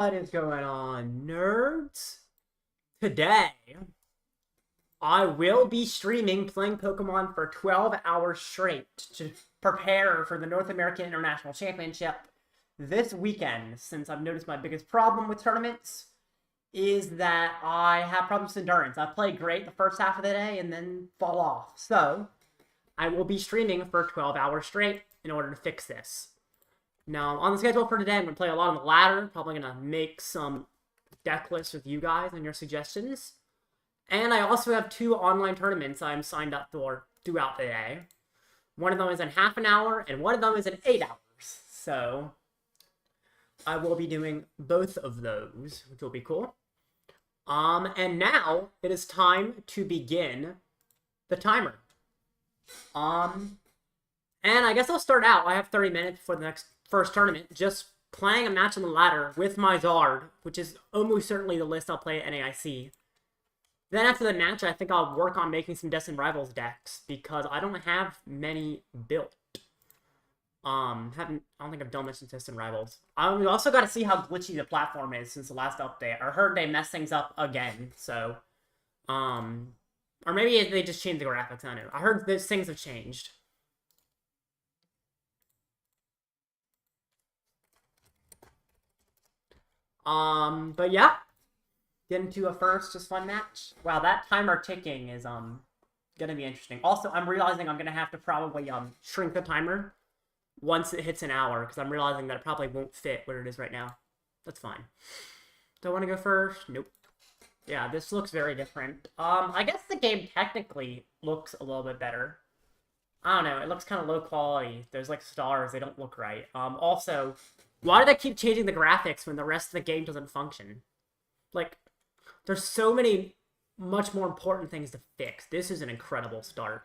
What is going on, nerds? Today, I will be streaming playing Pokemon for 12 hours straight to prepare for the North American International Championship this weekend, since I've noticed my biggest problem with tournaments is that I have problems with endurance. I play great the first half of the day and then fall off. So, I will be streaming for 12 hours straight in order to fix this. Now, on the schedule for today, I'm going to play a lot on the ladder. Probably going to make some deck lists with you guys and your suggestions. And I also have 2 online tournaments I'm signed up for throughout the day. One of them is in half an hour, and one of them is in 8 hours. So, I will be doing both of those, which will be cool. And now, it is time to begin the timer. And I guess I'll start out. I have 30 minutes before the first tournament, just playing a match on the ladder with my Zard, which is almost certainly the list I'll play at NAIC. Then after the match, I think I'll work on making some Destined Rivals decks, because I don't have many built. I don't think I've done much since Destined Rivals. We also got to see how glitchy the platform is since the last update. I heard they messed things up again, so... or maybe they just changed the graphics, I don't know. I heard those things have changed. But yeah, get into a first just fun match. Wow, that timer ticking is, gonna be interesting. Also, I'm realizing I'm gonna have to probably, shrink the timer once it hits an hour, because I'm realizing that it probably won't fit where it is right now. That's fine. Do I want to go first? Nope. Yeah, this looks very different. I guess the game technically looks a little bit better. I don't know, it looks kind of low quality. There's, like, stars, they don't look right. Also... why do they keep changing the graphics when the rest of the game doesn't function? Like, there's so many much more important things to fix. This is an incredible start.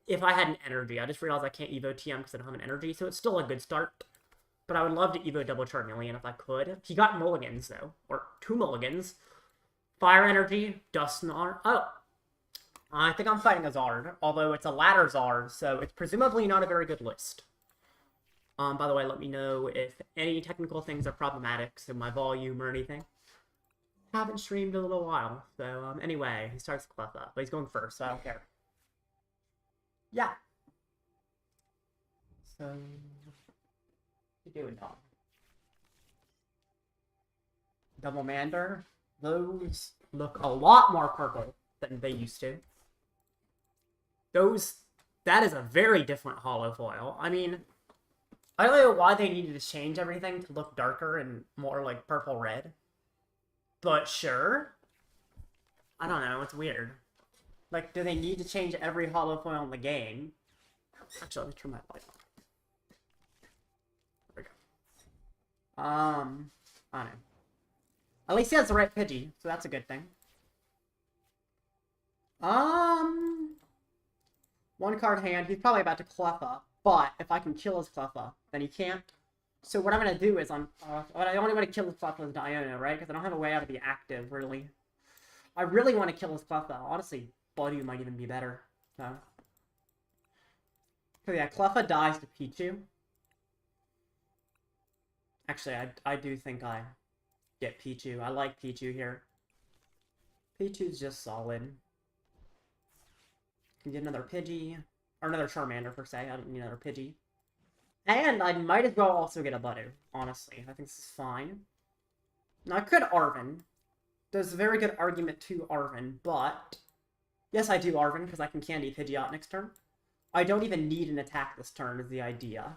If I had an energy, I just realized I can't Evo TM because I don't have an energy, so it's still a good start. But I would love to Evo double Charmeleon if I could. He got mulligans, though. Or 2 mulligans. Fire energy, Dusknoir. Oh. I think I'm fighting a Zard, although it's a ladder Zard, so it's presumably not a very good list. By the way, let me know if any technical things are problematic, so my volume or anything. Haven't streamed in a little while, so, anyway, he starts Cleffa, but he's going first, so I don't care. Yeah. So, what you doing, dog? Double Mander, those look a lot more purple than they used to. That is a very different holo foil. I mean... I don't know why they needed to change everything to look darker and more like purple-red. But sure. I don't know, it's weird. Like, do they need to change every holofoil in the game? Actually, let me turn my light on. There we go. I don't know. At least he has the right Pidgey, so that's a good thing. One card hand, he's probably about to Cleffa. But if I can kill his Cleffa, then he can't. So what I'm going to do is, I only want to kill his Cleffa with Iono, right? Because I don't have a way out to be active, really. I really want to kill his Cleffa. Honestly, Budew might even be better. So yeah, Cleffa dies to Pichu. Actually, I do think I get Pichu. I like Pichu here. Pichu's just solid. Can get another Pidgey. Or another Charmander, per se. I don't need another Pidgey. And I might as well also get a Budew, honestly. I think this is fine. Now, I could Arven. There's a very good argument to Arven, but... yes, I do Arven, because I can Candy Pidgeot next turn. I don't even need an attack this turn, is the idea.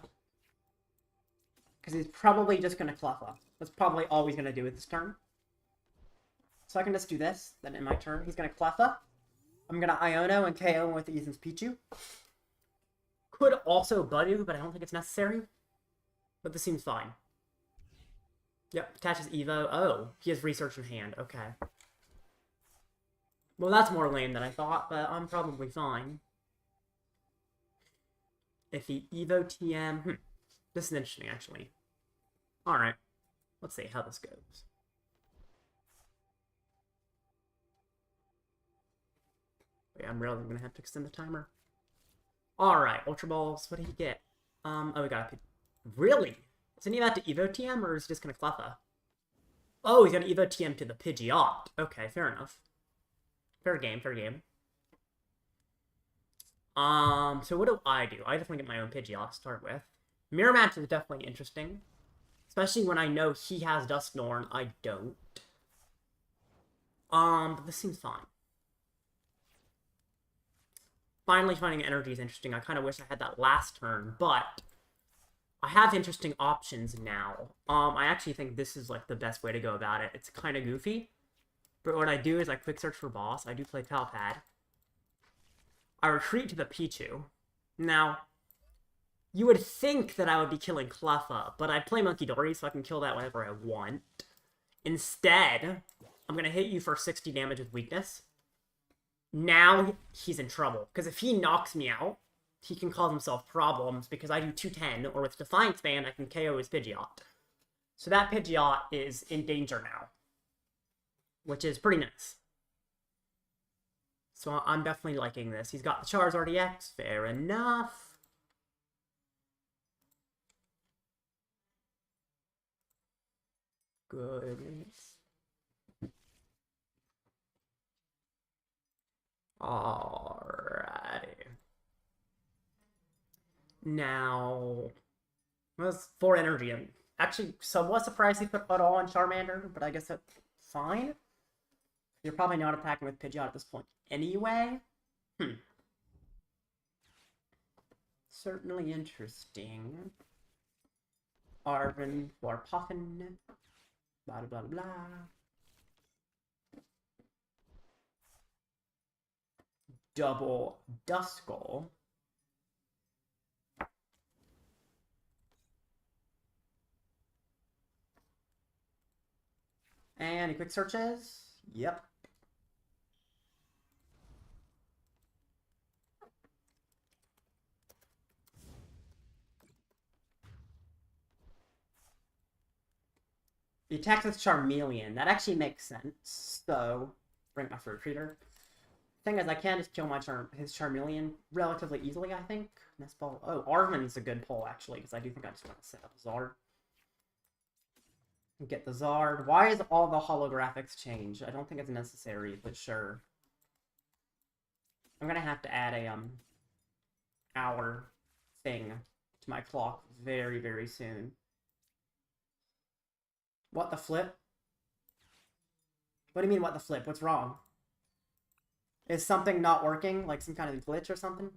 Because he's probably just going to Cleffa. That's probably all he's going to do with this turn. So I can just do this, then in my turn, he's going to Cleffa. I'm going to Iono and KO with Ethan's Pichu. Could also Budew, but I don't think it's necessary. But this seems fine. Yep, attaches Evo. Oh, he has Research in hand. Okay. Well, that's more lame than I thought, but I'm probably fine. If he Evo TM... this is interesting, actually. Alright. Let's see how this goes. Wait, I'm really going to have to extend the timer. Alright, Ultra Balls, what did he get? Oh, we got a... really? Isn't he about to Evo TM, or is he just gonna Cleffa? Oh, he's gonna Evo TM to the Pidgeot. Okay, fair enough. Fair game, fair game. So what do? I definitely get my own Pidgeot to start with. Mirror Match is definitely interesting. Especially when I know he has Dusknorn, I don't. But this seems fine. Finally finding energy is interesting. I kind of wish I had that last turn, but I have interesting options now. I actually think this is like the best way to go about it. It's kind of goofy, but what I do is I quick search for boss. I do play Pal Pad. I retreat to the Pichu. Now, you would think that I would be killing Cleffa, but I play Munkidori, so I can kill that whenever I want. Instead, I'm going to hit you for 60 damage with weakness. Now he's in trouble, because if he knocks me out, he can cause himself problems, because I do 210, or with Defiance Band, I can KO his Pidgeot. So that Pidgeot is in danger now, which is pretty nice. So I'm definitely liking this. He's got the Charizard EX, fair enough. Good. Alrighty. Now, that's 4 energy. I'm actually somewhat surprised he put it all on Charmander, but I guess that's fine. You're probably not attacking with Pidgeot at this point anyway. Certainly interesting. Arven Poffin. Blah blah blah. Double Duskull. And he quick searches. Yep. He attacks with Charmeleon. That actually makes sense. So, bring my Fruit Treater. Thing is, I can just kill my his Charmeleon relatively easily, I think. Nest Ball. Oh, Arven's a good pull, actually, because I do think I just want to set up Zard. Get the Zard. Why is all the holographics changed? I don't think it's necessary, but sure. I'm gonna have to add a hour thing to my clock very, very soon. What the flip? What do you mean, what the flip? What's wrong? Is something not working? Like some kind of glitch or something?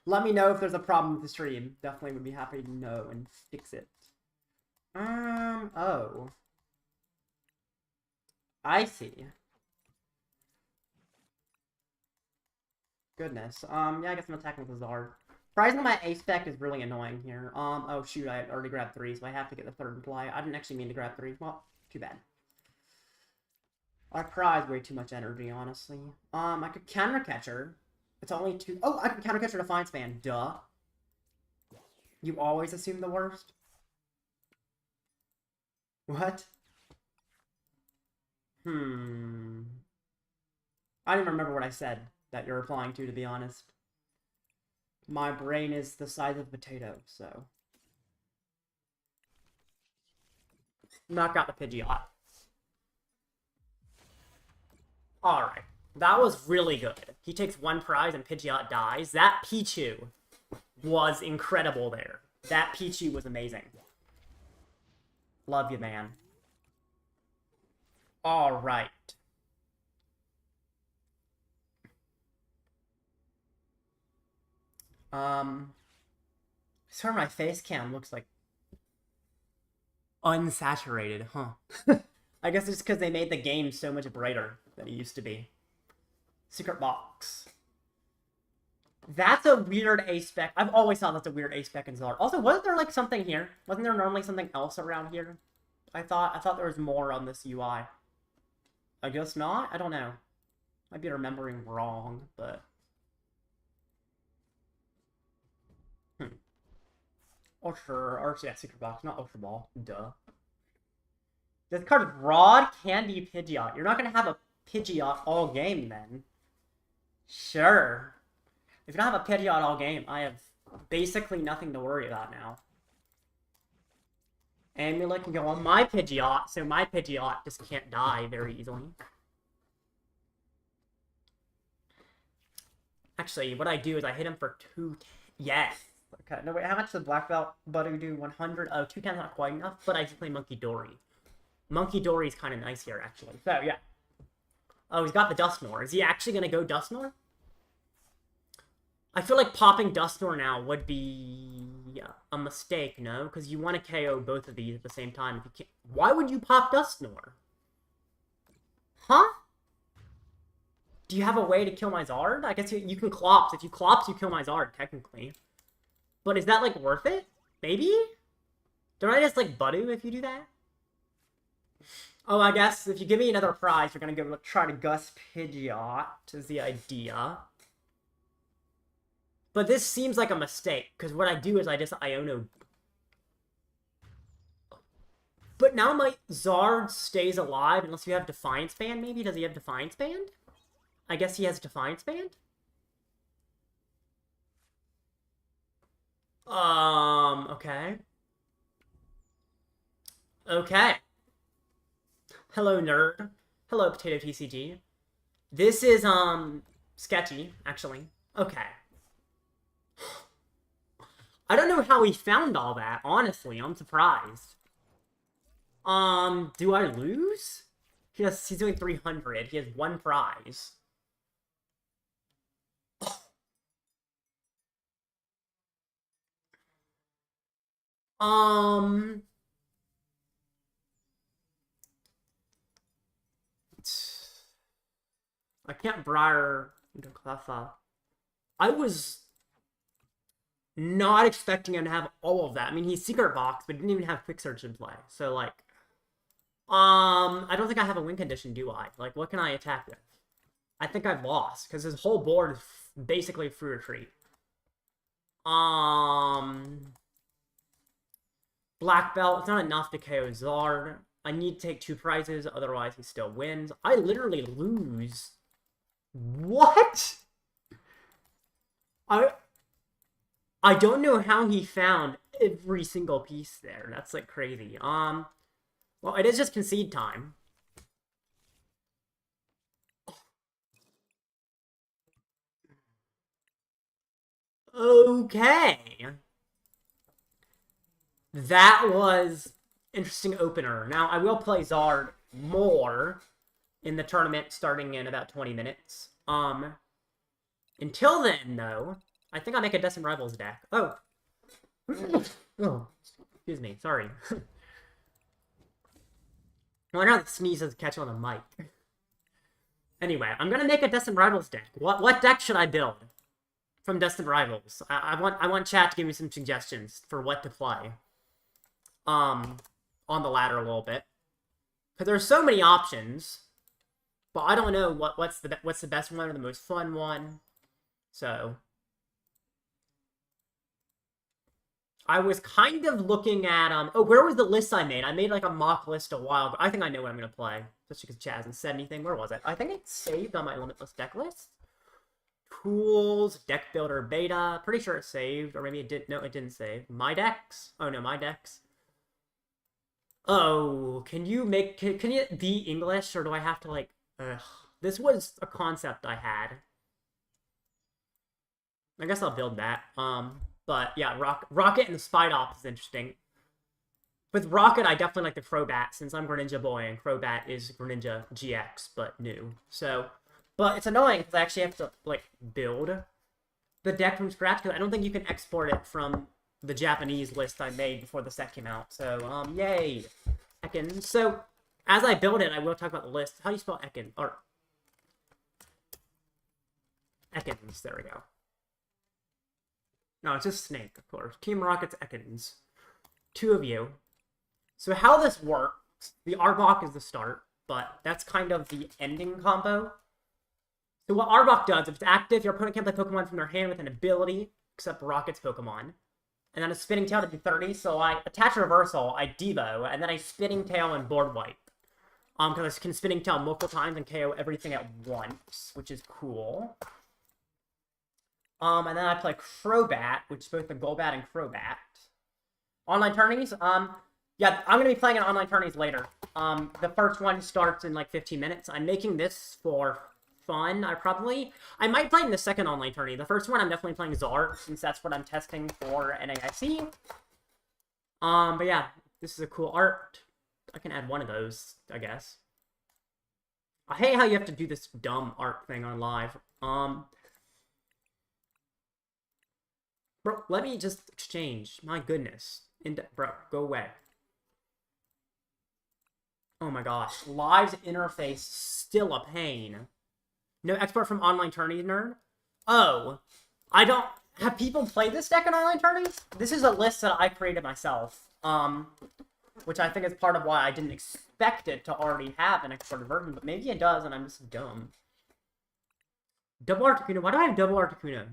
Let me know if there's a problem with the stream. Definitely would be happy to know and fix it. Oh. I see. Goodness. Yeah, I guess I'm attacking with the Zard. Surprisingly, my A-Spec is really annoying here. Oh shoot, I already grabbed 3, so I have to get the 3rd reply. I didn't actually mean to grab 3. Well, too bad. I prize way too much energy, honestly. I could counter catcher. It's only 2. Oh, I can counter catcher Defiance Band. Duh. You always assume the worst? What? I don't even remember what I said that you're replying to be honest. My brain is the size of a potato, so. Knock out the Pidgeot. Alright. That was really good. He takes 1 prize and Pidgeot dies. That Pichu was incredible there. That Pichu was amazing. Love you, man. Alright. Sort of my face cam looks like unsaturated, huh? I guess it's because they made the game so much brighter than it used to be. Secret box. That's a weird A-Spec. I've always thought that's a weird A-Spec in Zard. Also, wasn't there like something here? Wasn't there normally something else around here? I thought there was more on this UI. I guess not? I don't know. Might be remembering wrong, but... yeah, Secret Box, not Ultra Ball. Duh. This card is Rare Candy Pidgeot. You're not going to have a Pidgeot all game, then. Sure. If you don't have a Pidgeot all game, I have basically nothing to worry about now. Amulet can go on my Pidgeot, so my Pidgeot just can't die very easily. Actually, what I do is I hit him for 2... Yes! Okay, no wait, how much does Black Belt Buddy do? 100? Oh, 210's not quite enough, but I just play Munkidori. Munkidori's kind of nice here, actually. So, yeah. Oh, he's got the Dusknoir. Is he actually going to go Dusknoir? I feel like popping Dusknoir now would be a mistake, no? Because you want to KO both of these at the same time. If you can't... Why would you pop Dusknoir? Huh? Do you have a way to kill my Zard? I guess you can Clops. If you Clops, you kill my Zard, technically. But is that, like, worth it? Maybe? Don't I just, like, Budew if you do that? Oh, I guess if you give me another prize, you're gonna go try to Gus Pidgeot, is the idea. But this seems like a mistake, because what I do is I just Iono. But now my Zard stays alive unless you have Defiance Band, maybe? Does he have Defiance Band? I guess he has Defiance Band? Okay. Okay. Hello, nerd. Hello, Potato TCG. This is, sketchy, actually. Okay. I don't know how he found all that, honestly. I'm surprised. Do I lose? He's doing 300. He has 1 prize. I can't Briar into Cleffa. I was not expecting him to have all of that. I mean, he's Secret Box, but didn't even have Quick Search in play. So, like, I don't think I have a win condition, do I? Like, what can I attack with? I think I've lost, because his whole board is basically free retreat. Black Belt, it's not enough to KO Zard. I need to take 2 prizes, otherwise he still wins. I literally lose. What? I don't know how he found every single piece there. That's, like, crazy. Well, it is just concede time. Okay. That was interesting opener. Now, I will play Zard more in the tournament starting in about 20 minutes. Until then, though, I think I'll make a Destined Rivals deck. Oh. Oh. Excuse me. Sorry. I wonder how the sneezes catch on the mic. Anyway, I'm gonna make a Destined Rivals deck. What deck should I build from Destined Rivals? I want chat to give me some suggestions for what to play. On the ladder a little bit, because there's so many options, but I don't know what's the best one or the most fun one. So I was kind of looking at oh, where was the list I made? I made like a mock list a while ago. I think I know what I'm gonna play, especially because Chaz hasn't said anything. Where was it? I think it's saved on my Limitless deck list. Tools, Deck Builder Beta. Pretty sure it's saved, or maybe it did. No, it didn't save. My decks. Oh no, my decks. Oh, can you be English, or do I have to, like, this was a concept I had. I guess I'll build that. But yeah, Rocket and the Spidops is interesting. With Rocket, I definitely like the Crobat, since I'm Greninja Boy, and Crobat is Greninja GX, but new. So, but it's annoying, because I actually have to, like, build the deck from scratch, because I don't think you can export it from the Japanese list I made before the set came out. So, yay. Ekans. So, as I build it, I will talk about the list. How do you spell Ekin? Or Ekans, there we go. No, it's just Snake, of course. Team Rocket's Ekans. 2 of you. So how this works, the Arbok is the start, but that's kind of the ending combo. So what Arbok does, if it's active, your opponent can't play Pokemon from their hand with an ability, except Rocket's Pokemon. And then a Spinning Tail to do 30, so I attach a Reversal, I Devo, and then I Spinning Tail and Board Wipe. Because I can Spinning Tail multiple times and KO everything at once, which is cool. And then I play Crobat, which is both the Golbat and Crobat. Online tourneys, Yeah, I'm going to be playing in online tourneys later. The first one starts in like 15 minutes. I'm making this for fun. I might play in the second online tourney. The first one I'm definitely playing Zard, since that's what I'm testing for NAIC. But yeah, this is a cool art. I can add one of those, I guess. I hate how you have to do this dumb art thing on live. Bro, let me just exchange. My goodness. Bro, go away. Oh my gosh. Live's interface still a pain. No export from online tourney, nerd? Oh. I don't... Have people played this deck in online tourneys? This is a list that I created myself. Which I think is part of why I didn't expect it to already have an exported version, but maybe it does and I'm just dumb. Double Articuno? Why do I have double Articuno?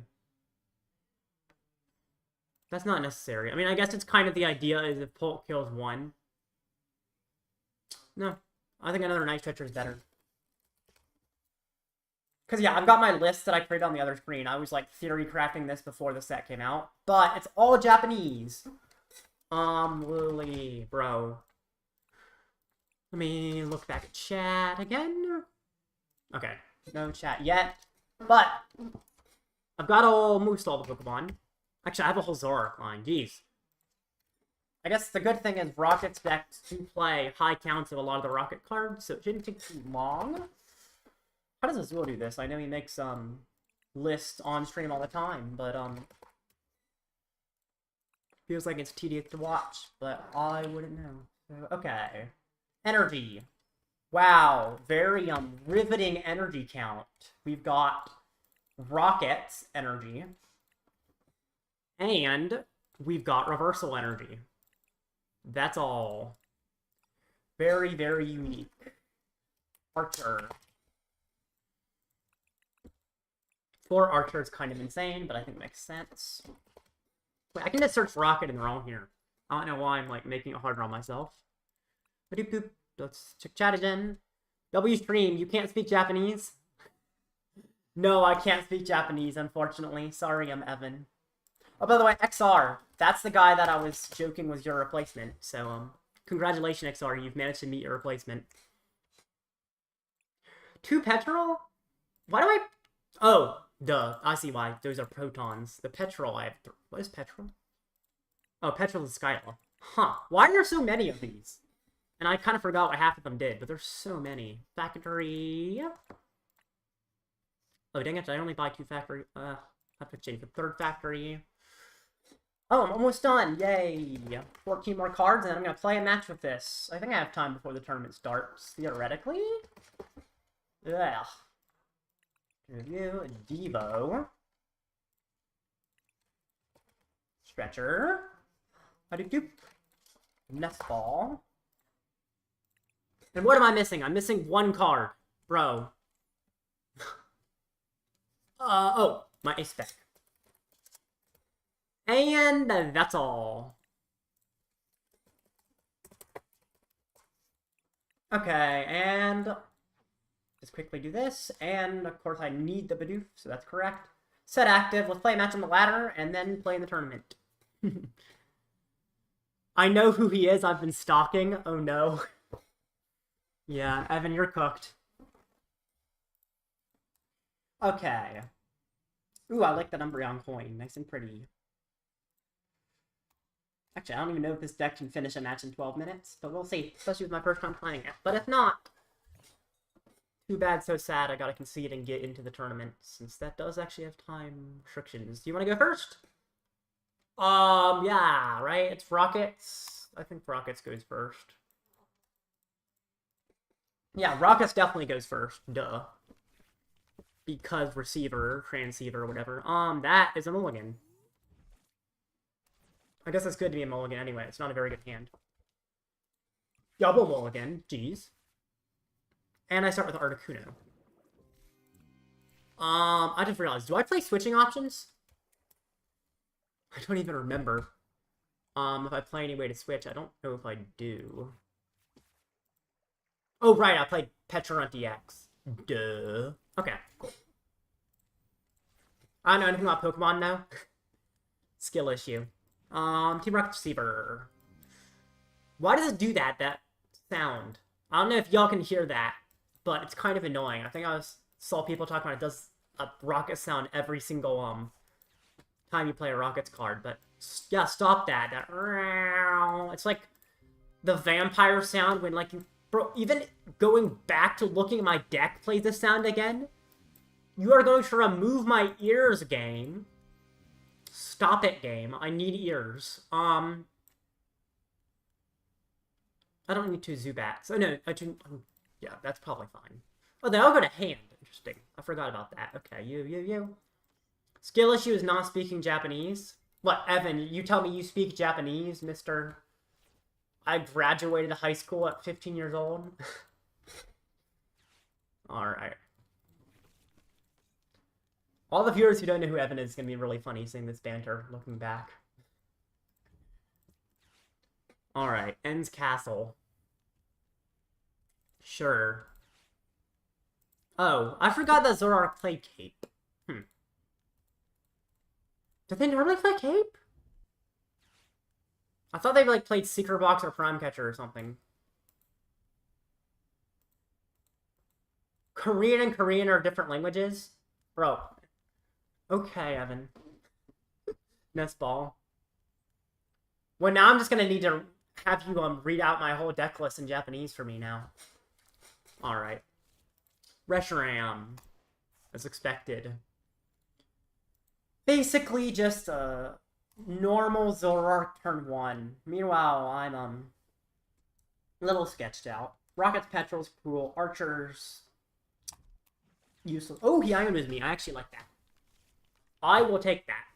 That's not necessary. I mean, I guess it's kind of the idea is if Polk kills one. No. I think another Night Stretcher is better. Because, yeah, I've got my list that I created on the other screen. I was, like, theory crafting this before the set came out. But it's all Japanese. Lily, bro. Let me look back at chat again. Okay. No chat yet. But I've got almost all the Pokemon. Actually, I have a whole Zoroark line. Jeez. I guess the good thing is Rocket expects to play high counts of a lot of the Rocket cards, so it shouldn't take too long. How does Azul do this? I know he makes lists on stream all the time, but feels like it's tedious to watch, but I wouldn't know. So, okay. Energy. Wow, very riveting energy count. We've got Rocket's energy. And we've got reversal energy. That's all. Very, very unique. Archer. 4 Archer is kind of insane, but I think it makes sense. Wait, I can just search Rocket and they're all here. I don't know why I'm like making it harder on myself. Boop. Let's check chat again. W stream, you can't speak Japanese? No, I can't speak Japanese, unfortunately. Sorry, I'm Evan. Oh, by the way, XR. That's the guy that I was joking was your replacement. So, congratulations, XR. You've managed to meet your replacement. 2 Petrol? Why do I... Oh, duh. I see why. Those are protons. The Petrol I have... What is Petrol? Oh, Petrol is Skyla. Huh. Why are there so many of these? And I kind of forgot what half of them did, but there's so many. Factory... Oh, dang it. I only buy 2 factory... I have to change the 3rd factory. Oh, I'm almost done. Yay. 14 more cards, and I'm going to play a match with this. I think I have time before the tournament starts, theoretically. Ugh. Review, Devo. Stretcher. Hadoop. Nest Ball. And what am I missing? I'm missing 1 card. Bro. Oh, my ace spec. And that's all. Okay, and just quickly do this. And, of course, I need the Budew, so that's correct. Set active. Let's play a match on the ladder, and then play in the tournament. I know who he is. I've been stalking. Oh, no. Yeah, Evan, you're cooked. Okay. Ooh, I like that Umbreon coin. Nice and pretty. Actually, I don't even know if this deck can finish a match in 12 minutes, but we'll see, especially with my first time playing it. But if not, too bad, so sad, I gotta concede and get into the tournament, since that does actually have time restrictions. Do you want to go first? Yeah, right? It's Rockets. I think Rockets goes first. Yeah, Rockets definitely goes first. Duh. Because receiver, transceiver, whatever. That is a mulligan. I guess that's good to be a mulligan anyway. It's not a very good hand. Double mulligan. Jeez. And I start with Articuno. I just realized. Do I play switching options? I don't even remember. If I play any way to switch. I don't know if I do. Oh, right. I played Petrarunt DX. Duh. Okay, cool. I don't know anything about Pokemon now. Skill issue. Team Rocket Receiver. Why does it do that sound? I don't know if y'all can hear that, but it's kind of annoying. I think saw people talking about it does a rocket sound every single time you play a Rockets card, but yeah, stop that. It's like the vampire sound when like you, bro, even going back to looking at my deck plays this sound again. You are going to remove my ears, game. Stop it, game. I need ears. I don't need 2 Zubats. Oh, no, I do. Yeah, that's probably fine. Oh, then I'll go to hand. Interesting. I forgot about that. Okay, you. Skill issue is not speaking Japanese. What, Evan, you tell me you speak Japanese, Mr. I graduated high school at 15 years old? Alright. All the viewers who don't know who Evan is going to be really funny seeing this banter, looking back. Alright, Ends Castle. Sure. Oh, I forgot that Zoroark played Cape. Did they normally play Cape? I thought they like played Secret Box or Prime Catcher or something. Korean and Korean are different languages? Bro. Okay, Evan. Nest Ball. Well, now I'm just gonna need to have you read out my whole deck list in Japanese for me now. Alright. Reshiram. As expected. Basically just a normal Zoroark turn 1. Meanwhile, I'm a little sketched out. Rockets, Petrels, Pool, Archers. Useless. Oh, he Ionos me. I actually like that. I will take that.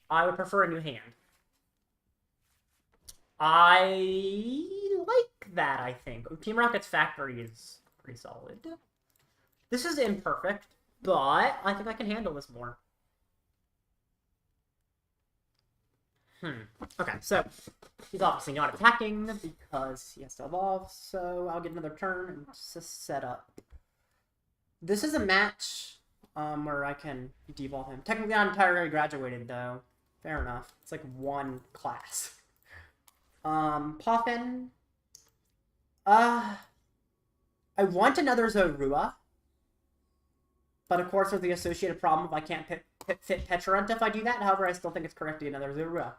I would prefer a new hand. I like that, I think. Team Rocket's Factory is pretty solid. This is imperfect, but I think I can handle this more. Okay, so he's obviously not attacking because he has to evolve, so I'll get another turn and just set up. This is a match where I can devolve him. Technically not entirely graduated, though. Fair enough. It's like 1 class. Poffin. I want another Zorua. But of course, there's the associated problem if I can't fit Petrarunta if I do that. However, I still think it's correct to get another Zorua.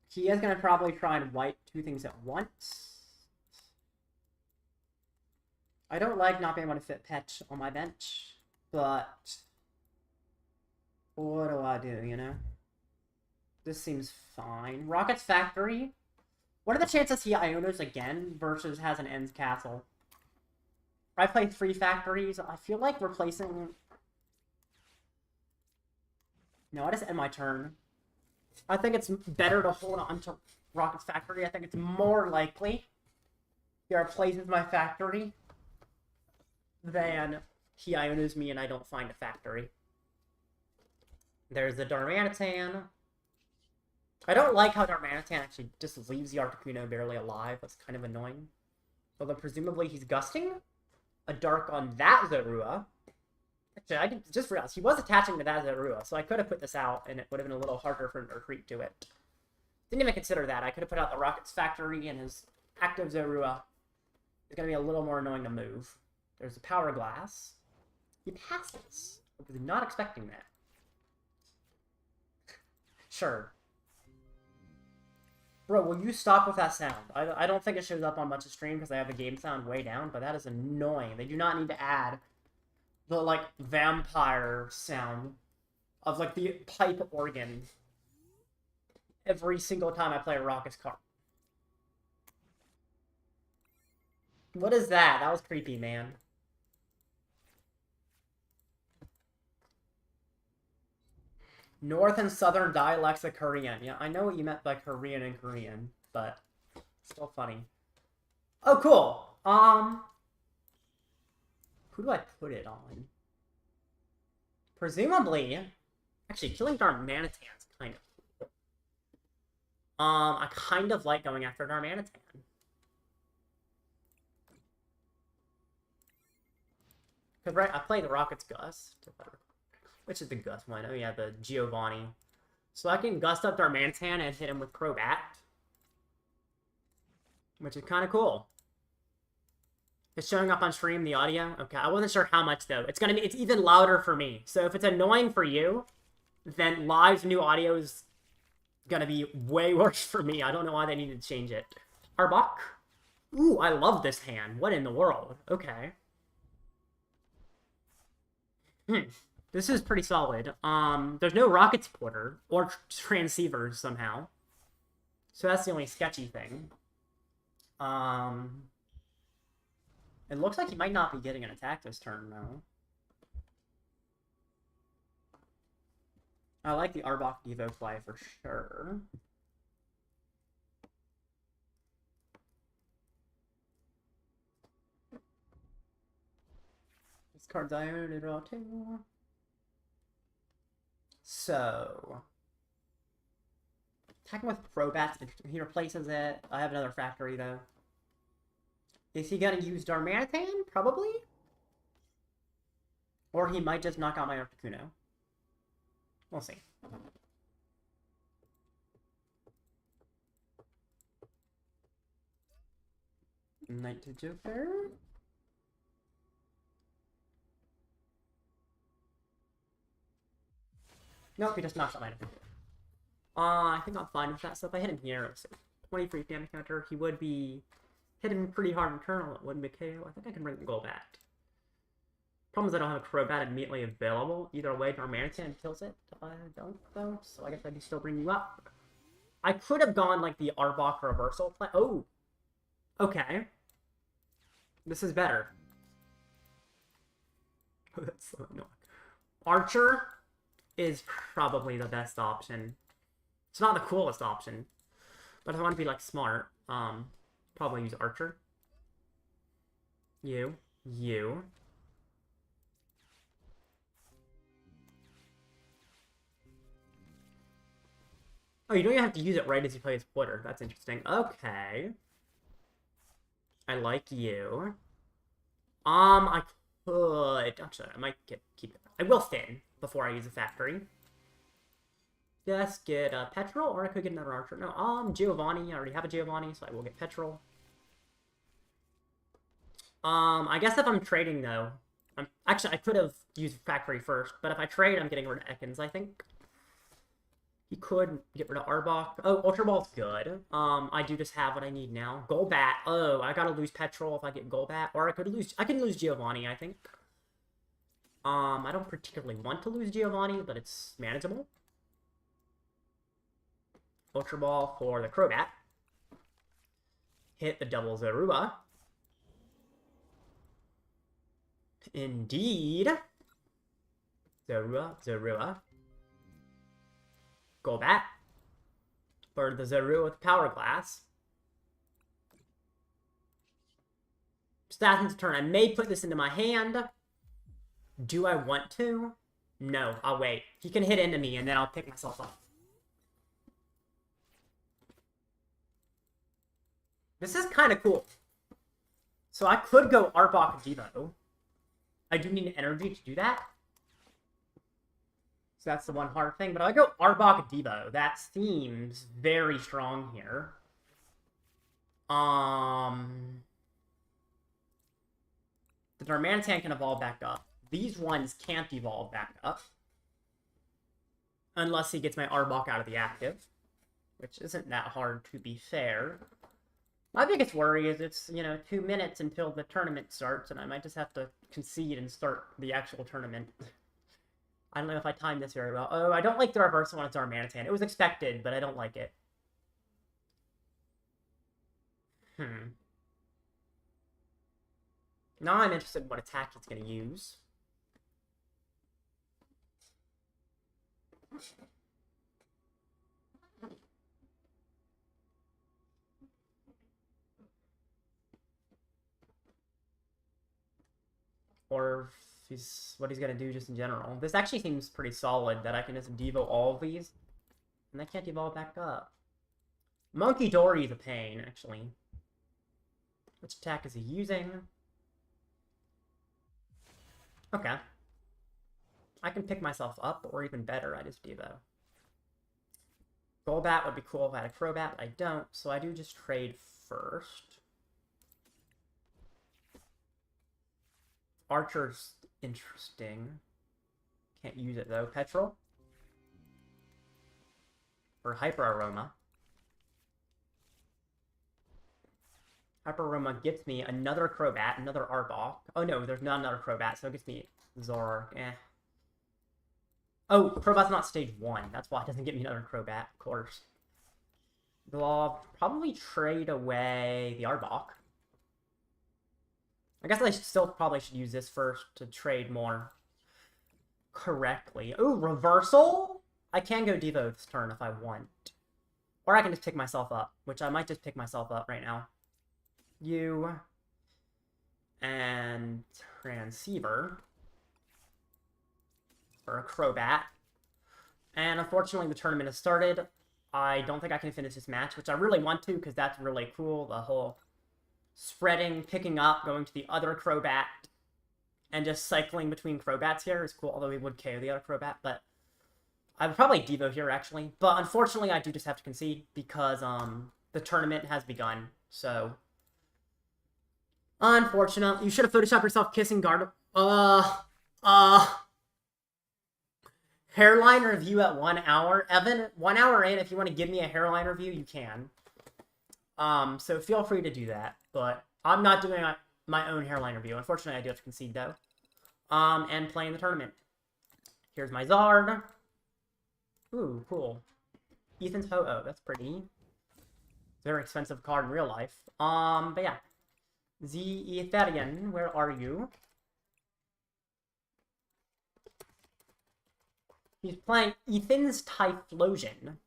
He is going to probably try and wipe 2 things at once. I don't like not being able to fit Petch on my bench, but what do I do, you know? This seems fine. Rocket's Factory. What are the chances he Ionos again versus has an Ends Castle? I play 3 factories. I feel like replacing... No, I just end my turn. I think it's better to hold on to Rocket's Factory. I think it's more likely he replaces my factory than he Ionos me and I don't find a factory. There's the Darmanitan. I don't like how Darmanitan actually just leaves the Articuno barely alive. That's kind of annoying. Although presumably he's gusting a Dark on that Zorua. Actually, I just realized he was attaching to that Zorua, so I could have put this out and it would have been a little harder for him to retreat to it. Didn't even consider that. I could have put out the Rocket's Factory and his active Zorua. It's going to be a little more annoying to move. There's a Power Glass. He passes. I was not expecting that. Sure. Bro, will you stop with that sound? I don't think it shows up on much of stream because I have the game sound way down, but that is annoying. They do not need to add the, like, vampire sound of, like, the pipe organ every single time I play a Rockets card. What is that? That was creepy, man. North and Southern dialects of Korean. Yeah, I know what you meant by Korean and Korean, but still funny. Oh, cool. Who do I put it on? Presumably, actually, killing Darmanitan's kind of cool. I kind of like going after Darmanitan. Because, right, I play the Rockets Gus. Which is the Gus one? Oh, yeah, the Giovanni. So I can Gust up Darmanitan and hit him with Crobat. Which is kind of cool. It's showing up on stream, the audio. Okay, I wasn't sure how much though. It's even louder for me. So if it's annoying for you, then live's new audio is gonna be way worse for me. I don't know why they needed to change it. Arbok. Ooh, I love this hand. What in the world? Okay. This is pretty solid. There's no rocket supporter or transceivers somehow. So that's the only sketchy thing. It looks like he might not be getting an attack this turn, though. I like the Arbok Devo play for sure. This card's Iono to draw 2. So... attacking with Crobat's interesting. He replaces it. I have another factory, though. Is he gonna use Darmanitan? Probably. Or he might just knock out my Articuno. We'll see. Knight to Joker. Nope, he just knocks out my Articuno. I think I'm fine with that. So if I hit him here, so 23 damage counter, he would be hit him pretty hard in Colonel. It wouldn't be KO. I think I can bring the goal back. Problem is I don't have a Crobat immediately available. Either way, Darmanitan kills it. I don't, though. So I guess I can still bring you up. I could have gone, like, the Arbok reversal play. Oh! Okay. This is better. Oh, that's so annoying. Archer is probably the best option. It's not the coolest option. But if I want to be, like, smart, probably use Archer. You. Oh, you don't even have to use it right as you play his Twitter. That's interesting. Okay. I like you. I could... actually, I might keep it. I will Thin before I use a factory. Yes, get Petrol, or I could get another Archer. No, Giovanni. I already have a Giovanni, so I will get Petrol. I guess if I'm trading, though... actually, I could have used factory first, but if I trade, I'm getting rid of Ekans, I think. He could get rid of Arbok. Oh, Ultra Ball's good. I do just have what I need now. Golbat. Oh, I gotta lose Petrol if I get Golbat. Or I can lose Giovanni, I think. I don't particularly want to lose Giovanni, but it's manageable. Ultra Ball for the Crobat. Hit the double Zorua. Indeed. Zorua. Golbat. For the Zorua with Power Glass. Stath's turn. I may put this into my hand. Do I want to? No, I'll wait. He can hit into me, and then I'll pick myself up. This is kind of cool. So I could go Arbok Devo. I do need energy to do that. So that's the one hard thing. But if I go Arbok Devo, that seems very strong here. The Darmanitan can evolve back up. These ones can't evolve back up. Unless he gets my Arbok out of the active. Which isn't that hard, to be fair. My biggest worry is it's, 2 minutes until the tournament starts, and I might just have to concede and start the actual tournament. I don't know if I timed this very well. Oh, I don't like the reversal on its Darmanitan. It was expected, but I don't like it. Now I'm interested in what attack it's going to use. Or what he's going to do just in general. This actually seems pretty solid, that I can just Devo all of these. And I can't evolve back up. Munkidori is a pain, actually. Which attack is he using? Okay. I can pick myself up, or even better, I just Devo. Golbat would be cool if I had a Crobat, but I don't, so I do just trade first. Archer's interesting. Can't use it though. Petrol. Or Hyper Aroma. Hyper Aroma gets me another Crobat, another Arbok. Oh no, there's not another Crobat, so it gets me Zoroark. Oh, Crobat's not stage 1. That's why it doesn't get me another Crobat, of course. I'll probably trade away the Arbok. I guess I still probably should use this first to trade more correctly. Oh, reversal? I can go Devo this turn if I want. Or I can just pick myself up, which I might just pick myself up right now. You and Transceiver for a Crobat. And unfortunately the tournament has started. I don't think I can finish this match, which I really want to because that's really cool. The whole spreading, picking up, going to the other Crobat, and just cycling between Crobats here is cool, although we would KO the other Crobat, but I would probably Devo here, actually. But unfortunately, I do just have to concede because the tournament has begun, so unfortunate. You should have photoshopped yourself kissing guard. Hairline review at 1 hour. Evan, 1 hour in, if you want to give me a hairline review, you can. So feel free to do that. But I'm not doing my own hairline review. Unfortunately, I do have to concede, though. And play in the tournament. Here's my Zard. Ooh, cool. Ethan's Ho-Oh. That's pretty. Very expensive card in real life. But yeah. The Ethereum, where are you? He's playing Ethan's Typhlosion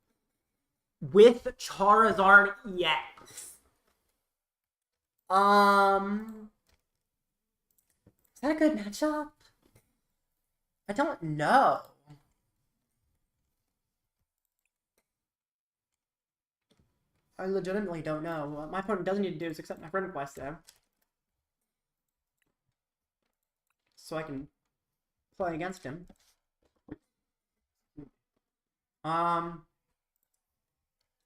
with Charizard EX. Is that a good matchup? I don't know. I legitimately don't know. What my opponent doesn't need to do is accept my friend request, though. So I can play against him. How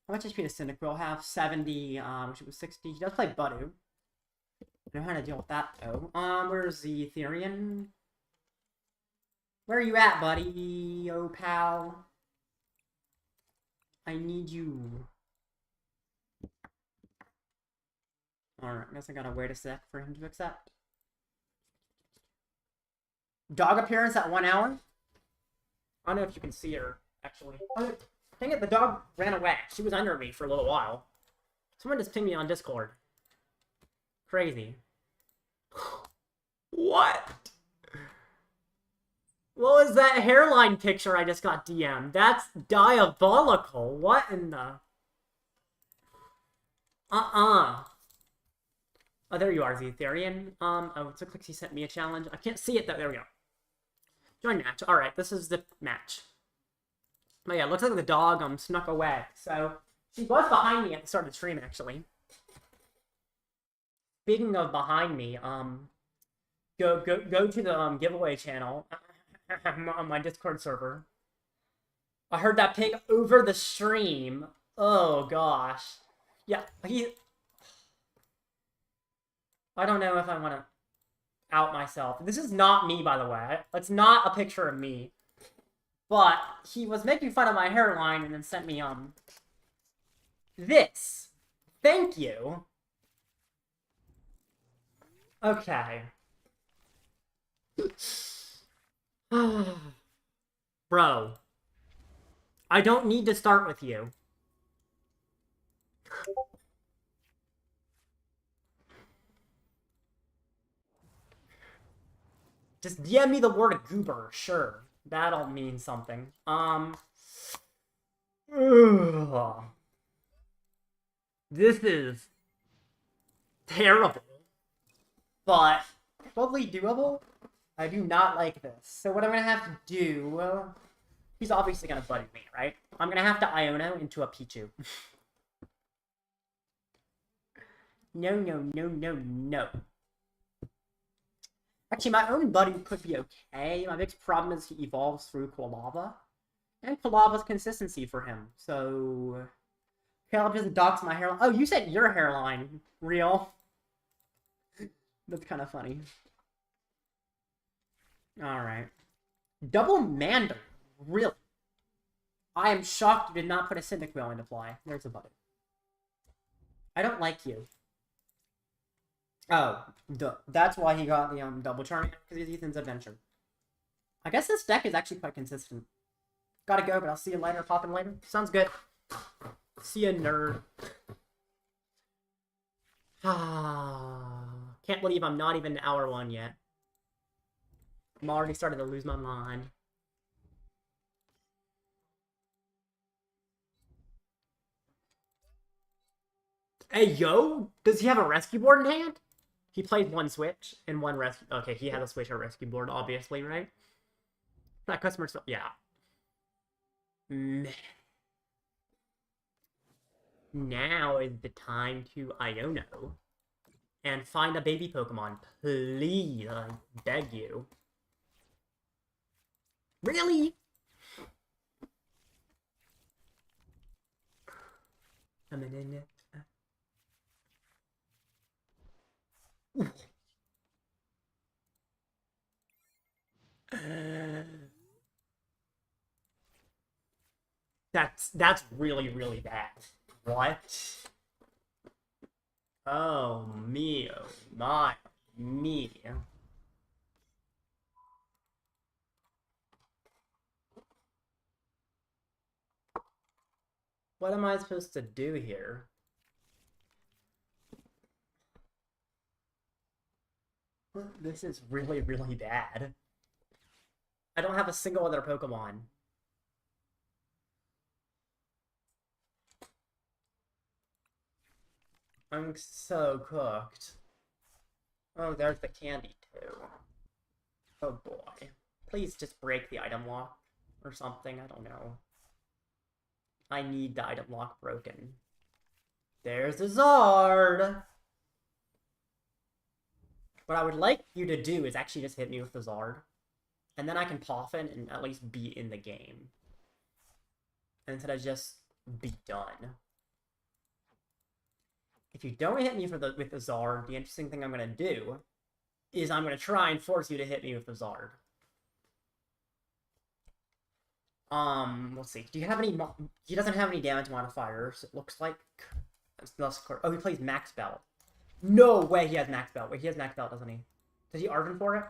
much HP does Cyndaquil have? 70, which was 60. He does play Budew. I know how to deal with that, though. Where's the Ethereum? Where are you at, buddy? Oh, pal. I need you. Alright, I guess I gotta wait a sec for him to accept. Dog appearance at 1 hour? I don't know if you can see her, actually. Oh, dang it, the dog ran away. She was under me for a little while. Someone just pinged me on Discord. Crazy. What? What was that hairline picture I just got DM'd? That's diabolical. What in the... Oh, there you are, Zetherian. Oh, it looks like he sent me a challenge. I can't see it, though. There we go. Join match. Alright, this is the match. But yeah, it looks like the dog snuck away. So, she was behind me at the start of the stream, actually. Speaking of behind me, go to the giveaway channel on my Discord server. I heard that pig over the stream. Oh, gosh. Yeah, I don't know if I want to out myself. This is not me, by the way. It's not a picture of me. But he was making fun of my hairline and then sent me, this. Thank you. Okay. Bro. I don't need to start with you. Just DM me the word goober, sure. That'll mean something. This is terrible. But probably doable. I do not like this. So what I'm gonna have to do, he's obviously gonna buddy me, right? I'm gonna have to Iono into a Pichu. No. Actually, my own Buddy could be okay. My biggest problem is he evolves through Quilava. And Calava's consistency for him. So Caleb just docs my hairline. Oh, you said your hairline. Real. That's kind of funny. Alright. Double Mander. Really? I am shocked you did not put a Civic Wheel into play. There's a Buddy. I don't like you. Oh, that's why he got the double Charmander, because he's Ethan's Adventure. I guess this deck is actually quite consistent. Gotta go, but I'll see you later. Pop in later. Sounds good. See ya, nerd. Can't believe I'm not even hour 1 yet. I'm already starting to lose my mind. Hey, yo! Does he have a rescue board in hand? He played one Switch and one rescue. Okay, he had a Switch or rescue board, obviously, right? That customer's. Yeah. Now is the time to Iono and find a baby Pokemon. Please, I beg you. Really? That's really, really bad. What? Oh, me, oh my, me. What am I supposed to do here? This is really, really bad. I don't have a single other Pokemon. I'm so cooked. Oh, there's the candy, too. Oh, boy. Please just break the item lock or something. I don't know. I need the item lock broken. There's a Zard! What I would like you to do is actually just hit me with the Zard. And then I can Poffin and at least be in the game. Instead of just be done. If you don't hit me with the Zard, the interesting thing I'm going to do is I'm going to try and force you to hit me with the Zard. Let's see. Do you have any... He doesn't have any damage modifiers, it looks like. Oh, he plays Max Belt. No way he has Max Belt. Wait, he has Max Belt, doesn't he? Does he Arven for it?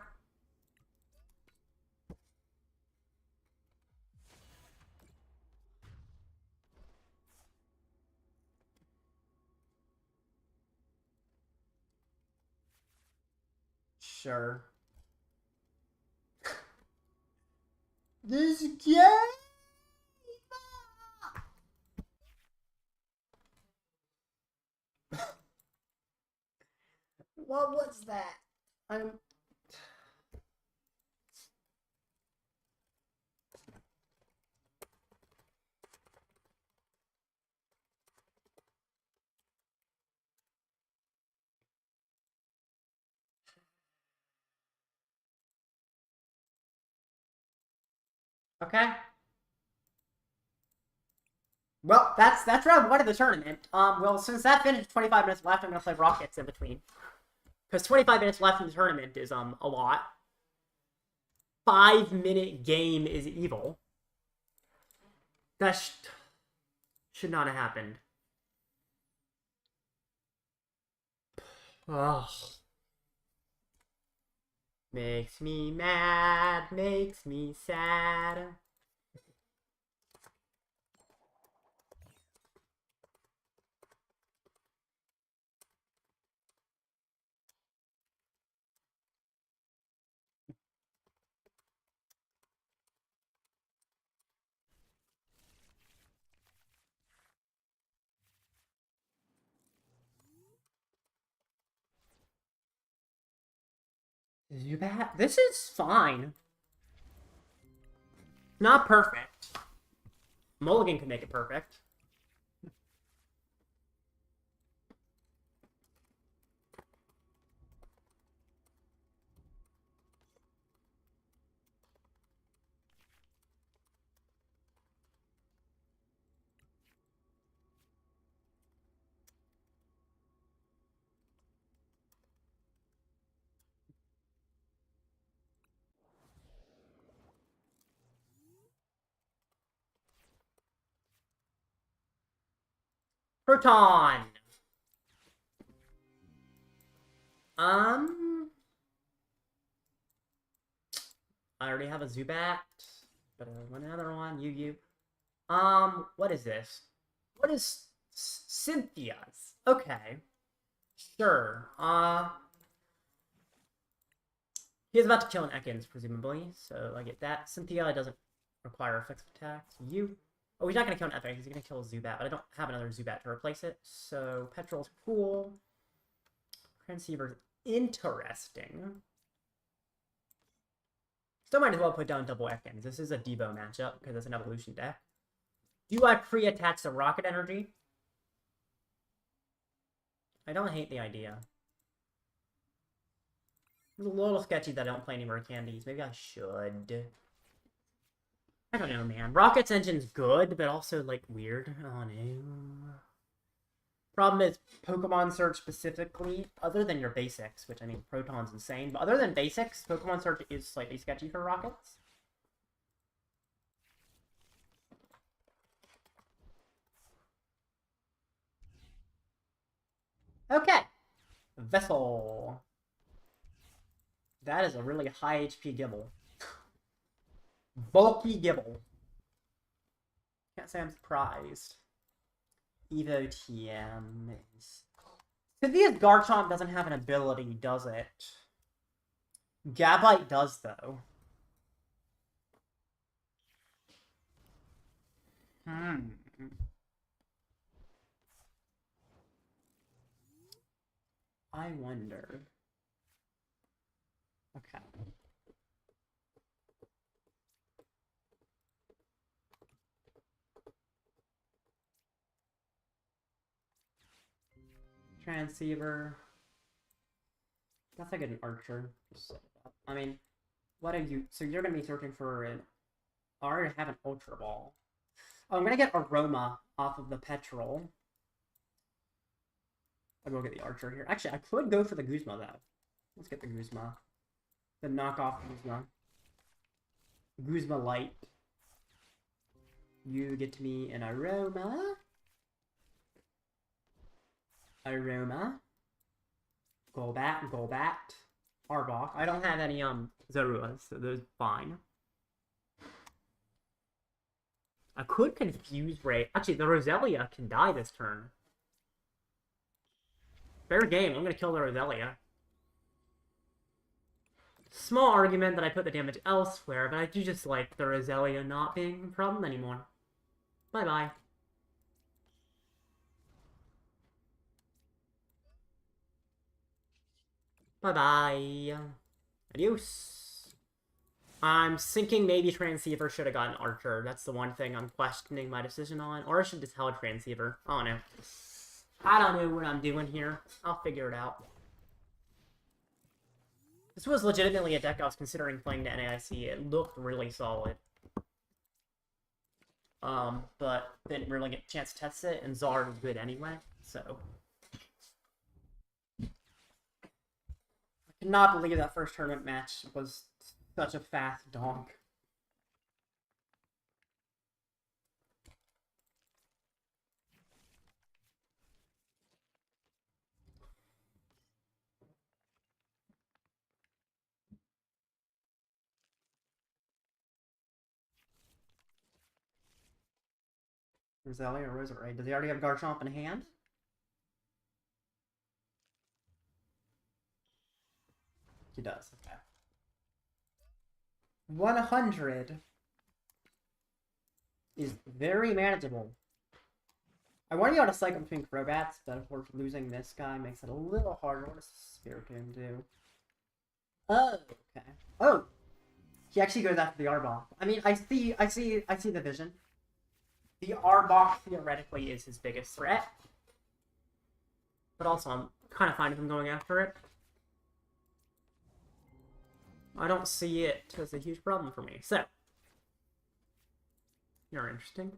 Sure. This game. What was that? I'm. Okay. Well, that's round 1 of the tournament. Well, since that finished, 25 minutes left, I'm gonna play Rockets in between. Because 25 minutes left in the tournament is a lot. 5-minute game is evil. That should not have happened. Ugh. Makes me mad, makes me sad. Zubat? This is fine. Not perfect. Mulligan can make it perfect. Proton! I already have a Zubat, but I want another one. You. What is this? What is Cynthia's? Okay. Sure. He's about to kill an Ekans, presumably, so I get that. Cynthia doesn't require effective attacks. You. Oh, he's not going to kill an Ekans, he's going to kill a Zubat, but I don't have another Zubat to replace it, so Petrol's cool. Transceiver's interesting. Still might as well put down double Ekans. This is a Debo matchup, because it's an evolution deck. Do I pre-attach the Rocket Energy? I don't hate the idea. It's a little sketchy that I don't play any Rare Candies. Maybe I should. I don't know, man. Rocket's engine's good, but also, like, weird. Oh, no. Problem is, Pokemon Search specifically, other than your basics, which, I mean, Proton's insane, but other than basics, Pokemon Search is slightly sketchy for Rockets. Okay. Vessel. That is a really high HP Gibble. Bulky Gibble. Can't say I'm surprised. Evo TM is... Cynthia's Garchomp doesn't have an ability, does it? Gabite does, though. I wonder... Okay. Transceiver. That's like an Archer. I mean, what are you... So you're going to be searching for an... I already have an Ultra Ball. Oh, I'm going to get Aroma off of the Petrol. I'll go get the Archer here. Actually, I could go for the Guzma, though. Let's get the Guzma. The knockoff Guzma. Guzma Light. You get to me an Aroma. Aroma. Golbat. Arbok. I don't have any, Zoruas, so those fine. I could confuse Ray. Actually, the Roselia can die this turn. Fair game. I'm gonna kill the Roselia. Small argument that I put the damage elsewhere, but I do just like the Roselia not being a problem anymore. Bye-bye. Bye-bye. Adios. I'm thinking maybe Transceiver should have gotten Archer. That's the one thing I'm questioning my decision on. Or I should just held Transceiver. I don't know. I don't know what I'm doing here. I'll figure it out. This was legitimately a deck I was considering playing to NAIC. It looked really solid. But didn't really get a chance to test it, and Zard was good anyway, so... I cannot believe that first tournament match was such a fast donk. Roselia or Roserade? Does he already have Garchomp in hand? He does, okay. 100 is very manageable. I want to be able to cycle between Crobats, but of course losing this guy makes it a little harder. What does Spiritomb do? Oh, okay. Oh! He actually goes after the Arbok. I mean, I see the vision. The Arbok theoretically is his biggest threat. But also, I'm kind of fine with him going after it. I don't see it as a huge problem for me. So, you're interesting.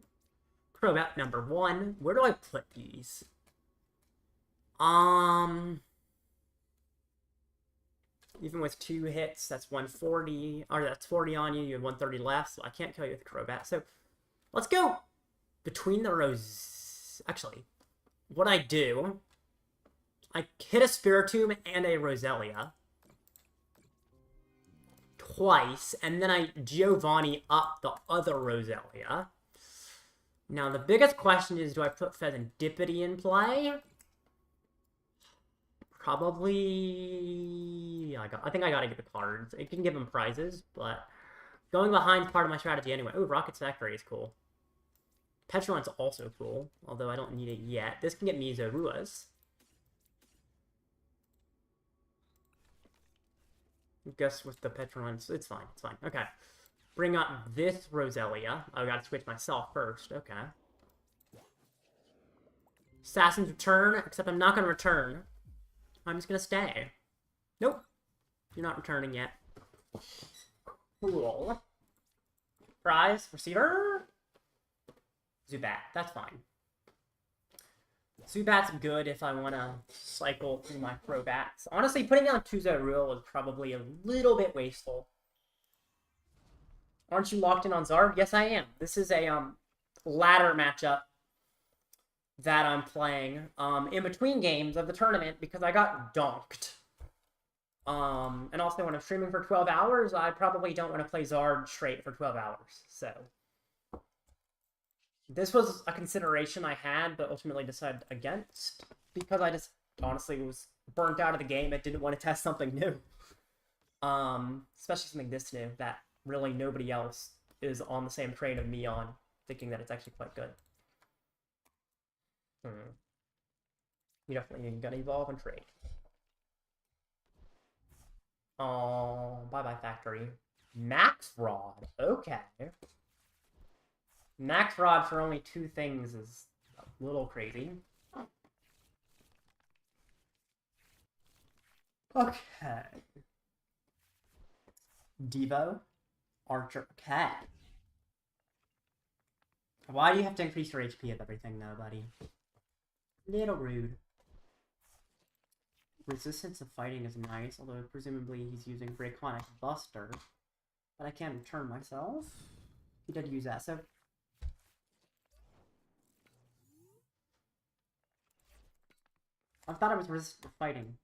Crobat number 1. Where do I put these? Even with 2 hits, that's 140. Or that's 40 on you. You have 130 left, so I can't kill you with Crobat. So, let's go between the rows. Actually, what I do, I hit a Spiritomb and a Roselia twice, and then I Giovanni up the other Roselia. Now, the biggest question is, do I put Fezandipiti in play? Probably... I think I gotta get the cards. It can give them prizes, but going behind is part of my strategy anyway. Ooh, Rocket's Factory is cool. Petron's also cool, although I don't need it yet. This can get me Zoruas. I guess with the Petrons, it's fine, it's fine. Okay. Bring up this Roselia. I gotta switch myself first. Okay. Assassin's Return, except I'm not gonna return. I'm just gonna stay. Nope. You're not returning yet. Cool. Prize, receiver. Zubat, that's fine. Zubat's good if I want to cycle through my Crobats. Honestly, putting down 2 Zorua is probably a little bit wasteful. Aren't you locked in on Zarv? Yes, I am. This is a ladder matchup that I'm playing in between games of the tournament because I got donked. And also when I'm streaming for 12 hours, I probably don't want to play Zard straight for 12 hours. So this was a consideration I had, but ultimately decided against because I just honestly was burnt out of the game and didn't want to test something new. Especially something this new that really nobody else is on the same train of me on, thinking that it's actually quite good. You definitely gonna evolve and trade. Oh, bye-bye factory. Max Rod. Okay. Max Rod for only 2 things is a little crazy. Okay. Devo. Archer. Okay. Why do you have to increase your HP of everything, though, buddy? Little rude. Resistance of fighting is nice, although presumably he's using Draconic Buster. But I can't return myself. He did use that, so... I thought it was resistant to fighting.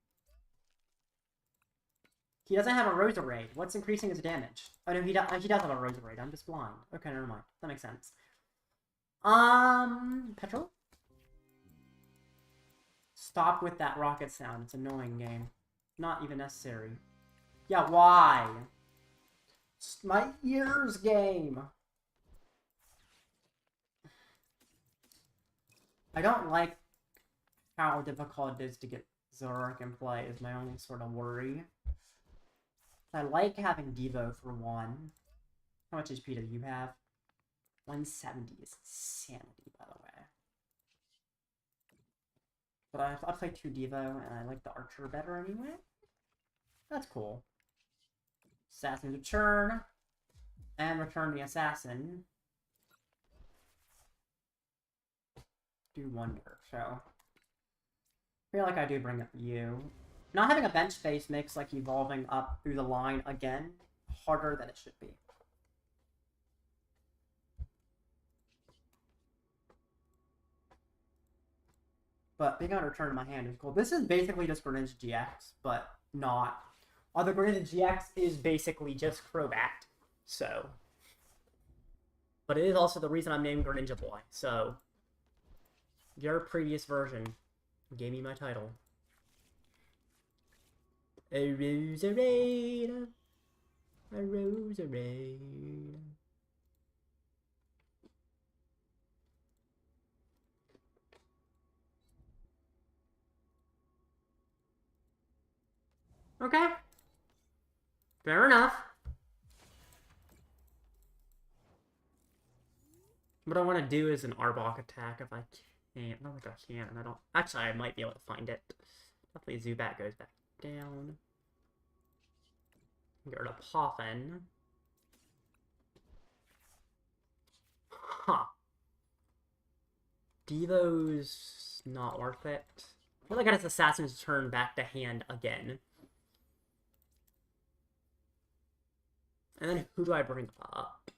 He doesn't have a Roserade. What's increasing his damage? Oh no, he does have a Roserade. I'm just blind. Okay, never mind. That makes sense. Petrol? Stop with that rocket sound. It's annoying, game. Not even necessary. Yeah, why? It's my ears, game. I don't like how difficult it is to get Zoroark in play is my only sort of worry. I like having Devo for 1. How much HP do you have? 170 is insanity, by the way. But I play 2 Devo, and I like the Archer better anyway. That's cool. Assassin's Return. And return the Assassin. Do wonder, so... I feel like I do bring up you. Not having a bench space makes, like, evolving up through the line again harder than it should be. But being able to return to my hand is cool. This is basically just Greninja GX, but not. Although Greninja GX is basically just Crobat, so. But it is also the reason I'm named Greninja Boy, so. Your previous version gave me my title. A Roserade. A Roserade. Okay. Fair enough. What I want to do is an Arbok attack if I can't. I don't think I can. I don't. Actually, I might be able to find it. Definitely Zubat goes back down. Get rid of Poffin. Huh. Devo's not worth it. I feel like I got his Assassin's turn back to hand again. And then who do I bring up?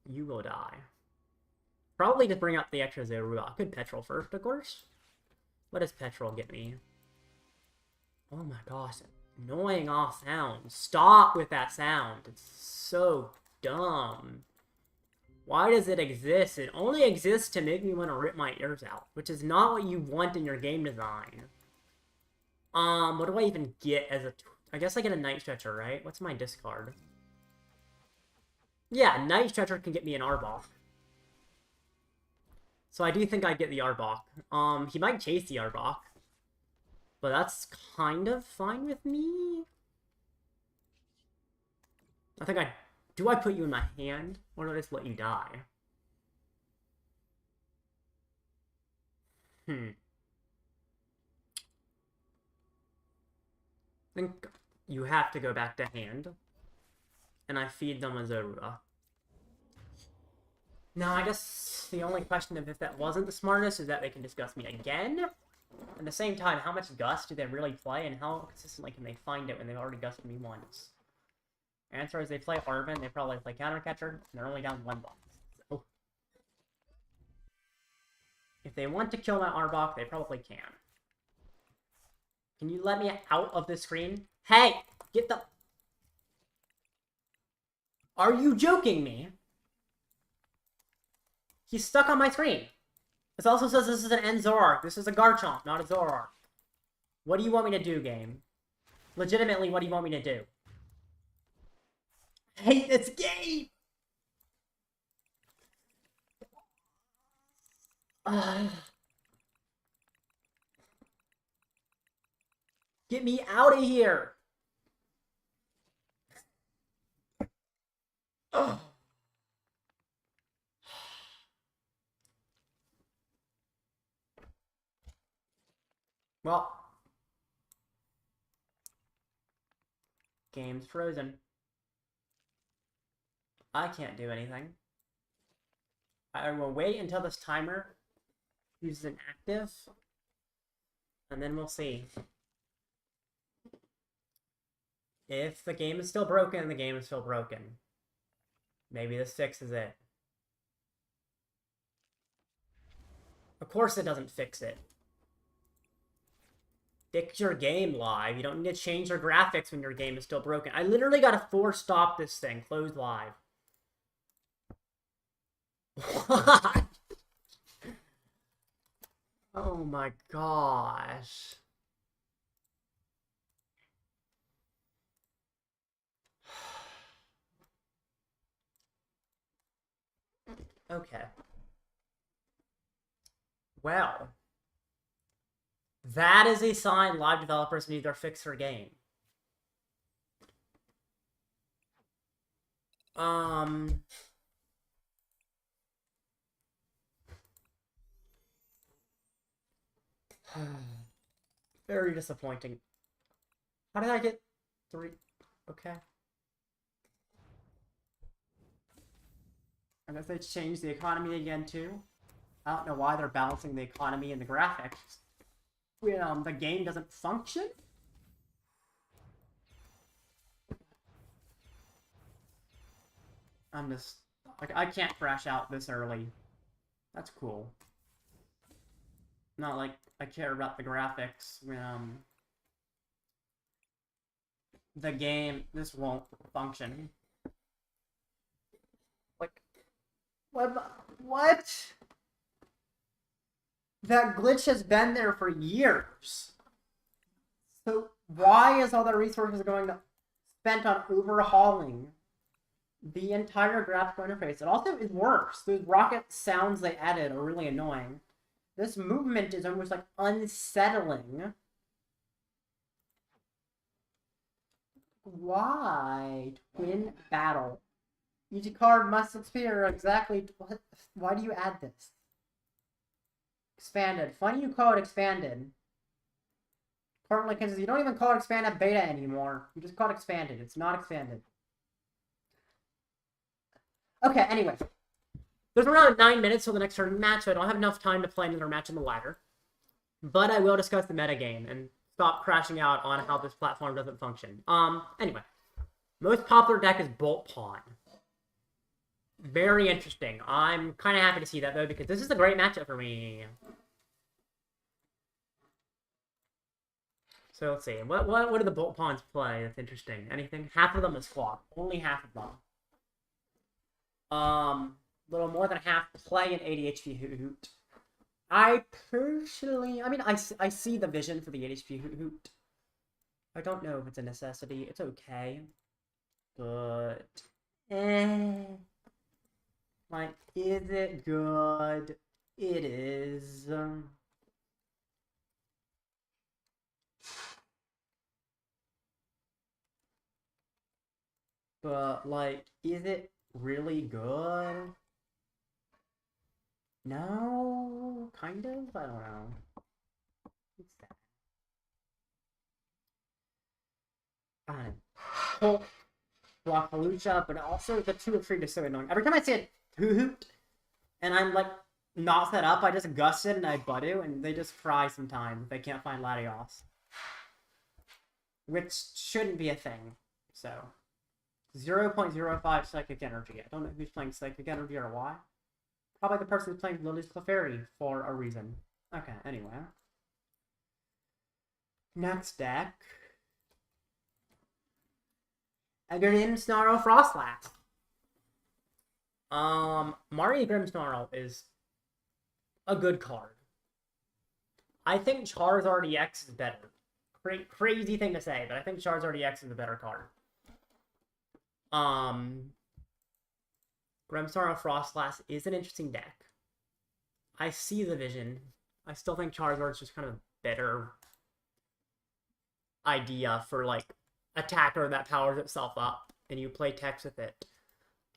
You will die. Probably just bring up the extra Zorua. I could Petrol first, of course. What does petrol get me? Oh my gosh, annoying off sound. Stop with that sound. It's so dumb. Why does it exist? It only exists to make me want to rip my ears out, which is not what you want in your game design. What do I even get as a... I guess I get a Night Stretcher, right? What's my discard? Yeah, Night Stretcher can get me an Arbok. So I do think I get the Arbok. He might chase the Arbok. But that's kind of fine with me. I think I... Do I put you in my hand? Or do I just let you die? I think you have to go back to hand. And I feed them a Zorua. Now, I guess the only question of if that wasn't the smartest is that they can discuss me again. At the same time, how much Gust do they really play, and how consistently can they find it when they've already gusted me once? Answer is they play Arven, they probably play Counter Catcher, and they're only down 1 box. So, if they want to kill my Arbok, they probably can. Can you let me out of this screen? Hey! Get the... Are you joking me? He's stuck on my screen. This also says this is an End Zoroark. This is a Garchomp, not a Zoroark. What do you want me to do, game? Legitimately, what do you want me to do? I hate this game! Get me out of here! Well, game's frozen. I can't do anything. I will wait until this timer uses an active, and then we'll see. If the game is still broken, the game is still broken. Maybe this fixes it. Of course it doesn't fix it. Fix your game live. You don't need to change your graphics when your game is still broken. I literally got to force stop this thing. Close live. What? Oh my gosh. Okay. Well. That is a sign live developers need to fix their game. Very disappointing. How did I get 3? Okay. I guess they changed the economy again, too. I don't know why they're balancing the economy and the graphics when the game doesn't function. I'm just... like, I can't crash out this early. That's cool. Not like I care about the graphics when, the game, this won't function. Like, what? That glitch has been there for years. So why is all the resources spent on overhauling the entire graphical interface? It also is worse. Those rocket sounds they added are really annoying. This movement is almost like unsettling. Why? Twin battle. Each card must appear exactly. What? Why do you add this? Expanded. Funny you call it expanded. Currently, you don't even call it expanded beta anymore. You just call it expanded. It's not expanded. Okay, anyway. There's around 9 minutes till the next tournament match, so I don't have enough time to play another match on the ladder. But I will discuss the metagame and stop crashing out on how this platform doesn't function. Anyway. Most popular deck is Bolt Pawn. Very interesting. I'm kind of happy to see that, though, because this is a great matchup for me. So let's see. What do the Bolt Pawns play that's interesting? Anything? Half of them is Squawk. Only half of them. Little more than half play an ADHD Hoot. I personally, I mean, I see the vision for the ADHD Hoot. I don't know if it's a necessity. It's okay. But, like, is it good? It is. But, like, is it really good? No, kind of? I don't know. What's that? I don't know. Blockhalucha, but also the 2 3 is so annoying. Every time I see a Hoot, and I'm like not set up, I just gusted and I Budew, and they just cry sometimes if they can't find Latios. Which shouldn't be a thing. So 0.05 Psychic Energy. I don't know who's playing Psychic Energy or why. Probably the person who's playing Lily's Clefairy for a reason. Okay, anyway. Next deck. Grimmsnarl Frostlass. Mario Grimmsnarl is a good card. I think Charizard EX is better. Crazy thing to say, but I think Charizard EX is a better card. Grimmsnarl Frostlass is an interesting deck. I see the vision. I still think Charizard's just kind of a better idea for, like, attacker that powers itself up, and you play text with it.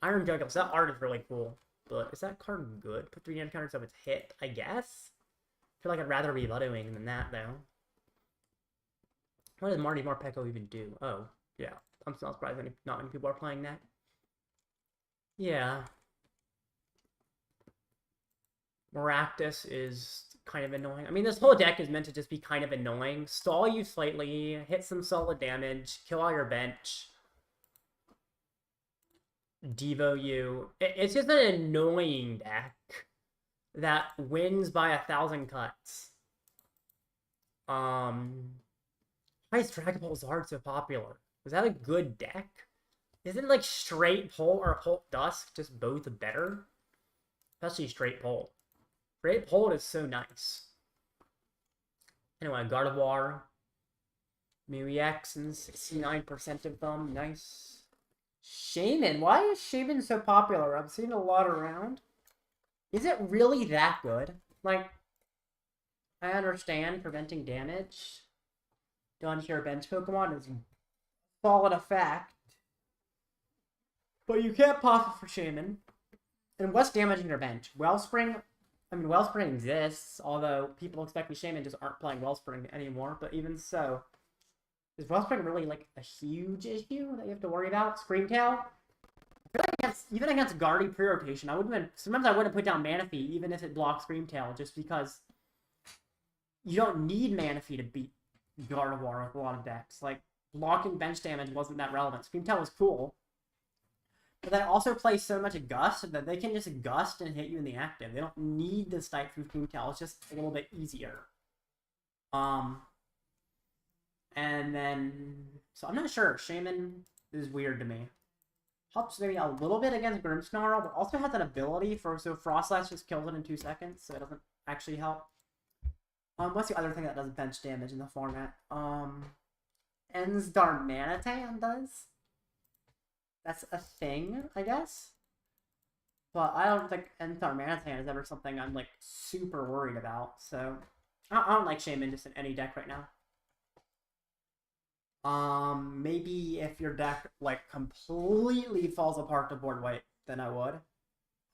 Iron Juggles, that art is really cool, but is that card good? Put 3 end counters of its hit, I guess? I feel like I'd rather be Budowing than that, though. What does Marty Morpeko even do? Oh, yeah. I'm not surprised not many people are playing that. Yeah. Maractus is kind of annoying. I mean, this whole deck is meant to just be kind of annoying. Stall you slightly, hit some solid damage, kill all your bench, Devo you. It's just an annoying deck that wins by 1,000 cuts. Why is Dragapult Zard so popular? Was that a good deck? Isn't, like, Straight Pull or Holt Dusk just both better? Especially Straight Pull. Straight Pull is so nice. Anyway, Gardevoir. MEW EX and 69% of them. Nice. Shaman. Why is Shaman so popular? I'm seeing a lot around. Is it really that good? Like, I understand preventing damage done to your bench Pokemon is solid effect. But you can't pop it for Shaman. And what's damaging your bench? Wellspring? I mean, Wellspring exists, although people expecting Shaman just aren't playing Wellspring anymore. But even so, is Wellspring really, like, a huge issue that you have to worry about? Screamtail? I feel like even against Guardy pre-rotation, sometimes I wouldn't put down Manaphy, even if it blocks Screamtail, just because you don't need Manaphy to beat Gardevoir with a lot of decks. Like, blocking bench damage wasn't that relevant. Screamtail was cool, but they also play so much Gust that they can just Gust and hit you in the active. They don't need the Stipe from Screamtail. It's just a little bit easier. And then, so I'm not sure. Shaman is weird to me. Helps maybe a little bit against Grimmsnarl, but also has an ability so Frostlass just kills it in 2 seconds, so it doesn't actually help. What's the other thing that does bench damage in the format? Ends Darmanitan does? That's a thing, I guess? But I don't think Ends Darmanitan is ever something I'm, like, super worried about, so I don't like Shaman just in any deck right now. Maybe if your deck, like, completely falls apart to board white, then I would. I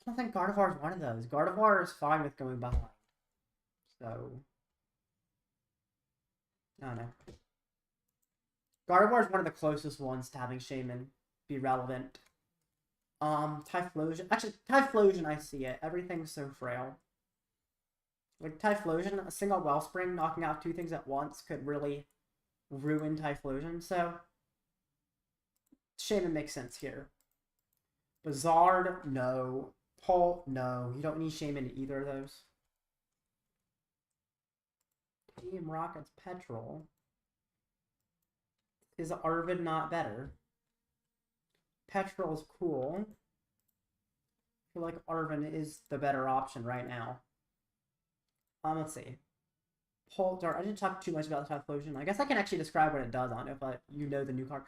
don't think Gardevoir is one of those. Gardevoir is fine with going behind. So, I don't know. Gardevoir is one of the closest ones to having Shaman be relevant. Typhlosion. Actually, Typhlosion, I see it. Everything's so frail. Like, Typhlosion, a single Wellspring knocking out 2 things at once could really ruin Typhlosion, so Shaman makes sense here. Bizarre, no. Holt, no. You don't need Shaman in either of those. Team Rocket's Petrol. Is Arven not better? Petrol's cool. I feel like Arven is the better option right now. Let's see. Pole Dart. I didn't talk too much about the Typhlosion. I guess I can actually describe what it does on it, but you know the new card.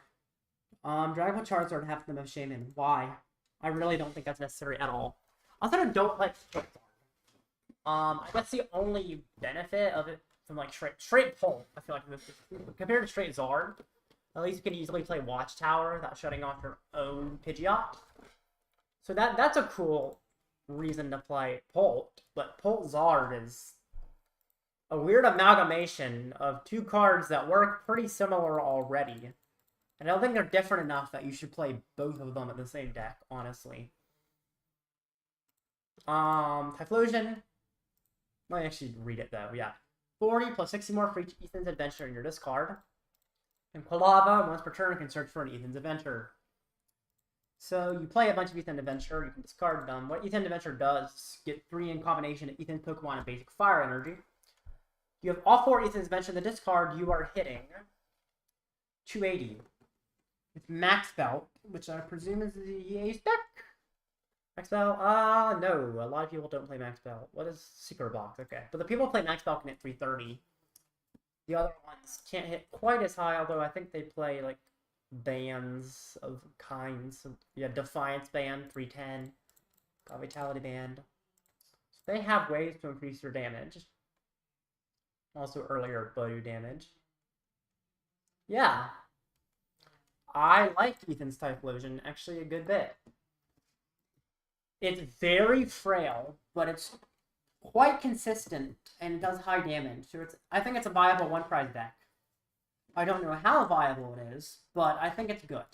Dragon Ball Charizard, half of them have Shaman. Why? I really don't think that's necessary at all. I also don't like Charizard. I guess the only benefit of it from like straight pull, I feel like compared to straight Zard, at least you can easily play Watchtower without shutting off your own Pidgeot. So that's a cool reason to play Polt, but Polt Zard is a weird amalgamation of two cards that work pretty similar already. And I don't think they're different enough that you should play both of them in the same deck, honestly. Typhlosion. Let me actually read it though, yeah. 40 plus 60 more for each Ethan's Adventure in your discard. And Quilava, once per turn, can search for an Ethan's Adventure. So you play a bunch of Ethan Adventure, you can discard them. What Ethan Adventure does, get 3 in combination of Ethan's Pokemon and Basic Fire Energy. You have all 4 Ethan's Adventure in the discard, you are hitting 280. With Max Belt, which I presume is the EA spec. Max Belt? No. A lot of people don't play Max Belt. What is Secret Box? Okay. But the people who play Max Belt can hit 330. The other ones can't hit quite as high, although I think they play, like, bands of kinds. Yeah, Defiance Band, 310. Got Vitality Band. So they have ways to increase their damage. Also earlier Budew damage. Yeah. I like Ethan's Typhlosion actually a good bit. It's very frail, but it's quite consistent and does high damage. So I think it's a viable one-prize deck. I don't know how viable it is, but I think it's good.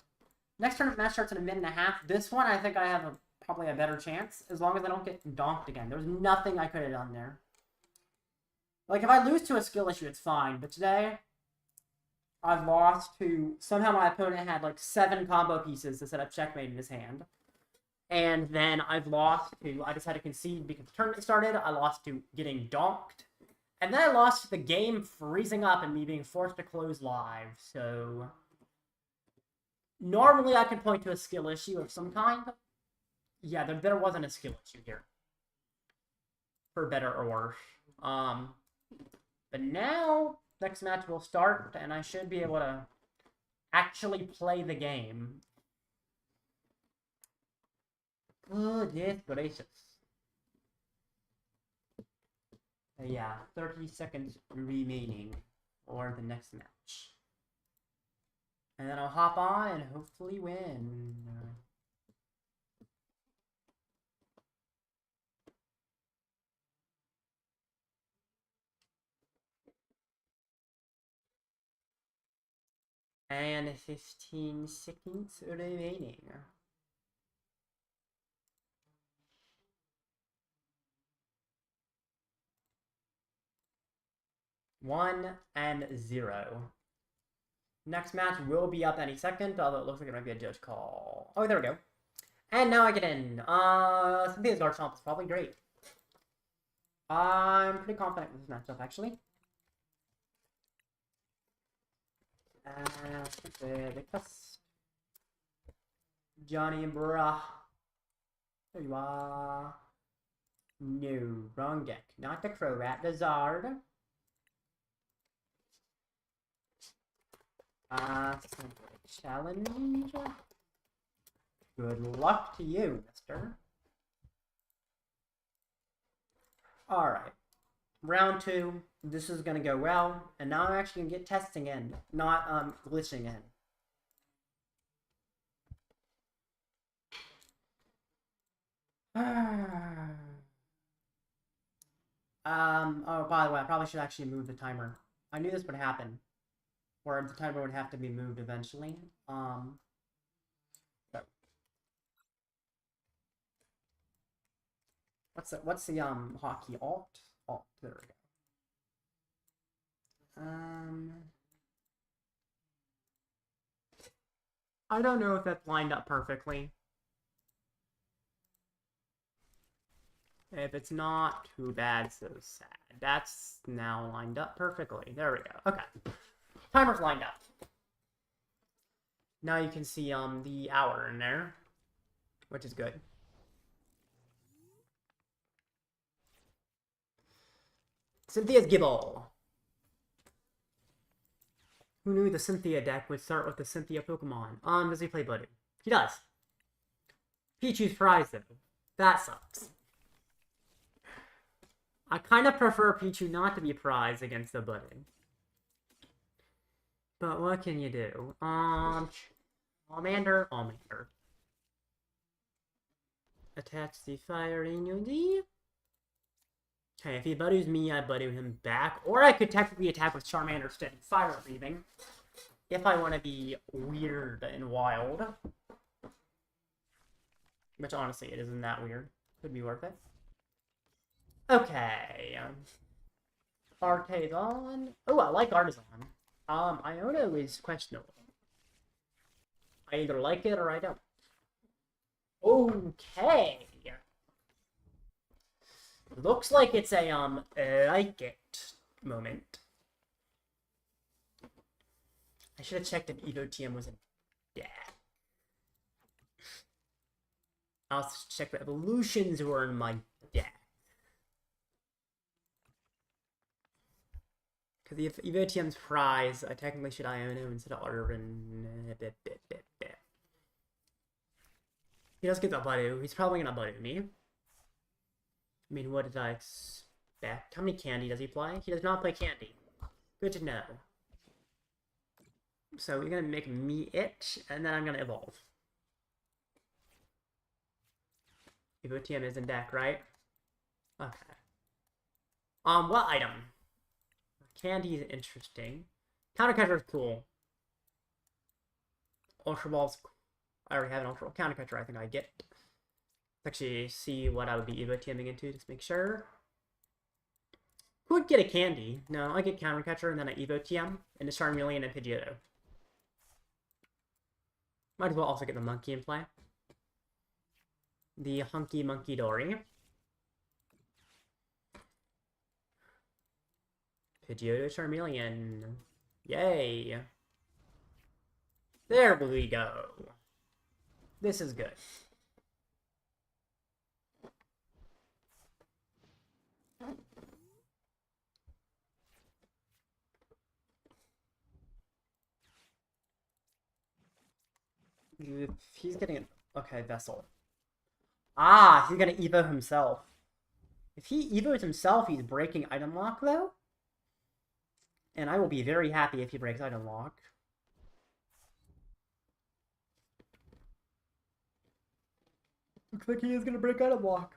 Next turn match starts in a minute and a half. This one, I think I have probably a better chance, as long as I don't get donked again. There's nothing I could have done there. Like, if I lose to a skill issue, it's fine, but today I've lost to... Somehow my opponent had, like, 7 combo pieces to set up checkmate in his hand. And then I've lost to... I just had to concede because the tournament started. I lost to getting donked. And then I lost to the game freezing up and me being forced to close live. So... Normally I can point to a skill issue of some kind. Yeah, there wasn't a skill issue here. For better or worse. But now... Next match will start, and I should be able to actually play the game. Goodness gracious. Yeah, 30 seconds remaining for the next match. And then I'll hop on and hopefully win. And 15 seconds remaining. One and 0. Next match will be up any second, although it looks like it might be a judge call. Oh, there we go. And now I get in. Cynthia's Garchomp is probably great. I'm pretty confident with this matchup, actually. The quest. Johnny and Bruh. There you are. No, wrong deck. Not the Crobat, the Zard. Challenge. Good luck to you, mister. Alright. Round 2. This is gonna go well, and now I'm actually gonna get testing in, not glitching in. Oh, by the way, I probably should actually move the timer. I knew this would happen, where the timer would have to be moved eventually. What's the hockey alt? Alt, there we go. I don't know if that's lined up perfectly. If it's not, too bad, so sad. That's now lined up perfectly. There we go. Okay. Timer's lined up. Now you can see the hour in there, which is good. Cynthia's Gibble. Who knew the Cynthia deck would start with the Cynthia Pokemon? Does he play Budew? He does. Pichu's prize, though. That sucks. I kind of prefer Pichu not to be prized against the Budew. But what can you do? Charmander. Attach the firing UD. Okay, if he Budews me, I Budew him back. Or I could technically attack with Charmander Steady Fire Breathing. If I want to be weird and wild. Which, honestly, it isn't that weird. Could be worth it. Okay. Artazon. Oh, I like Artazon. Iono is questionable. I either like it or I don't. Okay. Looks like it's a, like it moment. I should have checked if Evo TM was in. Yeah. I'll also check the evolutions were in my deck. Because if Evo TM's prize, I technically should Iono instead of Arven. He does get the Budew. He's probably gonna Budew me. I mean, what did I expect? How many candy does he play? He does not play candy. Good to know. So we're gonna make me it, and then I'm gonna evolve. Evo TM is in deck, right? Okay. What item? Candy is interesting. Counter Catcher is cool. Ultra Ball's... I already have an Ultra Ball. Counter Catcher I think I get. Let's actually see what I would be Evo TMing into, just make sure. Could get a candy. No, I get Counter Catcher and then I Evo TM into Charmeleon and Pidgeotto. Might as well also get the monkey in play. The hunky Munkidori. Pidgeotto Charmeleon. Yay. There we go. This is good. If he's getting an... Okay, Vessel. Ah, he's gonna Evo himself. If he Evos himself, he's breaking item lock, though. And I will be very happy if he breaks item lock. Looks like he is gonna break item lock.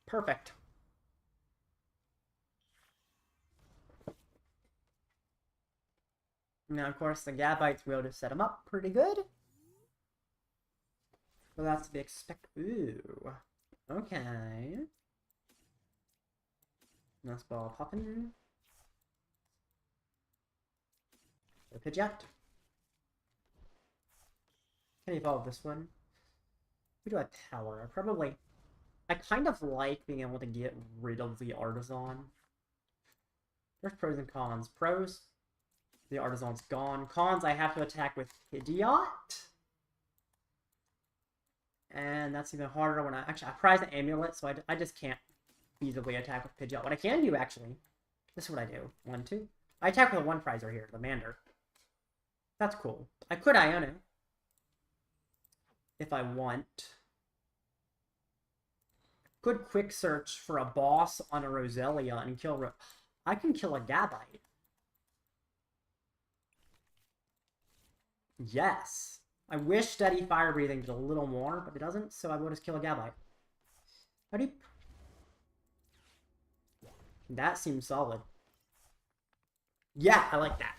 Perfect. Now, of course, the Gabites will just set him up pretty good. So that's to be expected. Ooh. Okay. Nest Ball Poffin. The Pidgeot. Can I evolve this one? Who do I power? Probably. I kind of like being able to get rid of the Artazon. There's pros and cons. Pros, the Artazon's gone. Cons, I have to attack with Pidgeot. And that's even harder when I... Actually, I prize the Amulet, so I just can't feasibly attack with Pidgeot. What I can do, actually... This is what I do. 1, 2. I attack with a 1 prizer here, the Mander. That's cool. I could Iono. If I want. Good quick search for a boss on a Roselia and kill... I can kill a Gabite. Yes. I wish Steady Fire Breathing did a little more, but it doesn't, so I will just kill a Gabite. How do you... That seems solid. Yeah, I like that.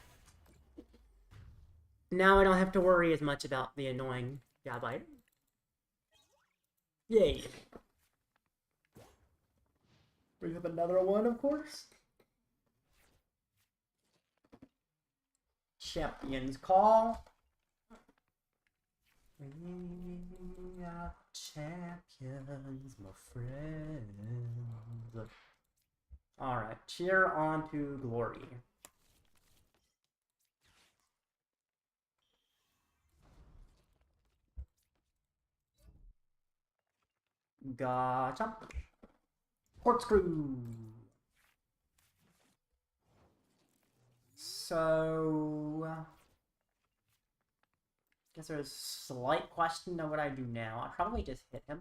Now I don't have to worry as much about the annoying Gabite. Yay. We have another one, of course. Champion's Call. We are champions, my friends. Alright, cheer on to glory. Gotcha. Corkscrew. So, guess there's a slight question of what I do now. I'll probably just hit him.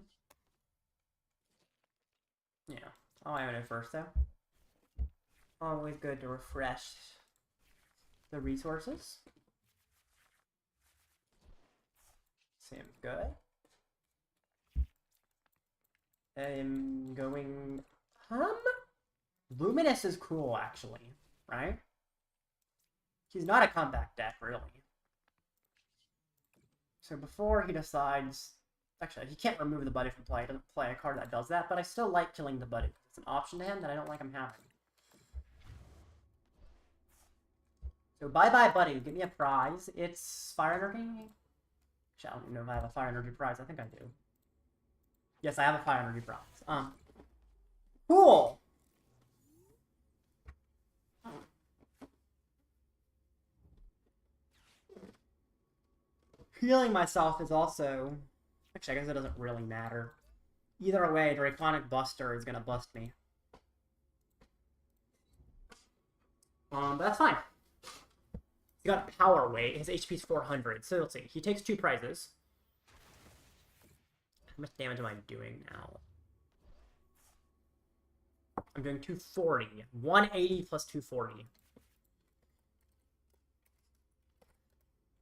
Yeah, I'll Iono first though. Always good to refresh the resources. Seems good. I'm going... Luminous is cool, actually, right? He's not a comeback deck, really. So before he decides... Actually, he can't remove the Buddy from play. He doesn't play a card that does that, but I still like killing the Buddy. It's an option to him that I don't like him having. So bye-bye, Buddy. Give me a prize. It's Fire Energy? Actually, I don't even know if I have a Fire Energy prize. I think I do. Yes, I have a Fire Energy prize. Cool! Healing myself is also... Actually, I guess it doesn't really matter. Either way, Draconic Buster is gonna bust me. But that's fine. He got Power Weight. His HP is 400. So let's see. He takes 2 prizes. How much damage am I doing now? I'm doing 240. 180 plus 240.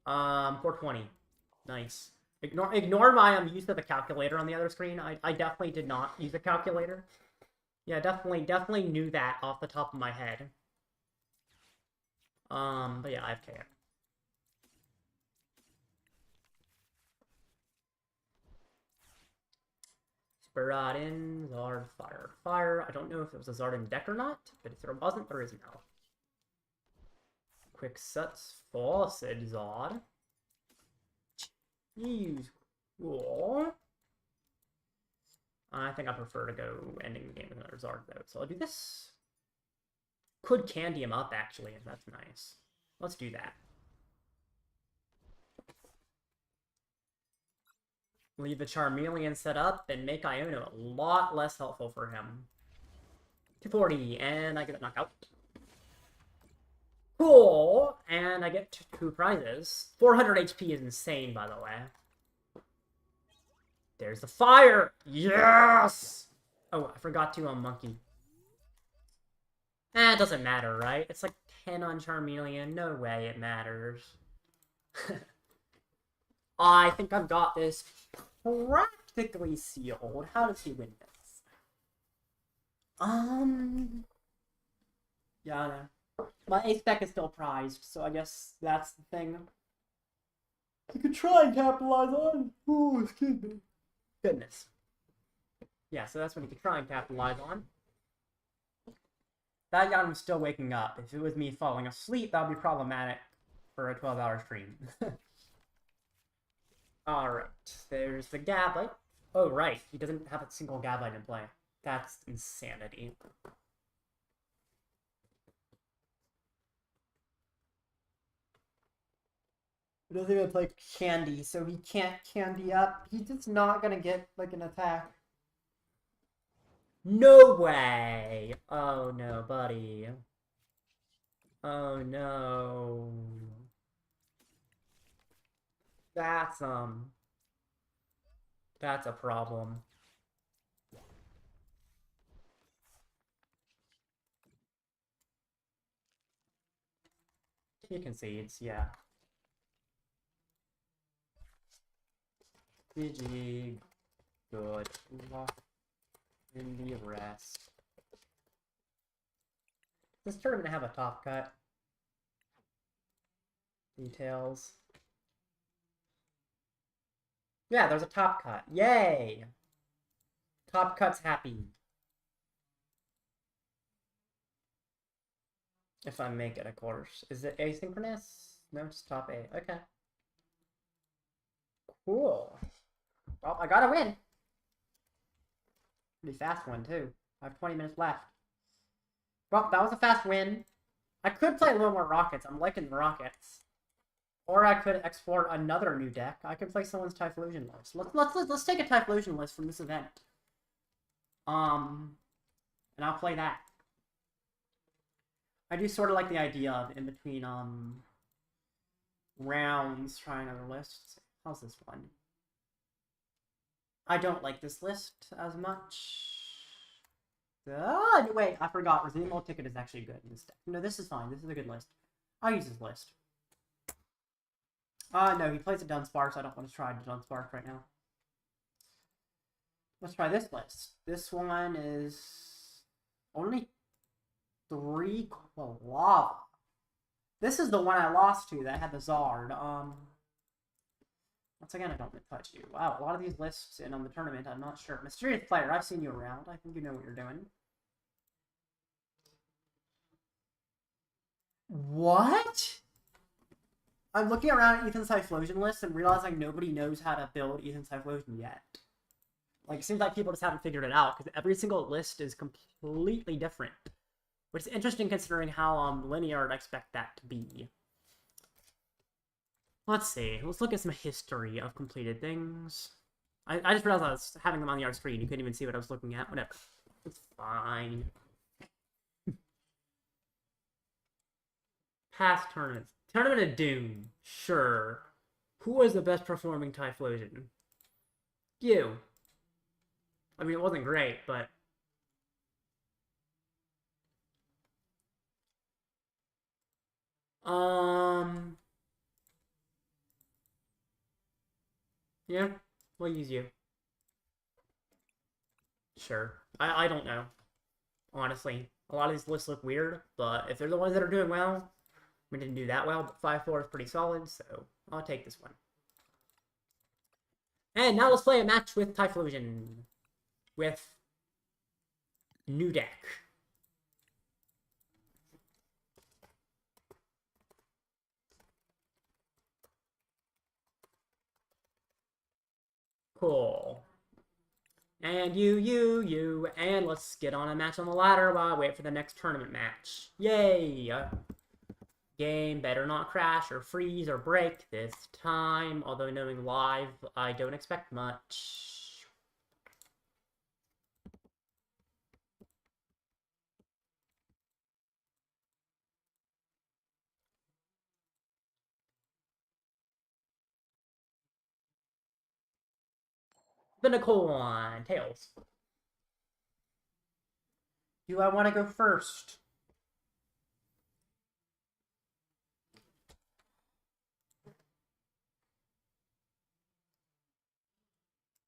420. Nice. Ignore my use of the calculator on the other screen. I definitely did not use a calculator. Yeah, definitely knew that off the top of my head. But yeah, I have KO. Spiradin, Zard, Fire. I don't know if it was a Zard in deck or not, but if there wasn't, there is now. Quick Sets, Faucet, Zard. Use cool. I think I prefer to go ending the game with another Zard though, so I'll do this. Could candy him up actually, if that's nice. Let's do that. Leave the Charmeleon set up and make Iono a lot less helpful for him. 240, and I get a knockout. Cool! And I get 2 prizes. 400 HP is insane, by the way. There's the fire! Yes! Oh, I forgot to monkey. It doesn't matter, right? It's like 10 on Charmeleon. No way it matters. I think I've got this practically sealed. How does he win this? Yeah, I know. My ace deck is still prized, so I guess that's the thing you could try and capitalize on. Oh, excuse me. Goodness. Yeah, so that's what you could try and capitalize on. That Yana's still waking up. If it was me falling asleep, that would be problematic for a 12-hour stream. Alright, there's the Gabite. Oh, right, he doesn't have a single Gabite in play. That's insanity. He doesn't even play candy, so he can't candy up. He's just not gonna get, like, an attack. No way! Oh no, buddy. Oh no. That's a problem. He concedes, yeah. GG. Good luck in the rest. Does this tournament have a top cut? Details. Yeah, there's a top cut. Yay! Top cut's happy. If I make it, of course. Is it asynchronous? No, it's top 8. Okay. Cool. Well, I gotta win. Pretty fast one, too. I have 20 minutes left. Well, that was a fast win. I could play a little more Rockets. I'm liking the Rockets. Or I could explore another new deck. I could play someone's Typhlosion list. Let's take a Typhlosion list from this event. And I'll play that. I do sort of like the idea of in between, rounds trying other lists. How's this one? I don't like this list as much. Wait, I forgot. Redeemable Ticket is actually good in this deck. No, this is fine. This is a good list. I'll use this list. No, he plays a Dunsparce, so I don't want to try the Dunsparce right now. Let's try this list. This one is only 3 Quilava. This is the one I lost to that had the Zard. Once again, I don't touch you. Wow, a lot of these lists in the tournament, I'm not sure. Mysterious Player, I've seen you around. I think you know what you're doing. What? I'm looking around at Ethan's Typhlosion list and realizing nobody knows how to build Ethan's Typhlosion yet. Like, it seems like people just haven't figured it out, because every single list is completely different. Which is interesting considering how linear I'd expect that to be. Let's see. Let's look at some history of completed things. I just realized I was having them on the art screen. You couldn't even see what I was looking at. Whatever. It's fine. Past tournaments. Tournament of Doom. Sure. Who was the best performing Typhlosion? You. I mean, it wasn't great, but... Yeah, we'll use you. Sure. I don't know. Honestly. A lot of these lists look weird, but if they're the ones that are doing well, we didn't do that well, but 5-4 is pretty solid, so I'll take this one. And now let's play a match with Typhlosion. With new deck. Cool. And you, and let's get on a match on the ladder while I wait for the next tournament match. Yay! Game better not crash or freeze or break this time, although knowing live, I don't expect much. Unicorn, Tails. Do I want to go first?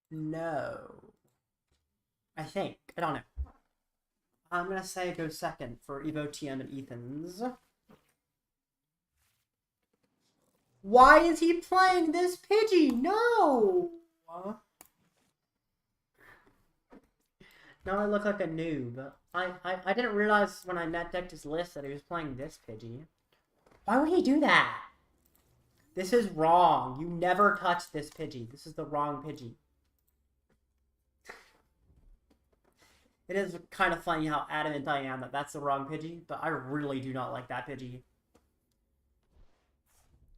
No. I think. I don't know. I'm going to say go second for Evo TM and Ethan's. Why is he playing this Pidgey? No! Now I look like a noob. I didn't realize when I net decked his list that he was playing this Pidgey. Why would he do that? This is wrong. You never touch this Pidgey. This is the wrong Pidgey. It is kind of funny how adamant I am that that's the wrong Pidgey, but I really do not like that Pidgey.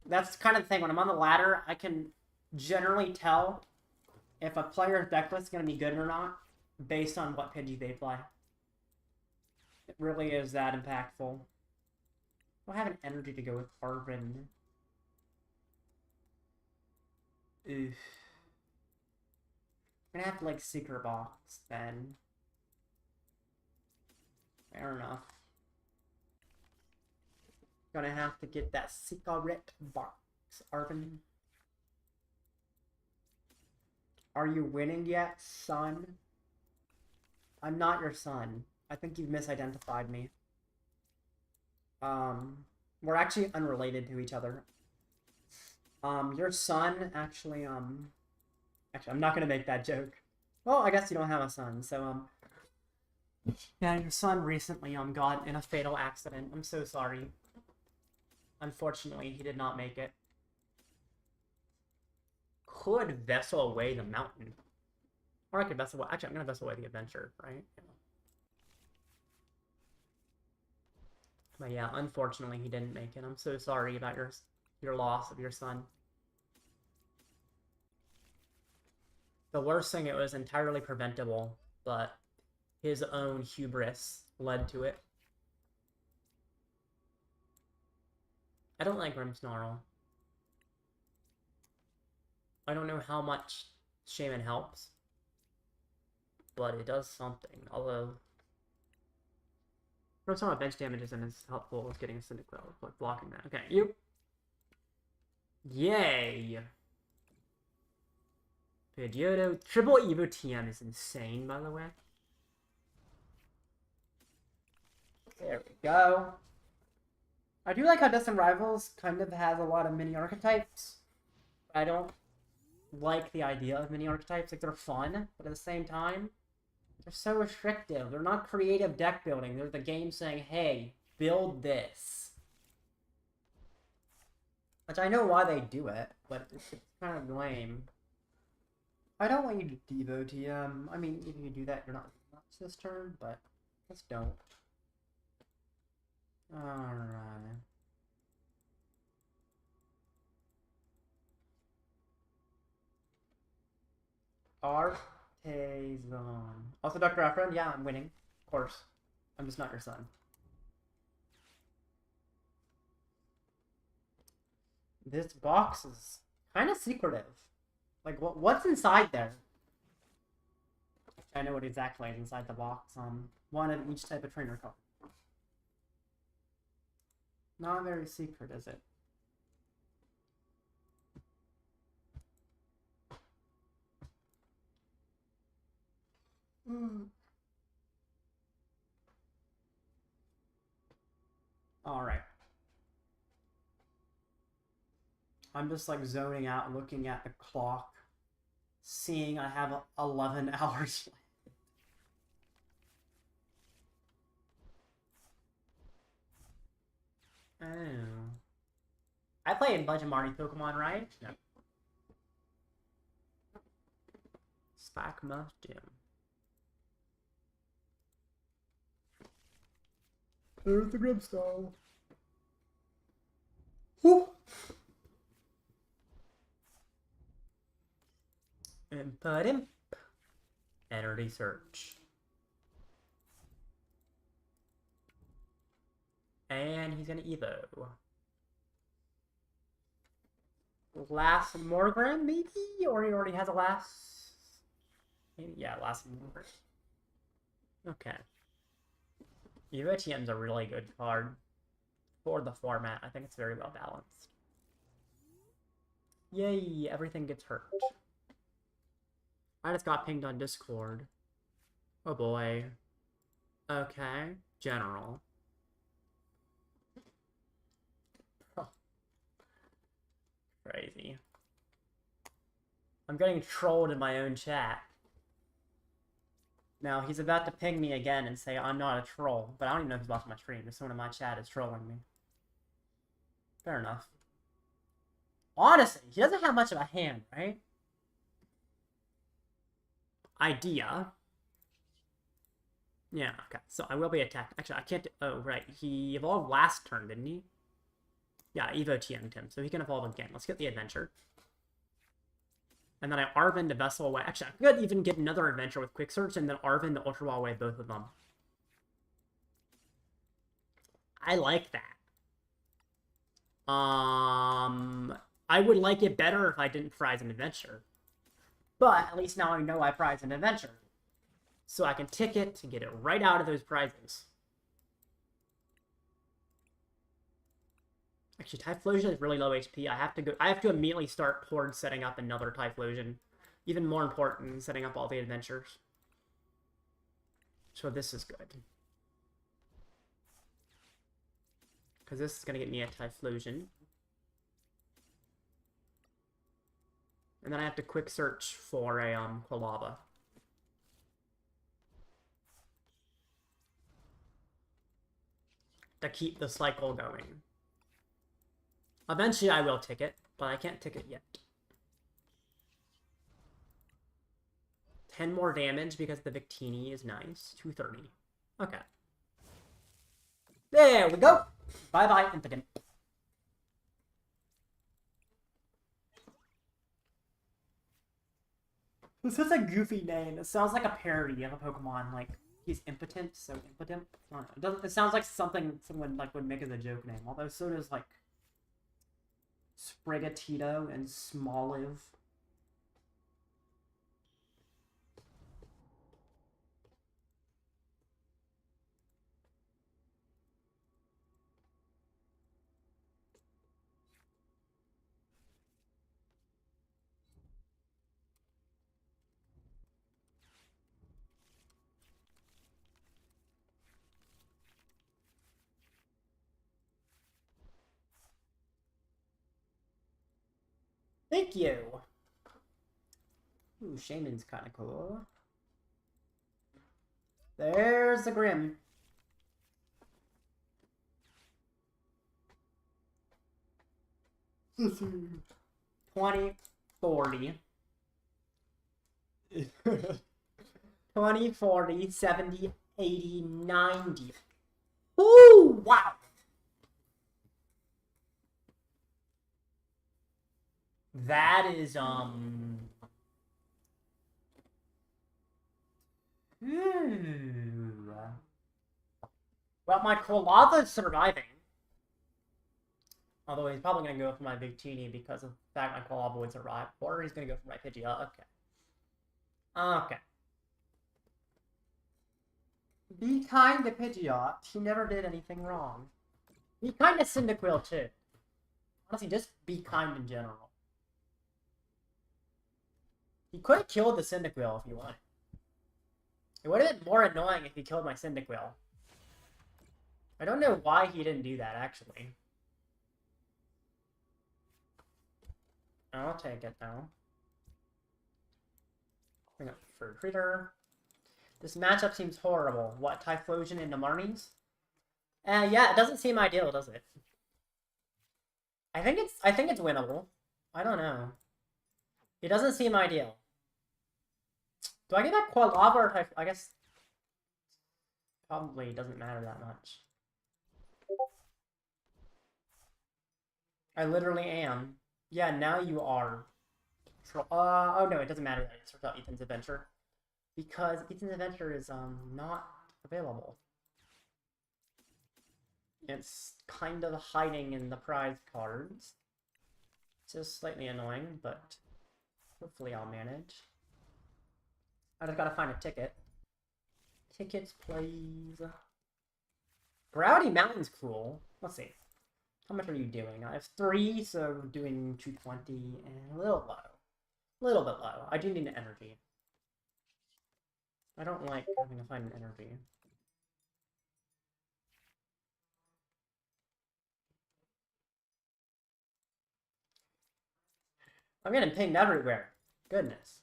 That's kind of the thing. When I'm on the ladder, I can generally tell if a player's deck list is going to be good or not based on what Pidgey they play. It really is that impactful. I have an energy to go with Arven. Oof. I'm gonna have to, like, Secret Box, then. Fair enough. Gonna have to get that Secret Box, Arven. Are you winning yet, son? I'm not your son. I think you've misidentified me. We're actually unrelated to each other. Your son actually, actually, I'm not gonna make that joke. Well, I guess you don't have a son, so, yeah, your son recently, got in a fatal accident. I'm so sorry. Unfortunately, he did not make it. Could Vessel away the mountain. Or I could Vessel away, actually, I'm gonna Vessel away the adventure, right? Yeah. But yeah, unfortunately, he didn't make it. I'm so sorry about your loss of your son. The worst thing, it was entirely preventable, but his own hubris led to it. I don't like Grimmsnarl. I don't know how much Shaman helps, but it does something. Although, Grimmsnarl bench damage isn't as helpful as getting a Cyndaquil, like blocking that. Okay, you. Yay! Pidgeotto triple Evo TM is insane, by the way. There we go. I do like how Destined Rivals kind of has a lot of mini archetypes. I don't like the idea of mini archetypes. Like, they're fun, but at the same time, they're so restrictive. They're not creative deck building. They're the game saying, hey, build this. Which I know why they do it, but it's kind of lame. I don't want you to Devo TM. I mean, if you do that, you're not this turn, but just don't. Alright. Artazon. Also, Dr. Afron, yeah, I'm winning. Of course. I'm just not your son. This box is kind of secretive. Like, what's inside there? I know what exactly is inside the box on one of each type of trainer card. Not very secret, is it? Alright. I'm just like zoning out, looking at the clock, seeing I have 11 hours left. Oh. I play in bunch of Marty Pokemon, right? No. Spike Mushroom. There's the Grimmsnarl. Woo! Input imp. Energy search. And he's gonna Evo. Last Morgram, maybe? Or he already has a last... Maybe, yeah, last Morgram. Okay. Evo TM's a really good card for the format. I think it's very well balanced. Yay, everything gets hurt. I just got pinged on Discord. Oh boy. Okay. General. Crazy. I'm getting trolled in my own chat. Now, he's about to ping me again and say I'm not a troll, but I don't even know if he's watching my stream. Just someone in my chat is trolling me. Fair enough. Honestly, he doesn't have much of a hand, right? Idea. Yeah, okay. So I will be attacked. Actually, I can't... Oh, right. He evolved last turn, didn't he? Yeah, Evo TM'd him, so he can evolve again. Let's get the adventure. And then I Arven the Vessel away. Actually, I could even get another adventure with Quick Search, and then Arven the Ultra Ball away, both of them. I like that. I would like it better if I didn't prize an adventure. But at least now I know I prize an adventure. So I can tick it to get it right out of those prizes. Actually, Typhlosion is really low HP. I have to immediately start towards setting up another Typhlosion. Even more important than setting up all the adventures. So this is good. Because this is going to get me a Typhlosion. And then I have to quick search for a Quilava. To keep the cycle going. Eventually I will tick it, but I can't tick it yet. 10 more damage because the Victini is nice. 230. Okay. There we go! Bye-bye, Impotent. This is a goofy name. It sounds like a parody of a Pokemon, like, He's impotent, so impotent. I don't know. It sounds like something someone like would make as a joke name. Although so does like Sprigatito and Smoliv. Thank you. Ooh, Shaman's kind of cool. There's the Grim. Let's see. 20, 40. 20, 40, 70, 80, 90. Ooh, wow. That is, Well, my Kolava's surviving. Although he's probably going to go for my Victini because of the fact my Kolava would survive. Or he's going to go for my Pidgeot. Okay. Okay. Be kind to Pidgeot. He never did anything wrong. Be kind to Cyndaquil, too. Honestly, just be kind in general. He could have killed the Cyndaquil if he wanted. It would have been more annoying if he killed my Cyndaquil. I don't know why he didn't do that, actually. I'll take it, though. Bring up for Critter. This matchup seems horrible. What, Typhlosion into Marnies? Yeah, it doesn't seem ideal, does it? I think it's winnable. I don't know. It doesn't seem ideal. Do I get that Quilava or Typh? I guess probably doesn't matter that much. I literally am. Yeah, now you are. Oh no, it doesn't matter that I just out Ethan's Adventure. Because Ethan's Adventure is not available. It's kind of hiding in the prize cards. It's just slightly annoying, but hopefully I'll manage. I just gotta find a ticket. Tickets, please. Gravity Mountain's cool. Let's see. How much are you doing? I have 3, so doing 220 and a little low. A little bit low. I do need an energy. I don't like having to find an energy. I'm getting pinged everywhere. Goodness.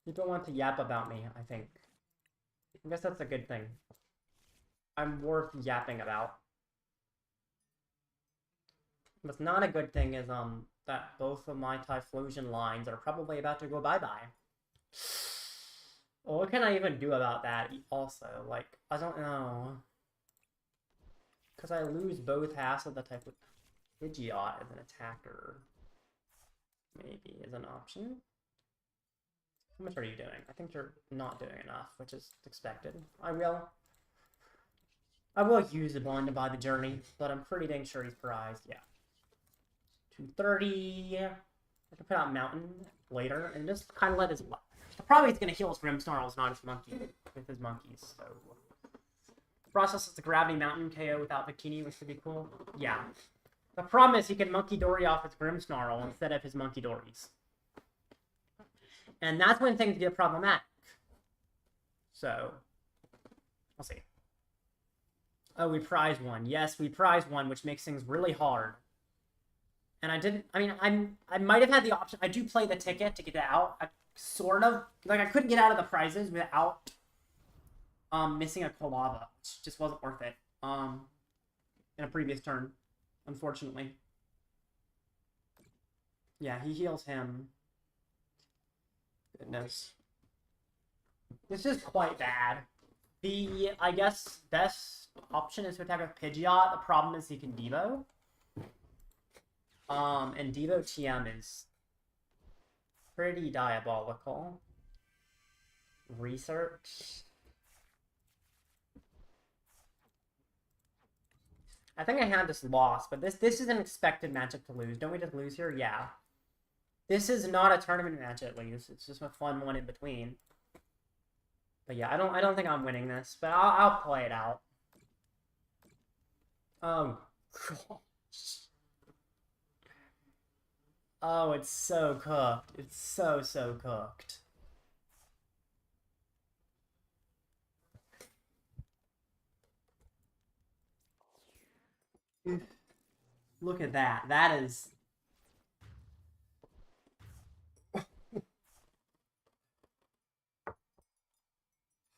People want to yap about me, I think. I guess that's a good thing. I'm worth yapping about. What's not a good thing is, that both of my Typhlosion lines are probably about to go bye-bye. Well, what can I even do about that also? Like, I don't know. Because I lose both halves of the type of Pidgeot as an attacker. Maybe is an option. How much are you doing? I think you're not doing enough, which is expected. I will use the bond to buy the journey, but I'm pretty dang sure he's prized. Yeah. 230. I can put out Mountain later and just kind of let his... The problem is going to heal his Grimmsnarls, not his monkey, with his monkeys, so... Processes the Gravity Mountain KO without Victini, which would be cool. Yeah. The problem is he can Munkidori off his Grimmsnarl instead of his Munkidoris. And that's when things get problematic. So, we'll see. Oh, we prize one. Yes, we prize one, which makes things really hard. And I might have had the option. I do play the ticket to get it out. I sort of, like, I couldn't get out of the prizes without missing a Kolava, which just wasn't worth it in a previous turn, unfortunately. Yeah, he heals him. Goodness. This is quite bad. The, I guess, best option is to attack with Pidgeot. The problem is he can Devo. And Devo TM is pretty diabolical. research. I think I had this loss, but this is an expected matchup to lose. Don't we just lose here? Yeah. This is not a tournament match at least. It's just a fun one in between. But yeah, I don't think I'm winning this, but I'll play it out. Oh gosh. Oh, it's so cooked. It's so cooked. Look at that. That is...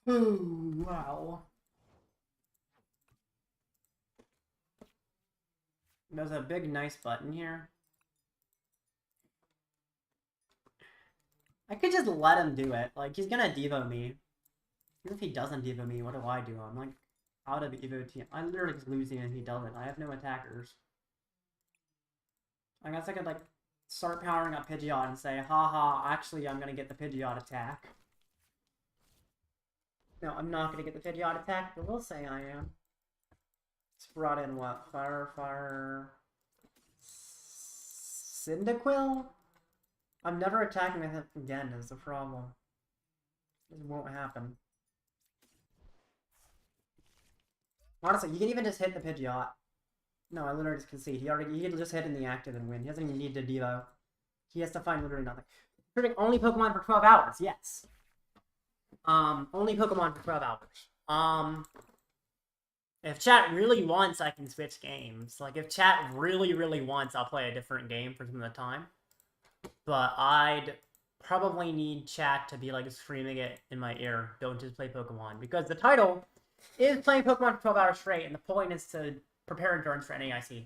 Ooh, wow. There's a big nice button here. I could just let him do it. Like, he's gonna Devo me. Even if he doesn't Devo me, what do? I'm like out of Evo team. I'm literally just losing and he doesn't. I have no attackers. I guess I could like start powering up Pidgeot and say, haha, actually I'm gonna get the Pidgeot attack. No, I'm not gonna get the Pidgeot attack, but we'll say I am. It's brought in what? Fire... Cyndaquil? I'm never attacking with it again is the problem. It won't happen. Honestly, you can even just hit the Pidgeot. No, I literally just concede. He can just hit in the active and win. He doesn't even need to Devo. He has to find literally nothing. Only Pokemon for 12 hours, yes. Only Pokemon for 12 hours. If chat really wants, I can switch games. Like, if chat really wants, I'll play a different game for some of the time. But I'd probably need chat to be, like, screaming it in my ear. Don't just play Pokemon. Because the title is playing Pokemon for 12 hours straight, and the point is to prepare endurance for NAIC.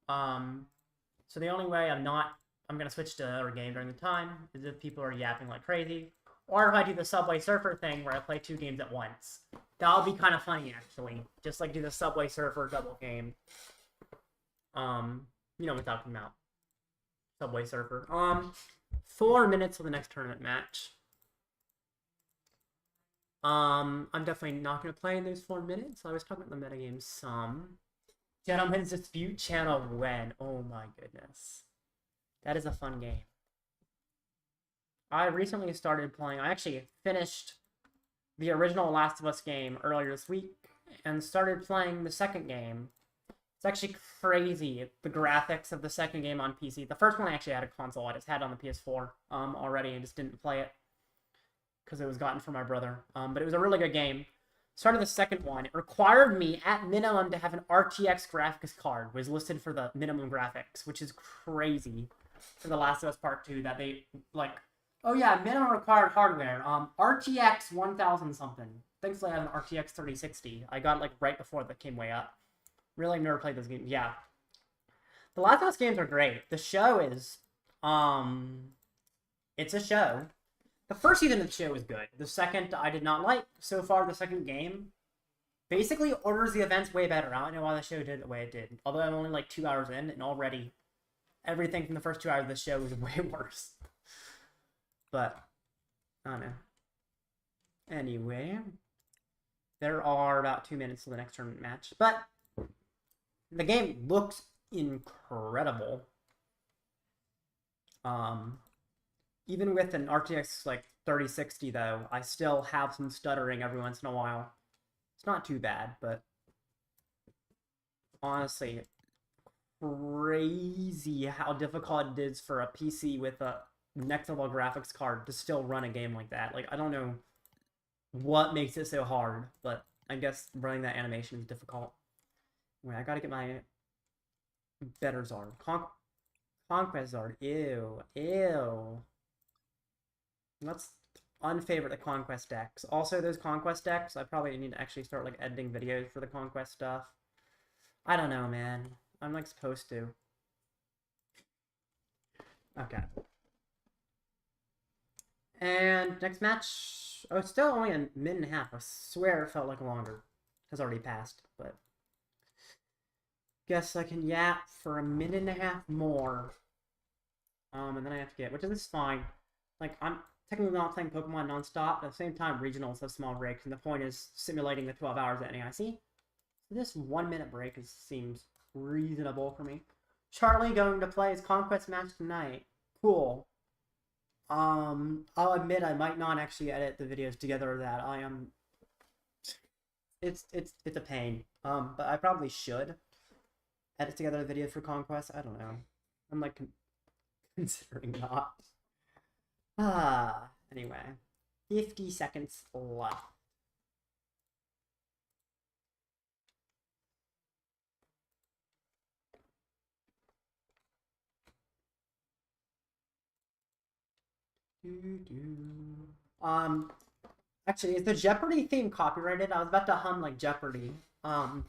So the only way I'm gonna switch to another game during the time is if people are yapping like crazy. Or if I do the Subway Surfer thing where I play 2 games at once. That'll be kind of funny, actually. Just like do the Subway Surfer double game. You know what I'm talking about. Subway Surfer. 4 minutes for the next tournament match. I'm definitely not going to play in those 4 minutes. I was talking about the metagame some. Gentlemen's Dispute Channel when? Oh my goodness. That is a fun game. I recently started playing. I actually finished the original Last of Us game earlier this week and started playing the second game. It's actually crazy, the graphics of the second game on PC. The first one I actually had a console. I just had it on the PS4 already. I just didn't play it because it was gotten from my brother. But it was a really good game. Started the second one. It required me, at minimum, to have an RTX graphics card. Was listed for the minimum graphics, which is crazy for The Last of Us Part 2 that they, like... Oh yeah, minimum required hardware. RTX 1000 something. Thankfully I have an RTX 3060. I got it like right before that came way up. Really never played those games. Yeah. The Last of Us games are great. The show is it's a show. The first season of the show is good. The second I did not like. So far the second game basically orders the events way better. I don't know why the show did it the way it did. Although I'm only like 2 hours in and already everything from the first 2 hours of the show is way worse. But, I don't know. Anyway, there are about 2 minutes to the next tournament match. But, the game looks incredible. Even with an RTX, like, 3060, though, I still have some stuttering every once in a while. It's not too bad, but... Honestly, crazy how difficult it is for a PC with a next level graphics card to still run a game like that. Like, I don't know what makes it so hard, but I guess running that animation is difficult. Wait, I gotta get my better Zard. Conquest Zard. Ew. Let's unfavorite the Conquest decks. Also, those Conquest decks, I probably need to actually start, like, editing videos for the Conquest stuff. I don't know, man. I'm, like, supposed to. Okay. And next match, oh, it's still only a minute and a half. I swear it felt like longer. Has already passed, but guess I can yap for a minute and a half more. And then I have to get, which is fine. Like, I'm technically not playing Pokemon nonstop, but at the same time, regionals have small breaks, and the point is simulating the 12 hours at NAIC. So this 1 minute break seems reasonable for me. Charlie going to play his Conquest match tonight. Cool. I'll admit I might not actually edit the videos together that I am. It's a pain. But I probably should edit together the videos for Conquest. I don't know. I'm like considering not. Anyway. 50 seconds left. Actually, is the Jeopardy theme copyrighted? I was about to hum like Jeopardy, for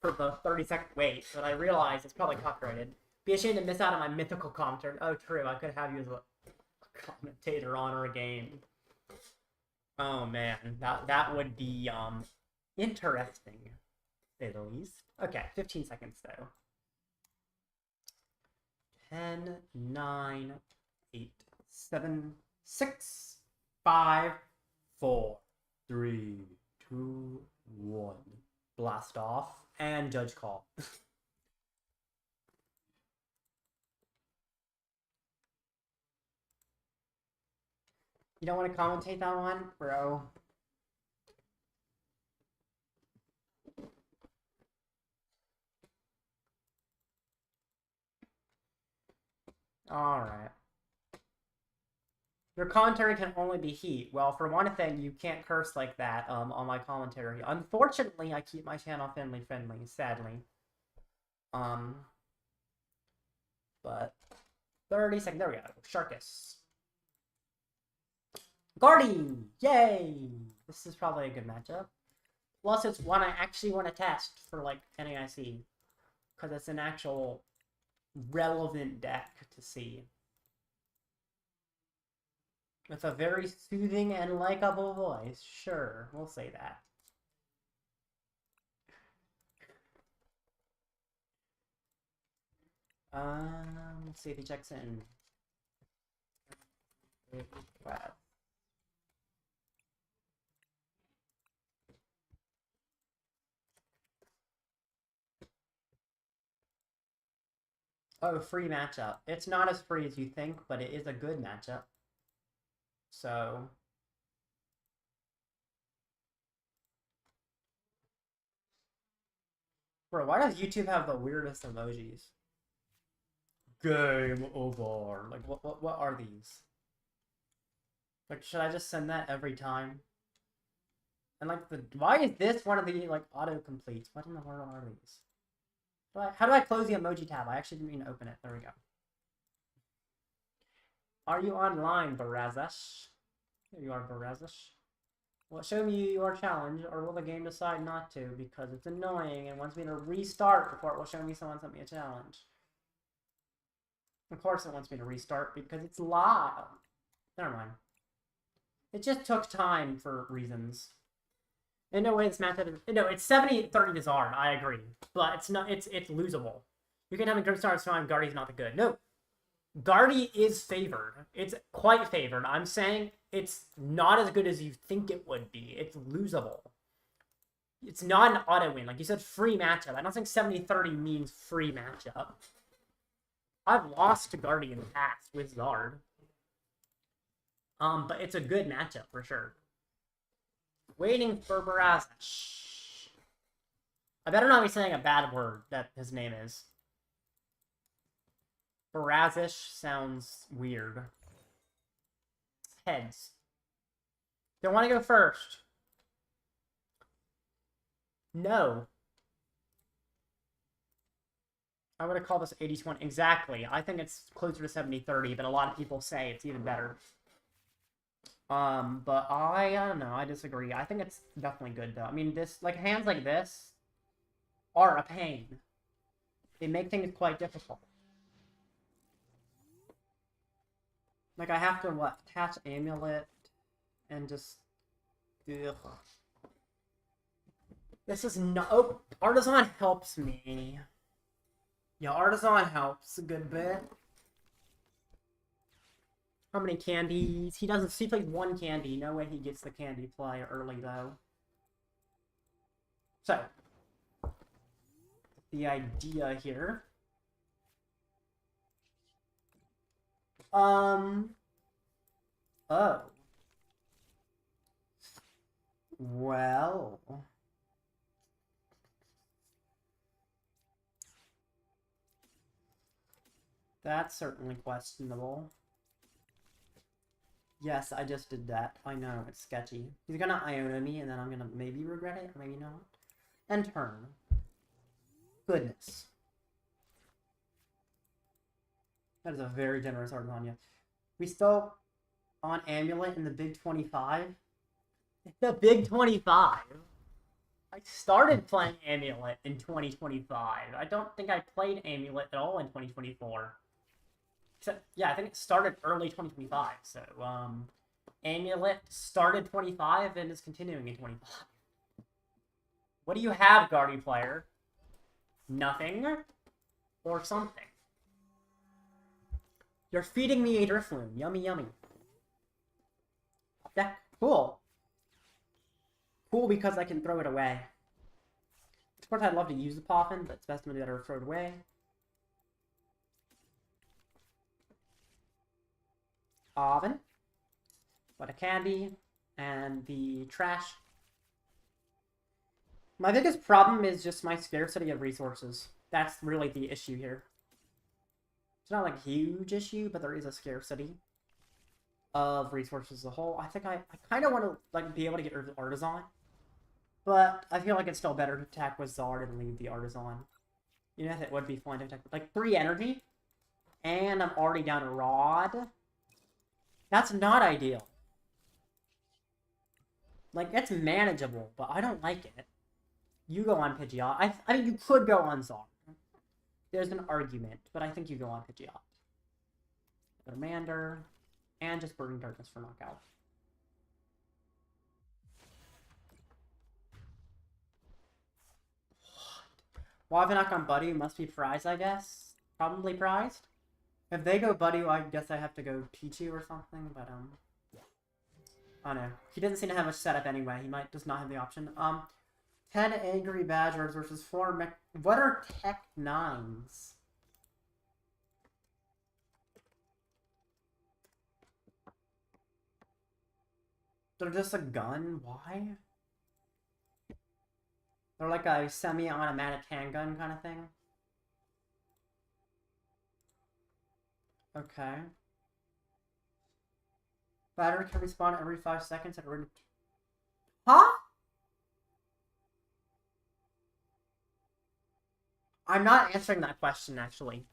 the 30-second wait, but I realized it's probably copyrighted. Be ashamed to miss out on my mythical commentary. Oh, true, I could have you as a commentator on our game. Oh man, that would be interesting, to say the least. Okay, 15 seconds though. 10, 9, 8, 7, 6, 5, 4, 3, 2, 1. Blast off and judge call. You don't want to commentate that one, bro? Alright. Your commentary can only be heat. Well, for one thing, you can't curse like that on my commentary. Unfortunately, I keep my channel family-friendly, sadly. But 30 seconds. There we go. Sharkus. Guardy! Yay! This is probably a good matchup. Plus, it's one I actually want to test for, like, NAIC. Because it's an actual relevant deck to see. With a very soothing and likable voice. Sure, we'll say that. Let's see if he checks in. Oh, free matchup. It's not as free as you think, but it is a good matchup. So... Bro, why does YouTube have the weirdest emojis? Game over. Like, what are these? Like, should I just send that every time? And, like, why is this one of the, like, auto-completes? What in the world are these? How do I close the emoji tab? I actually didn't mean to open it. There we go. Are you online, Barazash? Here you are, Barazash. Well, show me your challenge, or will the game decide not to? Because it's annoying and wants me to restart before it will show me someone sent me a challenge. Of course it wants me to restart because it's live. Never mind. It just took time for reasons. In no way this matchup is... No, it's 70-30 to Zard, I agree. But it's not... It's losable. You can have a good start, so Guardy's not the good. No. Guardy is favored. It's quite favored. I'm saying it's not as good as you think it would be. It's losable. It's not an auto win. Like you said, free matchup. I don't think 70-30 means free matchup. I've lost to Guardy in the past with Zard. But it's a good matchup for sure. Waiting for Barazash. I better not be saying a bad word that his name is. Barazash sounds weird. Heads. Don't want to go first. No. I would have called this 80-20. Exactly. I think it's closer to 70-30, but a lot of people say it's even better. But I don't know. I disagree. I think it's definitely good, though. I mean, this, like, hands like this are a pain. They make things quite difficult. Like, I have to, what, attach Amulet and just... Ugh. This is not... Oh, Artazon helps me. Yeah, Artazon helps a good bit. How many candies? He doesn't. He plays one candy. No way he gets the candy play early though. So the idea here. Oh. Well. That's certainly questionable. Yes, I just did that. I know, it's sketchy. He's gonna Iono me, and then I'm gonna maybe regret it, or maybe not. And turn. Goodness. That is a very generous Artazon, yeah. We still on Amulet in the Big 25? The Big 25? I started playing Amulet in 2025. I don't think I played Amulet at all in 2024. Except, yeah, I think it started early 2025, so, Amulet started 25 and is continuing in 25. What do you have, Guardy player? Nothing? Or something? You're feeding me a Drifloon. Yummy, yummy. Yeah, cool. Cool because I can throw it away. Of course, I'd love to use the Poffin, but it's best to better throw it away. Arven. What a candy. And the trash. My biggest problem is just my scarcity of resources. That's really the issue here. It's not like a huge issue, but there is a scarcity of resources as a whole. I think I kind of want to like be able to get rid of Artazon, but I feel like it's still better to attack with Zard and leave the Artazon. You know, it would be fun to attack like 3 energy, and I'm already down a Rod. That's not ideal. Like, it's manageable, but I don't like it. You go on Pidgeot. I mean, you could go on Zard. There's an argument, but I think you go on Pidgeot. Charmander, and just Burning Darkness for knockout. Why have I not gone Buddy? Must be prized, I guess. Probably prized. If they go Buddy, I guess I have to go Pichu or something, but, I don't know. He doesn't seem to have much setup anyway. He might just not have the option. 10 Angry Badgers versus 4 Mech... What are Tech 9s? They're just a gun? Why? They're like a semi-automatic handgun kind of thing. Okay. Battery can respawn every 5 seconds at a rate. Huh? I'm not answering that question, actually.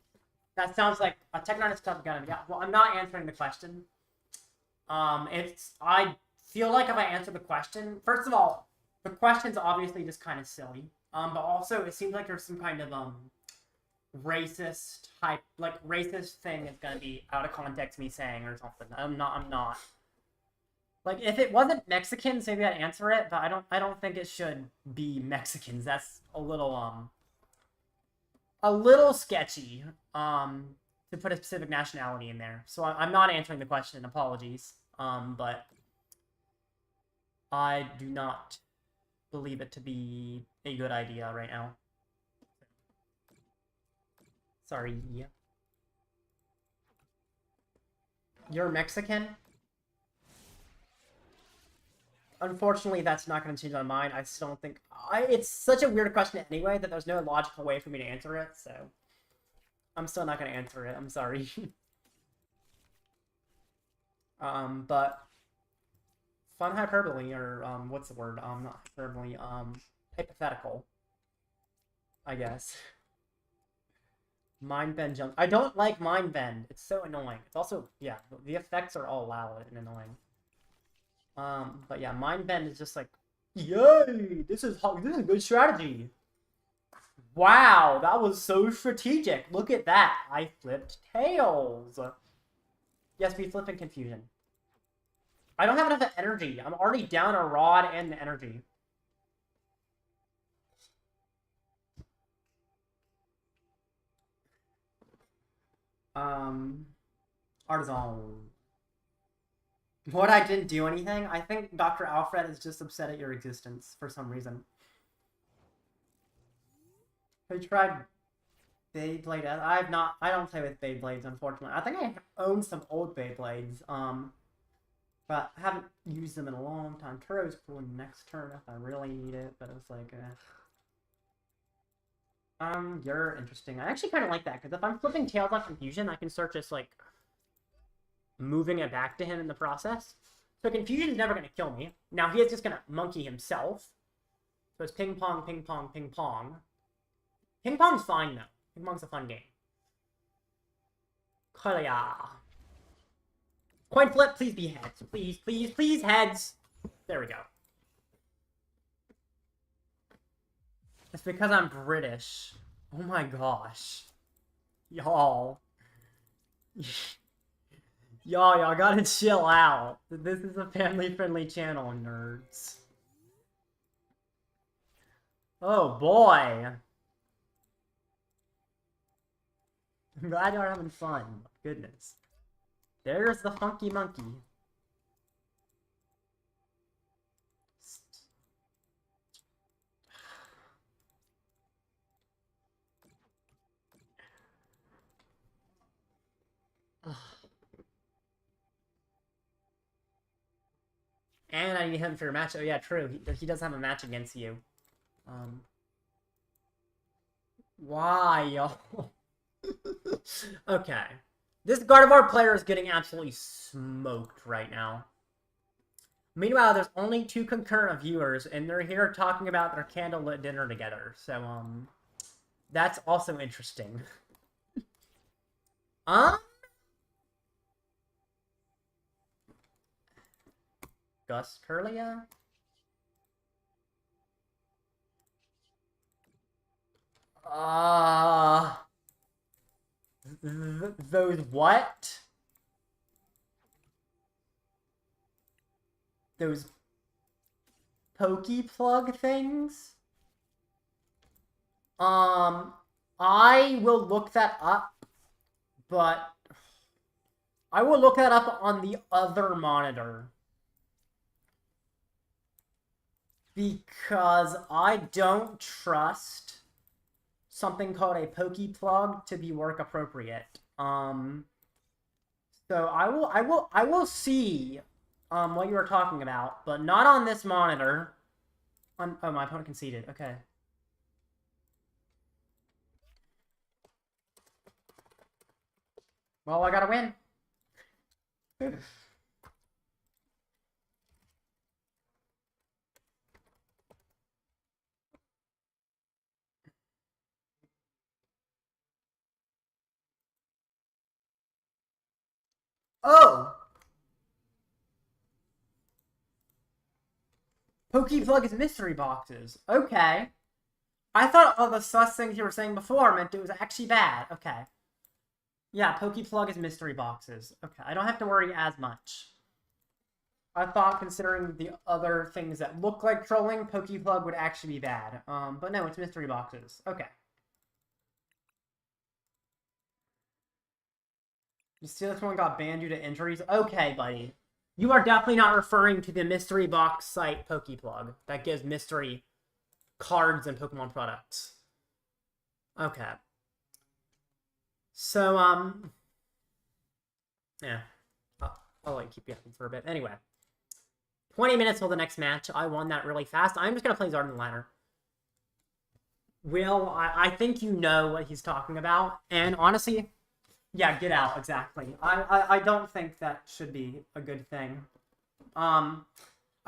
That sounds like a Tech-9 stuff gun. Yeah, well, I'm not answering the question. I feel like if I answer the question... First of all, the question's obviously just kind of silly. But also, it seems like there's some kind of, racist type... Like, racist thing is gonna be out of context me saying or something. I'm not. Like, if it wasn't Mexicans, maybe I'd answer it, but I don't think it should be Mexicans. That's a little sketchy, to put a specific nationality in there. So I'm not answering the question, apologies. But I do not believe it to be a good idea right now. Sorry. You're Mexican? Unfortunately, that's not going to change my mind. I still don't think... it's such a weird question anyway that there's no logical way for me to answer it, so... I'm still not going to answer it. I'm sorry. But... Fun hyperbole, or, what's the word? Not hyperbole, hypothetical. I guess. Mind Bend jump. I don't like Mind Bend. It's so annoying. It's also... Yeah, the effects are all loud and annoying. But yeah, Mind Bend is just like, yay! This is a good strategy. Wow, that was so strategic. Look at that. I flipped tails. Yes, we flip in confusion. I don't have enough energy. I'm already down a Rod and the energy. Artazon. What, I didn't do anything? I think Dr. Alfred is just upset at your existence for some reason. Have you tried Beyblade? I don't play with Beyblades, unfortunately. I think I own some old Beyblades, but I haven't used them in a long time. Turo's cool next turn if I really need it, but it's like, you're interesting. I actually kind of like that, because if I'm flipping Tails on Confusion, I can start just, like, moving it back to him in the process. So Confusion is never going to kill me. Now, he is just going to monkey himself. So it's ping pong, ping pong, ping pong. Ping pong's fine, though. Ping pong's a fun game. Kolya. Coin flip, please be heads. Please, please, please, heads. There we go. It's because I'm British. Oh my gosh. Y'all. Y'all gotta chill out. This is a family-friendly channel, nerds. Oh boy. I'm glad you're having fun. Goodness. There's the funky monkey. And I need him for a match. Oh yeah, true. He does have a match against you. Why, y'all? Okay. This Gardevoir player is getting absolutely smoked right now. Meanwhile, there's only 2 concurrent viewers, and they're here talking about their candlelit dinner together. So, that's also interesting. Gus Curlia? Those what? Those Pokeplug things? I will look that up, but I will look that up on the other monitor. Because I don't trust something called a Pokeplug to be work appropriate. So I will see what you were talking about, but not on this monitor. Oh, my opponent conceded. Okay. Well, I gotta win. Oh! Pokeplug is mystery boxes. Okay. I thought all the sus things you were saying before meant it was actually bad. Okay. Yeah, Pokeplug is mystery boxes. Okay, I don't have to worry as much. I thought, considering the other things that look like trolling, Pokeplug would actually be bad. But no, it's mystery boxes. Okay. You see this one got banned due to injuries? Okay, buddy. You are definitely not referring to the mystery box site Pokeplug that gives mystery cards and Pokemon products. Okay. So, yeah. I'll like keep you for a bit. Anyway. 20 minutes till the next match. I won that really fast. I'm just going to play Zarden Ladder. Will, I think you know what he's talking about. And honestly, yeah, get out, exactly. I don't think that should be a good thing. I'm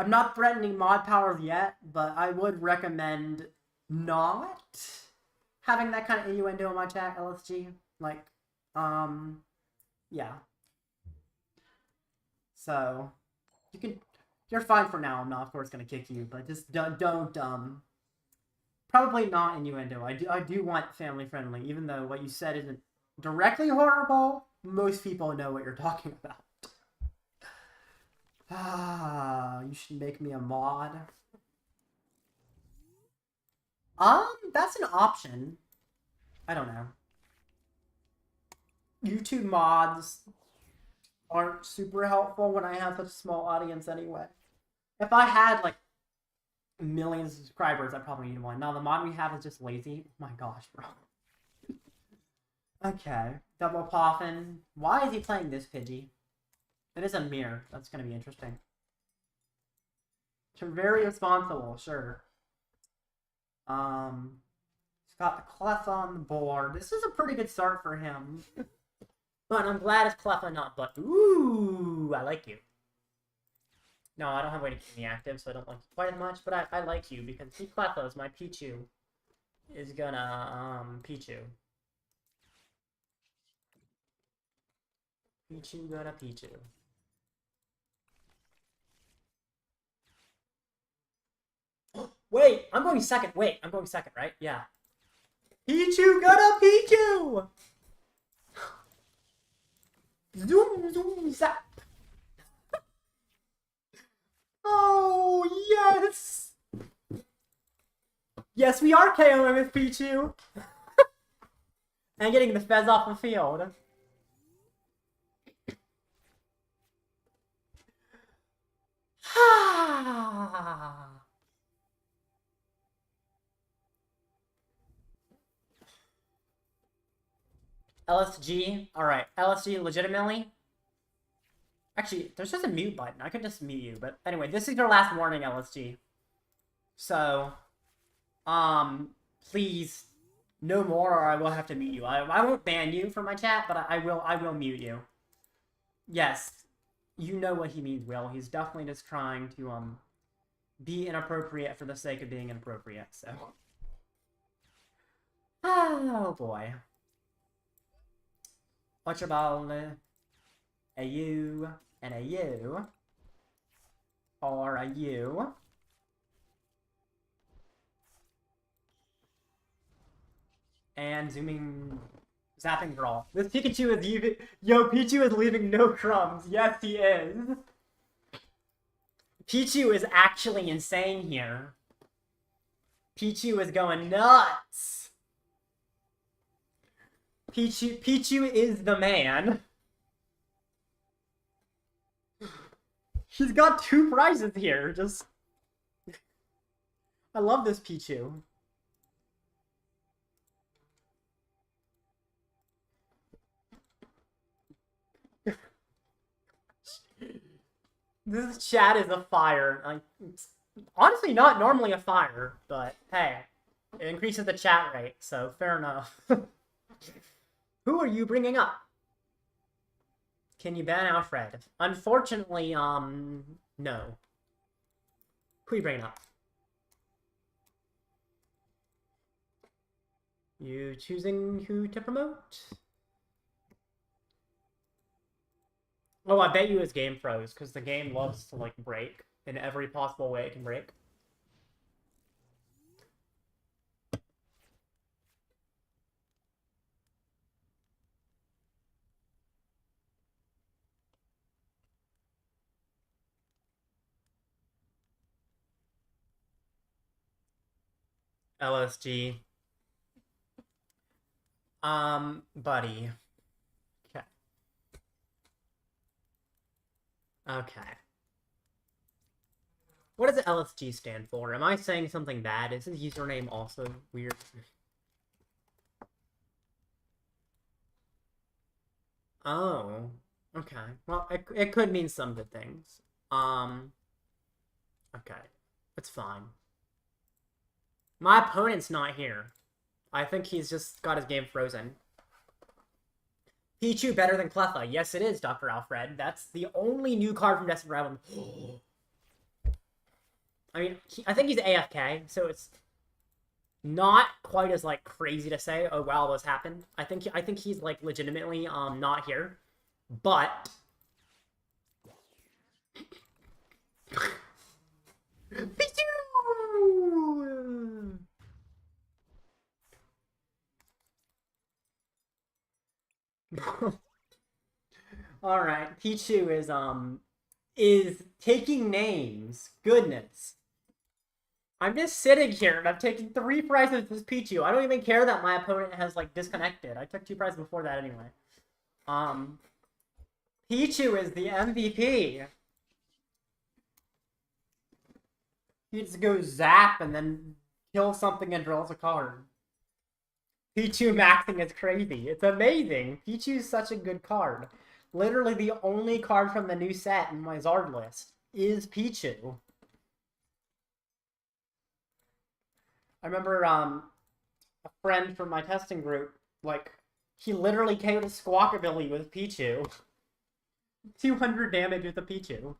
not threatening mod powers yet, but I would recommend not having that kind of innuendo in my chat, LSG. Like, yeah. So, you're fine for now. I'm not, of course, going to kick you, but just don't, probably not innuendo. I do want family friendly, even though what you said isn't directly horrible. Most people know what you're talking about. You should make me a mod. That's an option. I don't know. YouTube mods. aren't super helpful when I have such a small audience anyway. If I had like millions of subscribers, I probably need one. Now the mod we have is just lazy. Oh my gosh, bro. Okay, double Poffin. Why is he playing this Pidgey? It is a mirror. That's gonna be interesting. Very responsible, sure. He's got the Clef on the board. This is a pretty good start for him. But I'm glad it's Clef and not But. Ooh, I like you. No, I don't have a way to keep me active, so I don't like you quite as much, but I like you because he Clefos, my Pichu, is gonna, Pichu. Pichu gonna Pichu. Wait, I'm going second. Wait, I'm going second, right? Yeah. Pichu gonna Pichu! Zoom, zoom, zap. Oh, yes! Yes, we are KOing with Pichu! And getting the Fez off the field. LSG? Alright, LSG legitimately? Actually, there's just a mute button. I could just mute you, but anyway, this is your last warning, LSG. So, please, no more or I will have to mute you. I won't ban you from my chat, but I will mute you. Yes, you know what he means, Will. He's definitely just trying to, be inappropriate for the sake of being inappropriate, so. Oh, boy. Ultra Ball, AU, and AU, or a U. And zooming, zapping draw. This Pikachu is leaving. Yo, Pichu is leaving no crumbs. Yes, he is. Pichu is actually insane here. Pichu is going nuts. Pichu is the man. He's got 2 prizes here. Just, I love this Pichu. This chat is a fire. Like, it's honestly not normally a fire, but hey, it increases the chat rate, so fair enough. Who are you bringing up? Can you ban Alfred? Unfortunately, no. Who are you bringing up? You choosing who to promote? Oh, I bet you his game froze, because the game loves to, like, break in every possible way it can break. LSG. Buddy. Okay. Okay. What does LSG stand for? Am I saying something bad? Is his username also weird? Oh. Okay. Well, it could mean some good things. Okay. It's fine. My opponent's not here. I think he's just got his game frozen. Pichu better than Cleffa. Yes, it is, Dr. Alfred. That's the only new card from Destined Rivals. I mean, I think he's AFK, so it's not quite as, like, crazy to say, oh, wow, this happened. I think he's, like, legitimately, not here. But... Pichu! Alright, Pichu is taking names. Goodness. I'm just sitting here and I'm taking 3 prizes with Pichu. I don't even care that my opponent has, like, disconnected. I took 2 prizes before that anyway. Pichu is the MVP. He just goes zap and then kills something and draws a card. Pichu maxing is crazy. It's amazing. Pichu's such a good card. Literally the only card from the new set in my Zard list is Pichu. I remember a friend from my testing group, like, he literally came to Squawkabilly with Pichu. 200 damage with a Pichu.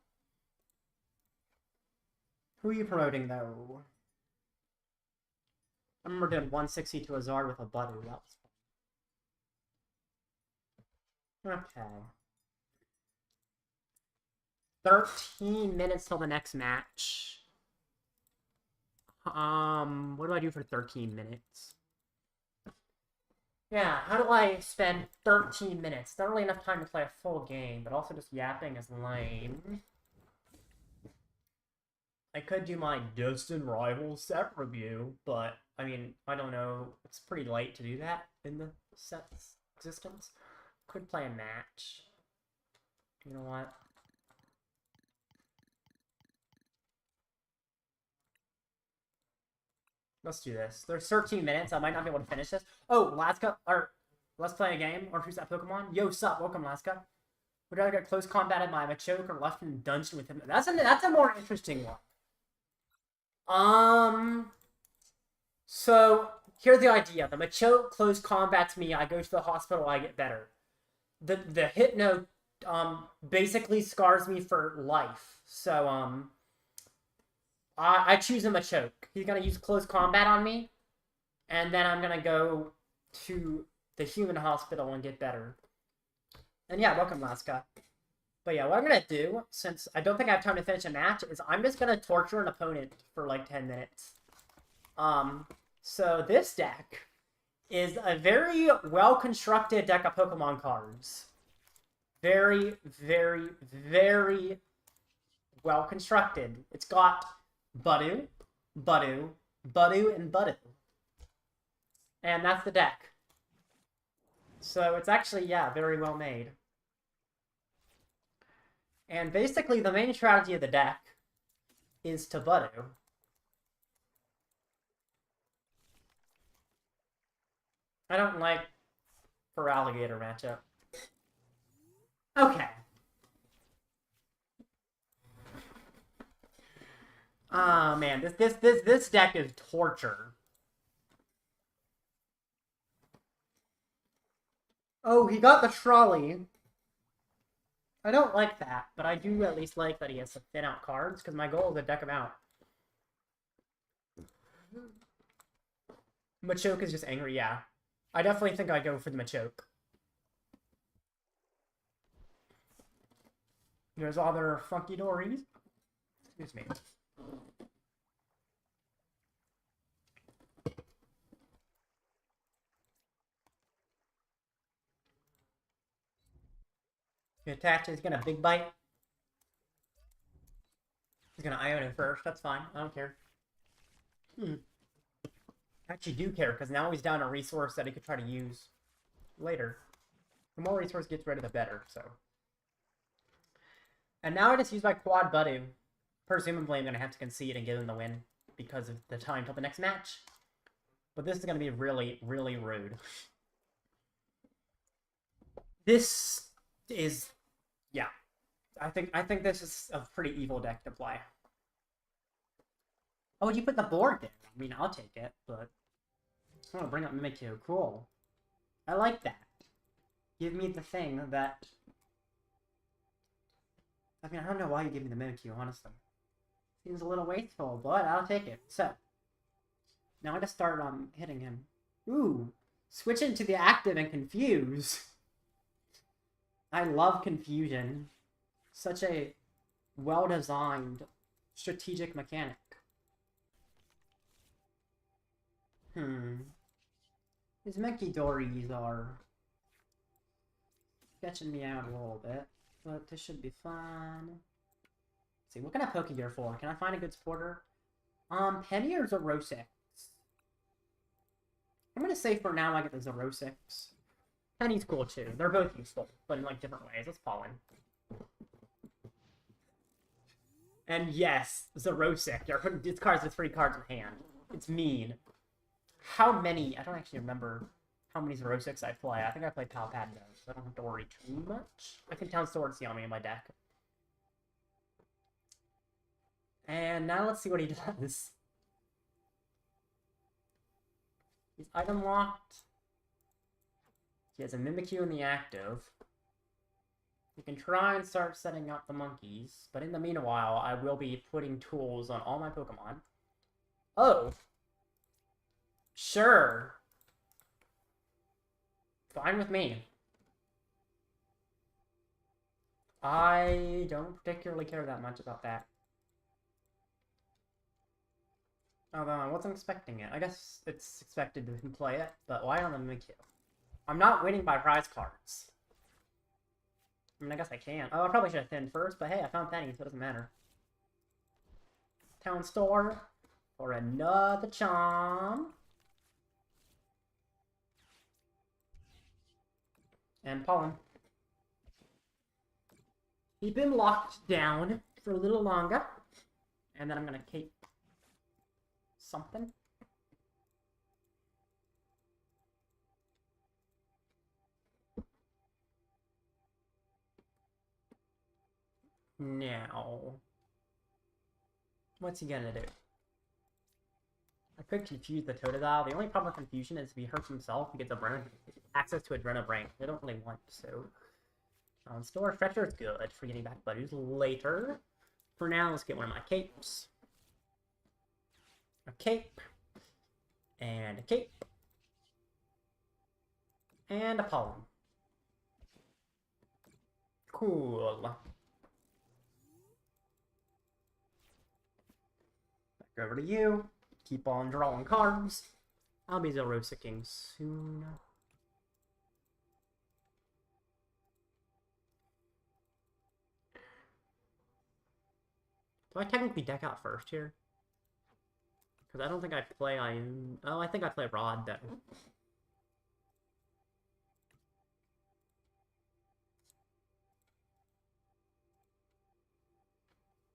Who are you promoting, though? I remember doing 160 to a Zard with a Budew. That was fun. Okay. 13 minutes till the next match. What do I do for 13 minutes? Yeah, how do I spend 13 minutes? Not really enough time to play a full game, but also just yapping is lame. I could do my Destined Rivals set review, but, I mean, I don't know. It's pretty late to do that in the set's existence. Could play a match. You know what? Let's do this. There's 13 minutes. I might not be able to finish this. Oh, Laska, or let's play a game. Or who's that Pokemon? Yo, sup? Welcome, Laska. Would rather get close combated by a choke or left in the dungeon with him. That's a more interesting one. So here's the idea. The Machoke close combats me. I go to the hospital. I get better. The Hypno basically scars me for life. So I choose a Machoke. He's gonna use close combat on me, and then I'm gonna go to the human hospital and get better. And yeah, welcome, Laska. But yeah, what I'm gonna do, since I don't think I have time to finish a match, is I'm just gonna torture an opponent for like 10 minutes. So this deck is a very well-constructed deck of Pokemon cards. Very, very, very well-constructed. It's got Budew, Budew, Budew, and Budew. And that's the deck. So it's actually, yeah, very well made. And basically, the main strategy of the deck is to Budew. I don't like for alligator matchup. Okay. Oh man, this deck is torture. Oh, he got the trolley. I don't like that, but I do at least like that he has to thin out cards, because my goal is to deck him out. Machoke is just angry, yeah. I definitely think I'd go for the Machoke. There's other funky dories. Excuse me. He attacks, he's gonna big bite. He's gonna Iono first, that's fine, I don't care. I actually do care, because now he's down a resource that he could try to use later. The more resource gets rid of, the better, so. And now I just use my quad Budew. Presumably I'm gonna have to concede and give him the win, because of the time till the next match. But this is gonna be really, really rude. This is... yeah. I think this is a pretty evil deck to play. Oh, you put the board there. I mean, I'll take it, but... I want to bring up Mimikyu. Cool. I like that. Give me the thing that... I mean, I don't know why you give me the Mimikyu, honestly. Seems a little wasteful, but I'll take it. So, now I just start hitting him. Ooh, switch into the active and confuse. I love confusion. Such a well-designed, strategic mechanic. These Munkidoris are sketching me out a little bit, but this should be fun. Let's see, what can I Pokegear for? Can I find a good supporter? Penny or Zerosix? I'm gonna say for now I get the Zerosix. Penny's cool too. They're both useful, but in like different ways. Let's Pollen. And yes, Zerosic. You're putting discards with 3 cards in hand. It's mean. How many? I don't actually remember how many Zerosics I play. I think I play Pal Pad though, so I don't have to worry too much. I can Town Sword Xiaomi in my deck. And now let's see what he does. He's item locked. He has a Mimikyu in the active. You can try and start setting up the monkeys, but in the meanwhile, I will be putting tools on all my Pokemon. Oh! Sure! Fine with me. I don't particularly care that much about that. Although I wasn't expecting it. I guess it's expected to play it, but why on the Mimikyu? I'm not winning by prize cards. I mean, I guess I can. Oh, I probably should have thinned first, but hey, I found pennies, so it doesn't matter. Town store for another charm. And Pollen. Keep him locked down for a little longer. And then I'm gonna cape something. Now, what's he gonna do? I could confuse the Totodile. The only problem with confusion is if he hurts himself, he gets access to Adrenabrain. I don't really want so. Store Stretcher is good for getting back Buddies later. For now, let's get one of my capes. A cape. And a cape. And a Pollen. Cool. Back over to you. Keep on drawing cards. I'll be Zerosicking soon. Do I technically deck out first here? Because I don't think I play Iono. Oh, I think I play Rod though.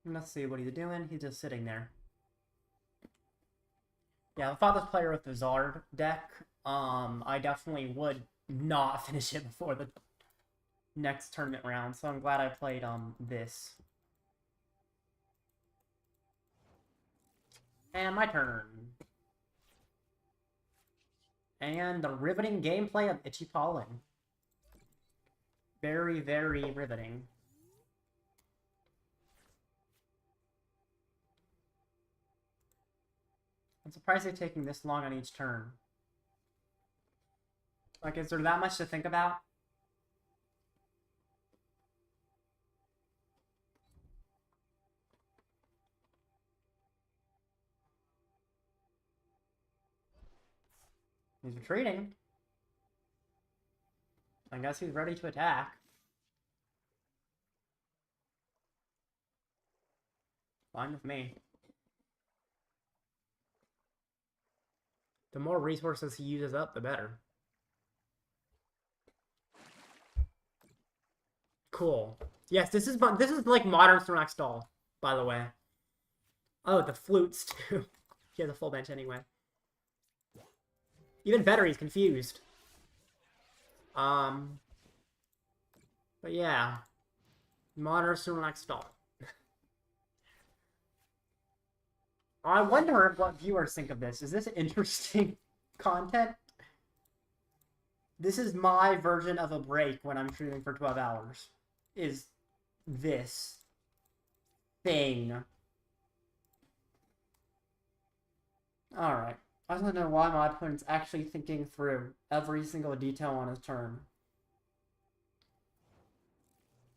Let's see what he's doing. He's just sitting there. Yeah, if I was player with the Zard deck, I definitely would not finish it before the next tournament round. So I'm glad I played this. And my turn. And the riveting gameplay of Itchy Pollen. Very, very riveting. I'm surprised they're taking this long on each turn. Like, is there that much to think about? He's retreating. I guess he's ready to attack. Fine with me. The more resources he uses up, the better. Cool. Yes, this is like modern Snorlax doll, by the way. Oh, the flutes too. He has a full bench anyway. Even better, he's confused. But yeah. Modern Snorlax doll. I wonder what viewers think of this. Is this interesting content? This is my version of a break when I'm streaming for 12 hours. Is this thing. Alright. I don't know why my opponent's actually thinking through every single detail on his turn.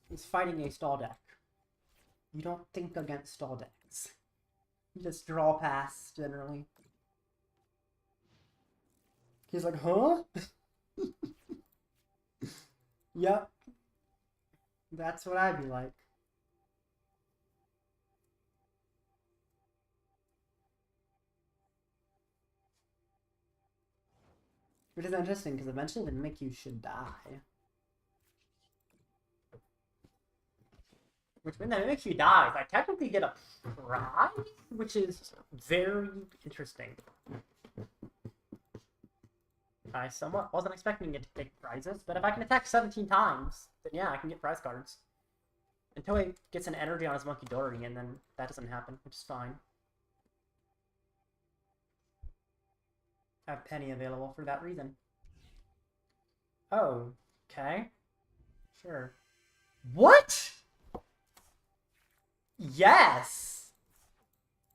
He's fighting a stall deck. You don't think against stall decks. You just draw pass, generally. He's like, huh? Yep. That's what I'd be like. Which is interesting, because eventually the MEW should die. Which, when the MEW dies, I technically get a prize, which is very interesting. I somewhat wasn't expecting it to take prizes, but if I can attack 17 times, then yeah, I can get prize cards. Until he gets an energy on his Munkidori, and then that doesn't happen, which is fine. I have Penny available for that reason. Oh, okay. Sure. What? Yes!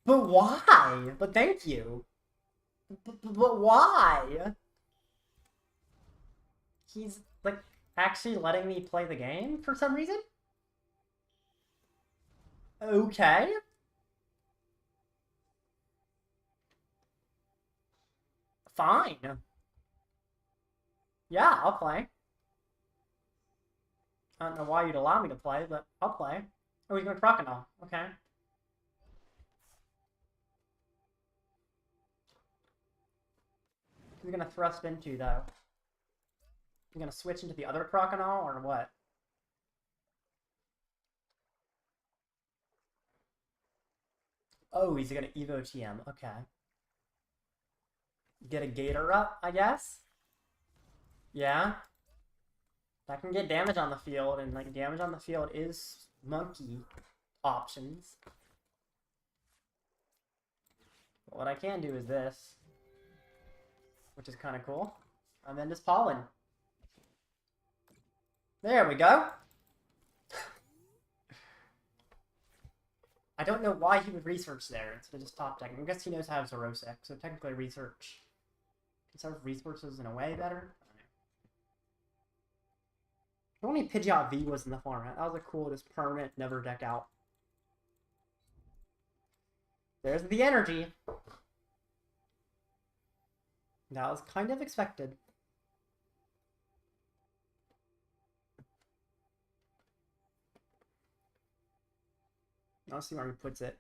But why? But thank you. But why? He's, like, actually letting me play the game for some reason? Okay. Fine. Yeah, I'll play. I don't know why you'd allow me to play, but I'll play. Oh, he's going Crocodile. Okay. Who's he gonna thrust into, though? You gonna switch into the other Crocodile, or what? Oh, he's gonna Evo TM. Okay. Get a Gator up, I guess? Yeah. That can get damage on the field, and, like, damage on the field is monkey options. But what I can do is this, which is kind of cool. And then just pollen. There we go. I don't know why he would research there instead of just top decking. I guess he knows how to Zerosek, so technically research conserve resources in a way better. If only Pidgeot V was in the format. That was a cool, just permanent, never deck out. There's the energy. That was kind of expected. I'll see where he puts it.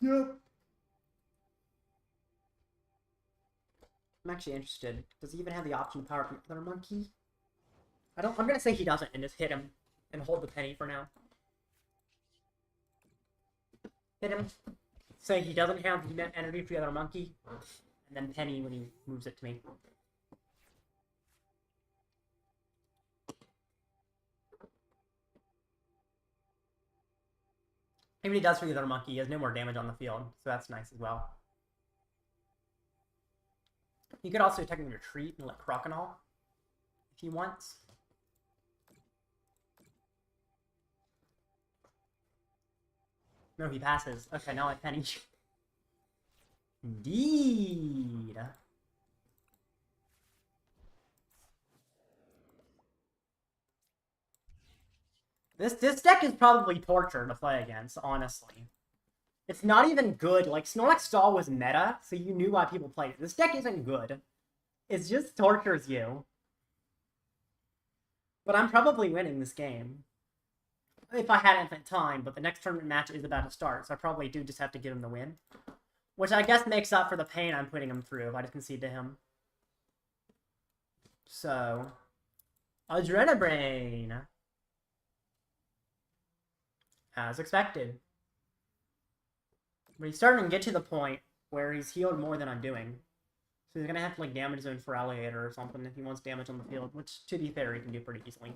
Yep. I'm actually interested. Does he even have the option to power up the other monkey? I'm gonna say he doesn't and just hit him and hold the penny for now. Hit him. Say he doesn't have the energy for the other monkey. And then penny when he moves it to me. Even he does for the other monkey, he has no more damage on the field, so that's nice as well. You could also technically retreat and let Crocodile if he wants. No, he passes. Okay, now I penny. Indeed. This deck is probably torture to play against, honestly. It's not even good. Like, Snorlax Stall was meta, so you knew why people played it. This deck isn't good. It just tortures you. But I'm probably winning this game. If I had infinite time, but the next tournament match is about to start, so I probably do just have to give him the win. Which I guess makes up for the pain I'm putting him through if I just concede to him. So... Adrenabrain! As expected. But he's starting to get to the point where he's healed more than I'm doing. So he's gonna have to, like, damage zone for Alligator or something if he wants damage on the field, which, to be fair, he can do pretty easily.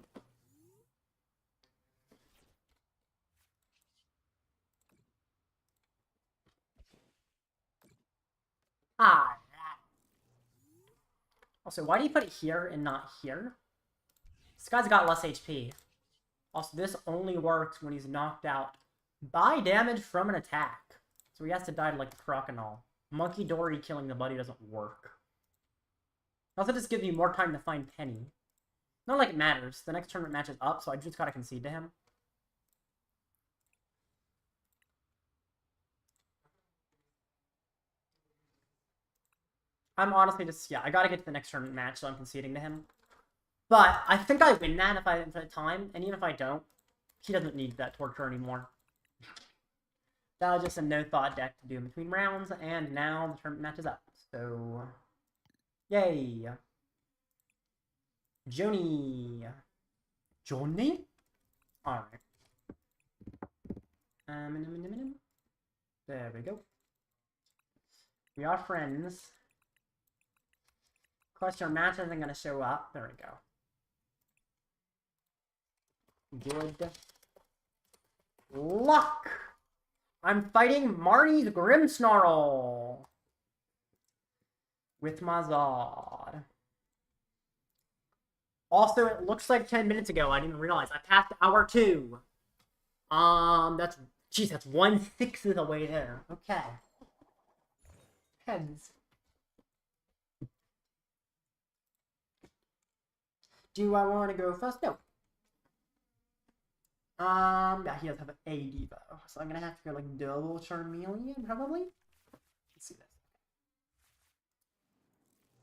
Ah. Also, why do you put it here and not here? This guy's got less HP. Also, this only works when he's knocked out by damage from an attack. So he has to die to, like, the Crocodile. Munkidori killing the buddy doesn't work. Also, just gives you more time to find Penny. Not like it matters. The next tournament match is up, so I just gotta concede to him. I'm honestly just, yeah, I gotta get to the next tournament match, so I'm conceding to him. But I think I win that if I have infinite time, and even if I don't, he doesn't need that torture anymore. That was just a no-thought deck to do in between rounds, and now the tournament matches up. So, yay! Joni! Johnny? Alright. There we go. We are friends. Of course, your match isn't going to show up. There we go. Good luck! I'm fighting Marnie's Grimmsnarl with my Zod. Also, it looks like 10 minutes ago. I didn't realize I passed hour 2. That's 1/6 of the way there. Okay. Heads. Do I want to go first? No. Yeah, he does have an A Devo, so I'm gonna have to go like double Charmeleon, probably. Let's see this.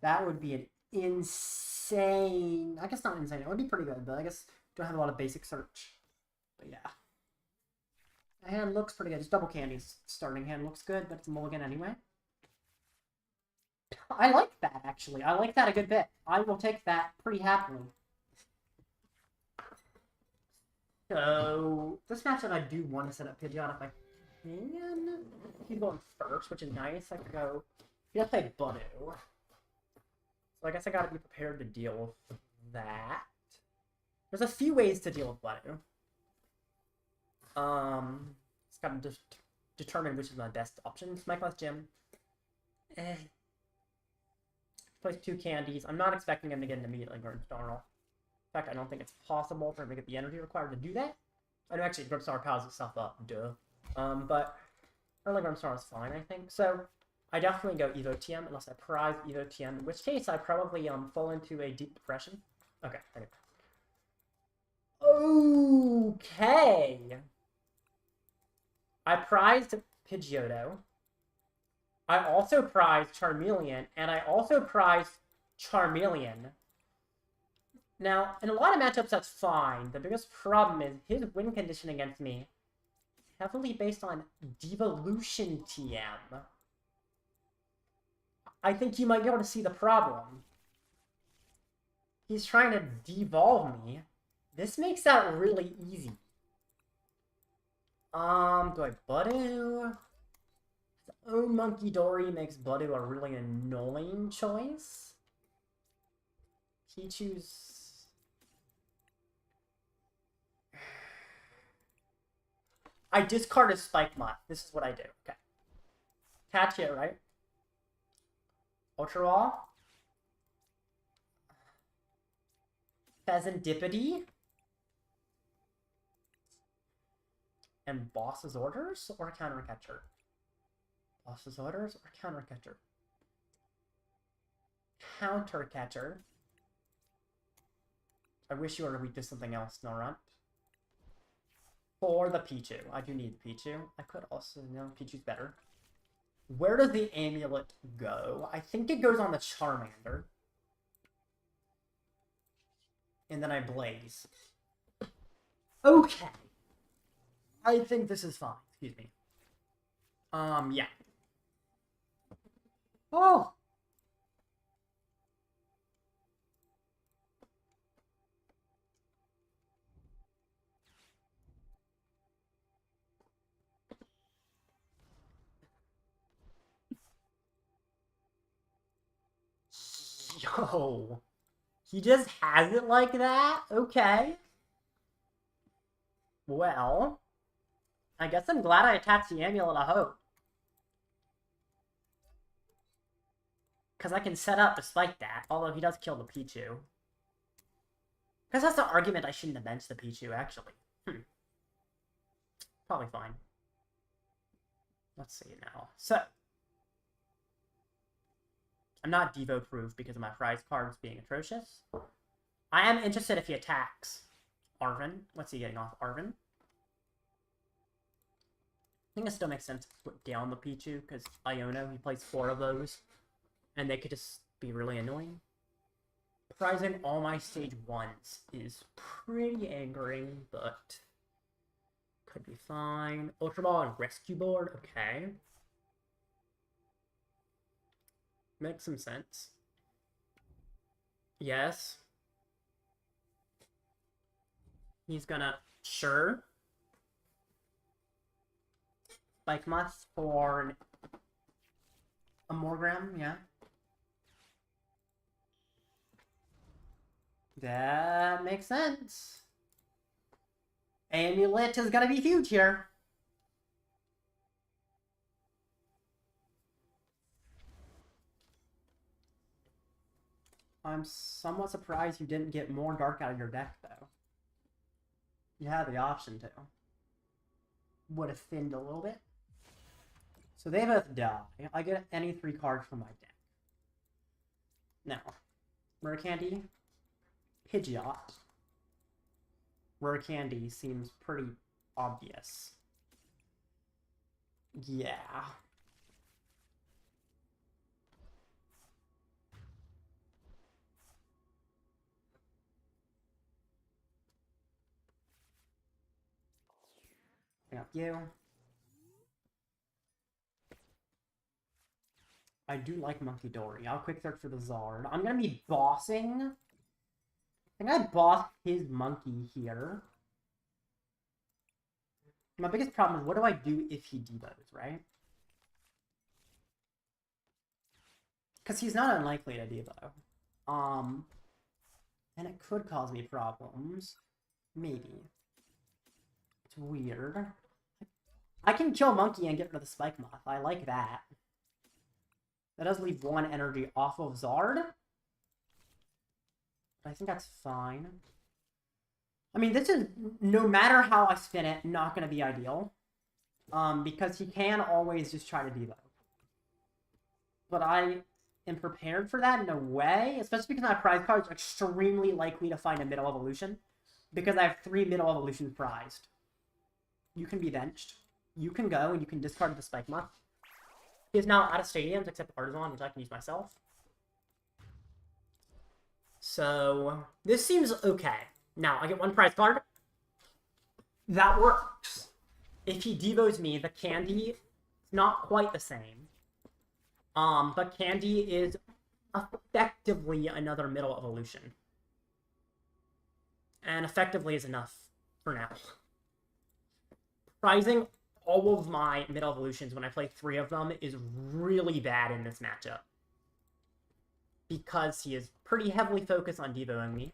That would be an insane. I guess not insane. It would be pretty good, but I guess don't have a lot of basic search. But yeah, the hand looks pretty good. Just double candies. Starting hand looks good, but it's a mulligan anyway. I like that actually. I like that a good bit. I will take that pretty happily. So, this matchup I do want to set up Pidgeot if I can. He's going first, which is nice. I could go... He does play Budew. So I guess I gotta be prepared to deal with that. There's a few ways to deal with Budew. Just gotta determine which is my best option. Michael's Gym. Plays 2 candies. I'm not expecting him to get an immediately Grimmsnarl. In fact, I don't think it's possible for him to get the energy required to do that. I know actually Grimmsnarl powers itself up, duh. But early Grimmsnarl is fine, I think. So I definitely go Evo TM unless I prize Evo TM, in which case I probably fall into a deep depression. Okay, anyway. Okay. I prized Pidgeotto. I also prized Charmeleon, and I also prized Charmeleon. Now, in a lot of matchups, that's fine. The biggest problem is his win condition against me is heavily based on devolution TM. I think you might be able to see the problem. He's trying to devolve me. This makes that really easy. Do I Budew? Oh, Munkidori makes Budew a really annoying choice. Pichu's... I discarded Spike Mutt. This is what I do. Okay. Catch here, right? Ultra Ball. Fezandipiti. And Boss's Orders or Counter Catcher? Boss's Orders or Counter Catcher? Counter Catcher. I wish you were weak to something else, no run. For the Pichu. I do need the Pichu. I could also, no, Pichu's better. Where does the Amulet go? I think it goes on the Charmander. And then I Blaze. Okay. I think this is fine. Excuse me. Yeah. Oh! Yo, he just has it like that? Okay. Well, I guess I'm glad I attached the Amulet of Hope. Because I can set up despite that, although he does kill the Pichu. Because that's the argument I shouldn't have benched the Pichu, actually. Probably fine. Let's see now. So, I'm not Devo-proof because of my prize cards being atrocious. I am interested if he attacks Arven. What's he getting off? Arven? I think it still makes sense to put down the Pichu, because Iono, he plays 4 of those. And they could just be really annoying. Prizing all my stage 1s is pretty angering, but could be fine. Ultra Ball and Rescue Board, okay. Makes some sense. Yes. He's gonna... Sure. Spike Muth for a Morgram, yeah. That makes sense. Amulet is gonna be huge here. I'm somewhat surprised you didn't get more dark out of your deck, though. You had the option to. Would have thinned a little bit. So they both die. I get any 3 cards from my deck. Now, Rare Candy, Pidgeot. Rare Candy seems pretty obvious. Yeah. Bring up you. I do like Munkidori. I'll quick search for the Zard. I'm gonna be bossing. I think I boss his monkey here. My biggest problem is what do I do if he debos, right? Because he's not unlikely to debo. And it could cause me problems. Maybe. It's weird. I can kill Monkey and get rid of the Spike Moth. I like that. That does leave 1 energy off of Zard. I think that's fine. I mean, this is, no matter how I spin it, not going to be ideal. Because he can always just try to devo. But I am prepared for that in a way, especially because my prize card is extremely likely to find a middle evolution. Because I have 3 middle evolutions prized. You can be benched. You can go and you can discard the Spike Moth. He is now out of stadiums except Artazon, which I can use myself. So, this seems okay. Now, I get 1 prize card. That works. If he devos me, the Candy is not quite the same. But Candy is effectively another middle evolution. And effectively is enough for now. Prizing all of my middle evolutions when I play 3 of them is really bad in this matchup. Because he is pretty heavily focused on devoing me.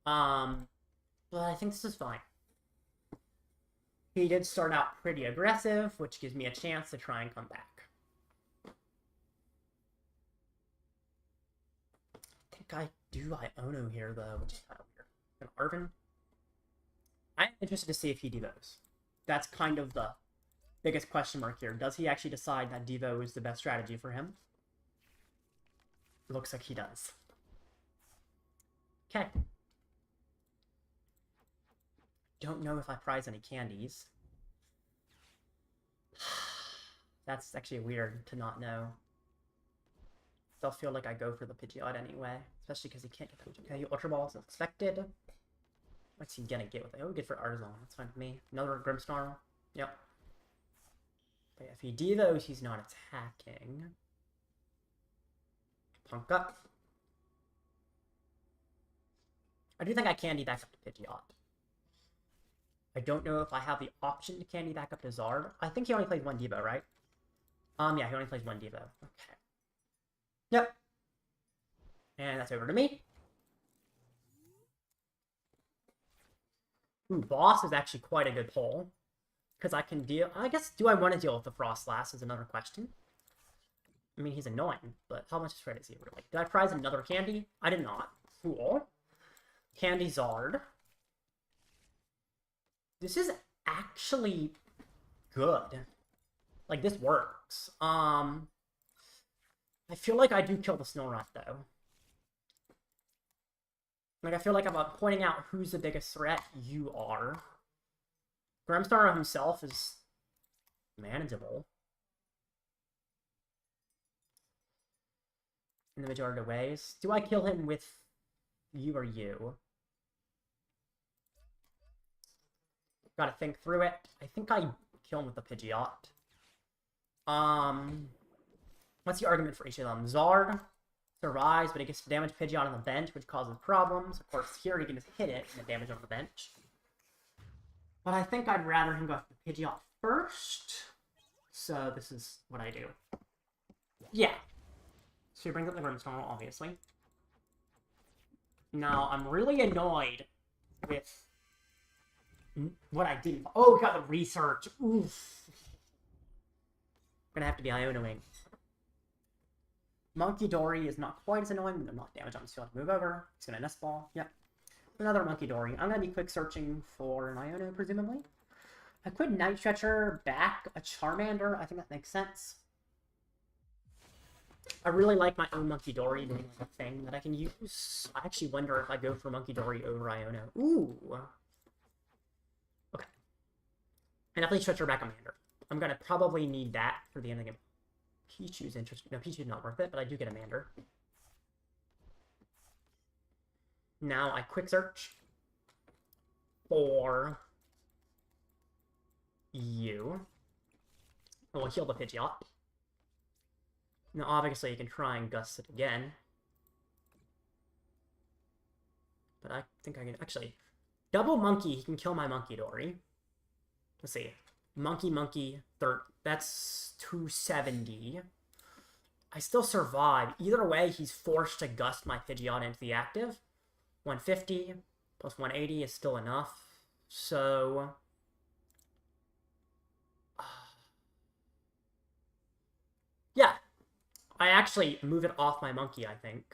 But I think this is fine. He did start out pretty aggressive, which gives me a chance to try and come back. I think I do Iono here, though, which is kind of weird. An Arven. I'm interested to see if he devos. That's kind of the biggest question mark here. Does he actually decide that devo is the best strategy for him? Looks like he does. Okay. Don't know if I prize any candies. That's actually weird to not know. Still feel like I go for the Pidgeot anyway, especially because he can't get the Pidgeot. Okay, Ultra Ball is expected. What's he gonna get with it? Oh, good for Artazon. That's fine with me. Another Grimmsnarl. Yep. But if he devos, he's not attacking. Punk up. I do think I candy back up to Pidgeot. I don't know if I have the option to candy back up to Zard. I think he only plays 1 devo, right? Yeah, he only plays 1 devo. Okay. Yep. And that's over to me. Ooh, Boss is actually quite a good pull. Because I can deal... I guess, do I want to deal with the Frostlass is another question. I mean, he's annoying, but how much threat is he really? Did I prize another candy? I did not. Cool. Candy Zard. This is actually good. Like, this works. I feel like I do kill the Snorunt, though. Like, I feel like I'm pointing out who's the biggest threat. You are. Grimmsnarl himself is manageable. In the majority of ways. Do I kill him with you or you? Gotta think through it. I think I kill him with the Pidgeot. What's the argument for each of them? Zard survives, but he gets to damage Pidgeot on the bench, which causes problems. Of course, here he can just hit it and the damage on the bench. But I think I'd rather him go after the Pidgeot first. So this is what I do. Yeah. So he brings up the Grimmsnarl, obviously. Now, I'm really annoyed with what I didn't... Oh, we got the research. Oof. Gonna have to be Ionoing. Munkidori is not quite as annoying, but not damage on his field to move over. He's gonna Nest Ball. Yep. Another Munkidori. I'm gonna be quick searching for an Iono, presumably. I could Night Stretcher back a Charmander. I think that makes sense. I really like my own Munkidori being a thing that I can use. I actually wonder if I go for Munkidori over Iono. Ooh. Okay. And definitely Stretcher back Commander. I'm gonna probably need that for the end of the game. Pichu's interesting. No, Pichu's not worth it, but I do get a Mander. Now I quick search for you. I will heal the Pidgeot. Now, obviously, you can try and gust it again. But I think I can... Actually, double Monkey, he can kill my Munkidori. Let's see. Monkey, third. That's 270. I still survive. Either way, he's forced to gust my Pidgeot into the active. 150 plus 180 is still enough. So... yeah. I actually move it off my monkey, I think.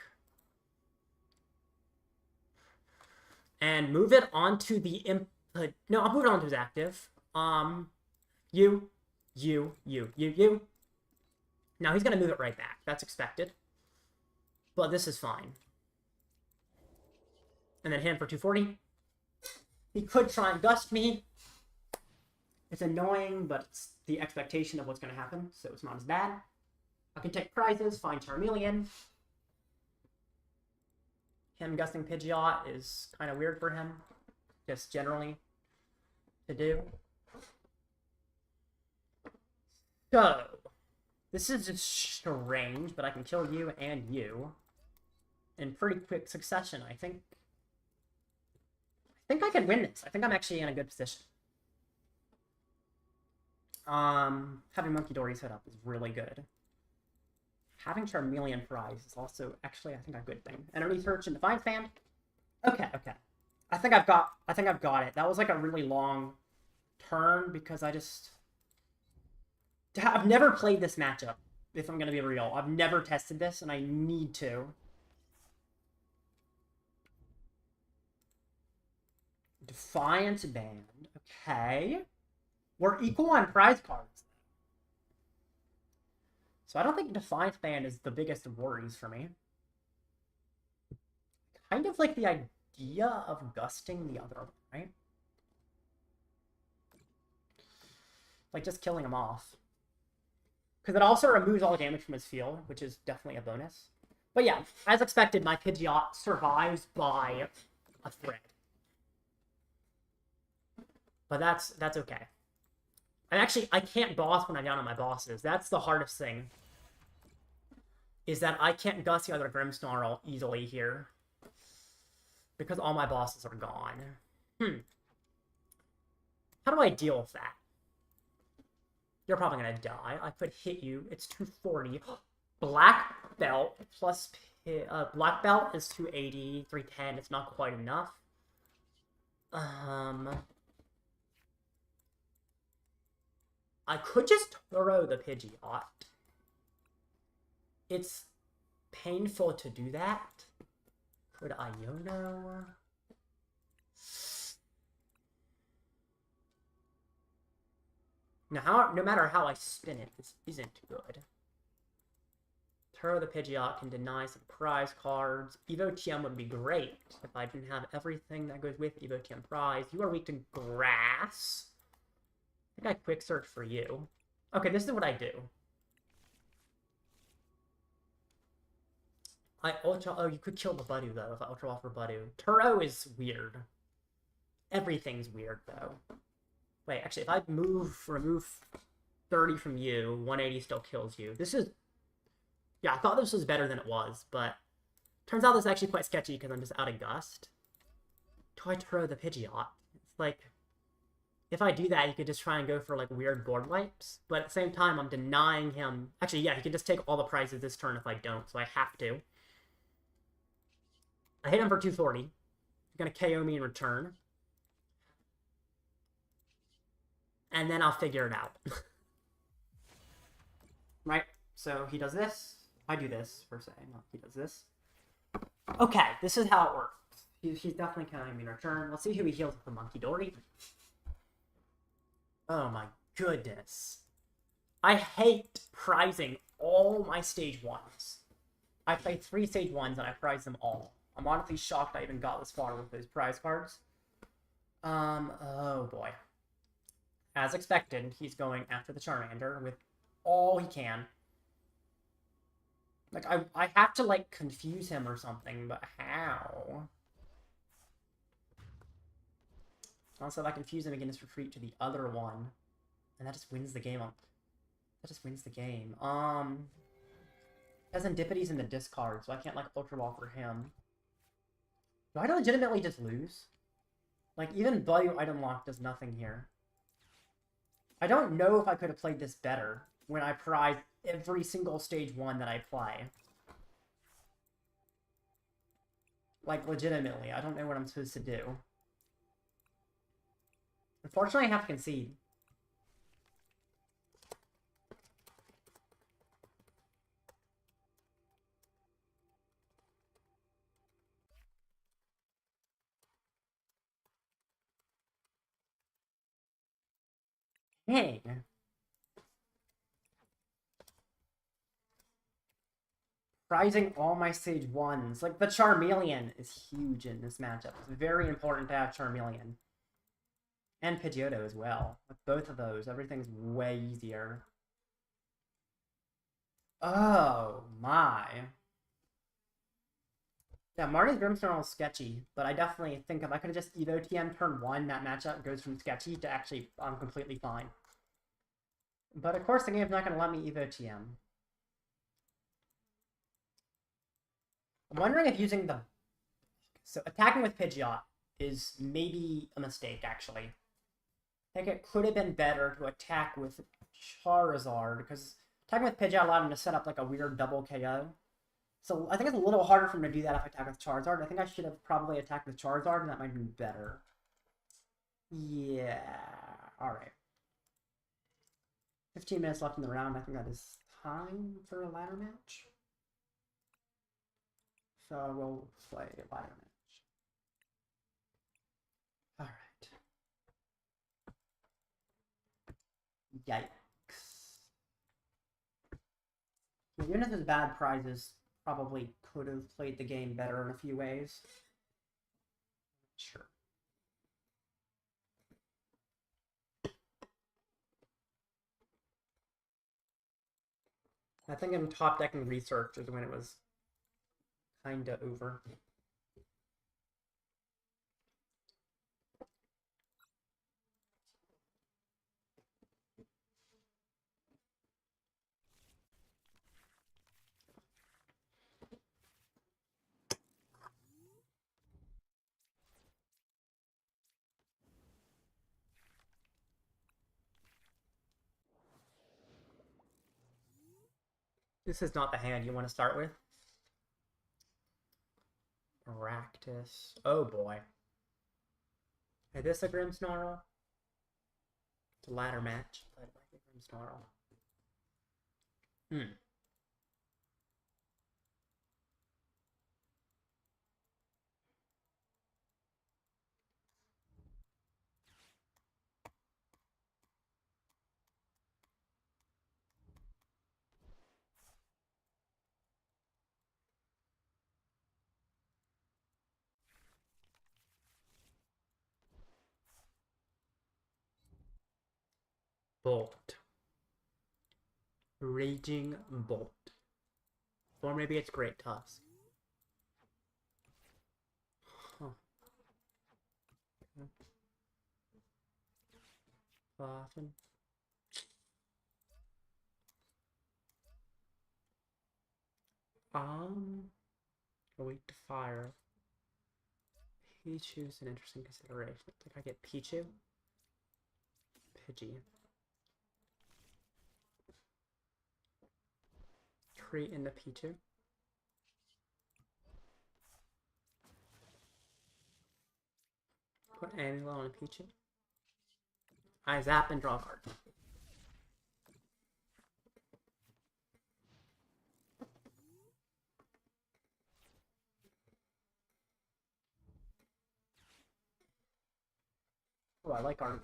And move it onto the input. No, I'll move it onto his active. You. Now he's gonna move it right back. That's expected. But this is fine. And then hit him for 240. He could try and gust me. It's annoying, but it's the expectation of what's gonna happen, so it's not as bad. I can take prizes, find Charmeleon. Him gusting Pidgeot is kind of weird for him, just generally to do. So, this is just strange, but I can kill you and you in pretty quick succession, I think. I think I can win this. I think I'm actually in a good position. Having Munkidori set up is really good. Having Charmeleon prize is also actually, I think, a good thing. And a research and Defiance Band. Okay. I think I've got it. That was like a really long turn because I've never played this matchup, if I'm gonna be real. I've never tested this, and I need to. Defiance Band. Okay. We're equal on prize cards. So I don't think Defiance Band is the biggest of worries for me. Kind of like the idea of gusting the other one, right? Like just killing him off. Because it also removes all the damage from his field, which is definitely a bonus. But yeah, as expected, my Pidgeot survives by a thread. But that's okay. And actually, I can't boss when I'm down on my bosses. That's the hardest thing. Is that I can't gust the other Grimmsnarl easily here. Because all my bosses are gone. How do I deal with that? You're probably gonna die. I could hit you. It's 240. Black Belt plus... Black Belt is 280, 310. It's not quite enough. I could just Turo the Pidgeot. It's painful to do that. Could Iono? Now, no matter how I spin it, this isn't good. Turo the Pidgeot can deny some prize cards. Evo TM would be great if I didn't have everything that goes with Evo TM prize. You are weak to grass. I think I quick search for you. Okay, this is what I do. Oh, you could kill the Budew, though, if I Ultra Ball for Budew. Turo is weird. Everything's weird, though. Wait, actually, if I remove 30 from you, 180 still kills you. This is... Yeah, I thought this was better than it was, but... Turns out this is actually quite sketchy because I'm just out of Gust. Do I Turo the Pidgeot? It's like... If I do that, he could just try and go for, like, weird board wipes. But at the same time, I'm denying him... Actually, yeah, he can just take all the prizes this turn if I don't, so I have to. I hit him for 240. He's gonna KO me in return. And then I'll figure it out. Right? So he does this. I do this, per se. No, he does this. Okay, this is how it works. He's definitely counting me in return. Let's see who he heals with the Munkidori. Oh my goodness. I hate prizing all my stage 1s. I play 3 stage 1s and I prize them all. I'm honestly shocked I even got this far with those prize cards. Oh boy. As expected, he's going after the Charmander with all he can. Like, I have to, like, confuse him or something, but how? Also, if I confuse him, he can just retreat to the other one. And that just wins the game. That just wins the game. Fezandipiti's in the discard, so I can't, like, Ultra Ball for him. Do I legitimately just lose? Like, even Buddy item lock does nothing here. I don't know if I could have played this better when I prize every single stage 1 that I play. Like, legitimately, I don't know what I'm supposed to do. Unfortunately, I have to concede. Hey. Prizing all my stage 1s. Like, the Charmeleon is huge in this matchup. It's very important to have Charmeleon. And Pidgeotto as well. With both of those, everything's way easier. Oh, my. Yeah, Marty's Grimmsnarl is sketchy, but I definitely think if I could have just Evo TM turn 1, that matchup goes from sketchy to actually completely fine. But of course, the game's not going to let me Evo TM. I'm wondering if using the... So, attacking with Pidgeot is maybe a mistake, actually. I think it could have been better to attack with Charizard, because attacking with Pidgeot allowed him to set up, like, a weird double KO. So, I think it's a little harder for him to do that if I attack with Charizard. I think I should have probably attacked with Charizard, and that might have been better. Yeah. Alright. 15 minutes left in the round. I think that is time for a ladder match. So we'll play a ladder match. Alright. Yikes. Even if his bad prizes probably could have played the game better in a few ways. Sure. I think in top decking research is when it was kinda over. This is not the hand you want to start with. Aractus. Oh boy. Is this a Grimmsnarl? It's a ladder match, but I like a Grimmsnarl. Bolt. Raging Bolt. Or maybe it's Great Tusk. Huh. Poffin. Weak to fire. Pichu's an interesting consideration. I think I get Pichu. Pidgey. Create into Pichu. Put Amulet on a Pichu. I zap and draw a card. Oh, I like Arven.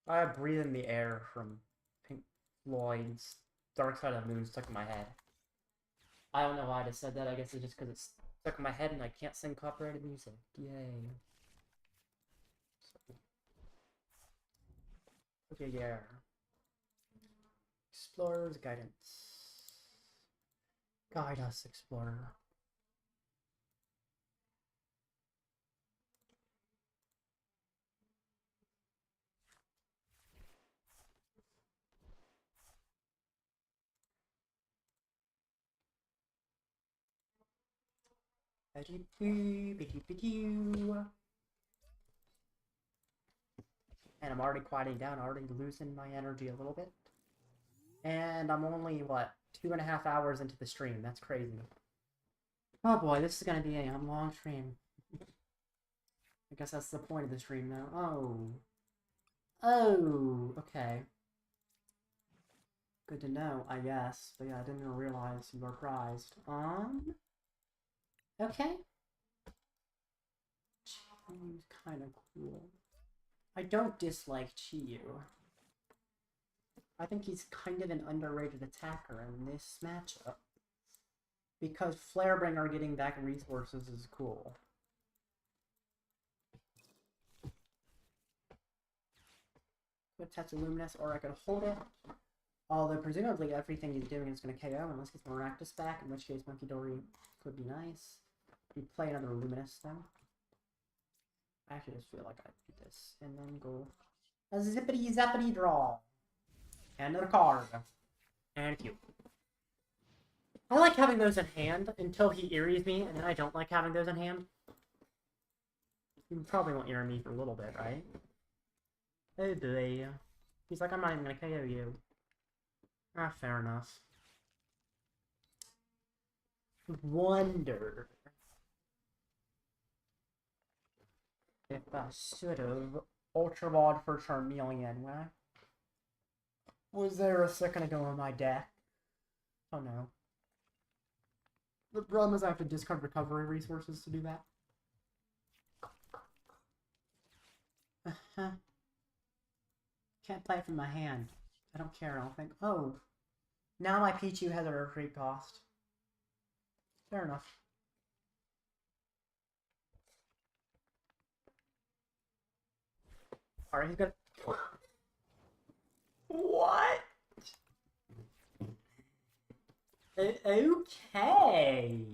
I breathe in the air from Pink Floyd's Dark Side of the Moon stuck in my head. I don't know why I just said that. I guess it's just because it's stuck in my head and I can't sing copyrighted music. Yay. Okay, yeah. Explorer's Guidance. Guide us, Explorer. And I'm already quieting down, already losing my energy a little bit. And I'm only, what, 2.5 hours into the stream. That's crazy. Oh boy, this is gonna be a long stream. I guess that's the point of the stream now. Oh, okay. Good to know, I guess. But yeah, I didn't realize you were prized. Okay. Chiu's kind of cool. I don't dislike Chiu. I think he's kind of an underrated attacker in this matchup. Because Flarebringer getting back resources is cool. Could touch a Luminous, or I could hold it. Although presumably everything he's doing is going to KO unless he gets Maractus back, in which case Munkidori could be nice. We play another Luminous though. I actually just feel like I do this and then go a zippity zappity draw. And another card. And a cube. I like having those in hand until he eerie's me, and then I don't like having those in hand. You probably won't ear me for a little bit, right? Oh boy. He's like, I'm not even gonna KO you. Ah, fair enough. Wonder if I should have Ultra Balled for Charmeleon when I was there a second ago on my deck. Oh no. The problem is I have to discard recovery resources to do that. Can't play it from my hand. I don't care, I don't think. Oh. Now my Pichu has a retreat cost. Fair enough. Alright, he's gonna... What? Okay.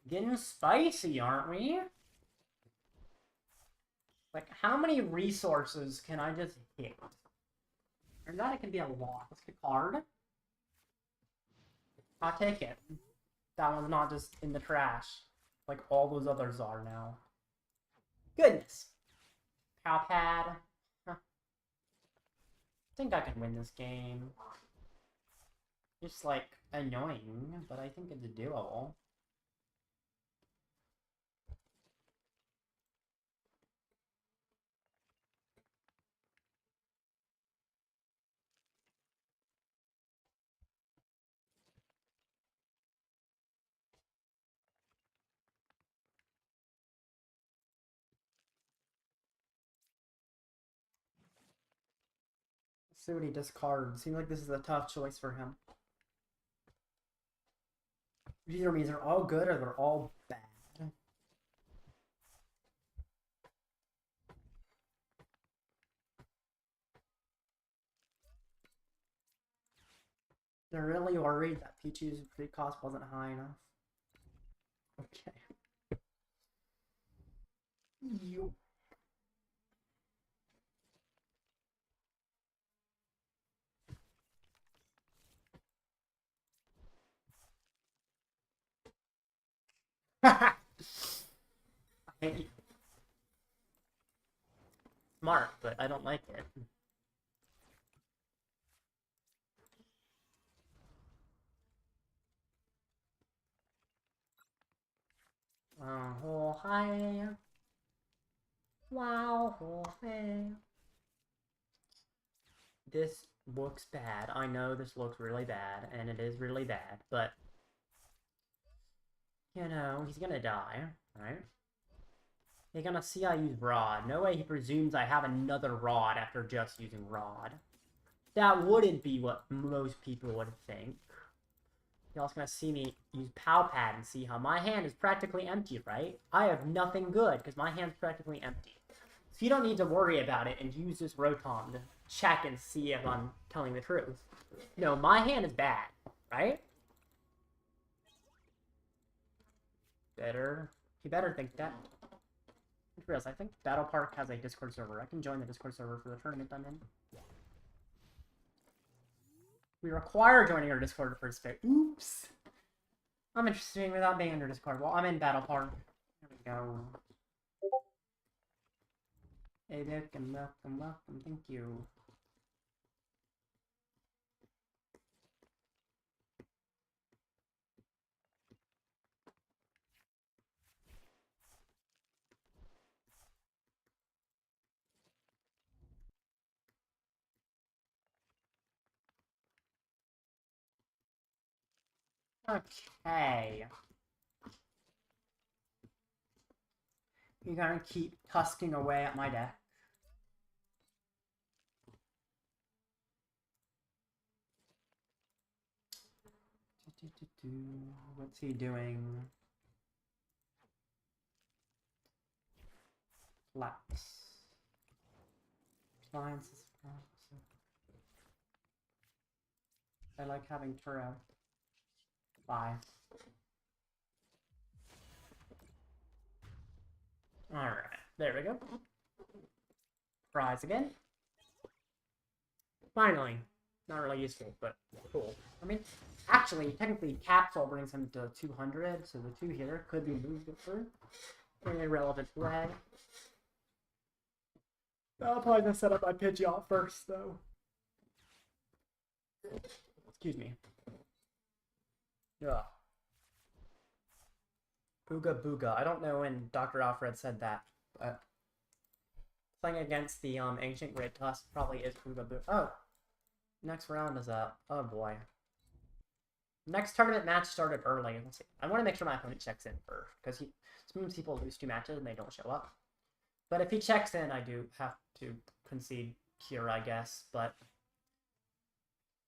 Getting spicy, aren't we? Like, how many resources can I just hit? Or that it can be a lot. Let's get a card. I'll take it. That one's not just in the trash. Like all those others are now. Goodness. Pal Pad. Huh. I think I can win this game. Just like annoying, but I think it's doable. Let's see what he discards. Seems like this is a tough choice for him. Either means they're all good or they're all bad. They're really worried that Pichu's free cost wasn't high enough. Okay. You. I hate you. Smart, but I don't like it. Oh, hi. Wow, oh, hey. This looks bad. I know this looks really bad, and it is really bad, but you know, he's gonna die, right? You're gonna see I use Rod. No way he presumes I have another Rod after just using Rod. That wouldn't be what most people would think. Y'all's gonna see me use Pal Pad and see how my hand is practically empty, right? I have nothing good, because my hand's practically empty. So you don't need to worry about it and use this Rotom to check and see if I'm telling the truth. No, my hand is bad, right? He better think that. I think Battle Park has a Discord server. I can join the Discord server for the tournament I'm in. We require joining our Discord to participate. Oops. I'm interested without being under Discord. Well, I'm in Battle Park. There we go. Hey, welcome, welcome, welcome. Thank you. Okay. You're gonna keep tusking away at my deck. What's he doing? Flex. Appliances. I like having Turo. Bye. Alright, there we go. Prize again. Finally. Not really useful, but cool. I mean, actually, technically, Capsule brings him to 200, so the 2 here could be moved for an irrelevant flag. I'll probably just set up my Pidgeot first, though. Excuse me. Ugh. Booga Booga. I don't know when Dr. Alfred said that, but playing against the Ancient Great Tusk probably is Booga Booga. Oh! Next round is up. Oh boy. Next tournament match started early. Let's see. I want to make sure my opponent checks in first, because sometimes people lose 2 matches and they don't show up. But if he checks in, I do have to concede here, I guess. But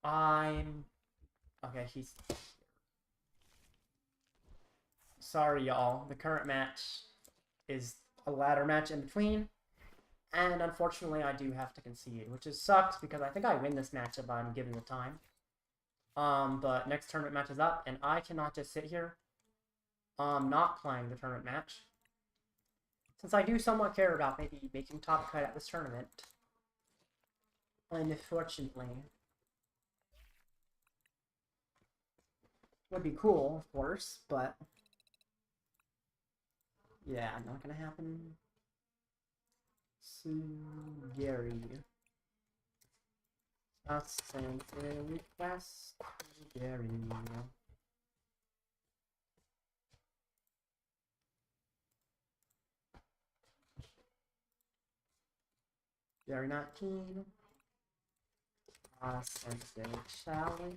I'm... Okay, he's... Sorry, y'all. The current match is a ladder match in between. And unfortunately, I do have to concede, which sucks because I think I win this match if I'm given the time. But next tournament match is up, and I cannot just sit here not playing the tournament match. Since I do somewhat care about maybe making top cut at this tournament. Unfortunately. Would be cool, of course, but... Yeah, not gonna happen. Gary. Just sent a request to Gary. Gary not keen. Sent a challenge.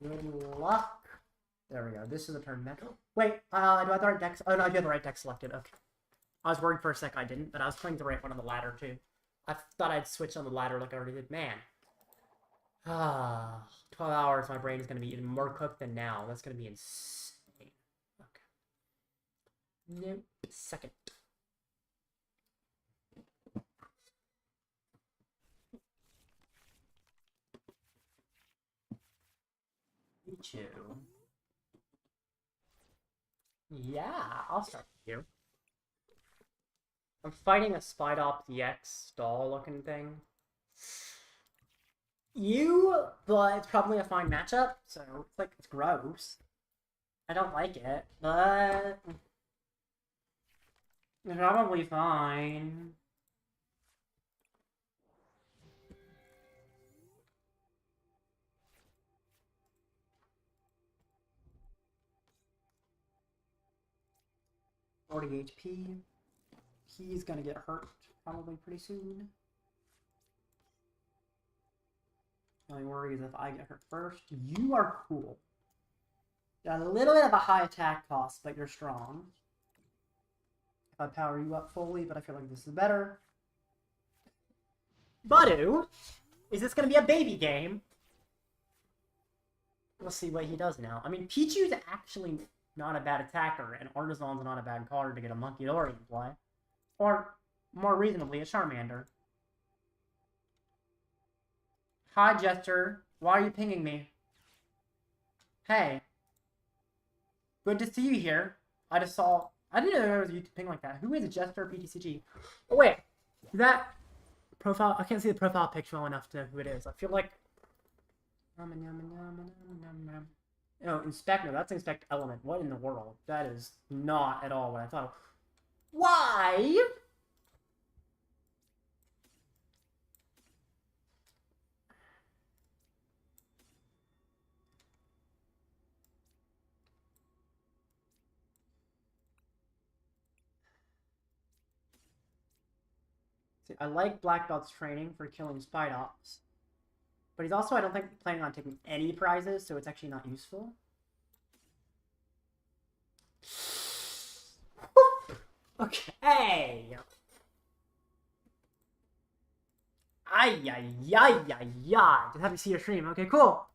Good luck. There we go. This is the turn match. Wait, do I have the right deck? Oh no, I do have the right deck selected. Okay. I was worried for a sec I didn't, but I was playing the right one on the ladder too. I thought I'd switch on the ladder like I already did. Man. 12 hours, my brain is going to be even more cooked than now. That's going to be insane. Okay. Nope. Second. Pichu. Yeah, I'll start with you. I'm fighting a Spidop DX doll looking thing. But it's probably a fine matchup, so it's like, it's gross. I don't like it, but it's probably fine. HP. He's gonna get hurt probably pretty soon. The only worry is if I get hurt first. You are cool. Got a little bit of a high attack cost, but you're strong. If I power you up fully, but I feel like this is better. Budew? Is this gonna be a baby game? We'll see what he does now. I mean, Pichu's actually not a bad attacker, and Artazon's not a bad card to get a Munkidori in play. Or, more reasonably, a Charmander. Hi, Jester. Why are you pinging me? Hey. Good to see you here. I didn't know there was a YouTube ping like that. Who is Jester PTCG? Oh, wait. That profile... I can't see the profile picture well enough to know who it is. I feel like... Oh, Inspect. No, that's Inspect Element. What in the world? That is not at all what I thought of. Why? See, I like Black Belt's training for killing Spidops. But he's also, I don't think, planning on taking any prizes, so it's actually not useful. Okay. Just happy to see your stream. Okay, cool.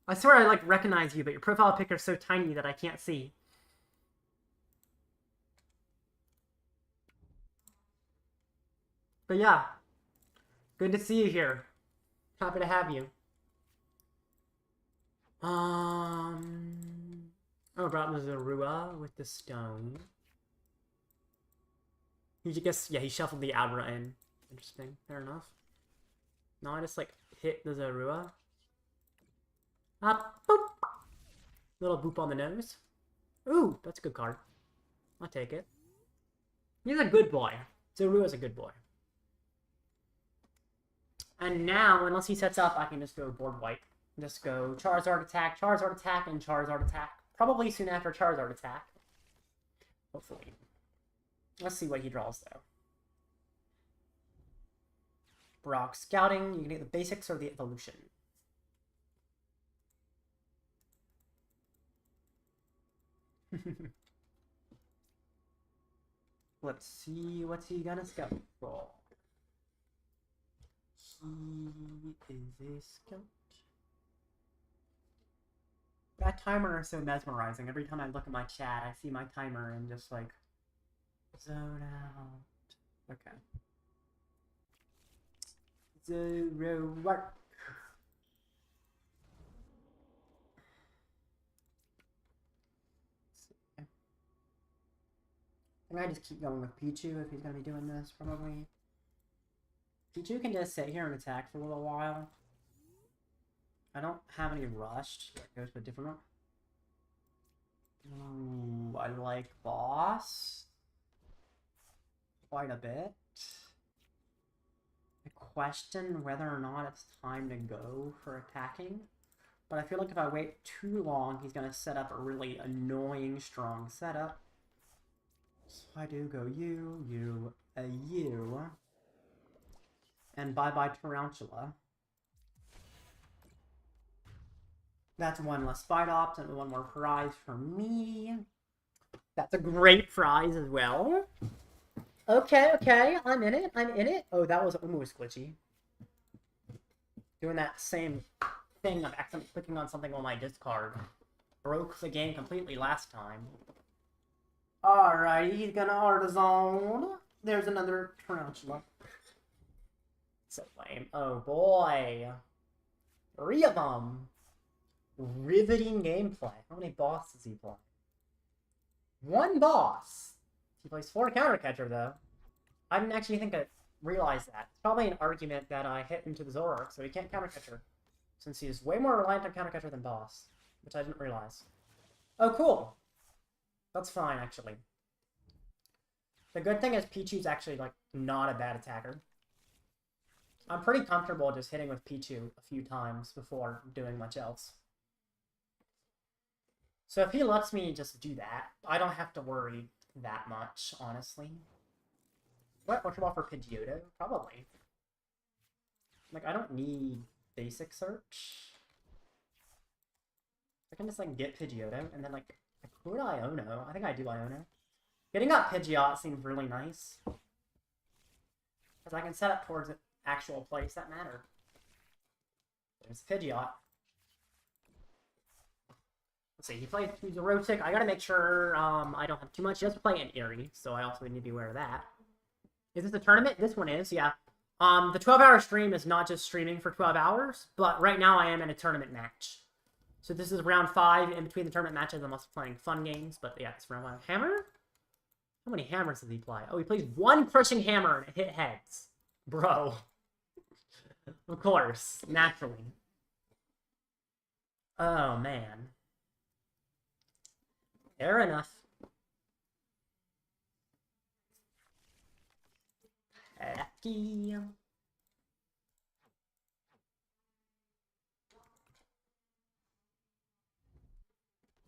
I swear I, like, recognize you, but your profile picture is so tiny that I can't see. But yeah. Good to see you here. Happy to have you. Oh, brought the Zorua with the stone. He guess, yeah, he shuffled the Abra in. Interesting. Fair enough. Now I just, like, hit the Zorua. Boop! Little boop on the nose. Ooh, that's a good card. I'll take it. He's a good boy. Zorua's a good boy. And now, unless he sets up, I can just go board wipe. Just go Charizard attack, and Charizard attack. Probably soon after Charizard attack. Hopefully. Let's see what he draws, though. Brock Scouting. You can get the basics or the evolution. Let's see what's he gonna scout for. He is a scout. That timer is so mesmerizing. Every time I look at my chat, I see my timer and just like zone out. Okay. Zero work. I might just keep going with Pichu if he's gonna be doing this, probably. Pichu can just sit here and attack for a little while. I don't have any rushed. That goes to a different one. Ooh, I like Boss quite a bit. I question whether or not it's time to go for attacking. But I feel like if I wait too long, he's going to set up a really annoying strong setup. So I do go you, you. And bye-bye Tarantula. That's one less Spidops and one more prize for me. That's a great prize as well. Okay, I'm in it. Oh, that was almost glitchy. Doing that same thing of accidentally clicking on something on my discard. Broke the game completely last time. Alright, he's gonna Artazon. There's another Tarantula. So lame. Oh boy. 3 of them. Riveting gameplay. How many bosses does he play? One boss. He plays 4 counter catcher though. I didn't actually realize that. It's probably an argument that I hit into the Zoroark, so he can't counter catcher, since he's way more reliant on counter catcher than boss, which I didn't realize. Oh, cool. That's fine, actually. The good thing is Pichu's actually, like, not a bad attacker. I'm pretty comfortable just hitting with Pichu a few times before doing much else. So if he lets me just do that, I don't have to worry that much, honestly. What? Ultra Ball for Pidgeotto? Probably. Like, I don't need basic search. I can just, like, get Pidgeotto, and then, like, I could Iono. I think I do Iono. Getting up Pidgeot seems really nice. Because I can set up towards an actual place that matter. There's Pidgeot. Let's see, he plays Rotic. I gotta make sure I don't have too much. He does play an Eerie, so I also need to be aware of that. Is this a tournament? This one is, yeah. The 12-hour stream is not just streaming for 12 hours, but right now I am in a tournament match. So this is round 5. In between the tournament matches, I'm also playing fun games, but yeah, it's round 5. Hammer? How many hammers does he play? Oh, he plays 1 crushing hammer and it hit heads. Bro. Of course. Naturally. Oh, man. Fair enough. Lucky.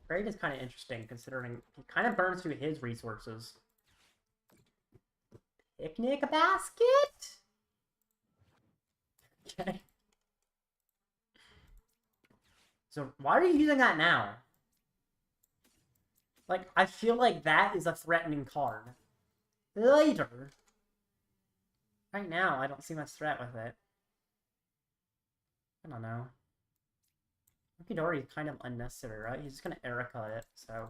Trade is kind of interesting, considering he kind of burns through his resources. Picnic basket? Okay. So, why are you using that now? Like, I feel like that is a threatening card. Later. Right now, I don't see much threat with it. I don't know. Munkidori is kind of unnecessary, right? He's just gonna Erica it, so...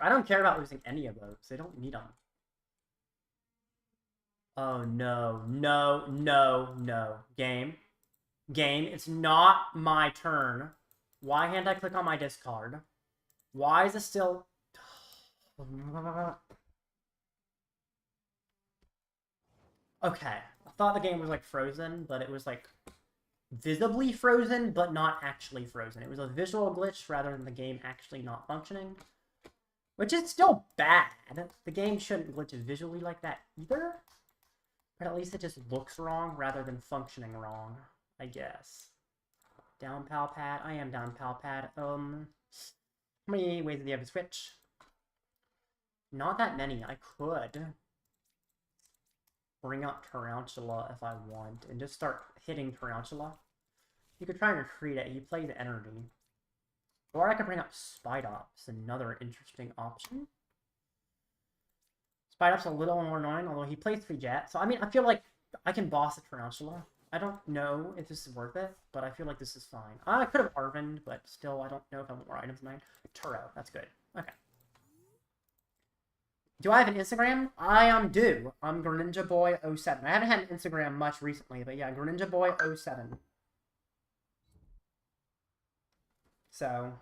I don't care about losing any of those. They don't need them. Oh, no. No, no, no. Game. Game, it's not my turn. Why can't I click on my discard? Why is it still... Okay. I thought the game was, like, frozen, but it was, like, visibly frozen, but not actually frozen. It was a visual glitch rather than the game actually not functioning. Which is still bad. The game shouldn't glitch visually like that either. But at least it just looks wrong rather than functioning wrong, I guess. Down Pal Pad. I am down Pal Pad. How many ways do you have to switch? Not that many. I could bring up Tarantula if I want and just start hitting Tarantula. You could try and retreat it. He plays Energy. Or I could bring up Spidops, another interesting option. Spidops a little more annoying, although he plays 3 Jet. So, I mean, I feel like I can boss a Tarantula. I don't know if this is worth it, but I feel like this is fine. I could have Arven, but still, I don't know if I want more items than mine. Turo, that's good. Okay. Do I have an Instagram? I do. I'm GreninjaBoy07. I haven't had an Instagram much recently, but yeah, GreninjaBoy07. So,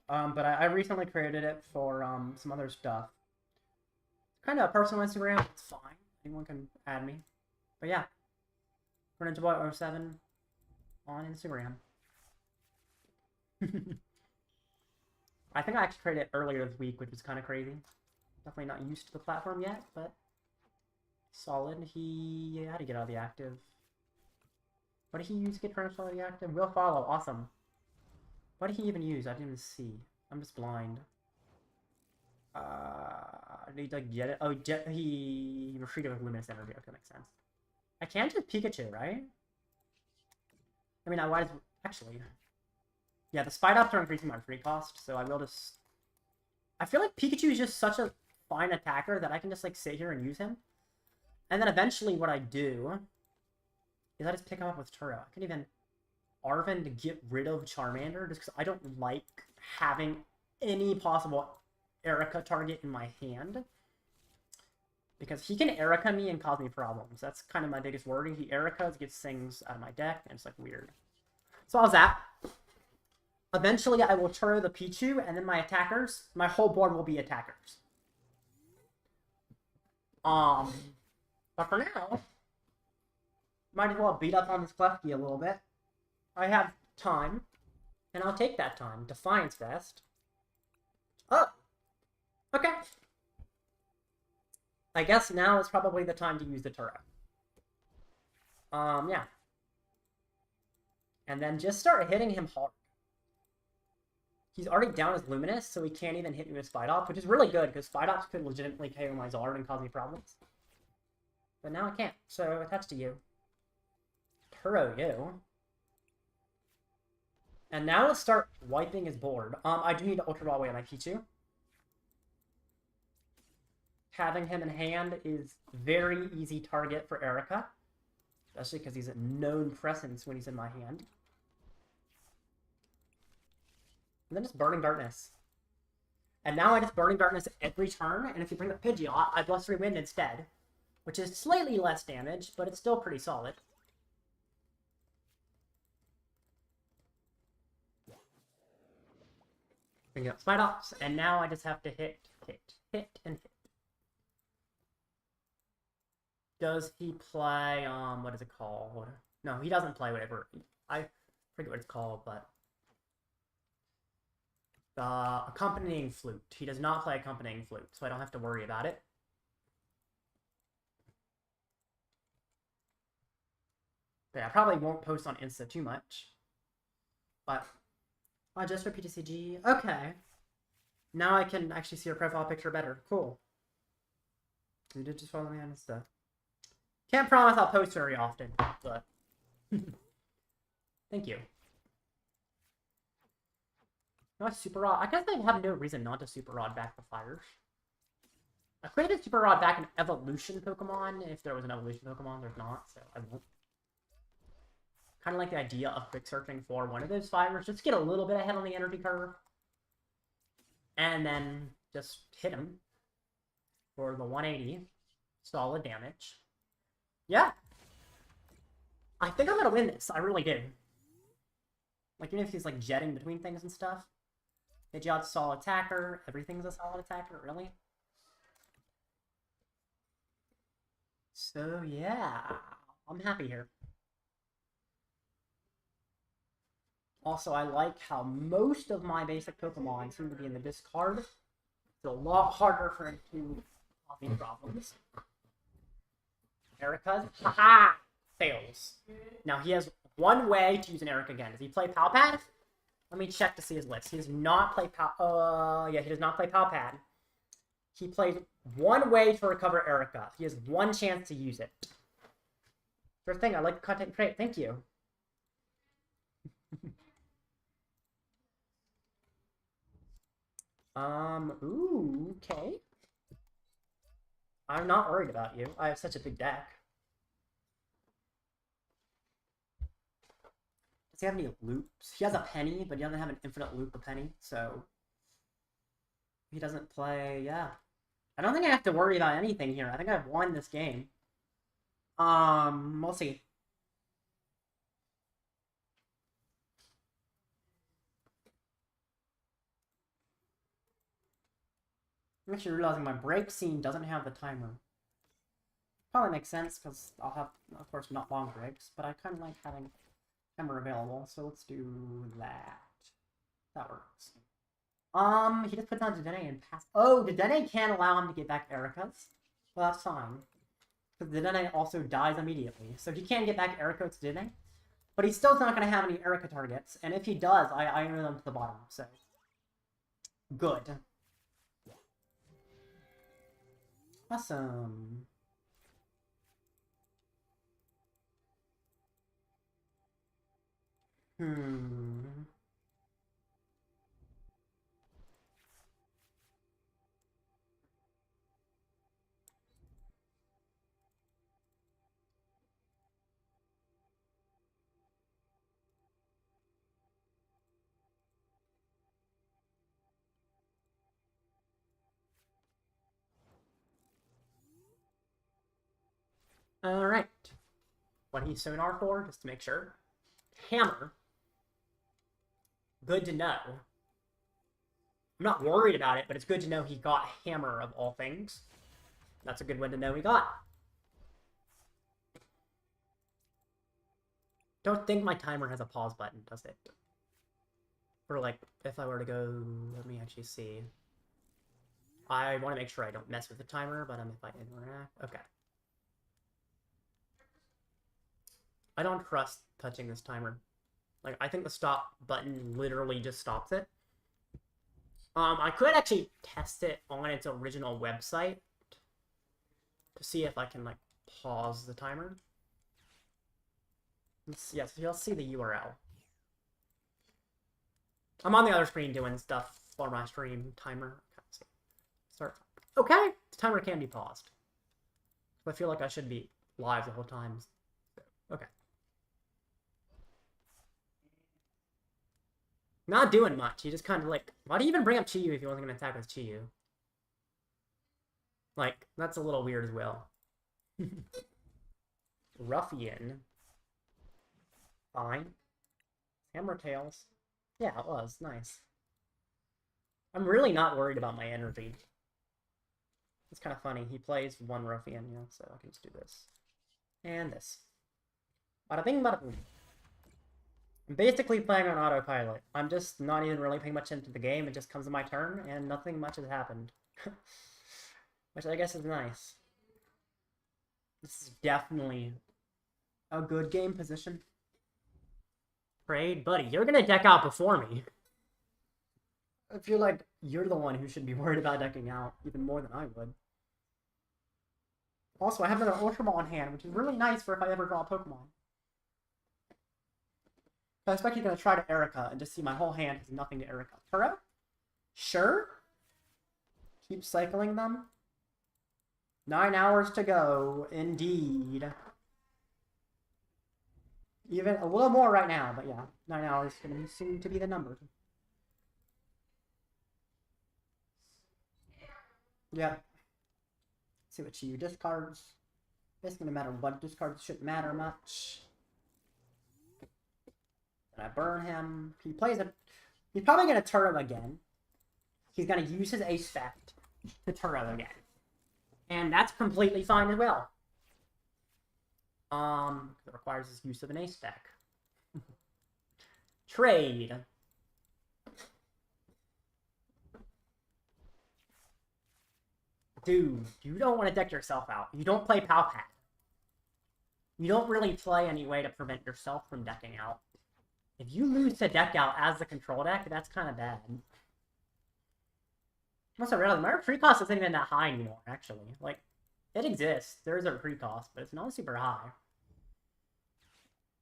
but I recently created it for some other stuff. Kind of a personal Instagram. It's fine. Anyone can add me. But yeah, GreninjaBoy07 on Instagram. I think I actually created it earlier this week, which was kind of crazy. Definitely not used to the platform yet, but solid. He had to get out of the active. What did he use to get turned out of the active? Will follow. Awesome. What did he even use? I didn't even see. I'm just blind. Did he like get it? Oh, he retreated with Luminous Energy. Okay, that makes sense. I can't just Pikachu, right? I mean, why does... Actually... Yeah, the Spidops are increasing my free cost, so I will just... I feel like Pikachu is just such a fine attacker that I can just, like, sit here and use him. And then eventually what I do is I just pick him up with Turo. I can even Arven to get rid of Charmander just because I don't like having any possible Erica target in my hand. Because he can Erica me and cause me problems. That's kind of my biggest worry. He Ericas, gets things out of my deck, and it's like weird. So how's that? Eventually I will Turo the Pichu, and then my attackers, my whole board will be attackers. But for now, might as well beat up on this Klefki a little bit. I have time, and I'll take that time. Defiance Vest. Oh! Okay. I guess now is probably the time to use the Turo. Yeah. And then just start hitting him hard. He's already down as Luminous, so he can't even hit me with Spidops, which is really good, because Spidops could legitimately KO my Zard and cause me problems. But now I can't, so attach to you. Turo you. And now let's start wiping his board. I do need to Ultra Ball away my Pichu. Having him in hand is very easy target for Erica. Especially because he's a known presence when he's in my hand. And then just Burning Darkness. And now I just Burning Darkness every turn, and if you bring up Pidgeot, I Blustery Wind instead. Which is slightly less damage, but it's still pretty solid. Bring up Spidops, and now I just have to hit, and hit. Does he play, what is it called? No, he doesn't play whatever. I forget what it's called, but... Accompanying Flute. He does not play Accompanying Flute, so I don't have to worry about it. But I probably won't post on Insta too much. But... just for PTCG. Okay. Now I can actually see your profile picture better. Cool. You did just follow me on Insta. Can't promise I'll post very often, but... Thank you. No, Super Rod. I guess I have no reason not to Super Rod back the fires. I created Super Rod back an evolution Pokemon, if there was an evolution Pokemon, there's not, so I won't. Kind of like the idea of quick searching for one of those fires, just to get a little bit ahead on the energy curve. And then just hit him for the 180. Solid damage. Yeah. I think I'm gonna win this. I really do. Like, even if he's, like, jetting between things and stuff. Pidgeot's a solid attacker. Everything's a solid attacker, really. So, yeah. I'm happy here. Also, I like how most of my basic Pokemon seem to be in the discard. It's a lot harder for him to cause me problems. Erica's, haha, fails. Now he has one way to use an Erica again. Does he play Pal Pad? Let me check to see his list. He does not play Pal. Yeah, he does not play Pal Pad. He plays one way to recover Erica. He has one chance to use it. Sure thing. I like the content create. Thank you. Ooh, okay. I'm not worried about you. I have such a big deck. Does he have any loops? He has a penny, but he doesn't have an infinite loop of penny, so... He doesn't play, yeah. I don't think I have to worry about anything here. I think I've won this game. We'll see. I'm actually realizing my break scene doesn't have the timer. Probably makes sense, because I'll have, of course, not long breaks, but I kind of like having timer available, so let's do that. That works. He just puts on Dedenne and pass. Oh, Dedenne can't allow him to get back Erica's. Well, that's fine. Because Dedenne also dies immediately. So he can't get back Erica to Dedenne. But he's still not going to have any Erica targets. And if he does, I Iono them to the bottom. So, good. Awesome. Alright. What he's sonar for, just to make sure. Hammer. Good to know. I'm not worried about it, but it's good to know he got Hammer of all things. That's a good one to know he got. Don't think my timer has a pause button, does it? Or like, if I were to go, let me actually see. I want to make sure I don't mess with the timer, but if I interact, okay. I don't trust touching this timer. Like, I think the stop button literally just stops it. I could actually test it on its original website to see if I can, like, pause the timer. Yes, you'll see the URL. I'm on the other screen doing stuff for my stream timer. Start. Okay, the timer can be paused. I feel like I should be live the whole time. Okay. Not doing much. He just kind of like, why do you even bring up Chiyu if he wasn't going to attack with Chiyu? Like, that's a little weird as well. Ruffian. Fine. Hammer Tails. Yeah, it was. Nice. I'm really not worried about my energy. It's kind of funny. He plays one Ruffian, yeah, so I can just do this. And this. Bada bing, bada boom. I'm basically playing on autopilot. I'm just not even really paying much into the game. It just comes to my turn, and nothing much has happened. Which I guess is nice. This is definitely a good game position. Trade, buddy, you're gonna deck out before me. I feel like you're the one who should be worried about decking out even more than I would. Also, I have another Ultra Ball in hand, which is really nice for if I ever draw a Pokemon. I expect you're going to try to Erica and just see my whole hand has nothing to Erica. Turo? Sure? Keep cycling them. 9 hours to go, indeed. Even a little more right now, but yeah. 9 hours is going to seem to be the number. Yeah. See what Chiyu discards. Basically, no matter what discards, shouldn't matter much. And I burn him. He plays a... He's probably going to Turo again. He's going to use his Ace Effect to Turo again. And that's completely fine as well. It requires his use of an Ace deck. Trade. Dude, you don't want to deck yourself out. You don't play Pal Pad. You don't really play any way to prevent yourself from decking out. If you lose to deck out as the control deck, that's kind of bad. Must have realized my free cost isn't even that high anymore, actually. Like, it exists. There is a free cost, but it's not super high.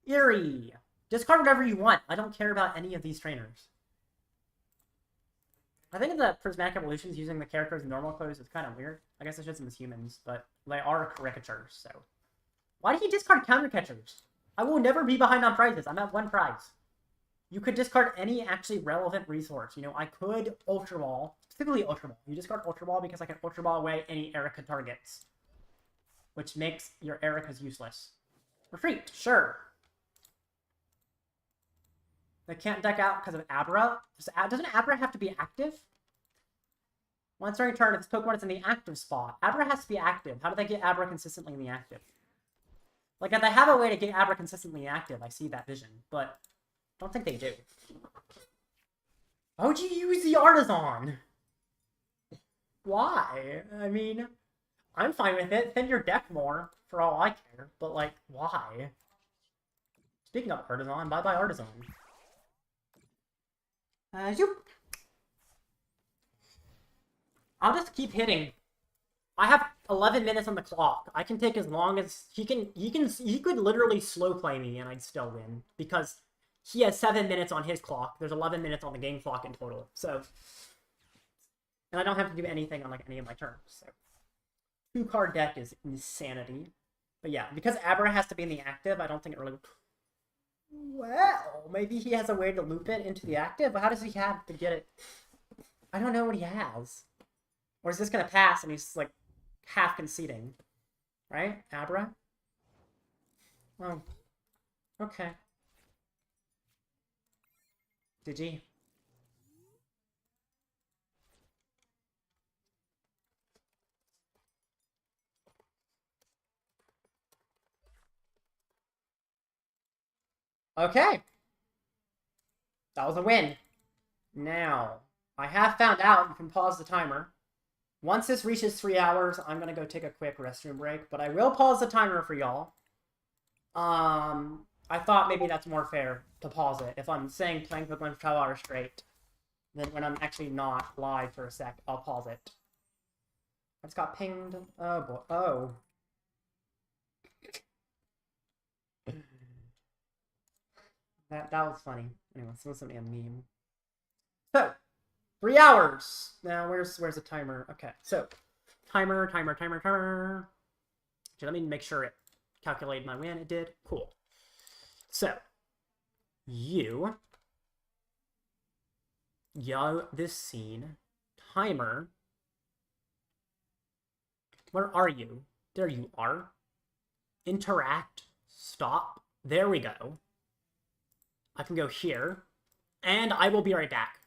Eerie. Discard whatever you want. I don't care about any of these trainers. I think the Prismatic Evolutions using the characters in normal clothes is kind of weird. I guess it's just as humans, but they are caricatures, so. Why did he discard counter catchers? I will never be behind on prizes. I'm at 1 prize. You could discard any actually relevant resource. You know, I could Ultra Ball, specifically Ultra Ball. You discard Ultra Ball because I can Ultra Ball away any Erica targets, which makes your Ericas useless. Retreat, sure. They can't deck out because of Abra. Doesn't Abra have to be active? Once during turn, if this Pokemon is in the active spot, Abra has to be active. How do they get Abra consistently in the active? Like, if they have a way to get Abra consistently active, I see that vision, but I don't think they do. Why would you use the Artazon? Why? I mean, I'm fine with it. Thin your deck more, for all I care, but, like, why? Speaking of Artazon, bye-bye Artazon. I'll just keep hitting. I have 11 minutes on the clock. I can take as long as he could literally slow play me and I'd still win because he has 7 minutes on his clock. There's 11 minutes on the game clock in total. So, and I don't have to do anything on like any of my turns. So, 2-card deck is insanity. But yeah, because Abra has to be in the active, I don't think it really. Well, maybe he has a way to loop it into the active, but how does he have to get it? I don't know what he has. Or is this going to pass and he's, like, half conceding? Right? Abra? Oh. Okay. Did he? Okay. That was a win. Now, I have found out you can pause the timer. Once this reaches 3 hours, I'm going to go take a quick restroom break, but I will pause the timer for y'all. I thought maybe that's more fair to pause it. If I'm saying playing Pokemon for 12 hours straight, then when I'm actually not live for a sec, I'll pause it. I just got pinged. Oh boy. Oh. That was funny. Anyway, someone sent me a meme. So, 3 hours. Now, where's the timer? Okay, so timer. Okay, let me make sure it calculated my win. It did. Cool. So, yo, this scene, timer. Where are you? There you are. Interact. Stop. There we go. I can go here, and I will be right back.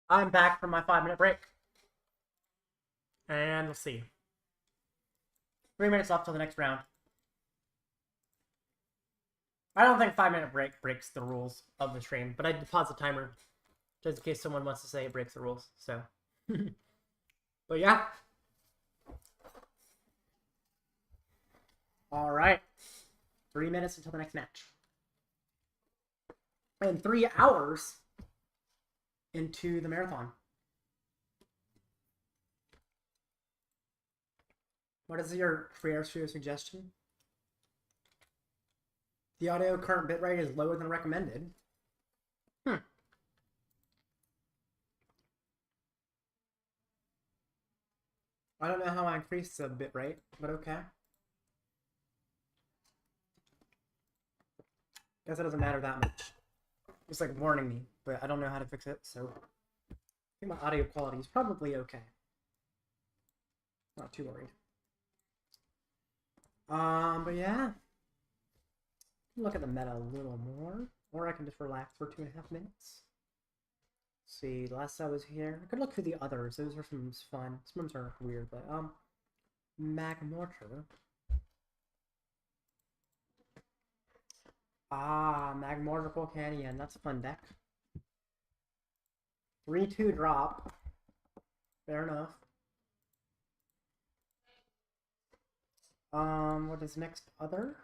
I'm back from my 5-minute break. And let's see. 3 minutes left till the next round. I don't think 5-minute break breaks the rules of the stream, but I did pause the timer just in case someone wants to say it breaks the rules. So, but yeah. All right. 3 minutes until the next match. And 3 hours into the marathon. What is your free airstream suggestion? The audio current bitrate is lower than recommended. I don't know how I increase the bitrate, but okay. Guess it doesn't matter that much. It's like warning me, but I don't know how to fix it, so I think my audio quality is probably okay. Not too worried. But yeah. Look at the meta a little more. Or I can just relax for 2.5 minutes. Let's see, last I was here. I could look through the others. Those are some fun. Some ones are weird, but Magmortar. Magmortar Volcanion. That's a fun deck. 3/2 drop. Fair enough. What is next? Other?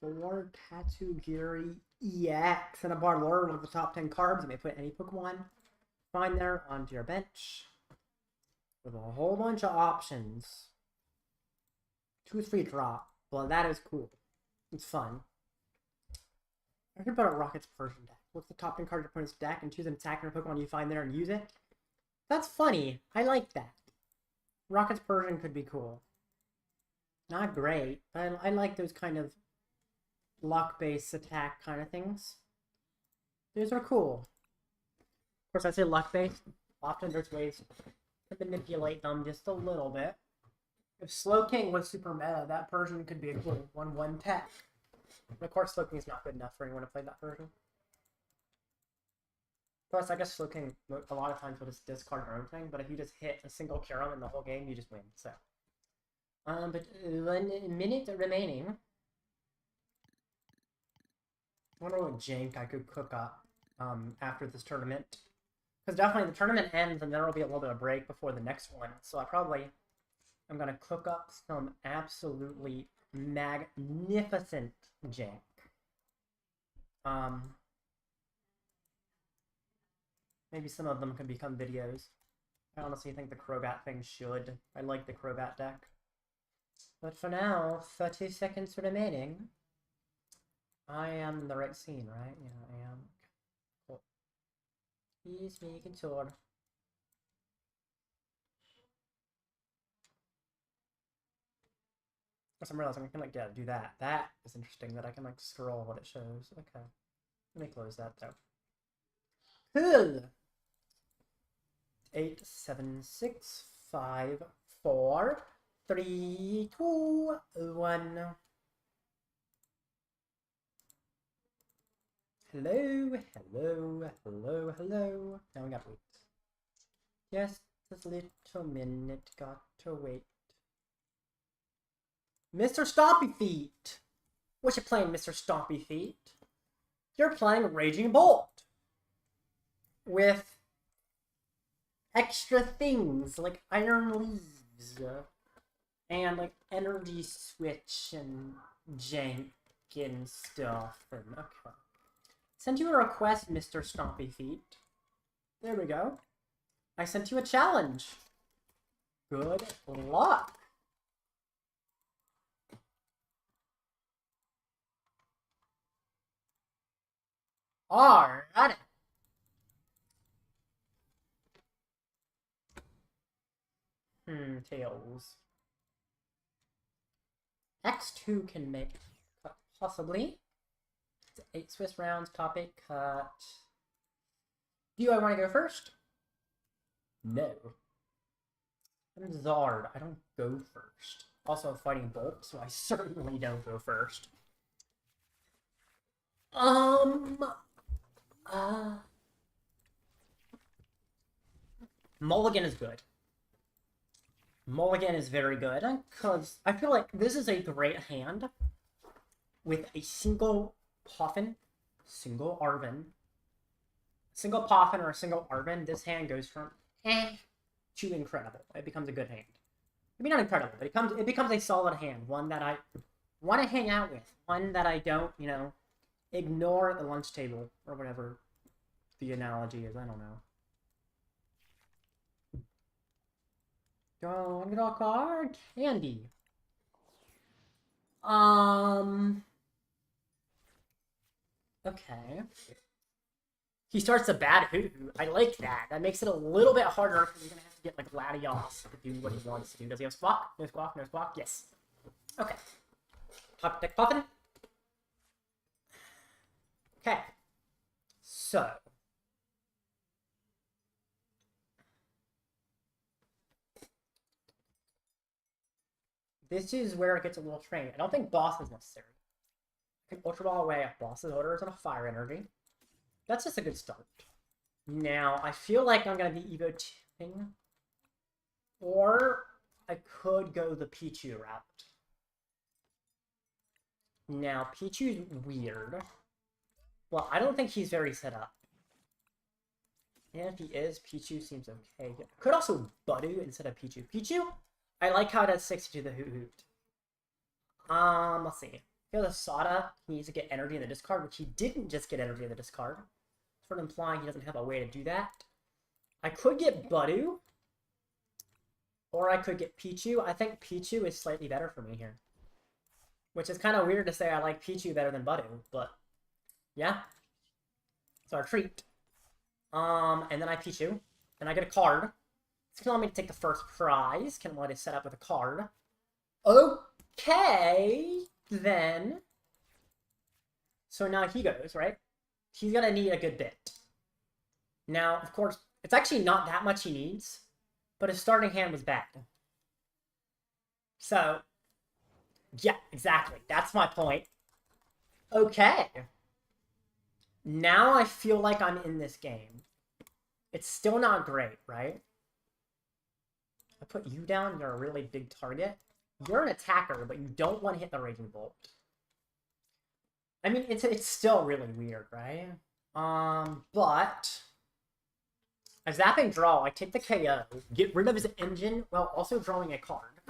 The Lord Tatsugiri EX and a bar lore of the top 10 cards. You may put any Pokemon find there onto your bench. With a whole bunch of options. 2/3 drop. Well, that is cool. It's fun. I can put a Rocket's Persian deck. Look at the top 10 cards of your opponent's deck and choose an attack or Pokemon you find there and use it. That's funny. I like that. Rocket's Persian could be cool. Not great, but I like those kind of luck-based attack kind of things. Those are cool. Of course, I say luck-based. Often there's ways to manipulate them just a little bit. If Slowking was super meta, that Persian could be a cool 1/1 tech. But of course, Slowking is not good enough for anyone to play that version. Plus, I guess Slowking a lot of times will just discard her own thing, but if you just hit a single Kyurem in the whole game, you just win. So, but 1 minute remaining. I wonder what jank I could cook up after this tournament. Because definitely the tournament ends and there will be a little bit of break before the next one. So I'm going to cook up some absolutely magnificent jank. Maybe some of them can become videos. I honestly think the Crobat thing should. I like the Crobat deck. But for now, 30 seconds remaining. I am in the right scene, right? Yeah, I am. Cool. He's making sword. I'm realizing I can like do that. That is interesting that I can like scroll what it shows. Okay. Let me close that though. Cool. 8, 7, 6, 5, 4, 3, 2, 1. Hello, hello, hello, hello. Now we got to wait. Just this little minute, got to wait. Mr. Stompy Feet! What you playing, Mr. Stompy Feet? You're playing Raging Bolt. With extra things like Iron Leaves. And like Energy Switch and jank and stuff. And okay. Sent you a request, Mr. Stompy Feet. There we go. I sent you a challenge. Good luck. Alright. Tails. X2 can make cut, possibly. It's 8 Swiss rounds, top 8 cut. Do I want to go first? No. I'm Zard. I don't go first. Also, I'm fighting Bolt, so I certainly don't go first. Mulligan is good. Mulligan is very good, because I feel like this is a great hand with a single Poffin, single Arven, single Poffin or a single Arven. This hand goes from to incredible. It becomes a good hand. Maybe not incredible, but it becomes a solid hand. One that I want to hang out with. One that I don't, you know, ignore at the lunch table, or whatever the analogy is. I don't know. Go and draw a card. Candy. Okay. He starts a bad Hoot-Hoot. I like that. That makes it a little bit harder because he's gonna have to get like Latios to do what he wants to do. Does he have Squawk? No Squawk, no Squawk. Yes. Okay. Top deck Poffin. Okay. So. This is where it gets a little trained. I don't think Boss is necessary. I can Ultra Ball away Boss's orders on a Fire Energy. That's just a good start. Now, I feel like I'm going to be Evo tipping. Or I could go the Pichu route. Now, Pichu's weird. Well, I don't think he's very set up. And if he is, Pichu seems okay. Could also Budew instead of Pichu. Pichu, I like how it has 60 to the Hoot-Hoot. Let's see. Feel the Sada, he needs to get energy in the discard, which he didn't just get energy in the discard. Sort of implying he doesn't have a way to do that. I could get Budew. Or I could get Pichu. I think Pichu is slightly better for me here. Which is kind of weird to say I like Pichu better than Budew, but yeah. It's our treat. And then I Pichu. Then I get a card. It's gonna allow me to take the first prize. Can let it set up with a card. Okay, then. So now he goes, right? He's gonna need a good bit. Now, of course, it's actually not that much he needs, but his starting hand was bad. So, yeah, exactly. That's my point. Okay. Now I feel like I'm in this game. It's still not great, right? I put you down, you're a really big target. You're an attacker, but you don't want to hit the Raging Bolt. I mean, it's still really weird, right? But a zapping draw, I take the KO, get rid of his engine while also drawing a card.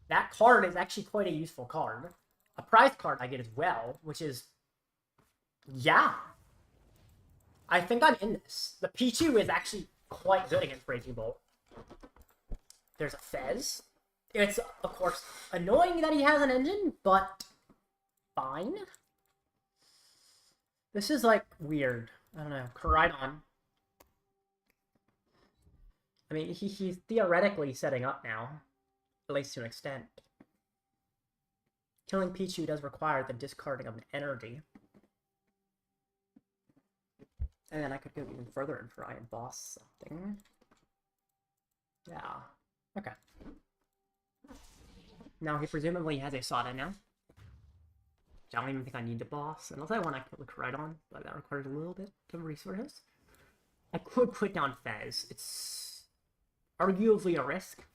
That card is actually quite a useful card. A prize card I get as well, which is, yeah. I think I'm in this. The Pichu is actually quite good against Raging Bolt. There's a Fez. It's, of course, annoying that he has an engine, but fine. This is, like, weird. I don't know. Koraidon. I mean, he's theoretically setting up now. At least to an extent. Killing Pichu does require the discarding of an energy. And then I could go even further and try and boss something. Yeah. Okay. Now he presumably has a Sada now. I don't even think I need to boss. Unless I want to kill the Koraidon, but that requires a little bit of resources. I could put down Fez. It's arguably a risk.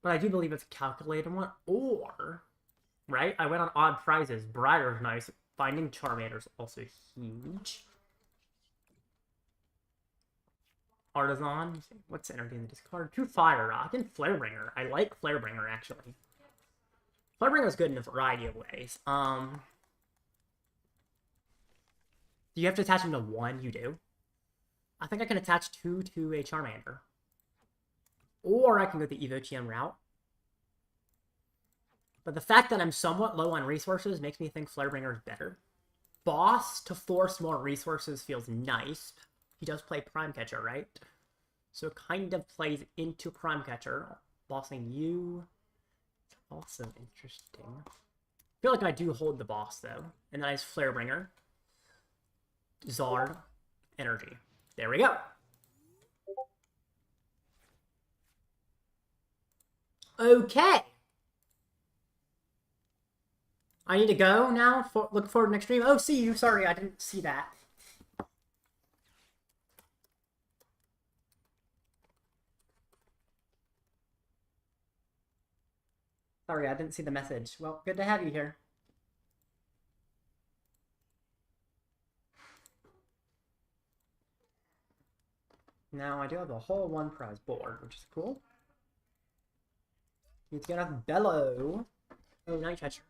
But I do believe it's a calculated one. Or, right? I went on odd prizes. Briar's nice. Finding Charmander's also huge. Artazon. What's energy in the discard? 2 Fire Rock and Flarebringer. I like Flarebringer, actually. Flarebringer is good in a variety of ways. Do you have to attach him to 1? You do. I think I can attach 2 to a Charmander. Or I can go the Evo TM route. But the fact that I'm somewhat low on resources makes me think Flarebringer is better. Boss to force more resources feels nice. He does play Prime Catcher, right? So it kind of plays into Prime Catcher. Bossing you. Also interesting. I feel like I do hold the boss, though. And then I have Flarebringer. Zard. Energy. There we go. Okay. I need to go now. Look forward to next stream. Oh, see you. Sorry, I didn't see that. Sorry, I didn't see the message. Well, good to have you here. Now, I do have a whole one prize board, which is cool. Need to get enough Bellow. Oh, Night Stretcher.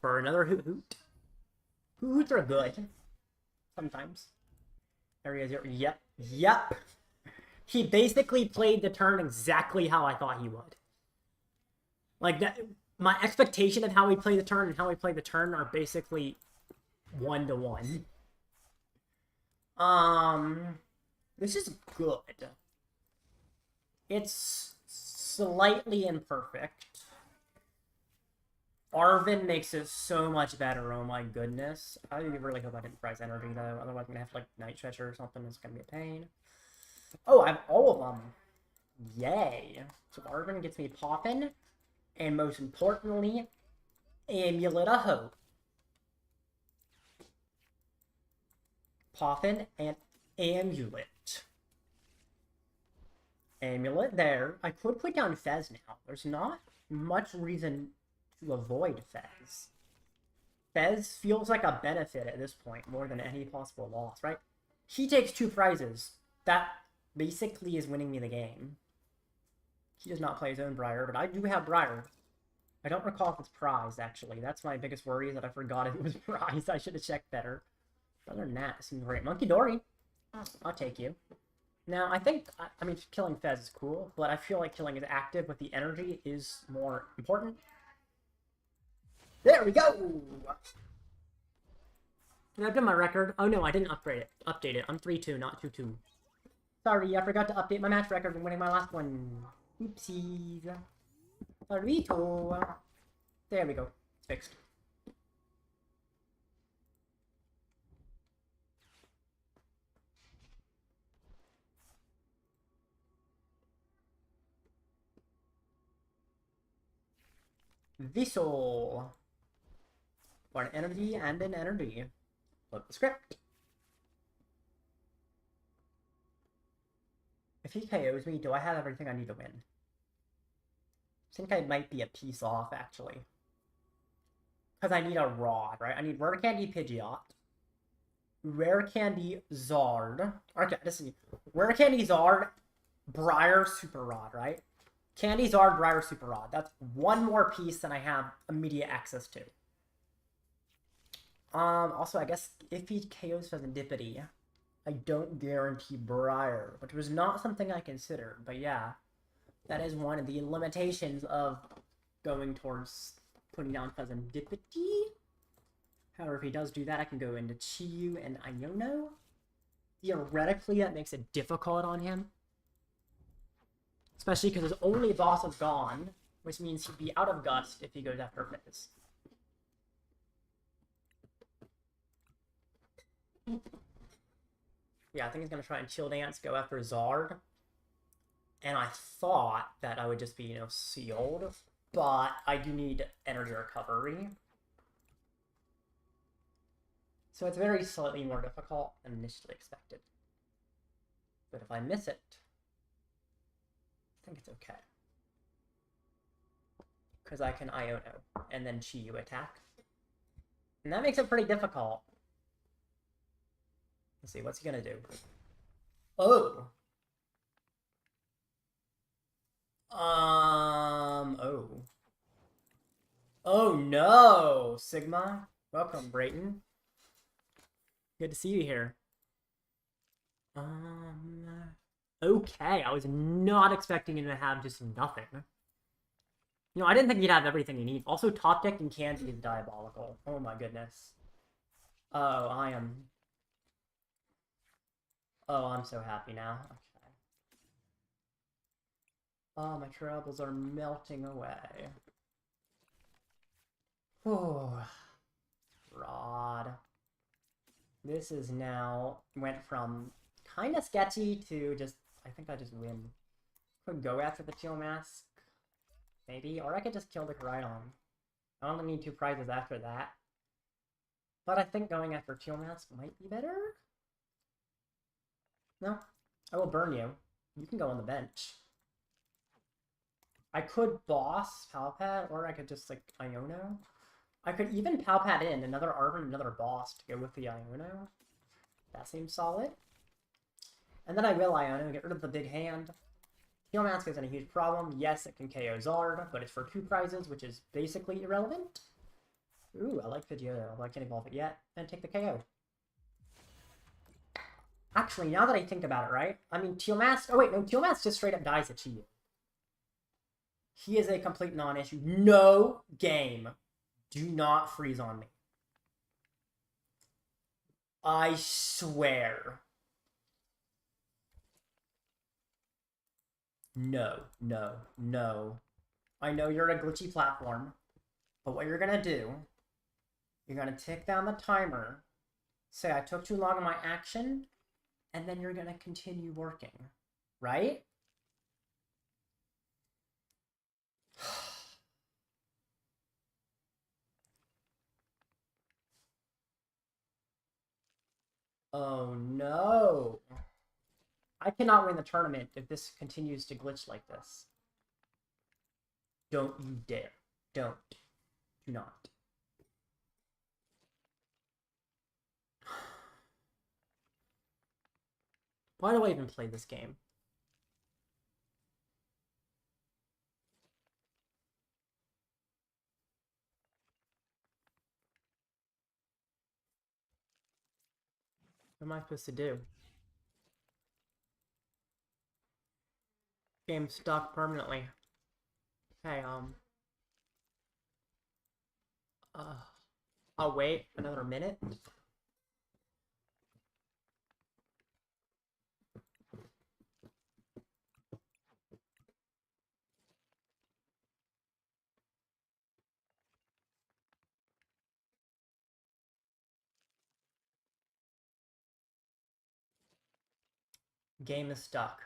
For another Hoot Hoot. Hoots are good. Sometimes. Area 0. Yep. Yep. He basically played the turn exactly how I thought he would. Like, that, my expectation of how he played the turn and how he played the turn are basically 1-to-1. This is good. It's slightly imperfect. Arven makes it so much better, oh my goodness. I really hope I didn't prize energy, though. Otherwise, I'm gonna have, like, Night Stretcher or something. It's gonna be a pain. Oh, I have all of them. Yay. So Arven gets me Poffin, and most importantly, Amulet of Hope. Poffin and Amulet. Amulet there. I could put down Fez now. There's not much reason to avoid Fez. Fez feels like a benefit at this point, more than any possible loss, right? He takes 2 prizes. That basically is winning me the game. He does not play his own Briar, but I do have Briar. I don't recall if it's prized, actually. That's my biggest worry, is that I forgot if it was prized. I should have checked better. But other than that, it seems great. Munkidori. I'll take you. Now, I think, I mean, killing Fez is cool, but I feel like killing his active with the energy is more important. There we go! Can I update my record? Oh no, I didn't update it. I'm 3-2, not 2-2. Sorry, I forgot to update my match record when winning my last one. Oopsies. Sorry-to. There we go. It's fixed. Visual. For an energy and an energy. Flip the script. If he KOs me, do I have everything I need to win? I think I might be a piece off, actually. Because I need a Rod, right? I need Rare Candy Pidgeot. Rare Candy Zard. Okay, this is Rare Candy Zard, Briar Super Rod, right? Candy Zard, Briar Super Rod. That's one more piece than I have immediate access to. Also, I guess if he KOs Fezandipiti, I don't guarantee Briar, which was not something I considered, but yeah, that is one of the limitations of going towards putting down Fezandipiti. However, if he does do that, I can go into Pichu and Iono. Theoretically, that makes it difficult on him. Especially because his only boss is gone, which means he'd be out of Gust if he goes after Fizz. Yeah, I think he's going to try and Chill Dance, go after Zard. And I thought that I would just be, sealed. But I do need energy recovery. So it's very slightly more difficult than initially expected. But if I miss it, I think it's okay. Because I can Iono and then Pichu attack. And that makes it pretty difficult. Let's see, what's he gonna do? Oh! Oh. Oh no! Sigma, welcome, Brayton. Good to see you here. Okay, I was not expecting him to have just nothing. I didn't think he'd have everything he needs. Also, top deck and Candy is diabolical. Oh my goodness. Oh, I'm so happy now. Okay. Oh, my troubles are melting away. Oh, Rod. This is now went from kind of sketchy to just, I think I just win. Could go after the Teal Mask, maybe, or I could just kill the Koraidon. I only need 2 prizes after that. But I think going after Teal Mask might be better. No, I will burn you. You can go on the bench. I could boss Pal Pad, or I could just, like, Iono. I could even Pal Pad in another Arven, another boss to go with the Iono. That seems solid. And then I will Iono, get rid of the big hand. Heal Mask isn't a huge problem. Yes, it can KO Zard, but it's for 2 prizes, which is basically irrelevant. Ooh, I like Pidgeotto. I can't evolve it yet. And take the KO. Actually, now that I think about it, right? I mean, Teal Mask... Oh, wait, no. Teal Mask just straight up dies at Chi. He is a complete non-issue. No game. Do not freeze on me. I swear. No, no, no. I know you're a glitchy platform, but what you're gonna do, you're gonna tick down the timer, say I took too long on my action, and then you're gonna continue working, right? Oh no. I cannot win the tournament if this continues to glitch like this. Don't you dare. Don't. Do not. Why do I even play this game? What am I supposed to do? Game stuck permanently. Okay, I'll wait another minute. Game is stuck.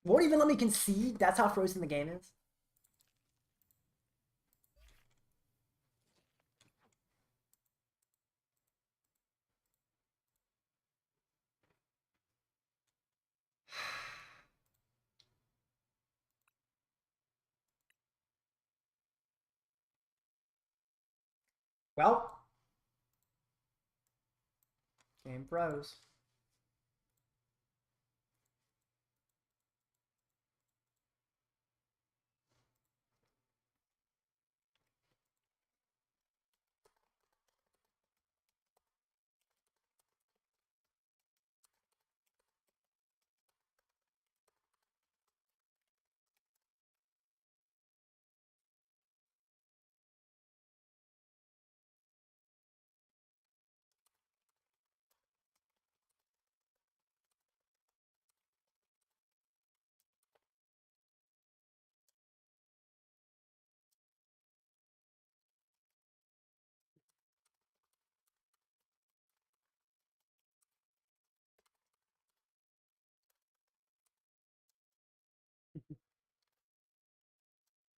Won't even let me concede? That's how frozen the game is? Well. Game froze.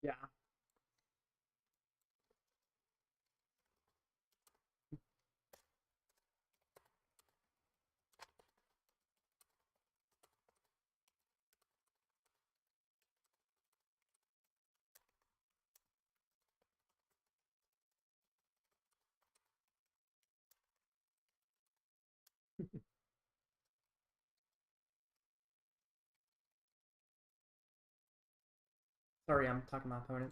Yeah. Sorry, I'm talking to my opponent.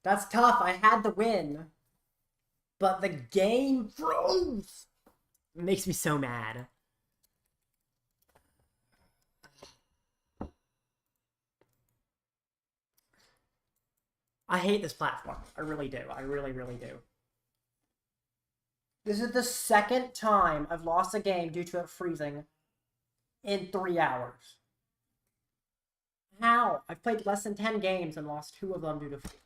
That's tough. I had the win. But the game froze. It makes me so mad. I hate this platform. I really do. I really, really do. This is the second time I've lost a game due to it freezing in 3 hours. How? I've played less than 10 games and lost 2 of them due to freezing.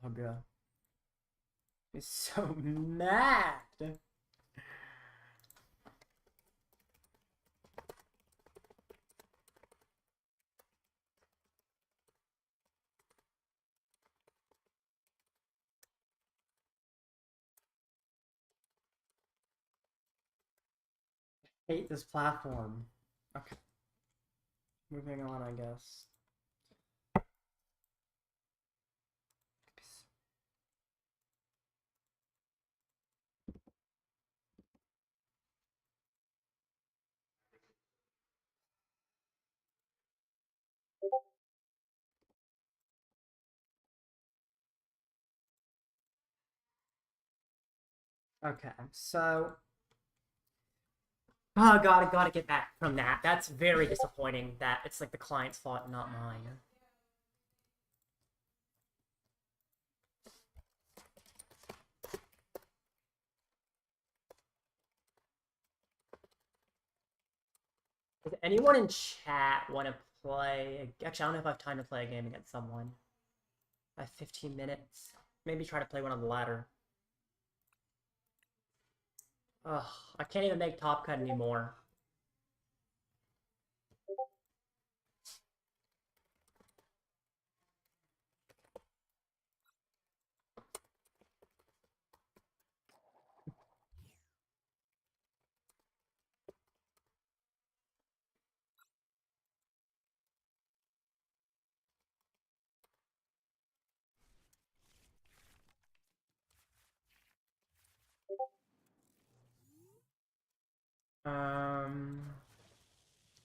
Oh, God. I'm so mad. Hate this platform. Okay. Moving on, I guess. Okay, so... Oh, gotta get back from that. That's very disappointing that it's like the client's fault, not mine. Does anyone in chat want to play? Actually, I don't know if I have time to play a game against someone. I have 15 minutes. Maybe try to play one on the ladder. Ugh, I can't even make Top Cut anymore.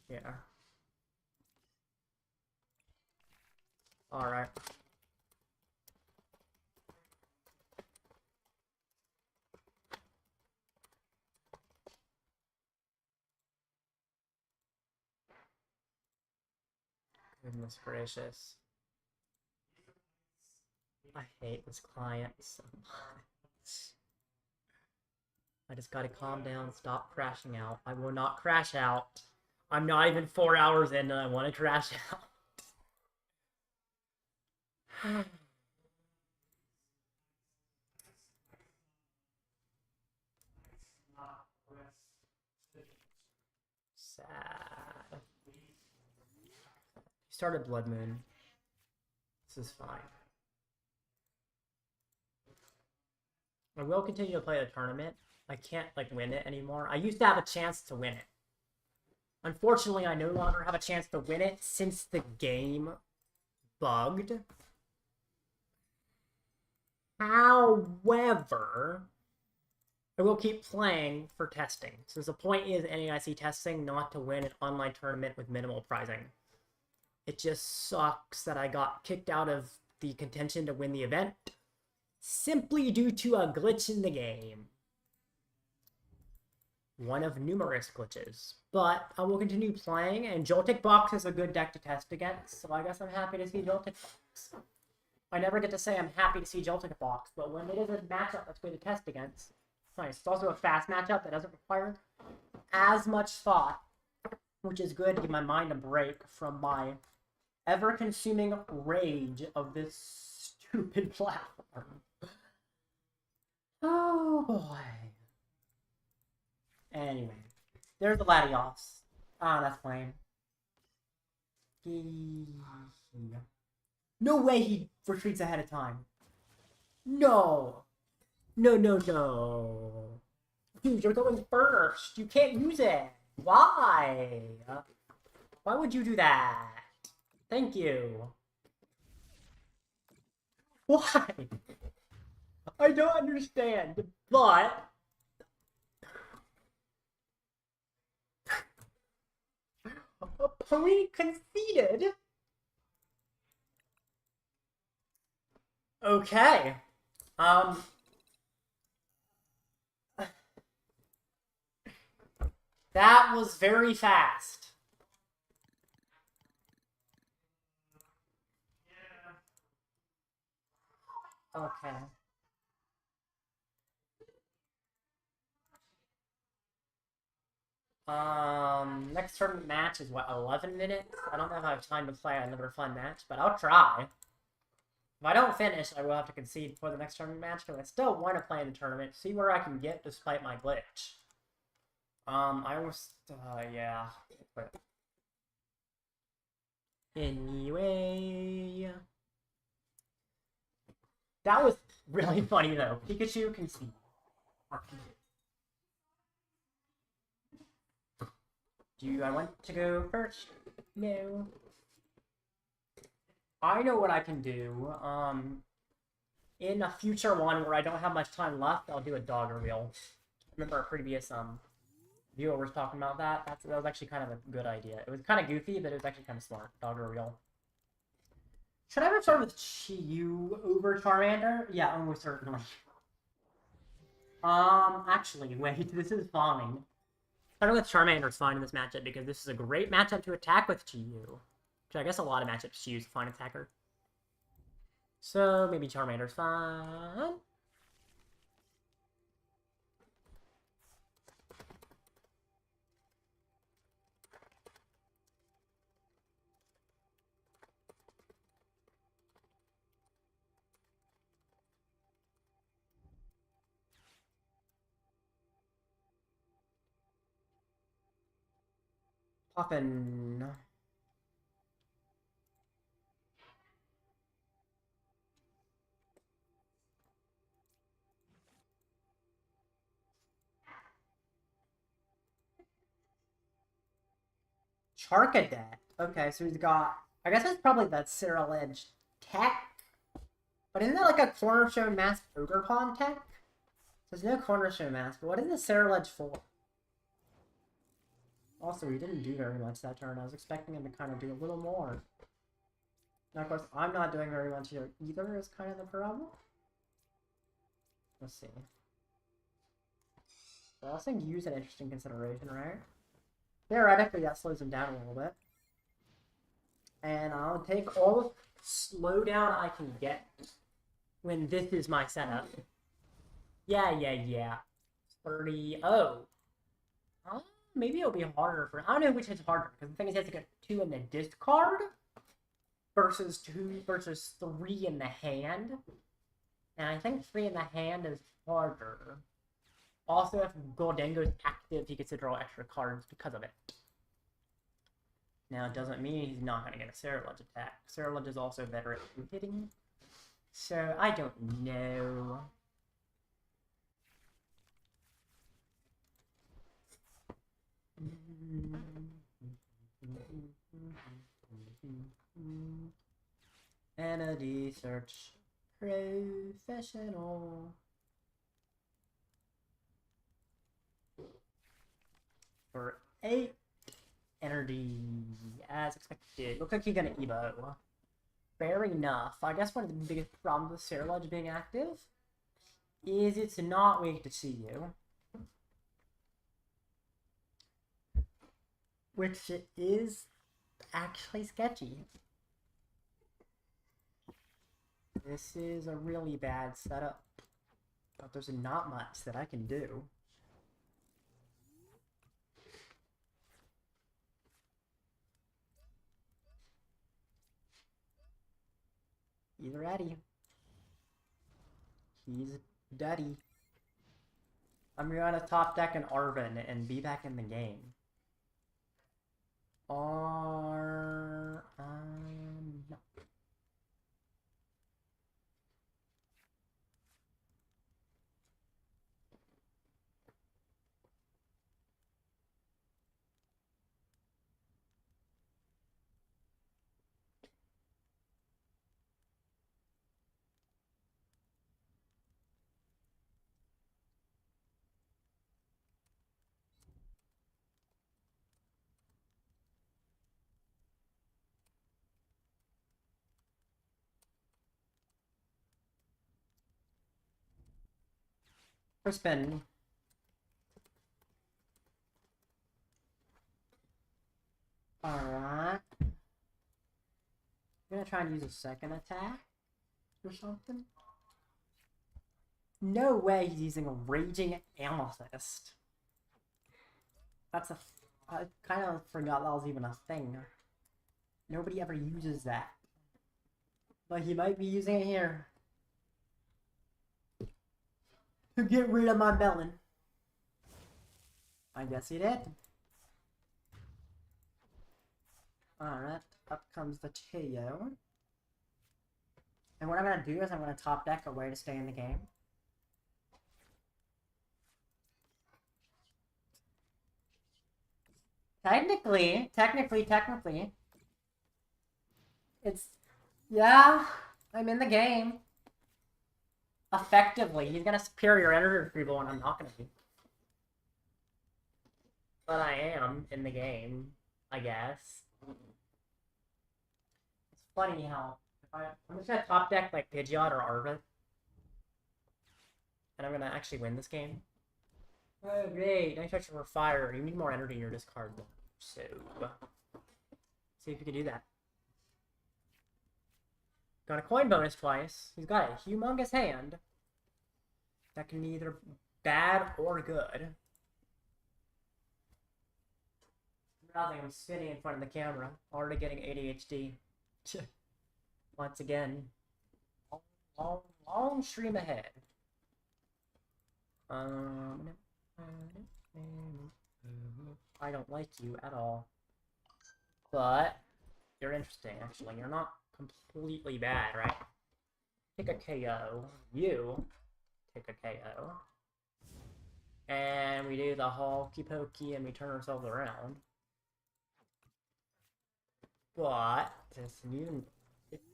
Yeah. Alright. Goodness gracious. I hate this client so much. I just gotta calm down, stop crashing out. I will not crash out. I'm not even 4 hours in and I want to crash out. Sad. Started Blood Moon. This is fine. I will continue to play the tournament. I can't, like, win it anymore. I used to have a chance to win it. Unfortunately, I no longer have a chance to win it since the game bugged. However, I will keep playing for testing. Since the point is NAIC testing, not to win an online tournament with minimal prizing. It just sucks that I got kicked out of the contention to win the event simply due to a glitch in the game. One of numerous glitches. But I will continue playing, and Joltik Box is a good deck to test against, so I guess I'm happy to see Joltik Box. I never get to say I'm happy to see Joltik Box, but when it is a matchup that's good to test against, it's nice. It's also a fast matchup that doesn't require as much thought, which is good to give my mind a break from my ever-consuming rage of this stupid platform. Oh boy. Anyway, there's the Latios. Ah, that's lame. No way he retreats ahead of time. No. No, no, no. Dude, you're going first. You can't use it. Why? Why would you do that? Thank you. Why? I don't understand, but... We conceded. Okay. That was very fast. Okay. Next tournament match is what, 11 minutes? I don't know if I have time to play another fun match, but I'll try. If I don't finish, I will have to concede for the next tournament match, because I still want to play in the tournament, see where I can get despite my glitch. I almost, yeah. Anyway. That was really funny, though. Pikachu concede. Do I want to go first? No. I know what I can do. In a future one where I don't have much time left, I'll do a dog reveal. Remember a previous viewer was talking about that. That was actually kind of a good idea. It was kind of goofy, but it was actually kind of smart. Dog reveal. Should I ever start with Chiyu over Charmander? Yeah, almost certainly. Actually, wait, this is fine. Starting with Charmander is fine in this matchup because this is a great matchup to attack with Chiyu. Which I guess a lot of matchups Chiyu's a fine attacker. So maybe Charmander's fine. Poffin. Charcadet. Okay, so he's got... I guess that's probably that Cyril Edge tech. But isn't that like a Cornerstone Mask Ogerpon tech? So there's no Cornerstone Mask, but what is the Cyril Edge for? Also, he didn't do very much that turn. I was expecting him to kind of do a little more. Now, of course, I'm not doing very much here either, is kind of the problem. Let's see. So I also think use an interesting consideration, right? Theoretically, that slows him down a little bit. And I'll take all the slowdown I can get when this is my setup. Yeah. 30. Oh. Maybe it'll be harder for... I don't know which is harder, because the thing is he has to get 2 in the discard versus 3 in the hand. And I think 3 in the hand is harder. Also, if Goldengo's active, he gets to draw extra cards because of it. Now, it doesn't mean he's not going to get a Ceruledge attack. Ceruledge is also better at hitting. So, I don't know. Energy search professional. For 8 energy, as expected. Looks like he's gonna Evo. Fair enough. I guess one of the biggest problems with Ceruledge being active is it's not weak to see you. Which is actually sketchy. This is a really bad setup. But there's not much that I can do. He's ready. He's daddy. I'm gonna top deck an Arven and be back in the game. Or no. For spin. Alright. I'm gonna try and use a second attack or something. No way he's using a Raging Amethyst. That's a... I kind of forgot that was even a thing. Nobody ever uses that. But he might be using it here. To get rid of my melon. I guess he did. Alright, up comes the Pidgeot. And what I'm going to do is I'm going to top deck a way to stay in the game. Technically, it's, yeah, I'm in the game. Effectively, he's gonna superior energy retrieval and I'm not gonna be. But I am in the game, I guess. It's funny how, I'm just gonna top deck like Pidgeot or Arven. And I'm gonna actually win this game. Oh great, Night Stretcher for fire. You need more energy in your discard. So, see if you can do that. Got a coin bonus twice. He's got a humongous hand. That can be either bad or good. I'm sitting in front of the camera. Already getting ADHD. Once again. Long stream ahead. I don't like you at all. But you're interesting, actually. You're not completely bad, right? Take a KO. You take a KO. And we do the hokey pokey and we turn ourselves around. But if you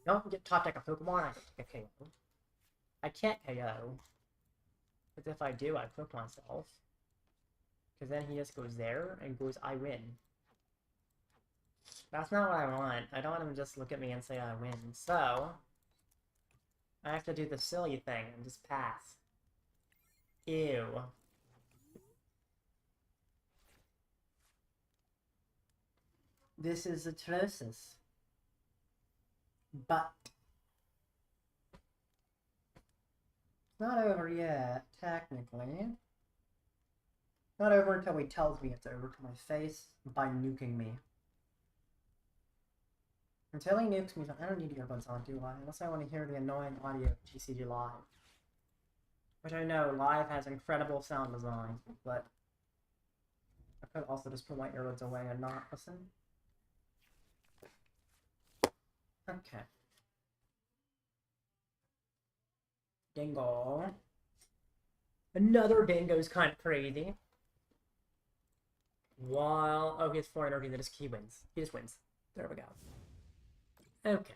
don't get top deck a Pokemon, I can take a KO. I can't KO. Because if I do, I cook myself. Because then he just goes there and goes, I win. That's not what I want. I don't want him to just look at me and say I win. So, I have to do the silly thing and just pass. Ew. This is atrocious. But it's not over yet, technically. Not over until he tells me it's over to my face by nuking me. Until he nukes me, I don't need earbuds on, do I? Unless I want to hear the annoying audio of GCG Live. Which I know, Live has incredible sound design, but I could also just put my earbuds away and not listen. Okay. Dingo. Another Dingo's kind of crazy. While... oh, he has 4 energy, that is he wins. He just wins. There we go. Okay.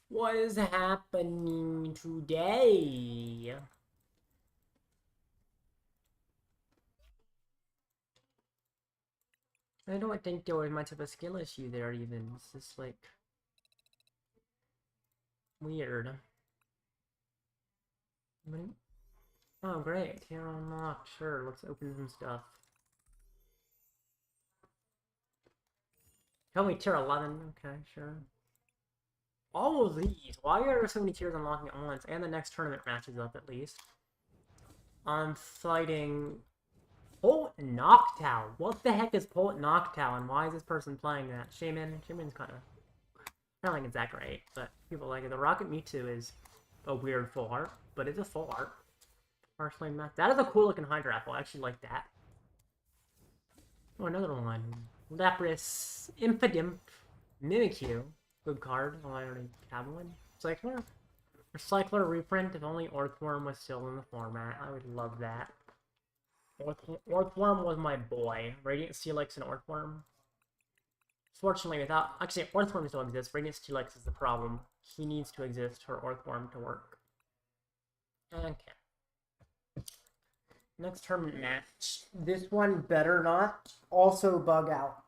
What is happening today? I don't think there was much of a skill issue there even. It's just like... weird. Oh great, here unlocked. Sure, let's open some stuff. Tell me tier 11. Okay, sure. All of these. Why are there so many tiers unlocking at once? And the next tournament matches up at least. I'm fighting Polt Noctowl. What the heck is Polt Noctowl, and why is this person playing that? Shaman's kind of... I don't think it's that great, but people like it. The Rocket Mewtwo is a weird full art, but it's a full art. Partially not. That is a cool looking Hydra Apple. I actually like that. Oh, another one. Lapras, Impidimp, Mimikyu. Good card. Oh, I already have one. Recycler? Recycler reprint. If only Orthworm was still in the format. I would love that. Orthworm was my boy. Radiant Steelix and Orthworm. Fortunately, without... actually, Orthworm still exists. Radiant Steelix is the problem. He needs to exist for Orthworm to work. Okay. Next tournament match. This one better not also bug out.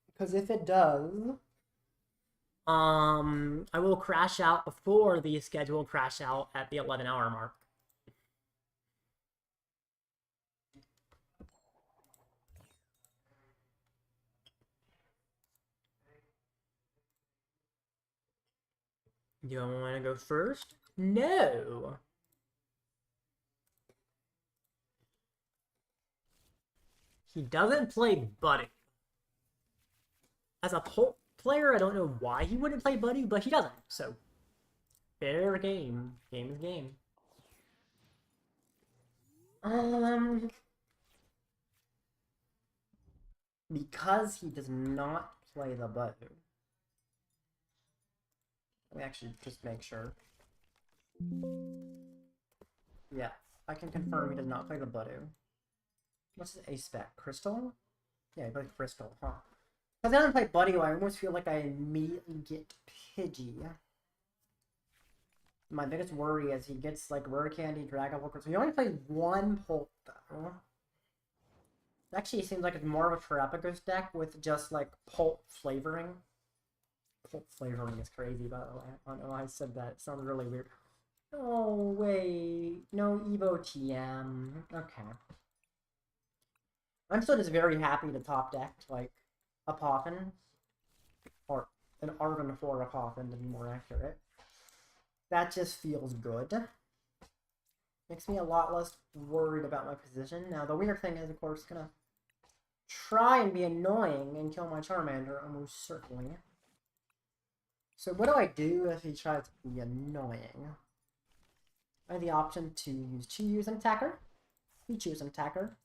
Because if it does, I will crash out before the scheduled crash out at the 11-hour mark. Do I want to go first? No. He doesn't play Buddy. As a player, I don't know why he wouldn't play Buddy, but he doesn't. So, fair game. Game is game. Because he does not play the Buddy. Let me actually just make sure. Yeah, I can confirm he does not play the Budew. What's his A-spec? Crystal? Yeah, he plays Crystal, huh? Because I don't play Budew, I almost feel like I immediately get Pidgey. My biggest worry is he gets, like, Rare Candy, Dragon Ball, so he only plays one Pult, though. Actually, it seems like it's more of a Terapagos deck with just, like, Pult flavoring. Pult flavoring is crazy, by the way. I don't know why I said that. It sounds really weird. Oh, wait. No Evo TM. Okay. I'm still just very happy to top deck, like, a Poffin. Or an Arven for a Poffin, to be more accurate. That just feels good. Makes me a lot less worried about my position. Now, the weird thing is, of course, gonna try and be annoying and kill my Charmander, almost certainly. So what do I do if he tries to be annoying? I have the option to use Pichu as an attacker, Pichu as an attacker,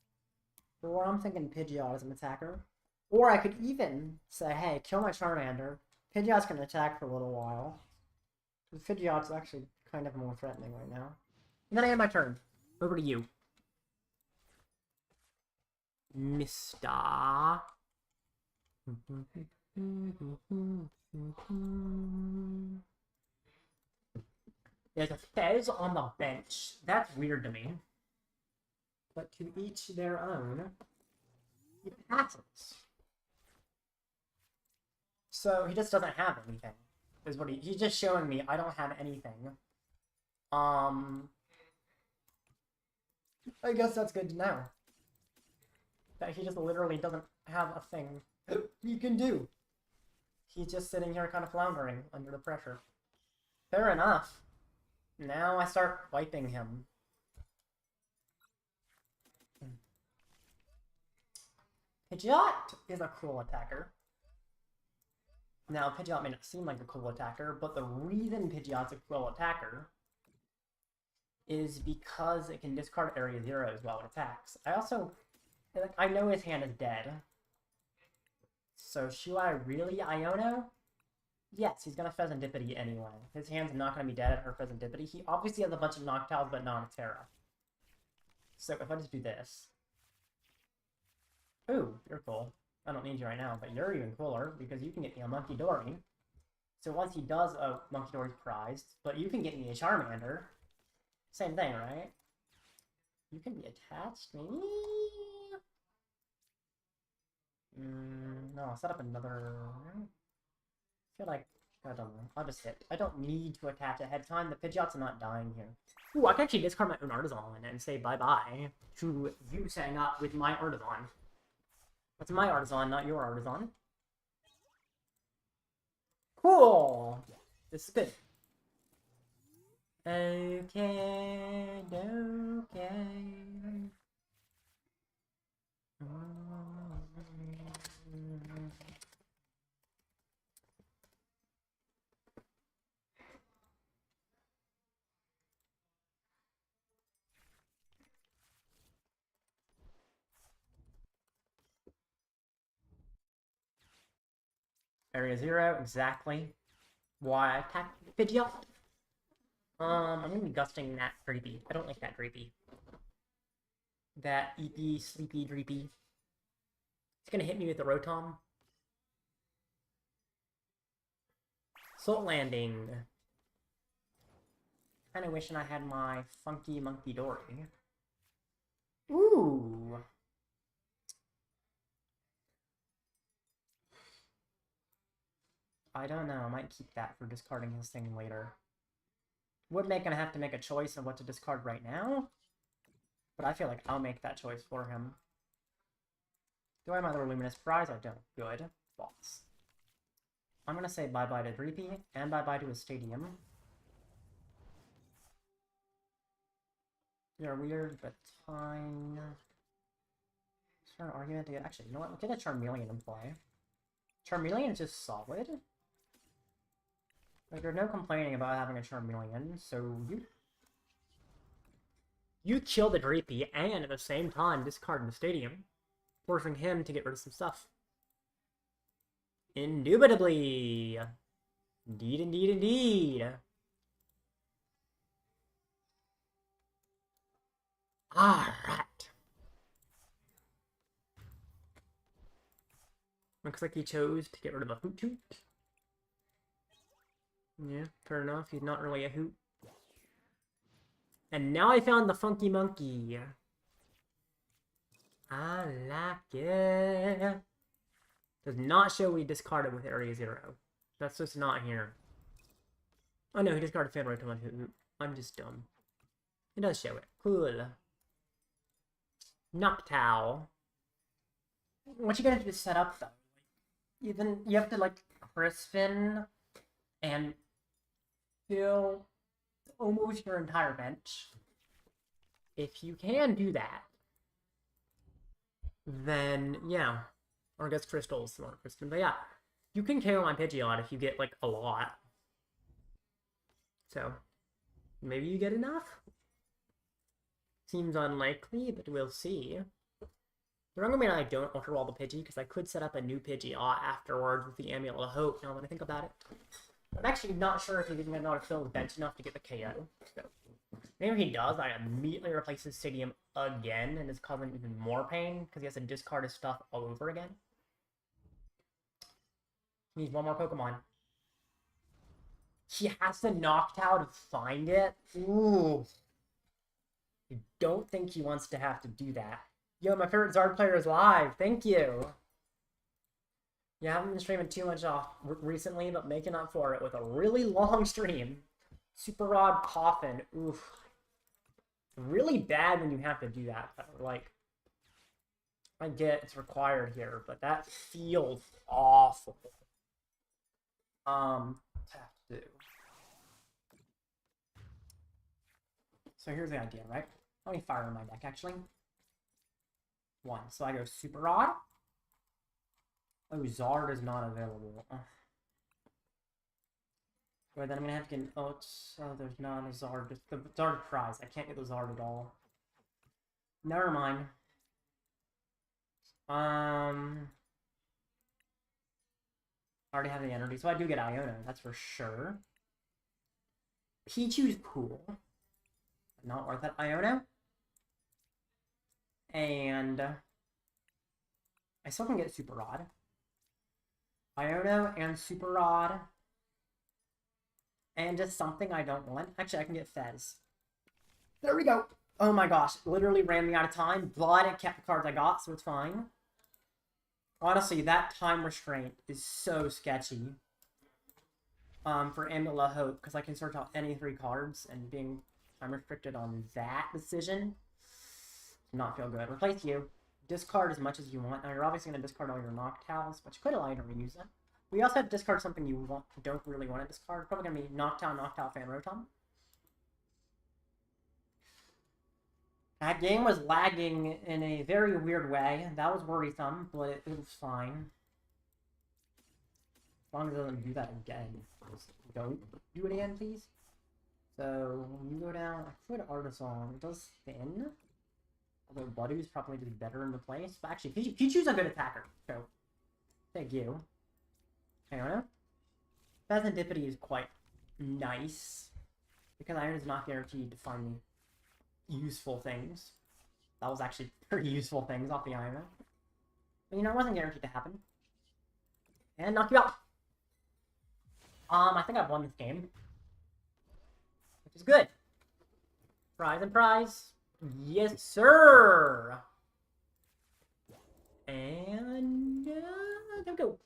or I'm thinking Pidgeot as an attacker. Or I could even say, hey, kill my Charmander, Pidgeot's gonna attack for a little while. Pidgeot's actually kind of more threatening right now. And then I end my turn. Over to you. Mr. There's a Fez on the bench. That's weird to me. But to each their own. He passes. So he just doesn't have anything. Is what he's just showing me I don't have anything. I guess that's good to know. That he just literally doesn't have a thing he can do. He's just sitting here kind of floundering under the pressure. Fair enough. Now I start wiping him. Pidgeot is a cool attacker. Now, Pidgeot may not seem like a cool attacker, but the reason Pidgeot's a cool attacker is because it can discard Area Zeros while it attacks. I know his hand is dead. So should I really Iono? Yes, he's gonna Fezandipiti anyway. His hand's not gonna be dead at her Fezandipiti. He obviously has a bunch of Noctiles, but not a Terra. So if I just do this. Ooh, you're cool. I don't need you right now, but you're even cooler because you can get me a Munkidori. So once he does, Munkidori's prized, but you can get me a Charmander. Same thing, right? You can be attached, maybe? No, I'll set up another... I feel like... I don't know. I'll just hit. I don't need to attach ahead of time. The Pidgeot's not dying here. Ooh, I can actually discard my own Artazon and say bye-bye to you setting up with my Artazon. That's my Artazon, not your Artazon. Cool! This is good. Okay, okay. Area 0, exactly. Why I attack Pidgeot? I'm gonna be gusting that Dreepy. I don't like that Dreepy. That eepy, sleepy Dreepy. It's gonna hit me with the Rotom. Salt Landing. Kinda wishing I had my funky Munkidori. Ooh! I don't know. I might keep that for discarding his thing later. Would make him have to make a choice of what to discard right now. But I feel like I'll make that choice for him. Do I have my little Luminous prize? I don't. Good. False. I'm going to say bye-bye to Dreepy and bye-bye to his stadium. You're weird, but fine. Start an argument to get... Actually, you know what? Look at a Charmeleon in play. Charmeleon is just solid. Like, there's no complaining about having a Charmeleon, so you kill the Dreepy and at the same time discard the stadium, forcing him to get rid of some stuff. Indubitably. Indeed, indeed, indeed. Alright. Looks like he chose to get rid of a Hoot. Yeah, fair enough. He's not really a Hoot. And now I found the Funky Monkey. I like it. Does not show we discarded with Area 0. That's just not here. Oh no, he discarded Fan Rotom on Hoot. I'm just dumb. It does show it. Cool. Noctowl. What you gotta do to set up though? You have to like Crispin and fill almost your entire bench. If you can do that, then yeah. Or I guess Crystal's more Crispin, but yeah. You can KO my Pidgeot if you get like a lot. So maybe you get enough? Seems unlikely, but we'll see. The wrong way I don't Ultra Ball the Pidgey, because I could set up a new Pidgeot afterwards with the Amulet of Hope, now when I think about it. I'm actually not sure if he's even going to fill his bench enough to get the KO. So, maybe he does, I immediately replace his stadium again, and it's causing even more pain, because he has to discard his stuff all over again. He needs one more Pokemon. He has to Noctowl to find it? Ooh. I don't think he wants to have to do that. Yo, my favorite Zard player is live. Thank you. Yeah, I haven't been streaming too much off recently, but making up for it with a really long stream. Super Rod Poffin. Oof. Really bad when you have to do that, though. Like, I get it's required here, but that feels awful. Have to. So here's the idea, right? Let me fire in my deck, actually. 1. So I go Super Rod. Oh, Zard is not available. Wait, then I'm gonna have to get an there's not a Zard. Just the Zard prize. I can't get the Zard at all. Never mind. I already have the energy, so I do get Iono, that's for sure. Pichu's cool. Not worth it, Iono. And I still can get Super Rod. Iono and Super Rod. And just something I don't want. Actually, I can get Fez. There we go. Oh my gosh. Literally ran me out of time, but it kept the cards I got, so it's fine. Honestly, that time restraint is so sketchy. For Amulet of Hope, because I can search out any 3 cards, and being time restricted on that decision does not feel good. Replace you. Discard as much as you want. Now, you're obviously going to discard all your Noctowls, but you could allow to reuse them. We also have to discard something you don't really want to discard. Probably going to be Noctowl, Fan Rotom. That game was lagging in a very weird way. That was worrisome, but it was fine. As long as it doesn't do that again. Just don't do it again, please. So, when you go down, I put Artazon. It does thin. Although Buddy's probably just better in the place. But actually, Pichu's a good attacker. So, thank you. Hang on. Fezandipiti is quite nice. Because Iron is not guaranteed to find me useful things. That was actually pretty useful things off the Iono. But you know, it wasn't guaranteed to happen. And knock you out. I think I've won this game. Which is good. Prize and prize. Yes, sir! And... there we go.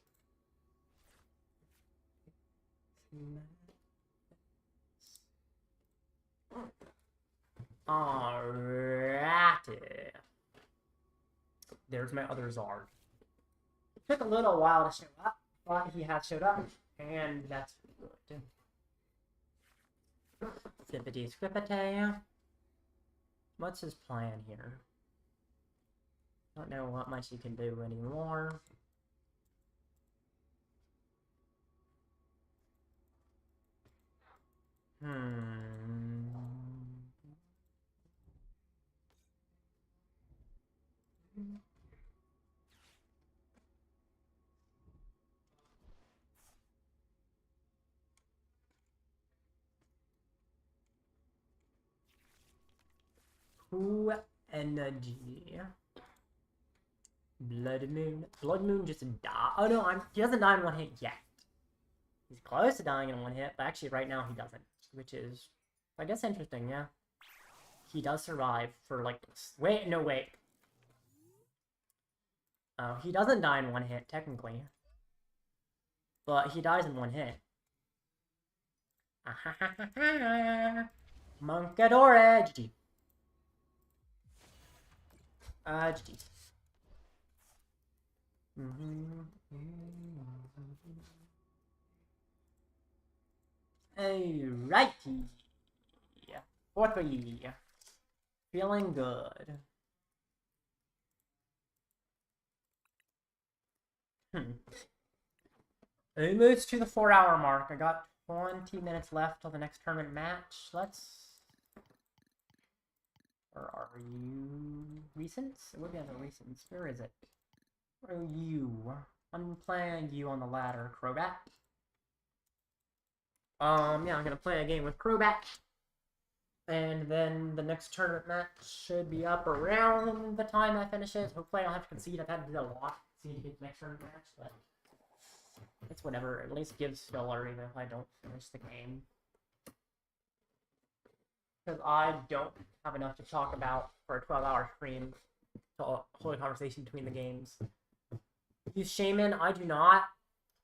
Alrighty. There's my other Zard. It took a little while to show up, but he has showed up, and that's good. Zippity squippity. What's his plan here? Don't know what much he can do anymore. Energy. Blood Moon. Blood Moon just died. Oh no, he doesn't die in one hit yet. He's close to dying in one hit, but actually right now he doesn't. Which is, I guess, interesting, yeah. He does survive for like... Wait, no, wait. Oh, he doesn't die in one hit, technically. But he dies in one hit. Munkidori GG. GG. Alrighty. 4-3. Feeling good. Almost to the 4-hour mark. I got 20 minutes left till the next tournament match. Where are you? Recents? It would be on the recents. Where is it? Where are you? I'm playing you on the ladder, Crobat. Yeah, I'm gonna play a game with Crobat. And then the next tournament match should be up around the time I finish it. Hopefully I don't have to concede. I've had to do a lot to concede to get the next tournament match, but it's whatever. At least gives filler even if I don't finish the game. Because I don't have enough to talk about for a 12-hour stream to hold a conversation between the games. Use Shaman? I do not.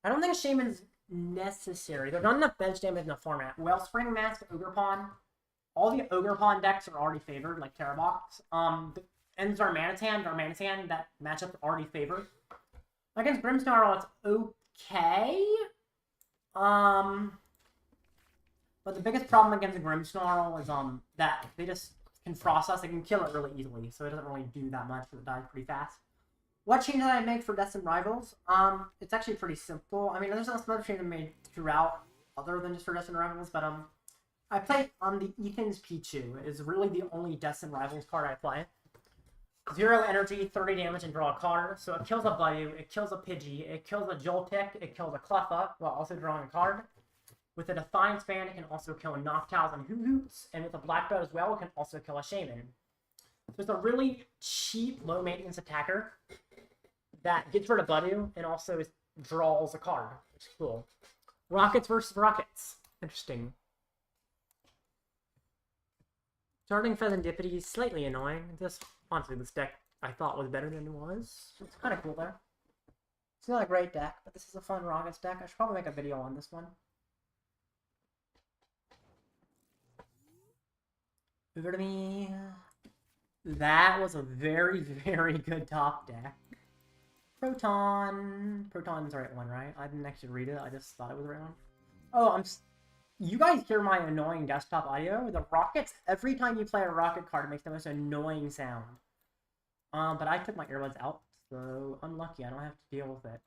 I don't think Shaman's necessary. There's not enough bench damage in the format. Wellspring Mask, Ogerpon. All the Ogerpon decks are already favored, like Terrabox. And Darmanitan, that matchup's already favored. Against Grimmsnarl, it's okay. But the biggest problem against the Grimmsnarl is that they just can frost us. They can kill it really easily, so it doesn't really do that much, because it dies pretty fast. What change did I make for Destined Rivals? It's actually pretty simple. I mean, there's some other changes I made throughout, other than just for Destined Rivals, but I play the Ethan's Pichu. It is really the only Destined Rivals card I play. 0 energy, 30 damage, and draw a card. So it kills a Budew, it kills a Pidgey, it kills a Joltik, it kills a Cleffa, while also drawing a card. With a Defiance Band, it can also kill Noctowls and Hoots, and with a Black Belt as well, it can also kill a Shaman. So it's a really cheap, low-maintenance attacker that gets rid of Budew and also draws a card, which is cool. Rockets versus Rockets. Interesting. Starting Fezandipiti is slightly annoying. Honestly, this deck I thought was better than it was. It's kind of cool there. It's not a great deck, but this is a fun Rockets deck. I should probably make a video on this one. Over to me. That was a very, very good top deck. Proton's the right one, right? I didn't actually read it. I just thought it was the right one. Oh, you guys hear my annoying desktop audio? The Rockets, every time you play a Rocket card, it makes the most annoying sound. But I took my earbuds out, so unlucky. I don't have to deal with it.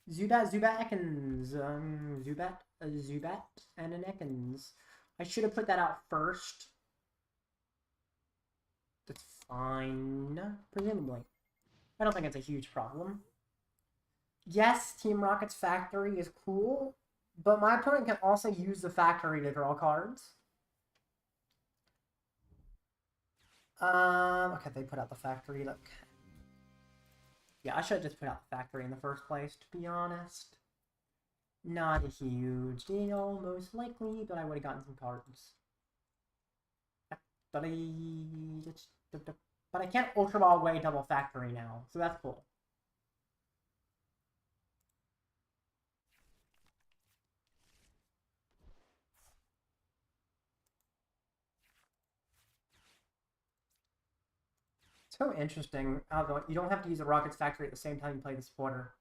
Zubat, and an Ekans. I should have put that out first. That's fine, presumably. I don't think it's a huge problem. Yes, Team Rocket's factory is cool, but my opponent can also use the factory to draw cards. Okay, they put out the factory, look. Yeah, I should have just put out the factory in the first place, to be honest. Not a huge deal, most likely, but I would have gotten some cards. But I can't Ultra Ball away double factory now, so that's cool. So interesting how you don't have to use a Rocket's Factory at the same time you play the supporter.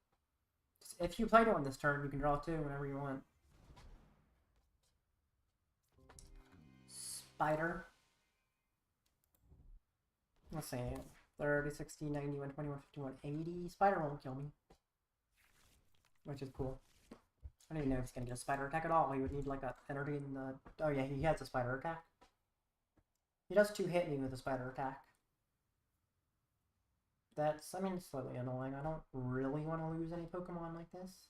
If you played it on this turn, you can draw 2 whenever you want. Spider. Let's see. 30, 60, 90, 120, 151, 80. Spider won't kill me. Which is cool. I don't even know if he's gonna get a spider attack at all. He would need like a energy in the... Oh yeah, he has a spider attack. He does 2-hit me with a spider attack. That's, I mean, slightly annoying. I don't really want to lose any Pokemon like this.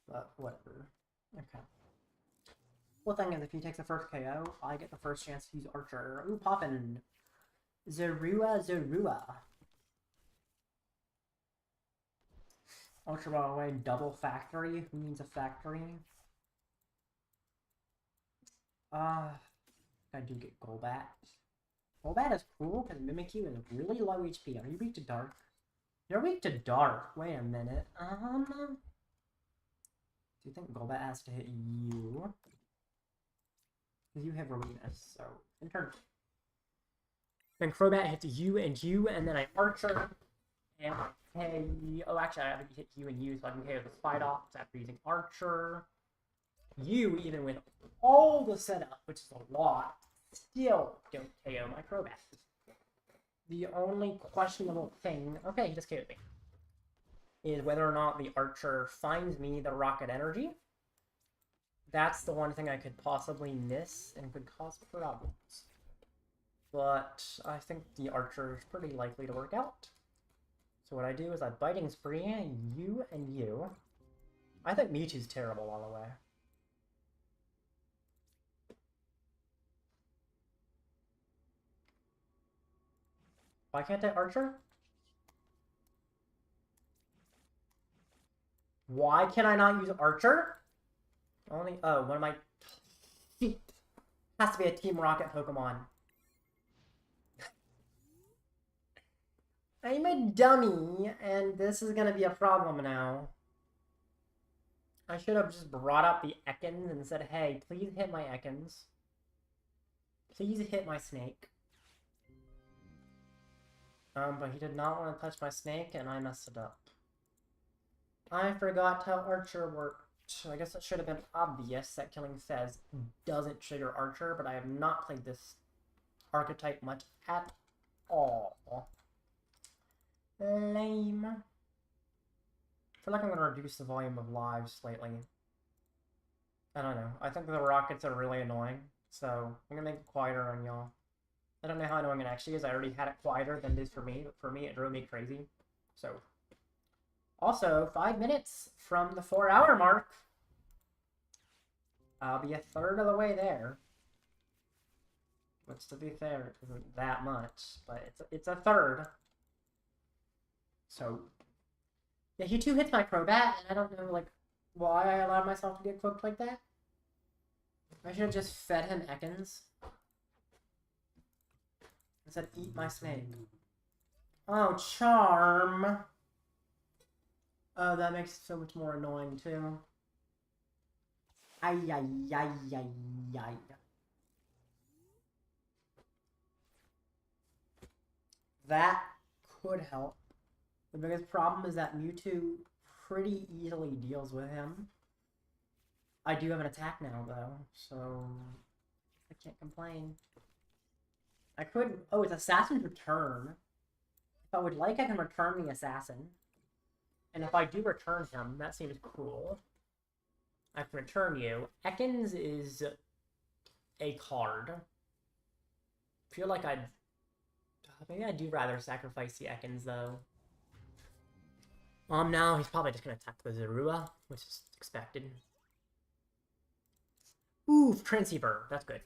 But whatever. Okay. Well, thing is, if he takes the first KO, I get the first chance to use Archer. Ooh, Poffin. Zorua. Ultra Ball away, double factory. Who needs a factory? I do get Golbat. Golbat is cool because Mimikyu is really low HP. Are you weak to Dark? You're weak to Dark. Wait a minute. Do you think Golbat has to hit you? Because you have weakness, so in turn. Then Crobat hits you, and then I Archer. And hey, oh, actually, I have to hit you and you, so I can KO the Spidops after using Archer. You, even with all the setup, which is a lot, still don't KO my Crobat. The only questionable thing, okay, he just KO'd me, is whether or not the Archer finds me the Rocket Energy. That's the one thing I could possibly miss and could cause problems. But I think the Archer is pretty likely to work out. So what I do is I Biting Spree, you and you. I think Mewtwo's terrible all the way. Why can't I Archer? Why can I not use Archer? Only, oh, one of my feet has to be a Team Rocket Pokemon. I'm a dummy, and this is gonna be a problem now. I should have just brought up the Ekans and said, hey, please hit my Ekans. Please hit my Snake. But he did not want to touch my Snake, and I messed it up. I forgot how Archer worked. I guess it should have been obvious that killing Fez doesn't trigger Archer, but I have not played this archetype much at all. Lame. I feel like I'm going to reduce the volume of lives slightly. I don't know. I think the rockets are really annoying, so I'm going to make it quieter on y'all. I don't know how annoying it actually is. I already had it quieter than it is for me, but for me it drove me crazy. So, also, 5 minutes from the 4-hour mark. I'll be a third of the way there. Which, to be fair, isn't that much, but it's a third. So, yeah, he 2-hits my Crobat, and I don't know, like, why I allowed myself to get cooked like that. I should have just fed him Ekans. I said, eat my Snake. Oh, Charm! Oh, that makes it so much more annoying, too. Ay, ay, ay, ay, ay. That could help. The biggest problem is that Mewtwo pretty easily deals with him. I do have an attack now, though, so I can't complain. I could... Oh, it's Assassin's Return. If I would like, I can return the Assassin. And if I do return him, that seems cool. I can return you. Ekans is a card. I feel like I'd... Maybe I do rather sacrifice the Ekans, though. Now he's probably just going to attack the Zorua, which is expected. Ooh, Transceiver. That's good.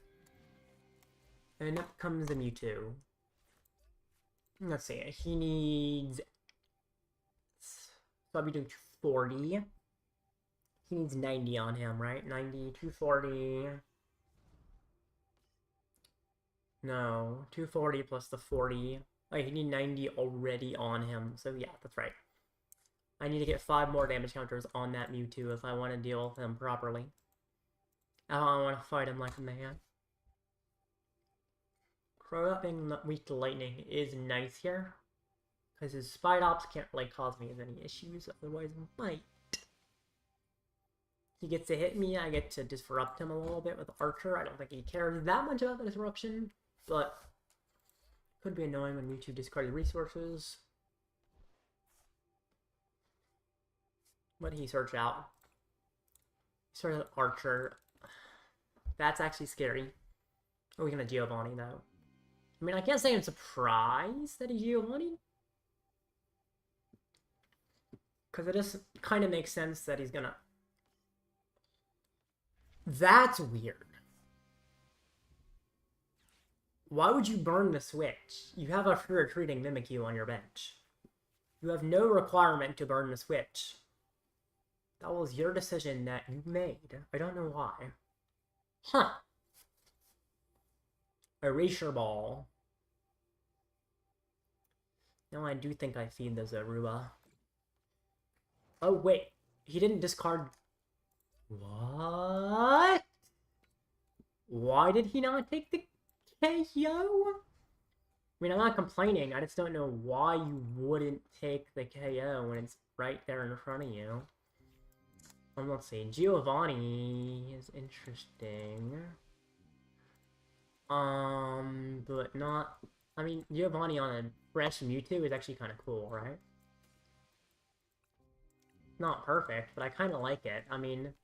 And up comes the Mewtwo. Let's see. He needs... So I'll be doing 240. He needs 90 on him, right? 90, 240... No, 240 plus the 40. Oh, he need 90 already on him. So yeah, that's right. I need to get 5 more damage counters on that Mewtwo if I want to deal with him properly. I want to fight him like a man. Crobat being weak to lightning is nice here. Because his Spite Ops can't really cause me as any issues, otherwise might. He gets to hit me, I get to disrupt him a little bit with Archer. I don't think he cares that much about the disruption, but could be annoying when Mewtwo discarded resources. What did he search out? He searched out Archer. That's actually scary. Oh, we're gonna Giovanni though. I mean, I can't say I'm surprised that he Giovanni. Because it just kind of makes sense that he's gonna... That's weird. Why would you burn the switch? You have a free retreating Mimikyu on your bench. You have no requirement to burn the switch. That was your decision that you made. I don't know why. Huh. Erasure Ball. Now I do think I feed the Zaruba. Oh wait, he didn't discard... What? Why did he not take the KO? I mean, I'm not complaining, I just don't know why you wouldn't take the KO when it's right there in front of you. Let's see, Giovanni is interesting. But not... I mean, Giovanni on a fresh Mewtwo is actually kind of cool, right? Not perfect, but I kind of like it. I mean,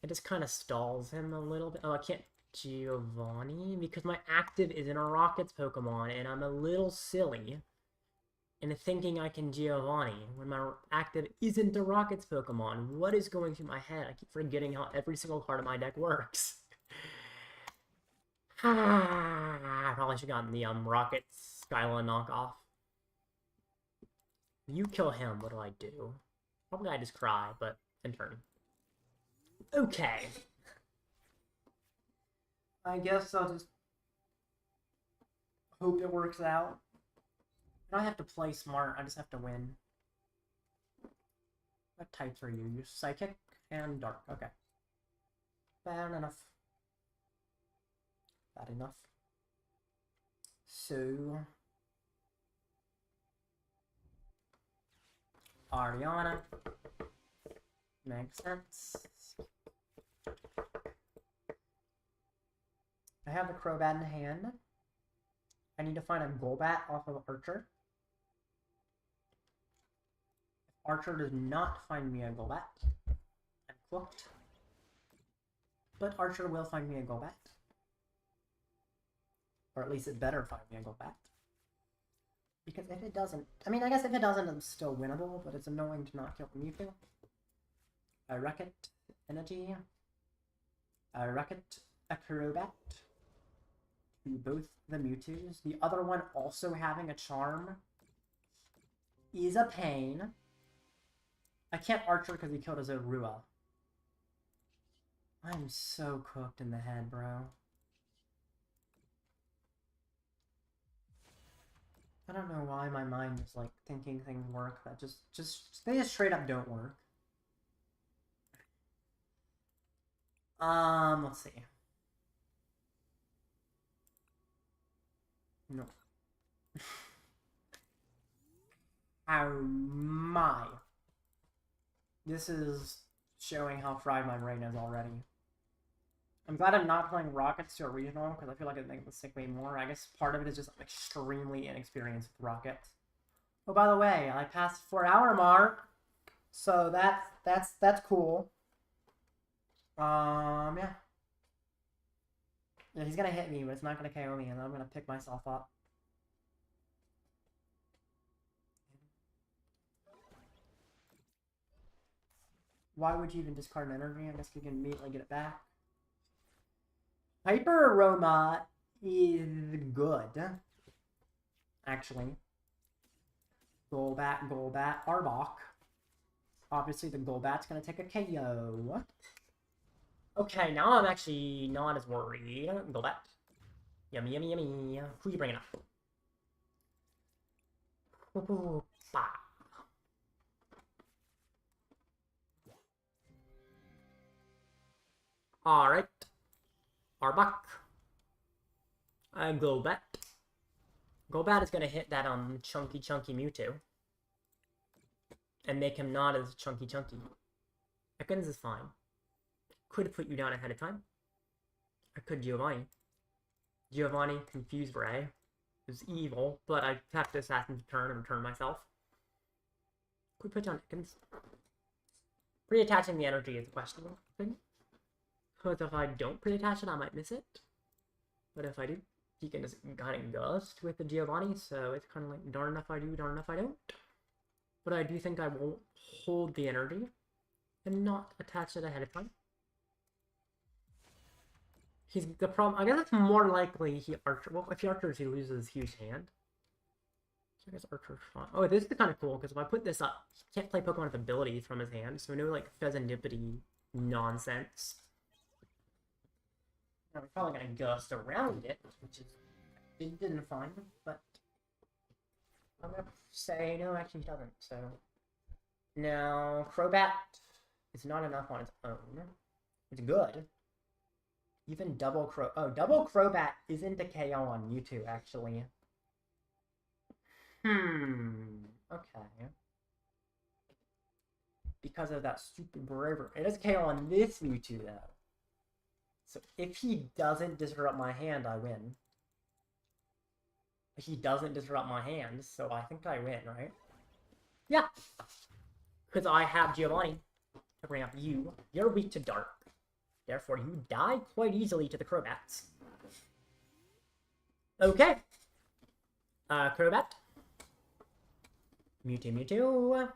it just kind of stalls him a little bit. Oh, I can't Giovanni because my active isn't a Rockets Pokemon, and I'm a little silly in thinking I can Giovanni when my active isn't a Rockets Pokemon. What is going through my head? I keep forgetting how every single card of my deck works. I probably should have gotten the Rockets Skyla knockoff. You kill him, what do I do? Probably I just cry, but in turn. Okay. I guess I'll just hope it works out. I don't have to play smart, I just have to win. What types are you? You're Psychic and Dark. Okay. Bad enough. Bad enough. So... Ariana. Makes sense. I have the Crobat in hand. I need to find a Golbat off of Archer. If Archer does not find me a Golbat, I'm cooked. But Archer will find me a Golbat. Or at least it better find me a Golbat. Because if it doesn't... I mean, I guess if it doesn't, it's still winnable, but it's annoying to not kill Mewtwo. I Rocket Energy. I Rocket a Crobat. To both the Mewtwo's. The other one also having a Charm is a pain. I can't Archer because he killed a Zorua. I'm so cooked in the head, bro. I don't know why my mind is like thinking things work that they just straight up don't work. Let's see. No. Ow, my. This is showing how fried my brain is already. I'm glad I'm not playing Rockets to a regional, because I feel like it'd make me sick way more. I guess part of it is just I'm extremely inexperienced with Rockets. Oh, by the way, I passed the 4-hour mark, so that's cool. Yeah. Yeah, he's gonna hit me, but it's not gonna KO me, and I'm gonna pick myself up. Why would you even discard an energy? I guess we can immediately get it back. Hyper Aroma is good. Actually. Golbat, Arbok. Obviously the Golbat's gonna take a KO. Okay, now I'm actually not as worried. Golbat. Yummy, yummy, yummy. Who you bringing up? Alright. Arbok. Golbat. Golbat is going to hit that chunky Mewtwo. And make him not as chunky. Ekans is fine. Could put you down ahead of time. I could Giovanni. Giovanni, Confuse Ray. Is evil, but I have to Assassin's turn and return myself. Could put down Ekans. Pre-attaching the energy is a questionable thing. Because if I don't pre-attach it, I might miss it. But if I do, he can just kind of gust with the Giovanni, so it's kind of like, darn if I do, darn if I don't. But I do think I will hold the energy and not attach it ahead of time. He's the problem. I guess it's more likely he Archer. Well, if he Archers, he loses huge hand. So I guess Archer's fine. Oh, this is kind of cool because if I put this up, he can't play Pokemon with abilities from his hand, so no like Fezandipiti nonsense. Now, we're probably gonna gust around it, which is didn't find, but I'm gonna say no. Actually, he doesn't. So now Crobat is not enough on its own. It's good. Even double Crobat isn't a KO on Mewtwo, actually. Okay. Because of that stupid bravery. It is KO on this Mewtwo, though. So if he doesn't disrupt my hand, I win. He doesn't disrupt my hand, so I think I win, right? Yeah. Because I have Giovanni to bring up you. You're weak to dark. Therefore, you die quite easily to the Crobats. Okay. Crobat. Mewtwo.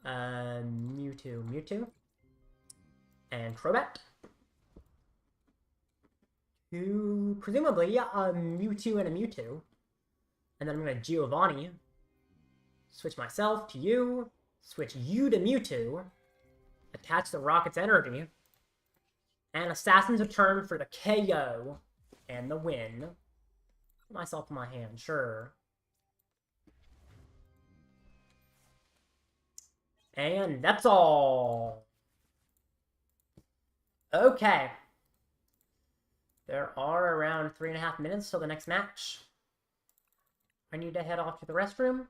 Mewtwo. And Crobat. To, presumably, a Mewtwo and a Mewtwo. And then I'm going to Giovanni. Switch myself to you. Switch you to Mewtwo. Attach the Rocket's energy. And Assassin's Return for the KO. And the win. Put myself in my hand, sure. And that's all. Okay. There are around 3.5 minutes till the next match. I need to head off to the restroom.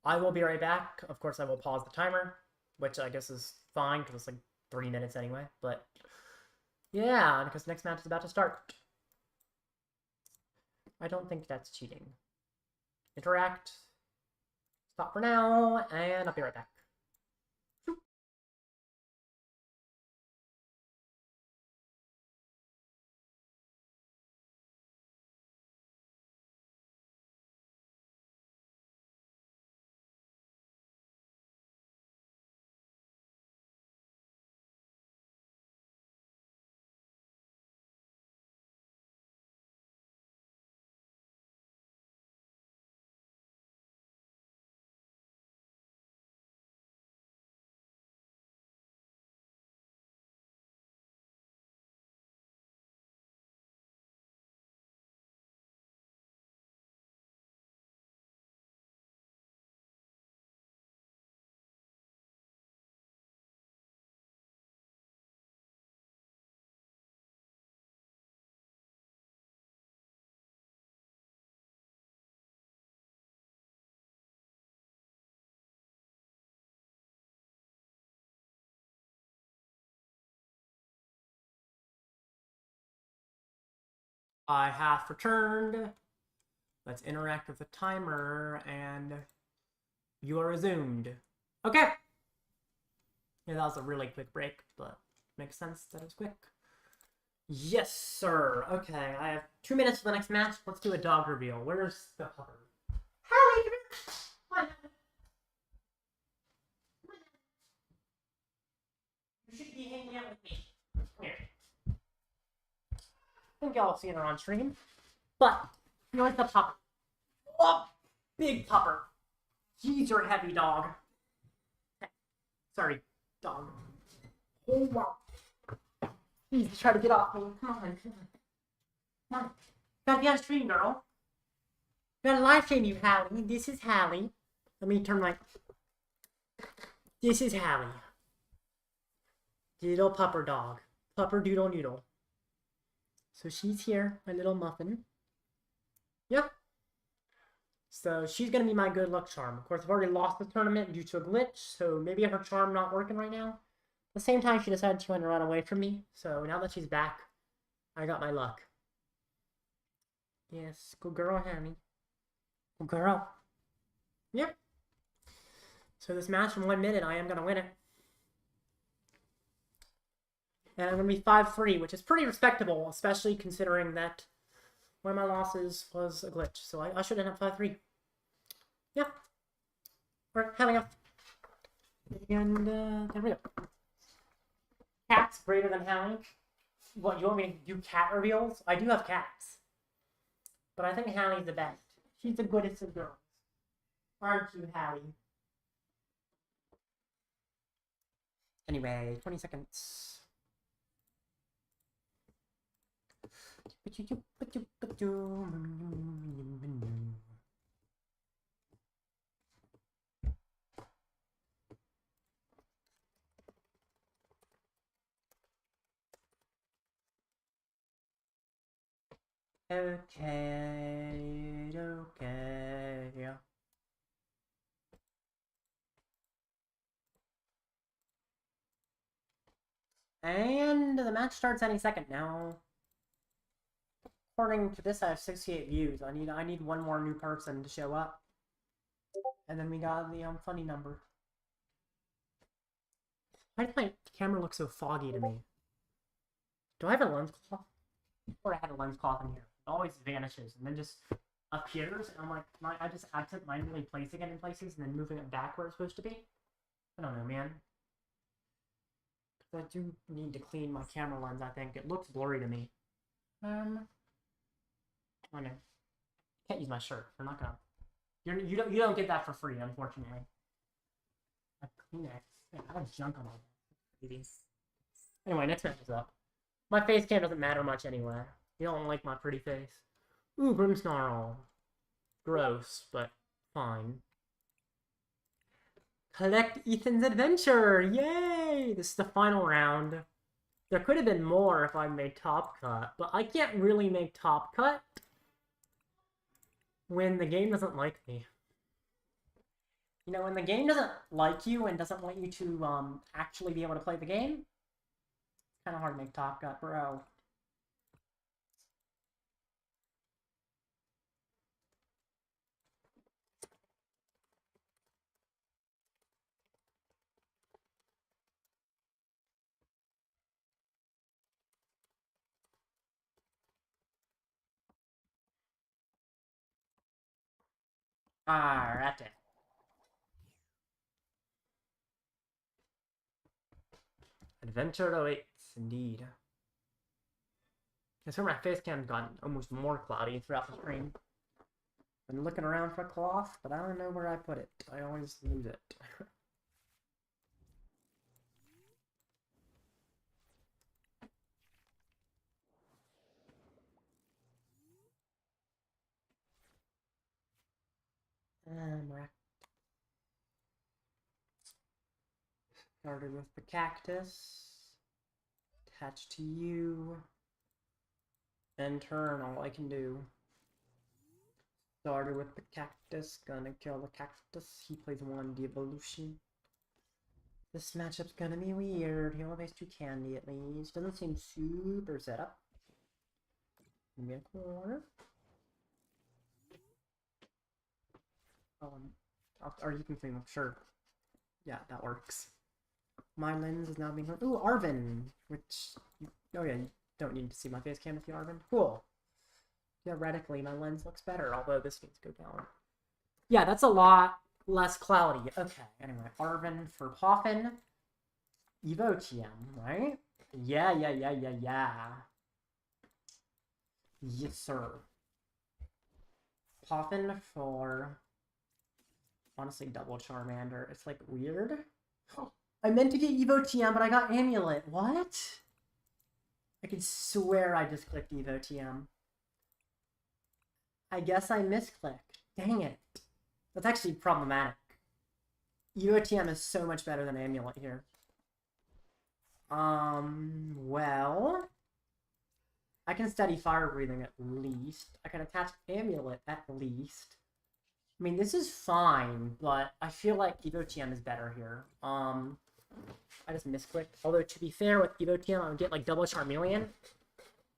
I will be right back. Of course, I will pause the timer, which I guess is fine because it's like 3 minutes anyway. But yeah, because the next match is about to start. I don't think that's cheating. Interact. Stop for now, and I'll be right back. I have returned. Let's interact with the timer, and you are resumed. Okay. Yeah, that was a really quick break, but makes sense that it's quick. Yes, sir. Okay, I have 2 minutes for the next match. Let's do a dog reveal. Where's the pupper? Hallie, come here. Come on. You should be hanging out with me. Come here. I think y'all have seen her on stream. But, you know, the pupper. Oh, big pupper. He's your heavy dog. Sorry, dog. Oh, wow. Please try to get off me. Come on. Come on. Gotta be on stream, girl. Gotta live stream you, Hallie. This is Hallie. Let me turn my... This is Hallie. Little pupper dog. Pupper doodle noodle. So she's here, my little muffin. Yep. So she's going to be my good luck charm. Of course, I've already lost the tournament due to a glitch, so maybe her charm not working right now. At the same time, she decided to run away from me. So now that she's back, I got my luck. Yes, good girl, honey. Good girl. Yep. So this match in 1 minute, I am going to win it. And I'm going to be 5-3, which is pretty respectable, especially considering that one of my losses was a glitch. So I should end up 5-3. Yeah. We're having a... And, there we go. Cat's greater than Hallie. What, you want me to do cat reveals? I do have cats. But I think Hallie's the best. She's the goodest of girls. Aren't you, Hallie? Anyway, 20 seconds. Okay. And the match starts any second now. According to this, I have 68 views. I need one more new person to show up. And then we got the funny number. Why does my camera look so foggy to me? Do I have a lens cloth? Or I had a lens cloth in here. It always vanishes and then just appears. And I'm like, I just absent-mindedly placing it in places and then moving it back where it's supposed to be. I don't know, man. I do need to clean my camera lens, I think. It looks blurry to me. I know. Can't use my shirt. They're not gonna. You don't get that for free, unfortunately. A Kleenex. Yeah, I have junk on my babies. Anyway, next match is up. My face cam doesn't matter much anyway. You don't like my pretty face. Ooh, Grimmsnarl. Gross, but fine. Collect Ethan's adventure! Yay! This is the final round. There could have been more if I made Top Cut, but I can't really make Top Cut when the game doesn't like me. You know, when the game doesn't like you and doesn't want you to actually be able to play the game, it's kind of hard to make Top Cut, bro. Alright. Adventure awaits, indeed. I swear my face cam's gotten almost more cloudy throughout the stream. Been looking around for a cloth, but I don't know where I put it. I always lose it. Started with the cactus. Attached to you. Then turn all I can do. Started with the cactus. Gonna kill the cactus. He plays one de-evolution. This matchup's gonna be weird. He only plays 2 candy at least. Doesn't seem super set up. Maybe a corner. Or you can clean them, sure. Yeah, that works. My lens is now being... Ooh, Arven! Which... Oh yeah, you don't need to see my face cam with you, Arven. Cool. Theoretically, my lens looks better, although this needs to go down. Yeah, that's a lot less cloudy. Okay, anyway, Arven for Poffin. Evo TM, right? Yeah. Yes, sir. Poffin for... Honestly, double Charmander. It's, like, weird. I meant to get Evo TM, but I got Amulet. What? I could swear I just clicked Evo TM. I guess I misclicked. Dang it. That's actually problematic. Evo TM is so much better than Amulet here. Well... I can steady fire breathing at least. I can attach Amulet at least. I mean, this is fine, but I feel like Evo TM is better here. I just misclicked. Although, to be fair, with Evo TM, I would get, like, double Charmeleon,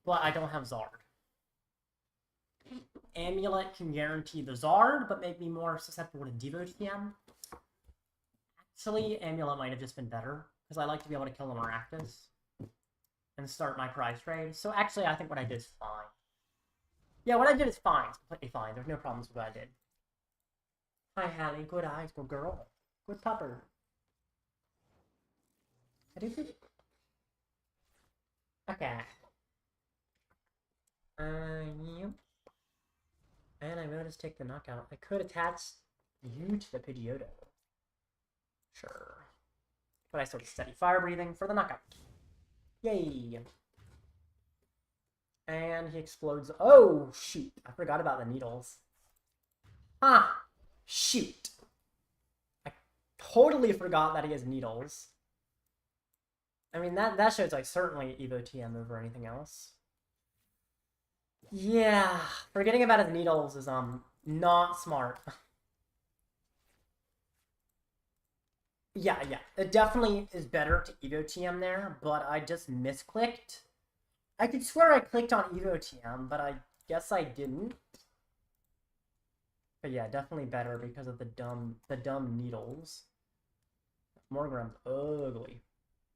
but I don't have Zard. Amulet can guarantee the Zard, but make me more susceptible to Devo TM. Actually, Amulet might have just been better, because I like to be able to kill the Maractus and start my prize trade. So actually, I think what I did is fine. Yeah, what I did is fine. It's completely fine. There's no problems with what I did. Hi, Hallie. Good eyes, good girl. Good pupper. Okay. Yep. And I will just take the knockout. I could attach you to the Pidgeotto. Sure. But I still get steady fire breathing for the knockout. Yay! And he explodes. Oh, shoot. I forgot about the needles. Huh. Shoot. I totally forgot that he has needles. I mean, that shows, like, certainly Evo TM over anything else. Yeah, forgetting about his needles is, not smart. Yeah, it definitely is better to Evo TM there, but I just misclicked. I could swear I clicked on Evo TM, but I guess I didn't. But yeah, definitely better because of the dumb needles. Morgrim's ugly.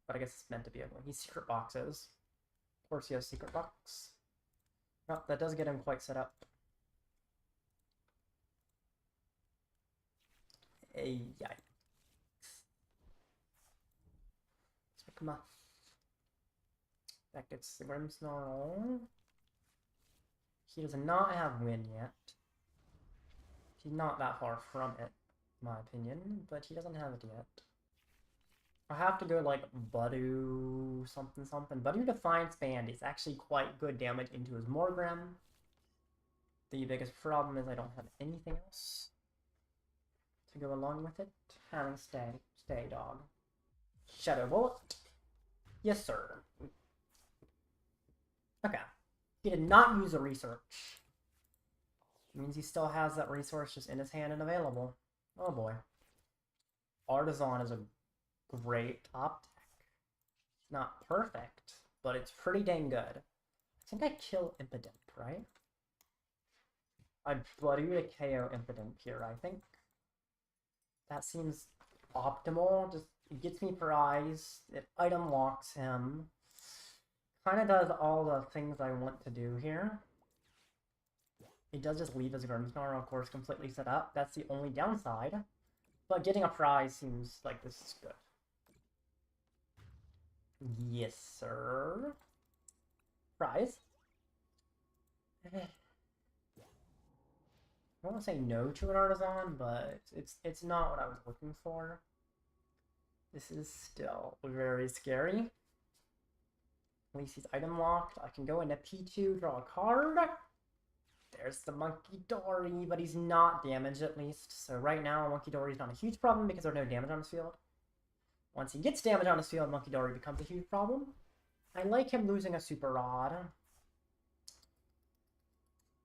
But I guess it's meant to be ugly. He's secret boxes. Of course he has secret box. Oh, that does get him quite set up. Hey, yikes. So come on. That gets the Grimmsnarl. He does not have Wind yet. He's not that far from it, in my opinion, but he doesn't have it yet. I have to go like Budew something. Budew Defiance Band is actually quite good damage into his Morgrim. The biggest problem is I don't have anything else to go along with it. Having stay dog. Shadow Bullet. Yes, sir. Okay. He did not use a research. Means he still has that resource just in his hand and available. Oh boy. Artazon is a great top deck. It's not perfect, but it's pretty dang good. I think I kill Impidimp, right? I'd Buddy to KO Impidimp here, I think. That seems optimal. Just it gets me prize. It item locks him. Kind of does all the things I want to do here. It does just leave his Grimmsnarl, of course, completely set up. That's the only downside. But getting a prize seems like this is good. Yes, sir. Prize. I don't want to say no to an Artazon, but it's not what I was looking for. This is still very scary. At least he's item locked. I can go into Pichu, draw a card. There's the Munkidori, but he's not damaged at least. So right now, Munkidori is not a huge problem because there's no damage on his field. Once he gets damage on his field, Munkidori becomes a huge problem. I like him losing a Super Rod.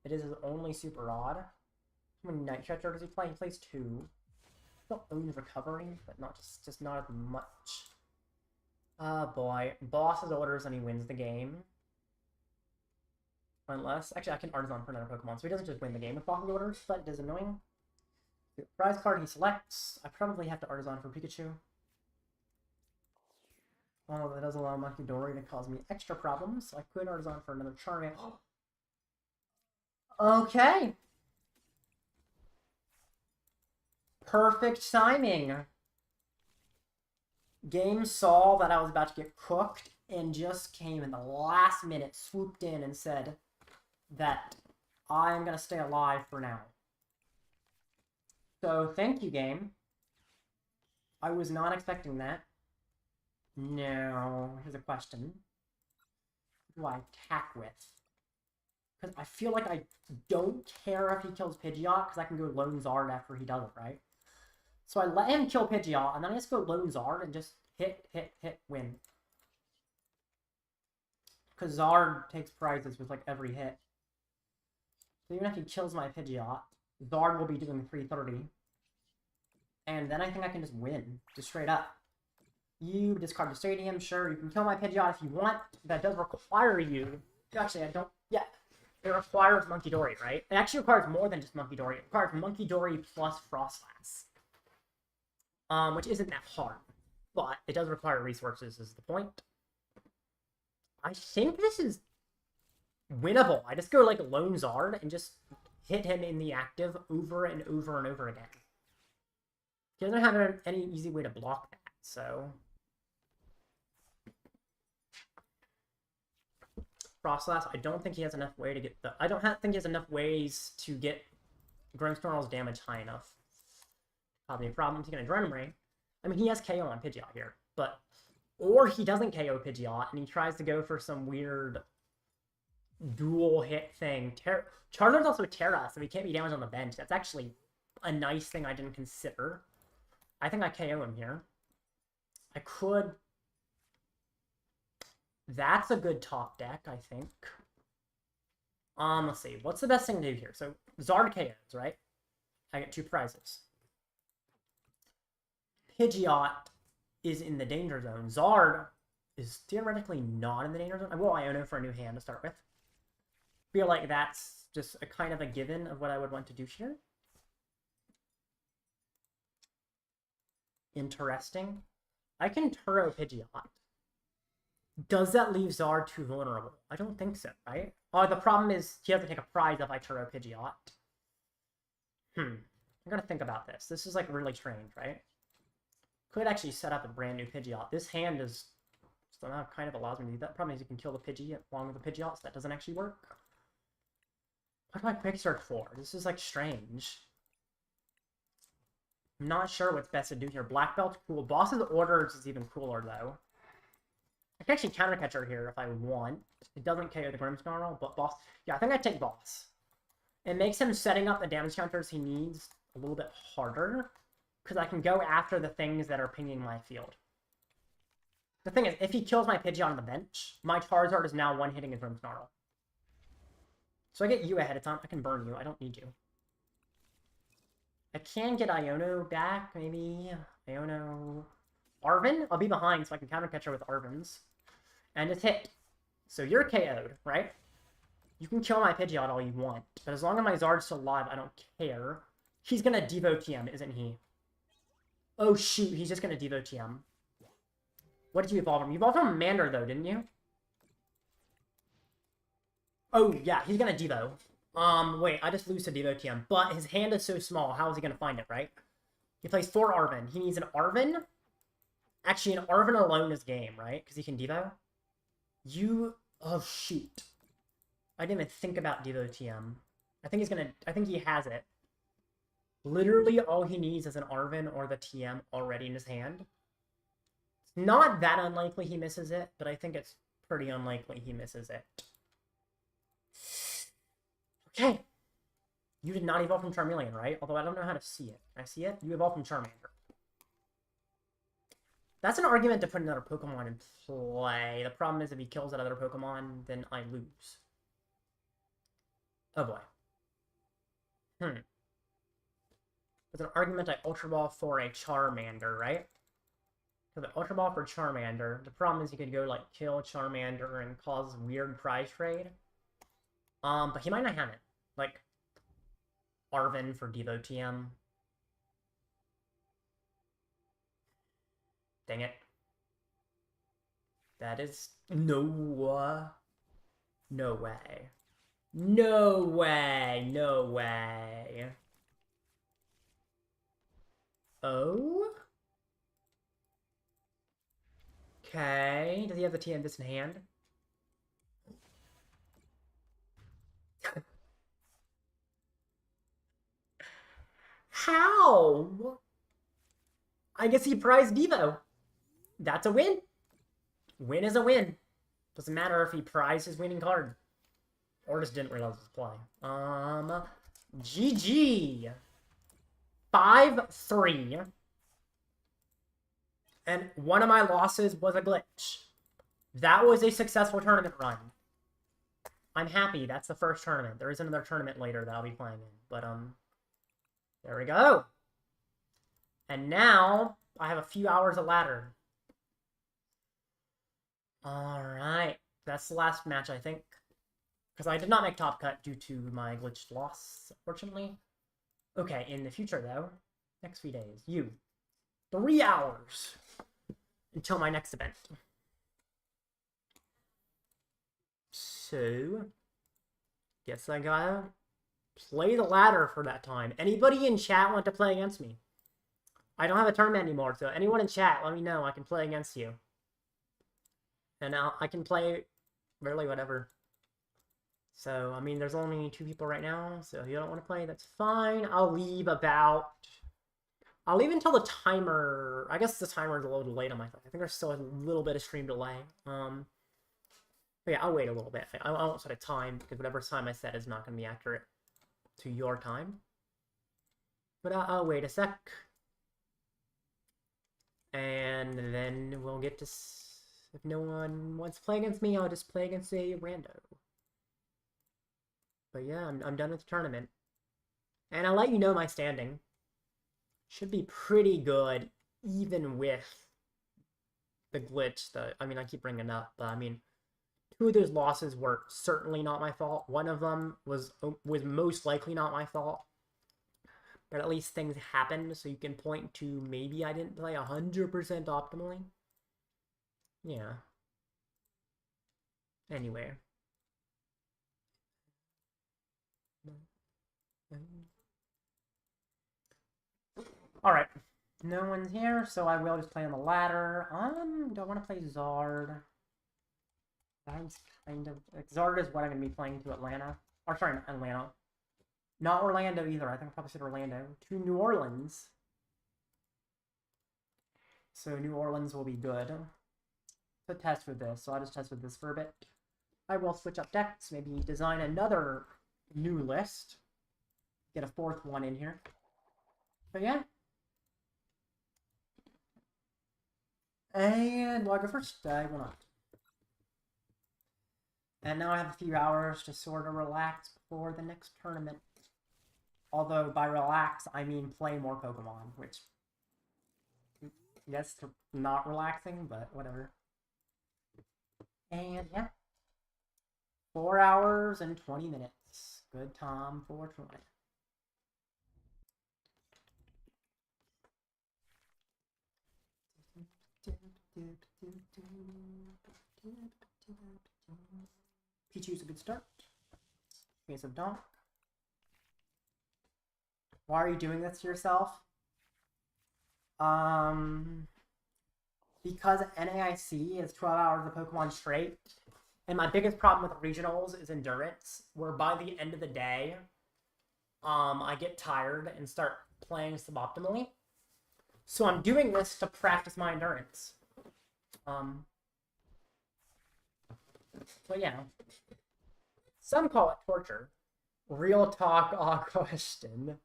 It is his only Super Rod. How many Night Stretcher does he play? He plays 2. Still owns Recovery, but not just not as much. Boy. Boss's orders and he wins the game. Unless, actually I can Artazon for another Pokemon, so he doesn't just win the game with boss's orders, but it is annoying. The prize card he selects. I probably have to Artazon for Pikachu. Although that does allow Munkidori to cause me extra problems, so I could Artazon for another Charmander. Okay. Perfect timing. Game saw that I was about to get cooked and just came in the last minute, swooped in and said that I'm going to stay alive for now. So thank you, game. I was not expecting that. Now, here's a question. Who do I attack with? Because I feel like I don't care if he kills Pidgeot, because I can go Lone Zard after he does it, right? So I let him kill Pidgeot, and then I just go Lone Zard and just hit, win. Because Zard takes prizes with, like, every hit. So even if he kills my Pidgeot, Zard will be doing 330. And then I think I can just win. Just straight up. You discard the stadium, sure, you can kill my Pidgeot if you want. That does require you... Actually, I don't... Yeah. It requires Munkidori, right? It actually requires more than just Munkidori. It requires Munkidori plus Frostlass. Which isn't that hard. But it does require resources, is the point. I think this is winnable. I just go like Lone Zard and just hit him in the active over and over and over again. He doesn't have any easy way to block that, so... Frostlass, I don't think he has enough way to get the... I don't think he has enough ways to get Grimmsnarl's damage high enough. Probably a problem. He's going to Adrenaline Ray. I mean, he has KO on Pidgeot here, but... Or he doesn't KO Pidgeot, and he tries to go for some weird dual hit thing. Charizard's also Terra, so he can't be damaged on the bench. That's actually a nice thing I didn't consider. I think I KO him here. I could... That's a good top deck, I think. Let's see. What's the best thing to do here? So, Zard KOs, right? I get 2 prizes. Pidgeot is in the danger zone. Zard is theoretically not in the danger zone. I will Iono for a new hand to start with. Feel like that's just a kind of a given of what I would want to do here. Interesting. I can Turo Pidgeot. Does that leave Zard too vulnerable? I don't think so, right? Oh, the problem is he has to take a prize if I Turo Pidgeot. I'm gonna think about this. This is, like, really strange, right? Could actually set up a brand new Pidgeot. This hand is somehow kind of allows me to do that. Problem is you can kill the Pidgey along with the Pidgeot, so that doesn't actually work. What do I quick start for? This is, like, strange. I'm not sure what's best to do here. Black Belt's cool. Boss's Orders is even cooler, though. I can actually Counter Catcher here if I want. It doesn't KO the Grimmsnarl, but Boss... Yeah, I think I'd take Boss. It makes him setting up the damage counters he needs a little bit harder, because I can go after the things that are pinging my field. The thing is, if he kills my Pidgeot on the bench, my Charizard is now one-hitting his Grimmsnarl. So I get you ahead of time. I can burn you. I don't need you. I can get Iono back, maybe. Iono... Arven? I'll be behind so I can Counter Catcher with Arven's. And just hit. So you're KO'd, right? You can kill my Pidgeot all you want, but as long as my Zard's still alive, I don't care. He's gonna Devo TM, isn't he? Oh shoot, he's just gonna Devo TM. What did you evolve from? You evolved from Mander though, didn't you? Oh yeah, he's gonna Devo. Wait, I just lose to Devo TM, but his hand is so small, how is he gonna find it, right? He plays 4 Arven. He needs an Arven. Actually, an Arven alone is game, right? Because he can Devo. Oh shoot. I didn't even think about Devo TM. I think he has it. Literally all he needs is an Arven or the TM already in his hand. It's not that unlikely he misses it, but I think it's pretty unlikely he misses it. Okay. You did not evolve from Charmeleon, right? Although I don't know how to see it. Can I see it? You evolved from Charmander. That's an argument to put another Pokemon in play. The problem is if he kills that other Pokemon, then I lose. Oh boy. It's an argument I Ultra Ball for a Charmander, right? So the Ultra Ball for Charmander. The problem is you could go, like, kill Charmander and cause weird prize trade. But he might not have it. Like, Arven for Devo TM. Dang it. That is... No way. No way. No way. No way. Oh? Okay. Does he have the TM this in hand? How? I guess he prized Devo. That's a win. Win is a win. Doesn't matter if he prized his winning card. Or just didn't realize his play. GG. 5-3. And one of my losses was a glitch. That was a successful tournament run. I'm happy. That's the first tournament. There is another tournament later that I'll be playing in. But, there we go. And now, I have a few hours of ladder. Alright. That's the last match, I think. Because I did not make top cut due to my glitched loss, unfortunately. Okay, in the future, though, next few days, 3 hours until my next event. So, guess I gotta play the ladder for that time. Anybody in chat want to play against me? I don't have a tournament anymore, so anyone in chat, let me know. I can play against you. And I can play really whatever. So, I mean, there's only 2 people right now, so if you don't want to play, that's fine. I'll leave until the timer. I guess the timer is a little late on my phone. I think there's still a little bit of stream delay. But yeah, I'll wait a little bit. I won't set a time, because whatever time I set is not going to be accurate to your time. But I'll wait a sec. And then we'll get to... If no one wants to play against me, I'll just play against a rando. But yeah, I'm done with the tournament. And I'll let you know my standing. Should be pretty good, even with the glitch that, I mean, I keep bringing up, but I mean, 2 of those losses were certainly not my fault. One of them was most likely not my fault. But at least things happened, so you can point to maybe I didn't play 100% optimally. Yeah. Anyway. Alright. No one's here, so I will just play on the ladder. Don't want to play Zard. That's kind of... Zard is what I'm going to be playing to Atlanta. Or, sorry, not Atlanta. Not Orlando either. I think I probably said Orlando. To New Orleans. So New Orleans will be good. To test with this. So I'll just test with this for a bit. I will switch up decks. Maybe design another new list. Get a 4th one in here. But yeah. And will I go first? I will not. And now I have a few hours to sort of relax before the next tournament. Although by relax, I mean play more Pokemon, which, yes, not relaxing, but whatever. And yeah. 4 hours and 20 minutes. Good time for tournament. Pichu's a good start. Face of Donk. Why are you doing this to yourself? Because NAIC is 12 hours of Pokemon straight. And my biggest problem with regionals is endurance, where by the end of the day, I get tired and start playing suboptimally. So I'm doing this to practice my endurance. But yeah. Some call it torture. Real talk, question.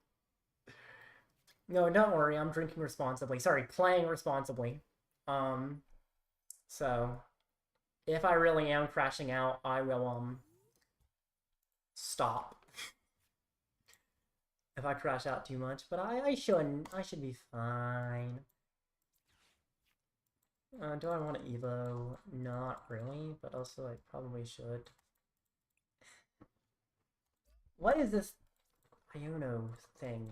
No, don't worry, I'm drinking responsibly. Sorry, playing responsibly. So, if I really am crashing out, I will, stop. If I crash out too much, but I shouldn't. I should be fine. Do I want to Evo? Not really, but also I probably should. What is this Iono thing?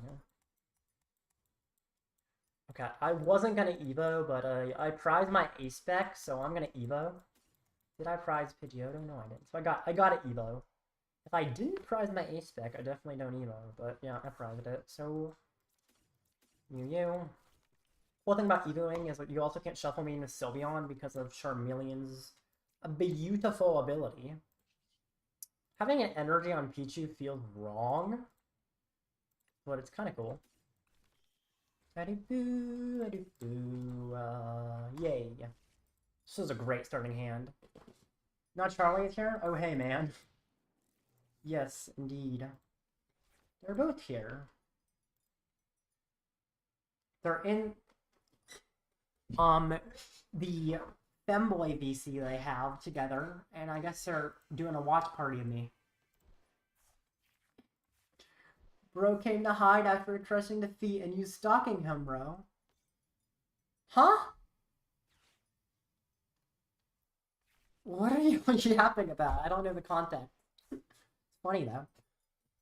Okay, I wasn't gonna Evo, but I prized my ace spec, so I'm gonna Evo. Did I prize Pidgeotto? No, I didn't. So I got an Evo. If I didn't prize my ace spec, I definitely don't Evo, but yeah, I prized it. So Mew. Cool thing about Evoing is that you also can't shuffle me into Sylveon because of Charmeleon's beautiful ability. Having an energy on Pichu feels wrong, but it's kind of cool. Yay. This is a great starting hand. Not Charlie is here? Oh, hey, man. Yes, indeed. They're both here. They're in, the femboy VC they have together, and I guess they're doing a watch party of me. Bro came to hide after a crushing defeat and you stalking him, bro. Huh? What are you yapping about? I don't know the context. It's funny though.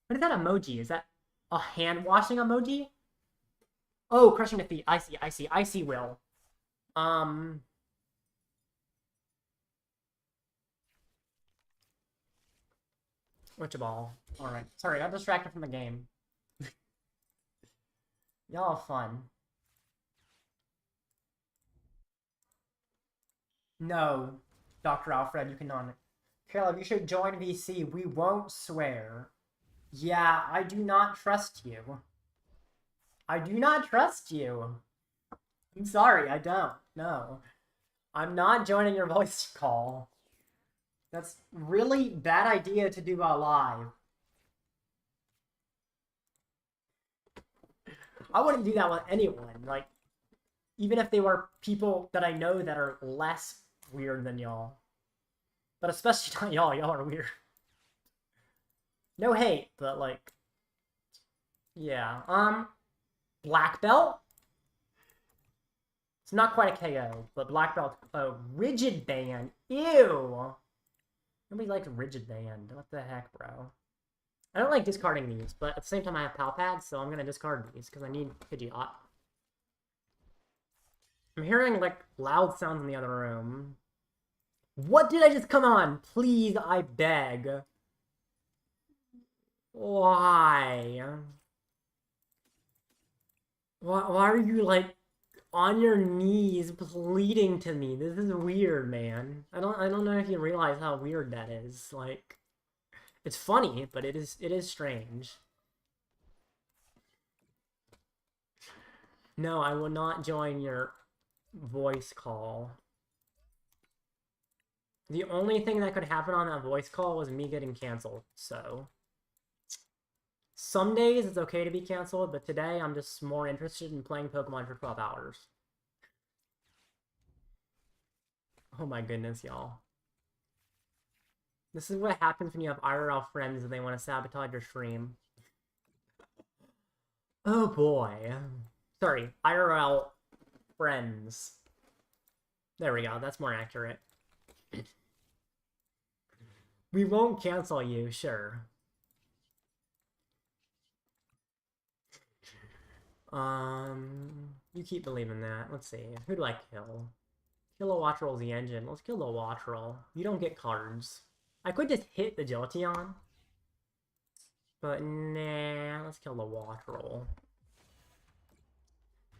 What is that emoji? Is that a hand washing emoji? Oh, crushing defeat. I see, Will. Which ball? Alright. Sorry, I got distracted from the game. Y'all fun. No, Dr. Alfred, you cannot. Caleb, you should join VC. We won't swear. Yeah, I do not trust you. I do not trust you. I'm sorry, I don't. No. I'm not joining your voice call. That's really bad idea to do live. I wouldn't do that with anyone. Like, even if they were people that I know that are less weird than y'all. But especially not y'all. Y'all are weird. No hate, but like... Yeah. Black belt? It's not quite a KO, but black belt... Oh, rigid band. Ew! Nobody likes rigid band. What the heck, bro? I don't like discarding these, but at the same time I have Pal Pad, so I'm gonna discard these, because I need Pidgeot. I'm hearing, like, loud sounds in the other room. What did I just come on? Please, I beg. Why? Why are you, like, on your knees pleading to me? This is weird, man. I don't know if you realize how weird that is. Like, it's funny, but it is strange. No, I will not join your voice call. The only thing that could happen on that voice call was me getting canceled, so... Some days it's okay to be canceled, but today I'm just more interested in playing Pokemon for 12 hours. Oh my goodness, y'all. This is what happens when you have IRL friends and they want to sabotage your stream. Oh boy. Sorry, IRL friends. There we go, that's more accurate. We won't cancel you, sure. You keep believing that. Let's see. Who do I kill? Kilowattrol's the engine. Let's kill the Wattrel. You don't get cards. I could just hit the Jolteon. But nah, let's kill the Wattrel.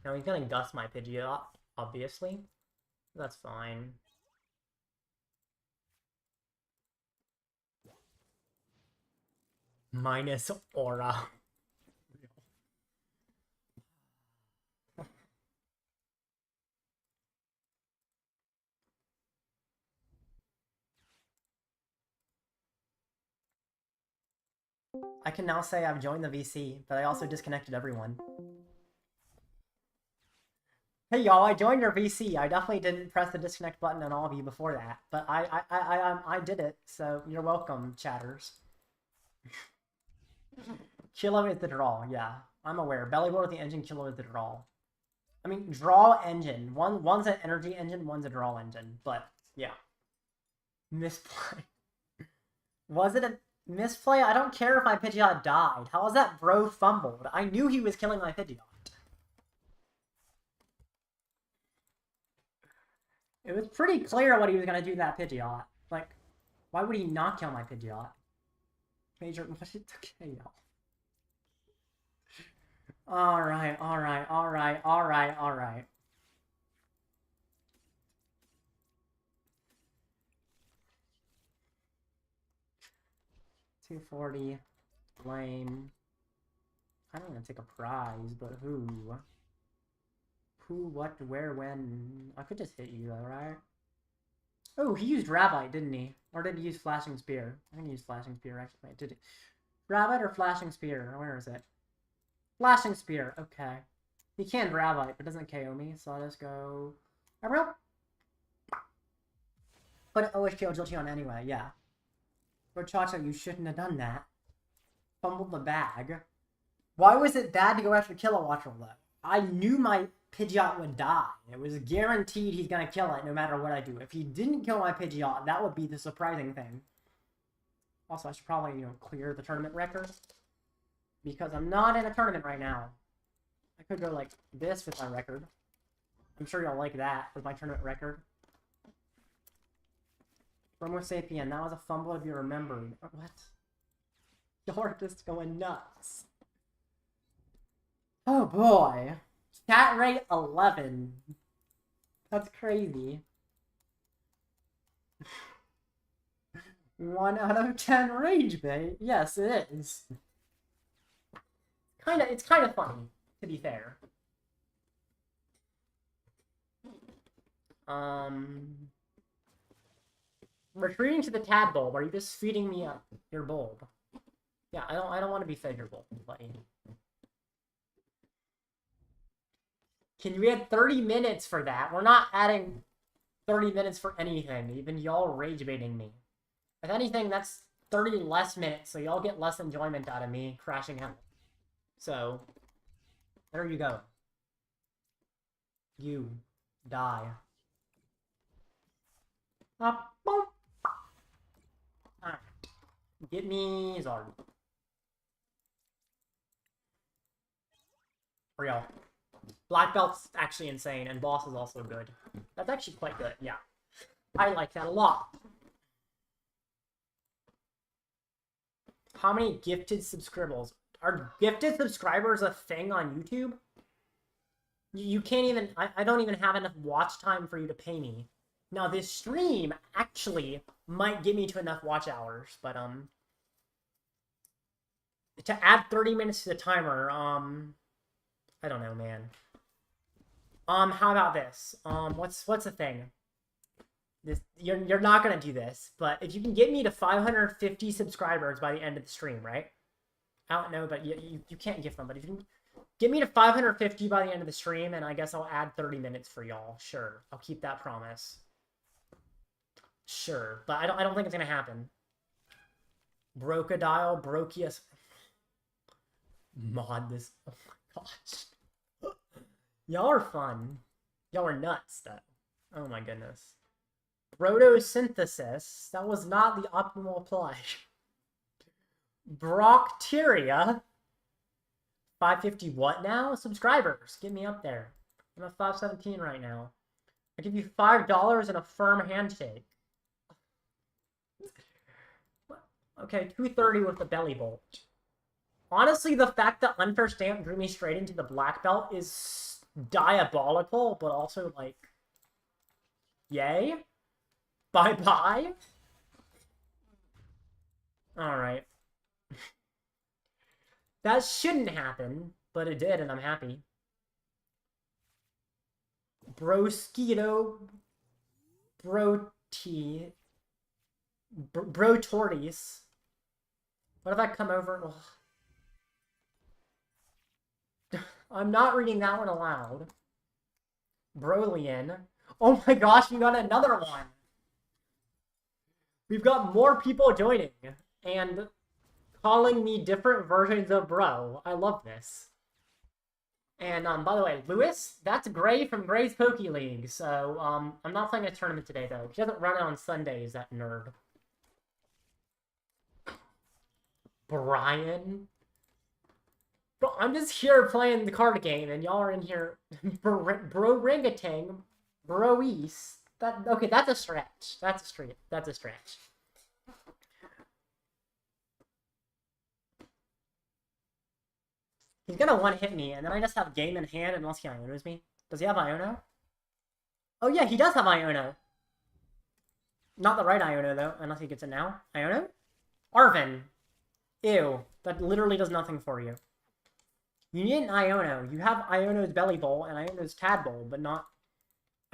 Now he's gonna gust my Pidgeot, obviously. That's fine. Minus aura. I can now say I've joined the VC, but I also disconnected everyone. Hey y'all, I joined your VC. I definitely didn't press the disconnect button on all of you before that, but I did it, so you're welcome, chatters. Kilo is the draw, yeah. I'm aware. Bellyboard with the engine, Kilo is the draw. I mean, draw engine. One's an energy engine, one's a draw engine, but yeah. Misplay. Was it a misplay? I don't care if my Pidgeot died. How was that bro fumbled? I knew he was killing my Pidgeot. It was pretty clear what he was gonna do to that Pidgeot. Like, why would he not kill my Pidgeot? Major, okay, y'all. Alright. 240. Blame. I don't want to take a prize, but who? Who, what, where, when? I could just hit you though, right? Oh, he used Rabite, didn't he? Or did he use Flashing Spear? I think he used Flashing Spear, actually. Wait, did he? Rabite or Flashing Spear? Where is it? Flashing Spear, okay. He can Rabite, but doesn't KO me, so I'll just go... Ariel? Put OHKO Jolteon on anyway, yeah. Rachacho, you shouldn't have done that. Fumbled the bag. Why was it bad to go after Kilowattrel, though? I knew my Pidgeot would die. It was guaranteed he's gonna kill it no matter what I do. If he didn't kill my Pidgeot, that would be the surprising thing. Also, I should probably, clear the tournament record. Because I'm not in a tournament right now. I could go like this with my record. I'm sure you'll like that with my tournament record. Homo sapien, that was a fumble if you remembered. What? You're just going nuts. Oh boy. Stat rate 11. That's crazy. 1 out of 10 rage bait. Yes, it is. It's kind of funny, to be fair. Retreating to the Tad Bulb. Are you just feeding me up your bulb? Yeah, I don't want to be fed your bulb, buddy. Can you add 30 minutes for that? We're not adding 30 minutes for anything. Even y'all rage baiting me. If anything, that's 30 less minutes, so y'all get less enjoyment out of me crashing out. So, there you go. You die. Up, boom. Alright. Get me Zard. For y'all. Black Belt's actually insane, and Boss is also good. That's actually quite good, yeah. I like that a lot. How many gifted subscribers? Are gifted subscribers a thing on YouTube? You can't even... I don't even have enough watch time for you to pay me. Now, this stream actually might get me to enough watch hours, but, to add 30 minutes to the timer, I don't know, man. How about this? What's the thing? You're not gonna do this, but if you can get me to 550 subscribers by the end of the stream, right? I don't know, but you can't gift them, but if you can get me to 550 by the end of the stream, and I guess I'll add 30 minutes for y'all. Sure, I'll keep that promise. Sure, but I don't think it's gonna happen. Brocodile, Brokius. Mod this. Oh my gosh. Y'all are fun. Y'all are nuts, though. Oh my goodness. Photosynthesis. That was not the optimal play. Brocteria. 550 what now? Subscribers. Get me up there. I'm at 517 right now. I give you $5 and a firm handshake. Okay, 230 with the belly bolt. Honestly, the fact that Unfair Stamp drew me straight into the black belt is diabolical, but also, like, yay. Bye-bye. Alright. That shouldn't happen, but it did, and I'm happy. Brosquito. Brotorties. What if I come over? Ugh. I'm not reading that one aloud. Brolian. Oh my gosh, we got another one. We've got more people joining and calling me different versions of bro. I love this. And by the way, Lewis, that's Gray from Gray's Poke League. So I'm not playing a tournament today though. He doesn't run it on Sundays, that nerd. Brian. Bro, I'm just here playing the card game, and y'all are in here. Bro-ringatang. Bro-east. Okay, that's a stretch. That's a stretch. That's a stretch. He's gonna one-hit me, and then I just have game in hand unless he Ionos me. Does he have Iono? Oh yeah, he does have Iono. Not the right Iono, though, unless he gets it now. Iono? Arven. Ew. That literally does nothing for you. You need an Iono. You have Iono's Belly Bolt and Iono's Tad Bolt, but not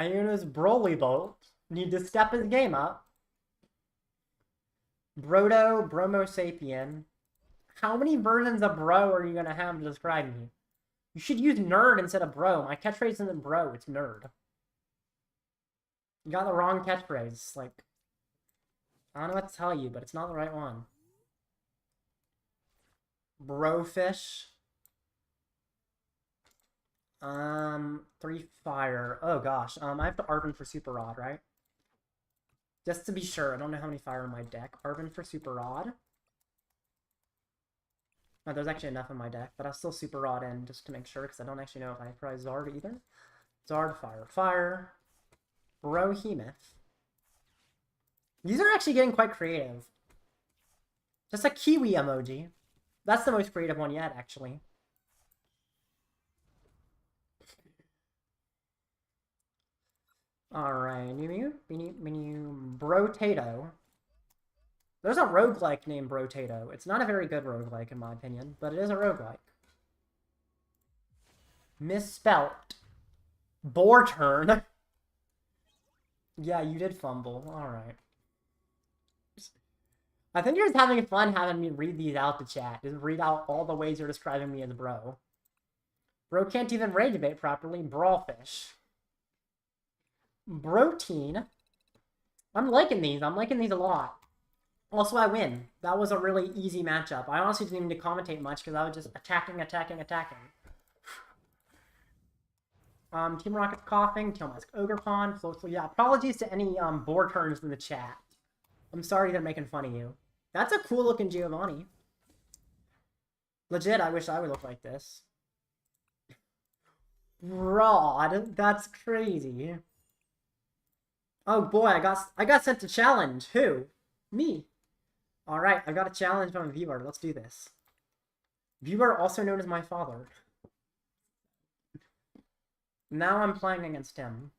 Iono's Broly Bolt. Need to step his game up. Brodo, Bromo Sapien. How many versions of bro are you going to have to describe me? You should use nerd instead of bro. My catchphrase isn't bro, it's nerd. You got the wrong catchphrase. Like, I don't know what to tell you, but it's not the right one. Brofish. 3 fire. Oh gosh. I have to Arven for Super Rod, right? Just to be sure, I don't know how many fire in my deck. Arven for Super Rod. Oh, there's actually enough in my deck, but I'll still Super Rod in just to make sure, because I don't actually know if I prize Zard either. Zard, fire, fire. Brohemoth. These are actually getting quite creative. Just a kiwi emoji. That's the most creative one yet, actually. Alright, Mew, Brotato. There's a roguelike named Brotato. It's not a very good roguelike in my opinion, but it is a roguelike. Misspelt. Boreturn. Yeah, you did fumble. Alright. I think you're just having fun having me read these out to chat. Just read out all the ways you're describing me as bro. Bro can't even rage bait properly. Brawlfish. Brotein. I'm liking these. I'm liking these a lot. Also, I win. That was a really easy matchup. I honestly didn't even need to commentate much because I was just attacking. Team Rocket's coughing. Tealmask Ogerpon. Floatful. Yeah, apologies to any board turns in the chat. I'm sorry they're making fun of you. That's a cool looking Giovanni. Legit, I wish I would look like this. Rod, that's crazy. Oh boy, I got sent to challenge. Who? Me. Alright, I've got a challenge from a viewer. Let's do this. Viewer, also known as my father. Now I'm playing against him.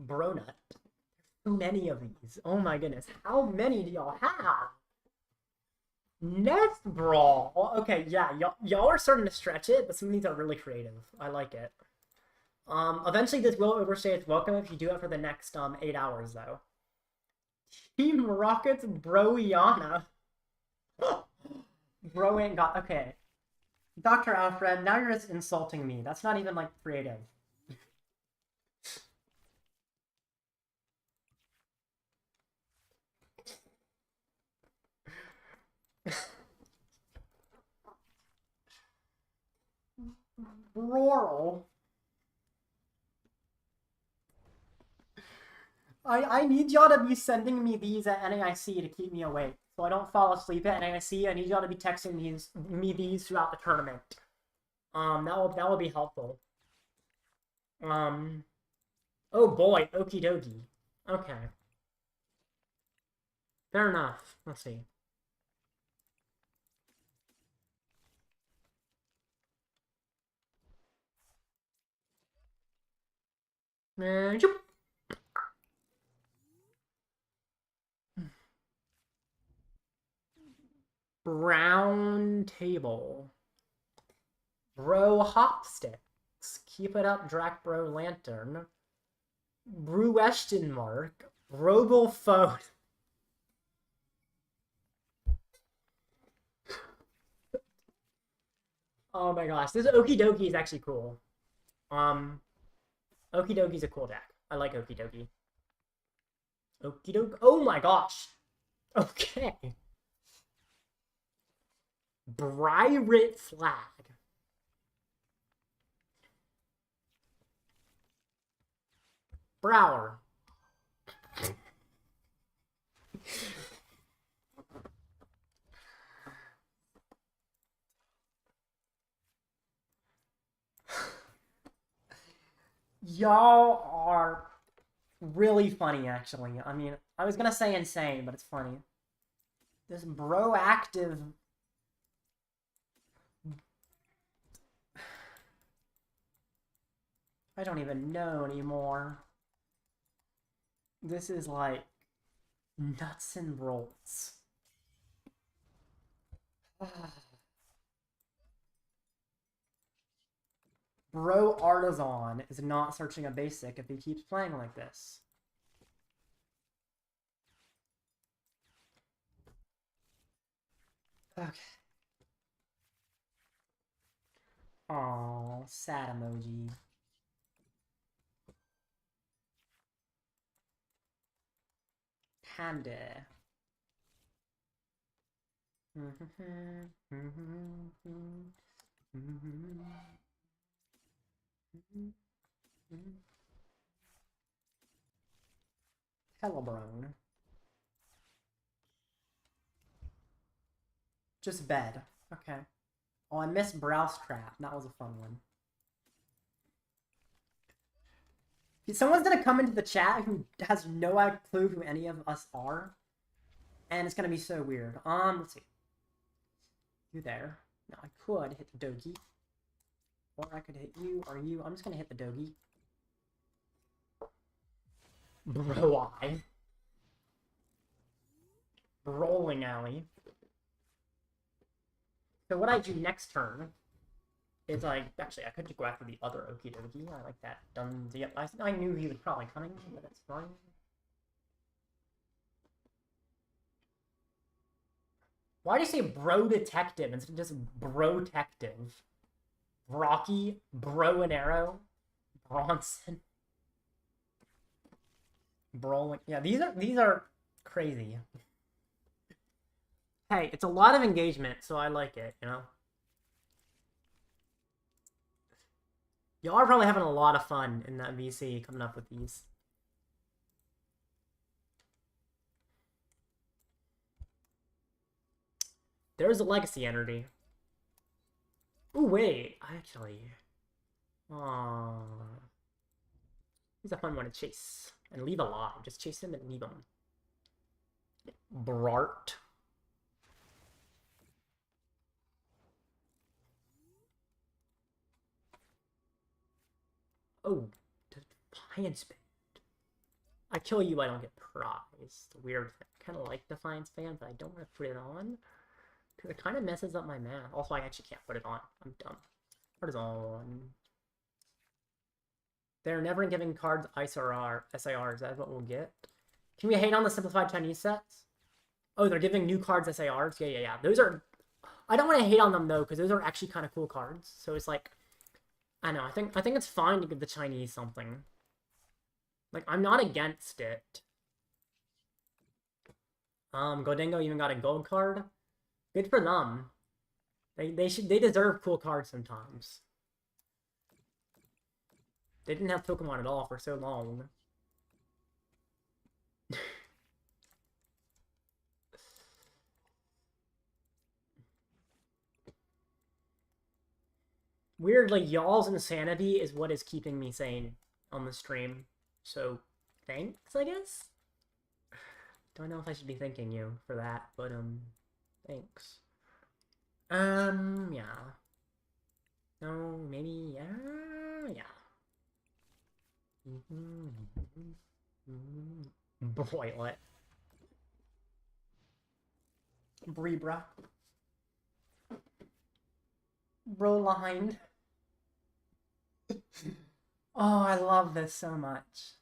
Bronut. Too many of these. Oh my goodness. How many do y'all have? Nest Brawl. Okay, yeah, y'all are starting to stretch it, but some of these are really creative. I like it. Eventually this will overstay its welcome if you do it for the next 8 hours though. Team Rocket's Broiana. Bro ain't got okay. Dr. Alfred, now you're just insulting me. That's not even like creative. Rural. I need y'all to be sending me these at NAIC to keep me awake, so I don't fall asleep at NAIC. I need y'all to be texting me these throughout the tournament. That will be helpful. Oh boy, okie dokie. Okay. Fair enough. Let's see. Brown table. Bro hopsticks. Keep it up, Drac Bro Lantern. Brueshton Mark. Roble Phone. Oh my gosh, this Okie Dokie is actually cool. Okie Dokie's a cool deck. I like Okie Dokie. Okie Dokie. Oh my gosh. Okay. Briar Flag. Brower. Y'all are really funny, actually. I mean, I was gonna say insane, but it's funny. This broactive... I don't even know anymore. This is like nuts and bolts. Bro Artazon is not searching a basic if he keeps playing like this. Okay. Aw, sad emoji. Candy. Telebrone. Just bed. Okay. Oh, I missed Browse Trap. That was a fun one. Someone's gonna come into the chat who has no clue who any of us are. And it's gonna be so weird. Let's see. You there. Now I could hit the Dogi. Or I could hit you or you. I'm just gonna hit the Dogi. Bro, Rolling Alley. So what I do next turn is actually I could just go after the other Okie Dokie. I like that. Yep, I knew he was probably coming, but it's fine. Why do you say Bro Detective instead of just Bro-tective? Rocky, Bro and Arrow, Bronson, Brawling. Yeah, these are crazy. Hey, it's a lot of engagement, so I like it, you know? Y'all are probably having a lot of fun in that VC coming up with these. There's a Legacy Energy. Ooh, wait, actually. He's a fun one to chase. And leave alive. Just chase him and leave him. Brart. Oh, Defiance Band. I kill you, I don't get prize. It's a weird thing. I kind of like Defiance Band, but I don't want to put it on. Because it kind of messes up my math. Also, I actually can't put it on. I'm dumb. Artazon. They're never giving cards SIRs. That's what we'll get. Can we hate on the simplified Chinese sets? Oh, they're giving new cards SIRs? Yeah. Those are... I don't want to hate on them, though, because those are actually kind of cool cards. So it's like... I know, I think it's fine to give the Chinese something. Like, I'm not against it. Godingo even got a gold card. Good for them. They deserve cool cards sometimes. They didn't have Pokemon at all for so long. Weirdly, y'all's insanity is what is keeping me sane on the stream. So, thanks, I guess? Don't know if I should be thanking you for that, but, thanks. Yeah. No, maybe, yeah. Boylet. Brebra. Broline. Oh, I love this so much.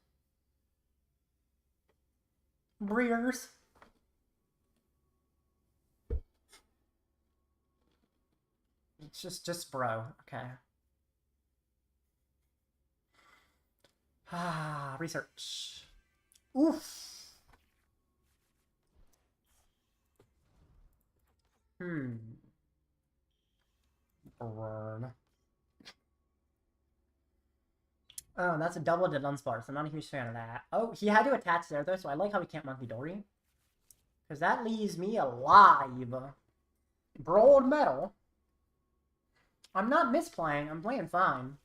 Breers. It's just bro. Okay. Research. Oof. Burn. Oh, that's a double to Dunsparce. I'm not a huge fan of that. Oh, he had to attach there, though, so I like how we can't Munkidori. Because that leaves me alive. Broad Metal. I'm not misplaying. I'm playing fine.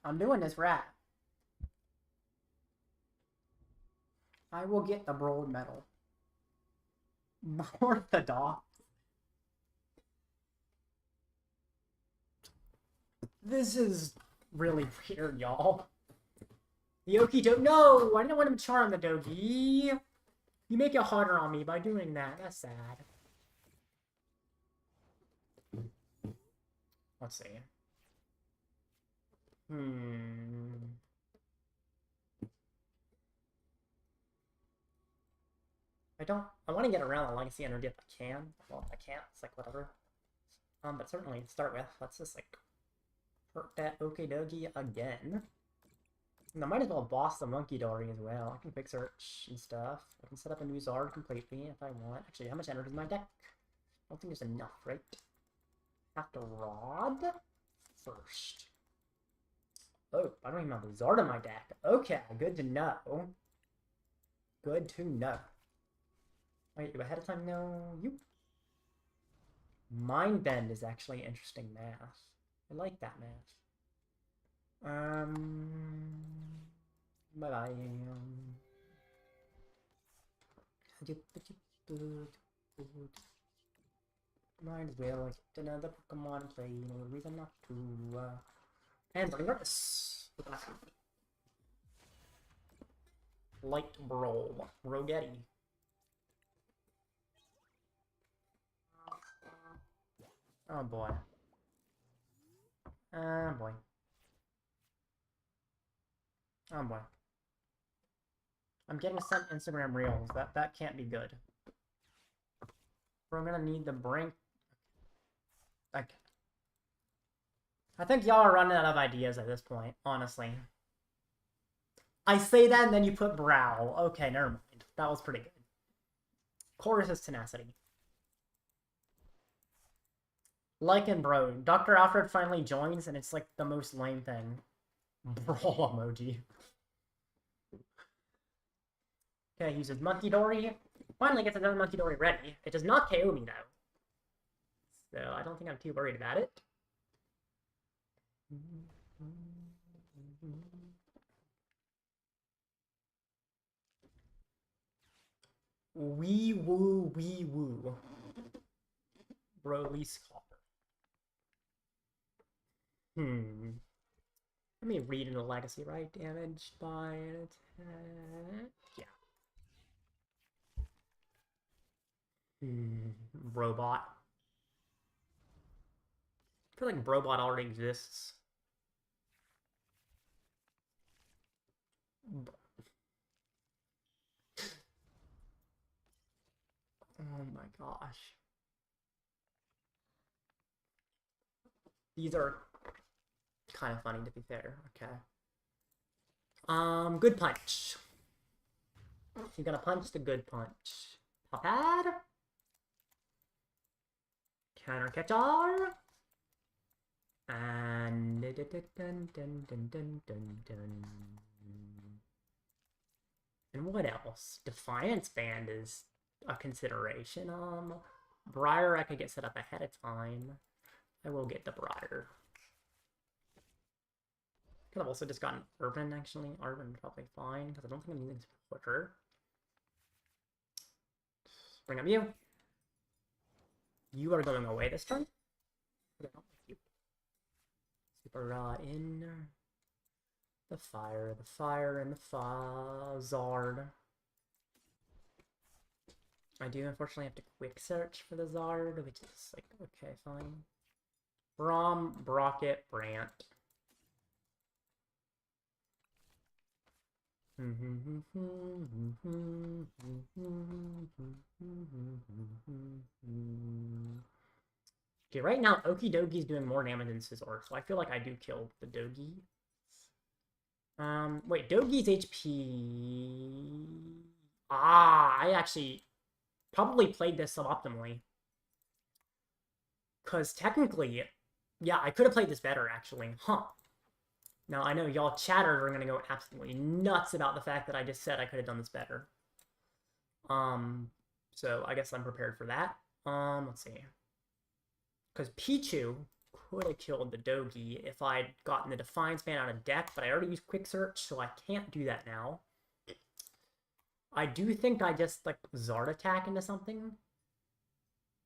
I'm doing this right. I will get the Broad Metal. Orthodox. This is really weird, y'all. The Okie Dokie. No! I didn't want him to charm the Dogi. You make it harder on me by doing that. That's sad. Let's see. I want to get around the Legacy Energy if I can. Well, if I can't, it's like whatever. But certainly to start with, let's just like hurt that Okie Dokie again. And I might as well boss the Munkidori as well. I can quick search and stuff. I can set up a new Zard completely if I want. Actually, how much energy is my deck? I don't think there's enough, right? Have to Rod first. Oh, I don't even have a Zard in my deck. Okay, good to know. Good to know. Wait, you ahead of time know you? Mind Bend is actually interesting math. I like that math. Bye-bye. Might as well get another Pokemon play, no reason not to. And bring this. Light Brawl. Rogetti. Oh boy. Oh boy. Oh boy. I'm getting sent Instagram Reels. That can't be good. We're gonna need the brink. Okay. I think y'all are running out of ideas at this point, honestly. I say that and then you put Brow. Okay, never mind. That was pretty good. Chorus's Tenacity. Like and bro, Dr. Alfred finally joins and it's like the most lame thing. Brawl emoji. Okay, uses Munkidori. Finally gets another Munkidori ready. It does not KO me though. So I don't think I'm too worried about it. Wee woo, wee woo. Broly Scholar. Let me read into Legacy, right? Damaged by an attack. Yeah. Robot. I feel like Robot already exists. Oh my gosh. These are kind of funny, to be fair. Okay. Good punch. You're gonna punch the good punch. Pal Pad. Counter catcher. And and what else? Defiance Band is a consideration. Briar I could get set up ahead of time. I will get the Briar. Could have also just gotten Arven, actually. Arven probably fine, because I don't think I'm using Supporter. Bring up you. You are going away this turn. I don't like you. Super in the fire, and the Zard. I do unfortunately have to quick search for the Zard, which is like, okay, fine. Brom, Brocket, Brant. Okay, right now, Okidogi's doing more damage than Scizor, so I feel like I do kill the Dogi. Wait, Dogi's HP... I actually probably played this suboptimally. Because technically, yeah, I could have played this better, actually. Huh. Now, I know y'all chatters are going to go absolutely nuts about the fact that I just said I could have done this better. So I guess I'm prepared for that. Let's see. Because Pichu could have killed the Dogi if I'd gotten the Defiance Band out of deck, but I already used Quick Search, so I can't do that now. I do think I just, like, Zard attack into something.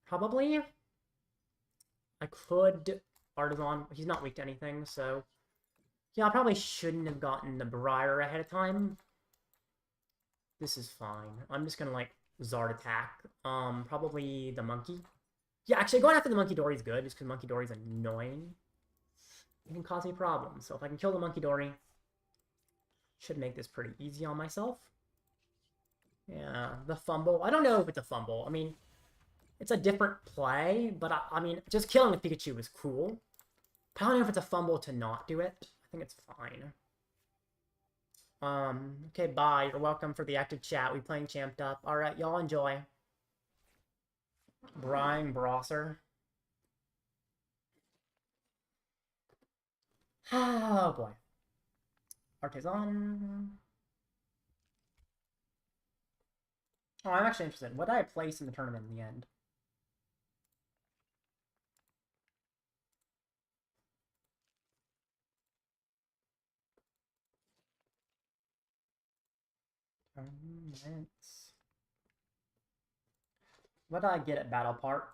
Probably. I could Artazon. He's not weak to anything, so... Yeah, I probably shouldn't have gotten the Briar ahead of time. This is fine. I'm just gonna, like, Zard attack. Probably the Monkey. Yeah, actually, going after the Munkidori is good, just because Munkidori is annoying. It can cause me problems. So if I can kill the Munkidori, should make this pretty easy on myself. Yeah, the fumble. I don't know if it's a fumble. I mean, it's a different play, but I mean, just killing the Pikachu is cool. I don't know if it's a fumble to not do it. I think it's fine. Okay, bye. You're welcome for the active chat. We playing Champed Up. Alright, y'all enjoy. Brian Brosser. Oh boy. Artazon. Oh, I'm actually interested. What did I place in the tournament in the end? What did I get at Battle Park?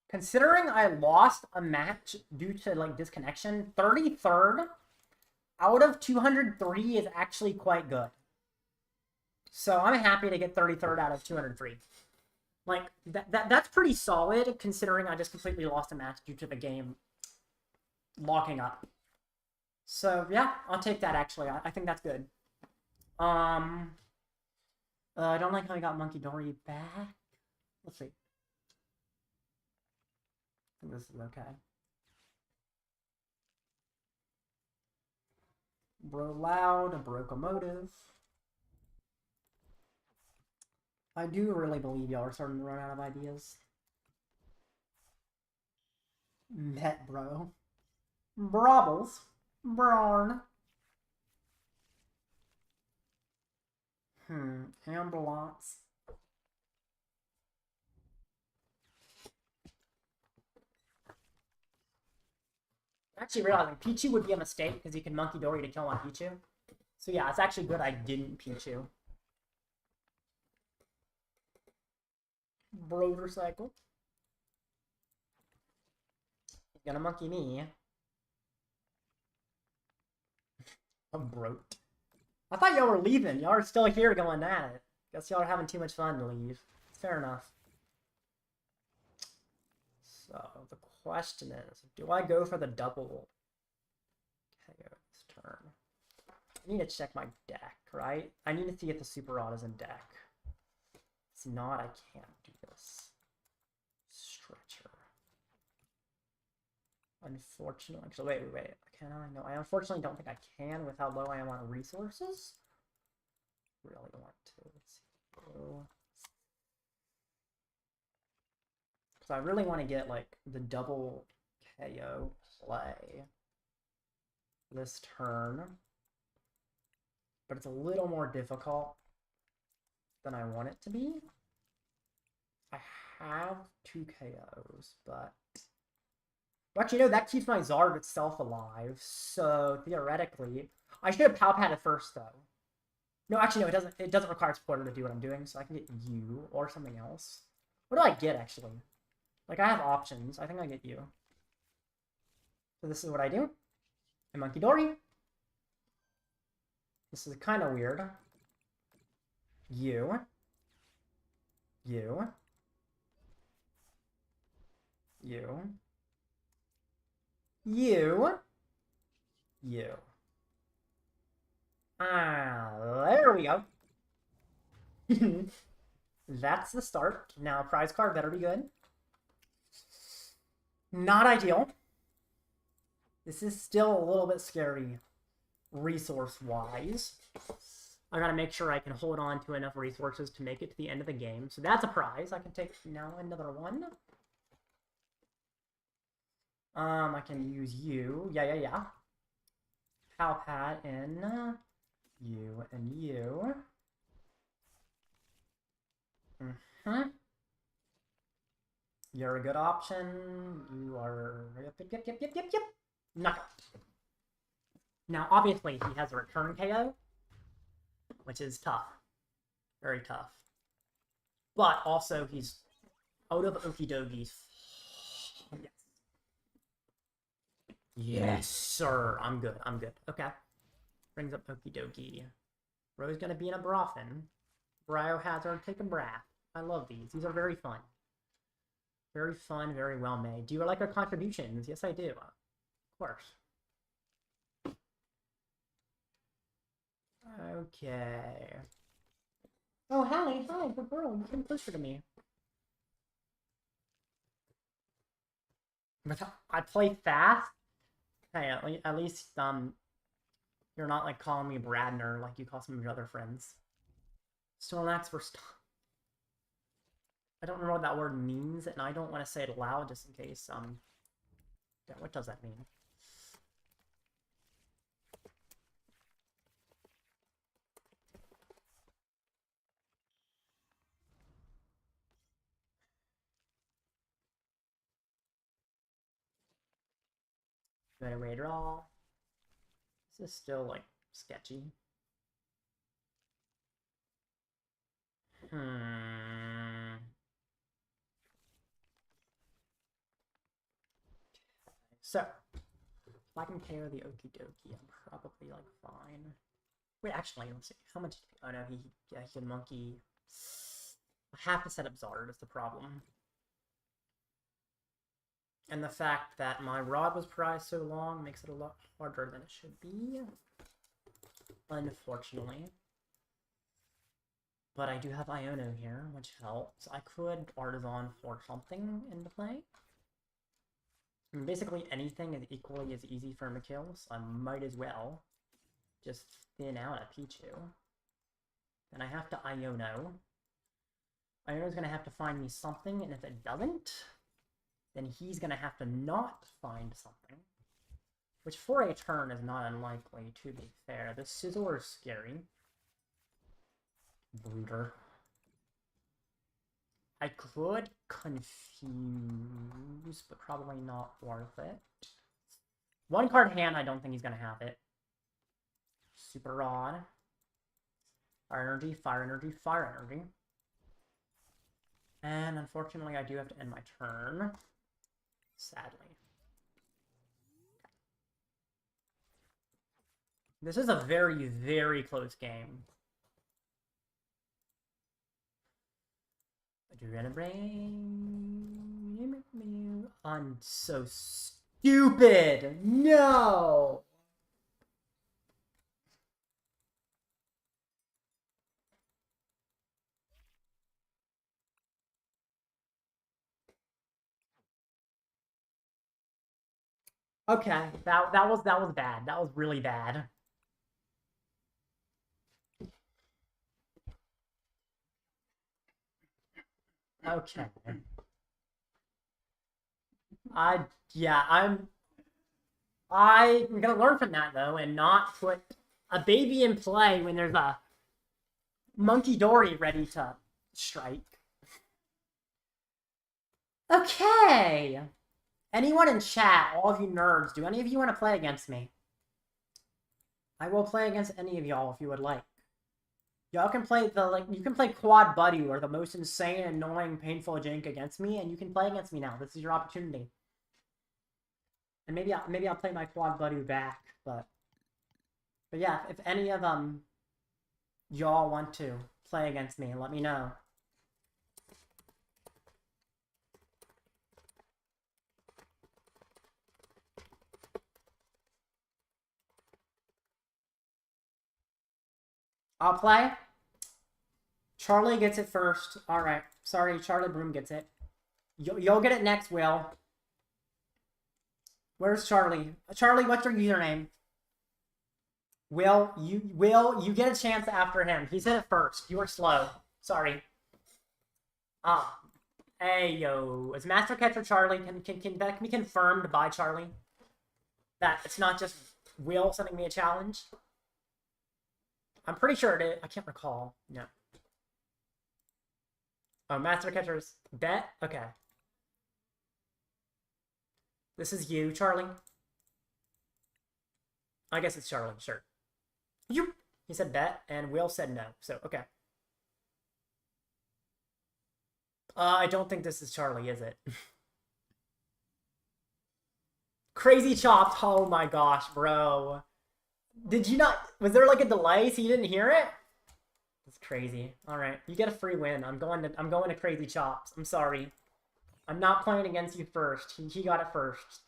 Considering I lost a match due to like disconnection, 33rd out of 203 is actually quite good. So I'm happy to get 33rd out of 203. Like that's pretty solid considering I just completely lost a match due to the game locking up. So yeah, I'll take that actually. I think that's good. I don't like how I got Munkidori back. Let's see. I think this is okay. Bro Loud, Brocomotive. I do really believe y'all are starting to run out of ideas. Met bro. Brobbles. Brarn. Ambulance. Actually realizing Pichu would be a mistake because you can Munkidori to kill on Pichu. So yeah, it's actually good I didn't Pichu. Brodercycle. He's gonna monkey me. A brote. I thought y'all were leaving. Y'all are still here going at it. Guess y'all are having too much fun to leave. Fair enough. So, the question is, do I go for the double KO this turn? I need to check my deck, right? I need to see if the Super Rod is in deck. If it's not, I can't do this. Stretcher. Unfortunately, so wait. Can I? No, I unfortunately don't think I can with how low I am on resources. Really want to. Let's see. Because I really want to get like the double KO play this turn, but it's a little more difficult than I want it to be. I have 2 KOs, but well, actually, no, that keeps my Zard itself alive, so theoretically, I should have Pal Pad at first, though. No, actually, no, it doesn't. It doesn't require supporter to do what I'm doing, so I can get you or something else. What do I get, actually? Like, I have options. I think I get you. So this is what I do. I Munkidori. This is kind of weird. You. You. You. You. You. There we go. That's the start. Now, prize card better be good. Not ideal. This is still a little bit scary, resource-wise. I gotta make sure I can hold on to enough resources to make it to the end of the game. So that's a prize. I can take now another one. I can use you. Yeah. Pal Pad in you and you. You're a good option. You are... Yep. Knockout. Now, obviously, he has a return KO, which is tough. Very tough. But also, he's out of Okie Dokies. Yes. Yes, sir. I'm good. Okay. Brings up Okie Dokie. Ro's gonna be in a Brofin. Biohazard, take a breath. I love these. These are very fun. Very fun, very well made. Do you like our contributions? Yes, I do. Of course. Okay. Oh, Hallie, hi, good girl. You came closer to me. I play fast, Hey, at least, you're not, like, calling me Bradner like you call some of your other friends. Snorlax for I don't know what that word means, and I don't want to say it aloud just in case, yeah, what does that mean? Right away draw. This is still, like, sketchy. So, if I can KO the Okie Dokie, I'm probably, like, fine. Wait, actually, let's see. How much? Oh no, he can monkey. I have to set up Zard is the problem. And the fact that my rod was prized so long makes it a lot harder than it should be. Unfortunately. But I do have Iono here, which helps. I could Artazon for something into play. I mean, basically anything is equally as easy for him to kill, so I might as well just thin out a Pichu. Then I have to Iono. Iono's gonna have to find me something, and if it doesn't, then he's gonna have to not find something. Which for a turn is not unlikely, to be fair. The Scizor is scary. Brooder. I could confuse, but probably not worth it. One card hand, I don't think he's gonna have it. Super Rod. Fire Energy, Fire Energy, Fire Energy. And unfortunately, I do have to end my turn. Sadly. This is a very, very close game. I'm so stupid. No. Okay, that was bad. That was really bad. Okay. I'm gonna learn from that though, and not put a baby in play when there's a Munkidori ready to strike. Okay. Anyone in chat, all of you nerds, do any of you want to play against me? I will play against any of y'all if you would like. Y'all can play you can play Quad Buddy or the most insane, annoying, painful jank against me, and you can play against me now. This is your opportunity. And maybe I'll play my Quad Buddy back, but yeah, if any of y'all want to play against me, let me know. I'll play. Charlie gets it first. Alright. Sorry, Charlie Broom gets it. You'll get it next, Will. Where's Charlie? Charlie, what's your username? Will, you get a chance after him. He said it first. You were slow. Sorry. Hey, yo. Is Master Catcher Charlie? Can that be confirmed by Charlie? That it's not just Will sending me a challenge? I'm pretty sure it is. I can't recall. No. Oh, Master Catcher's bet? Okay. This is you, Charlie. I guess it's Charlie, sure. You. He said bet, and Will said no. So, okay. I don't think this is Charlie, is it? Crazy Chopped. Oh my gosh, bro. Did you not... Was there like a delay so you didn't hear it? That's crazy. Alright, you get a free win. I'm going to Crazy Chops. I'm sorry. I'm not playing against you first. He got it first.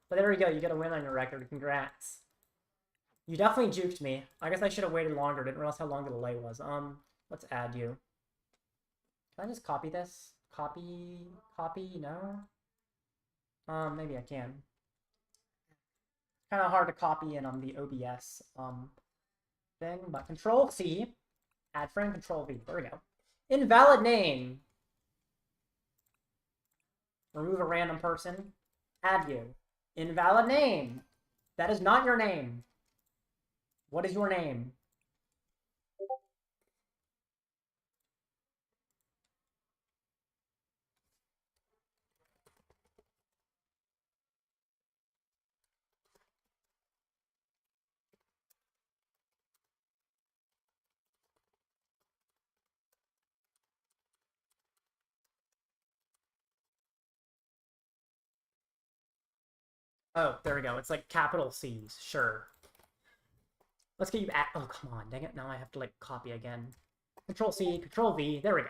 But there we go. You get a win on your record. Congrats. You definitely juked me. I guess I should have waited longer. Didn't realize how long the delay was. Let's add you. Can I just copy this? Copy? No? Maybe I can. Kind of hard to copy in on the OBS thing, but Control C, add friend, Control V. There we go. Invalid name. Remove a random person. Add you. Invalid name. That is not your name. What is your name? Oh, there we go. It's like capital C's. Sure. Let's get you at... Oh, come on. Dang it. Now I have to, like, copy again. Control C, Control V. There we go.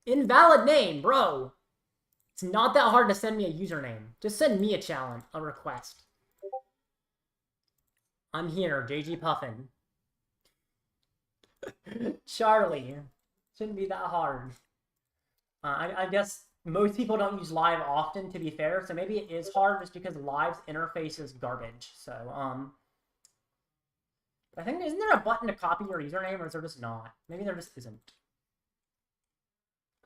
Invalid name, bro! It's not that hard to send me a username. Just send me a challenge, a request. I'm here, JG Puffin. Charlie. Shouldn't be that hard. I guess most people don't use live often, to be fair, so maybe it is hard just because live's interface is garbage. So, I think, isn't there a button to copy your username, or is there just not? Maybe there just isn't.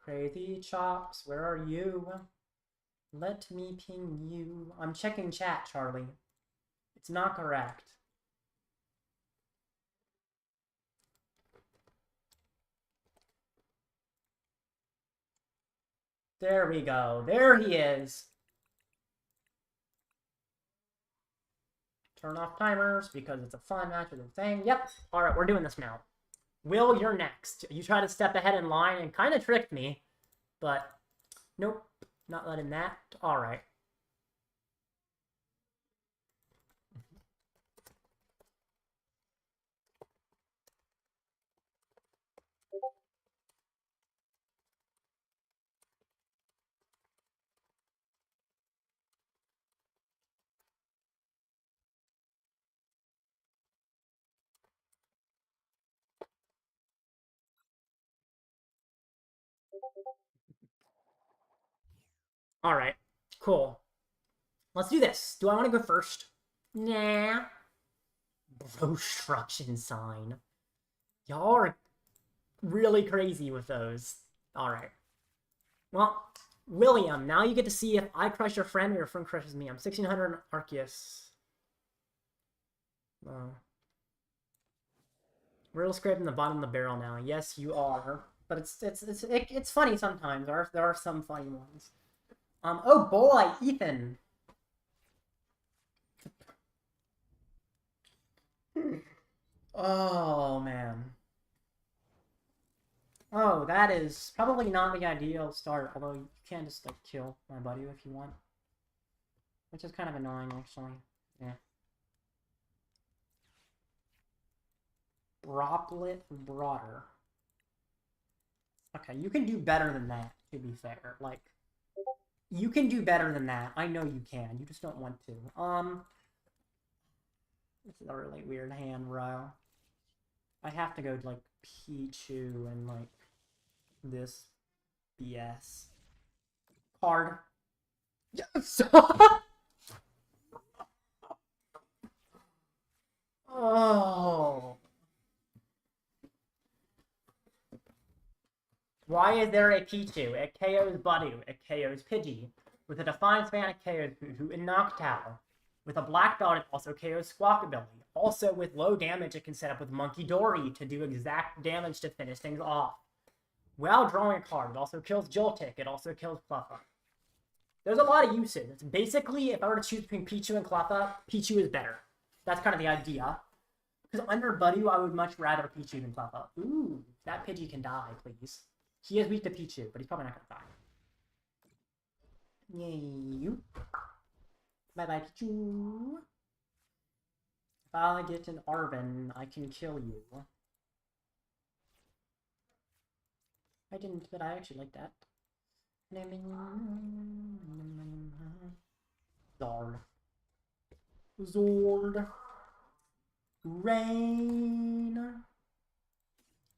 Crazy Chops, where are you? Let me ping you. I'm checking chat, Charlie. It's not correct. There we go. There he is. Turn off timers because it's a fun match with a thing. Yep. All right, we're doing this now. Will, you're next. You tried to step ahead in line and kind of tricked me, but nope, not letting that. All right. All right, cool. Let's do this. Do I want to go first? Nah. Brostruction sign. Y'all are really crazy with those. All right. Well, William, now you get to see if I crush your friend or your friend crushes me. I'm 1600 Arceus. We're scraping the bottom of the barrel now. Yes, you are. But it's funny sometimes. There are some funny ones. Oh boy, Ethan. Oh man. Oh, that is probably not the ideal start, although you can just like kill my buddy if you want. Which is kind of annoying actually. Yeah. Droplet Broader. Okay, you can do better than that, to be fair. Like, you can do better than that. I know you can. You just don't want to. This is a really weird hand, bro. I have to go to, like, Pichu and, like, this BS. Card. Yes! Oh. Why is there a Pichu? It KOs Budew. It KOs Pidgey. With a Defiance Band, it KOs Budew and Noctowl. With a Black Belt, it also KOs Squawkabilly. Also, with low damage, it can set up with Munkidori to do exact damage to finish things off. While drawing a card, it also kills Joltik. It also kills Cleffa. There's a lot of uses. It's basically, if I were to choose between Pichu and Cleffa, Pichu is better. That's kind of the idea. Because under Budew, I would much rather Pichu than Cleffa. Ooh, that Pidgey can die, please. He is weak to Pichu, but he's probably not going to die. Yay. Bye-bye, Pichu. If I get an Arven, I can kill you. I didn't, but I actually like that. Zord. Zord. Rain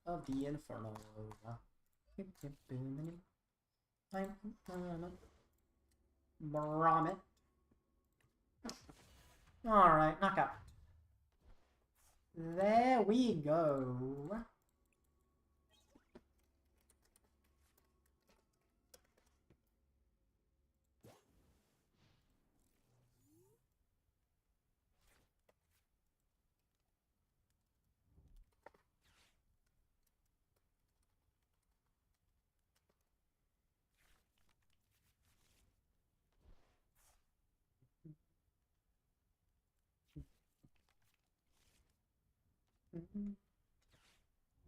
of the Inferno. Brommet. Alright, knockout. There we go.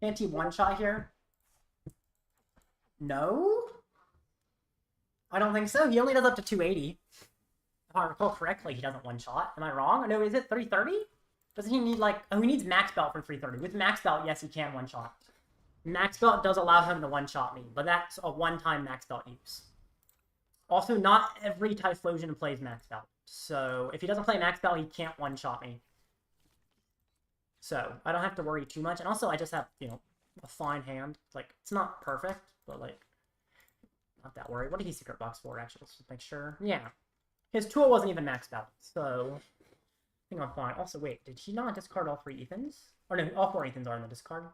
Can't he one-shot here? No? I don't think so. He only does up to 280. If I recall correctly, he doesn't one-shot. Am I wrong? No, is it 330? Doesn't he need, like... Oh, he needs Max Belt for 330. With Max Belt, yes, he can one-shot. Max Belt does allow him to one-shot me, but that's a one-time Max Belt use. Also, not every Typhlosion plays Max Belt. So, if he doesn't play Max Belt, he can't one-shot me. So, I don't have to worry too much. And also, I just have, you know, a fine hand. Like, it's not perfect, but, like, not that worried. What did he secret box for, actually? Let's just make sure. Yeah. His tool wasn't even maxed out, so I think I'm fine. Also, wait, did he not discard all 3 Ethans? Or no, all 4 Ethans are in the discard.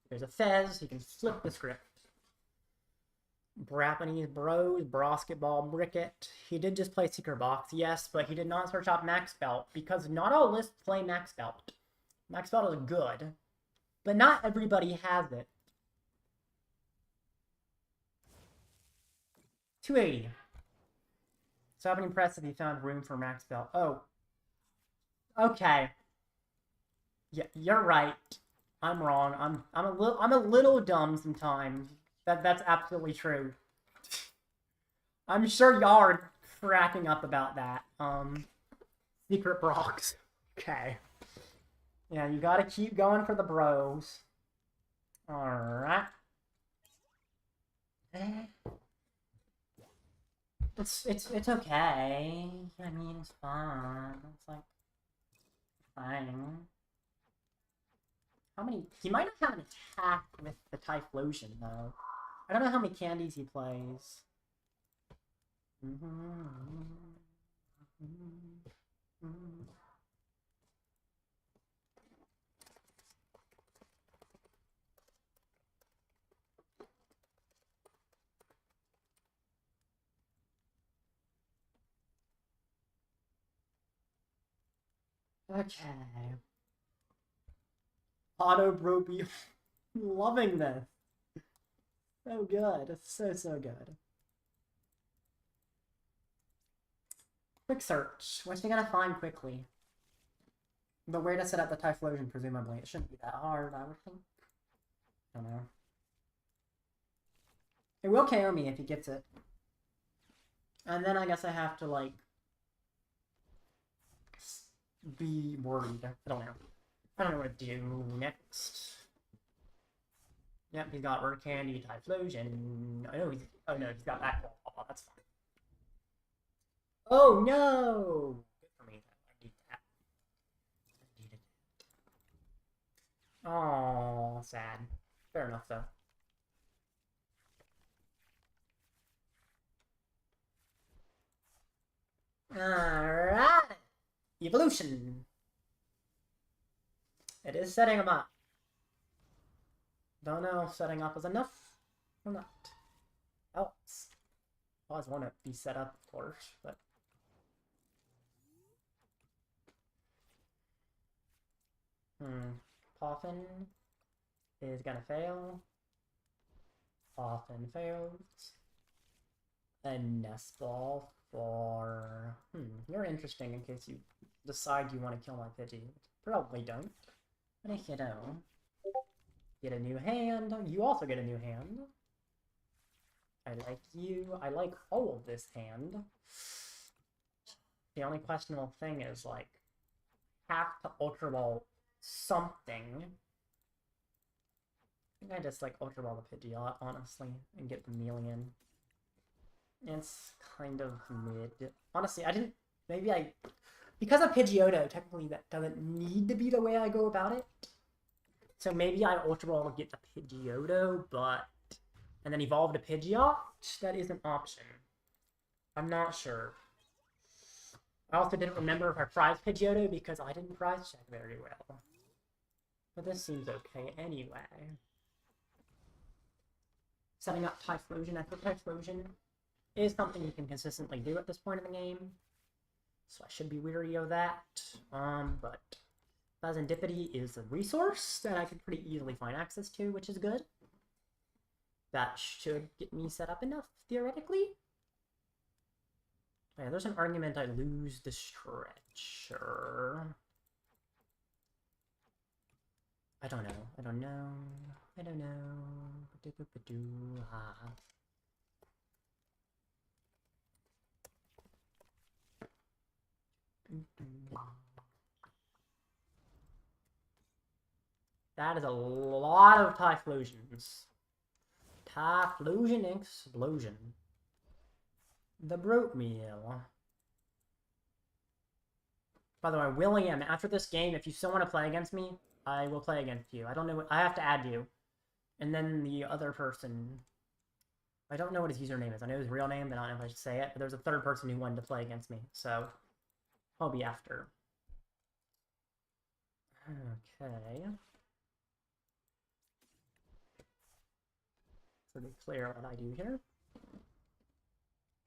There's a Fez. He can flip the script. Brapanese Bros, Basketball Bricket. He did just play Secret Box, yes, but he did not search out Max Belt, because not all lists play Max Belt. Max Belt is good, but not everybody has it. 280. So I've been impressed if he found room for Max Belt. Oh. Okay. Yeah, you're right. I'm wrong. I'm a little dumb sometimes. That's absolutely true. I'm sure y'all are cracking up about that. Secret Brox. Okay. Yeah, you gotta keep going for the bros. Alright. It's okay. I mean, it's fun. It's like fine. How many? He might not have an attack with the Typhlosion though. I don't know how many candies he plays. Okay. Auto Bropy. Loving this. So good. It's so good. Quick search. What's he gonna find quickly? But where to set up the Typhlosion, presumably. It shouldn't be that hard, I would think. I don't know. It will KO me if he gets it. And then I guess I have to, like, be worried. I don't know. I don't know what to do next. Yep, he's got Rare Candy, Typhlosion. Oh no, he's got that. Oh, that's fine. Oh no! Good for me. I need that. I needed it. Oh, sad. Fair enough though. Alright! Evolution! It is setting him up. Don't know if setting up is enough or not. Else. I always want to be set up, of course, but... Poffin is gonna fail. Poffin fails. And Nest Ball for... you're interesting in case you decide you want to kill my Pidgey. Probably don't. But if you don't, get a new hand. You also get a new hand. I like you. I like all of this hand. The only questionable thing is, like, have to Ultra Ball something. I think I just, like, Ultra Ball the Pidgeot, honestly, and get the Chameleon. It's kind of mid. Honestly, I didn't... Maybe I... Because of Pidgeotto, technically that doesn't need to be the way I go about it. So maybe I Ultra Ball to get the Pidgeotto, but... And then evolve to Pidgeot? That is an option. I'm not sure. I also didn't remember if I prized Pidgeotto because I didn't prize check very well. But this seems okay anyway. Setting up Typhlosion. I think Typhlosion is something you can consistently do at this point in the game. So I should be weary of that. But Fezandipiti is a resource that I could pretty easily find access to, which is good. That should get me set up enough, theoretically. Yeah, there's an argument I lose the stretcher. I don't know. I don't know. I don't know. That is a lot of Typhlosions. Typhlosion explosion. The Brute Meal. By the way, William, after this game, if you still want to play against me, I will play against you. I don't know what... I have to add you. And then the other person... I don't know what his username is. I know his real name, but I don't know if I should say it. But there's a third person who wanted to play against me. So, I'll be after. Okay. So, to be clear what I do here.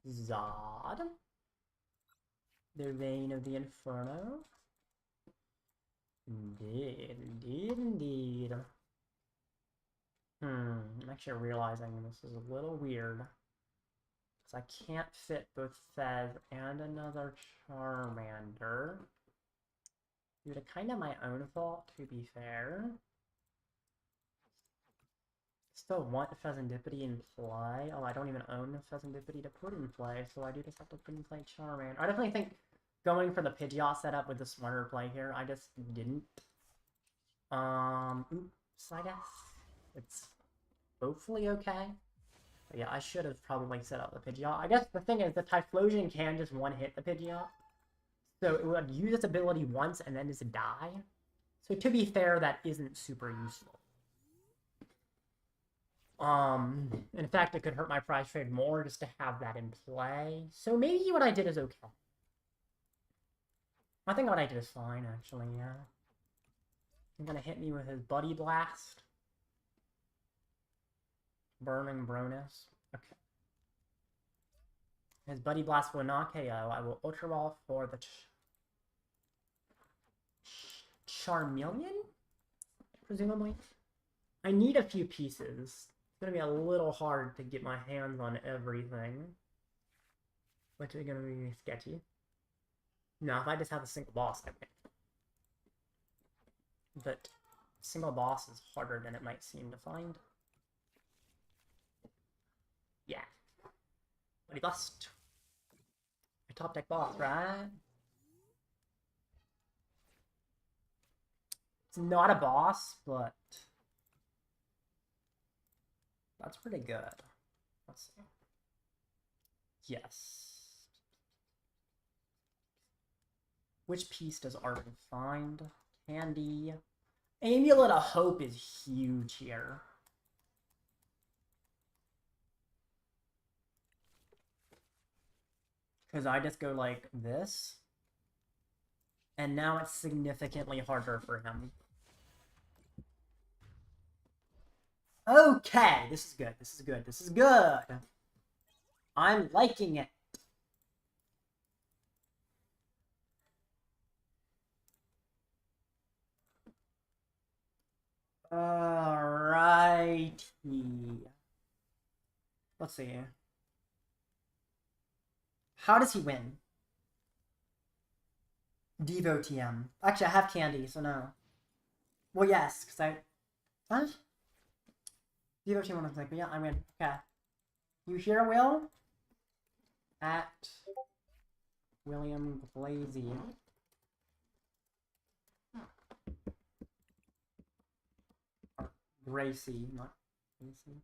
Zod. The Vein of the Inferno. Indeed, indeed, indeed. I'm actually realizing this is a little weird. Because I can't fit both Fez and another Charmander. Due to kind of my own fault, to be fair. Still want Fezandipiti in play. Oh, I don't even own Fezandipiti to put in play, so I do just have to put in play Charmander. I definitely think going for the Pidgeot setup with the smarter play here, I just didn't. Oops, I guess. It's hopefully okay. But yeah, I should have probably set up the Pidgeot. I guess the thing is, the Typhlosion can just one-hit the Pidgeot. So it would use its ability once and then just die. So to be fair, that isn't super useful. In fact, it could hurt my prize trade more just to have that in play. So maybe what I did is okay. I think what I did is fine, actually, yeah. He's gonna hit me with his Buddy Blast. Burning Bronus. Okay. His Buddy Blast will not KO. I will Ultra Ball for the Charmeleon? Presumably. I need a few pieces. It's gonna be a little hard to get my hands on everything. Which is gonna be sketchy. No, if I just have a single boss, I win. But single boss is harder than it might seem to find. Yeah. Buddy Blast. A top deck boss, right? It's not a boss, but that's pretty good. Let's see. Yes. Which piece does Arven find? Candy. Amulet of Hope is huge here. Because I just go like this. And now it's significantly harder for him. Okay, this is good. This is good. This is good. I'm liking it. Alrighty. Let's see. How does he win? Devo TM. Actually, I have candy, so no. Well, yes, because I... What? Devo TM was like, yeah, I win. Okay. You hear, Will? At William Blazy. Gracie, not Gracie.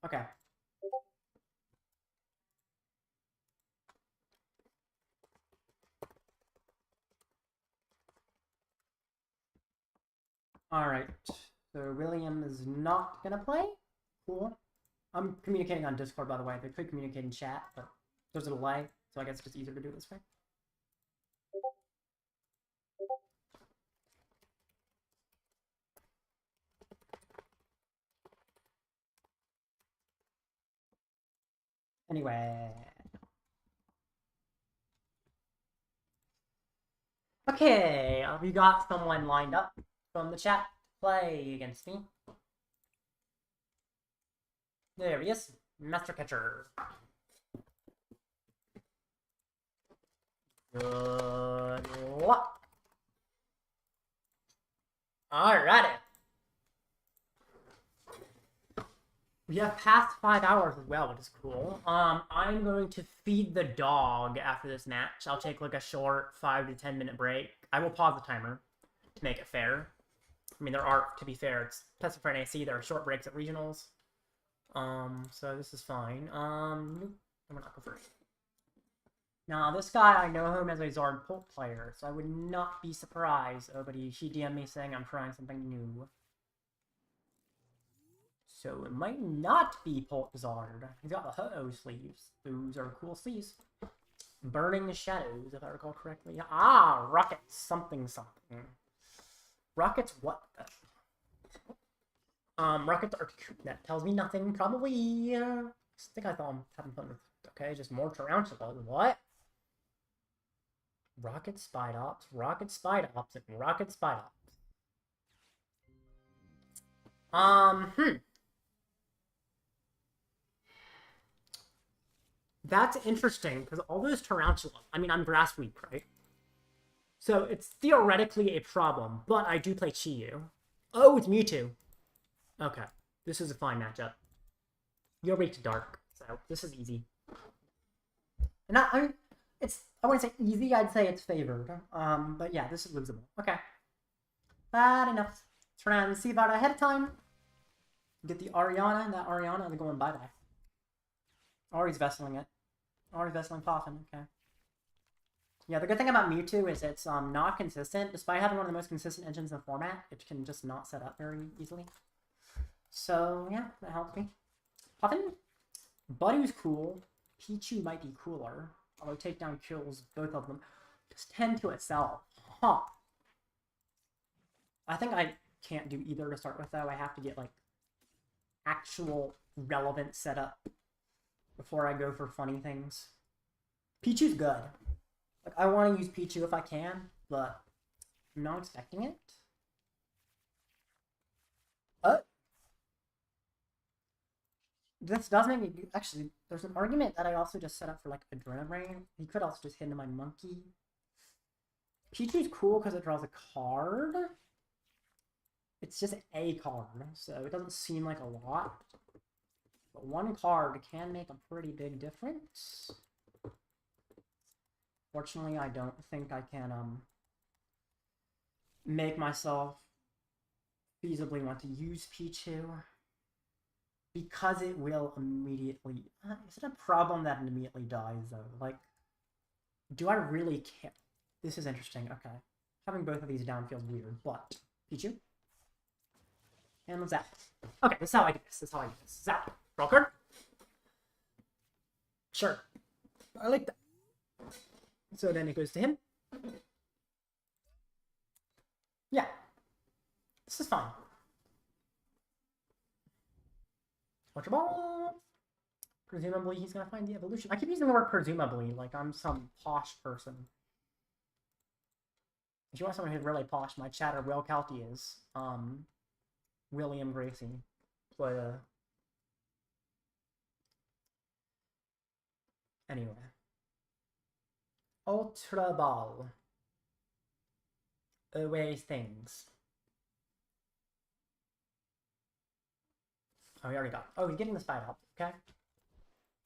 Okay. Alright. So William is not gonna play? Cool. I'm communicating on Discord, by the way. They could communicate in chat, but there's a delay, so I guess it's just easier to do it this way. Anyway. Okay, we got someone lined up from the chat to play against me. There he is, Master Catcher. Good luck. Alrighty. We have passed 5 hours as well, which is cool. I'm going to feed the dog after this match. I'll take like a short 5 to 10 minute break. I will pause the timer to make it fair. I mean, there are, to be fair, it's specified for NAIC, there are short breaks at regionals. So this is fine. I'm gonna go first. Now, this guy, I know him as a Zard Pult player, so I would not be surprised. Oh, but she DM'd me saying I'm trying something new. So it might not be Pult Zard. He's got the Ho-Oh sleeves. Those are cool sleeves. Burning Shadows, if I recall correctly. Ah, Rockets something something. Rockets what? Rockets are... That tells me nothing. Probably, I think I thought I'm having fun with... Okay, just more Tarantulas. What? Rocket Spidops, Rocket Spidops, and Rocket Spidops. That's interesting, because all those Tarantulas... I mean, I'm Grass Weak, right? So it's theoretically a problem, but I do play Chi-Yu. Oh, it's Mewtwo. Okay, this is a fine matchup. You're weak to Dark, so this is easy. And I wouldn't say easy, I'd say it's favored. But yeah, this is losable. Okay. Bad enough. Try and see about it ahead of time. Get the Ariana, and that Ariana, and going bye-bye. Ari's vesseling it. Ari's vesseling Poffin, okay. Yeah, the good thing about Mewtwo is it's not consistent. Despite having one of the most consistent engines in the format, it can just not set up very easily. So, yeah, that helps me. Poffin? Buddy's cool. Pichu might be cooler. Although takedown kills both of them. Just 10 to itself. Huh. I think I can't do either to start with, though. I have to get, like, actual relevant setup before I go for funny things. Pichu's good. Like, I want to use Pichu if I can, but I'm not expecting it. This does make me... Actually, there's an argument that I also just set up for, like, Adrenaline. He could also just hit into my monkey. Pichu's cool because it draws a card. It's just a card, so it doesn't seem like a lot. But one card can make a pretty big difference. Fortunately, I don't think I can, make myself feasibly want to use Pichu. Because it will immediately... is it a problem that it immediately dies, though? Like, do I really care? This is interesting, okay. Having both of these down feels weird, but... Pichu? And Zap. Okay, this is how I do this. This is how I do this. Zap. Draw card? Sure. I like that. So then it goes to him. Yeah. This is fine. Ultra Ball. Presumably he's gonna find the evolution. I keep using the word presumably, like I'm some posh person. If you want someone who's really posh, my chatter Will Calty is William Gracie. But anyway. Ultra Ball. Always things. Oh, he already got... Oh, he's getting the Spide up. Okay.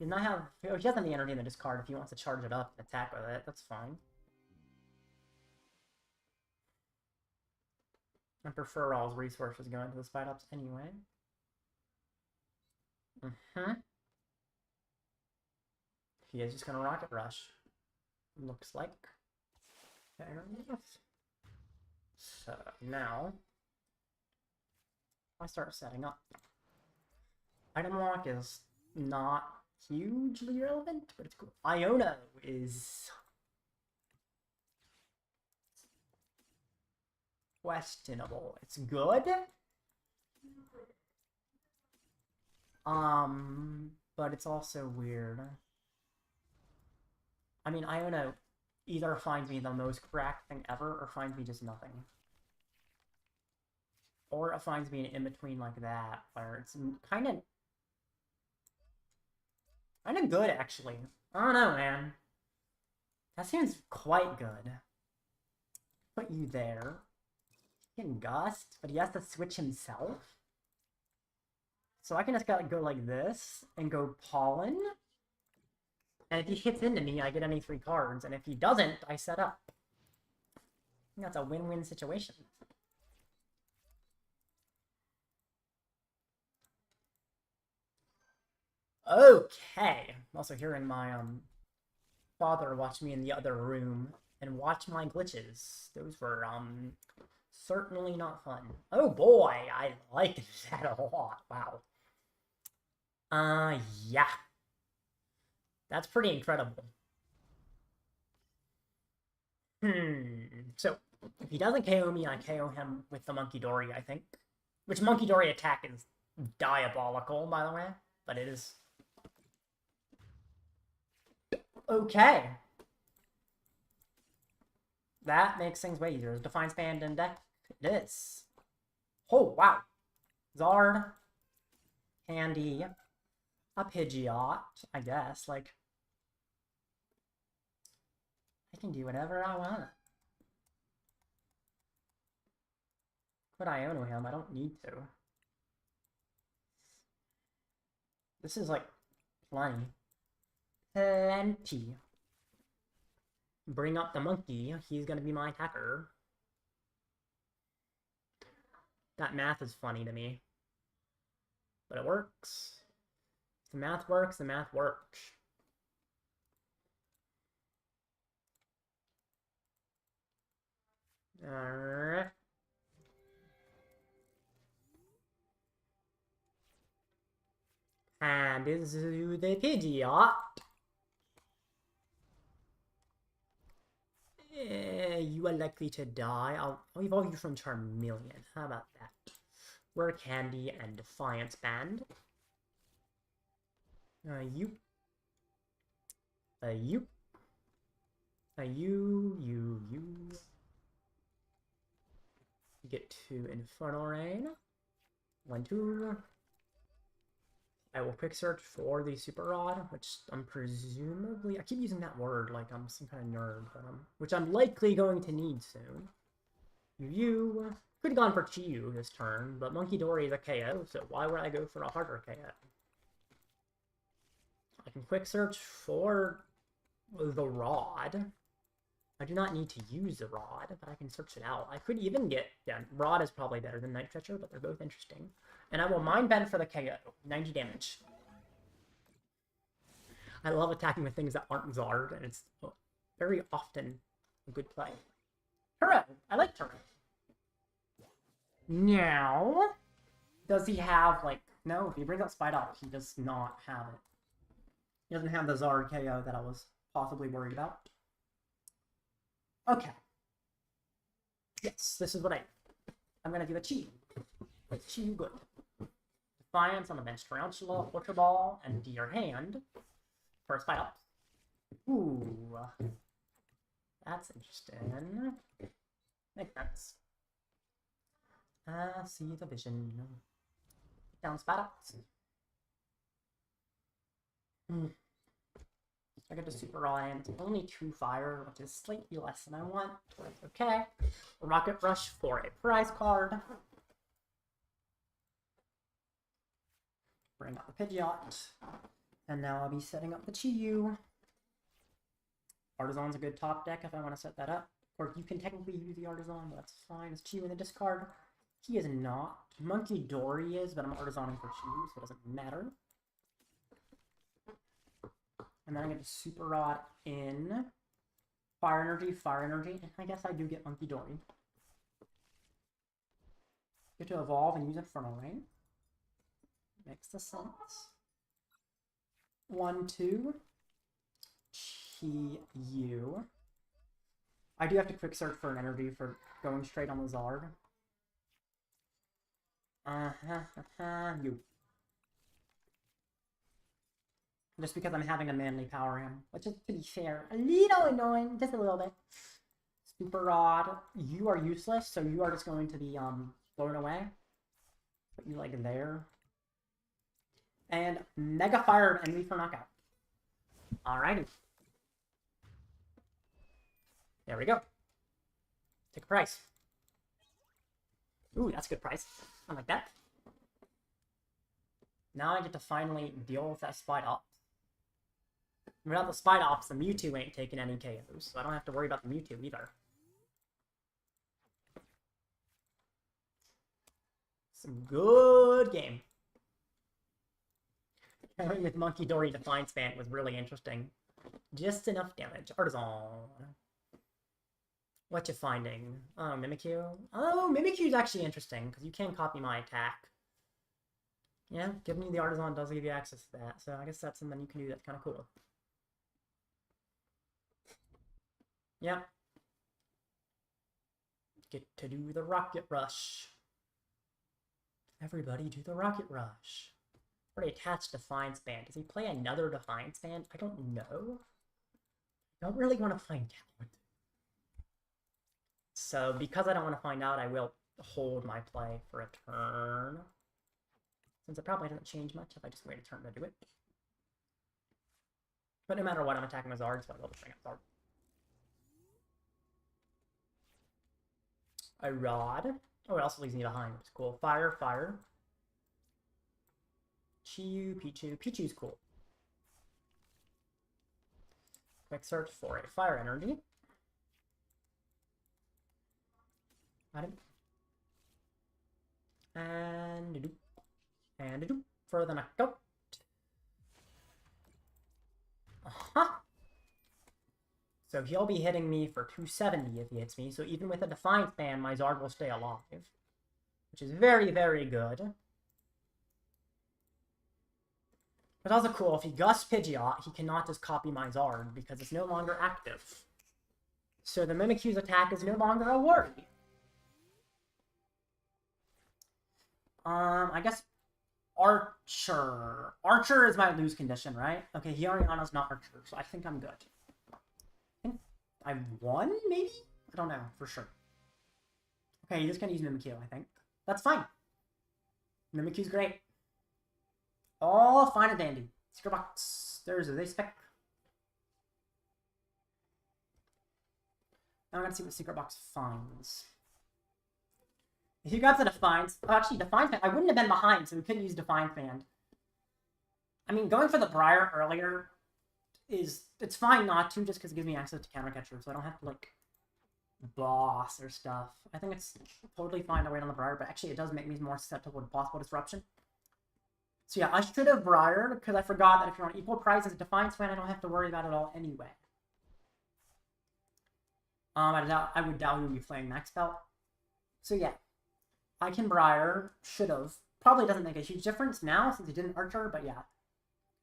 He does not have... Oh, he doesn't have the energy in the discard if he wants to charge it up and attack with it. That's fine. I prefer all his resources going to the Spite Ups anyway. He is just gonna Rocket Rush. Looks like. So now I start setting up. Item lock is not hugely relevant, but it's cool. Iono is questionable. It's good. But it's also weird. I mean, Iono either finds me the most cracked thing ever, or finds me just nothing. Or it finds me in between like that, where it's kind of good, actually. I don't know, man. That seems quite good. Put you there. He can Gust, but he has to switch himself. So I can just go like this, and go Pollen. And if he hits into me, I get any 3 cards, and if he doesn't, I set up. I think that's a win-win situation. Okay. I'm also hearing my father watch me in the other room and watch my glitches. Those were certainly not fun. Oh boy, I like that a lot. Wow. Yeah. That's pretty incredible. So, if he doesn't KO me, I KO him with the Munkidori, I think. Which Munkidori attack is diabolical, by the way. But it is... Okay. That makes things way easier. Defiance Band in deck. It is. Oh, wow. Zard. Candy. A Pidgeot, I guess. Like, I can do whatever I want. Could I Iono him? I don't need to. This is like plenty. Plenty. Bring up the monkey. He's gonna be my attacker. That math is funny to me. But it works. If the math works, the math works. Alright. And is the Pidgeot. You are likely to die. I'll evolve you from Charmeleon. How about that? Rare Candy and Defiance Band. You get to Infernal Rain. 1, 2. I will quick search for the Super Rod, which I'm presumably... I keep using that word like I'm some kind of nerd, but which I'm likely going to need soon. You could have gone for Pichu this turn, but Munkidori is a KO, so why would I go for a harder KO? I can quick search for the Rod. I do not need to use the Rod, but I can search it out. I could even get... Yeah, Rod is probably better than Night Stretcher, but they're both interesting. And I will Mind Bend for the KO. 90 damage. I love attacking with things that aren't Zard, and it's very often a good play. Turo! I like Turo. Now... Does he have, like... No, if he brings up Spite Up, he does not have it. He doesn't have the Zard KO that I was possibly worried about. Okay. Yes, this is what I'm gonna do a Chi. It's Chi good. Defiance on the bench, Tarantula, Ultra Ball, and to your hand. First Spite Up. Ooh. That's interesting. Makes sense. See the vision. Down Spite Ups. I get the Super Raw and it's only 2 fire, which is slightly less than I want. Okay. Rocket Rush for a prize card. Bring up the Pidgeot. And now I'll be setting up the Pichu. Artazon's a good top deck if I want to set that up. Or you can technically use the Artazon, but that's fine. It's Pichu in the discard. He is not. Munkidori is, but I'm Artizoning for 2, so it doesn't matter. And then I get the Super Rod in. Fire Energy, and I guess I do get Munkidori. Get to evolve and use Inferno Rain. Makes the sense. 1, 2. TU. I do have to quick search for an energy for going straight on the Zard. You. Just because I'm having a manly power him, which is, to be fair, a little annoying, just a little bit. Super Rod, you are useless, so you are just going to be blown away. Put you like there. And Mega Fire Enemy for knockout. Alrighty. There we go. Take a price. Ooh, that's a good price. I like that. Now I get to finally deal with that Spite Ops. Without the Spite Ops, the Mewtwo ain't taking any KOs, so I don't have to worry about the Mewtwo either. Some good game. Going with Munkidori Defiance Band was really interesting. Just enough damage. Artazon. What you finding? Oh, Mimikyu. Oh, Mimikyu's actually interesting, because you can copy my attack. Yeah, giving you the Artazon does give you access to that, so I guess that's something you can do that's kind of cool. Yeah. Get to do the Rocket Rush. Everybody do the Rocket Rush. Already attached Defiance Band. Does he play another Defiance Band? I don't know. I don't really want to find out. So, because I don't want to find out, I will hold my play for a turn. Since it probably doesn't change much if I just wait a turn to do it. But no matter what, I'm attacking a Zard, so I will just bring up Zard. A Rod. Oh, it also leaves me behind, which is cool. Fire, Fire. Pichu. Pichu's cool. Quick search for a Fire Energy. Got him. And a-doop. And a-doop. For the knockout. So he'll be hitting me for 270 if he hits me. So even with a Defiance Band, my Zard will stay alive. Which is very, very good. But also cool, if he Gusts Pidgeot, he cannot just copy my Zard because it's no longer active. So the Mimikyu's attack is no longer a worry. I guess Archer. Archer is my lose condition, right? Okay, Hiyoriano's not Archer, so I think I'm good. I think I won, maybe? I don't know, for sure. Okay, you're just gonna use Mimikyu, I think. That's fine. Mimikyu's great. All fine and dandy. Secret box. There's a spec. Now I'm gonna see what secret box finds. If you got the Defiance, oh, actually Defiance Band, I wouldn't have been behind, so we couldn't use Defiance Band. I mean, going for the Briar earlier it's fine not to, just because it gives me access to Counter Catcher, so I don't have to like boss or stuff. I think it's totally fine to wait on the Briar, but actually it does make me more susceptible to possible disruption. So yeah, I should have Briared, because I forgot that if you're on equal price as a Defiance Band, I don't have to worry about it all anyway. I would doubt he would be playing Max Belt. So yeah, I can Briar, should have. Probably doesn't make a huge difference now, since he didn't Archer, but yeah.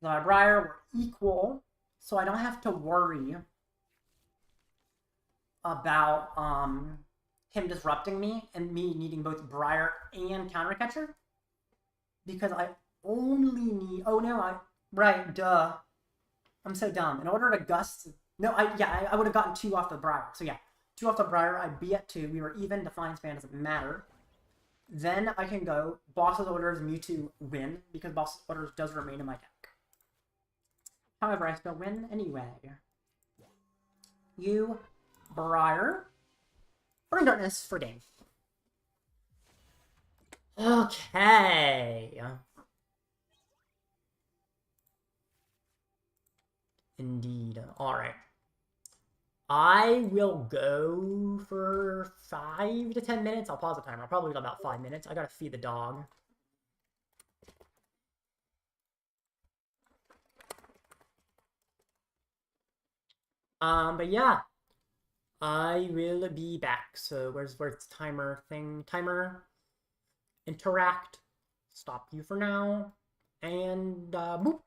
The Briar were equal, so I don't have to worry about him disrupting me, and me needing both Briar and Counter Catcher. Because I only need... Oh, no, Right, duh. I'm so dumb. In order to Gust... No, I would have gotten 2 off the Briar. So yeah, 2 off the Briar, I'd be at 2. We were even. Defiance Band doesn't matter. Then I can go Boss's Orders, Mewtwo, win, because Boss's Orders does remain in my deck. However, I still win anyway. You, Briar, Burning Darkness for Dane. Okay. Indeed. Alright. I will go for 5 to 10 minutes. I'll pause the timer. I'll probably go about 5 minutes. I gotta feed the dog. But yeah, I will be back. So where's timer thing? Timer, interact, stop you for now, and boop.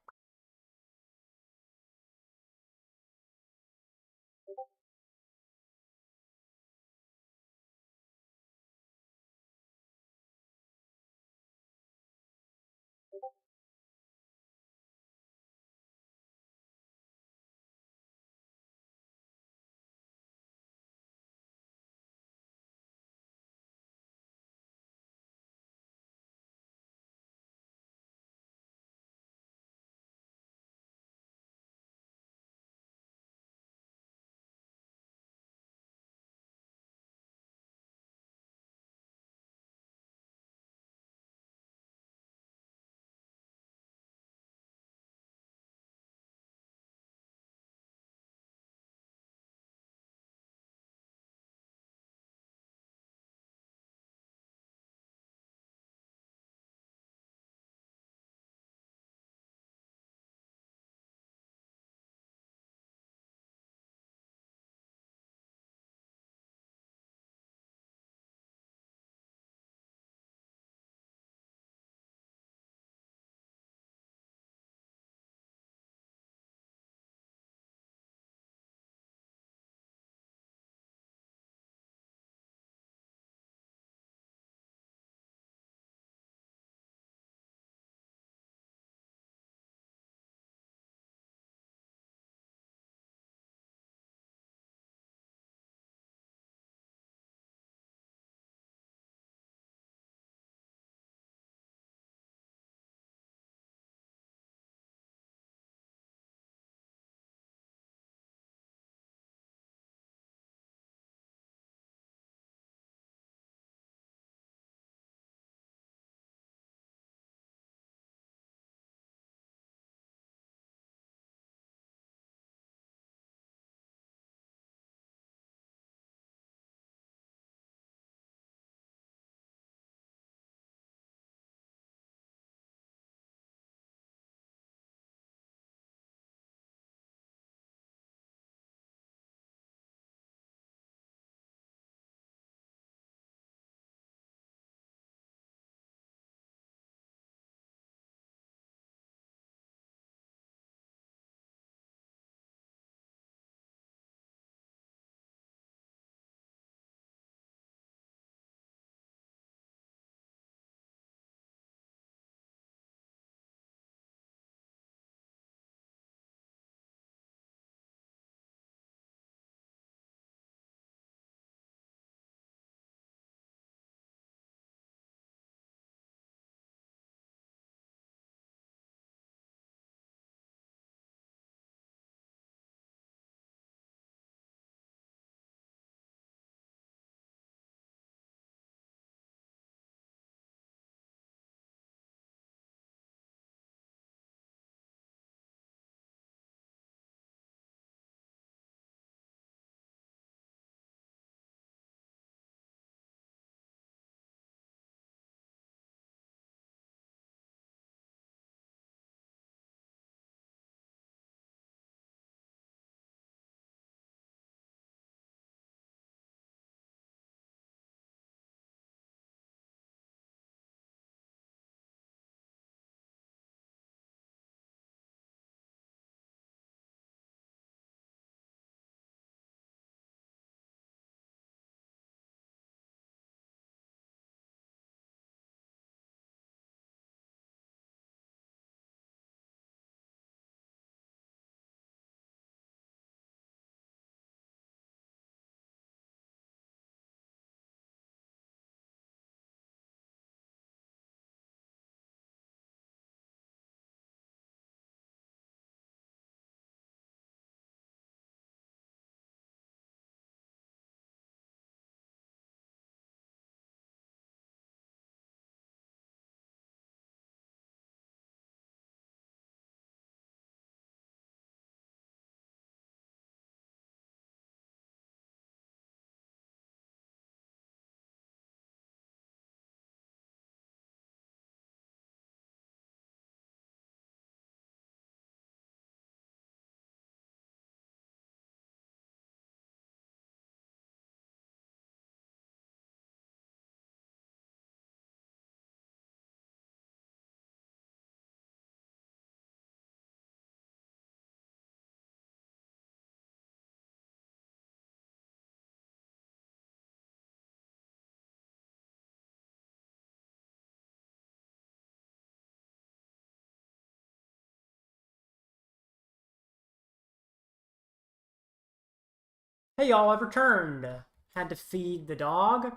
Hey y'all, I've returned. Had to feed the dog.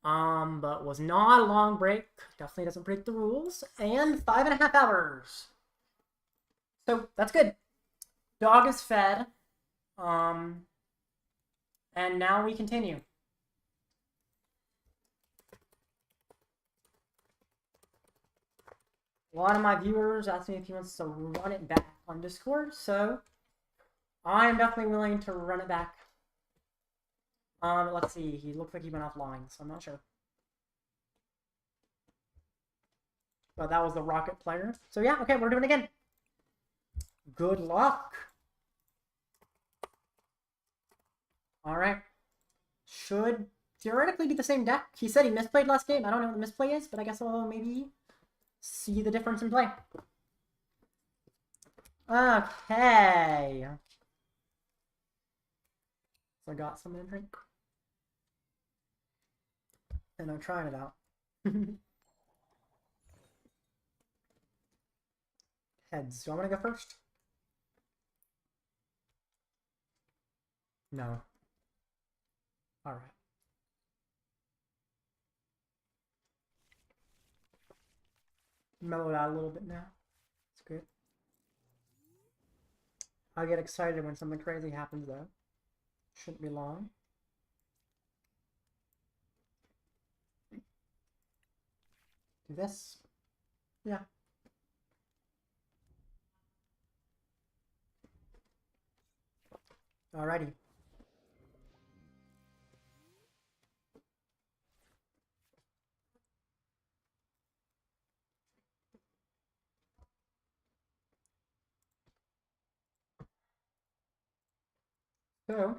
But was not a long break. Definitely doesn't break the rules. And 5.5 hours. So that's good. Dog is fed. And now we continue. A lot of my viewers asked me if he wants to run it back on Discord, so I'm definitely willing to run it back. Let's see. He looks like he went offline, so I'm not sure. But that was the Rocket player. So yeah, okay, we're doing it again. Good luck. Alright. Should theoretically be the same deck. He said he misplayed last game. I don't know what the misplay is, but I guess I'll maybe see the difference in play. Okay. So I got something to drink. And I'm trying it out. Heads. Do I want to go first? No. Alright. Mellowed out a little bit now. It's good. I get excited when something crazy happens though. Shouldn't be long. Do this. Yeah. Alrighty. So,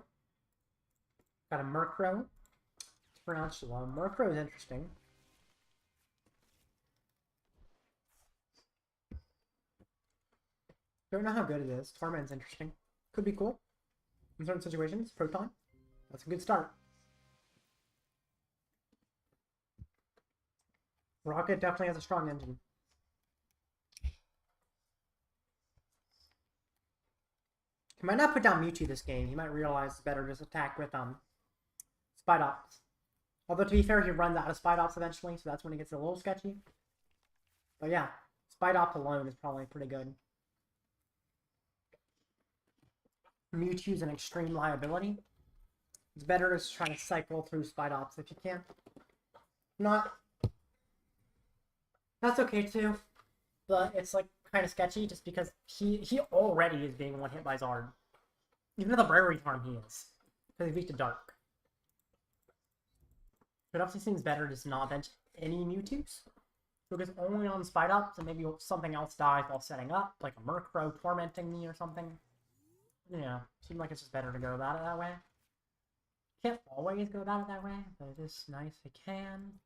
got a Murkrow. It's pronounced long. Murkrow is interesting. Don't know how good it is. Torment's interesting. Could be cool. In certain situations, Proton. That's a good start. Rocket definitely has a strong engine. He might not put down Mewtwo this game. He might realize it's better to just attack with Spidops. Although to be fair, he runs out of Spidops eventually, so that's when it gets a little sketchy. But yeah, Spidops alone is probably pretty good. Mewtwo's an extreme liability. It's better to try to cycle through Spidops if you can. Not. That's okay too. But it's like kind of sketchy just because he already is being one hit by Zard. Even though the Briar Farm he is. Because he's weak to Dark. It obviously seems better to just not bench any Mewtwo's. Focus only on Spidops and maybe something else dies while setting up, like a Murkrow tormenting me or something. Yeah, seems like it's just better to go about it that way. Can't always go about it that way, but it is nice if I can.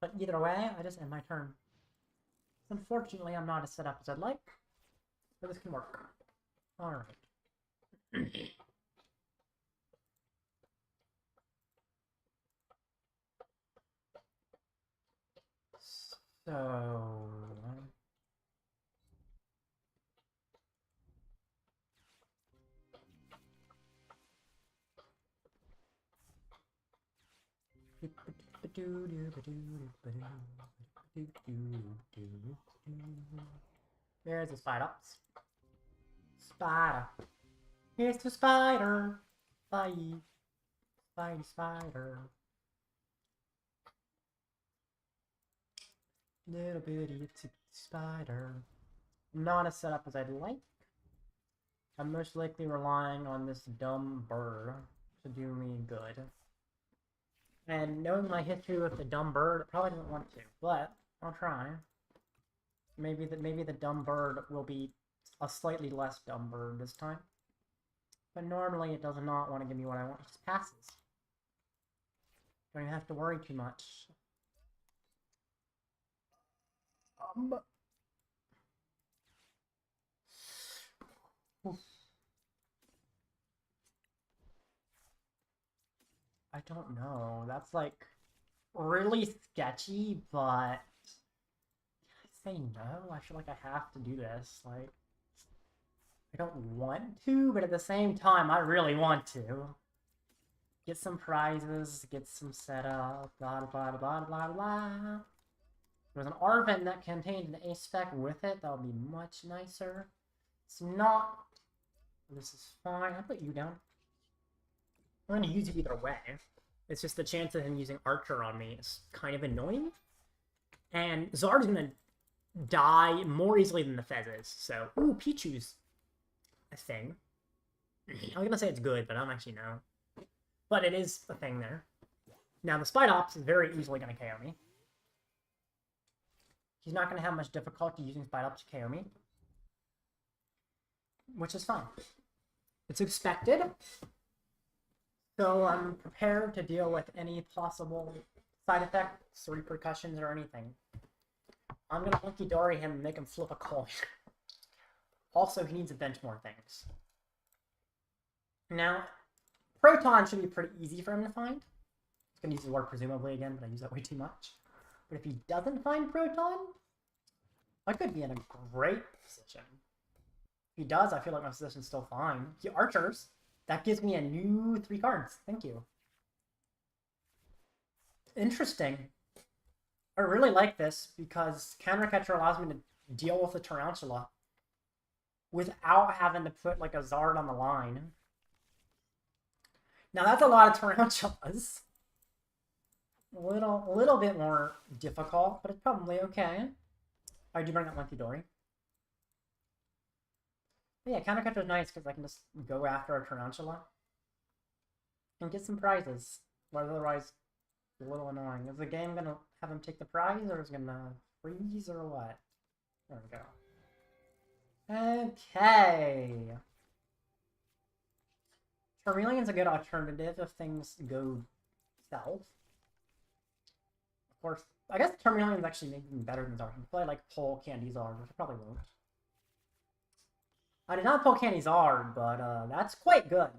But either way, I just end my turn. Unfortunately, I'm not as set up as I'd like, but this can work. Alright. So... There's the Spidops. Spider. Here's the spider. Bye. Spidey spider. Little bitty spider. Not as set up as I'd like. I'm most likely relying on this dumb bird to do me good. And knowing my history with the dumb bird, I probably didn't want to, but I'll try. Maybe the dumb bird will be a slightly less dumb bird this time. But normally it does not want to give me what I want. It just passes. Don't even have to worry too much. I don't know. That's like really sketchy, but can I say no? I feel like I have to do this. Like, I don't want to, but at the same time, I really want to. Get some prizes, get some setup, blah blah blah blah blah. There's an Arven that contained an A-Spec with it, that would be much nicer. It's not. This is fine. I'll put you down. I'm going to use you either way. It's just the chance of him using Archer on me is kind of annoying. And Zard's going to die more easily than the Fez is. So, ooh, Pichu's a thing. I was going to say it's good, but I don't actually know. But it is a thing there. Now, the Spidops is very easily going to KO me. He's not going to have much difficulty using Spidops to KO me. Which is fine. It's expected. So I'm prepared to deal with any possible side effects, repercussions, or anything. I'm going to Munkidori him and make him flip a coin. Also, he needs to bench more things. Now, Proton should be pretty easy for him to find. He's going to use the word presumably again, but I use that way too much. But if he doesn't find Proton, I could be in a great position. If he does, I feel like my position's still fine. He Archers. That gives me a new 3 cards. Thank you. Interesting. I really like this because Counter Catcher allows me to deal with the Tarantula without having to put like a Zard on the line. Now that's a lot of Tarantulas. A little bit more difficult, but it's probably okay. I do bring up Munkidori. But yeah, Counter Catcher is nice because I can just go after a Tarantula and get some prizes. But otherwise, it's a little annoying. Is the game gonna have him take the prize, or is it gonna freeze, or what? There we go. Okay. Charmeleon's a good alternative if things go south. Of course, I guess Charmeleon's actually making better than Zard. Probably like pull Candy Zard, which I probably won't. I did not pull Candy Zard, but that's quite good.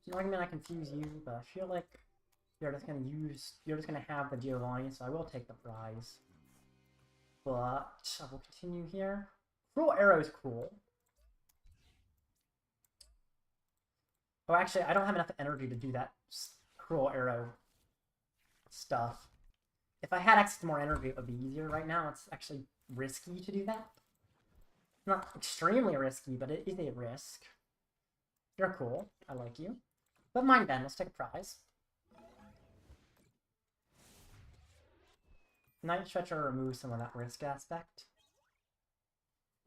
You know what I mean? I confuse you, but I feel like you're just gonna have the Giovanni, so I will take the prize. But I will continue here. Cruel Arrow is cool. Oh, actually, I don't have enough energy to do that Cruel Arrow stuff. If I had access to more energy, it would be easier. Right now, it's actually risky to do that. Not extremely risky, but it is a risk. You're cool. I like you. But mind then, let's take a prize. Night Stretcher removes some of that risk aspect.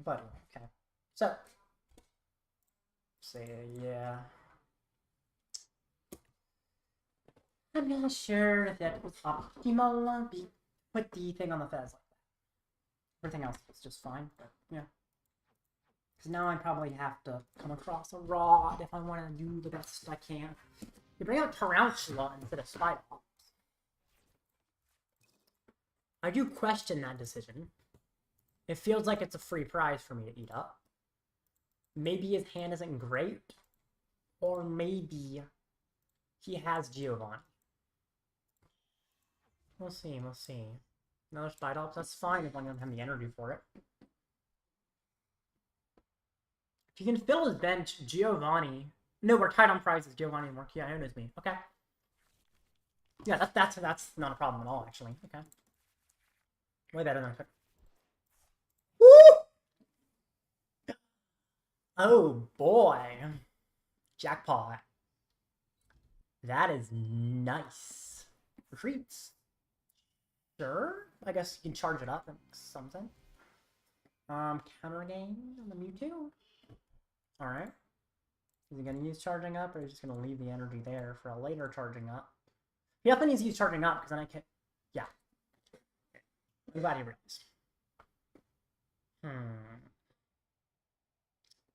But, okay. So, say, yeah. I'm not sure if that was optimal. Put the thing on the Fez like that. Everything else was just fine, but yeah. Because now I probably have to come across a rod if I want to do the best I can. You bring out Tarantula instead of Spidops. I do question that decision. It feels like it's a free prize for me to eat up. Maybe his hand isn't great. Or maybe he has Giovanni. We'll see, we'll see. Another Spidops, that's fine if I don't have the energy for it. If you can fill his bench, Giovanni... No, we're tied on prizes. Giovanni and Iono's me. Okay. Yeah, that's not a problem at all, actually. Okay. Way better than I took. Woo! Oh, boy. Jackpot. That is nice. Retreats. Sure. I guess you can charge it up and something. Counter game on the Mewtwo. Alright. Is he going to use charging up, or is he just going to leave the energy there for a later charging up? He definitely needs to use charging up, because then I can... Yeah. I'm glad he realized.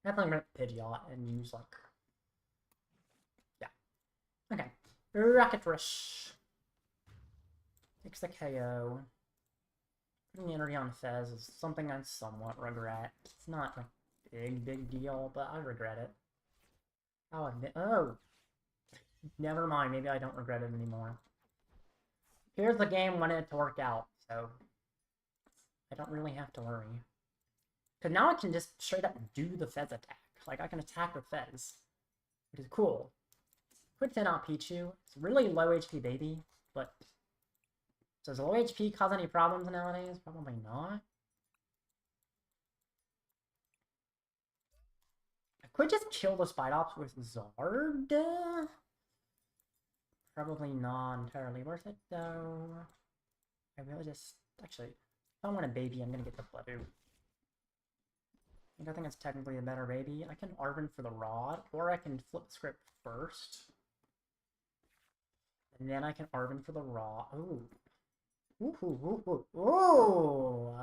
Definitely going to Pidgeot and use, like... Yeah. Okay. Rocket Rush. Takes the KO. Putting the energy on Fez is something I somewhat regret. It's not a big deal, but I regret it. I'll admit. Oh! Never mind, maybe I don't regret it anymore. Here's the game wanted it to work out, so I don't really have to worry. Because now I can just straight up do the Fez attack. Like, I can attack with Fez, which is cool. Quick Thin out Pichu. It's really low HP baby, but does low HP cause any problems nowadays? Probably not. I could just kill the Spidops with Zard. Probably not entirely worth it, though. I really just... Actually, if I want a baby, I'm gonna get the Budew. I think it's technically a better baby. I can Arven for the Rod, or I can flip the script first. And then I can Arven for the Rod. Ooh. Ooh, ooh, ooh, ooh. Ooh.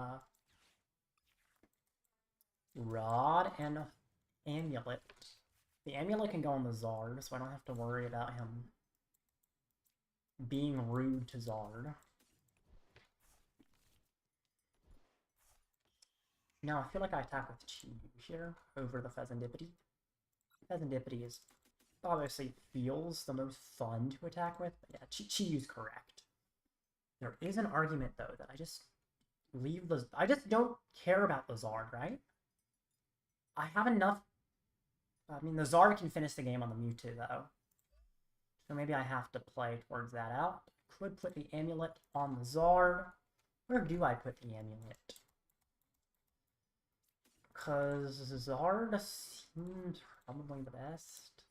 Rod and Amulet. The Amulet can go on the Zard, so I don't have to worry about him being rude to Zard. Now, I feel like I attack with Chi here over the Fezandipiti. Fezandipiti is obviously feels the most fun to attack with, but yeah, Chi-Yu's correct. There is an argument, though, that I just leave the... I just don't care about the Zard, right? I have enough... I mean, the Zard can finish the game on the Mewtwo, though. So maybe I have to play towards that out. I could put the Amulet on the Zard. Where do I put the Amulet? Because Zard seems probably the best.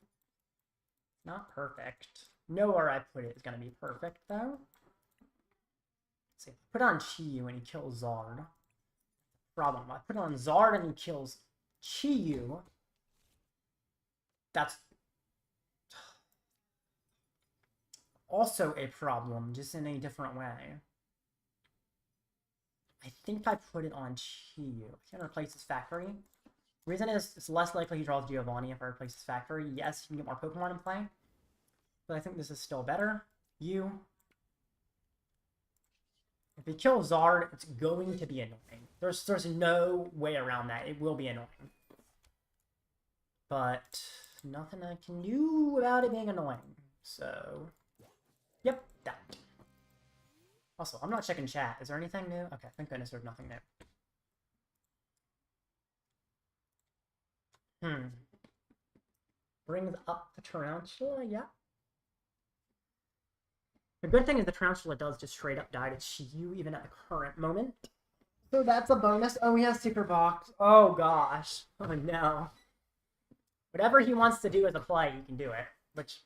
Not perfect. Nowhere I put it is going to be perfect, though. Let's see. Put on Chi-Yu and he kills Zard. Problem. I put on Zard and he kills Chi-Yu. That's also a problem, just in a different way. I think I put it on Chi-Yu. I can replace his factory. Reason is, it's less likely he draws Giovanni if I replace his factory. Yes, you can get more Pokemon in play. But I think this is still better. If he kills Zard, it's going to be annoying. There's no way around that. It will be annoying. But nothing I can do about it being annoying. So, yep, that. Also, I'm not checking chat. Is there anything new? Okay, thank goodness there's nothing new. Brings up the Tarantula, yeah. The good thing is the Tarantula does just straight up die to Chi-Yu even at the current moment. So that's a bonus. Oh, he has Super Box. Oh gosh. Oh no. Whatever he wants to do as a play, he can do it. Which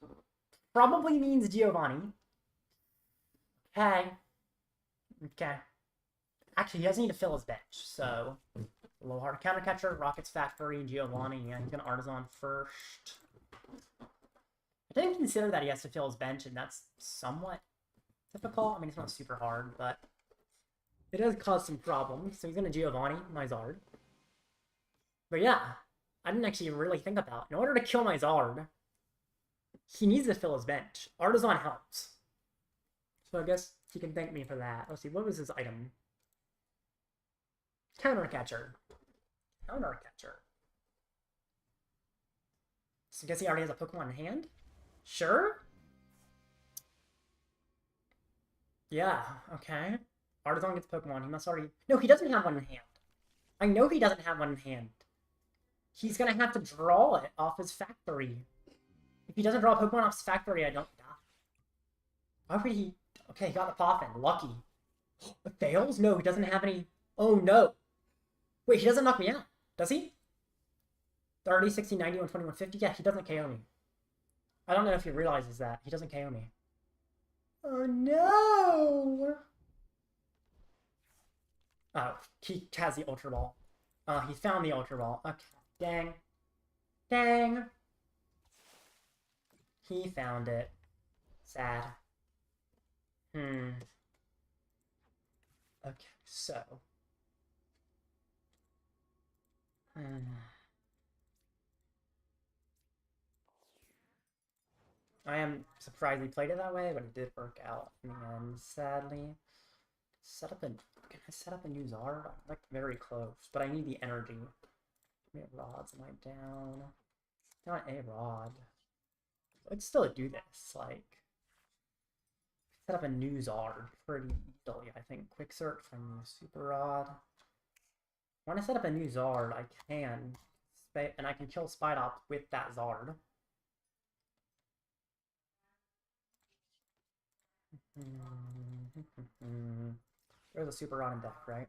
probably means Giovanni. Okay. Okay. Actually, he doesn't need to fill his bench, so... Low hard counter catcher, Rocket's Factory, Giovanni, yeah, he's gonna Artazon first. I didn't consider that he has to fill his bench, and that's somewhat difficult. I mean, it's not super hard, but it does cause some problems. So he's gonna Giovanni, my Zard. But yeah, I didn't actually really think about it. In order to kill my Zard, he needs to fill his bench. Artazon helps. So I guess he can thank me for that. Let's see, what was his item? Counter catcher. Counter catcher. So I guess he already has a Pokemon in hand? Sure? Yeah, okay. Artazon gets Pokemon. He must already... No, he doesn't have one in hand. I know he doesn't have one in hand. He's gonna have to draw it off his factory. If he doesn't draw a Pokemon off his factory, I don't die. Why would he... Okay, he got the Poffin. Lucky. It fails? No, he doesn't have any... Oh, no. Wait, he doesn't knock me out. Does he? 30, 60, 90, 120, 150? Yeah, he doesn't KO me. I don't know if he realizes that. He doesn't KO me. Oh, no! Oh, he has the Ultra Ball. He found the Ultra Ball. Okay. Dang. Dang. He found it. Sad. Okay, so... I am surprised we played it that way, but it did work out in the end, sadly. Can I set up a new Zard? I'm like very close, but I need the energy. How many rods am I down? Not a rod. Let's still do this, like... Set up a new Zard pretty easily, I think. Quick search from Super Rod. When I set up a new Zard, I can, and I can kill Spidops with that Zard. There's a Super Rod in deck, right?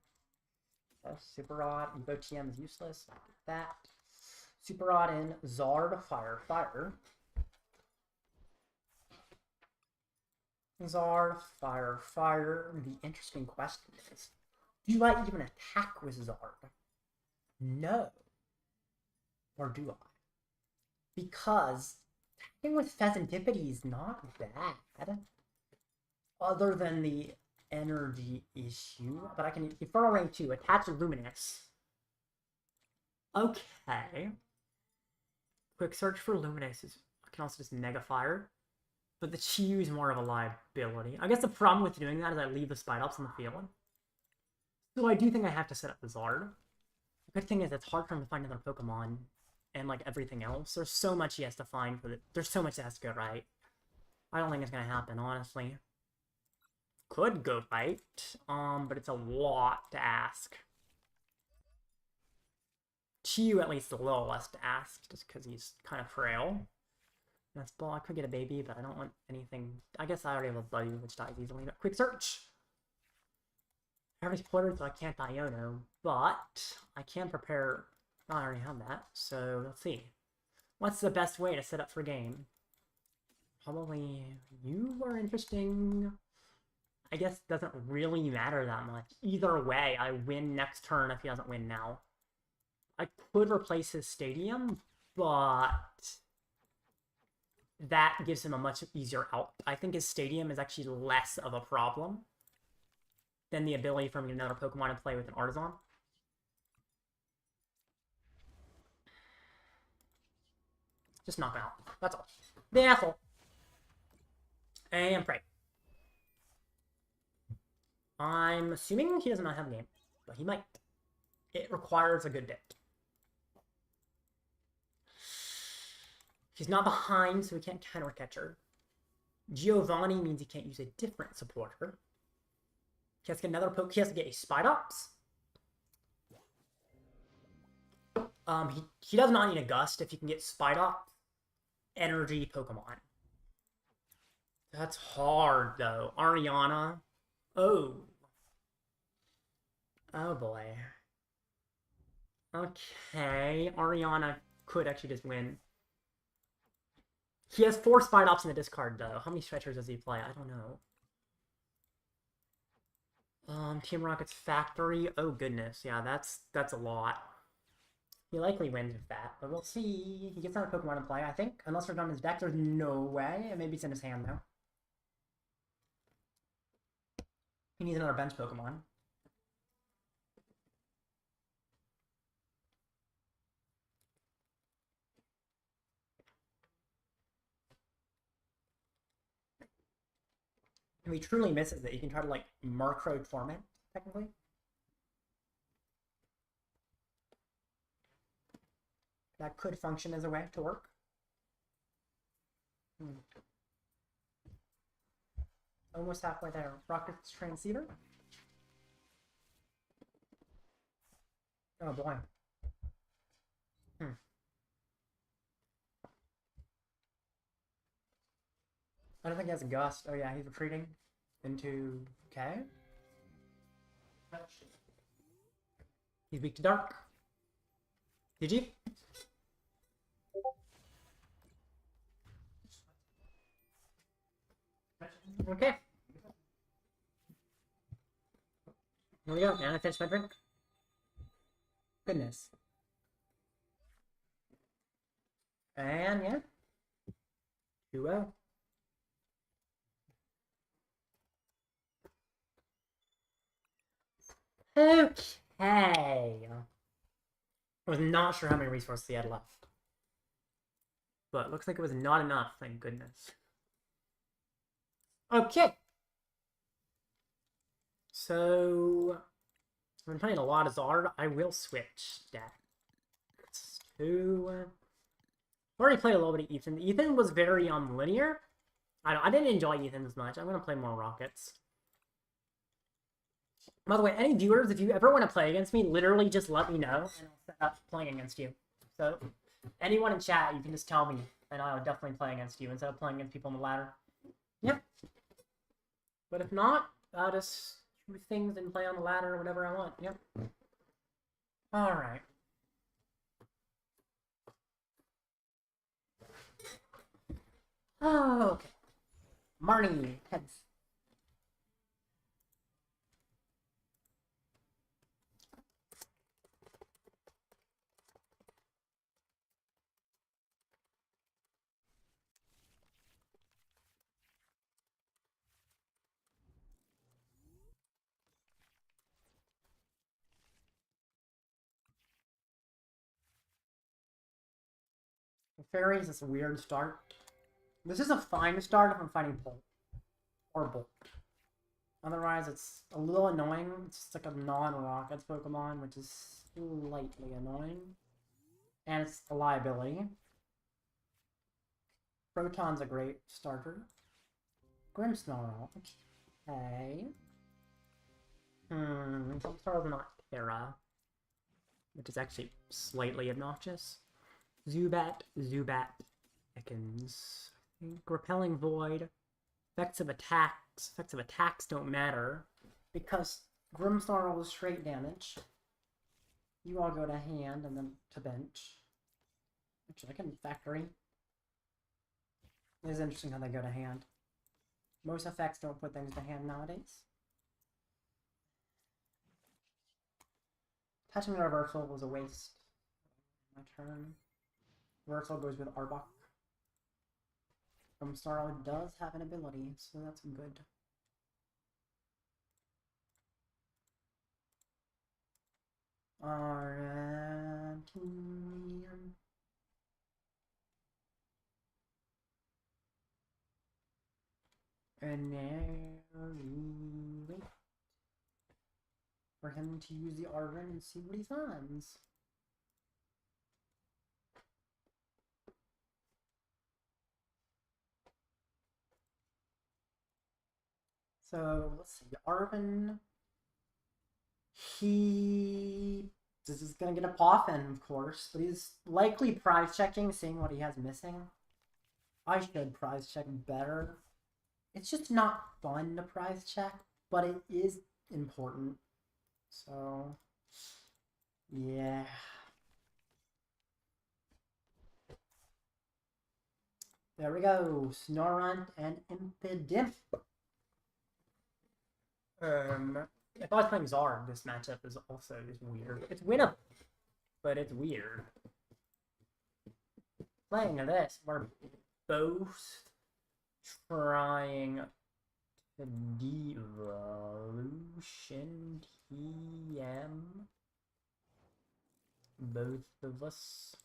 Yes, Super Rod, Evo TM is useless. That. Super Rod in Zard, Fire. Zard, Fire. The interesting question is, do I even attack with Zard? No. Or do I? Because attacking with Fezandipiti is not bad. Other than the energy issue. But I can Infernal Ring 2, attach Luminous. Okay. Quick search for Luminous is I can also just Mega Fire. But the Chiyu is more of a liability. I guess the problem with doing that is I leave the Spidops on the field. So I do think I have to set up the Zard. The good thing is it's hard for him to find another Pokemon. And like everything else. There's so much he has to find for there's so much that has to go right. I don't think it's gonna happen, honestly. Could go right. But it's a lot to ask. Chiyu at least a little less to ask, just because he's kind of frail. Nest Ball, I could get a baby, but I don't want anything. I guess I already have a Buddy, which dies easily. But quick search! I already ported, so I can't Iono, but I can prepare. Oh, I already have that, so let's see. What's the best way to set up for game? Probably you are interesting. I guess it doesn't really matter that much. Either way, I win next turn if he doesn't win now. I could replace his stadium, but that gives him a much easier out. I think his stadium is actually less of a problem than the ability for him to get another Pokemon to play with an Artazon. Just knock him out. That's all. The asshole. And pray. I'm assuming he does not have a game, but he might. It requires a good bit. He's not behind, so he can't counter catcher. Giovanni means he can't use a different supporter. He has to get another He has to get a Spidops. He does not need a Gust if he can get Spidops energy Pokemon. That's hard though. Ariana. Oh. Oh boy. Okay. Ariana could actually just win. He has 4 Spidops in the discard though. How many stretchers does he play? I don't know. Team Rocket's Factory. Oh goodness. Yeah, that's a lot. He likely wins with that, but we'll see. He gets another Pokemon to play, I think. Unless they're done in his deck, there's no way. Maybe it's in his hand, though. He needs another bench Pokemon. If he truly misses it, you can try to, like, Murkrow Torment, technically. That could function as a way to work. Almost halfway there. Rocket's Transceiver. Oh boy. I don't think he has a Gust. Oh yeah, he's retreating into... Okay. He's weak to Dark. GG. Okay. Here we go. And I finished my drink. Goodness. And yeah. 2-0. Okay. I was not sure how many resources he had left. But it looks like it was not enough, thank goodness. Okay. So, I've been playing a lot of Zard. I will switch decks to... I've already played a little bit of Ethan. Ethan was very linear. I didn't enjoy Ethan as much. I'm going to play more Rockets. By the way, any viewers, if you ever want to play against me, literally just let me know, and I'll set up playing against you. So, anyone in chat, you can just tell me, and I'll definitely play against you instead of playing against people on the ladder. Yep. But if not, I'll just do things and play on the ladder or whatever I want. Yep. Alright. Oh, okay. Marnie, heads. Fairies is a weird start. This is a fine start if I'm fighting Bolt. Or Bolt. Otherwise, it's a little annoying. It's just like a non-Rockets Pokemon, which is slightly annoying. And it's a liability. Proton's a great starter. Grimmsnarl. Okay. Grimmsnarl's not Terra. Which is actually slightly obnoxious. Zubat. Ekans. Repelling Void. Effects of attacks don't matter. Because Grimmsnarl is straight damage. You all go to hand and then to bench. Actually, I can factory. It is interesting how they go to hand. Most effects don't put things to hand nowadays. Attaching Reversal was a waste. My turn. Reversal goes with Arbok. Grimmsnarl does have an ability, so that's good. Alright. And now we wait for him to use the Arven and see what he finds. So let's see, Arven. This is gonna get a Poffin, of course, but he's likely prize checking, seeing what he has missing. I should prize check better. It's just not fun to prize check, but it is important. So, yeah. There we go. Snorunt and Impidimp. If I was playing Zard, this matchup is also just weird. It's winnable, but it's weird. Playing this, we're both trying to Devolution TM. Both of us.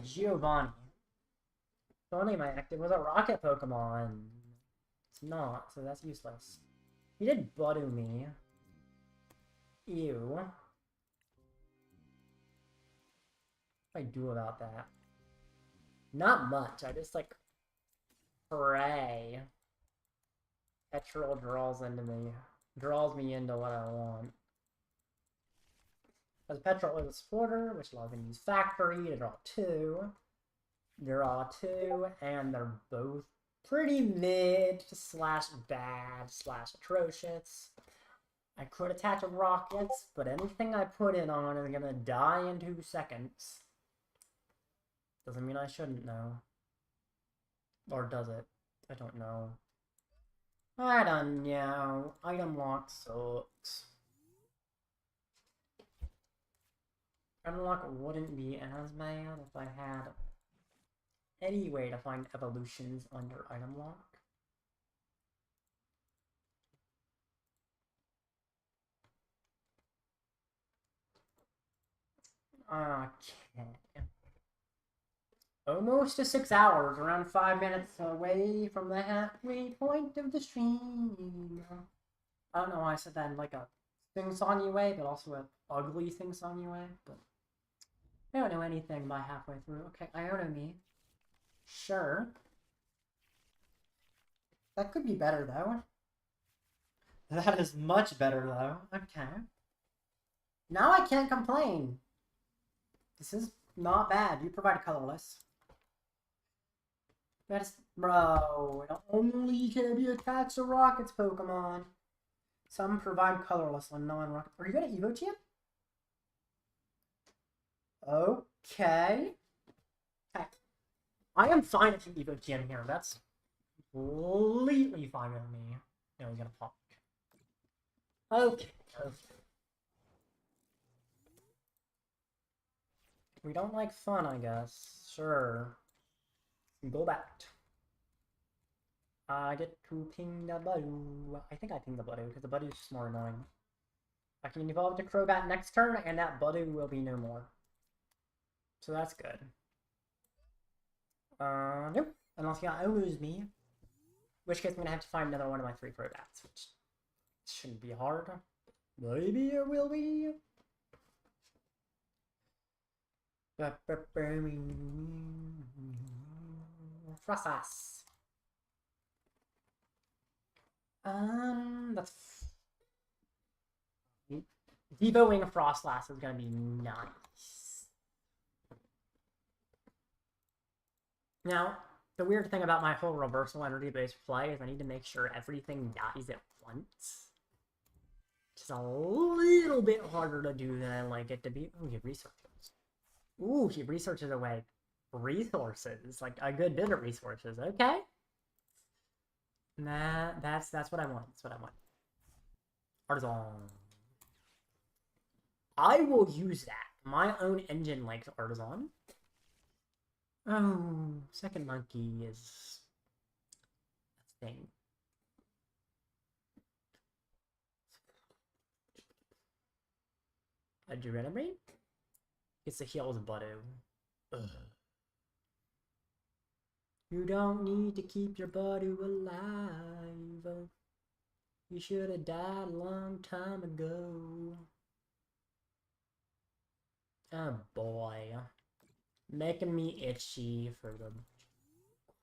Giovanni. If only my active was a rocket Pokemon. It's not, so that's useless. He did Budew me. Ew. What do I do about that? Not much. I just like pray. Petrol draws me into what I want. Because Petrol is a supporter, which allows me to use Factory to draw two, and they're both pretty mid slash bad slash atrocious. I could attach a Rockets, but anything I put it on is gonna die in 2 seconds. Doesn't mean I shouldn't know. Or does it? I don't know. I don't know. Item lock sucks. Item lock wouldn't be as bad if I had any way to find evolutions under item lock. Okay. Almost to 6 hours, around 5 minutes away from the halfway point of the stream. I don't know why I said that in like a sing-songy way, but also an ugly sing-songy way, but I don't know anything by halfway through. Okay, Iono me. Sure. That could be better, though. That is much better, though. Okay. Now I can't complain. This is not bad. You provide colorless. That's... Bro, it only can be attached to Rocket's Pokemon. Some provide colorless on non-Rocket. Are you gonna Evo Team? Okay. Hey. I am fine if you Evo Team here. That's completely fine with me. No, he's gonna pop. Okay. We don't like fun, I guess. Sure. Go back. I get to ping the Budew. I think I ping the Budew, because the Budew is just more annoying. I can evolve to Crobat next turn, and that Budew will be no more. So that's good. Nope. Unless he lose me. In which case I'm going to have to find another one of my 3 Crobats, which shouldn't be hard. Maybe it will be. Frostas. That's... Devoing a Frostlass is gonna be nice. Now, the weird thing about my whole reversal energy-based play is I need to make sure everything dies at once. Which is a little bit harder to do than I like it to be. Ooh, he researches. Ooh, he researches away resources. Like, a good bit of resources. Okay. Nah, that's what I want. That's what I want. Artazon. I will use that. My own engine likes Artazon. Oh, second monkey is a thing. A Adrenaline? It's the heals Budew. Ugh. You don't need to keep your Budew alive. You should have died a long time ago. Oh boy. Making me itchy for the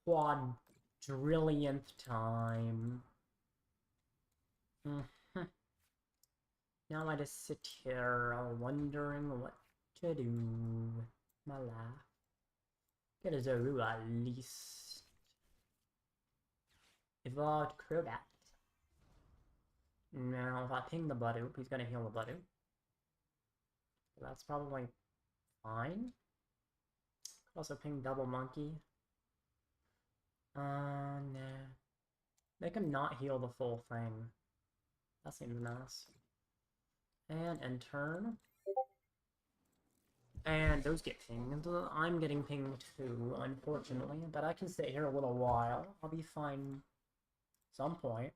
quadrillionth time. Now I just sit here wondering what to do with my life. Get a Zorua at least. Evolved Crobat. Now if I ping the Budew, he's gonna heal the Budew. So that's probably fine. Also ping double monkey. Nah. Make him not heal the full thing. That seems nice. And end turn. And those get pinged. I'm getting pinged too, unfortunately. But I can stay here a little while. I'll be fine at some point.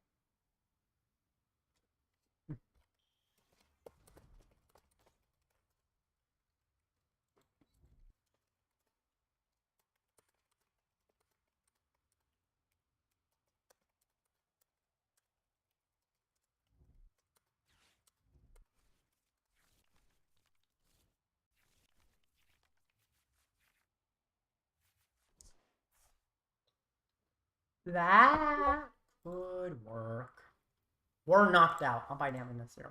That would work. We're knocked out. I'll buy down in this 0.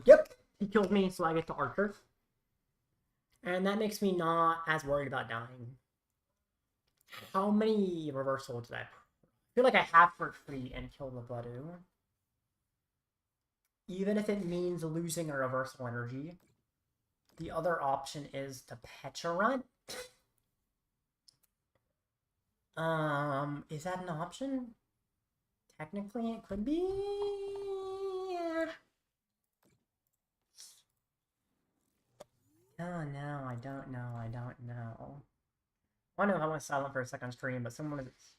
Yep, he killed me, so I get to Archer. And that makes me not as worried about dying. How many reversals did I feel like I have for free and kill the Budew? Even if it means losing a reversal energy. The other option is to Pecharunt. Is that an option? Technically, it could be. Oh no, I don't know. I know I went silent for a second stream, but someone is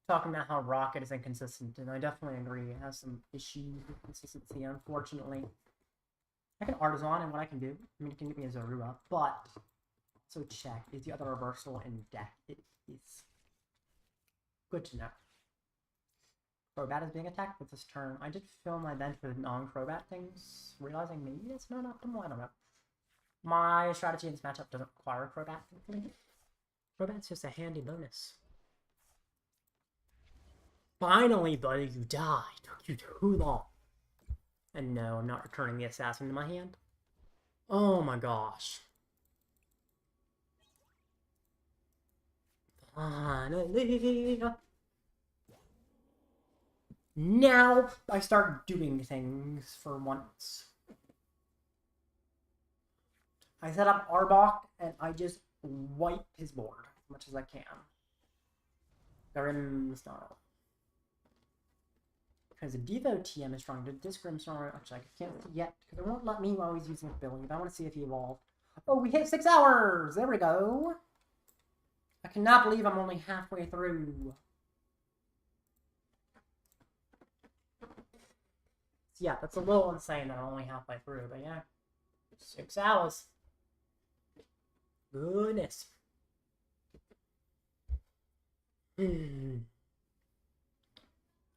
talking about how Rocket is inconsistent, and I definitely agree. It has some issues with consistency, unfortunately. I can Artazon, and what I can do, I mean, it can give me a Zorua, but so check, is the other reversal in deck? It is. Good to know. Crobat is being attacked with this turn. I did fill my bench with non-Crobat things, realizing maybe it's not optimal. I don't know. My strategy in this matchup doesn't require a Crobat, thankfully. Crobat's just a handy bonus. Finally, buddy, you died. Took you too long. And no, I'm not returning the assassin to my hand. Oh my gosh. Finally. Now I start doing things for once. I set up Arbok and I just wipe his board as much as I can. Grimmsnarl. Because the Devo TM is strong. This Grimmsnarl, actually, I can't see yet because it won't let me while he's using Billy. But I want to see if he evolved. Oh, we hit 6 hours! There we go. I cannot believe I'm only halfway through. Yeah, that's a little insane that I'm only halfway through, but yeah. 6 hours. Goodness.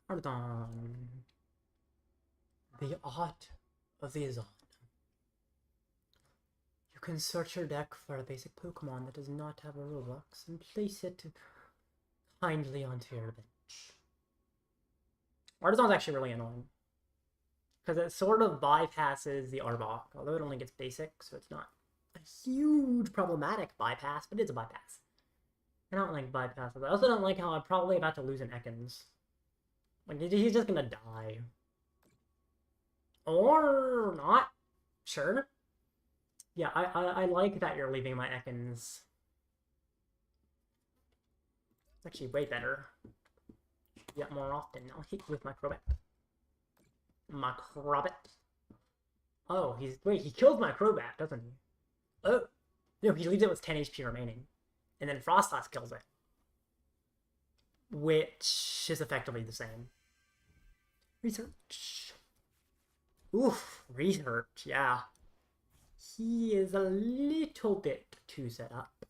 Artazon. The art of the Azon. You can search your deck for a basic Pokemon that does not have a Roblox and place it kindly onto your bench. Artazon's actually really annoying. Because it sort of bypasses the Arbok, although it only gets basic, so it's not a huge problematic bypass, but it's a bypass. I don't like bypasses. I also don't like how I'm probably about to lose an Ekans. Like, he's just gonna die. Or not. Sure. Yeah, I like that you're leaving my Ekans. It's actually way better. Yeah, more often. I'll hit you with my Crobat. My Crobat. Oh, wait, he kills my Crobat, doesn't he? Oh. No, he leaves it with 10 HP remaining. And then Frostlass kills it. Which is effectively the same. Research. Oof, research, yeah. He is a little bit too set up.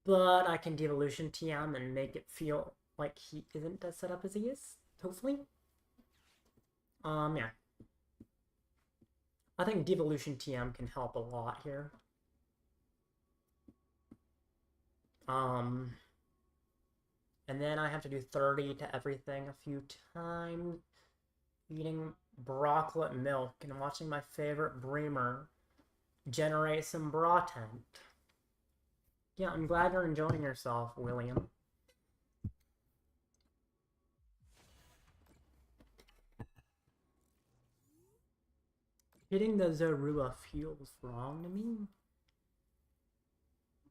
But I can Devolution TM and make it feel like he isn't as set up as he is, hopefully. Yeah. I think Devolution TM can help a lot here. And then I have to do 30 to everything a few times. Eating broccoli milk and watching my favorite Bremer generate some Bratent. Yeah, I'm glad you're enjoying yourself, William. Hitting the Zorua feels wrong to me.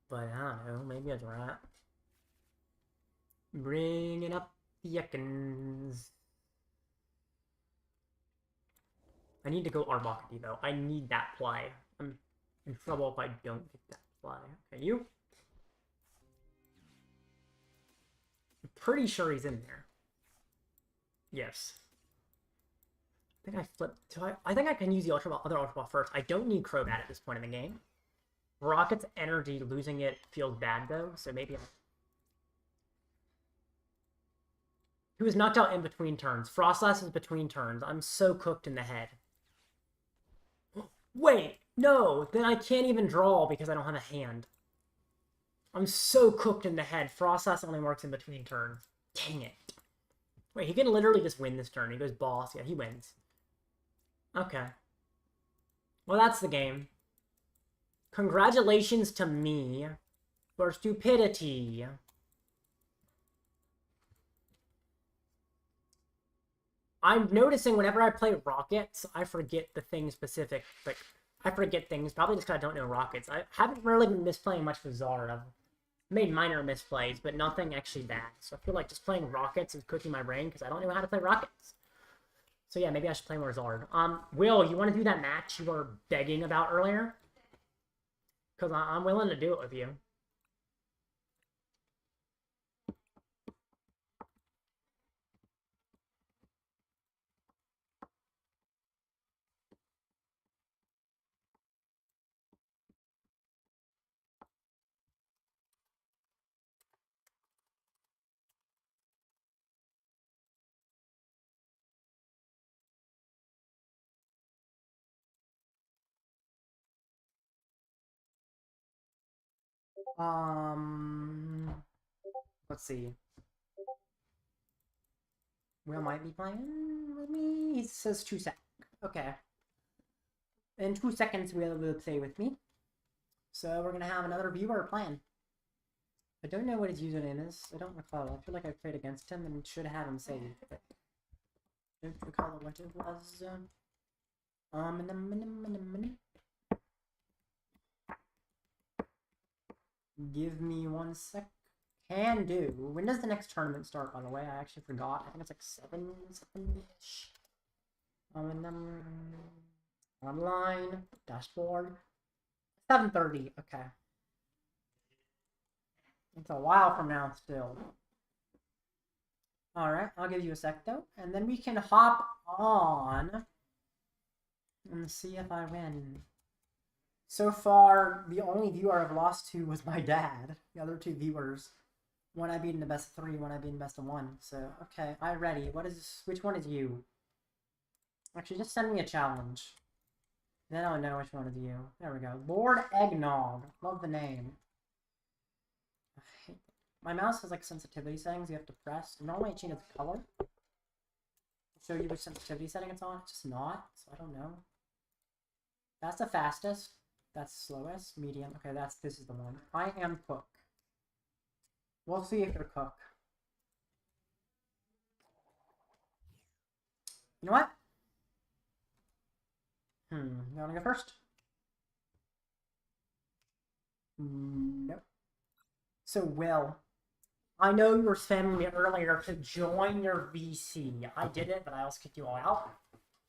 But I don't know, maybe it's right. Bringing up the Ekans. I need to go Arbok though. I need that play. I'm in trouble if I don't get that play. Okay, you? I'm pretty sure he's in there. Yes. I think I flipped. I think I can use the other Ultra Ball first. I don't need Crobat at this point in the game. Rocket's energy, losing it feels bad though, so maybe He was knocked out in between turns. Frostlass is between turns. I'm so cooked in the head. Wait, no, then I can't even draw because I don't have a hand. I'm so cooked in the head. Frostlass only works in between turns. Dang it. Wait, he can literally just win this turn. He goes boss. Yeah, he wins. Okay. Well, that's the game. Congratulations to me for stupidity. I'm noticing whenever I play Rockets, I forget the thing specific. Like, I forget things, probably just because I don't know Rockets. I haven't really been misplaying much with Zard. I've made minor misplays, but nothing actually bad. So I feel like just playing Rockets is cooking my brain because I don't know how to play Rockets. So yeah, maybe I should play more Zard. Will, you want to do that match you were begging about earlier? Because I'm willing to do it with you. Let's see. Will might be playing with me. He says 2 seconds. Okay. In 2 seconds, will play with me. So we're gonna have another viewer playing. I don't know what his username is. I don't recall. I feel like I played against him and should have him saved, but I don't recall what it was. Give me 1 sec. Can do. When does the next tournament start, by the way? I actually forgot. I think it's like 7-ish. Online. Dashboard. 7:30. Okay. It's a while from now still. Alright, I'll give you a sec though. And then we can hop on and see if I win. So far, the only viewer I've lost to was my dad. The other 2 viewers. One I beat in the best of 3, one I beat in best of 1. So, okay, I'm ready. Which one is you? Actually, just send me a challenge. Then I'll know which one is you. There we go. Lord Eggnog. Love the name. My mouse has like sensitivity settings you have to press. Normally I change the color. I'll show you which sensitivity setting it's on. It's just not, so I don't know. That's the fastest. That's slowest. Medium. Okay, this is the one. I am Cook. We'll see if you're Cook. You know what? You wanna go first? Nope. So, Will, I know you were spamming me earlier to join your VC. I did it, but I also kicked you all out.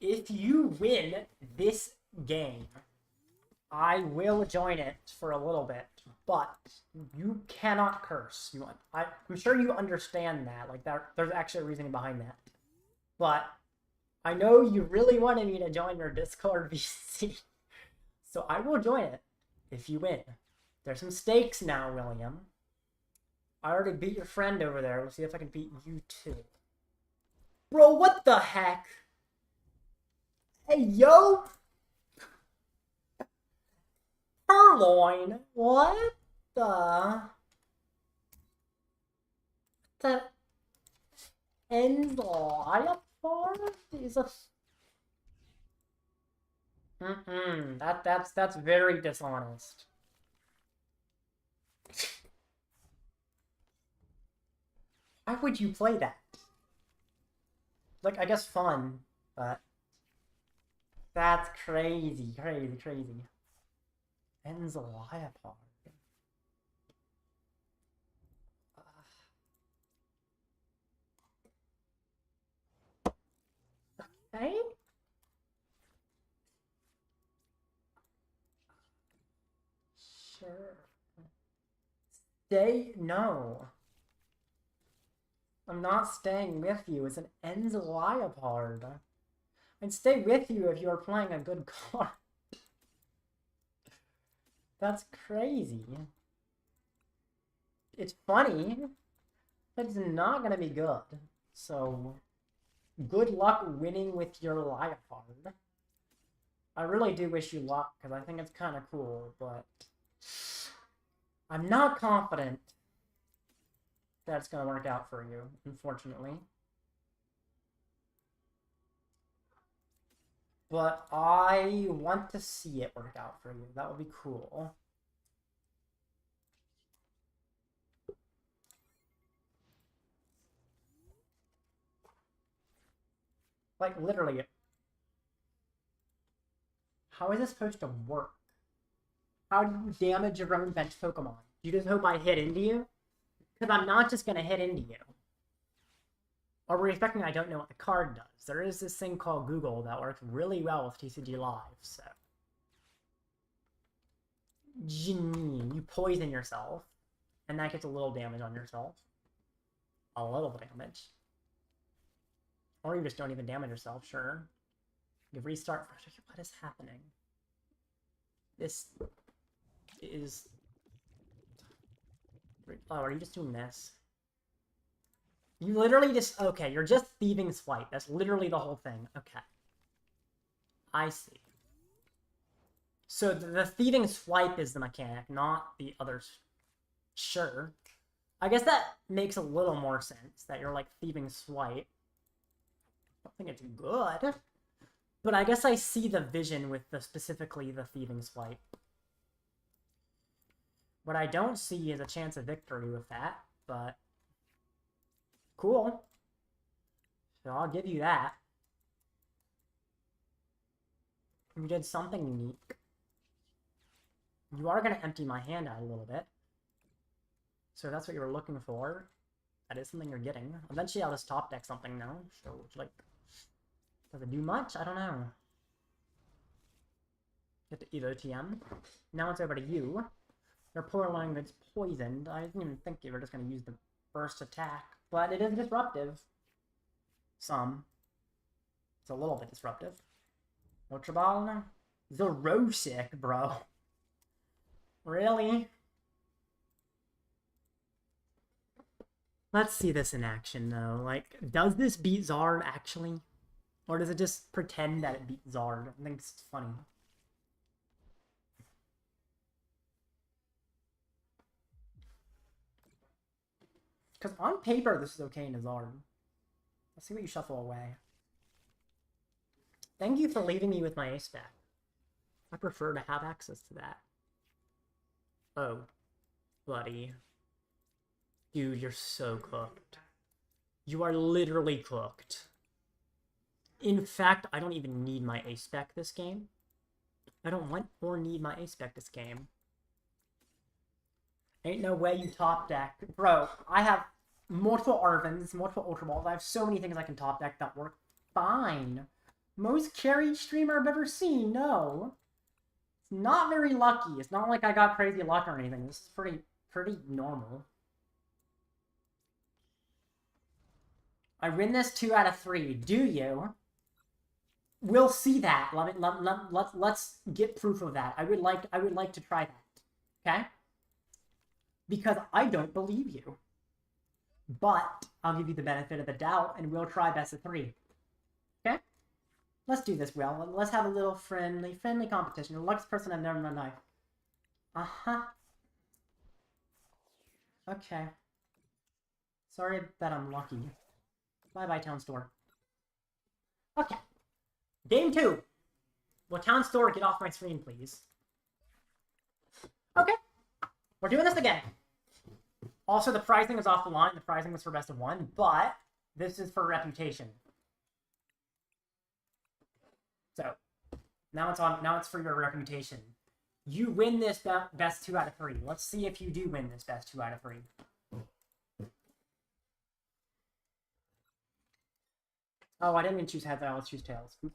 If you win this game, I will join it for a little bit, but you cannot curse. I'm sure you understand that. Like, there's actually a reasoning behind that. But I know you really wanted me to join your Discord VC, so I will join it if you win. There's some stakes now, William. I already beat your friend over there. We'll see if I can beat you too. Bro, what the heck? Hey, yo! Purloin? What the? That ends liar part is a... That's very dishonest. Why would you play that? Like, I guess fun, but... That's crazy, crazy, crazy. Ends a lie apart. Okay? Sure. No. I'm not staying with you. It's an ends a lie apart. I'd stay with you if you were playing a good card. That's crazy. It's funny, but it's not gonna be good. So, good luck winning with your liar card. I really do wish you luck, because I think it's kind of cool, but I'm not confident that's gonna work out for you, unfortunately. But I want to see it work out for you. That would be cool. Like, literally. How is this supposed to work? How do you damage your own bench Pokemon? You just hope I hit into you? Because I'm not just going to hit into you. Or we're expecting I don't know what the card does. There is this thing called Google that works really well with TCG Live, so... You poison yourself, and that gets a little damage on yourself. A little damage. Or you just don't even damage yourself, sure. You restart first. What is happening? This is... Oh, are you just doing this? You literally just... Okay, you're just thieving Swipe. That's literally the whole thing. Okay. I see. So the thieving Swipe is the mechanic, not the others. Sure. I guess that makes a little more sense, that you're, like, thieving Swipe. I don't think it's good. But I guess I see the vision with specifically the thieving Swipe. What I don't see is a chance of victory with that, but cool. So I'll give you that. You did something unique. You are going to empty my hand out a little bit. So that's what you were looking for. That is something you're getting. Eventually I'll just top deck something now. So, like, does it do much? I don't know. Get to Evo TM. Now it's over to you. Your poor line that's poisoned. I didn't even think you were just going to use the burst attack. But it is disruptive. Some. It's a little bit disruptive. Ultra Ball? Zerosic, bro. Really? Let's see this in action, though. Like, does this beat Zard, actually? Or does it just pretend that it beat Zard? I think it's funny. Because on paper, this is okay in a Zard. Let's see what you shuffle away. Thank you for leaving me with my ace back. I prefer to have access to that. Oh, buddy. Dude, you're so cooked. You are literally cooked. In fact, I don't even need my ace spec this game. I don't want or need my ace spec this game. Ain't no way you top deck. Bro, I have multiple Arvens, multiple Ultra Balls. I have so many things I can top deck that work fine. Most carry streamer I've ever seen, no. It's not very lucky. It's not like I got crazy luck or anything. This is pretty normal. I win this 2 out of 3. Do you? We'll see that. Let's get proof of that. I would like to try that. Okay? Because I don't believe you. But I'll give you the benefit of the doubt, and we'll try best of 3. Okay? Let's do this, Will. Let's have a little friendly competition. The luckiest person I've never met in my life. Uh-huh. Okay. Sorry that I'm lucky. Bye-bye, Town Store. Okay. Game 2. Will Town Store get off my screen, please? Okay. We're doing this again. Also, the pricing is off the line. The pricing was for best of 1, but this is for reputation. So, now it's for your reputation. You win this best 2 out of 3. Let's see if you do win this best 2 out of 3. Oh, I didn't even choose heads. Let's choose tails. Oops.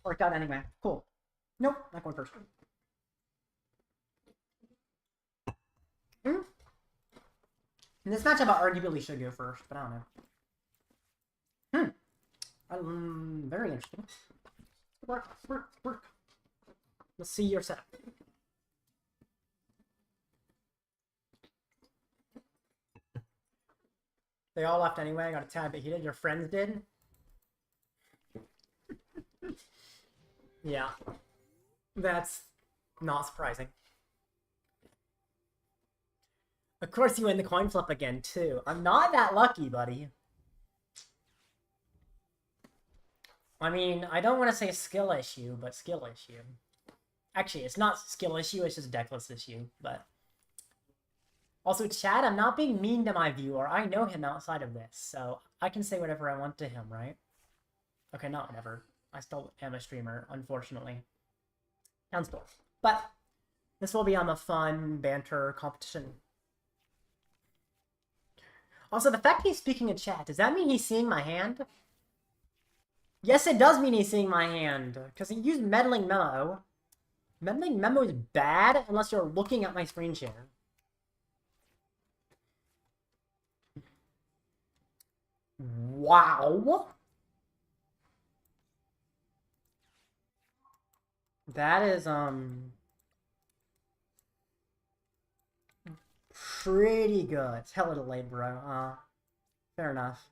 Worked out anyway. Cool. Nope, not going first. In this matchup, I arguably should go first, but I don't know. Very interesting. Work. Let's see your setup. They all left anyway. I got a tad bit heated. Your friends did? Yeah. That's not surprising. Of course you win the coin flip again, too. I'm not that lucky, buddy. I mean, I don't want to say skill issue, but skill issue. Actually, it's not skill issue, it's just deckless issue, but... Also, Chad, I'm not being mean to my viewer. I know him outside of this, so I can say whatever I want to him, right? Okay, not whatever. I still am a streamer, unfortunately. Sounds cool. But this will be on the fun banter competition. Also, the fact he's speaking in chat, does that mean he's seeing my hand? Yes, it does mean he's seeing my hand, because he used Meddling Memo. Meddling Memo is bad unless you're looking at my screen share. Wow. That is, pretty good. It's hella delayed, bro. Fair enough.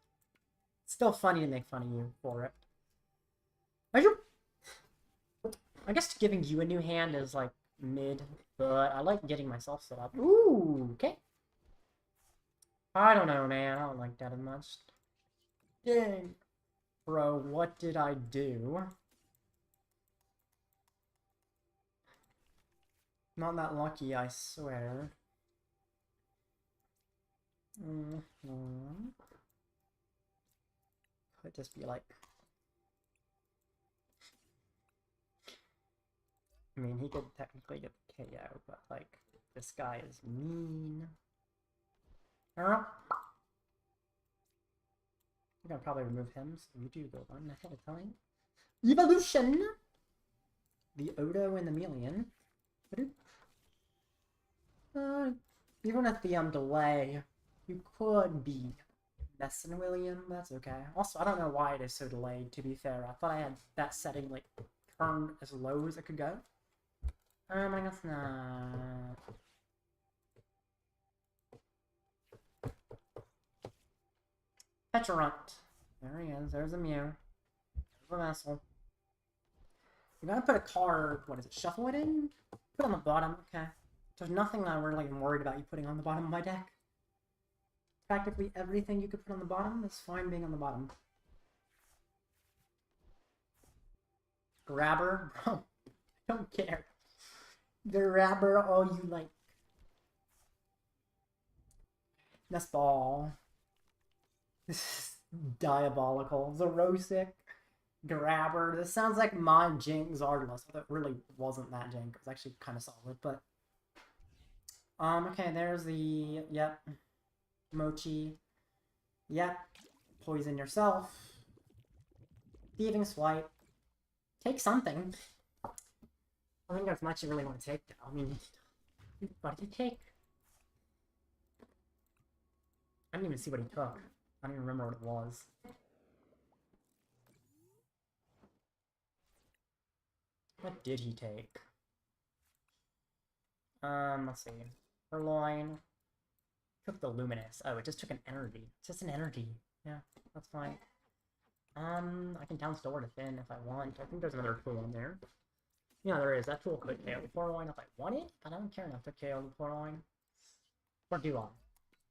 It's still funny to make fun of you for it. I guess giving you a new hand is, like, mid, but I like getting myself set up. Ooh, okay. I don't know, man. I don't like that as much. Dang. Bro, what did I do? Not that lucky, I swear. Could just be like... I mean, he could technically get the KO, but like, this guy is mean. I'm gonna probably remove him, so you do the one ahead of time. Evolution! The Odo and the Melian. Even at the delay, you could be messing William, that's okay. Also, I don't know why it is so delayed, to be fair. I thought I had that setting, like, turned as low as it could go. I guess not. Petrarant. There he is. There's a Mew. There's a Vessel. You're gonna put a card, what is it, shuffle it in? Put it on the bottom, okay. There's nothing that I'm really worried about you putting on the bottom of my deck. Practically everything you could put on the bottom is fine being on the bottom. Grabber? Bro, I don't care. Grabber all you like. Nest Ball. This is diabolical. Zerosic. Grabber. This sounds like my Jink Zardomus. That really wasn't that Jink. It was actually kind of solid, but... okay, there's the... Yep. Mochi. Yep. Poison yourself. Thieving Swipe. Take something. I think that's much you really want to take, though. I mean, what did he take? I didn't even see what he took. I don't even remember what it was. What did he take? Let's see. Purloin. Took the Luminous. Oh, it just took an energy. It's just an energy. Yeah, that's fine. I can down store to Finn if I want. I think there's another tool in there. Yeah, there is. That tool could KO the Purloin if I want it, but I don't care enough to KO the Purloin. Or do I?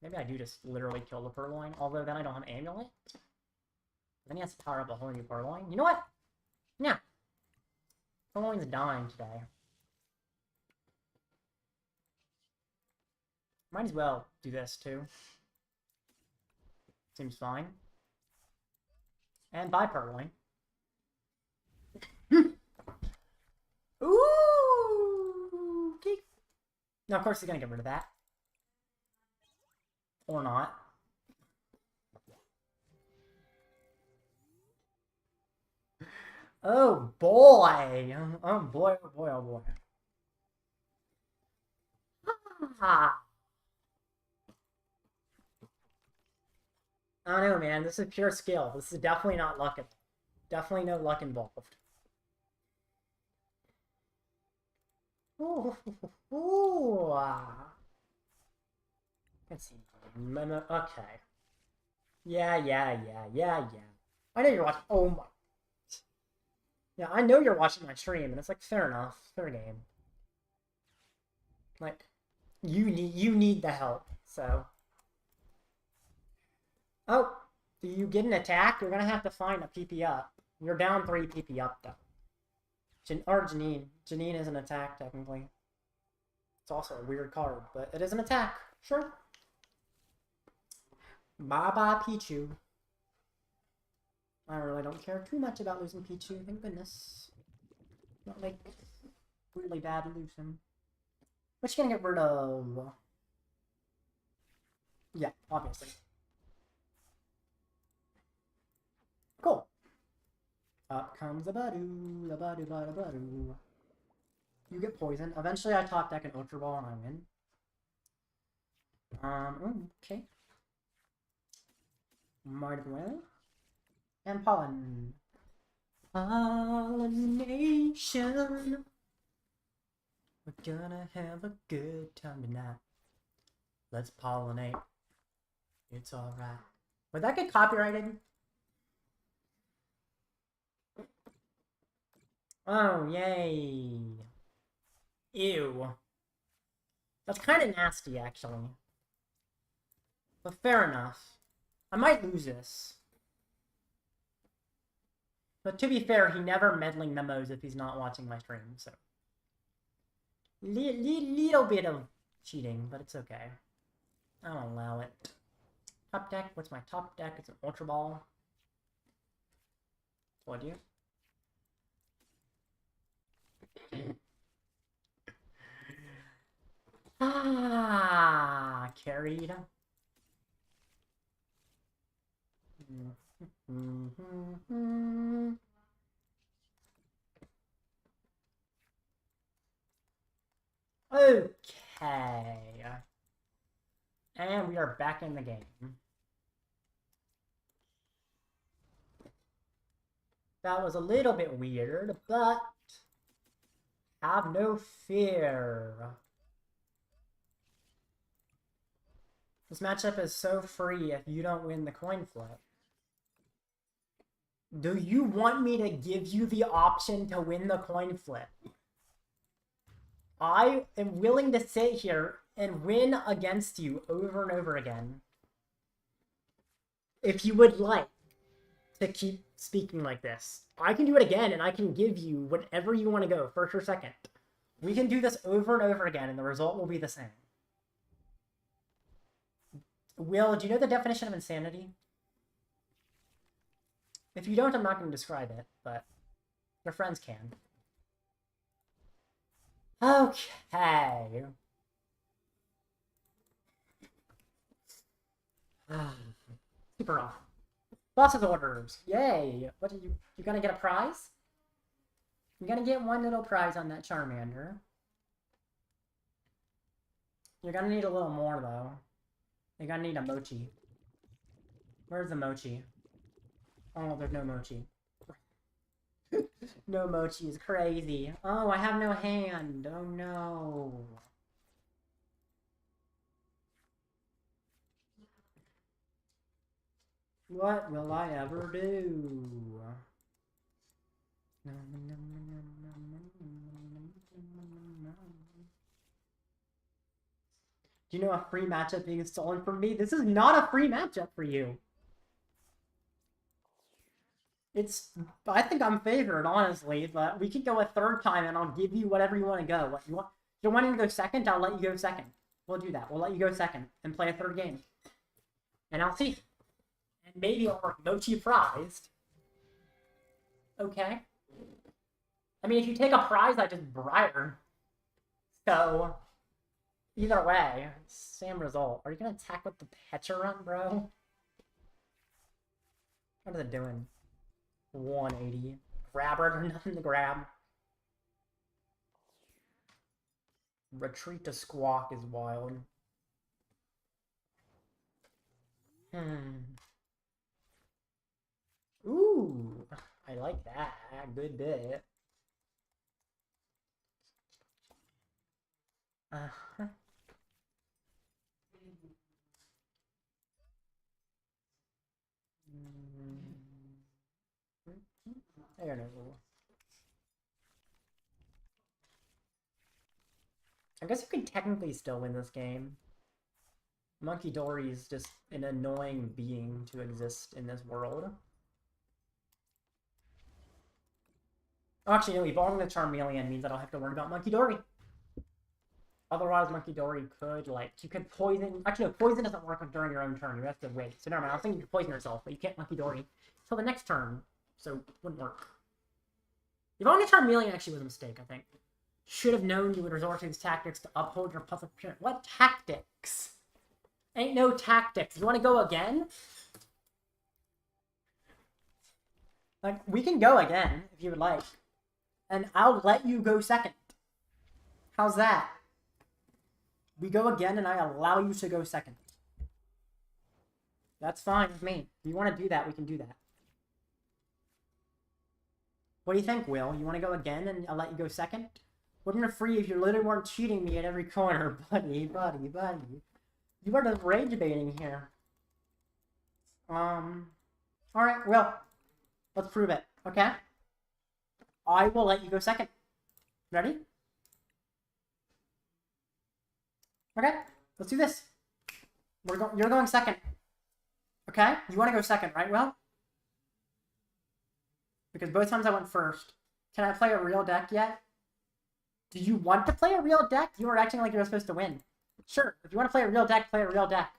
Maybe I do just literally kill the Purloin, although then I don't have Amulet. Then he has to power up a whole new Purloin. You know what? Yeah. Purloin's dying today. Might as well do this, too. Seems fine. And bye, Purloin. Ooh! Okay. Now, of course, he's gonna get rid of that. Or not. Oh, boy! Oh, boy, oh, boy, oh, boy. Ah. I don't know, man. This is pure skill. This is definitely not luck. Definitely no luck involved. Ooh. Ooh. Let's see. Okay. Yeah. I know you're watching. Oh my. Yeah, I know you're watching my stream, and it's like, fair enough. Fair game. Like, you need the help, so. Oh, do you get an attack? You're gonna have to find a PP up. You're down 3 PP up, though. Or Janine. Janine is an attack, technically. It's also a weird card, but it is an attack. Sure. Bye-bye, Pichu. I really don't care too much about losing Pichu, thank goodness. Not like really bad to lose him. What you gonna get rid of? Yeah, obviously. Cool. Up comes the Budew, the Budew. You get poison. Eventually I top deck an Ultra Ball and I win. Okay. Might as well. And pollen. Pollination. We're gonna have a good time tonight. Let's pollinate. It's alright. Would that get copyrighted? Oh, yay. Ew. That's kind of nasty, actually. But fair enough. I might lose this. But to be fair, he never meddling memos if he's not watching my stream, so. Little bit of cheating, but it's okay. I'll allow it. Top deck, what's my top deck? It's an Ultra Ball. What do you? Carried. Okay. And we are back in the game. That was a little bit weird, but have no fear. This matchup is so free if you don't win the coin flip. Do you want me to give you the option to win the coin flip? I am willing to sit here and win against you over and over again. If you would like to keep speaking like this. I can do it again, and I can give you whatever you want to go, first or second. We can do this over and over again, and the result will be the same. Will, do you know the definition of insanity? If you don't, I'm not going to describe it, but your friends can. Okay. Super off. Boss's orders. Yay. What are you gonna get a prize? You're gonna get one little prize on that Charmander. You're gonna need a little more, though. You're gonna need a mochi. Where's the mochi? Oh, there's no mochi. No mochi is crazy. Oh, I have no hand. Oh, no. What will I ever do? Do you know a free matchup being stolen from me? This is not a free matchup for you. I think I'm favored, honestly, but we could go a third time and I'll give you whatever you want to go. What you want? If you're wanting to go second, I'll let you go second. We'll do that. We'll let you go second and play a third game. And I'll see. And maybe I'll work mochi prized. Okay. I mean, if you take a prize, I just Briar. So, either way, same result. Are you going to attack with the Pidgeot, bro? What is it doing? 180. Grab her, there's nothing to grab. Retreat to Squawk is wild. Ooh, I like that. Good bit. I don't know. I guess you could technically still win this game. Munkidori is just an annoying being to exist in this world. Oh, actually, no, evolving the Charmeleon means that I'll have to worry about Munkidori. Otherwise, Munkidori could, like, you could poison... Actually, no, poison doesn't work during your own turn. You have to wait. So, never mind. I was thinking you could poison yourself, but you can't Munkidori until the next turn. So, it wouldn't work. Evolving the Charmeleon actually was a mistake, I think. Should have known you would resort to these tactics to uphold your public appearance. What tactics? Ain't no tactics. You want to go again? Like, we can go again, if you would like. And I'll let you go second. How's that? We go again and I allow you to go second. That's fine with me. If you want to do that, we can do that. What do you think, Will? You want to go again and I'll let you go second? Wouldn't have free if you literally weren't cheating me at every corner, buddy. You are just rage baiting here. Alright, Will. Let's prove it, okay? I will let you go second. Ready? Okay, let's do this. You're going second. Okay? You want to go second, right, Will? Because both times I went first. Can I play a real deck yet? Do you want to play a real deck? You were acting like you were supposed to win. Sure, if you want to play a real deck, play a real deck.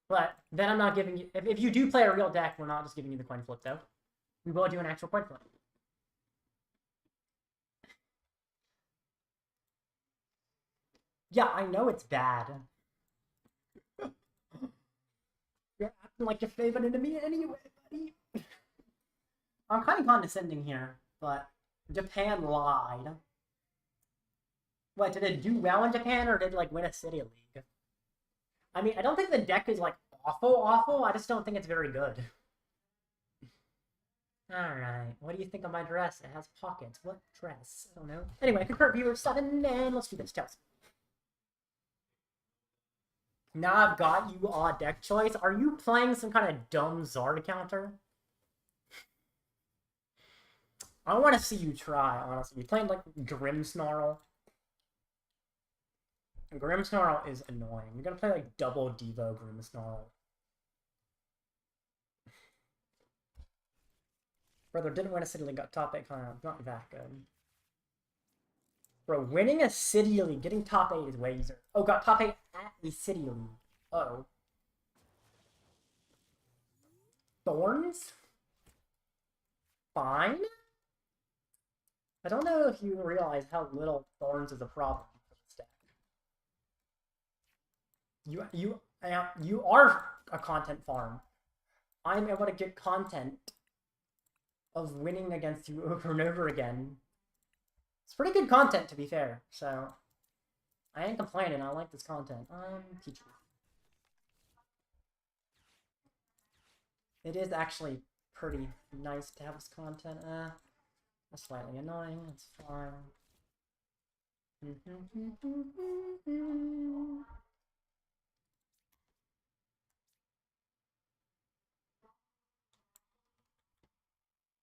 But then I'm not giving you... If you do play a real deck, we're not just giving you the coin flip, though. We will do an actual coin flip. Yeah, I know it's bad. You're acting like you're favoring into me anyway, buddy. I'm kind of condescending here, but Japan lied. What, did it do well in Japan, or did it, like, win a city league? I mean, I don't think the deck is, like, awful. I just don't think it's very good. Alright, what do you think of my dress? It has pockets. What dress? I don't know. Anyway, concurrent viewer 7, and let's do this. Tell us. Now I've got you a deck choice. Are you playing some kind of dumb Zard counter? I want to see you try, honestly. You playing like Grimmsnarl? Grimmsnarl is annoying. You're gonna play like double Devo Grimmsnarl. Brother, didn't win a City League, got top 8 not that good. Bro, winning a City League, getting top 8 is way easier. Oh, got top 8 at the City League. Uh-oh. Thorns? Fine? I don't know if you realize how little Thorns is a problem for this deck. You are a content farm. I'm able to get content of winning against you over and over again. It's pretty good content, to be fair, so I ain't complaining. I like this content. Pichu. It is actually pretty nice to have this content. That's slightly annoying. It's fine.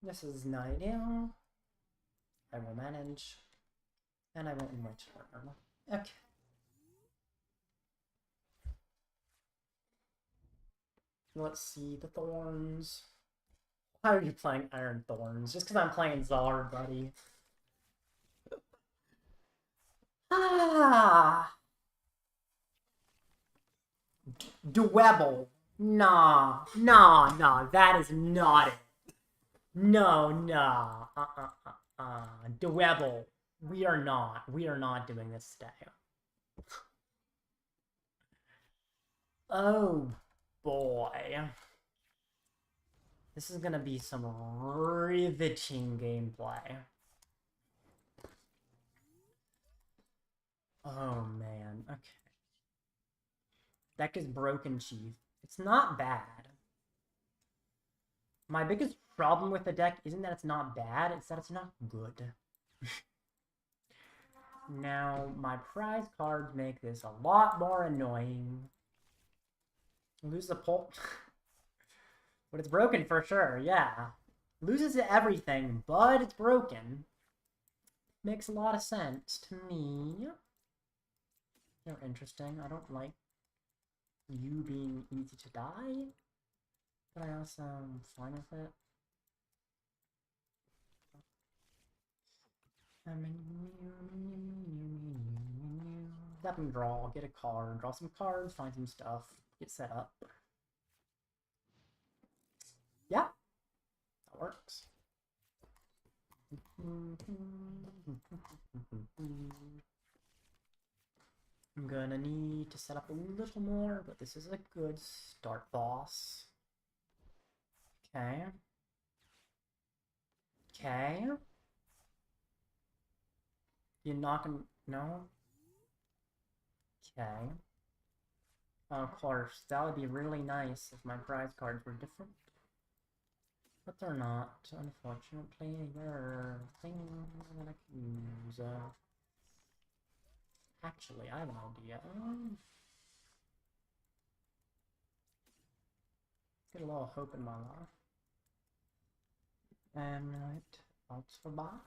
This is Night Stretcher. I will manage. And I won't in my turn. Okay. Let's see the Thorns. Why are you playing Iron Thorns? Just because I'm playing Zard, buddy. Dwebble. Nah, that is not it. No. Dwebble. We are not doing this today. Oh boy. This is gonna be some riveting gameplay. Oh man, okay. Deck is Broken Chief. It's not bad. My biggest problem with the deck isn't that it's not bad, it's that it's not good. Now, my prize cards make this a lot more annoying. Lose the pole. But it's broken for sure, yeah. Loses everything, but it's broken. Makes a lot of sense to me. You're interesting. I don't like you being easy to die, but I also am fine with it. Let me draw, get a card, draw some cards, find some stuff, get set up. Yeah, that works. I'm gonna need to set up a little more, but this is a good start, boss. Okay. Okay. You're not gonna... No? Okay. Of course, that would be really nice if my prize cards were different. But they're not, unfortunately. There are things that I can use. Actually, I have an idea. Get a little hope in my life. Amulet of Hope SVI.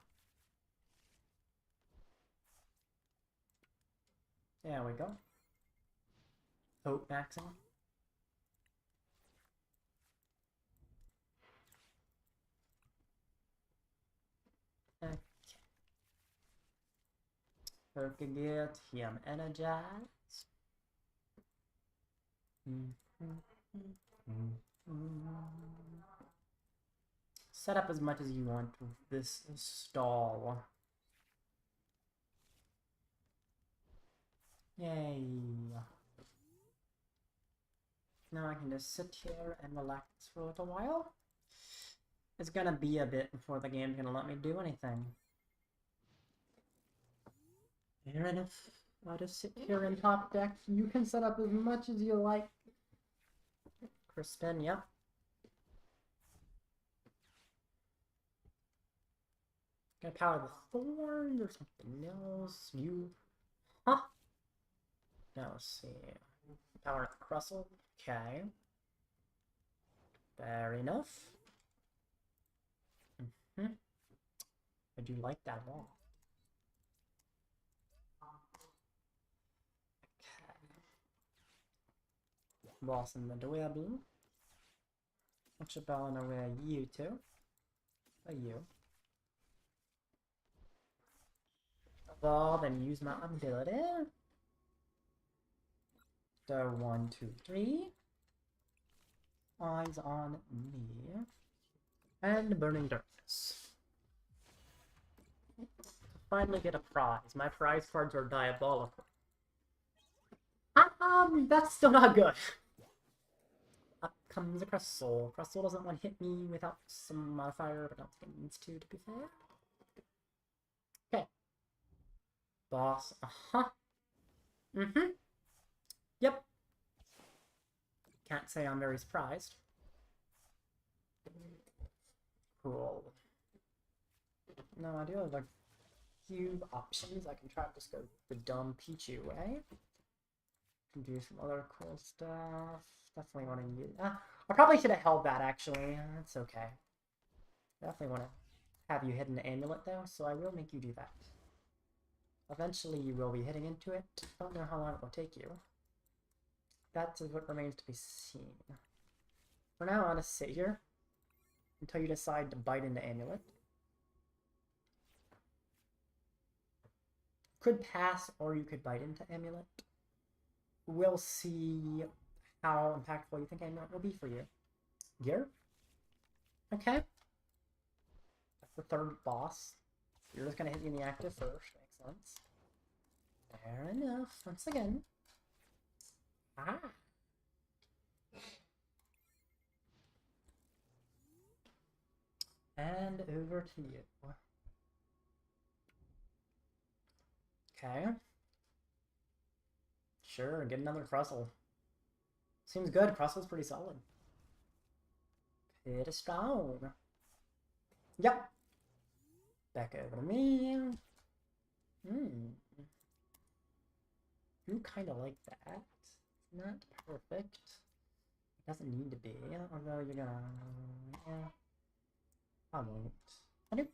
There we go. Hope maxing. Okay. Pokemon him energized. Set up as much as you want with this stall. Yay. Now I can just sit here and relax for a little while. It's gonna be a bit before the game's gonna let me do anything. Fair enough. I'll just sit here in top deck. You can set up as much as you like. Crispin, yep. Gonna power the thorns or something else. You. Huh? Now let's see. Power the Crustle. Okay. Fair enough. I do like that wall. Okay. Boss in the Dweebly. Ultra Ball in the way you too. You. Evolve and use my ability. So 1, 2, 3. Eyes on me. And Burning Darkness. Finally get a prize. My prize cards are diabolical. That's still not good. Up comes a Crustle. Crustle doesn't want to hit me without some modifier, but I don't think it needs to be fair. Okay. Boss. Yep. Can't say I'm very surprised. Cool. No, I do have a few options. I can try to just go the dumb Pichu way. Can do some other cool stuff. Definitely want to use. I probably should have held that actually. That's okay. Definitely want to have you hit an amulet though, so I will make you do that. Eventually you will be hitting into it. Don't know how long it will take you. That is what remains to be seen. For now, I'll just sit here until you decide to bite into amulet. Could pass, or you could bite into amulet. We'll see how impactful you think amulet will be for you. Gear? Okay. That's the third boss. You're just gonna hit you in the active first. Makes sense. Fair enough. Once again. And over to you. Okay. Sure, get another Crustle. Seems good. Crustle's pretty solid. Hit a stone. Yep. Back over to me. Do kind of like that. Not perfect. It doesn't need to be, although you're gonna... Yeah. I won't. Okay.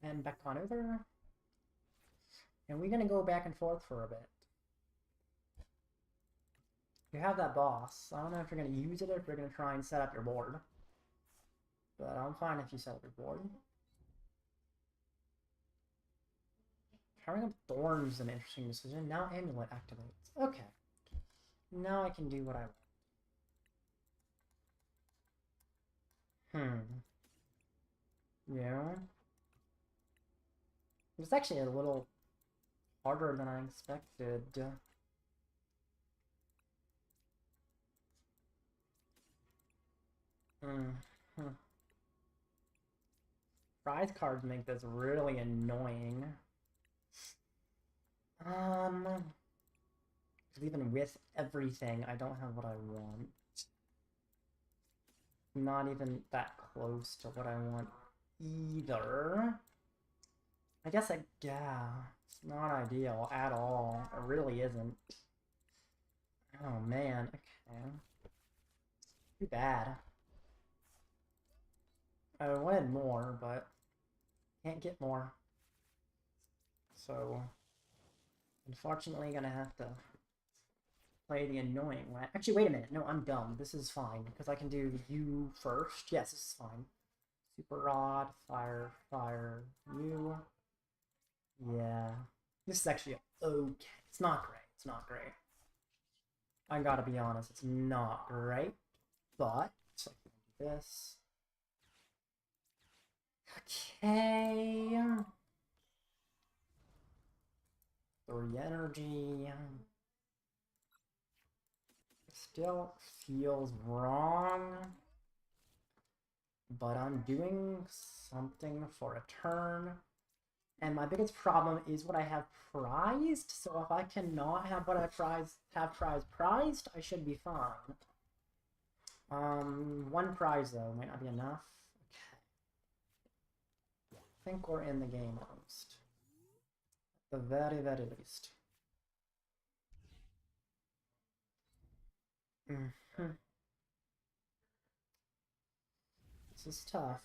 And back on over. And we're gonna go back and forth for a bit. You have that boss. I don't know if you're gonna use it or if you're gonna try and set up your board. But I'm fine if you set up your board. Powering up Thorns is an interesting decision. Now Amulet activates. Okay. Now I can do what I want. Yeah. It's actually a little harder than I expected. Prize cards make this really annoying. Even with everything, I don't have what I want. Not even that close to what I want either. I guess yeah, it's not ideal at all. It really isn't. Oh man, okay. Too bad. I wanted more, but can't get more. So Unfortunately, gonna have to play the annoying way. Actually, wait a minute. No, I'm dumb. This is fine, because I can do you first. Yes, this is fine. Super Rod, Fire, Fire, you. Yeah. This is actually okay. It's not great. It's not great. I gotta be honest, it's not great. But, so I can do this. Okay. 3 energy. Still feels wrong. But I'm doing something for a turn. And my biggest problem is what I have prized. So if I cannot have what I prized, I should be fine. 1 prize though might not be enough. Okay. I think we're in the game at least. At the very, very least. This is tough.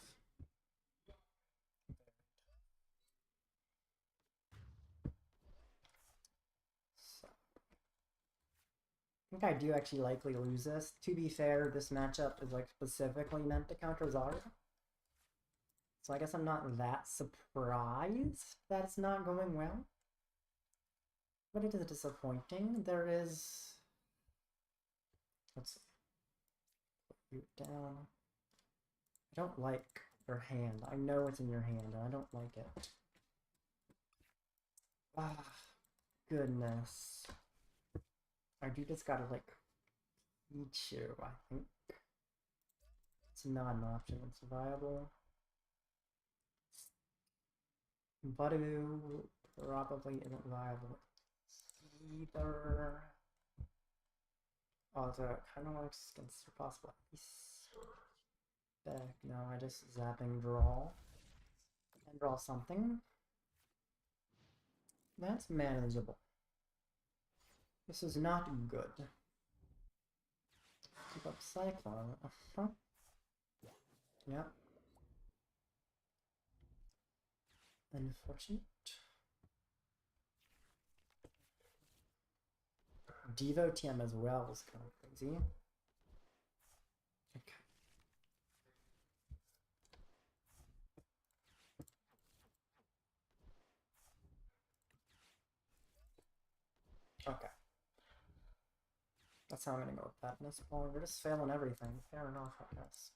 So, I think I do actually likely lose this. To be fair, this matchup is like specifically meant to counter Zard. So I guess I'm not that surprised that it's not going well. But it is disappointing. There is... Let's put you down. I don't like your hand. I know it's in your hand, and I don't like it. Ah, goodness. I do just gotta, like, Pichu, I think. It's not an option that's viable. Budew probably isn't viable either. Oh, so it kind of works against your possible back. No, I just zapping draw. And draw something. That's manageable. This is not good. Keep up Cyclone. Yep. Unfortunate. Devo TM as well was kind of crazy. Okay. Okay. That's how I'm gonna go with that. Nest Ball, we're just failing everything. Fair enough, I guess.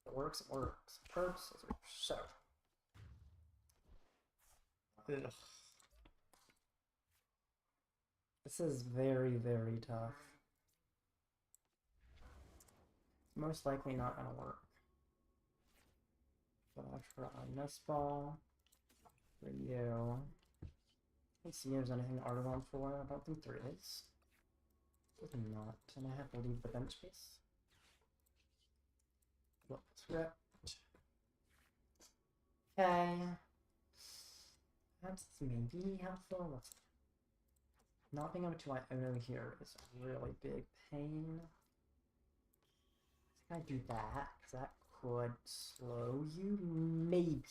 If it works, it works. Perks, as we show. Ugh. This is very, very tough. Most likely not gonna work. So I'll try Nest Ball for you. Let's see if there's anything Artazon for. I don't think there is. There's not. And I have to leave the bench space. Flip script. Okay. That's maybe helpful. Let's not being able to Iono here is a really big pain. I think I do that, because that could slow you, maybe.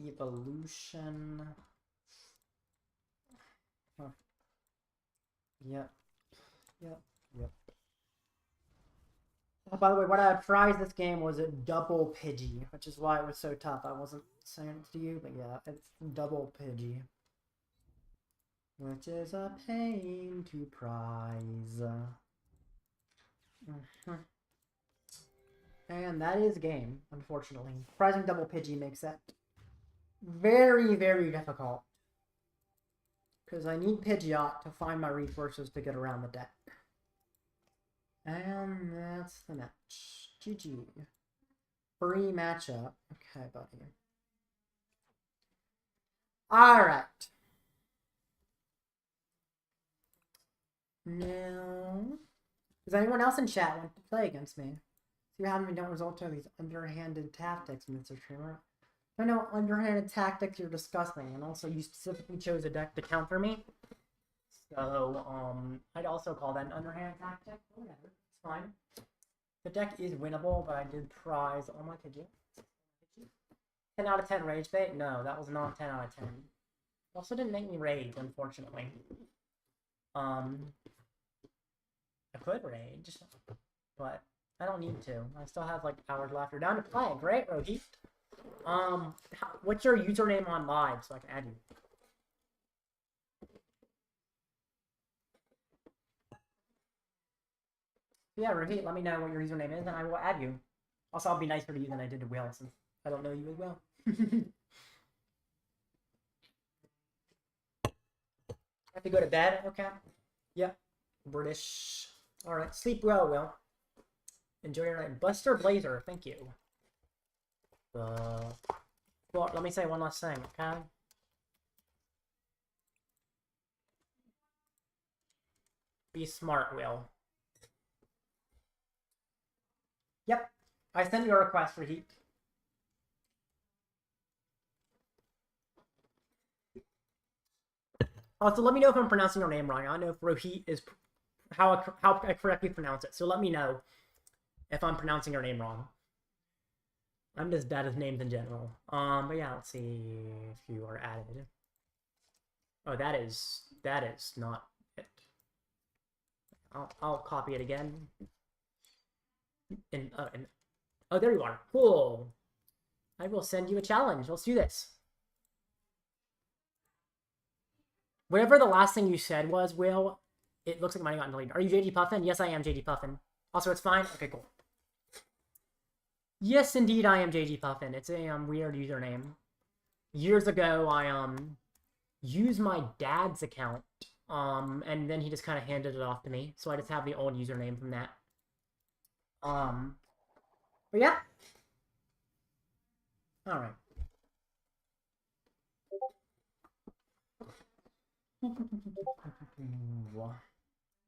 Evolution. Huh. Yep. Oh, by the way, what I prized this game was a double Pidgey, which is why it was so tough. I wasn't saying it to you, but yeah, it's double Pidgey. Which is a pain to prize. And that is game, unfortunately. Prizing double Pidgey makes that very, very difficult. Because I need Pidgeot to find my resources to get around the deck. And that's the match. GG. Free matchup. Okay, buddy. Alright. Now, does anyone else in chat want to play against me? So you haven't done result to these underhanded tactics, Mr. Streamer. I know what underhanded tactics you're discussing, and also you specifically chose a deck to counter me. So, I'd also call that an underhand tactic. Whatever, it's fine. The deck is winnable, but I did prize all my Pidgeot. 10 out of 10 rage bait? No, that was not 10 out of 10. It also didn't make me rage, unfortunately. I could rage, but I don't need to. I still have like hours left. You're down to play. Great, Rohit. What's your username on live so I can add you? Yeah, Rohit, let me know what your username is and I will add you. Also, I'll be nicer to you than I did to Will since I don't know you as well. Have to go to bed? Okay. Yep. British. Alright, sleep well, Will. Enjoy your night. Buster Blazer, thank you. Well, let me say one last thing, okay? Be smart, Will. Yep. I sent you a request for Heat. Also, let me know if I'm pronouncing your name wrong. I don't know if Rohit is how I correctly pronounce it. So let me know if I'm pronouncing your name wrong. I'm just bad at names in general. But yeah, let's see if you are added. Oh, that is not it. I'll copy it again. Oh, there you are. Cool. I will send you a challenge. Let's do this. Whatever the last thing you said was, Will, it looks like mine got deleted. Are you JD Puffin? Yes, I am JD Puffin. Also, it's fine? Okay, cool. Yes, indeed, I am JD Puffin. It's a weird username. Years ago, I used my dad's account, and then he just kind of handed it off to me. So I just have the old username from that. But yeah. All right.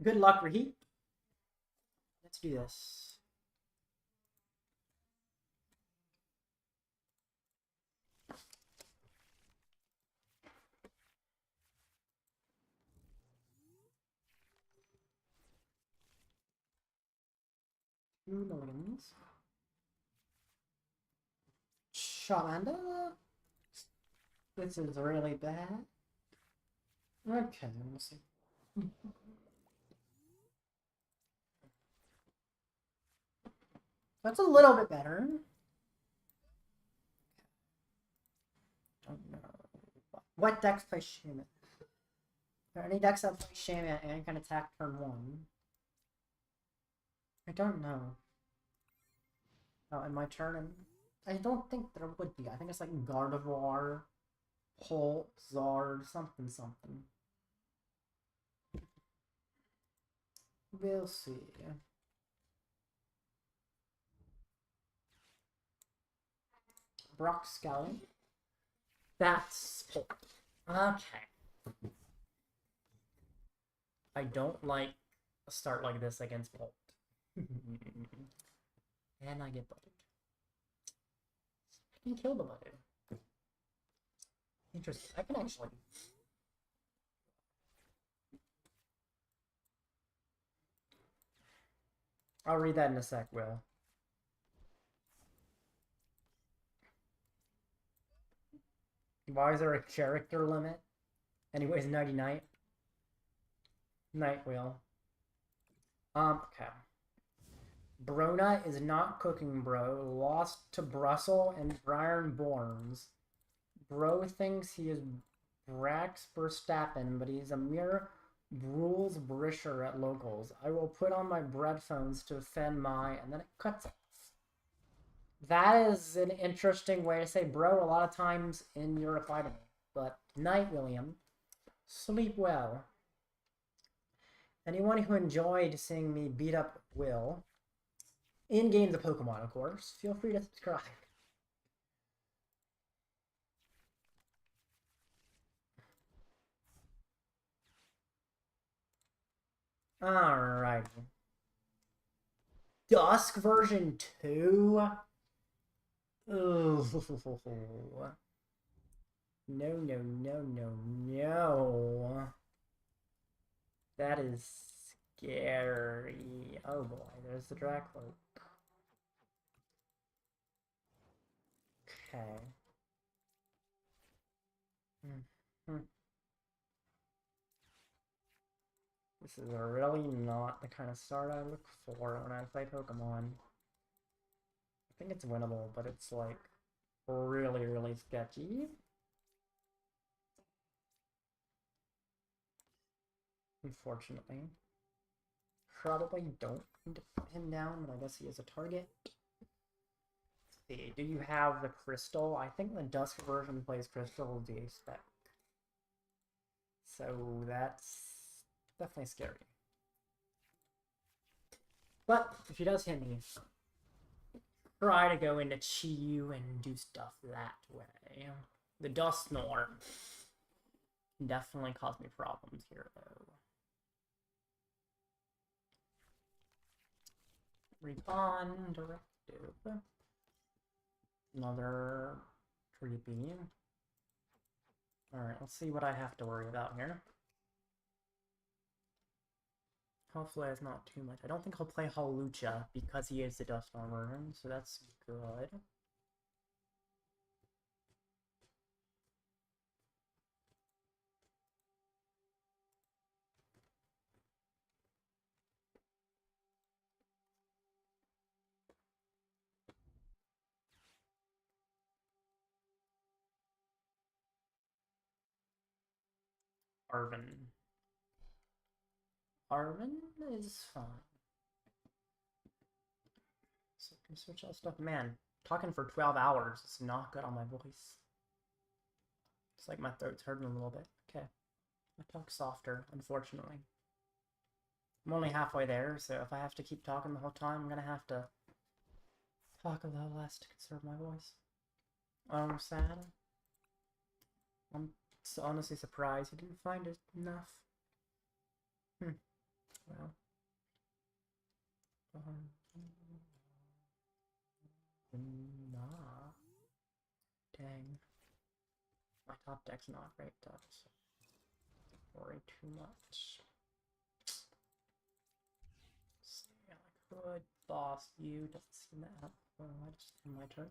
Good luck, Raheem. Let's do this. Millions. Charmander. This is really bad. Okay, we'll see. That's a little bit better. Don't know. What decks play Shaman? Are there any decks that play Shaman and can attack turn 1? I don't know. Oh, in my turn, I don't think there would be. I think it's like Gardevoir, Holt, Zard, something. We'll see. Brock Scouting. That's Holt. Okay. I don't like a start like this against Holt. And I get butted. I can kill the Budew. Interesting. I can actually. I'll read that in a sec, Will. Why is there a character limit? Anyways, 99. Night, Will. Okay. Brona is not cooking, bro. Lost to Brussels and Briar Borns. Bro thinks he is Brax Verstappen, but he's a mere Brules Brisher at locals. I will put on my breadphones to offend my... And then it cuts off. That is an interesting way to say bro a lot of times in your reply to me. But night, William. Sleep well. Anyone who enjoyed seeing me beat up Will, in games of Pokemon, of course, feel free to subscribe. Alright. Dusk version 2? Ooh. No. That is scary. Oh boy, there's the Dracloak. Okay. This is really not the kind of start I look for when I play Pokemon. I think it's winnable, but it's like really, really sketchy. Unfortunately. Probably don't need to put him down, but I guess he is a target. Let's see, do you have the Crystal? I think the Dusk version plays Crystal D-Spec. So that's definitely scary. But if he does hit me, try to go into Chiyu and do stuff that way. The Dusknoir can definitely cause me problems here, though. Recon Directive. Another creepy. Alright, let's see what I have to worry about here. Hopefully it's not too much. I don't think he'll play Hawlucha because he is the Dusknoir version, so that's good. Arven is fine. So I can switch out stuff. Man, talking for 12 hours is not good on my voice. It's like my throat's hurting a little bit. Okay. I talk softer, unfortunately. I'm only halfway there, so if I have to keep talking the whole time, I'm gonna have to talk a little less to conserve my voice. I'm sad. I'm honestly surprised he didn't find it enough. Well. Nah. Dang. My top deck's not great though, so don't worry too much. Yeah, I could boss you, doesn't seem that helpful. I just in my turn.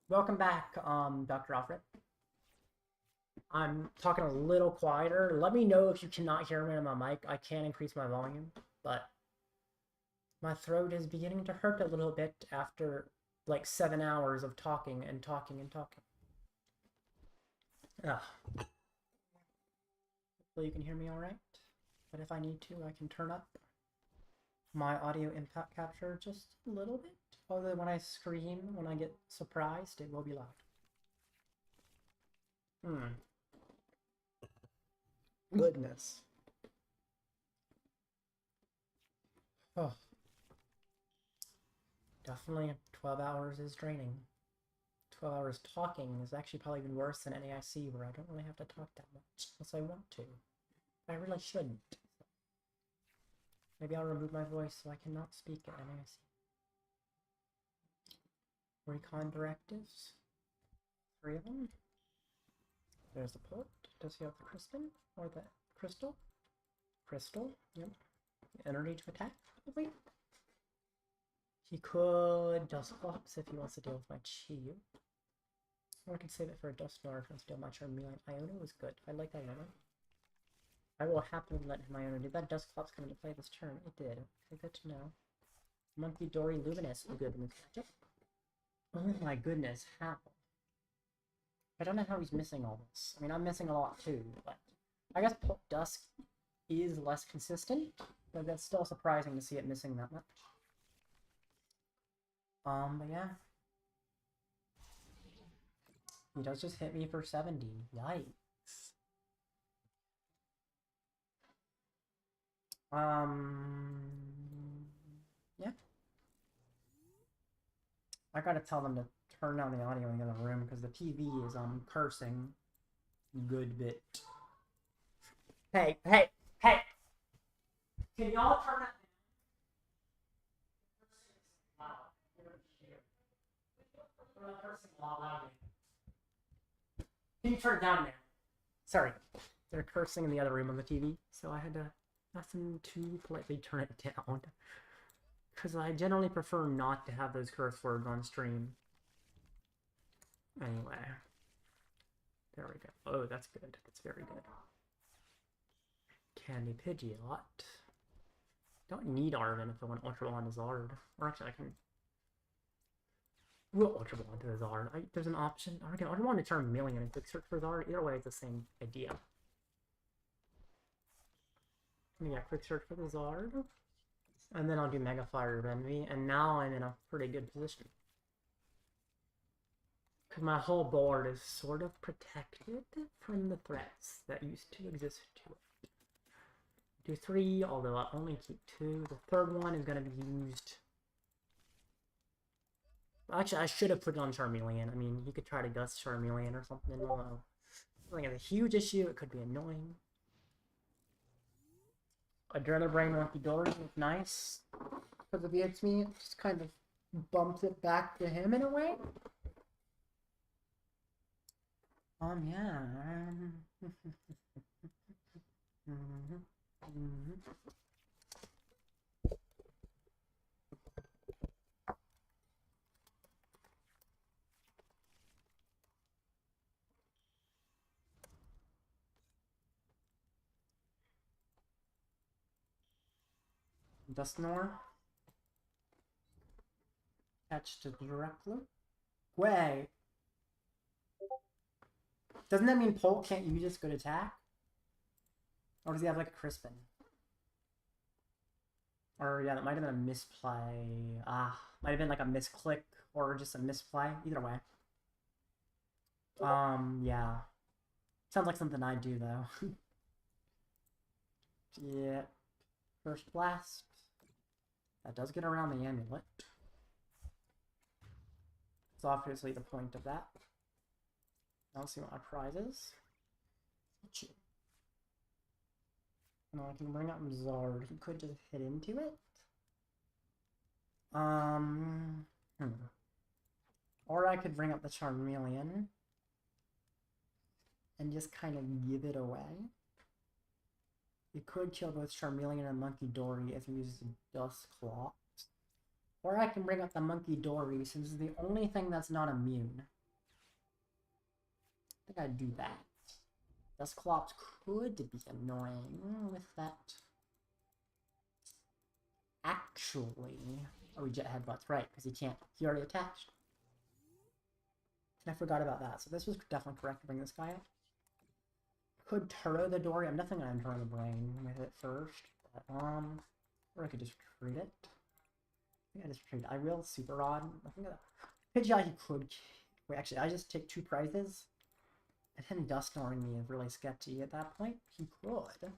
Welcome back, Dr. Alfred. I'm talking a little quieter. Let me know if you cannot hear me on my mic. I can increase my volume, but my throat is beginning to hurt a little bit after like 7 hours of talking and talking and talking. Ugh. Hopefully you can hear me all right, but if I need to, I can turn up my audio impact capture just a little bit. Although when I scream, when I get surprised, it will be loud. Goodness. Oh. Definitely 12 hours is draining. 12 hours talking is actually probably even worse than NAIC, where I don't really have to talk that much unless I want to. I really shouldn't. Maybe I'll remove my voice so I cannot speak at NAIC. Recon directives. 3 of them. There's the port. Does he have the Crispin? Or the Crystal? Crystal, yep. Energy to attack, probably. He could Dusclops if he wants to deal with my Chiyu. Or I can save it for a Dusknoir if he wants to deal with my Charmeleon. Iono was good. I like Iono. I will happily let him Iono. Did that Dusclops come into play this turn? It did. Okay, good to know. Munkidori Luminous is good in this matchup. Oh my goodness, how? I don't know how he's missing all this. I mean, I'm missing a lot too, but I guess Dusk is less consistent, but that's still surprising to see it missing that much. But yeah. He does just hit me for 70. Yikes. Yeah. I gotta tell them to turn down the audio in the other room because the TV is cursing good bit. Hey! Can y'all turn that down? Can you turn it down there? Sorry. They're cursing in the other room on the TV, so I had to Nothing to politely turn it down. Because I generally prefer not to have those curse words on stream. Anyway. There we go. Oh, that's good. That's very good. Candy Pidgeot. Don't need Arven if I want Ultra Ball on Zard. Or actually, I can... We'll Ultra Ball into the Zard. There's an option. Or I can Ultra Ball into Charmeleon and quick search for Zard. Either way, it's the same idea. Yeah, quick search for the Zard. And then I'll do Mega Fire of Envy. And now I'm in a pretty good position. Because my whole board is sort of protected from the threats that used to exist to it. Do 3, although I only keep 2. The third one is going to be used... Actually, I should have put it on Charmeleon. I mean, you could try to Gust Charmeleon or something. I don't know. I think it's a huge issue. It could be annoying. Adrenaline Brain Munkidori is nice. Because if he hits me, it just kind of bumps it back to him in a way. Yeah. Dusknoir. Attached to directly. Way. Doesn't that mean Polt can't use this good attack? Or does he have like a Crispin? Or yeah, that might have been a misplay. Might have been like a misclick or just a misplay. Either way. Yeah. Sounds like something I'd do though. Yeah. First Blast. That does get around the Amulet. It's obviously the point of that. I'll see what my prize is. Pichu. No, I can bring up Zard. He could just hit into it. Or I could bring up the Charmeleon and just kind of give it away. You could kill both Charmeleon and Munkidori if you use Dusclops. Or I can bring up the Munkidori since it's the only thing that's not immune. I think I'd do that. Dusclops could be annoying with that. Actually... Oh, he Jet Headbutts, right, because he can't. He already attached. I forgot about that, so this was definitely correct to bring this guy up. Could Turo the Dory. I'm definitely going to turn the brain with it first. But, or I could just retreat it. I think I just retreat it. I will Super Rod. I think Pidgeot he could... Wait, actually, I just take 2 prizes. And him Dusknoring me is really sketchy at that point. He could.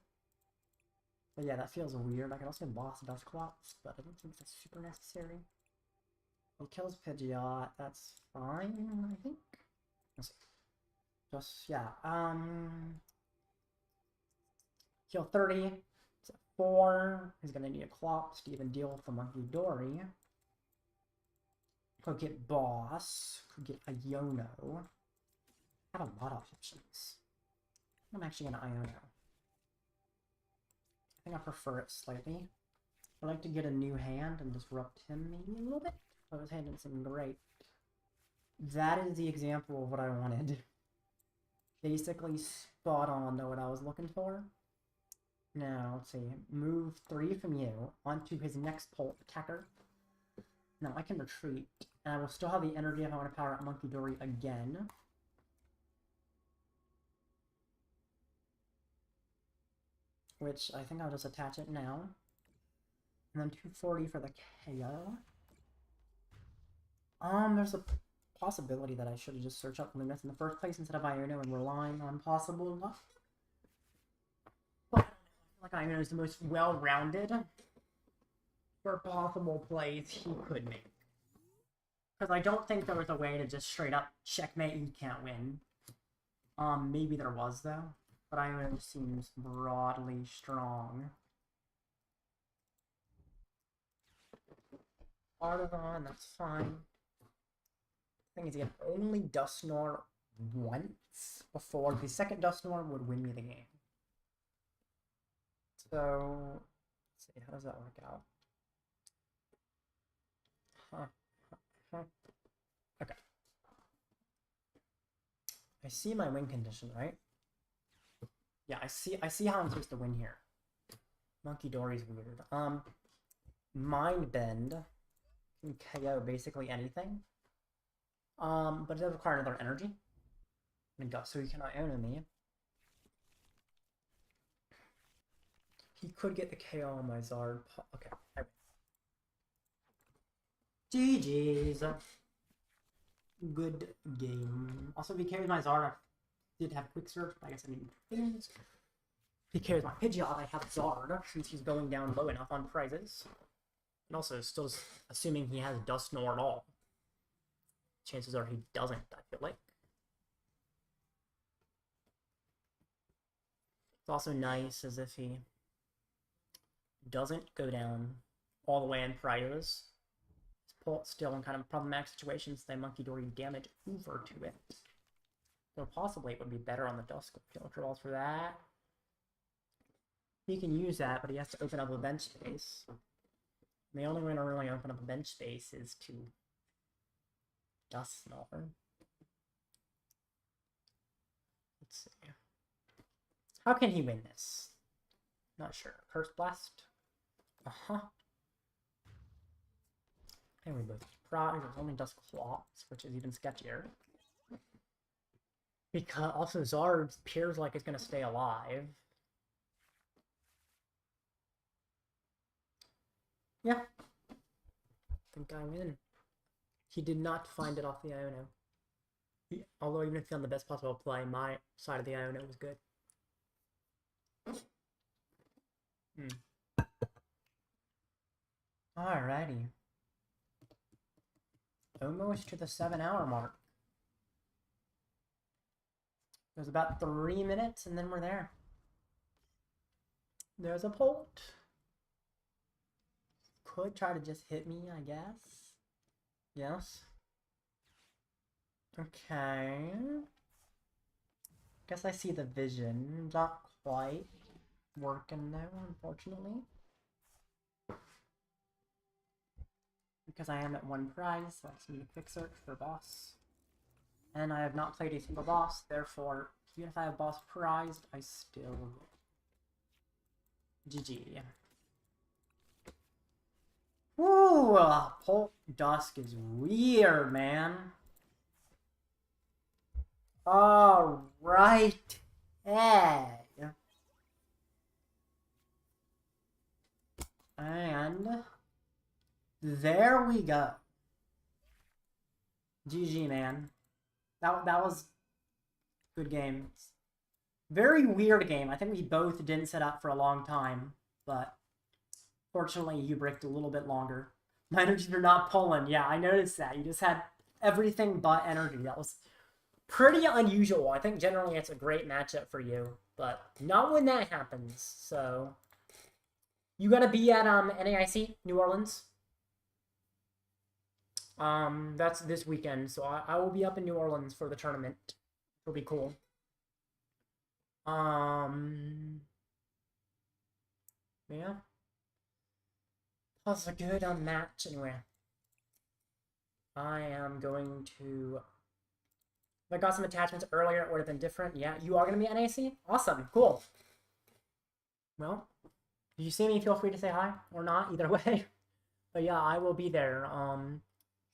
But yeah, that feels weird. I can also boss Dusclops, but I don't think that's super necessary. He kills Pidgeot. That's fine, I think. Let's see. Just, yeah. Heal 30. It's a 4. He's gonna need a Clops to even deal with the Munkidori. Could get Boss. Could get a Iono. I have a lot of options. I'm actually gonna Iono. I think I prefer it slightly. I'd like to get a new hand and disrupt him maybe a little bit. I was handing some great. That is the example of what I wanted. Basically spot on to what I was looking for. Now, let's see. Move 3 from you onto his next Polt attacker. Now I can retreat, and I will still have the energy if I want to power up Munkidori again. Which I think I'll just attach it now. And then 240 for the KO. There's a possibility that I should have just searched up Luminous in the first place instead of Iono and relying on possible luck. But I feel like Iono is the most well-rounded for possible plays he could make. Because I don't think there was a way to just straight up checkmate you can't win. Maybe there was though. But Iono seems broadly strong. Artazon, that's fine. The thing is, he can only Dusknoir once before the second Dusknoir would win me the game. So So, let's see, how does that work out? Okay. I see my win condition, right? Yeah, I see how I'm supposed to win here. Munkidori's weird. Mind Bend can KO basically anything. But it does require another energy. So he cannot Iono me. He could get the KO on my Zard. Okay. GG's. Good game. Also, if he carries my Zard, I did have quick search, but I guess I need things. If he carries my Pidgeot, I have Zard, since he's going down low enough on prizes. And also, still assuming he has Dusknoir at all. Chances are he doesn't, I feel like. It's also nice as if he doesn't go down all the way in prizes. It's still in kind of problematic situations, they Munkidori damage over to it. So possibly it would be better on the Dusk Ultra Balls for that. He can use that, but he has to open up a bench space. And the only way to really open up a bench space is to Dusknoir. Let's see. How can he win this? Not sure. Curse Blast? Uh-huh. And we both prize. There's only Dusk Claws, which is even sketchier. Because also Zard appears like it's gonna stay alive. Yeah. I think I win. He did not find it off the Iono. Although even if he on the best possible play, my side of the Iono was good. Alrighty. Almost to the 7-hour mark. There's about 3 minutes and then we're there. There's a Polt. Could try to just hit me, I guess. Yes. Okay. Guess I see the vision. Not quite working though, unfortunately. Because I am at 1 prize, so I just need a quick search for boss. And I have not played a single boss, therefore, even if I have boss prized, I still... GG. Woo! Polt Dusk is weird, man. Alright. Hey. And there we go. GG, man. That was good game. Very weird game. I think we both didn't set up for a long time, but fortunately you bricked a little bit longer. My energies were not pulling. Yeah, I noticed that. You just had everything but energy. That was pretty unusual. I think generally it's a great matchup for you, but not when that happens. So you gonna be at NAIC, New Orleans? That's this weekend, so I will be up in New Orleans for the tournament. It'll be cool. Yeah. That's a good match anyway. I am going to... If I got some attachments earlier, it would have been different. Yeah, you are going to be NAC? Awesome, cool. Well, if you see me, feel free to say hi, or not, either way. But yeah, I will be there.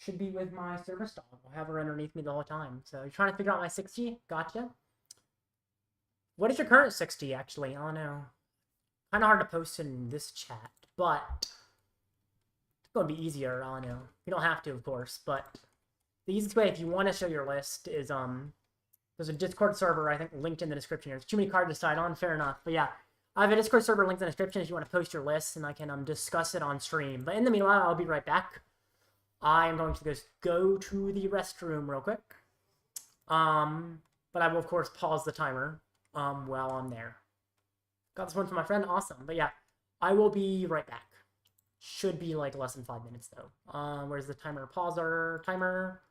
Should be with my service dog. I'll have her underneath me the whole time. So you're trying to figure out my 60? Gotcha. What is your current 60, actually? I don't know. Kind of hard to post in this chat, but it's going to be easier. I don't know. You don't have to, of course, but the easiest way, if you want to show your list, is there's a Discord server, I think, linked in the description. There's too many cards to decide on, fair enough. But yeah, I have a Discord server linked in the description if you want to post your list, and I can discuss it on stream. But in the meanwhile, I'll be right back. I am going to just go to the restroom real quick. But I will, of course, pause the timer while I'm there. Got this one from my friend. Awesome. But yeah, I will be right back. Should be like less than 5 minutes, though. Where's the timer? Pauser. Timer.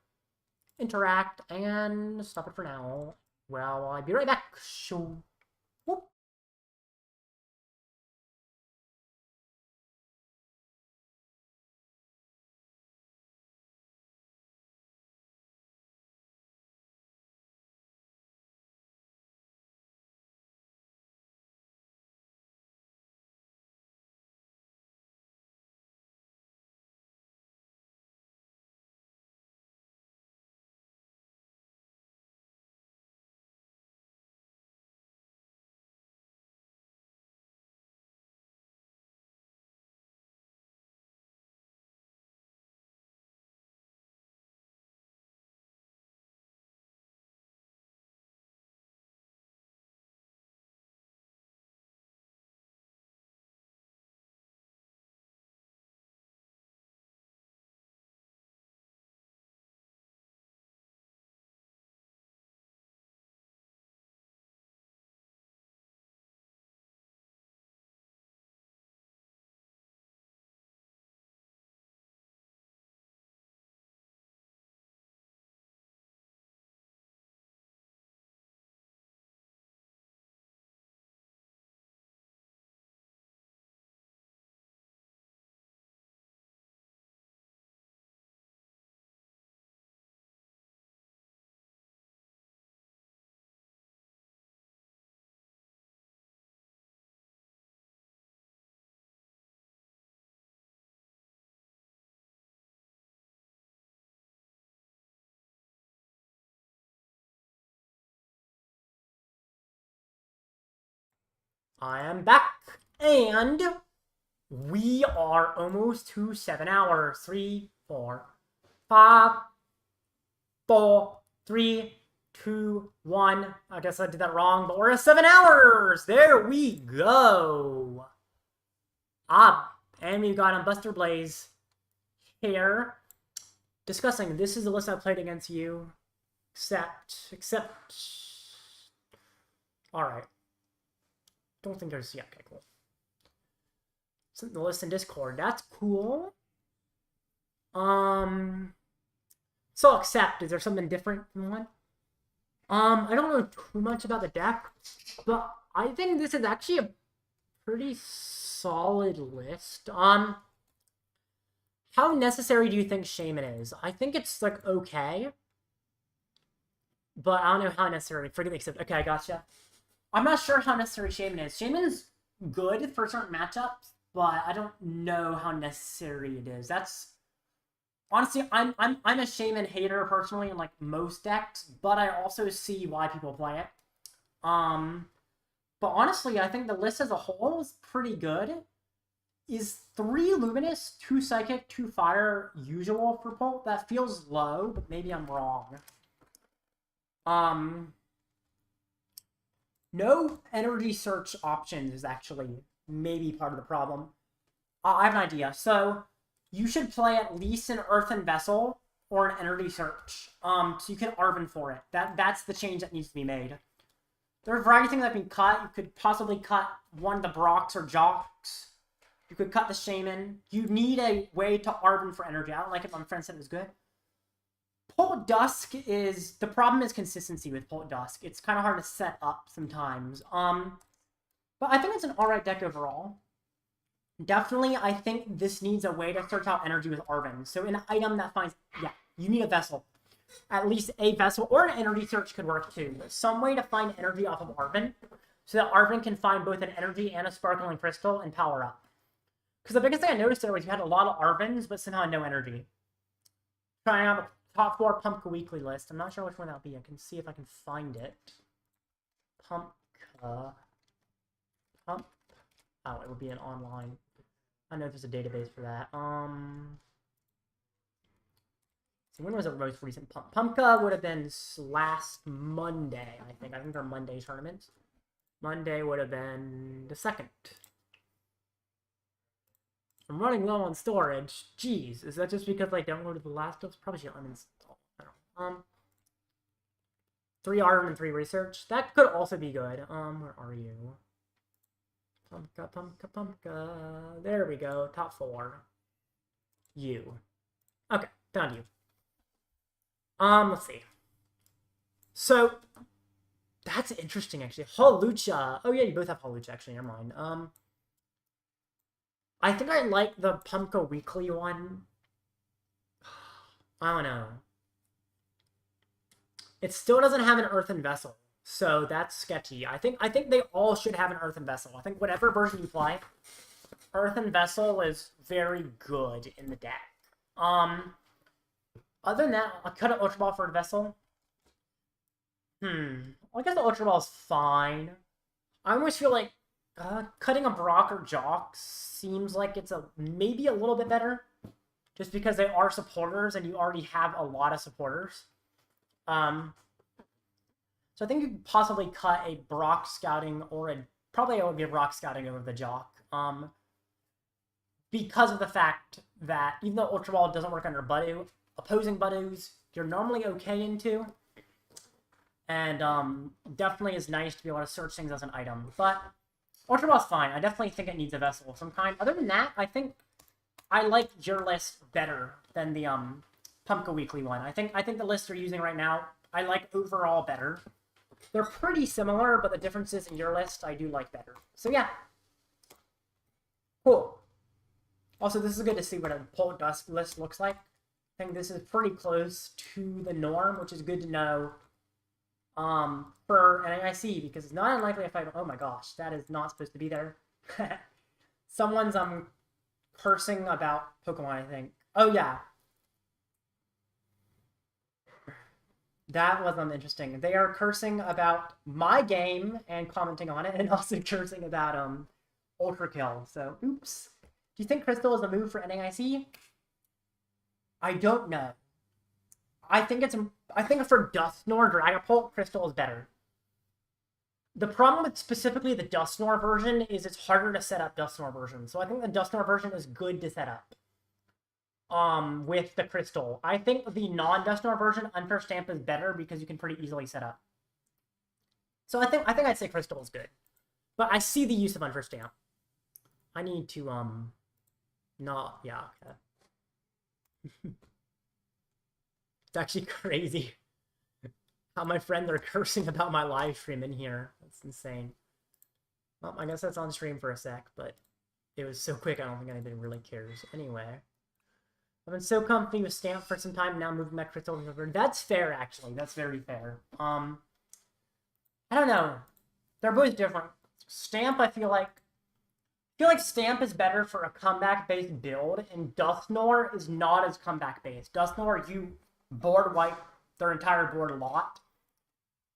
Interact. And stop it for now. Well, I'll be right back. Shoo. Whoop. I am back, and we are almost to 7 hours. 3, 4, 5, 4, 3, 2, 1. I guess I did that wrong, but we're at 7 hours. There we go. And we've got Buster Blaze here discussing. This is the list I played against you. Except. All right. Don't think there's... Yeah, okay, cool. Sent the list in Discord. That's cool. So accept. Is there something different from one? I don't know too much about the deck, but I think this is actually a pretty solid list. How necessary do you think Shaman is? I think it's, like, okay. But I don't know how necessary. Forget the accept. Okay, I gotcha. I'm not sure how necessary Shaman is. Shaman's good for certain matchups, but I don't know how necessary it is. That's... Honestly, I'm a Shaman hater personally in, like, most decks, but I also see why people play it. But honestly, I think the list as a whole is pretty good. Is 3 Luminous, 2 Psychic, 2 Fire usual for Pult? That feels low, but maybe I'm wrong. No energy search options is actually maybe part of the problem. I have an idea. So, you should play at least an Earthen Vessel or an energy search. So you can Arven for it. That's the change that needs to be made. There are a variety of things that can be cut. You could possibly cut one of the Brocks or Jocks. You could cut the Shaman. You need a way to Arven for energy. I don't like it, but my friend said it was good. Pult Dusk is... The problem is consistency with Pult Dusk. It's kind of hard to set up sometimes. But I think it's an alright deck overall. Definitely, I think this needs a way to search out energy with Arven. So an item that finds... Yeah, you need a vessel. At least a vessel or an energy search could work too. Some way to find energy off of Arven so that Arven can find both an energy and a sparkling crystal and power up. Because the biggest thing I noticed there was you had a lot of Arvens, but somehow no energy. Trying out the top 4 Pumpka Weekly list. I'm not sure which one that'll be. I can see if I can find it. Pumpka. Oh, it would be an online. I know there's a database for that. So when was the most recent Pumpka would have been last Monday, I think. I think they're Monday tournaments. Monday would have been the 2nd. I'm running low on storage. Jeez, is that just because I downloaded the last of? Probably should uninstall. I don't know. 3 Arm and 3 Research. That could also be good. Where are you? Pumpka. There we go. Top 4. You. Okay, found you. Let's see. So, that's interesting, actually. Holucha. Oh, yeah, you both have Holucha, actually. Never mind. I think I like the Pumpka Weekly one. I don't know. It still doesn't have an Earthen Vessel. So that's sketchy. I think they all should have an Earthen Vessel. I think whatever version you play, Earthen Vessel is very good in the deck. Other than that, I'll cut an Ultra Ball for a Vessel. I guess the Ultra Ball is fine. I almost feel like cutting a Brock or Jock seems like it's maybe a little bit better. Just because they are supporters and you already have a lot of supporters. So I think you could possibly cut a Brock Scouting or probably it would be a Brock Scouting over the Jock. Because of the fact that even though Ultra Ball doesn't work under Budew, opposing Budews you're normally okay into. And definitely is nice to be able to search things as an item. But Ultra Ball's fine. I definitely think it needs a vessel of some kind. Other than that, I think I like your list better than the Pumpka Weekly one. I think the list they're using right now, I like overall better. They're pretty similar, but the differences in your list I do like better. So yeah. Cool. Also, this is good to see what a Pult Dusk list looks like. I think this is pretty close to the norm, which is good to know for NAIC, because it's not unlikely if I... Oh my gosh, that is not supposed to be there. Someone's cursing about Pokemon, I think. Oh yeah. That was interesting. They are cursing about my game and commenting on it, and also cursing about Ultra Kill. So, oops. Do you think Crystal is a move for NAIC? I don't know. I think for Dusknoir Dragapult, Crystal is better. The problem with specifically the Dusknoir version is it's harder to set up Dusknoir version. So I think the Dusknoir version is good to set up. With the Crystal. I think the non-Dusknoir version, Unfair Stamp, is better because you can pretty easily set up. So I think I'd say Crystal is good. But I see the use of Unfair Stamp. I need to, yeah, okay. It's actually crazy how my friends are cursing about my live stream in here. That's insane. Well, I guess that's on stream for a sec, but it was so quick I don't think anybody really cares. Anyway. I've been so comfy with Stamp for some time now, moving my Crystal over. That's fair, actually. That's very fair. I don't know. They're both different. Stamp, I feel like Stamp is better for a comeback-based build, and Dusknoir is not as comeback-based. Dusknoir, you board wipe their entire board a lot.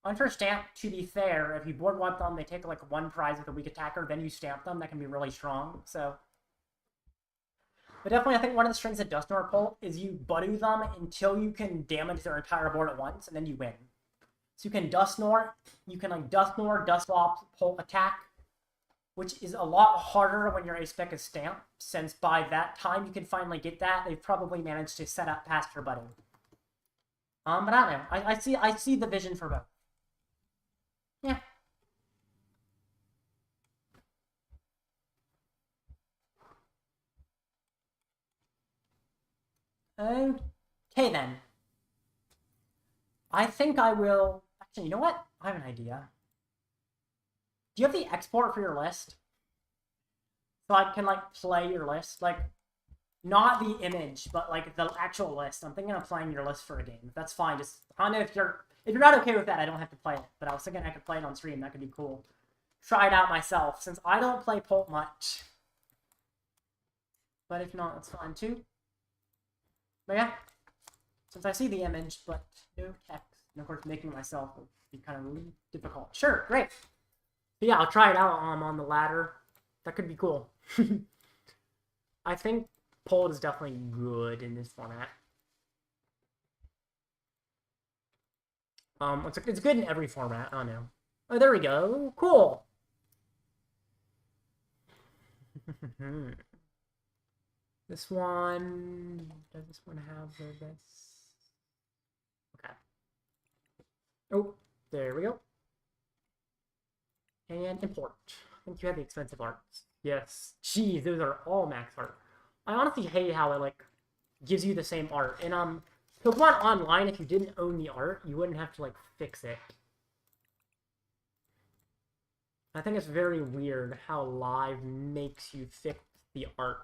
Unfair Stamp, to be fair, if you board wipe them, they take like one prize with a weak attacker, then you stamp them, that can be really strong, so... But definitely, I think one of the strengths of Dusknoir pull is you Budew them until you can damage their entire board at once, and then you win. So you can Dusknoir, like Dusknoir, Dusclops, pull, attack, which is a lot harder when your ace-spec is Stamp, since by that time you can finally get that, they've probably managed to set up past your Budew. But I don't know. I see the vision for both. Yeah. Okay, then. I think I will... Actually, you know what? I have an idea. Do you have the export for your list? So I can, like, play your list? Like, not the image, but, like, the actual list. I'm thinking of playing your list for a game. If that's fine, just... I don't know if you're not okay with that, I don't have to play it. But I was thinking I could play it on stream. That could be cool. Try it out myself, since I don't play Pult much. But if not, that's fine, too. But yeah, since I see the image, but no text, and of course making myself would be kind of difficult. Sure, great. But yeah, I'll try it out on the ladder. That could be cool. I think Pult is definitely good in this format. It's good in every format. I don't know. Oh, there we go. Cool. This one, does this one have this? Okay. Oh, there we go. And import. I think you have the expensive arts. Yes. Jeez, those are all max art. I honestly hate how it, like, gives you the same art. And, Pokemon Online, if you didn't own the art, you wouldn't have to, like, fix it. I think it's very weird how Live makes you fix the art.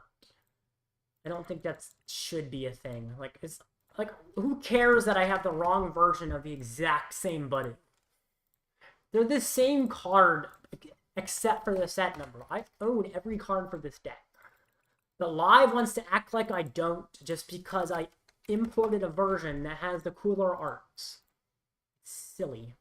I don't think that should be a thing. Like, it's like, who cares that I have the wrong version of the exact same Buddy? They're the same card, except for the set number. I own every card for this deck. But Live wants to act like I don't, just because I imported a version that has the cooler arts. It's silly.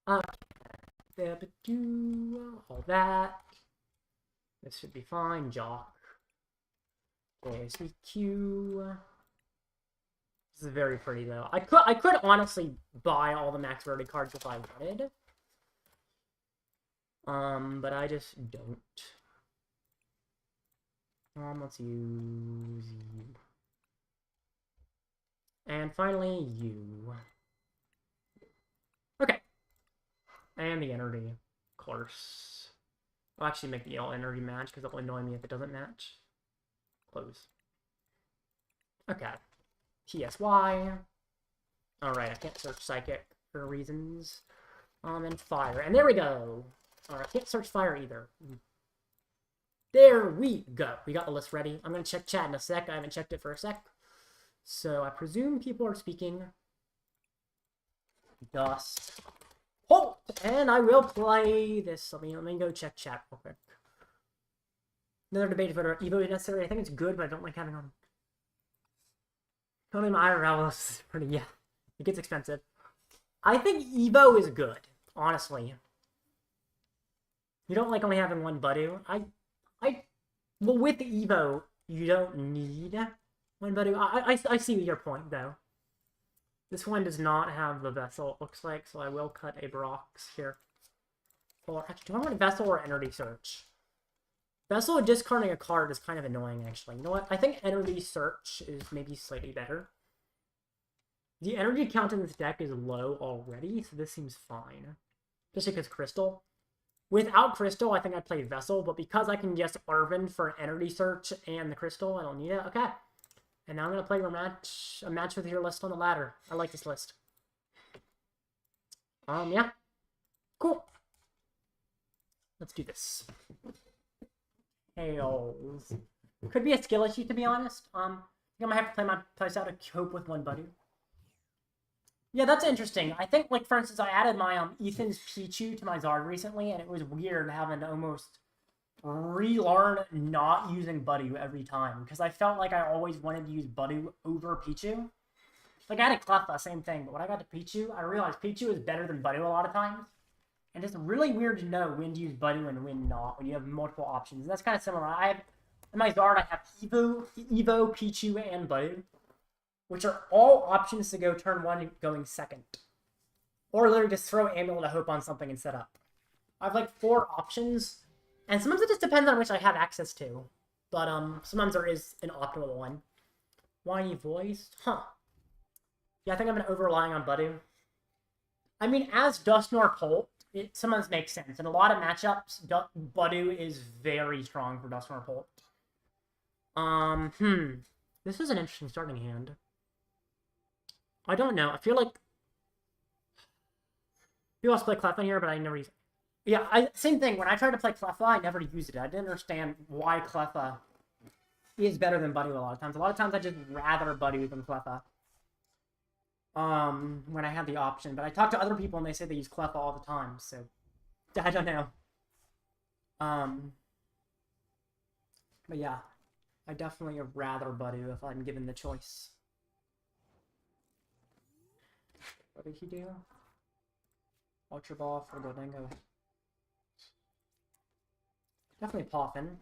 All that. This should be fine. Jock. SVQ. This is very pretty though. I could honestly buy all the max rarity cards if I wanted. But I just don't. Let's use you. And finally, you. Okay. And the energy, of course. I'll actually make the all energy match because it'll annoy me if it doesn't match. Close. Okay. TSY. Alright, I can't search Psychic for reasons. And Fire. And there we go. Alright, I can't search Fire either. There we go. We got the list ready. I'm going to check chat in a sec. I haven't checked it for a sec. So I presume people are speaking. Dust. Halt! And I will play this. Let me go check chat real quick. Another debate whether Evo is necessary. I think it's good, but I don't like having on. Only my IRL is pretty, yeah. It gets expensive. I think Evo is good, honestly. You don't like only having one Budew. Well, with the Evo, you don't need one Budew. I see your point, though. This one does not have the Vessel, it looks like, so I will cut a Brox here. Or, actually, do I want Vessel or Energy Search? Vessel discarding a card is kind of annoying, actually. You know what? I think Energy Search is maybe slightly better. The energy count in this deck is low already, so this seems fine. Especially because Crystal. Without Crystal, I think I'd play Vessel, but because I can just Arven for Energy Search and the Crystal, I don't need it. Okay. And now I'm going to play a match with your list on the ladder. I like this list. Yeah. Cool. Let's do this. Tails. Could be a skill issue, to be honest. I think I might have to play my place out to cope with one Buddy. Yeah, that's interesting. I think, like, for instance, I added my Ethan's Pichu to my Zard recently, and it was weird having to almost relearn not using Budew every time, because I felt like I always wanted to use Budew over Pichu. Like, I had a Cleffa, same thing, but when I got to Pichu, I realized Pichu is better than Budew a lot of times. And it's really weird to know when to use Budew and when not, when you have multiple options. And that's kind of similar. In my Zard, I have Evo, Pichu, and Budew, which are all options to go turn 1 going second. Or literally just throw Amulet of Hope on something and set up. I have like 4 options, and sometimes it just depends on which I have access to. But sometimes there is an optimal one. Whiny voice? Huh. Yeah, I think I'm going to over-relying on Budew. I mean, as Dusknoir Polt, it sometimes makes sense. In a lot of matchups, Budew is very strong for Dusknoir Polt. This is an interesting starting hand. I don't know. I feel like people also play Cleffa here, but I never use it. Yeah, same thing. When I tried to play Cleffa, I never used it. I didn't understand why Cleffa is better than Budew a lot of times. A lot of times I just rather Budew than Cleffa. When I had the option. But I talk to other people and they say they use Cleffa all the time, so I don't know. But yeah, I definitely would rather Budew if I'm given the choice. What did he do? Ultra Ball for Dodingo. Definitely Poffin.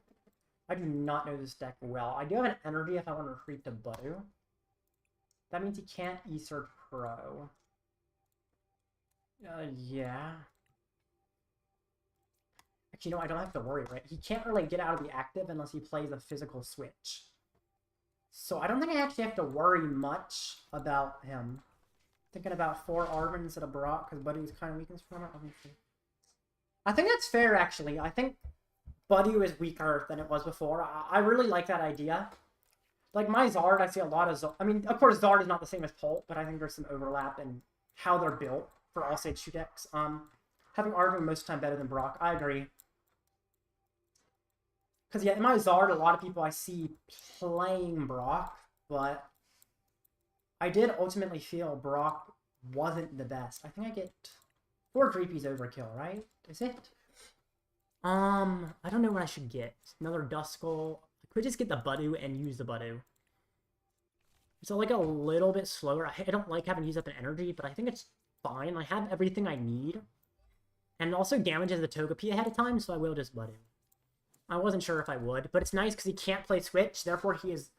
I do not know this deck well. I do have an energy if I want to retreat to Budew. That means he can't Easter Pro. Yeah. Actually, no, I don't have to worry, right? He can't really get out of the active unless he plays a physical switch. So I don't think I actually have to worry much about him. Thinking about 4 Arven instead of Brock, because Budew is kind of weakens from it. I think that's fair, actually. I think Budew is weaker than it was before. I really like that idea. Like, my Zard, I see a lot of Zard. I mean, of course, Zard is not the same as Polt, but I think there's some overlap in how they're built for all Stage 2 decks. Having Arven most of the time better than Brock, I agree. Because, yeah, in my Zard, a lot of people I see playing Brock, but I did ultimately feel Brock wasn't the best. I think I get 4 Creepies overkill, right? Is it? I don't know what I should get. Another Duskull. I could just get the Budew and use the Budew. It's like a little bit slower. I don't like having to use up an energy, but I think it's fine. I have everything I need. And it also damages the Togepi ahead of time, so I will just Budew. I wasn't sure if I would, but it's nice because he can't play Switch, therefore he is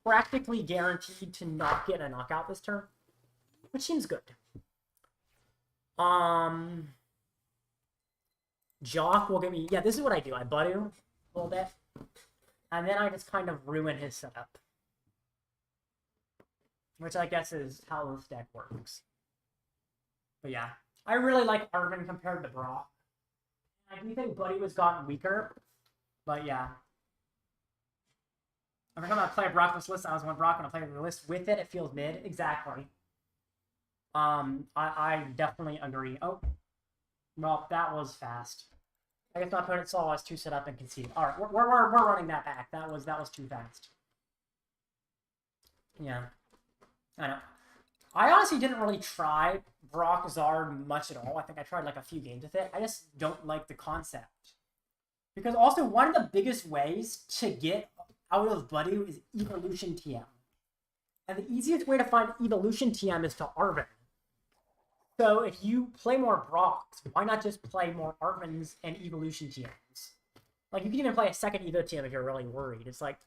practically guaranteed to not get a knockout this turn, which seems good. Jock will give me... Yeah, this is what I do. I Budew a little bit, and then I just kind of ruin his setup. Which I guess is how this deck works. But yeah, I really like Arven compared to Brock. I do think Budew has gotten weaker, but yeah. Every time I play a Brock this list, I was one Brock. When I play the list with it, it feels mid. Exactly. I definitely agree. Oh, well, that was fast. I guess my opponent saw us 2 set up and concede. All right, we're running that back. That was too fast. Yeah, I know. I honestly didn't really try Brock Zard much at all. I think I tried like a few games with it. I just don't like the concept. Because also, one of the biggest ways to get out of Budew is Evolution TM. And the easiest way to find Evolution TM is to Arven. So if you play more Brocks, why not just play more Arvens and Evolution TMs? Like, you can even play a second Evo TM if you're really worried. It's like,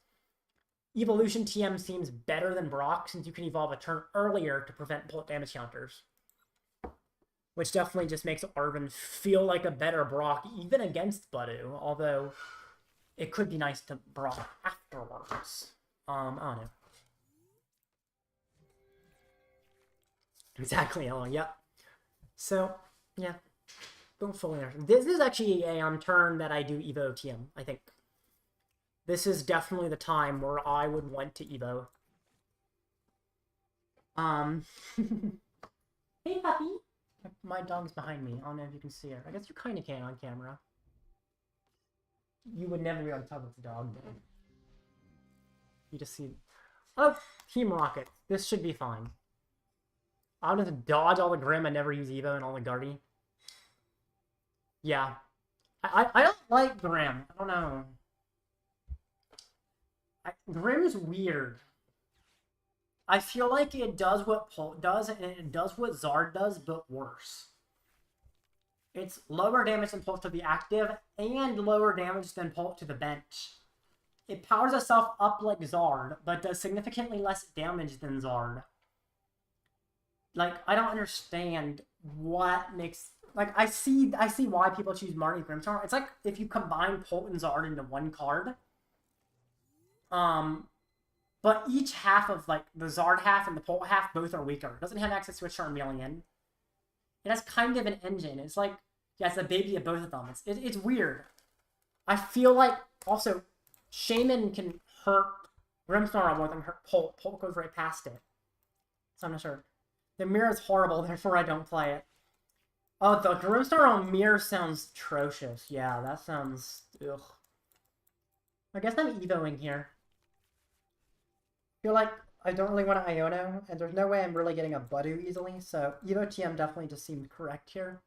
Evolution TM seems better than Brock since you can evolve a turn earlier to prevent bullet damage counters. Which definitely just makes Arven feel like a better Brock, even against Budew. Although, it could be nice to Brock afterwards. I don't know. Exactly, Ellen, yep. So, yeah. Don't fully understand. This is actually a turn that I do Evo TM, I think. This is definitely the time where I would want to Evo. Hey, puppy! My dog's behind me. I don't know if you can see her. I guess you kind of can on camera. You would never be able to tell with the dog, though. You just see... Oh! Team Rocket. This should be fine. I'll just dodge all the Grim and never use Evo and all the Guardy. Yeah. I don't like Grim. I don't know. Grim's weird. I feel like it does what Pult does, and it does what Zard does, but worse. It's lower damage than Pult to the active, and lower damage than Pult to the bench. It powers itself up like Zard, but does significantly less damage than Zard. Like, I don't understand what makes... Like, I see why people choose Marty Grimmsnarl. It's like if you combine Pult and Zard into one card. But each half of, like, the Zard half and the Pult half both are weaker. It doesn't have access to a Charmeleon. It has kind of an engine. It's like, yeah, it's a baby of both of them. It's weird. I feel like, also, Shaman can hurt Grimmsnarl more than hurt Pult. Pult goes right past it. So I'm not sure. The mirror is horrible, therefore I don't play it. Oh, the Grimmsnarl mirror sounds atrocious. Yeah, that sounds... Ugh. I guess I'm Evoing here. I feel like I don't really want an Iono, and there's no way I'm really getting a Budew easily, so Evo TM definitely just seemed correct here.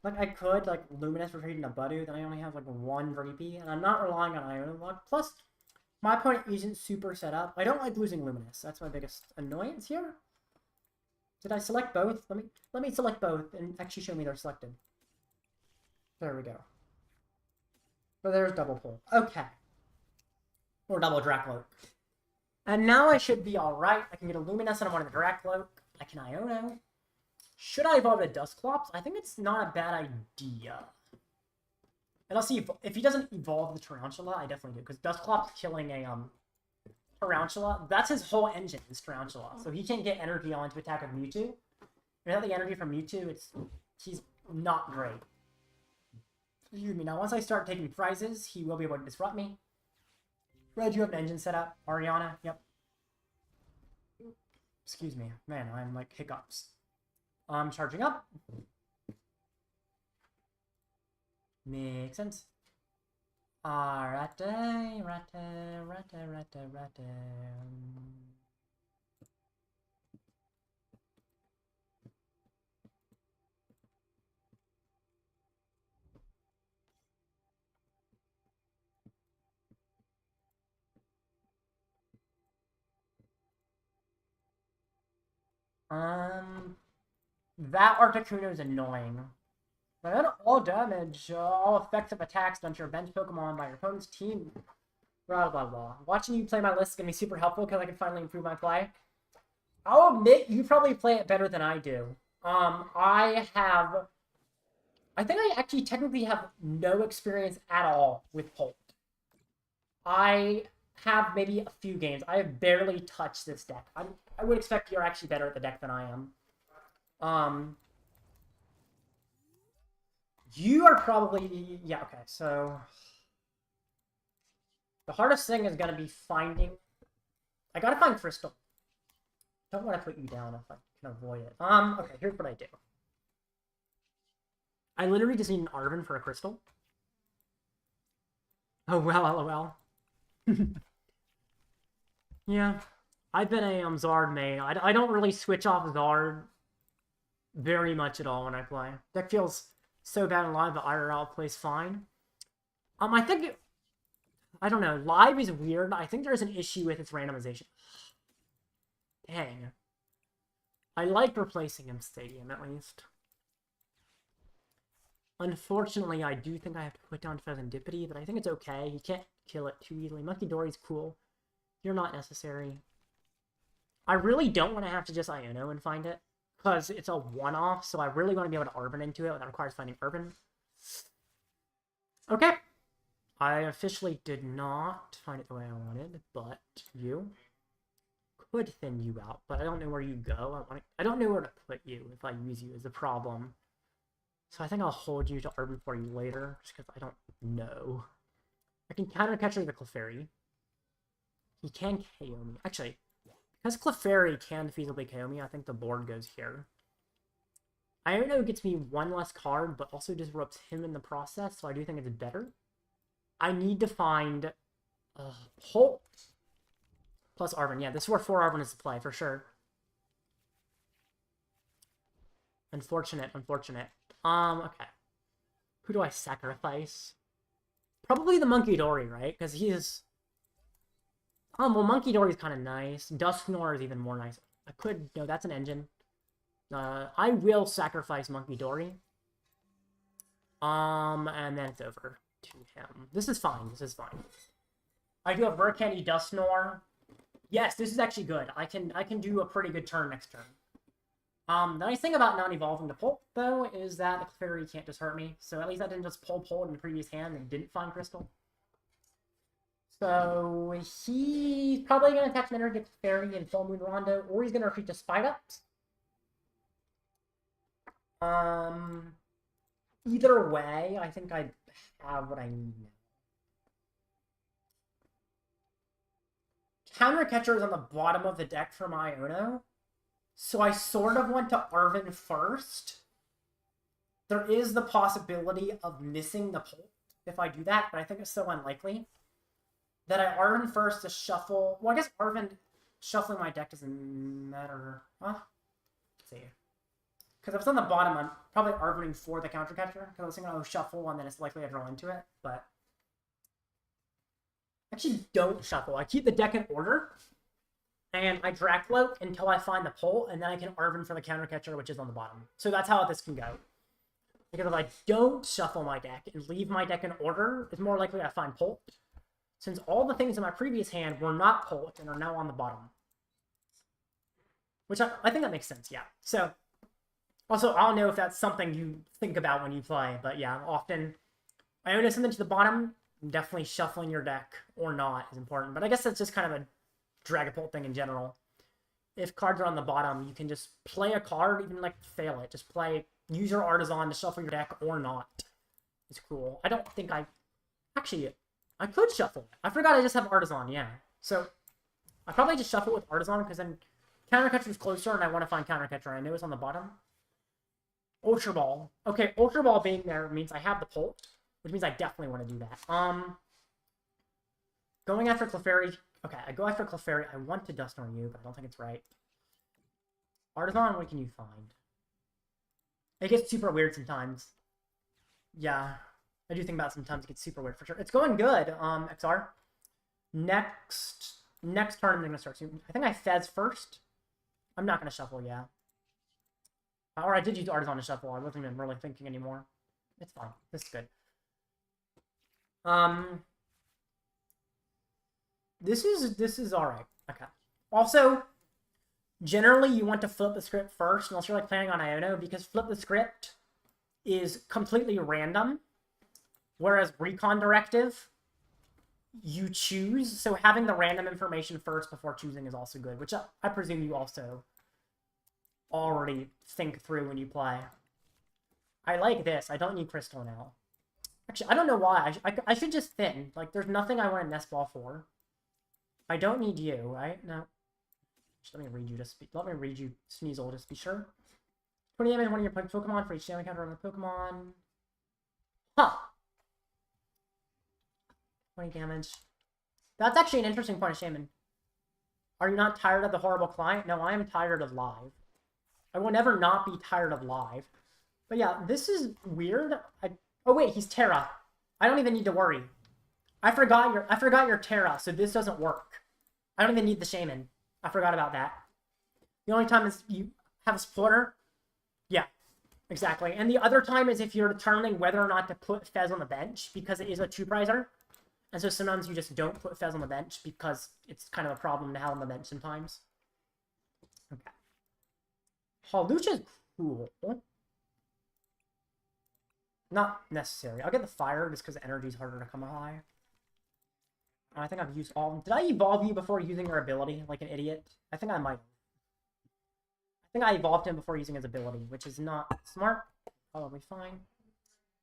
Like, I could, like, Luminous retreating a Budew, then I only have, like, one VP, and I'm not relying on Iono luck. Plus, my opponent isn't super set up. I don't like losing Luminous. That's my biggest annoyance here. Did I select both? Let me select both, and actually show me they're selected. There we go. So there's double pull. Okay. Or double Dracloak. And now I should be alright. I can get a Luminous and I want a Dracloak. I can Iono. Should I evolve a Dusclops? I think it's not a bad idea. And I'll see if he doesn't evolve the Tarantula, I definitely do. Because Dusclops killing a Tarantula, that's his whole engine, is Tarantula. So he can't get energy on to attack with Mewtwo. Without the energy from Mewtwo, he's not great. Excuse me. Now, once I start taking prizes, he will be able to disrupt me. Red, you have an engine set up. Ariana, yep. Excuse me. Man, I'm like hiccups. I'm charging up. Makes sense. Rate. That Articuno is annoying. But then all damage, all effective attacks done to your bench Pokemon by your opponent's team. Blah, blah, blah. Watching you play my list is going to be super helpful because I can finally improve my play. I'll admit, you probably play it better than I do. I think I actually technically have no experience at all with Pult. I have maybe a few games. I have barely touched this deck. I would expect you're actually better at the deck than I am. You are probably... Yeah, okay, so... The hardest thing is going to be finding... I gotta find Crystal. Don't want to put you down if I can avoid it. Okay, here's what I do. I literally just need an Arven for a Crystal. Oh, well, lol. Yeah. I've been a Zard main. I don't really switch off Zard very much at all when I play. That feels so bad in live, but IRL plays fine. I think I don't know. Live is weird. I think there's an issue with its randomization. Dang. I like replacing him Stadium, at least. Unfortunately, I do think I have to put down Fezandipiti, but I think it's okay. He can't kill it too easily. Munkidori's cool. You're not necessary. I really don't want to have to just Iono and find it, because it's a one-off, so I really want to be able to Arven into it. That requires finding Arven. Okay. I officially did not find it the way I wanted, but you could thin you out, but I don't know where you go. I don't know where to put you if I use you is the problem. So I think I'll hold you to Arven for you later, just because I don't know. I can counter catcher the Clefairy. He can KO me. Actually, because Clefairy can feasibly KO me, I think the board goes here. I don't know it gets me one less card, but also disrupts him in the process, so I do think it's better. I need to find Holt plus Arven. Yeah, this is where 4 Arven is to play, for sure. Unfortunate. Okay. Who do I sacrifice? Probably the Munkidori, right? Because he is... well, Munkidori is kind of nice. Dusknoir is even more nice. I could... No, that's an engine. I will sacrifice Munkidori. And then it's over to him. This is fine. I do have Rare Candy Dusknoir. Yes, this is actually good. I can do a pretty good turn next turn. The nice thing about not evolving to Pulp, though, is that the Clefairy can't just hurt me. So at least I didn't just pull in the previous hand and didn't find Crystal. So he's probably going to attach an energy to Clefairy and Full Moon Rondo, or he's going to retreat to Spidups. Either way, I think I have what I need now. Counter Catcher is on the bottom of the deck for my Iono. So I sort of went to Arven first. There is the possibility of missing the Pulp if I do that, but I think it's so unlikely that I Arven first to shuffle. Well, I guess Arven shuffling my deck doesn't matter. Huh? Let's see. Because if it's on the bottom, I'm probably Arvening for the Counter Catcher. Because I was thinking, oh, shuffle, and then it's likely I draw into it. But actually don't shuffle. I keep the deck in order. And I drag float until I find the pull, and then I can Arven for the Counter Catcher, which is on the bottom. So that's how this can go. Because if I don't shuffle my deck and leave my deck in order, it's more likely I find Pult. Since all the things in my previous hand were not Pult and are now on the bottom. Which I think that makes sense, yeah. So, also, I don't know if that's something you think about when you play, but yeah, often I own something to the bottom, definitely shuffling your deck or not is important. But I guess that's just kind of a Dragapult thing in general. If cards are on the bottom, you can just play a card, even like fail it. Just use your Artazon to shuffle your deck or not. It's cool. I don't think actually, I could shuffle it. I forgot I just have Artazon, yeah. So, I probably just shuffle with Artazon because then Counter Catcher is closer and I want to find Counter Catcher. I know it's on the bottom. Ultra Ball. Okay, Ultra Ball being there means I have the Pult, which means I definitely want to do that. Going after Clefairy. Okay, I go after Clefairy. I want to Dusknoir you, but I don't think it's right. Artazon, what can you find? It gets super weird sometimes. Yeah, I do think about it sometimes it gets super weird for sure. It's going good, XR. Next turn I'm going to start soon. I think I Fez first. I'm not going to shuffle, yeah. Or I did use Artazon to shuffle. I wasn't even really thinking anymore. It's fine. This is good. This is alright. Okay. Also, generally you want to flip the script first, unless you're like planning on Iono, because flip the script is completely random, whereas Recon Directive, you choose. So having the random information first before choosing is also good, which I presume you also already think through when you play. I like this. I don't need Crystal now. Actually, I don't know why. I should just thin. Like, there's nothing I want a Nest Ball for. I don't need you, right? No. Just let me read you. Let me read you Sneasel, just be sure. 20 damage on one of your Pokemon for each damage counter on the Pokemon. Huh. 20 damage. That's actually an interesting point of Shaman. Are you not tired of the horrible client? No, I am tired of live. I will never not be tired of live. But yeah, this is weird. Oh wait, he's Terra. I don't even need to worry. I forgot your Terra, so this doesn't work. I don't even need the Shaman. I forgot about that. The only time is you have a supporter. Yeah, exactly. And the other time is if you're determining whether or not to put Fez on the bench, because it is a 2-prizer. And so sometimes you just don't put Fez on the bench because it's kind of a problem to have on the bench sometimes. Okay. Hawlucha's cool. Not necessary. I'll get the fire just because energy's harder to come by. I think I've used all of them. Did I evolve you before using your ability like an idiot? I think I might. I think I evolved him before using his ability, which is not smart. Probably fine.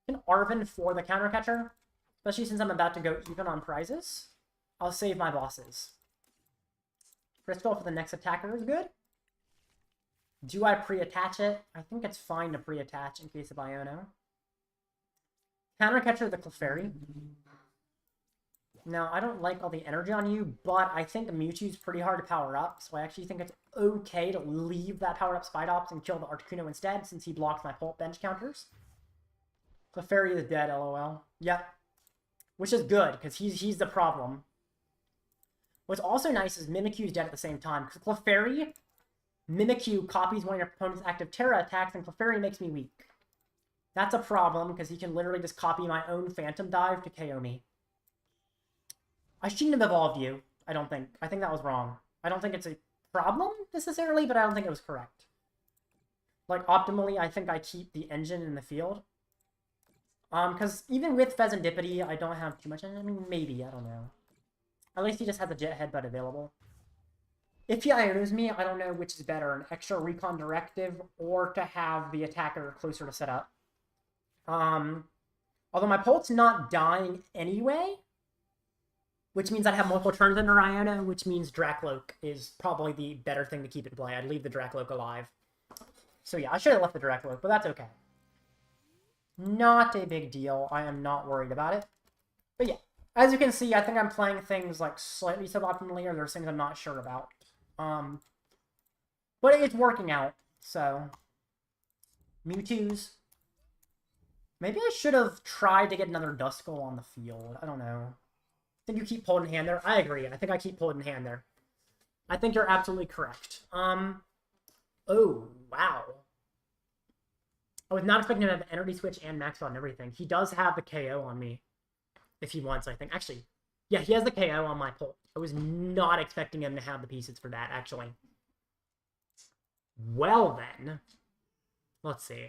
Can Arven for the counter catcher? Especially since I'm about to go even on prizes. I'll save my bosses. Crystal for the next attacker is good. Do I pre-attach it? I think it's fine to pre-attach in case of Iono. Counter catcher the Clefairy. Now, I don't like all the energy on you, but I think Mewtwo's pretty hard to power up, so I actually think it's okay to leave that powered up Spidops and kill the Articuno instead, since he blocks my Pulp bench counters. Clefairy is dead, lol. Yep. Which is good, because he's the problem. What's also nice is Mimikyu's dead at the same time, because Clefairy, Mimikyu copies one of your opponent's active Terra attacks, and Clefairy makes me weak. That's a problem, because he can literally just copy my own Phantom Dive to KO me. I shouldn't have evolved you, I don't think. I think that was wrong. I don't think it's a problem, necessarily, but I don't think it was correct. Like, optimally, I think I keep the engine in the field. Because even with Fezandipiti, I don't have too much. I mean, maybe, I don't know. At least he just has a Jet Headbutt available. If he Ionos me, I don't know which is better, an extra Recon Directive or to have the attacker closer to set up. Although my Pult's not dying anyway, which means I'd have multiple turns under Iono, which means Dracloak is probably the better thing to keep in play. I'd leave the Dracloak alive. So yeah, I should have left the Dracloak, but that's okay. Not a big deal. I am not worried about it. But yeah, as you can see, I think I'm playing things like slightly suboptimally, or there's things I'm not sure about. But it's working out, so. Mewtwo's. Maybe I should have tried to get another Duskull on the field. I don't know. I think you keep pulled in hand there. I agree. I think I keep pulled in hand there. I think you're absolutely correct. Oh, wow. I was not expecting him to have Energy Switch and Max out and everything. He does have the KO on me. If he wants, I think. Actually, yeah, he has the KO on my pull. I was not expecting him to have the pieces for that, actually. Well, then. Let's see.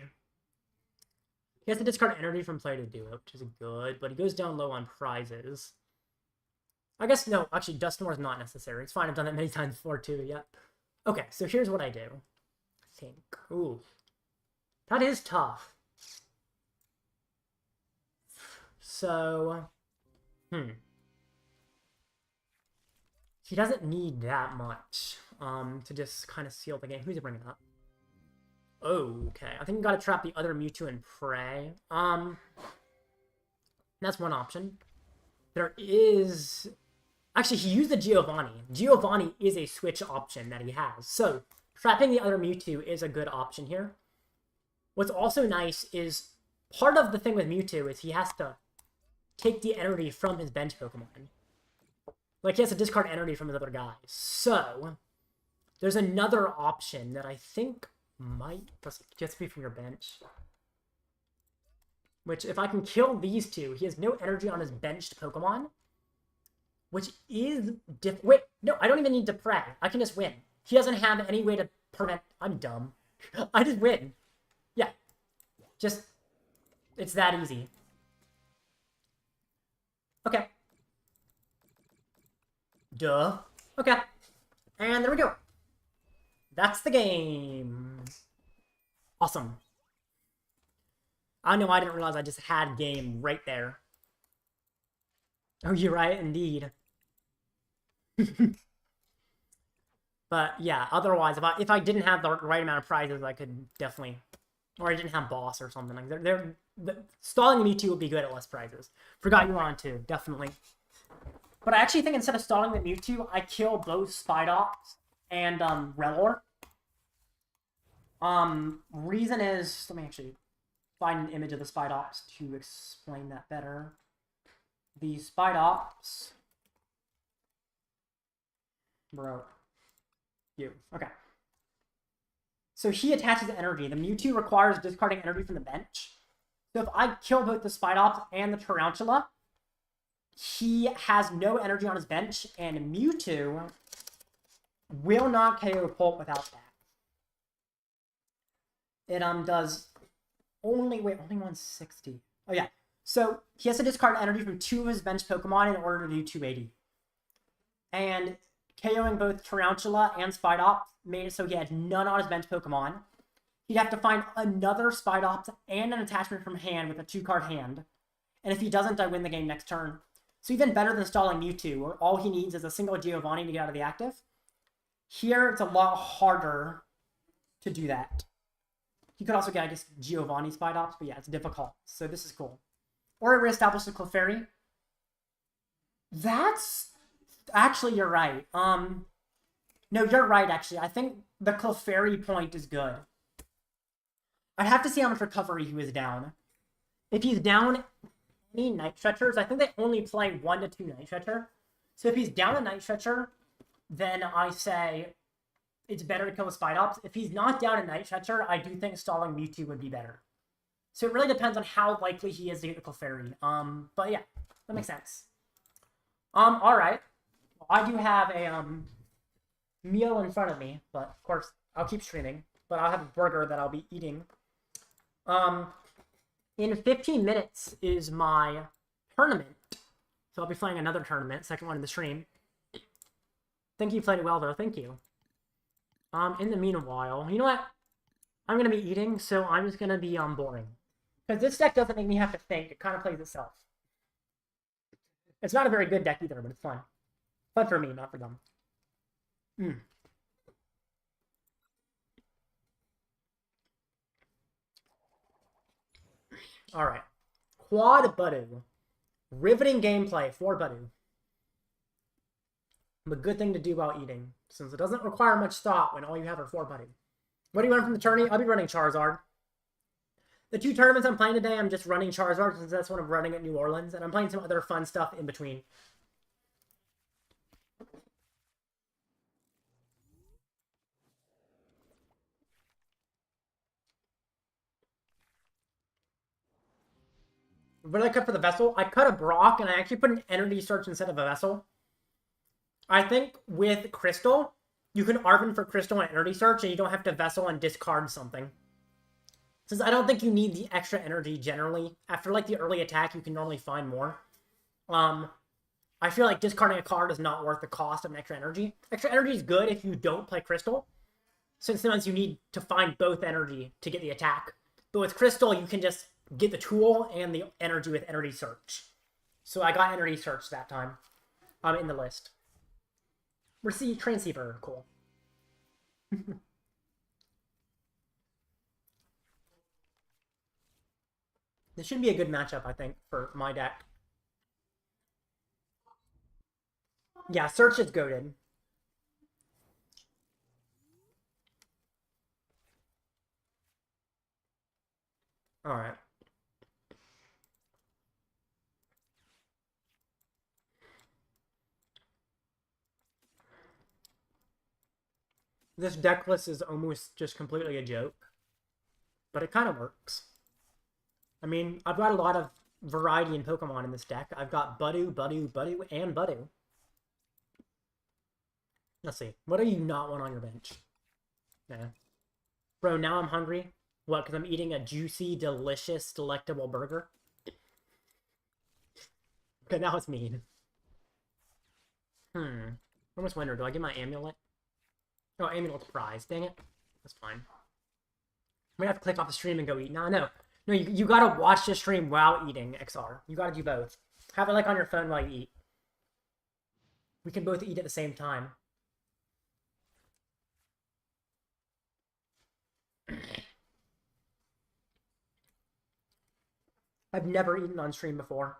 He has to discard energy from player to do it, which is good, but he goes down low on prizes. I guess, no, actually, Dusknoir is not necessary. It's fine, I've done that many times before, too, yep. Okay, so here's what I do. I think. Ooh. That is tough. So, he doesn't need that much to just kind of seal the game. Who's he bringing up? Okay, I think you gotta trap the other Mewtwo and pray. That's one option. There is... Actually, he used the Giovanni. Giovanni is a switch option that he has. So, trapping the other Mewtwo is a good option here. What's also nice is, part of the thing with Mewtwo is he has to take the energy from his bench Pokemon. Like, he has to discard energy from his other guys. So, there's another option that I think might just be from your bench. Which, if I can kill these two, he has no energy on his benched Pokemon. Which is wait, no, I don't even need to pray. I can just win. He doesn't have any way to prevent... I'm dumb. I just win. Yeah. Just... It's that easy. Okay. Duh. Okay. And there we go. That's the game. Awesome. I know, I didn't realize I just had game right there. Oh, you're right, indeed. But yeah, otherwise, if I didn't have the right amount of prizes, I could definitely, or I didn't have boss or something like that. Stalling me too would be good at less prizes. Forgot you were on too, definitely. But I actually think instead of stalling the Mewtwo, I kill both Spidops and Rellor. Reason is, let me actually find an image of the Spidops to explain that better. The Spidops. Bro. You. Okay. So he attaches energy. The Mewtwo requires discarding energy from the bench. So if I kill both the Spidops and the Tarantula, he has no energy on his bench, and Mewtwo will not KO Pulp without that. It does only 160. Oh yeah. So he has to discard energy from 2 of his bench Pokemon in order to do 280. And KOing both Tarantula and Spidops made it so he had none on his bench Pokemon. He'd have to find another Spidops and an attachment from hand with a 2-card hand. And if he doesn't, I win the game next turn. So even better than stalling Mewtwo, where all he needs is a single Giovanni to get out of the active. Here, it's a lot harder to do that. You could also get, I guess, Giovanni Spidops, but yeah, it's difficult. So this is cool. Or it reestablishes the Clefairy. That's... Actually, you're right. No, you're right, actually. I think the Clefairy point is good. I'd have to see how much recovery he was down. If he's down any Night Stretchers, I think they only play 1 to 2 Night Stretcher. So if he's down a Night Stretcher, then I say it's better to kill the Spidops. If he's not down a Night Stretcher, I do think stalling Mewtwo would be better. So it really depends on how likely he is to get the Clefairy. But yeah, that makes sense. Alright. Well, I do have a meal in front of me, but of course I'll keep streaming. But I'll have a burger that I'll be eating. In 15 minutes is my tournament. So I'll be playing another tournament, second one in the stream. Think you played it well, though. Thank you. In the meanwhile, you know what? I'm going to be eating, so I'm just going to be boring. Because this deck doesn't make me have to think. It kind of plays itself. It's not a very good deck either, but it's fun. Fun for me, not for them. Alright. Quad Budew. Riveting gameplay for Budew. A good thing to do while eating, since it doesn't require much thought when all you have are 4 Budew. What do you run from the tourney? I'll be running Charizard. The 2 tournaments I'm playing today, I'm just running Charizard, since that's what I'm running at New Orleans, and I'm playing some other fun stuff in between. What did I cut for the Vessel? I cut a Brock, and I actually put an Energy Search instead of a Vessel. I think with Crystal, you can Arven for Crystal and Energy Search, and you don't have to Vessel and discard something. Since I don't think you need the extra energy generally. After, like, the early attack, you can normally find more. I feel like discarding a card is not worth the cost of an extra energy. Extra energy is good if you don't play Crystal, since sometimes you need to find both energy to get the attack. But with Crystal, you can just get the tool and the energy with Energy Search. So I got Energy Search that time. In the list. Transceiver, cool. This should be a good matchup, I think, for my deck. Yeah, Search is goated. Alright. This deck list is almost just completely a joke. But it kind of works. I mean, I've got a lot of variety in Pokemon in this deck. I've got Budew, and Budew. Let's see. What do you not want on your bench? Nah. Bro, now I'm hungry. What, because I'm eating a juicy, delicious, delectable burger? Okay, now it's mean. Almost wonder, do I get my amulet? Oh, amulet's prize. Dang it. That's fine. I'm gonna have to click off the stream and go eat. No, you gotta watch the stream while eating, XR. You gotta do both. Have it, like, on your phone while you eat. We can both eat at the same time. I've never eaten on stream before.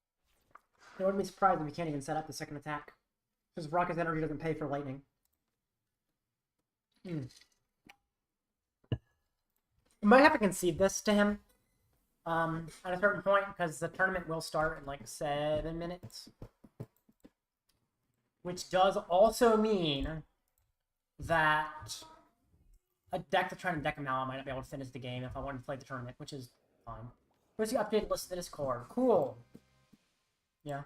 It wouldn't be surprised if we can't even set up the second attack. Because Rocket's energy doesn't pay for lightning. I might have to concede this to him. At a certain point, because the tournament will start in like 7 minutes. Which does also mean that a deck that's trying to deck him now, I might not be able to finish the game if I wanted to play the tournament, which is fine. Where's the updated list of the Discord? Cool. Yeah.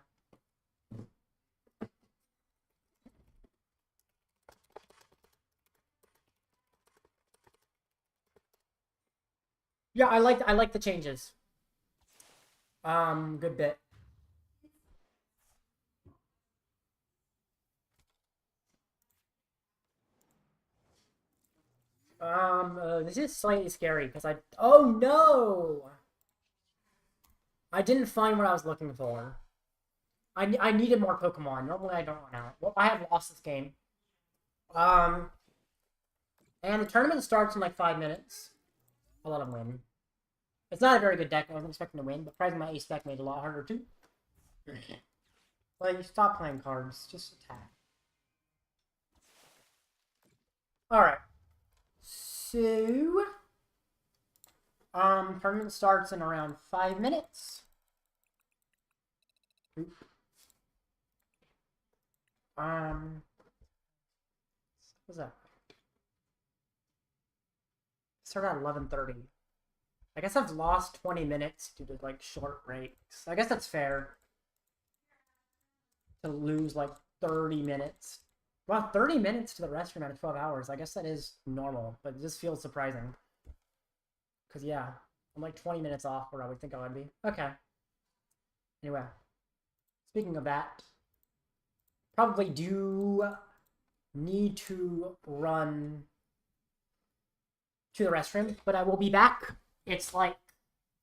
Yeah, I like the changes. Good bit. This is slightly scary because oh no! I didn't find what I was looking for. I needed more Pokemon. Normally I don't run out. Well, I have lost this game. And the tournament starts in like 5 minutes. I'll let him win. It's not a very good deck. I wasn't expecting to win, but probably my ace deck made it a lot harder too. Well, you stop playing cards. Just attack. Alright. So... tournament starts in around 5 minutes. Oop. What's that? Start at 11:30. I guess I've lost 20 minutes due to like short breaks. I guess that's fair. To lose like 30 minutes. Well, 30 minutes to the restroom out of 12 hours. I guess that is normal, but it just feels surprising. Because, yeah, I'm like 20 minutes off where I would think I would be. Okay. Anyway. Speaking of that, probably do need to run to the restroom, but I will be back. It's like,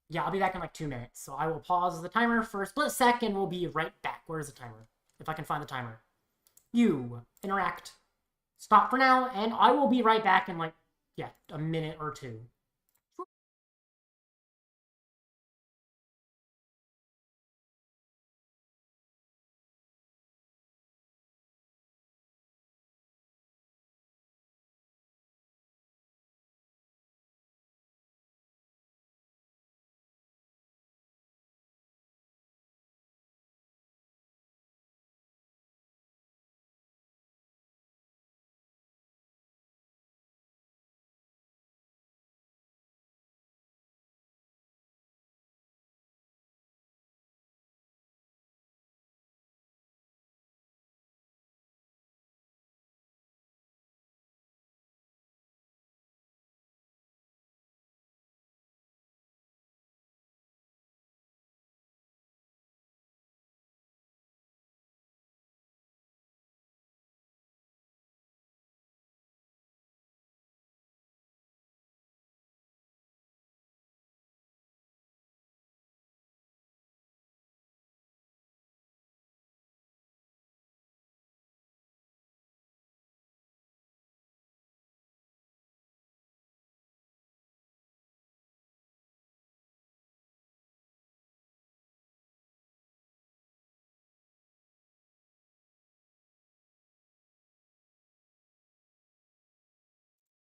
yeah, I'll be back in like 2 minutes. So I will pause the timer for a split second. We'll be right back. Where's the timer? If I can find the timer. You interact. Stop for now, and I will be right back in like, yeah, a minute or two.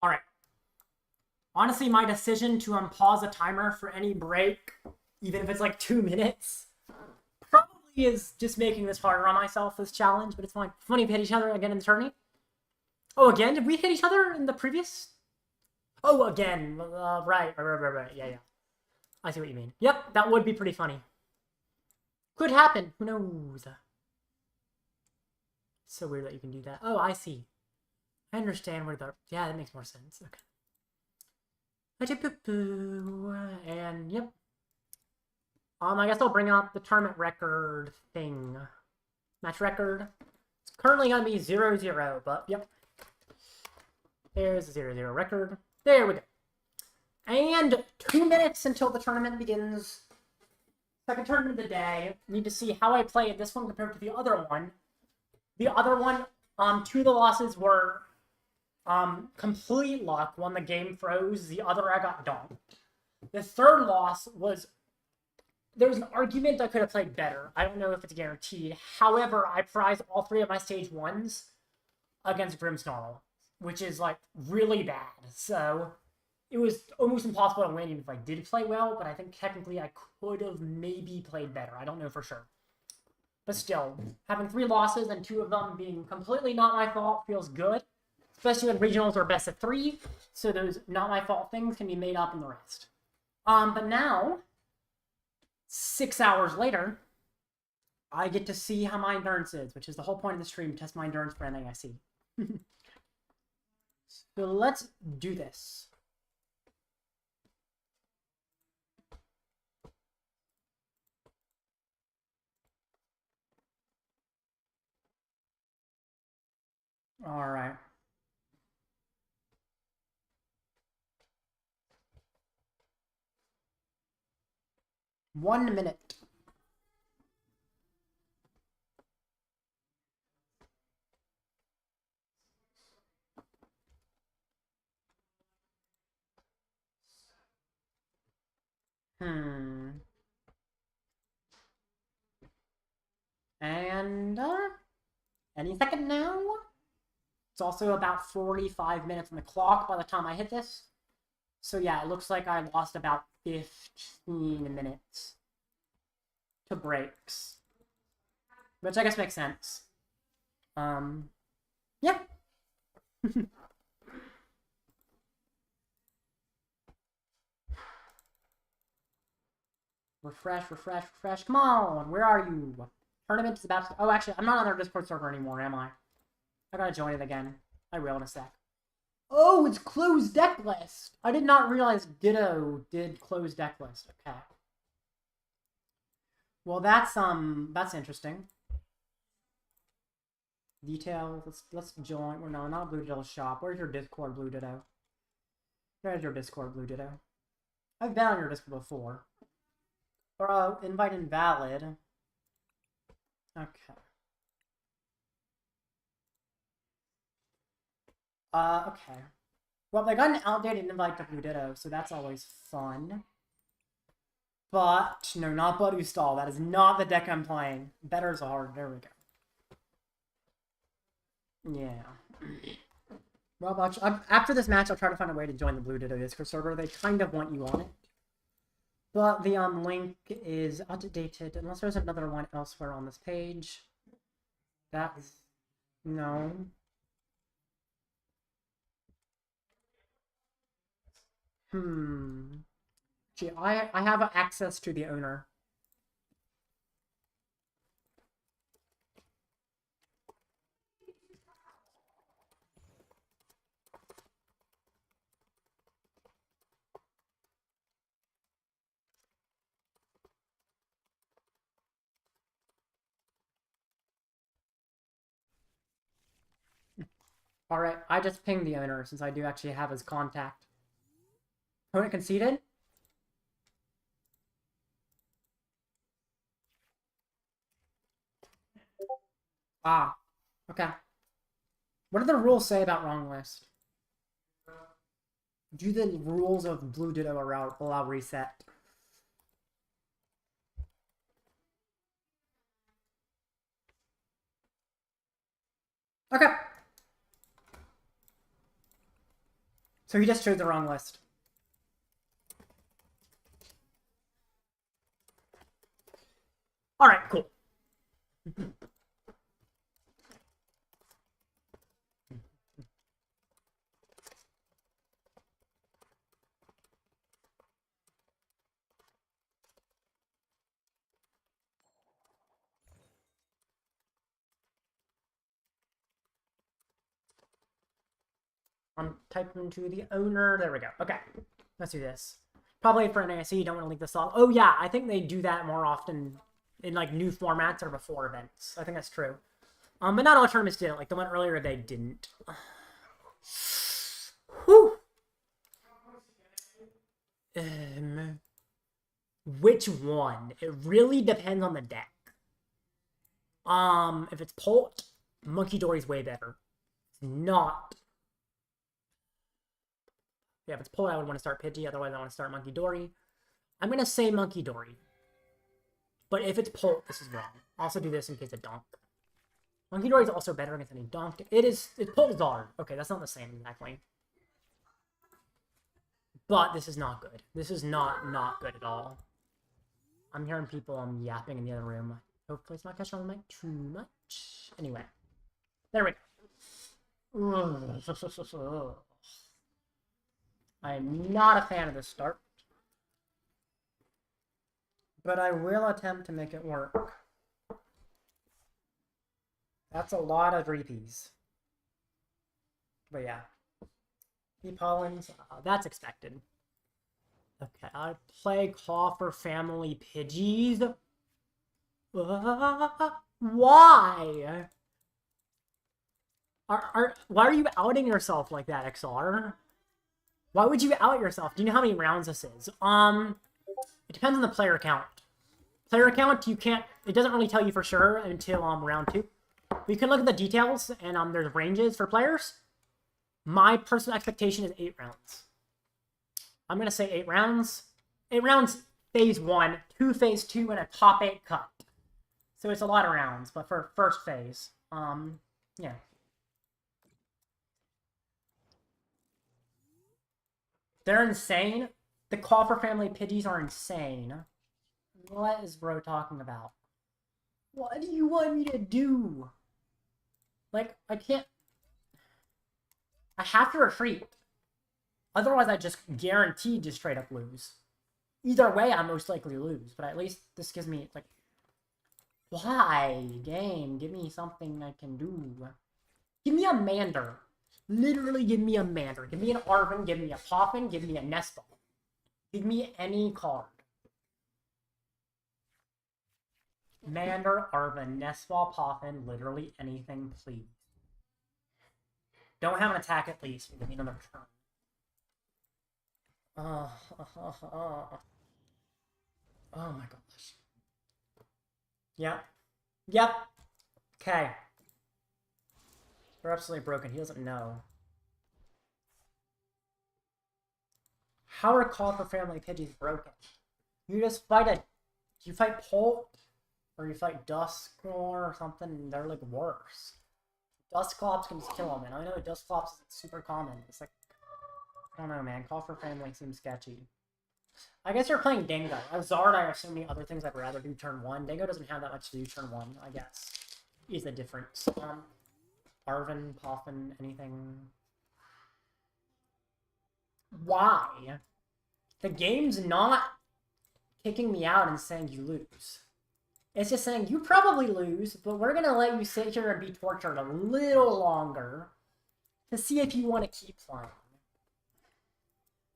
Alright. Honestly, my decision to unpause a timer for any break, even if it's like 2 minutes, probably is just making this harder on myself, this challenge, but it's fine. Funny if we hit each other again in the tourney. Oh, again? Did we hit each other in the previous? Oh, again. Right. Yeah. I see what you mean. Yep, that would be pretty funny. Could happen. Who knows? It's so weird that you can do that. Oh, I see. I understand where the... Yeah, that makes more sense. Okay. And, yep. I guess I'll bring up the tournament record thing. Match record. It's currently going to be 0-0, but, yep. There's the 0-0 record. There we go. And 2 minutes until the tournament begins. Second tournament of the day. Need to see how I played this one compared to the other one. The other one, 2 of the losses were... complete luck when the game froze. The other I got donked. The third loss was There's an argument I could have played better. I don't know if it's guaranteed. However, I prized all 3 of my stage 1s against Grimmsnarl, which is, like, really bad. So, it was almost impossible to win even if I did play well, but I think technically I could have maybe played better. I don't know for sure. But still, having 3 losses and 2 of them being completely not my fault feels good. Especially when regionals are best of 3, so those not my fault things can be made up in the rest. But now, 6 hours later, I get to see how my endurance is, which is the whole point of the stream, test my endurance for NAIC. So let's do this. All right. One minute. And, any second now? It's also about 45 minutes on the clock by the time I hit this. So yeah, it looks like I lost about 15 minutes to breaks. Which I guess makes sense. Yeah. Refresh, refresh, refresh. Come on, where are you? Tournament is about to... Oh, actually, I'm not on their Discord server anymore, am I? I gotta join it again. I will in a sec. Oh, it's closed deck list! I did not realize Ditto did close deck list. Okay. Well, that's interesting. Details, let's join. Well, no, not Blue Ditto's shop. Where's your Discord, Blue Ditto? There's your Discord, Blue Ditto. I've been on your Discord before. Or, invite invalid. Okay. Okay. Well, they got an outdated invite to Blue Ditto, so that's always fun. But, no, not Buddy Stall. That is not the deck I'm playing. Better's hard. There we go. Yeah. Well, after this match, I'll try to find a way to join the Blue Ditto Discord server. They kind of want you on it. But the link is outdated, unless there's another one elsewhere on this page. That's... no. Gee, I have access to the owner. Alright, I just pinged the owner since I do actually have his contact. Opponent conceded? Ah, okay. What do the rules say about wrong list? Do the rules of Blue Ditto allow reset? Okay. So he just chose the wrong list. Alright, cool. I'm typing to the owner. There we go. Okay. Let's do this. Probably for NAIC, you don't want to leave this off. Oh, yeah. I think they do that more often in, like, new formats or before events. I think that's true. But not all tournaments did it. Like, the one earlier, they didn't. Whew. Which one? It really depends on the deck. If it's Polt, Munkidori's way better. It's not... Yeah, if it's Polt, I would want to start Pidgey. Otherwise, I want to start Munkidori. I'm going to say Munkidori. But if it's Pult, this is wrong. I'll also do this in case it donked. Munkidori is also better against any donked. It's Pult Zard. Okay, that's not the same exactly. But this is not good. This is not good at all. I'm hearing people yapping in the other room. Hopefully it's not catching on the mic too much. Anyway. There we go. I'm not a fan of this start. But I will attempt to make it work. That's a lot of repeats. But yeah. Pollens, that's expected. Okay, I play Coffer Family Pidgeys. Why? Why are you outing yourself like that, XR? Why would you out yourself? Do you know how many rounds this is? It depends on the player count. Player count, you can't, it doesn't really tell you for sure until round 2. We can look at the details, and there's ranges for players. My personal expectation is 8 rounds. I'm going to say 8 rounds. 8 rounds, phase 1, 2 phase 2, and a top 8 cut. So it's a lot of rounds, but for first phase, yeah. They're insane. The Coffer Family Pidgeys are insane. What is bro talking about? What do you want me to do? Like, I can't... I have to retreat. Otherwise, I just guaranteed to straight up lose. Either way, I most likely lose. But at least this gives me, like... Why? Game, give me something I can do. Give me a Mander. Literally give me a Mander. Give me an Arven, give me a Poffin, give me a Nest Ball. Give me any card. Mander, Arven, Nest Ball, Poffin, literally anything, please. Don't have an attack at least. Give me another turn. Oh my gosh. Yep. Yep. Okay. You're absolutely broken. He doesn't know. How are Coffer Family Pidgeys broken? You just fight you fight Pult, or you fight Dusknoir or something, and they're like worse. Dusclops can just kill them, and I know Dusclops is super common. It's like, I don't know, man. Coffer Family seems sketchy. I guess you're playing Dingo. As Zard, I have so many other things I'd rather do turn 1. Dingo doesn't have that much to do turn 1, I guess. Is the difference. Arven, Poffin, anything. Why? The game's not kicking me out and saying you lose. It's just saying you probably lose, but we're gonna let you sit here and be tortured a little longer to see if you want to keep playing.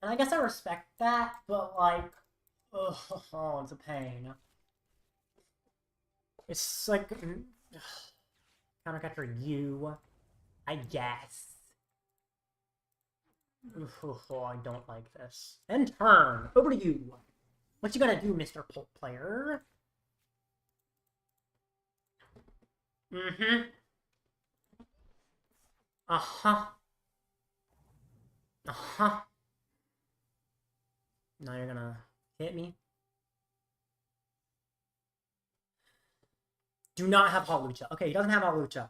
And I guess I respect that, but like, oh, it's a pain. It's like, countercatcher you, I guess. Oh, I don't like this. End turn. Over to you. What you gonna do, Mr. Pult player? Mm-hmm. Uh-huh. Uh-huh. Now you're gonna hit me. Do not have Hawlucha. Okay, he doesn't have Hawlucha.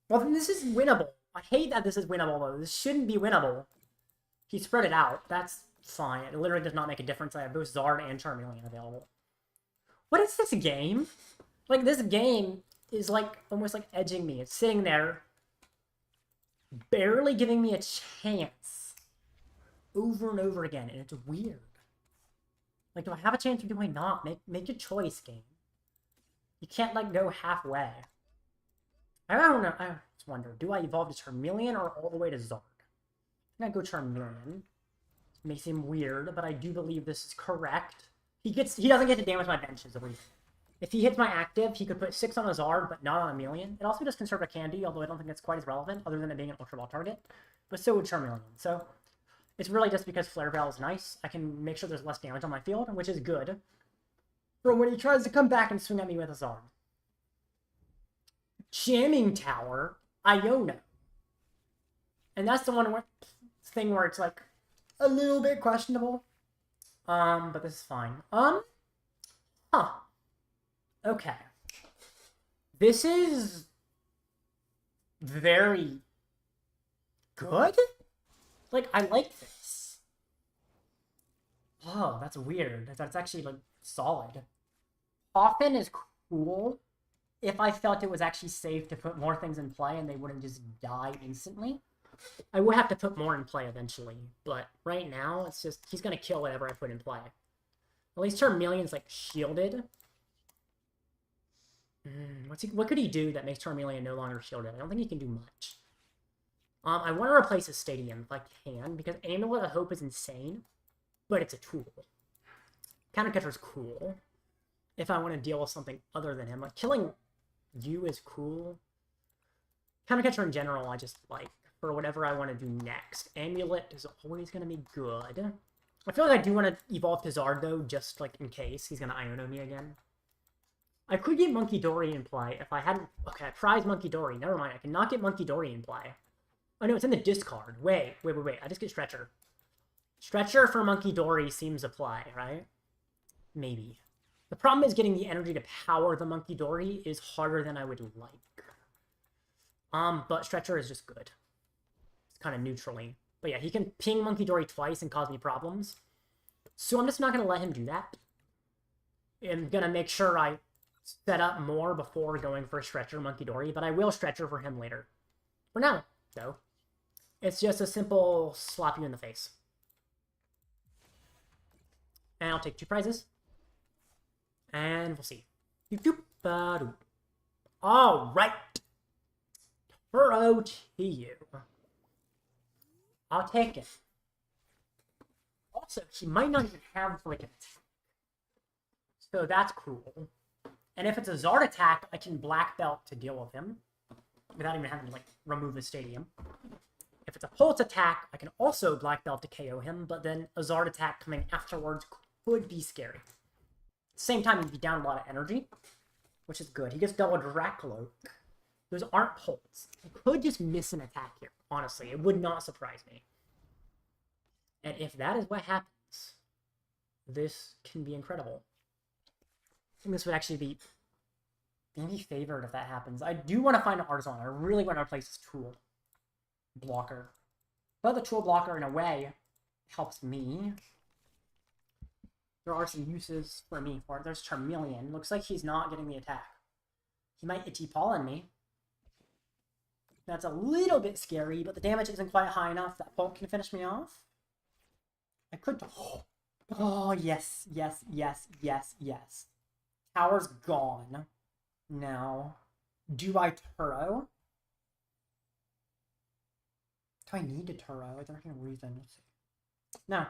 Well, then this is winnable. I hate that this is winnable, though. This shouldn't be winnable. He spread it out. That's fine. It literally does not make a difference. I have both Zard and Charmeleon available. What is this game? Like, this game is, like, almost, like, edging me. It's sitting there, barely giving me a chance. Over and over again, and it's weird. Like, do I have a chance or do I not? Make your choice, game. You can't, like, go halfway. I don't know. I just wonder, do I evolve to Charmeleon or all the way to Zard? I'm gonna go Charmeleon. It may seem weird, but I do believe this is correct. He doesn't get to damage my benches. If he hits my active, he could put 6 on a Zard, but not on a Melian. It also does conserve a candy, although I don't think it's quite as relevant, other than it being an Ultra Ball target. But so would Charmeleon. So it's really just because Flare Veil is nice. I can make sure there's less damage on my field, which is good. For when he tries to come back and swing at me with a Zard. Jamming Tower, Iono. And that's the thing where it's like a little bit questionable. But this is fine. Huh. Okay. This is very good? Like, I like this. Oh, that's weird. That's actually, like, solid. Poffin is cool if I felt it was actually safe to put more things in play and they wouldn't just die instantly. I would have to put more in play eventually, but right now, it's just, he's gonna kill whatever I put in play. At least Charmeleon's, like, shielded. What could he do that makes Charmeleon no longer shielded? I don't think he can do much. I want to replace his stadium if I can, because Amulet of Hope is insane, but it's a tool. Counter Catcher's cool. If I want to deal with something other than him. Like, killing you is cool. Counter Catcher in general, I just like, for whatever I want to do next. Amulet is always going to be good. I feel like I do want to evolve Charizard, though, just, like, in case he's going to Iono me again. I could get Munkidori in play if I hadn't... Okay, I prize Munkidori. Never mind, I cannot get Munkidori in play. Oh, no, it's in the discard. Wait. I just get Stretcher. Stretcher for Munkidori seems to play, right? Maybe. The problem is getting the energy to power the Munkidori is harder than I would like. But Stretcher is just good. It's kind of neutrally. But yeah, he can ping Munkidori twice and cause me problems. So I'm just not going to let him do that. I'm going to make sure I set up more before going for Stretcher Munkidori, but I will Stretcher for him later. For now, though, it's just a simple slap you in the face. And I'll take 2 prizes. And we'll see. All right. Turo to you. I'll take it. Also, he might not even have like an attack. So that's cool. And if it's a Zard attack, I can Black Belt to deal with him. Without even having to, like, remove the stadium. If it's a Pulse attack, I can also Black Belt to KO him, but then a Zard attack coming afterwards could be scary. At the same time, he'd be down a lot of energy, which is good. He gets double Dracloak. Those aren't Pulse. I could just miss an attack here, honestly. It would not surprise me. And if that is what happens, this can be incredible. I think this would actually be maybe favored if that happens. I do want to find an Artazon. I really want to replace this tool blocker. But the tool blocker, in a way, helps me. There are some uses for me for it. There's Charmeleon. Looks like he's not getting the attack. He might Itchy Paw on me. That's a little bit scary, but the damage isn't quite high enough that Pulp can finish me off. I could... Oh, yes. Tower's gone. Now, do I Turo? Do I need to Turo? Is there any reason? Let's see. No.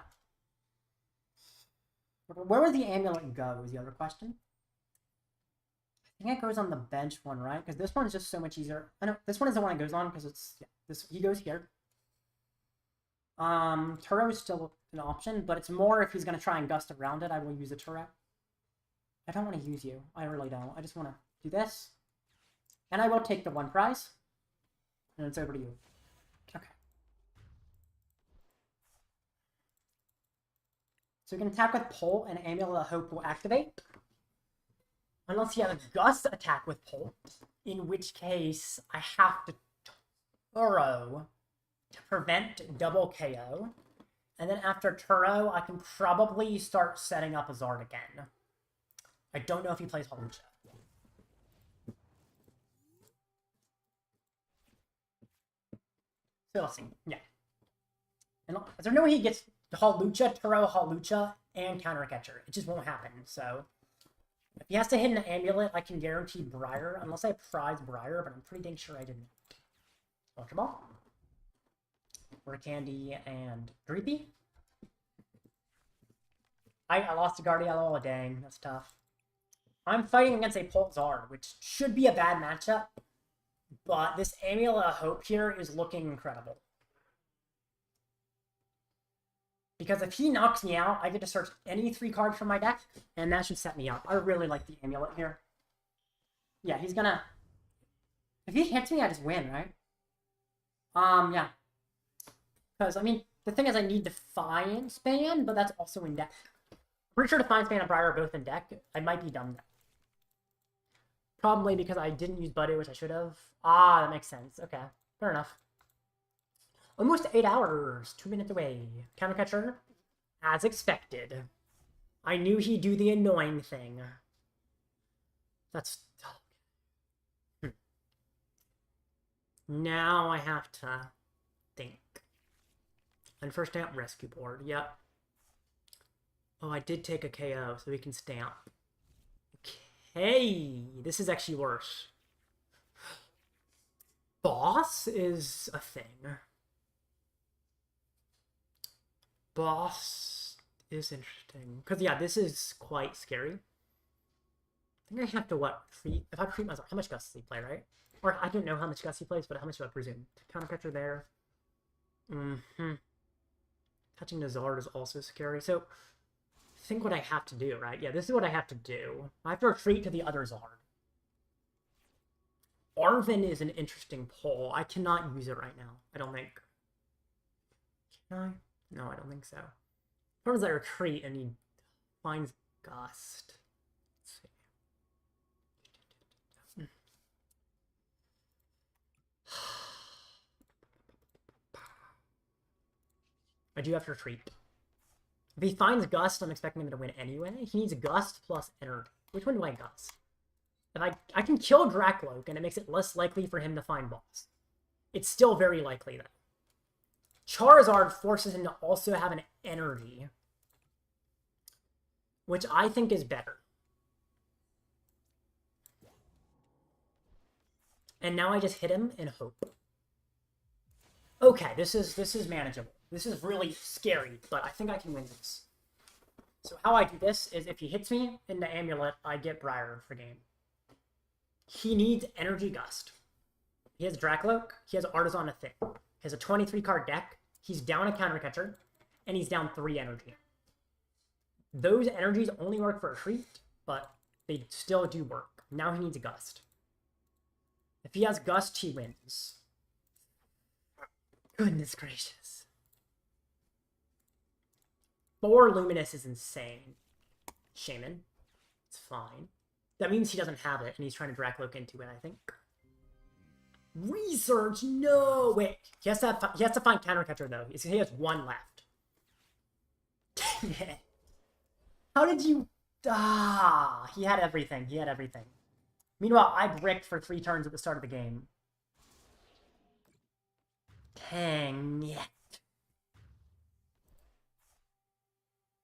Where would the amulet go is the other question. I think it goes on the bench one, right? Because this one is just so much easier. I know this one is the one it goes on because it's he goes here. Turo is still an option, but it's more if he's gonna try and gust around it, I will use a Turo. I don't want to use you. I really don't. I just want to do this. And I will take the 1 prize. And it's over to you. Okay. So we can attack with Pult, and Amulet of Hope will activate. Unless you have a Gust attack with Pult, in which case I have to Turo to prevent double KO. And then after Turo, I can probably start setting up a Zard again. I don't know if he plays Hawlucha. So let's see. Yeah. And there's no way he gets Hawlucha, Turo, and Counter Catcher. It just won't happen. So if he has to hit an amulet, I can guarantee Briar, unless I prize Briar, but I'm pretty dang sure I didn't. Ultra Ball. Rare Candy and Dreepy. I lost to Guardiolo. Oh, dang. That's tough. I'm fighting against a Pult Zard, which should be a bad matchup, but this Amulet of Hope here is looking incredible. Because if he knocks me out, I get to search any 3 cards from my deck, and that should set me up. I really like the Amulet here. Yeah, he's gonna... If he hits me, I just win, right? Yeah. Because, I mean, the thing is I need Defiance Band, but that's also in deck. Pretty sure Defiance Band and Briar are both in deck. I might be dumb though. Probably because I didn't use Buddy, which I should have. Ah, that makes sense. Okay, fair enough. Almost 8 hours. 2 minutes away. Counter catcher, as expected. I knew he'd do the annoying thing. That's... Now I have to think. And first stamp, rescue board. Yep. Oh, I did take a KO, so we can stamp. Okay, this is actually worse. Boss is a thing. Boss is interesting. Because, yeah, this is quite scary. I think I have to, what, treat... If I treat myself... How much Gus does he play, right? Or, I don't know how much Gus he plays, but how much do I presume? Counter catcher there. Touching the Zard is also scary. So, think what I have to do, right? Yeah, this is what I have to do. I have to retreat to the other Zard. Arven is an interesting pull. I cannot use it right now. I don't think. Can I? No, I don't think so. As I retreat and he finds Gust. Let's see. I do have to retreat. If he finds Gust, I'm expecting him to win anyway. He needs Gust plus Energy. Which one do I Gust? If I can kill Dracloak, and it makes it less likely for him to find boss. It's still very likely, though. Charizard forces him to also have an Energy, which I think is better. And now I just hit him in hope. Okay, this is manageable. This is really scary, but I think I can win this. So how I do this is if he hits me in the Amulet, I get Briar for game. He needs Energy Gust. He has Dracloak. He has Artazon a thing. He has a 23-card deck. He's down a counter catcher, and he's down 3 energy. Those energies only work for a treat, but they still do work. Now he needs a Gust. If he has Gust, he wins. Goodness gracious. 4 Luminous is insane. Shaman. It's fine. That means he doesn't have it, and he's trying to Dracloak into it, I think. Research? No! Wait. He has to find counter catcher, though. He has 1 left. Dang it. How did you... Ah! He had everything. He had everything. Meanwhile, I bricked for 3 turns at the start of the game. Dang it.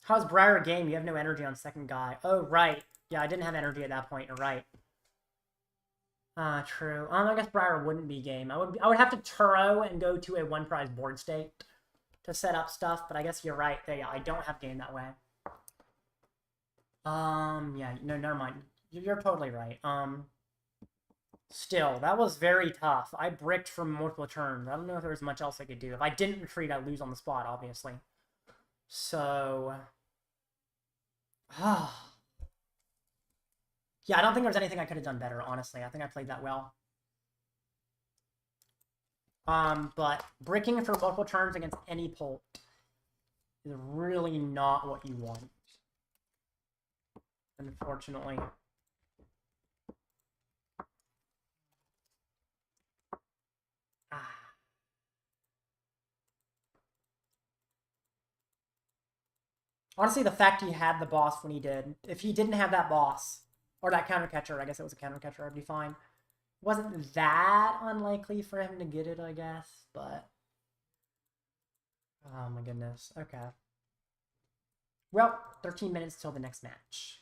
How's Briar a game? You have no energy on second guy. Oh, right. Yeah, I didn't have energy at that point. You're right. True. I guess Briar wouldn't be game. I would have to Turo and go to a 1-prize board state to set up stuff, but I guess you're right. Yeah, I don't have game that way. Yeah, no, never mind. You're totally right. Still, that was very tough. I bricked for multiple turns. I don't know if there was much else I could do. If I didn't retreat, I'd lose on the spot, obviously. So... Yeah, I don't think there's anything I could have done better, honestly. I think I played that well. But bricking for multiple turns against any Polt is really not what you want. Unfortunately. Honestly, the fact he had the boss when he did, if he didn't have that boss, or that counter catcher, I guess it was a counter catcher, I'd be fine. It wasn't that unlikely for him to get it, I guess, but... Oh my goodness, okay. Well, 13 minutes till the next match.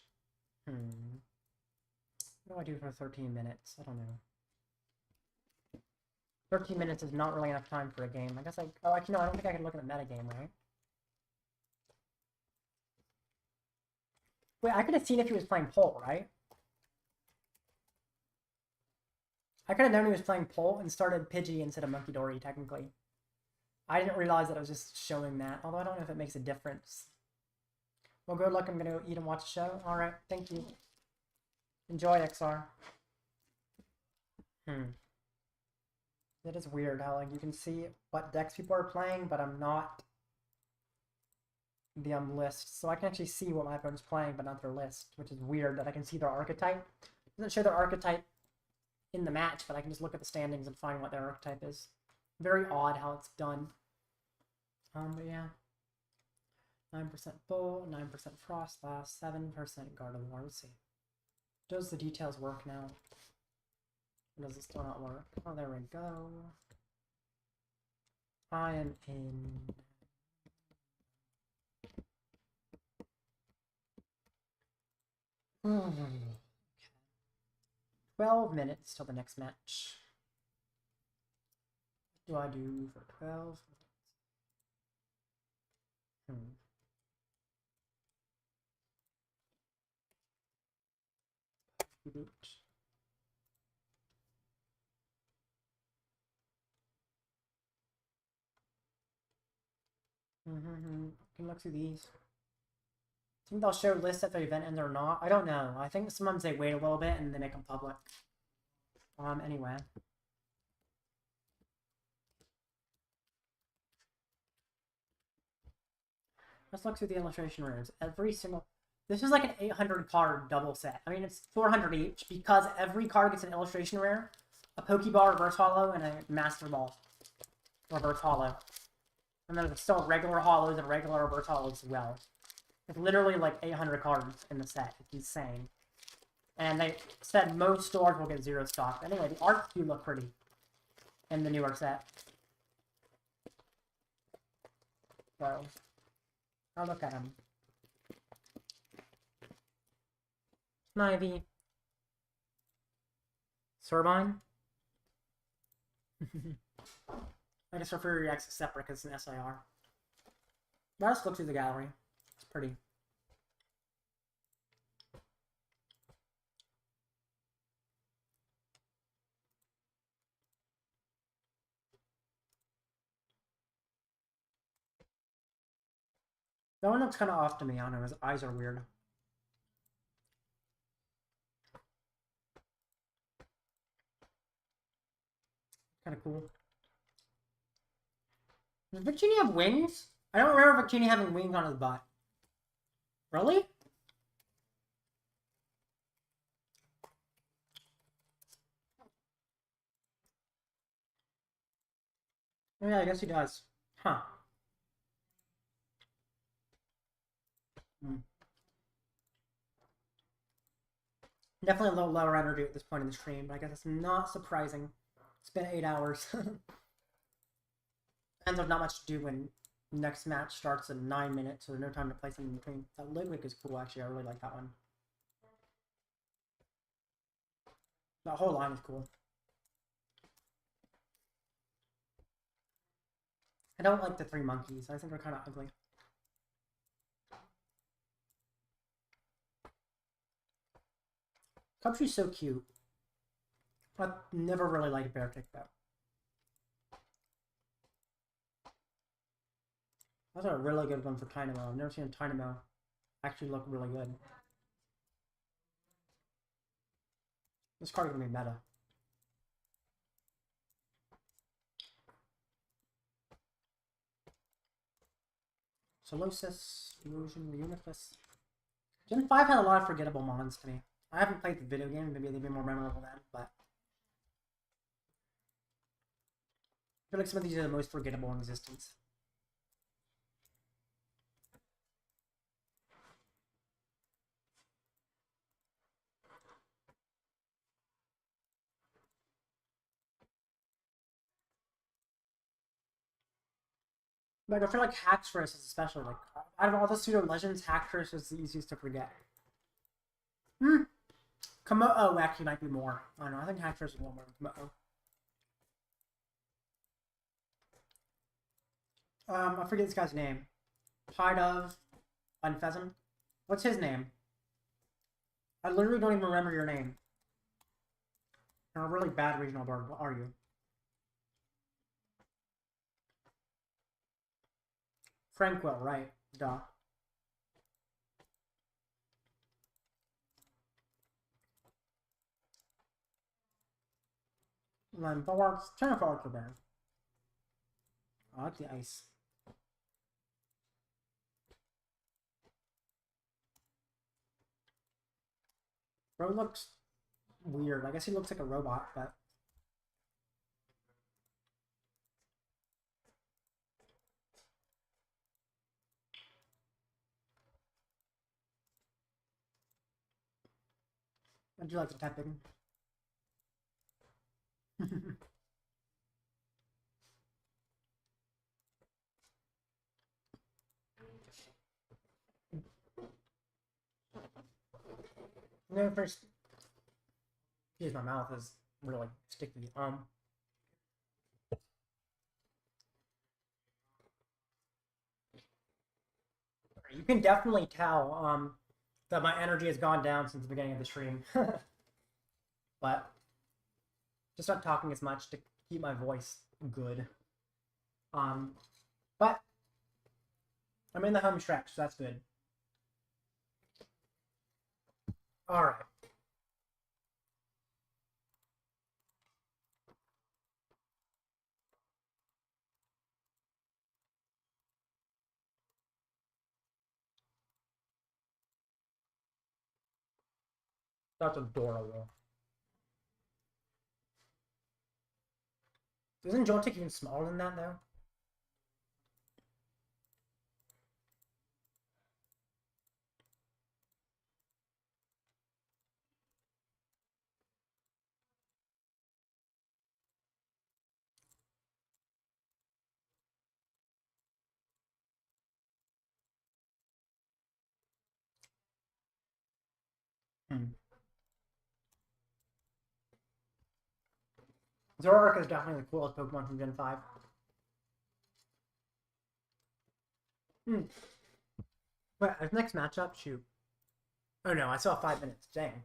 What do I do for 13 minutes? I don't know. 13 minutes is not really enough time for a game. I guess I... Oh, actually, no, I don't think I can look at the metagame, right? Wait, I could have seen if he was playing Pole, right? I could have known he was playing Pole and started Pidgey instead of Munkidori, technically. I didn't realize that I was just showing that, although I don't know if it makes a difference. Well, good luck. I'm going to go eat and watch a show. Alright, thank you. Enjoy, XR. It is weird how, like, you can see what decks people are playing, but I'm not the list, so I can actually see what my opponent's playing, but not their list, which is weird that I can see their archetype. It doesn't show their archetype in the match, but I can just look at the standings and find what their archetype is. Very odd how it's done. But yeah. 9% Bull, 9% Frostlass, 7% Gardevoir. Let's see. Does the details work now? Or does it still not work? Oh, there we go. I am in... Okay. 12 minutes till the next match. What do I do for 12 minutes? Boot. Can look through these. I think they'll show lists at the event and they're not. I don't know. I think sometimes they wait a little bit and they make them public. Anyway. Let's look through the illustration rares. Every single... This is like an 800 card double set. I mean, it's 400 each because every card gets an illustration rare, a Pokeball reverse holo, and a Master Ball reverse holo. And there's still regular holos and regular reverse holos as well. It's literally like 800 cards in the set. It's insane. And they said most stores will get 0 stock. Anyway, the arts do look pretty in the newer set. So, I'll look at them. Snivy. Servine. I just refer to Reacts separate because it's an SIR. Let's look through the gallery. It's pretty. That one looks kind of off to me. I don't know. His eyes are weird. Kind of cool. Does Victini have wings? I don't remember Victini having wings on his butt. Really? Oh, yeah, I guess he does. Huh. Definitely a little lower energy at this point in the stream, but I guess it's not surprising. It's been 8 hours. And there's not much to do when next match starts in 9 minutes, so there's no time to play something in between. That Ludwig is cool, actually. I really like that one. That whole line is cool. I don't like the 3 monkeys. I think they're kind of ugly. Cubtree's so cute. I never really liked Beartick, though. That's a really good one for Dynamo. I've never seen a Dynamo actually look really good. This card is going to be meta. Solosis, Illusion, Reunifice. Gen 5 had a lot of forgettable mons to me. I haven't played the video game, maybe they'd be more memorable then, but I feel like some of these are the most forgettable in existence. Like, I feel like Haxorus is especially, like, out of all the pseudo legends, Haxorus is the easiest to forget. Komodo actually might be more. I don't know, I think Haxorus is one more than Komodo. I forget this guy's name. Pride of Unpheasant. What's his name? I literally don't even remember your name. You're a really bad regional bird. What are you? Frankwell, right. Duh. And then Bulwark's turn for Ultra Bear. I like the ice. Bro looks weird. I guess he looks like a robot, but... I do like the typing. No, first... Excuse my mouth is really sticky. You can definitely tell, that my energy has gone down since the beginning of the stream. But just not talking as much to keep my voice good. But I'm in the home stretch, so that's good. Alright. That's adorable. Isn't Joltik even smaller than that, though? Zoroark is definitely the coolest Pokemon from Gen 5. Wait, his next matchup? Shoot. Oh no, I saw 5 minutes. Dang.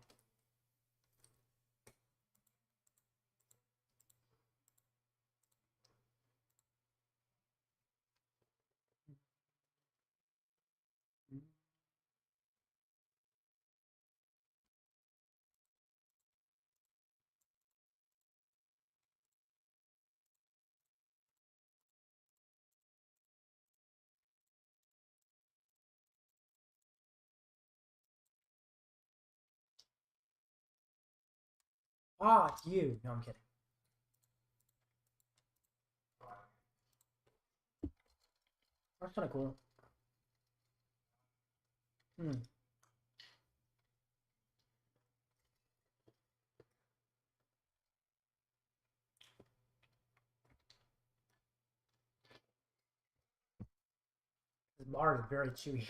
Ah, it's you. No, I'm kidding. That's kind of cool. This bar is very chewy.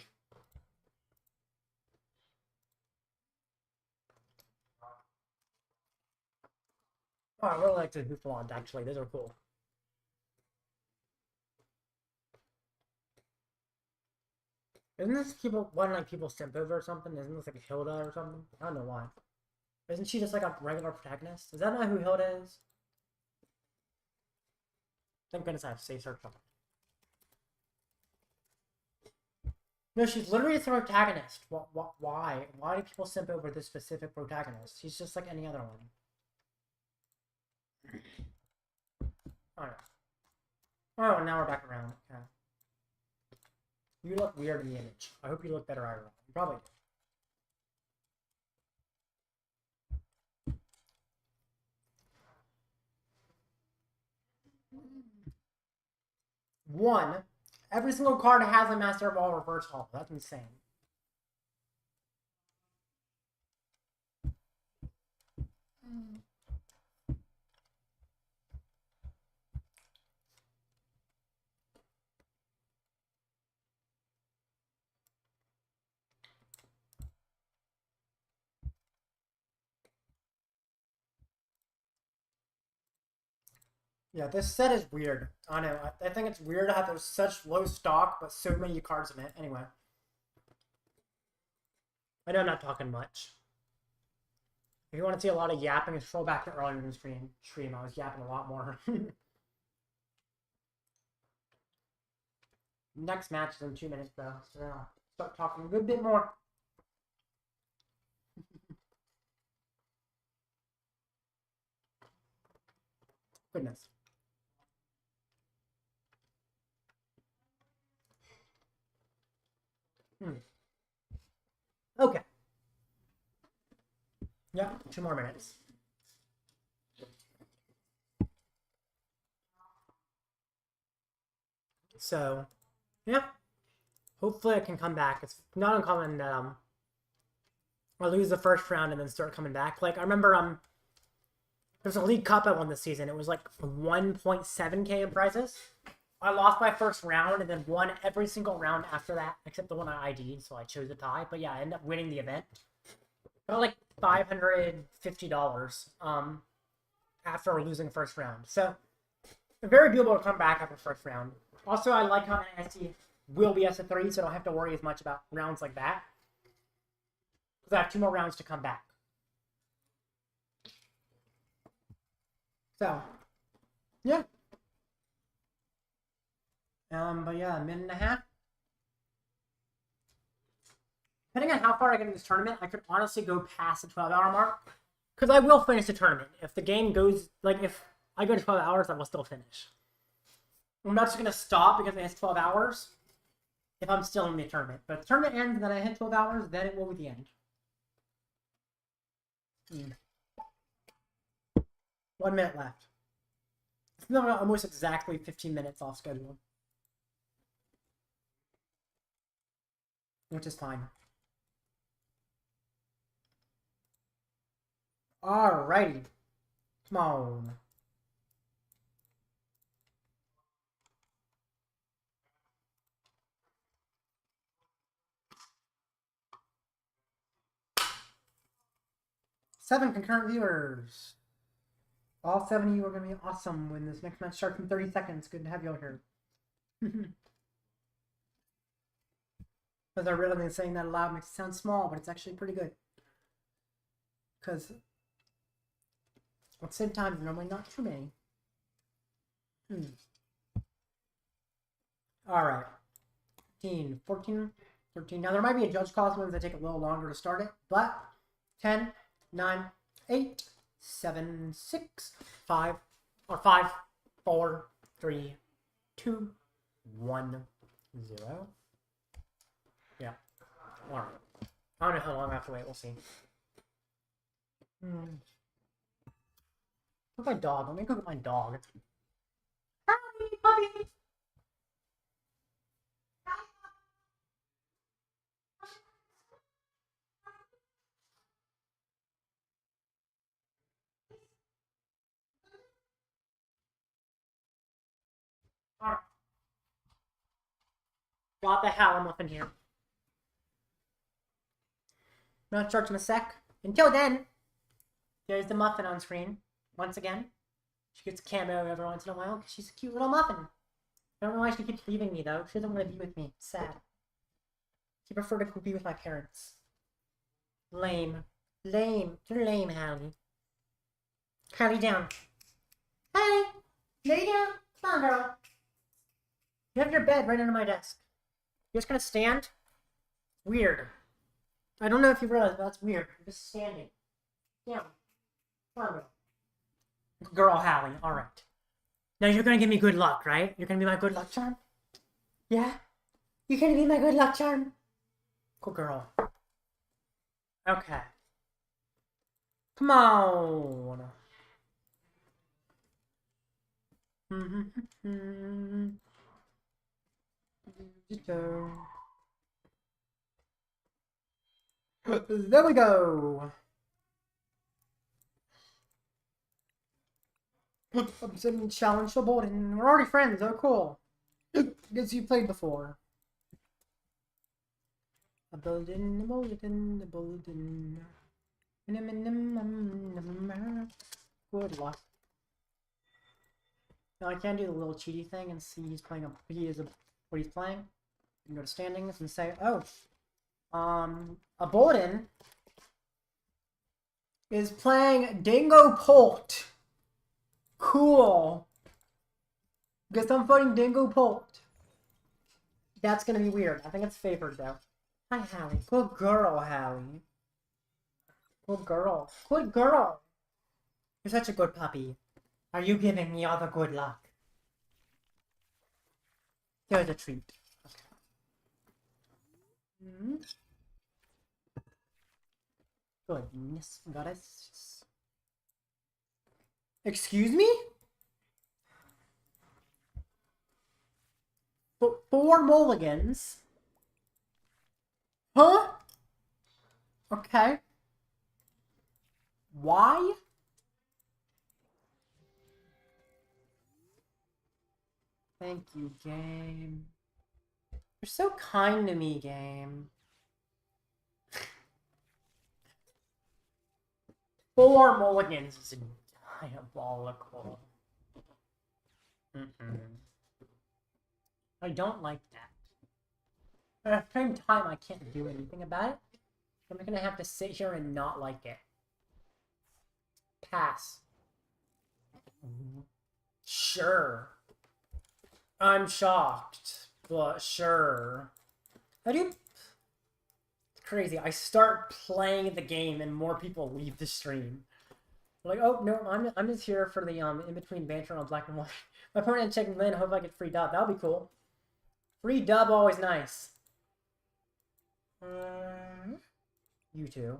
Oh, I really like the Hoofalons, actually. Those are cool. Isn't this one like people simp over or something? Isn't this like a Hilda or something? I don't know why. Isn't she just like a regular protagonist? Is that not who Hilda is? Thank goodness I have safe search on. No, she's literally a protagonist. Why? Why do people simp over this specific protagonist? She's just like any other one. Alright. Oh, now we're back around. Okay. You look weird in the image. I hope you look better IRL. You probably do. One. Every single card has a Master Ball reverse holo. That's insane. Yeah, this set is weird. I know. I think it's weird how there's such low stock, but so many cards in it. Anyway. I know I'm not talking much. If you want to see a lot of yapping, scroll back to earlier in the stream. I was yapping a lot more. Next match is in 2 minutes, though. So I'll start talking a good bit more. Goodness. Okay. Yeah, 2 more minutes. So, yeah. Hopefully I can come back. It's not uncommon that I lose the first round and then start coming back. Like, I remember there's a League Cup I won this season. It was like 1.7K in prizes. I lost my first round and then won every single round after that, except the one I ID'd, so I chose a tie. But yeah, I ended up winning the event. Got like $550 after losing the first round. So, very doable to come back after the first round. Also, I like how NAIC will be SF3, so I don't have to worry as much about rounds like that. Because I have 2 more rounds to come back. So, yeah. But yeah, 1.5 minutes. Depending on how far I get in this tournament, I could honestly go past the 12-hour mark. Because I will finish the tournament. If the game goes, like, if I go to 12 hours, I will still finish. I'm not just going to stop because it has 12 hours if I'm still in the tournament. But if the tournament ends and then I hit 12 hours, then it will be the end. 1 minute left. It's not almost exactly 15 minutes off schedule. Which is fine. Alrighty. Come on. Seven concurrent viewers. All 7 of you are going to be awesome when this next match starts in 30 seconds. Good to have you all here. Because I really been saying that aloud makes it sound small, but it's actually pretty good. Because at the same time, there's normally not too many. Alright. 15, 14, 13. Now there might be a judge calls ones that take a little longer to start it, but 10, 9, 8, 7, 6, 5, 4, 3, 2, 1, 0. Yeah. Alright. I don't know how long I have to wait. We'll see. Look at my dog. Let me go get my dog. Hi, puppy! Alright. Got the Hallam up in here. Not charging a sec. Until then, there's the muffin on screen. Once again, she gets a cameo every once in a while because she's a cute little muffin. I don't know why she keeps leaving me though. She doesn't want to be with me. It's sad. She preferred to be with my parents. Lame. Lame. You're lame, Hallie. Hallie, down. Hallie! Lay down. Come on, girl. You have your bed right under my desk. You're just gonna stand? Weird. I don't know if you realize, but that's weird. You're just standing. Down. Come on, girl. Girl, Hallie. Alright. Now you're gonna give me good luck, right? You're gonna be my good luck charm? Yeah? You're gonna be my good luck charm? Cool girl. Okay. Come on. There we go. I'm sitting challenge to Bolden. We're already friends. Oh, cool. Because you played before. A Bolden, a Bolden, a Bolden. Good luck. Now I can do the little cheaty thing and see he's playing what he's playing. You can go to standings and say, oh, a Bolden is playing Dingo Polt. Cool. Guess I'm fighting Dingo Polt. That's gonna be weird. I think it's favored though. Hi, Hallie. Good girl, Hallie. Good girl. Good girl. You're such a good puppy. Are you giving me all the good luck? Here's a treat. Okay. Goodness, goddess. Excuse me? 4 mulligans? Huh? Okay. Why? Thank you, game. You're so kind to me, game. 4 mulligans is diabolical. I don't like that. But at the same time, I can't do anything about it. I'm gonna have to sit here and not like it. Pass. Sure. I'm shocked, but sure. I do. It's crazy. I start playing the game and more people leave the stream. Like, oh no, I'm just here for the in between banter on black and white. My opponent checking Lynn. Hope I get free dub. That'll be cool. Free dub always nice. You too.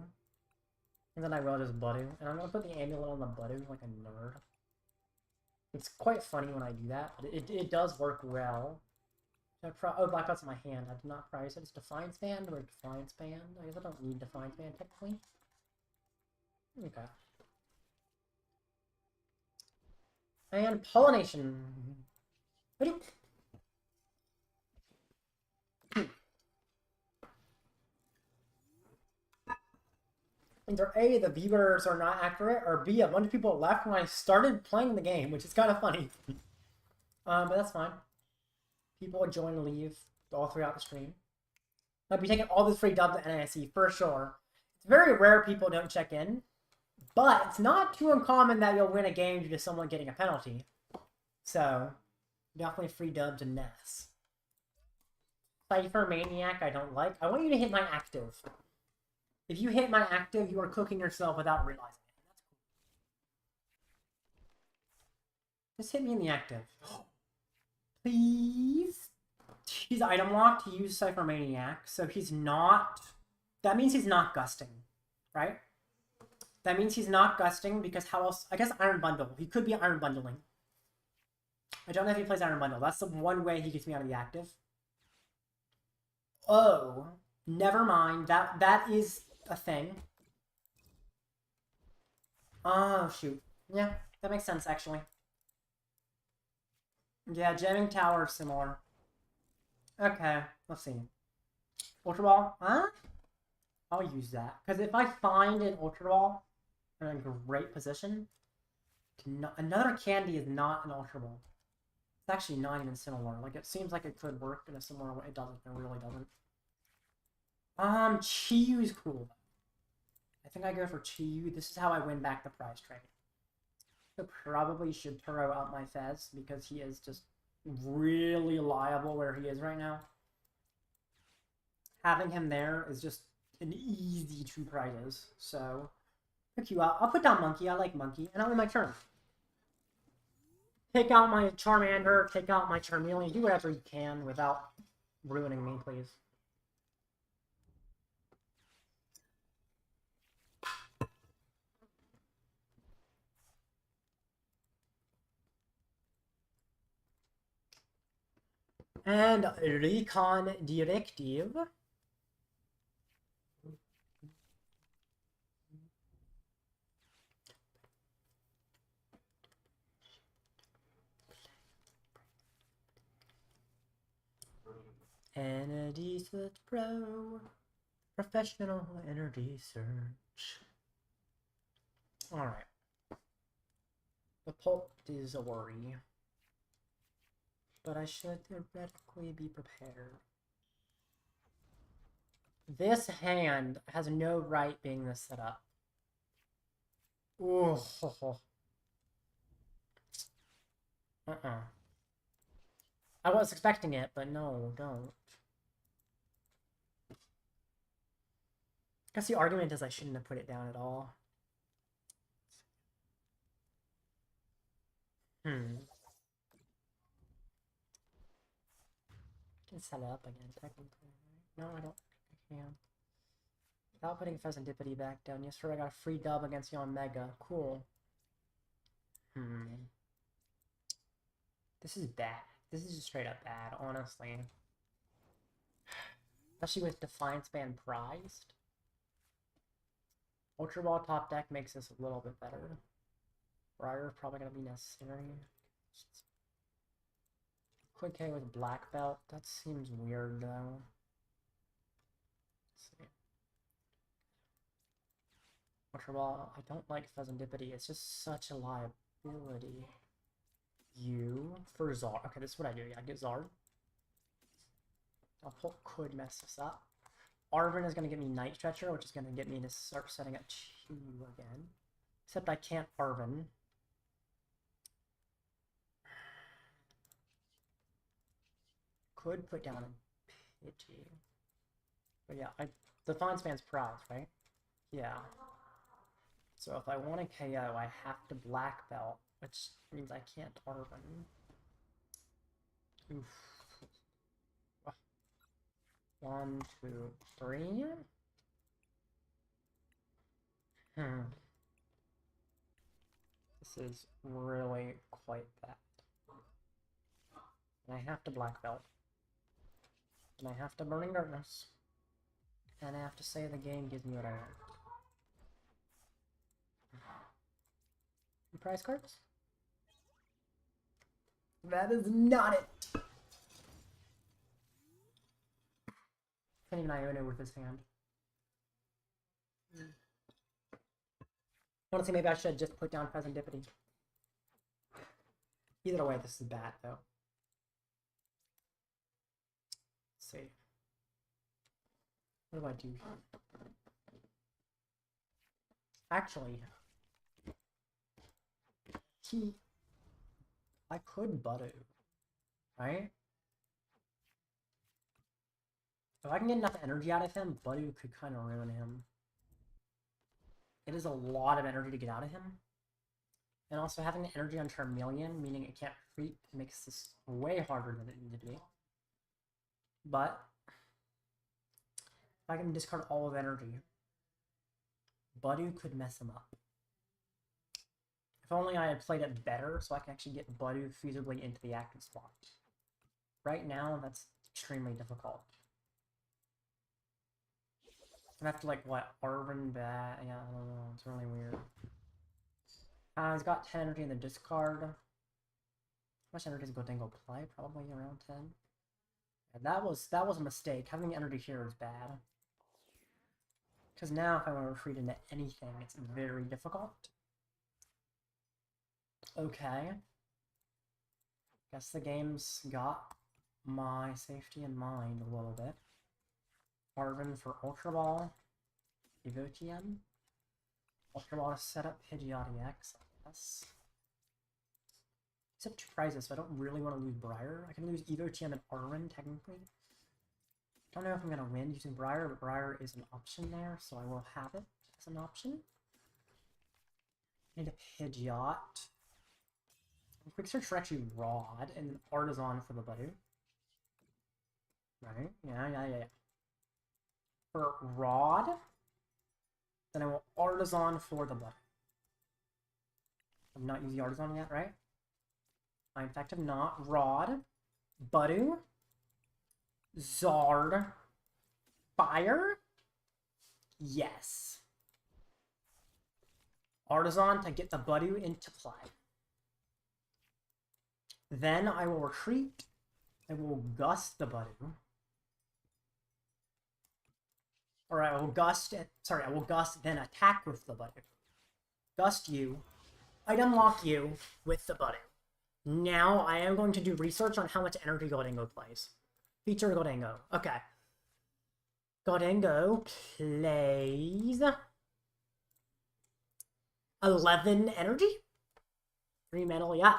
And then I will just Budew. And I'm gonna put the amulet on the Budew like a nerd. It's quite funny when I do that, but it does work well. Oh, Black Dot's in my hand. I did not price it. It's Defiance Band or Defiance Band. I guess I don't need Defiance Band technically. Okay. And Pollination. Either A, the viewers are not accurate, or B, a bunch of people left when I started playing the game, which is kind of funny. But that's fine. People would join and leave all throughout the stream. I'd be taking all this free dub to NAIC, for sure. It's very rare people don't check in, but it's not too uncommon that you'll win a game due to someone getting a penalty. So, definitely free dub to Ness. Cypher Maniac I don't like. I want you to hit my active. If you hit my active, you are cooking yourself without realizing it. That's cool. Just hit me in the active. Please? He's item locked to use Cypher Maniac, so he's not... That means he's not gusting, right? That means he's not gusting because how else... I guess Iron Bundle. He could be Iron Bundling. I don't know if he plays Iron Bundle. That's the one way he gets me out of the active. Oh. Never mind. That is a thing. Oh, shoot. Yeah, that makes sense, actually. Yeah, Jamming Tower is similar. Okay, let's see. Ultra Ball? Huh? I'll use that. Because if I find an Ultra Ball in a great position, another candy is not an Ultra Ball. It's actually not even similar. Like, it seems like it could work in a similar way. It doesn't. It really doesn't. Chiyu is cool. I think I go for Chiyu. This is how I win back the prize trade. I probably should Turo out my Fez because he is just really liable where he is right now. Having him there is just an easy 2 prizes. So, pick you out. I'll put down Monkey. I like Monkey. And I'll win my turn. Take out my Charmander. Take out my Charmeleon. Do whatever you can without ruining me, please. And Recon Directive. Energy Search Pro. Professional Energy Search. Alright. The pulp is a worry. But I should theoretically be prepared. This hand has no right being this set up. Ooh. I was expecting it, but no, don't. I guess the argument is I shouldn't have put it down at all. I can set it up again, technically. No, I don't. I can. Without putting Fezandipiti back down. Yesterday I got a free dub against Iono Mega. Cool. This is bad. This is just straight up bad, honestly. Especially with Defiance Band prized. Ultra Ball top deck makes this a little bit better. Briar is probably going to be necessary. Quick K with Black Belt. That seems weird, though. Let's see. Ultra Ball. I don't like Fezandipiti. It's just such a liability. You for Zard. Okay, this is what I do. Yeah, I get Zard. I'll could mess this up. Arven is going to give me Night Stretcher, which is going to get me to start setting up 2 again. Except I can't Arven. Could put down a Pidgey. But yeah, Defiance Band's prize, right? Yeah. So if I want to KO, I have to Black Belt, which means I can't Arven. Oof. 1, 2, 3. This is really quite bad. And I have to Black Belt. And I have to Burning Darkness. And I have to say the game gives me what I want. Prize cards? That is not it! Can't even Iono with his hand. Honestly, maybe I should just put down Fezandipiti. Either way, this is bad, though. Let's see. What do I do here? Actually, I could Budew, right? If I can get enough energy out of him, Budew could kind of ruin him. It is a lot of energy to get out of him. And also having the energy on Charmeleon, meaning it can't retreat, makes this way harder than it needed to be. But if I can discard all of energy, Budew could mess him up. If only I had played it better, so I can actually get Budew feasibly into the active spot. Right now, that's extremely difficult. I have to, like, what, Arven back? Yeah, I don't know, it's really weird. He's got 10 energy in the discard. How much energy does Budew play? Probably around 10. Yeah, that was a mistake. Having energy here is bad. Because now if I want to retreat into anything, it's very difficult. Okay. Guess the game's got my safety in mind a little bit. Arven for Ultra Ball. Pidgeot TM. Ultra Ball to set up Pidgeot EX, I guess. Except 2 prizes, so I don't really want to lose Briar. I can lose either TM and Arven, technically. Don't know if I'm going to win using Briar, but Briar is an option there, so I will have it as an option. I need a Pidgeot. Quick search for actually Rod, and then Artazon for the Budew. Right? Yeah. For Rod, then I will Artazon for the Budew. I've not used the Artazon yet, right? I in fact have not. Rod, Budew, Zard, Fire. Yes. Artazon to get the Budew into play. Then I will retreat. I will gust the Budew. Or I will gust it. Sorry, I will gust, then attack with the Budew. Gust you. Item lock you with the Budew. Now I am going to do research on how much energy Gholdengo plays. Feature Gholdengo. Okay. Gholdengo plays 11 energy? 3 metal, yeah.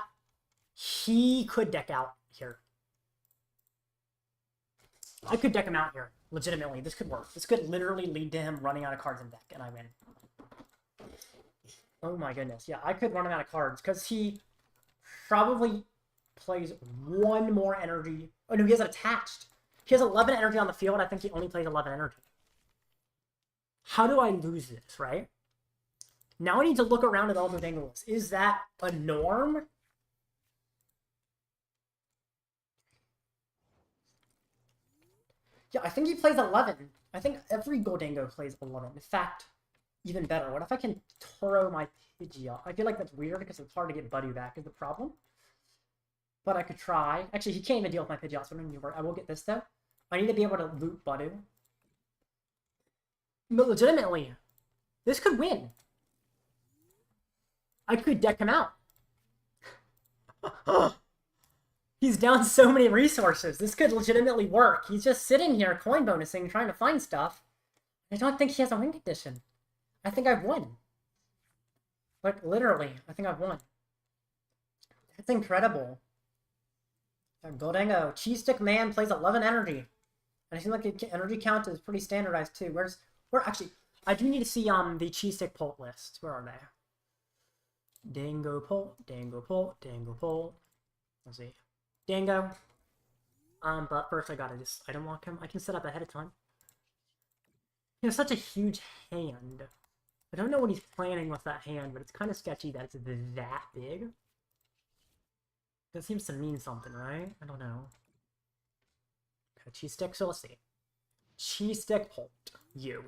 He could deck out here. I could deck him out here. Legitimately, this could work. This could literally lead to him running out of cards in deck, and I win. Oh my goodness. Yeah, I could run him out of cards, because he probably plays 1 more energy. Oh no, he has it attached. He has 11 energy on the field. I think he only plays 11 energy. How do I lose this, right? Now I need to look around at all the angles. Is that a norm? Yeah, I think he plays 11. I think every Goldango plays 11. In fact, even better. What if I can Turo my Pidgeot? I feel like that's weird because it's hard to get Buddy back is the problem. But I could try. Actually, he can't even deal with my Pidgeot, so I don't need to worry. I will get this, though. I need to be able to loot Budew. But legitimately, this could win. I could deck him out. He's down so many resources. This could legitimately work. He's just sitting here coin bonusing, trying to find stuff. I don't think he has a win condition. I think I've won. Like, literally, I think I've won. That's incredible. Goldango. Cheese Stick Man plays 11 energy. And I seem like the energy count is pretty standardized, too. Actually, I do need to see, the Cheese Stick Pult lists. Where are they? Dango Pult, Dango Pult, Dango Pult. Let's see. Dango. But first I gotta just item lock him. I can set up ahead of time. He has such a huge hand. I don't know what he's planning with that hand, but it's kind of sketchy that it's that big. That seems to mean something, right? I don't know. Okay, Cheese Stick, so let's see. Cheese Stick Pult. You.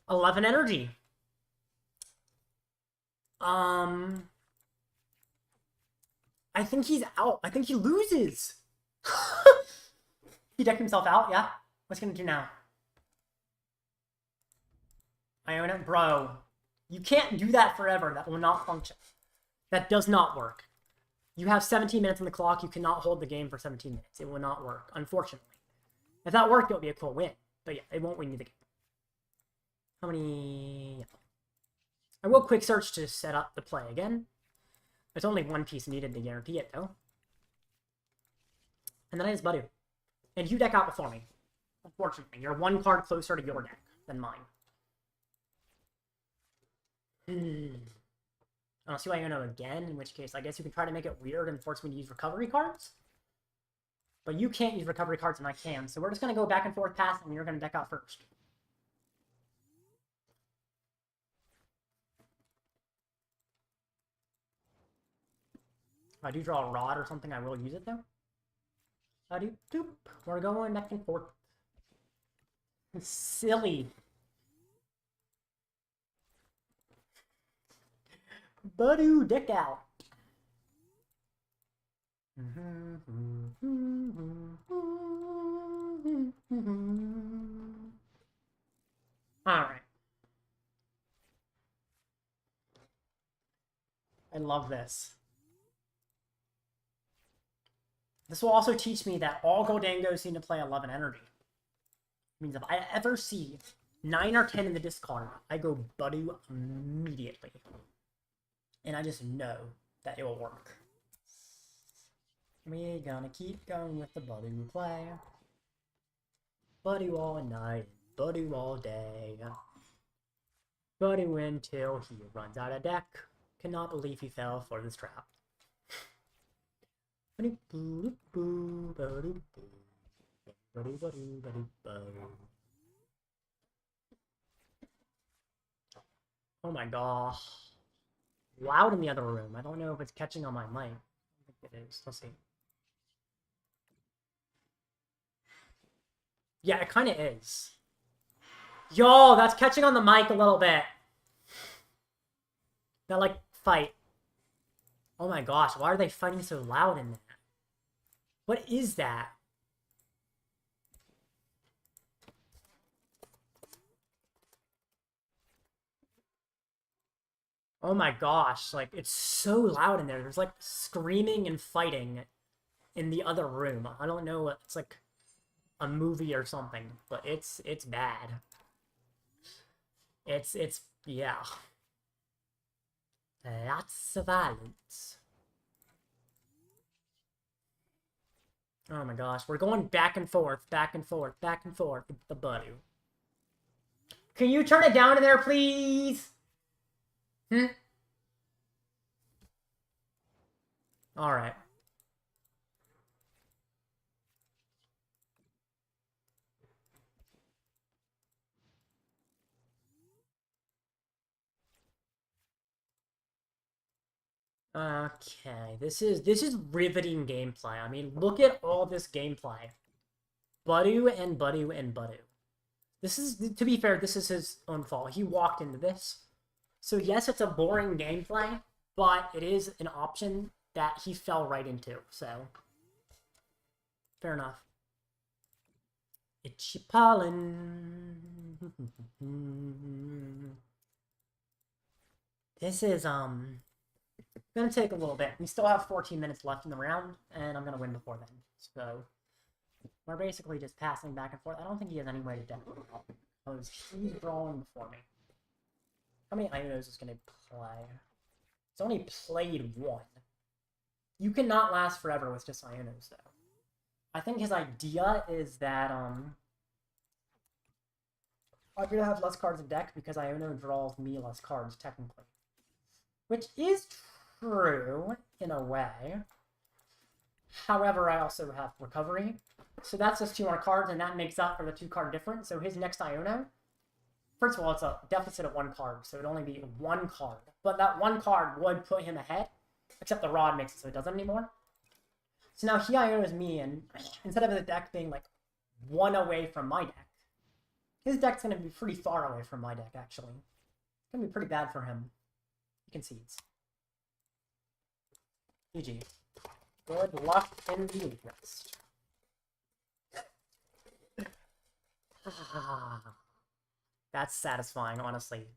11 energy. I think he's out. I think he loses. He decked himself out, yeah? What's he gonna do now? Iono, bro. You can't do that forever. That will not function. That does not work. You have 17 minutes on the clock. You cannot hold the game for 17 minutes. It will not work, unfortunately. If that worked, it would be a cool win. But yeah, it won't win you the game. How many... Yeah. I will quick search to set up the play again. There's only one piece needed to guarantee it, though. And then I just Budew. And you deck out before me. Unfortunately, you're one card closer to your deck than mine. I'll see why you know again, in which case I guess you can try to make it weird and force me to use recovery cards. But you can't use recovery cards and I can, so we're just going to go back and forth passing and you're going to deck out first. If I do draw a rod or something, I will use it though. I do. Doop. We're going back and forth. Silly. Budew deck out. Alright. I love this. This will also teach me that all Goldangos need to play 11 energy. It means if I ever see 9 or 10 in the discard, I go Budew immediately. And I just know that it will work. We're gonna keep going with the Budew play. Budew all night, Budew all day. Budew until he runs out of deck. Cannot believe he fell for this trap. Oh my gosh. Loud in the other room. I don't know if it's catching on my mic. I think it is. Let's see. Yeah, it kind of is. Yo, that's catching on the mic a little bit. That, like, fight. Oh my gosh, why are they fighting so loud in that? What is that? Oh my gosh, like, it's so loud in there. There's, like, screaming and fighting in the other room. I don't know, it's like a movie or something, but it's bad. It's, yeah. Lots of violence. Oh my gosh, we're going back and forth, back and forth, back and forth with the Budew. Can you turn it down in there, please? Alright. Okay, this is riveting gameplay. I mean, look at all this gameplay. Budew and Budew and Budew. This is, to be fair, this is his own fault. He walked into this. So yes, it's a boring gameplay, but it is an option that he fell right into, so fair enough. Itchy-pollen. This is, gonna take a little bit. We still have 14 minutes left in the round, and I'm gonna win before then. So, we're basically just passing back and forth. I don't think he has any way to deck him out, because he's drawing before me. How many Ionos is gonna play? He's only played one. You cannot last forever with just Ionos, though. I think his idea is that, I'm gonna have less cards in deck because Iono draws me less cards, technically. Which is true, in a way. However, I also have recovery. So that's just 200 cards, and that makes up for the 2-card difference. So his next Iono, first of all, it's a deficit of 1 card, so it'd only be 1 card. But that 1 card would put him ahead, except the rod makes it so it doesn't anymore. So now he Ionos me, and instead of the deck being like 1 away from my deck, his deck's going to be pretty far away from my deck, actually. It's going to be pretty bad for him. He concedes. GG. Good luck in the league next. That's satisfying, honestly.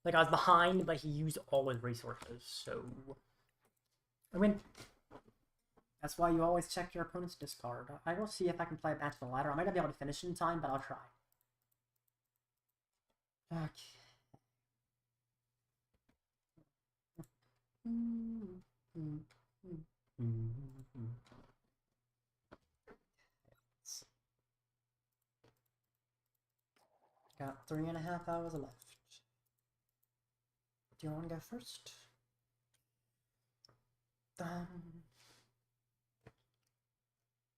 Like, I was behind, but he used all his resources, so I win. That's why you always check your opponent's discard. I will see if I can play a match for the ladder. I might not be able to finish in time, but I'll try. Okay. Got 3.5 hours left. Do you want to go first?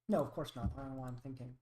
No, of course not. I don't know why I'm thinking.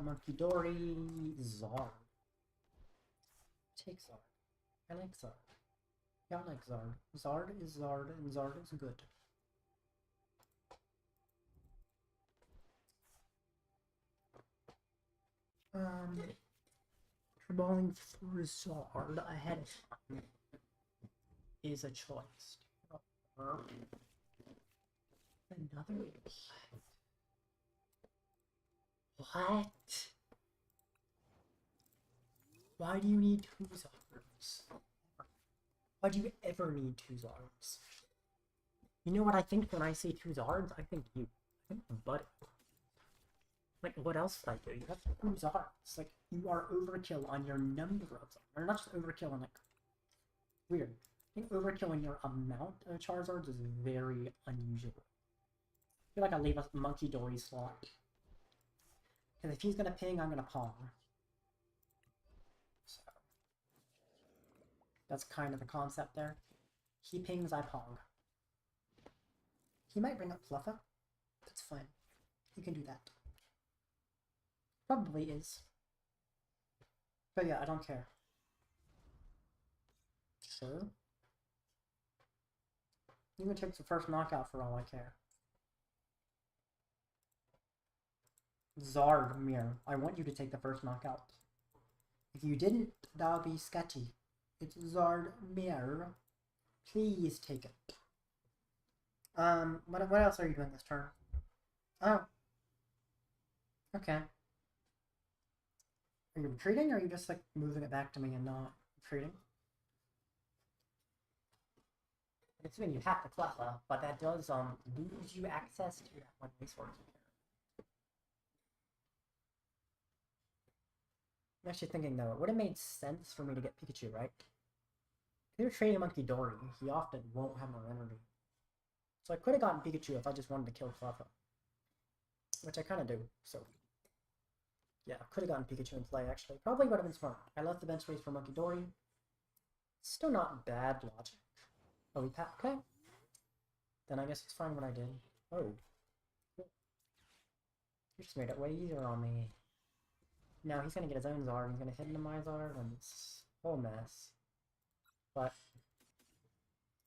Munkidori Zard. Take Zard. I like Zard. Yeah, I like Zard. Zard is Zard, and Zard is good. Triballing for Zard ahead of time is a choice. Another. What? Why do you need 2 Zards? Why do you ever need 2 Zards? You know what I think when I say 2 Zards? I think you. I think Buddy. Like, what else did I do? You have 2 Zards. Like, you are overkill on your number of Zards. Or not just overkill on, like, weird. I think overkill on your amount of Charizards is very unusual. I feel like I leave a Munkidori slot. Because if he's gonna ping, I'm gonna Pong. So that's kind of the concept there. He pings, I Pong. He might bring up Fluffa. That's fine. He can do that. Probably is. But yeah, I don't care. Sure. Even takes the first knockout for all I care. Zard Mirror. I want you to take the first knockout. If you didn't, that would be sketchy. It's Zard Mirror. Please take it. What else are you doing this turn? Oh. Okay. Are you retreating, or are you just, like, moving it back to me and not retreating? It's when you have to Cleffa, but that does, lose you access to that one resource. I'm actually thinking, though, it would have made sense for me to get Pikachu, right? If you're trading Munkidori, he often won't have more energy. So I could have gotten Pikachu if I just wanted to kill Cleffa. Which I kind of do, so... yeah, I could have gotten Pikachu in play, actually. Probably would have been smart. I left the bench space for Munkidori. Still not bad logic. Oh, we pat. Okay. Then I guess it's fine what I did. Oh. You just made it way easier on me. Now he's gonna get his own Zard. He's gonna hit into my Zard, and it's a whole mess. But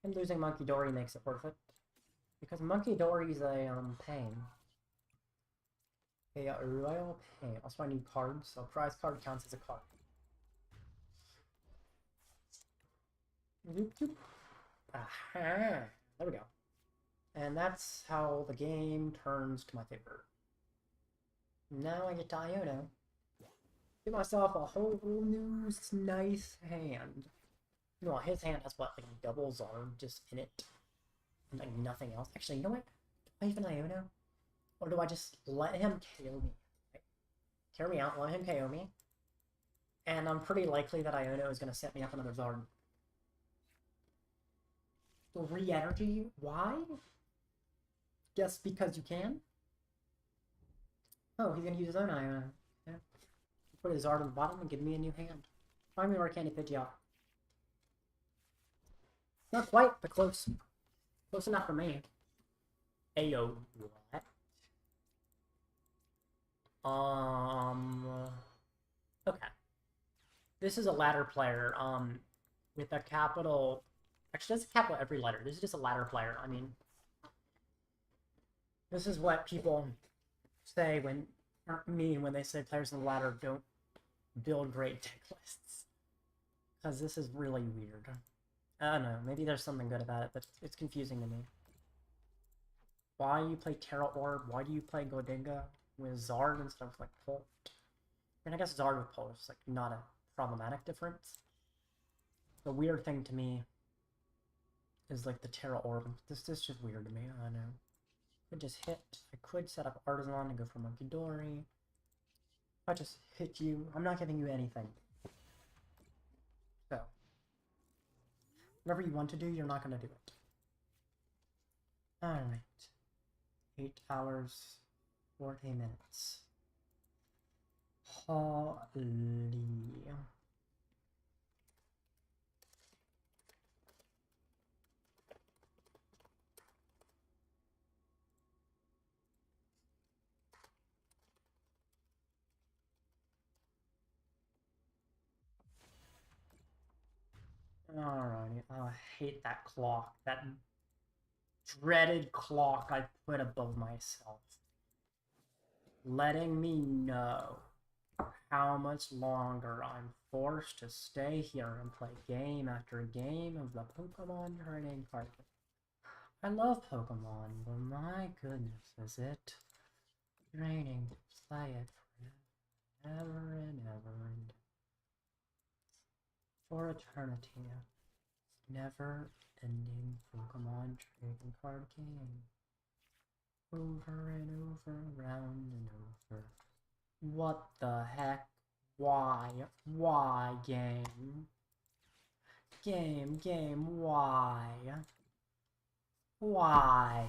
him losing Munkidori makes it worth it. Because Munkidori's a pain. A royal pain. Also, I need cards, so prize card counts as a card. Aha! There we go. And that's how the game turns to my favor. Now I get to Iono. Get myself a whole new nice hand. No, his hand has what, like double Zard just in it? And like nothing else. Actually, you know what? Do I even Iono? Or do I just let him KO me? Right? Carry me out, let him KO me. And I'm pretty likely that Iono is going to set me up another Zard. 3 energy? Why? Just because you can? Oh, he's going to use his own Iono. Yeah. Put his Zard on the bottom and give me a new hand. Find me Rare Candy Pidgeot. Not quite, but close. Close enough for me. Ayo, what? Okay. This is a ladder player, with a capital... Actually, that's a capital every letter. This is just a ladder player. I mean... This is what people say when... mean when they say players in the ladder don't build great deck lists. Because this is really weird. I don't know, maybe there's something good about it, but it's confusing to me. Why do you play Terra Orb? Why do you play Godinga with Zard instead of, like, Pult? And I guess Zard with Pult is, like, not a problematic difference. The weird thing to me is, like, the Terra Orb. This is just weird to me, I know. I could just hit. I could set up Artazon and go for Munkidori. If I just hit you, I'm not giving you anything. So. Whatever you want to do, you're not going to do it. Alright. 8 hours, 40 minutes. Holy. Alrighty, oh, I hate that clock. That dreaded clock I put above myself. Letting me know how much longer I'm forced to stay here and play game after game of the Pokemon trading card. I love Pokemon, but my goodness, is it draining to play it forever and ever and for eternity. Never-ending Pokemon trading card game. Over and over, round and over. What the heck? Why? Why, game? Game, why? Why?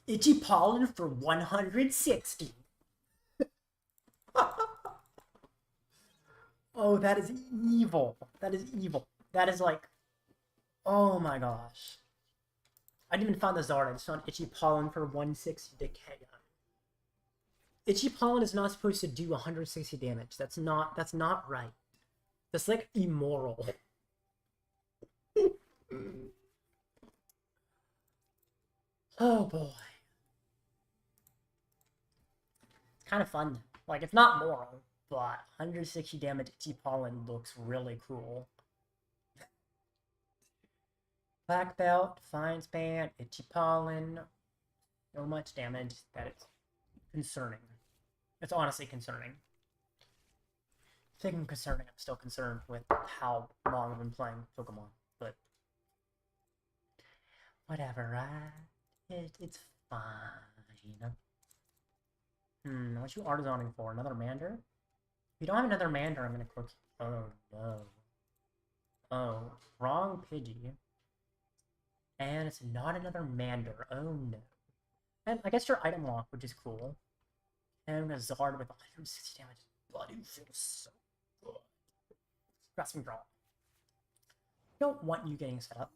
Itchy Pollen for 160. Oh, that is evil. That is evil. That is like... Oh my gosh. I didn't even find the Zard. I just found Itchy Pollen for 160 decay. Itchy Pollen is not supposed to do 160 damage. That's not right. That's like immoral. Oh boy. It's kind of fun. Like, it's not moral, but 160 damage Itchy Pollen looks really cool. Black Belt, Defiance Band, Itchy Pollen. So much damage that it's concerning. It's honestly concerning. Thinking concerning, I'm still concerned with how long I've been playing Pokemon, but whatever, right? It's fine. What you Artizoning for? Another Mander? we don't have another Mander, I'm gonna click. Oh no. Oh, wrong Pidgey. And it's not another Mander. Oh no. And I guess your item lock, which is cool. And a Zard with 160 damage. Bloody feels so good. Grasping Draw. Don't want you getting set up.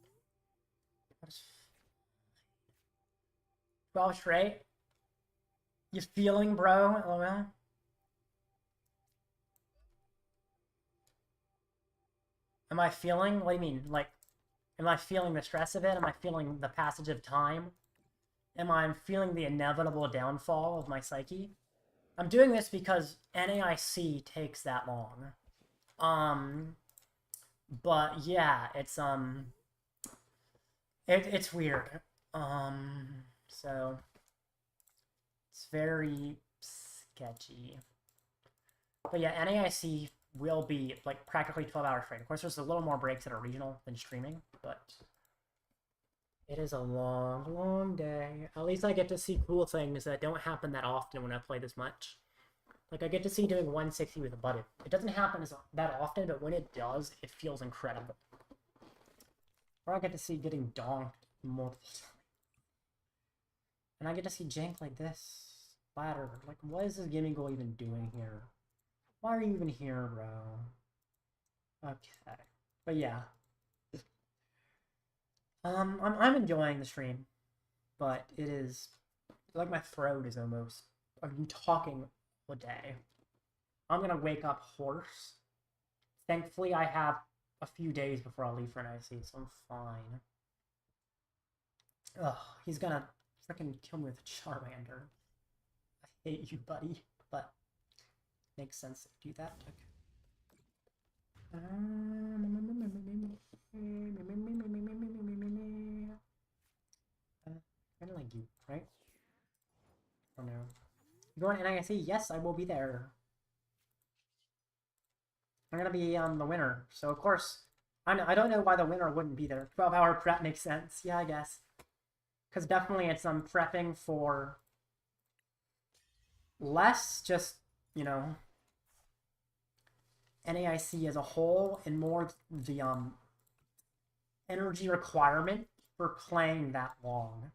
12 straight. You feeling, bro? LOL. Am I feeling? What do you mean? Like, am I feeling the stress of it? Am I feeling the passage of time? Am I feeling the inevitable downfall of my psyche? I'm doing this because NAIC takes that long. But yeah, it's weird. So it's very sketchy. But yeah, NAIC will be like practically 12 hours straight. Of course, there's a little more breaks that are regional than streaming, but it is a long, long day. At least I get to see cool things that don't happen that often when I play this much. Like, I get to see doing 160 with a Buddy. It doesn't happen that often, but when it does, it feels incredible. Or I get to see getting donked multiple times. And I get to see jank like this. Ladder. Like, what is this Gimmighoul even doing here? Why are you even here, bro? Okay. But yeah. I'm enjoying the stream. But it is... like, my throat is almost... I've been talking all day. I'm gonna wake up hoarse. Thankfully, I have a few days before I leave for NIC, so I'm fine. Ugh, he's gonna freaking kill me with a Charmander. I hate you, buddy, but makes sense to do that. Okay. Kind of like you, right? Oh no. You going to NIC? Yes, I will be there. I'm gonna be the winner, so of course, I don't know why the winner wouldn't be there. 12-hour prep makes sense. Yeah, I guess. Because definitely it's prepping for less just, you know, NAIC as a whole and more the energy requirement for playing that long.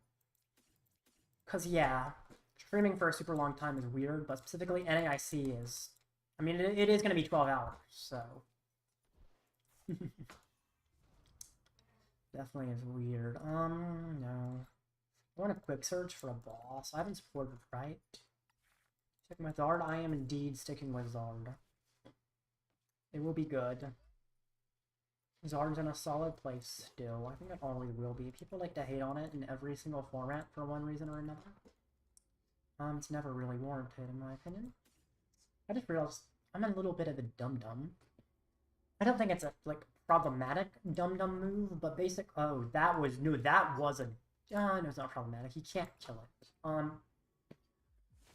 Because yeah, streaming for a super long time is weird, but specifically NAIC is, I mean, it is going to be 12 hours, so. Definitely is weird. No. I want a quick search for a boss. I haven't supported right. Check my Zard. I am indeed sticking with Zard. It will be good. Zard's in a solid place still. I think it always will be. People like to hate on it in every single format for one reason or another. It's never really warranted in my opinion. I just realized I'm a little bit of a dum-dum. I don't think it's a, like, problematic dum-dum move, but basic... Oh, that was... No, that was a... no, it's not problematic. He can't kill it.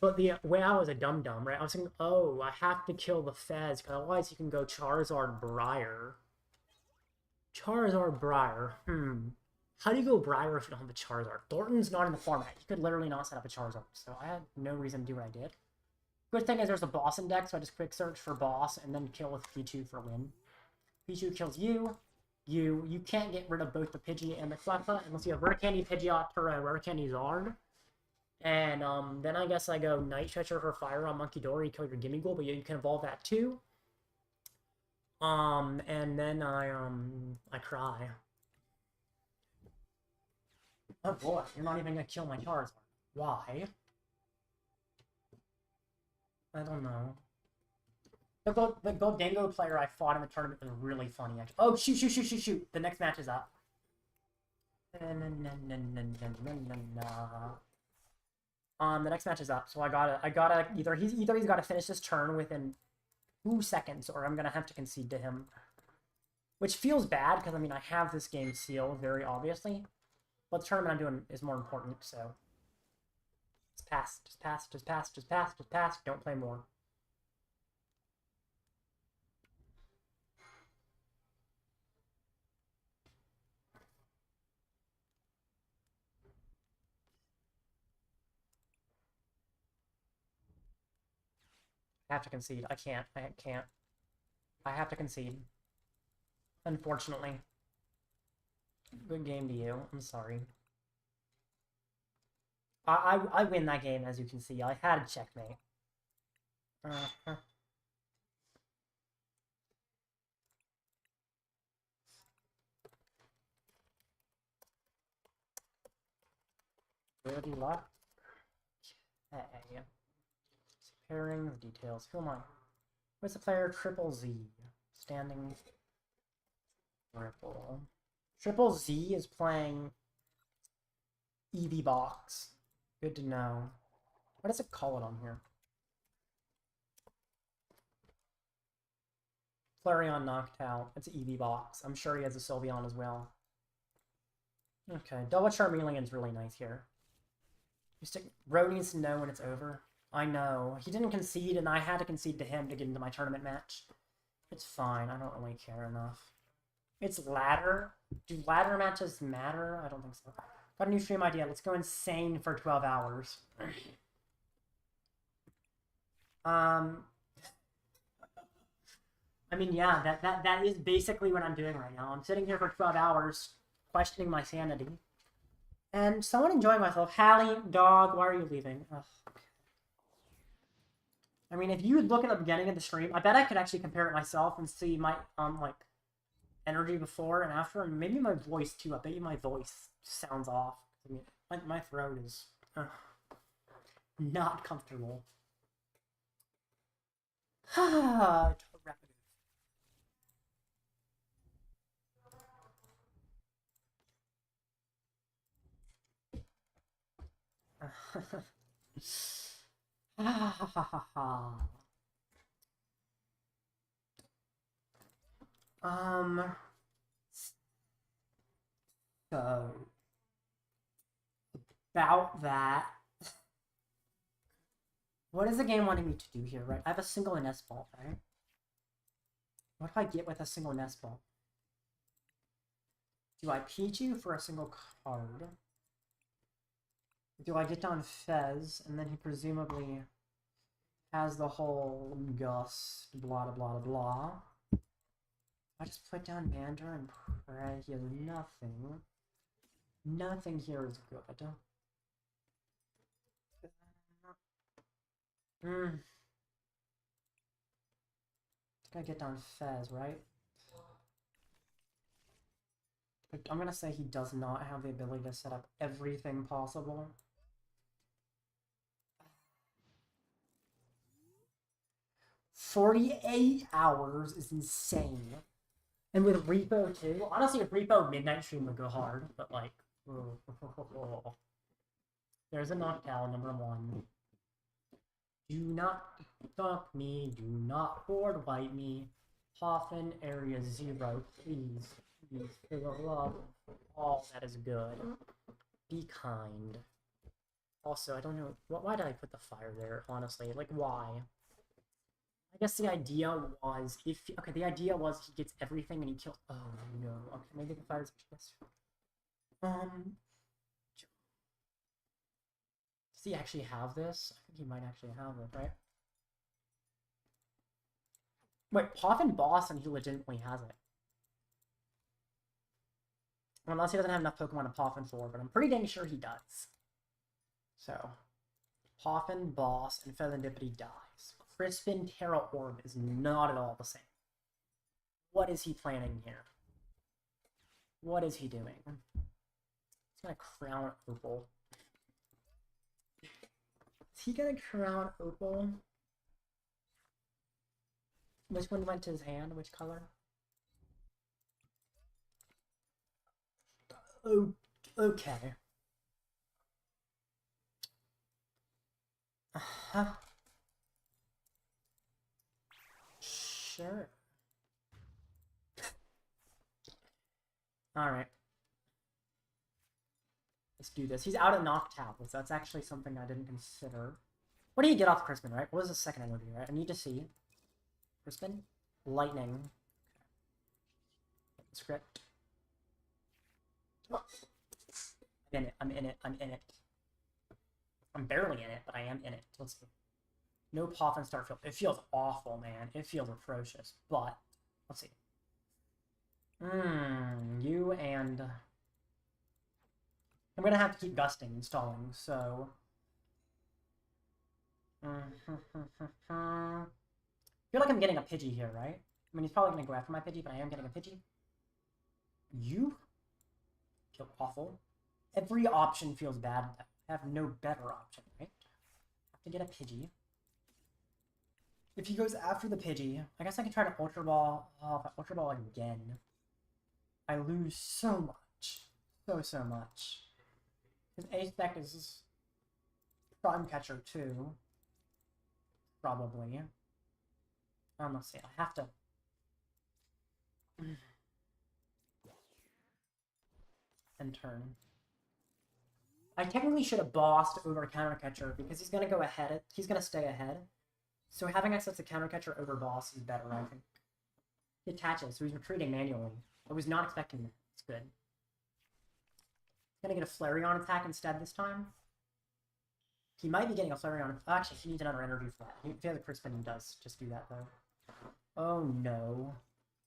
But the way I was a dum-dum, right? I was thinking, oh, I have to kill the Fez, because otherwise he can go Charizard Briar. Charizard Briar. How do you go Briar if you don't have a Charizard? Thornton's not in the format. You could literally not set up a Charizard, so I had no reason to do what I did. Good thing is there's a boss index, so I just quick search for boss and then kill with Pichu for win. Pichu kills you. You can't get rid of both the Pidgey and the Cleffa unless you have Rare Candy Pidgeot, Turo, Rare Candy Zard. And then I guess I go Night Stretcher for fire on Munkidori, kill your Gimmighoul, but you can evolve that too. And then I cry. Oh boy, you're not even gonna kill my Charizard. Why? I don't know. The Gold Dango player I fought in the tournament was really funny, actually. Oh, shoot. The next match is up. The next match is up, so I gotta either he's gotta finish this turn within 2 seconds, or I'm gonna have to concede to him. Which feels bad, because I mean I have this game sealed, very obviously. But the tournament I'm doing is more important, so just pass, don't play more. have to concede. I can't. I can't. I have to concede. Unfortunately. Good game to you. I'm sorry. I win that game, as you can see. I had a checkmate. Good luck. Okay. Pairing the details. Who am I? Where's the player? Triple Z. Standing. Triple. Triple Z is playing EV Box. Good to know. What does it call it on here? Flareon knocked out. It's an EV Box. I'm sure he has a Sylveon as well. Okay, double Charmeleon's really nice here. Ro needs to know when it's over. I know. He didn't concede, and I had to concede to him to get into my tournament match. It's fine. I don't really care enough. It's ladder. Do ladder matches matter? I don't think so. Got a new stream idea. Let's go insane for 12 hours. I mean, yeah, that is basically what I'm doing right now. I'm sitting here for 12 hours, questioning my sanity. And somewhat enjoying myself. Hallie, dog, why are you leaving? Ugh. I mean, if you would look at the beginning of the stream, I bet I could actually compare it myself and see my, like, energy before and after, and maybe my voice, too. I bet you my voice sounds off. I mean, my throat is not comfortable. So about that, what is the game wanting me to do here, right? I have a single Nest Ball, right? What do I get with a single Nest Ball? Do I Pichu for a single card? Do I get down Fez, and then he presumably has the whole Gus, blah, blah, blah, blah. I just put down Mander and pray he has nothing. Nothing here is good. Gotta get down Fez, right? I'm gonna say he does not have the ability to set up everything possible. $48 hours is insane. And with Repo too. Honestly, if Repo Midnight Stream would go hard, but like, there's a knockdown, number 1. Do not duck me, do not board wipe me. Poffin area 0, please. Please, for the love of all that is good. Be kind. Also, I don't know, why did I put the fire there, honestly? Like, why? I guess the idea was, the idea was he gets everything and he kills, oh no, okay, maybe the fire's, does he actually have this? I think he might actually have it, right? Wait, Poffin Boss and he legitimately has it. Unless he doesn't have enough Pokemon to Poffin for, but I'm pretty dang sure he does. So, Poffin, Boss, and Fezandipiti dies. Crispin Terra Orb is not at all the same. What is he planning here? What is he doing? He's gonna crown Opal. Is he gonna crown Opal? Which one went to his hand? Which color? Oh, okay. Sure. Alright. Let's do this. He's out of Knock Tablets. That's actually something I didn't consider. What do you get off Crispin, right? What was the second energy, right? I need to see. Crispin? Lightning. Script. I'm in it. I'm in it. I'm in it. I'm barely in it, but I am in it. Let's see. No Poffin start field. It feels awful, man. It feels atrocious. But, let's see. You and... I'm going to have to keep gusting and stalling, so... I feel like I'm getting a Pidgey here, right? I mean, he's probably going to go after my Pidgey, but I am getting a Pidgey. You feel awful. Every option feels bad. I have no better option, right? I have to get a Pidgey. If he goes after the Pidgey, I guess I can try to Ultra Ball. Oh, if I Ultra Ball again, I lose so much. So much. His ace deck is Prime Catcher too. Probably. Let's see, I have to... and turn. I technically should have bossed over Counter Catcher because he's going to go ahead. He's going to stay ahead. So having access to Counter Catcher over boss is better, I think. He attaches, so he's retreating manually. I was not expecting that. It's good. He's going to get a Flareon attack instead this time. He might be getting a Flareon. Actually, he needs another energy for that. If he has a crit spin, he does. Just do that, though. Oh, no.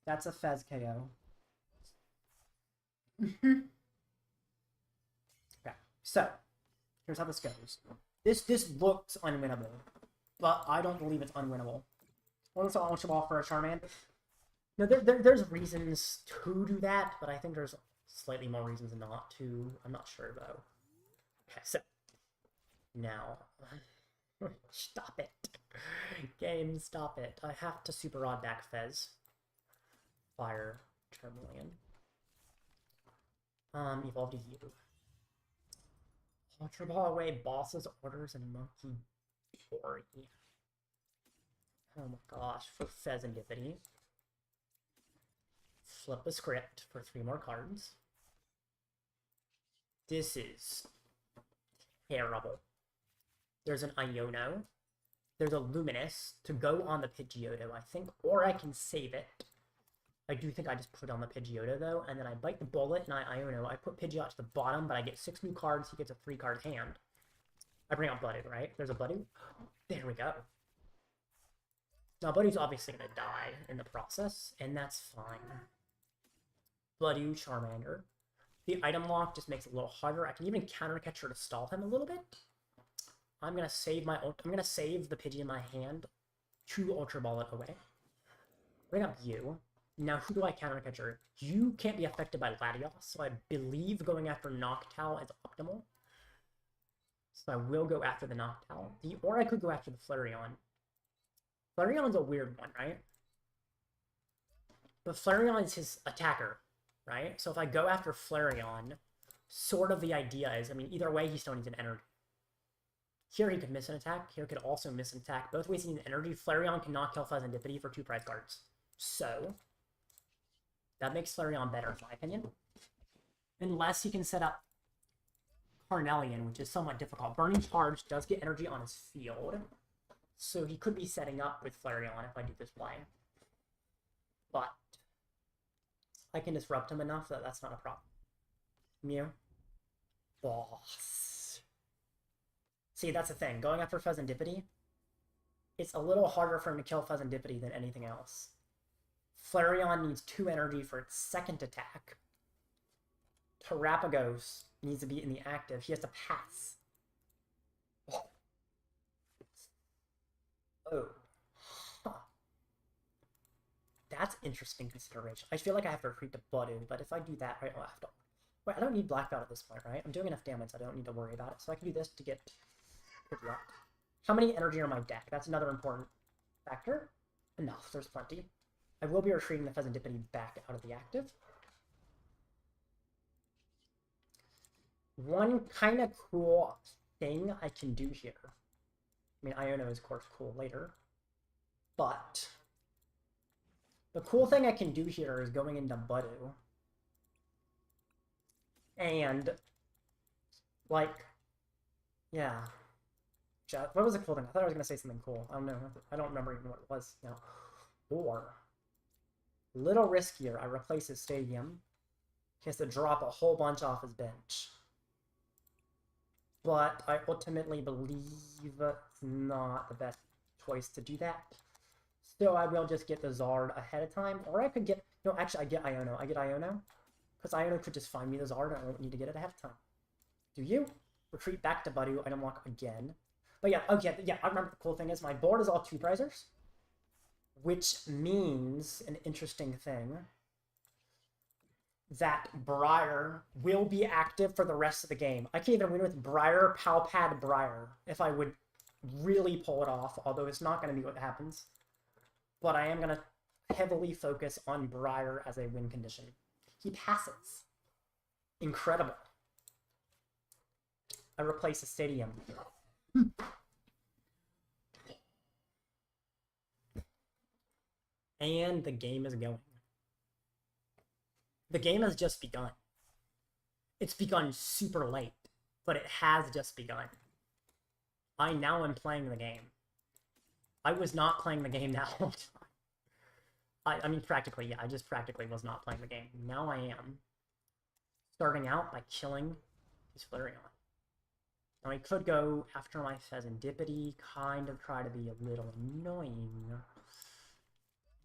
That's a Fez KO. Okay, so, here's how this goes. This looks unwinnable, but I don't believe it's unwinnable. Once an Ultra Ball for a Charmander. No, there's reasons to do that, but I think there's slightly more reasons not to. I'm not sure, though. Okay, so, now, stop it. Game, stop it. I have to Super Rod back Fez. Fire Charmeleon. Evolve to you. Ultra Ball away bosses, orders, and Munkidori. Oh my gosh, for Fezandipiti. Flip a script for 3 more cards. This is terrible. There's an Iono. There's a Luminous to go on the Pidgeotto, I think, or I can save it. I do think I just put on the Pidgeotto, though, and then I bite the bullet, and I Iono. I put Pidgeot to the bottom, but I get 6 new cards. He gets a 3-card hand. I bring out Budew, right? There's a Budew. There we go. Now, Budew's obviously going to die in the process, and that's fine. Budew, Charmander. The item lock just makes it a little harder. I can even Counter Catcher to stall him a little bit. I'm going to save my... I'm going to save the Pidgey in my hand to Ultra Ball it away. Bring up you. Now, who do I Counter Catcher? You can't be affected by Latios, so I believe going after Noctowl is optimal. So I will go after the Noctowl. Or I could go after the Flareon. Flareon's a weird one, right? But Flareon is his attacker, right? So if I go after Flareon, sort of the idea is, I mean, either way, he still needs an energy. Here he could miss an attack. Here could also miss an attack. Both ways he needs an energy. Flareon cannot kill Fezandipiti for 2 prize cards. So, that makes Flareon better, in my opinion. Unless he can set up Charmeleon, which is somewhat difficult. Burning Charge does get energy on his field. So he could be setting up with Flareon if I do this play. But I can disrupt him enough that that's not a problem. Mew. Boss. See, that's the thing. Going after Fezandipiti, it's a little harder for him to kill Fezandipiti than anything else. Flareon needs 2 energy for its 2nd attack. Terapagos needs to be in the active. He has to pass. Oh. Huh. That's interesting consideration. I feel like I have to retreat to Budew, but if I do that, right, I'll have to... Wait, I don't need Black Belt at this point, right? I'm doing enough damage, so I don't need to worry about it. So I can do this to get Pidgeot. How many energy are my deck? That's another important factor. Enough, there's plenty. I will be retreating the Fezandipiti back out of the active. One kind of cool thing I can do here. I mean, Iono is, of course, cool later. But the cool thing I can do here is going into Budew. And, like, yeah. What was the cool thing? I thought I was going to say something cool. I don't know. I don't remember even what it was. You know. Or, little riskier, I replace his stadium. He has to drop a whole bunch off his bench. But I ultimately believe it's not the best choice to do that. So I will just get the Zard ahead of time. Or I could get... No, actually, I get Iono. I get Iono. Because Iono could just find me the Zard. I don't need to get it ahead of time. Do you? Retreat back to Budew. Item lock again. But yeah, okay, yeah, I remember the cool thing is my board is all 2-prizers. Which means an interesting thing. That Briar will be active for the rest of the game. I can even win with Briar, Pal Pad Briar, if I would really pull it off, although it's not going to be what happens. But I am going to heavily focus on Briar as a win condition. He passes. Incredible. I replace a stadium. And the game is going. The game has just begun. It's begun super late, but it has just begun. I now am playing the game. I was not playing the game that whole time. I mean, practically, yeah, I just practically was not playing the game. Now I am. Starting out by killing his Flareon. Now I could go after my Fezandipiti, kind of try to be a little annoying.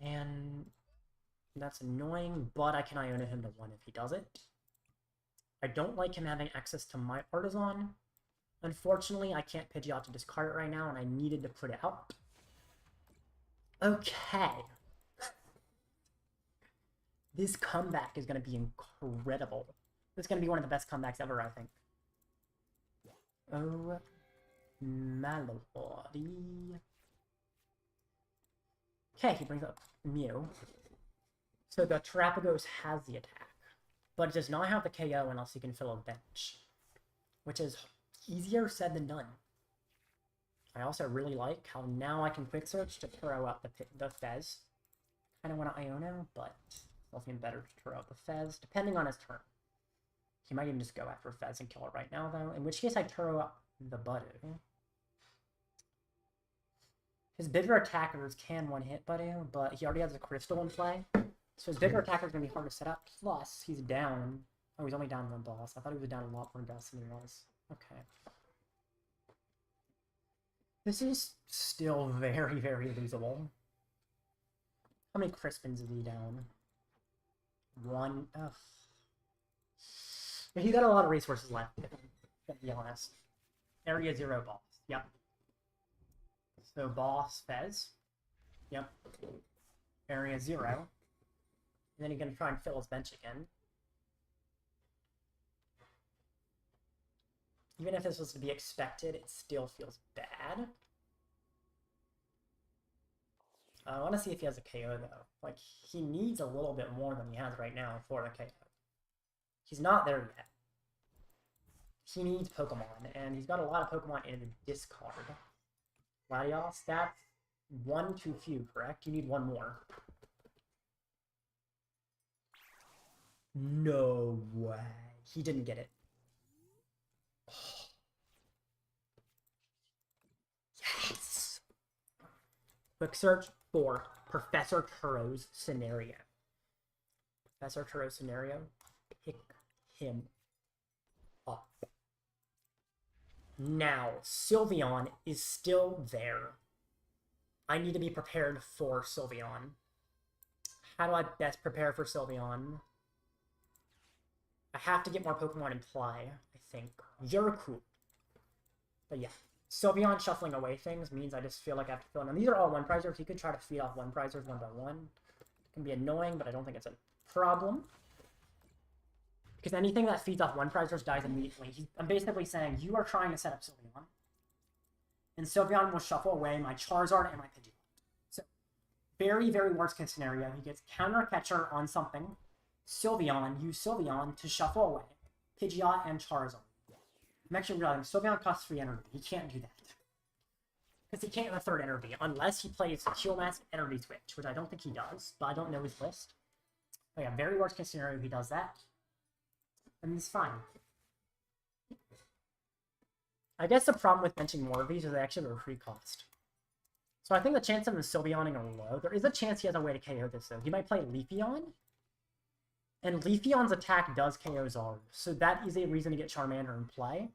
And that's annoying, but I can Iono him to 1 if he does it. I don't like him having access to my Artazon. Unfortunately, I can't Pidgeot to discard it right now, and I needed to put it out. Okay. This comeback is going to be incredible. This is going to be one of the best comebacks ever, I think. Oh, my lordy. Okay, he brings up Mew. So the Terapagos has the attack, but it does not have the KO unless he can fill a bench, which is easier said than done. I also really like how now I can quick search to throw out the Fez. Kind of want to Iono, but it's also even better to throw out the Fez, depending on his turn. He might even just go after Fez and kill it right now, though, in which case I'd throw out the Budew. His bigger attackers can one-hit Budew, but he already has a Crystal in play. So his bigger attacker is going to be hard to set up. Plus, he's down. Oh, he's only down 1 boss. I thought he was down a lot more boss than he was. Okay. This is still very, very losable. How many Crispins is he down? 1. Ugh. He's got a lot of resources left, to be honest. Area 0 boss. Yep. So boss Fez. Yep. Area 0. And then he's going to try and fill his bench again. Even if this was to be expected, it still feels bad. I want to see if he has a KO, though. Like, he needs a little bit more than he has right now for the KO. He's not there yet. He needs Pokemon, and he's got a lot of Pokemon in the discard. Latios, that's 1 too few, correct? You need 1 more. No way. He didn't get it. Oh. Yes! Quick search for Professor Turo's scenario. Professor Turo's scenario. Pick him up. Now, Sylveon is still there. I need to be prepared for Sylveon. How do I best prepare for Sylveon? I have to get more Pokemon in play, I think. You're cool. But yeah, Sylveon shuffling away things means I just feel like I have to fill in. And these are all 1-prizers. You could try to feed off 1-prizers 1 by 1. It can be annoying, but I don't think it's a problem. Because anything that feeds off 1-prizers dies immediately. I'm basically saying, you are trying to set up Sylveon. And Sylveon will shuffle away my Charizard and my Pidgeot. So, very, very worst case scenario. He gets Counter Catcher on something. Sylveon, use Sylveon to shuffle away Pidgeot and Charizard. I'm actually realizing Sylveon costs 3 energy. He can't do that. Because he can't get the 3rd energy, unless he plays Heal Mask Energy Switch, which I don't think he does, but I don't know his list. But yeah, very worst case scenario, he does that. And it's fine. I guess the problem with benching more of these is they actually have a free cost. So I think the chance of him Sylveoning are low. There is a chance he has a way to KO this, though. He might play Leafeon. And Leafeon's attack does KO Zard. So that is a reason to get Charmander in play.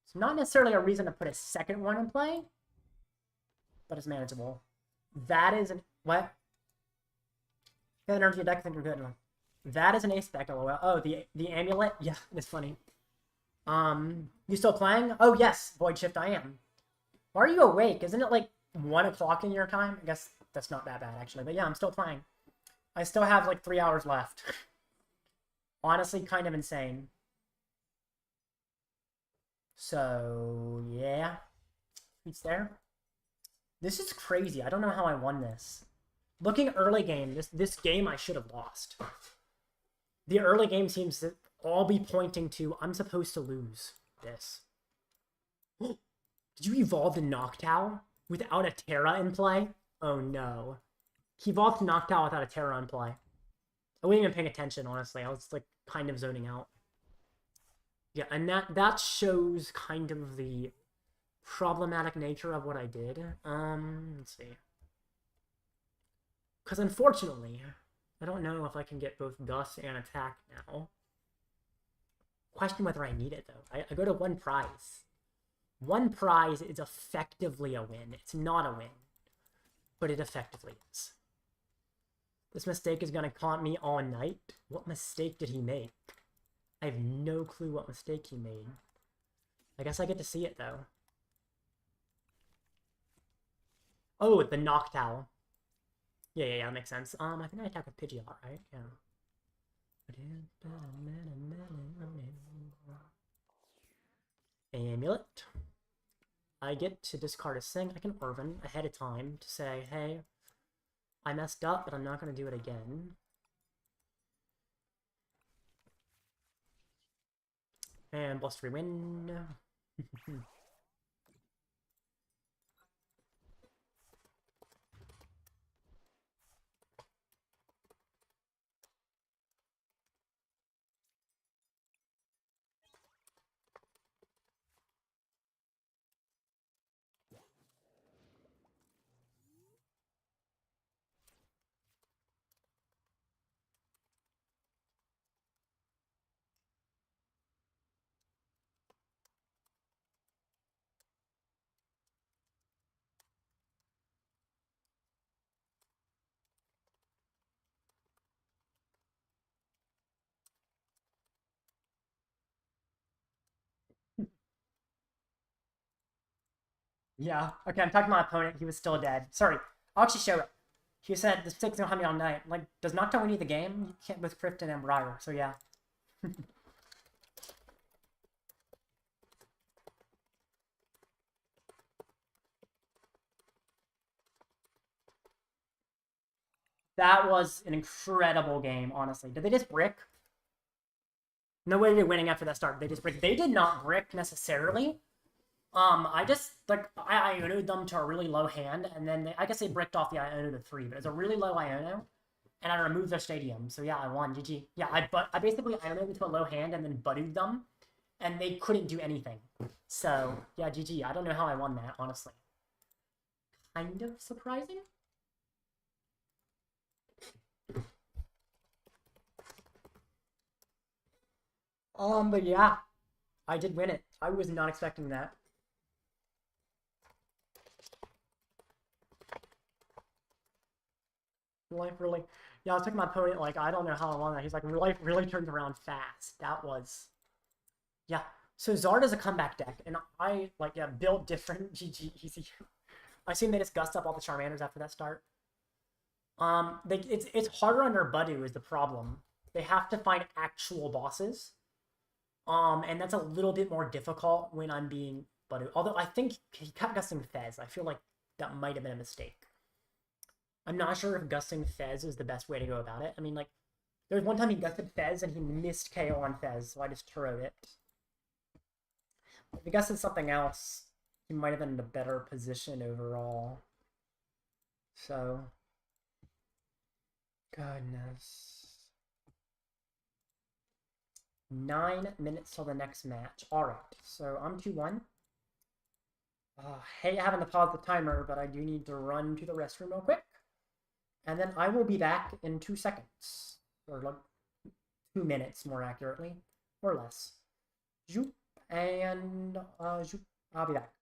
It's not necessarily a reason to put a second one in play. but it's manageable. That is an... What? Energy deck, I think we're good. That is an ace spec, lol. Oh, the amulet? Yeah, it's funny. You still playing? Oh, yes, Void Shift, I am. Why are you awake? Isn't it, like, 1 o'clock in your time? I guess that's not that bad, actually. But yeah, I'm still playing. I still have, like, 3 hours left. Honestly, kind of insane. So, yeah. It's there. This is crazy. I don't know how I won this. Looking early game, this game I should have lost. The early game seems to all be pointing to I'm supposed to lose this. Did you evolve to Noctowl without a Terra in play? Oh no. He evolved to Noctowl without a Terra in play. I wasn't even paying attention, honestly. I was like kind of zoning out. Yeah, and that shows kind of the problematic nature of what I did. Let's see. Because unfortunately, I don't know if I can get both Gust and Attack now. Question whether I need it, though. I go to 1 prize. 1 prize is effectively a win. It's not a win, but it effectively is. This mistake is going to haunt me all night. What mistake did he make? I have no clue what mistake he made. I guess I get to see it, though. Oh, the Noctowl. Yeah, that makes sense. I think I attack with Pidgeot, right? Yeah. Amulet. I get to discard a Sing. I can Arven ahead of time to say, hey, I messed up, but I'm not going to do it again. And Blustery Wind. Yeah. Okay, I'm talking to my opponent. He was still dead. Sorry. I'll actually show it. He said, this pick's gonna hunt me all night. Like, does Noctowl win you the game? You can't with Krypton and Briar, so yeah. That was an incredible game, honestly. Did they just brick? No way they're winning after that start. They just brick. They did not brick necessarily. I just, like, I Iono'd them to a really low hand, and then I guess they bricked off the Iono to 3, but it's a really low Iono, and I removed their stadium, so yeah, I won, GG. Yeah, I basically Iono'd to a low hand and then Buddew'd them, and they couldn't do anything. So, yeah, GG. I don't know how I won that, honestly. Kind of surprising? But yeah, I did win it. I was not expecting that. Life really... Yeah, I was talking to my opponent, like, I don't know how I won that. He's like, life really turns around fast. That was... Yeah. So Zarda's a comeback deck, and I, like, yeah, built different. GG, easy. I assume they just gust up all the Charmanders after that start. It's harder under Budew is the problem. They have to find actual bosses. And that's a little bit more difficult when I'm being Budew. Although I think he kept gusting Fez. I feel like that might have been a mistake. I'm not sure if gusting Fez is the best way to go about it. I mean, like, there was one time he gusted Fez and he missed KO on Fez, so I just Turo'd it. If he gusted something else, he might have been in a better position overall. So, goodness. 9 minutes till the next match. Alright, so I'm 2-1. Hate having to pause the timer, but I do need to run to the restroom real quick. And then I will be back in 2 seconds. Or like 2 minutes, more accurately. Or less. Zoop, and zoop. I'll be back.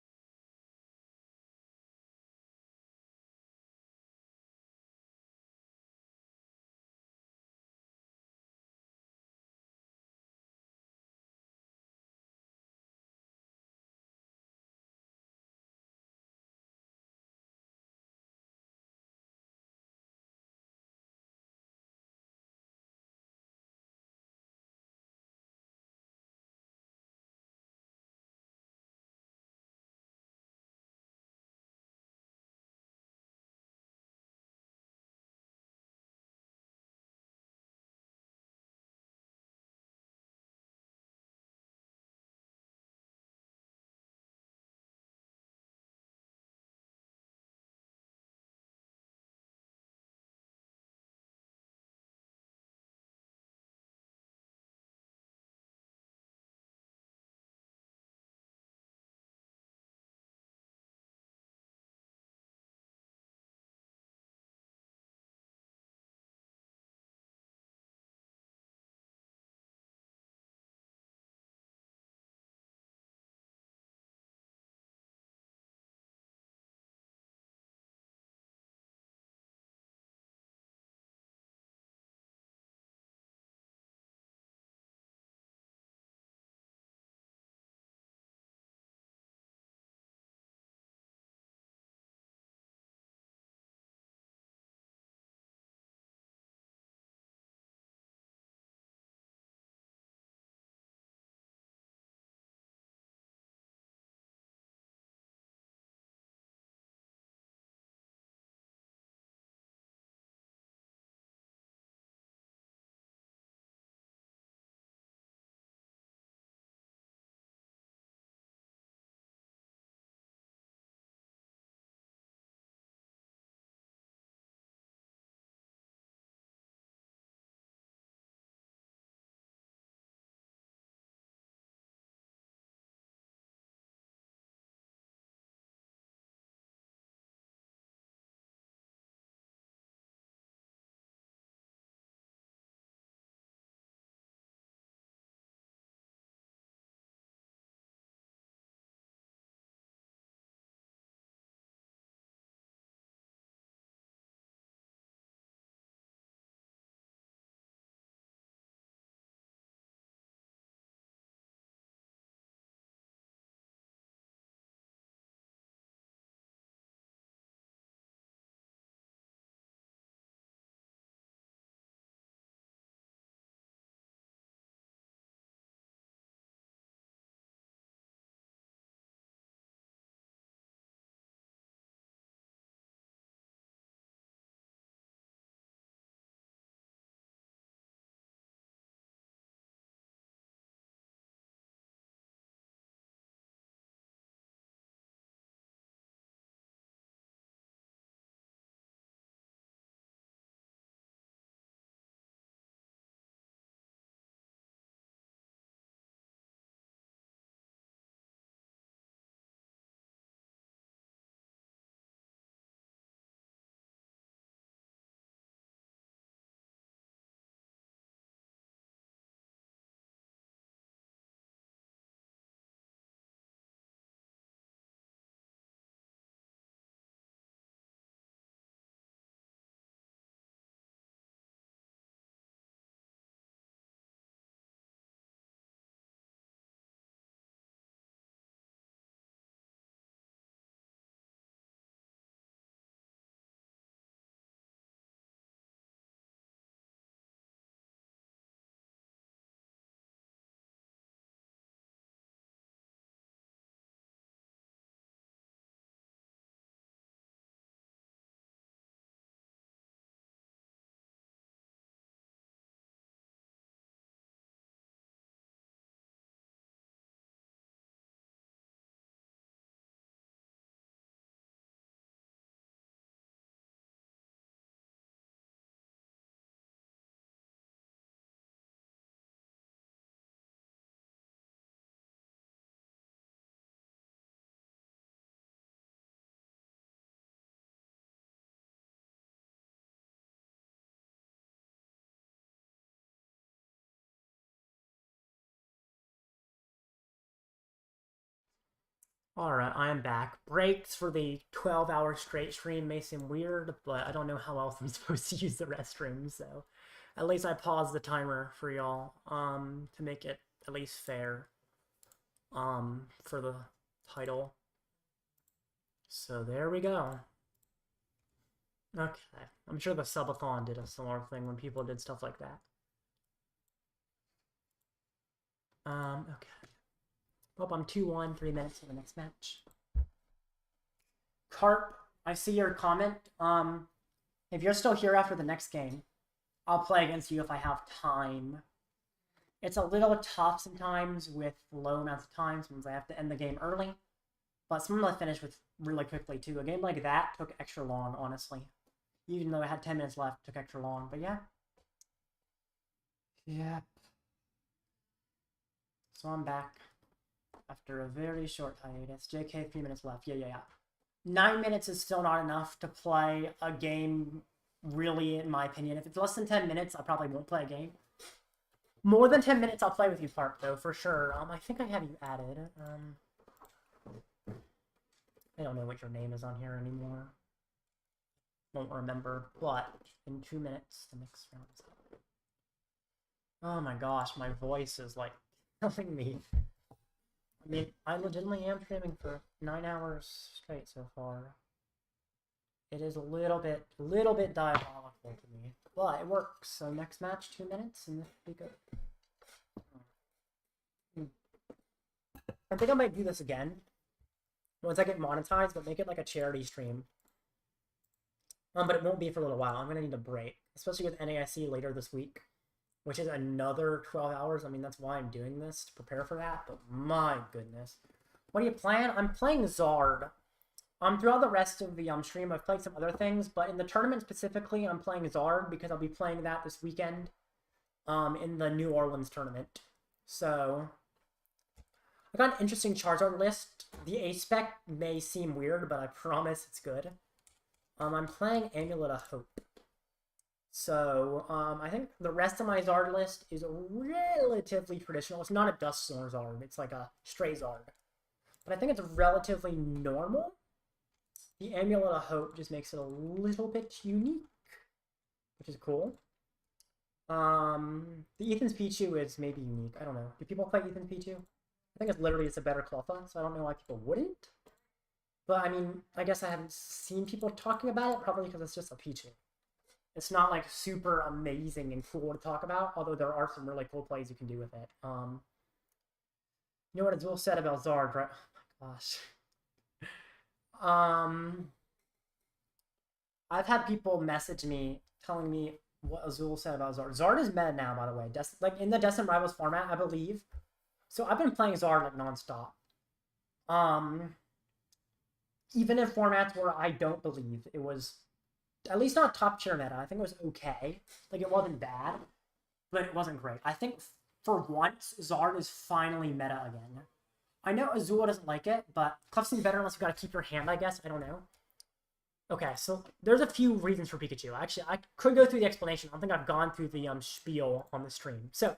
Alright, I am back. Breaks for the 12-hour straight stream may seem weird, but I don't know how else I'm supposed to use the restroom, so at least I paused the timer for y'all, to make it at least fair, for the title. So there we go. Okay, I'm sure the subathon did a similar thing when people did stuff like that. Okay. Well, I'm 2-1, 3 minutes for the next match. Carp, I see your comment. If you're still here after the next game, I'll play against you if I have time. It's a little tough sometimes with low amounts of time, sometimes I have to end the game early. But sometimes I finish with really quickly too. A game like that took extra long, honestly. Even though I had 10 minutes left, it took extra long, but yeah. Yeah. So I'm back. After a very short hiatus. JK, 3 minutes left. Yeah. 9 minutes is still not enough to play a game, really, in my opinion. If it's less than 10 minutes, I probably won't play a game. More than 10 minutes, I'll play with you, Clark, though, for sure. I think I have you added. I don't know what your name is on here anymore. Won't remember, but in 2 minutes, the next round is up. Oh my gosh, my voice is, like, killing me. I mean, I legitimately am streaming for 9 hours straight so far. It is a little bit diabolical to me, but it works. So next match, 2 minutes, and this will be good. I think I might do this again once I get monetized, but make it like a charity stream. But it won't be for a little while. I'm gonna need a break, especially with NAIC later this week, which is another 12 hours. I mean, that's why I'm doing this, to prepare for that, but my goodness. What are you playing? I'm playing Zard. Throughout the rest of the stream, I've played some other things, but in the tournament specifically, I'm playing Zard because I'll be playing that this weekend in the New Orleans tournament. So, I got an interesting Charizard list. The A-Spec may seem weird, but I promise it's good. I'm playing Amulet of Hope. So, I think the rest of my Zard list is relatively traditional. It's not a Duskthorn Zard, it's like a stray Zard. But I think it's relatively normal. The Amulet of Hope just makes it a little bit unique, which is cool. The Ethan's Pichu is maybe unique. I don't know. Do people play Ethan's Pichu? I think it's literally just a better Cleffa, so I don't know why people wouldn't. But, I mean, I guess I haven't seen people talking about it, probably because it's just a Pichu. It's not, like, super amazing and cool to talk about, although there are some really cool plays you can do with it. You know what Azul said about Zard, right? Oh my gosh. I've had people message me telling me what Azul said about Zard. Zard is meta now, by the way. Like, in the Destined Rivals format, I believe. So I've been playing Zard, like, non-stop. Even in formats where I don't believe it was, at least not top tier meta. I think it was okay. Like, it wasn't bad, but it wasn't great. I think, for once, Zard is finally meta again. I know Azul doesn't like it, but Clef's better unless you gotta keep your hand, I guess. I don't know. Okay, so there's a few reasons for Pikachu. Actually, I could go through the explanation. I don't think I've gone through the spiel on the stream. So,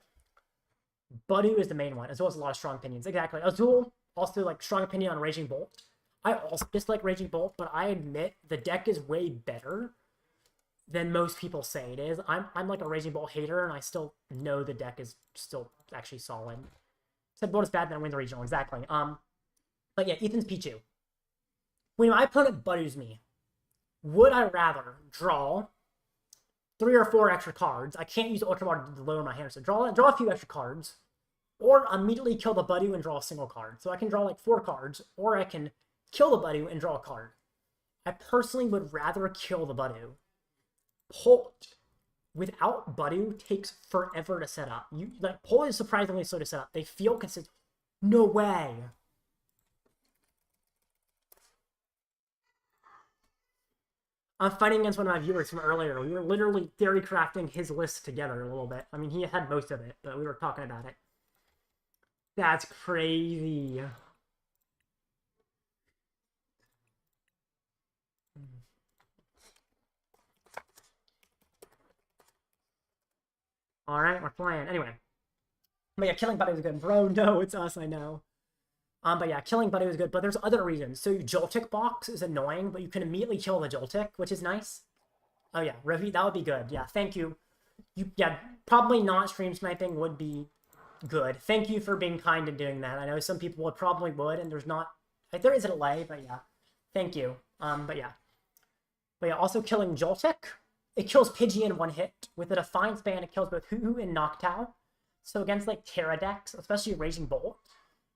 Budew is the main one, as well as a lot of strong opinions. Exactly. Azul, also, like, strong opinion on Raging Bolt. I also dislike Raging Bolt, but I admit the deck is way better than most people say it is. I'm like a Raging Bolt hater, and I still know the deck is still actually solid. Said Bolt is bad, then I win the regional. Exactly. But yeah, Ethan's Pichu. When my opponent Budews me, would I rather draw 3 or 4 extra cards? I can't use Ultra Ball to lower my hand, so draw a few extra cards, or immediately kill the Budew and draw a single card. So I can draw like 4 cards, or I can kill the Budew and draw a card. I personally would rather kill the Budew. Polt without Budew takes forever to set up. Polt is surprisingly slow to set up. They feel consistent. No way. I'm fighting against one of my viewers from earlier. We were literally theory crafting his list together a little bit. I mean, he had most of it, but we were talking about it. That's crazy. Alright, we're playing. Anyway. But yeah, killing Buddy is good. Bro, no, it's us, I know. But yeah, killing Buddy was good, but there's other reasons. So Joltik box is annoying, but you can immediately kill the Joltik, which is nice. Oh yeah, Revi, that would be good. Yeah, thank you. Yeah, probably not stream sniping would be good. Thank you for being kind and doing that. I know some people would, and there's not, like, there is a delay, but yeah. Thank you. But yeah, also killing Joltik. It kills Pidgey in one hit. With a Defiance Band, it kills both Hoo-Hoo and Noctowl. So against, like, Terra decks, especially Raging Bolt,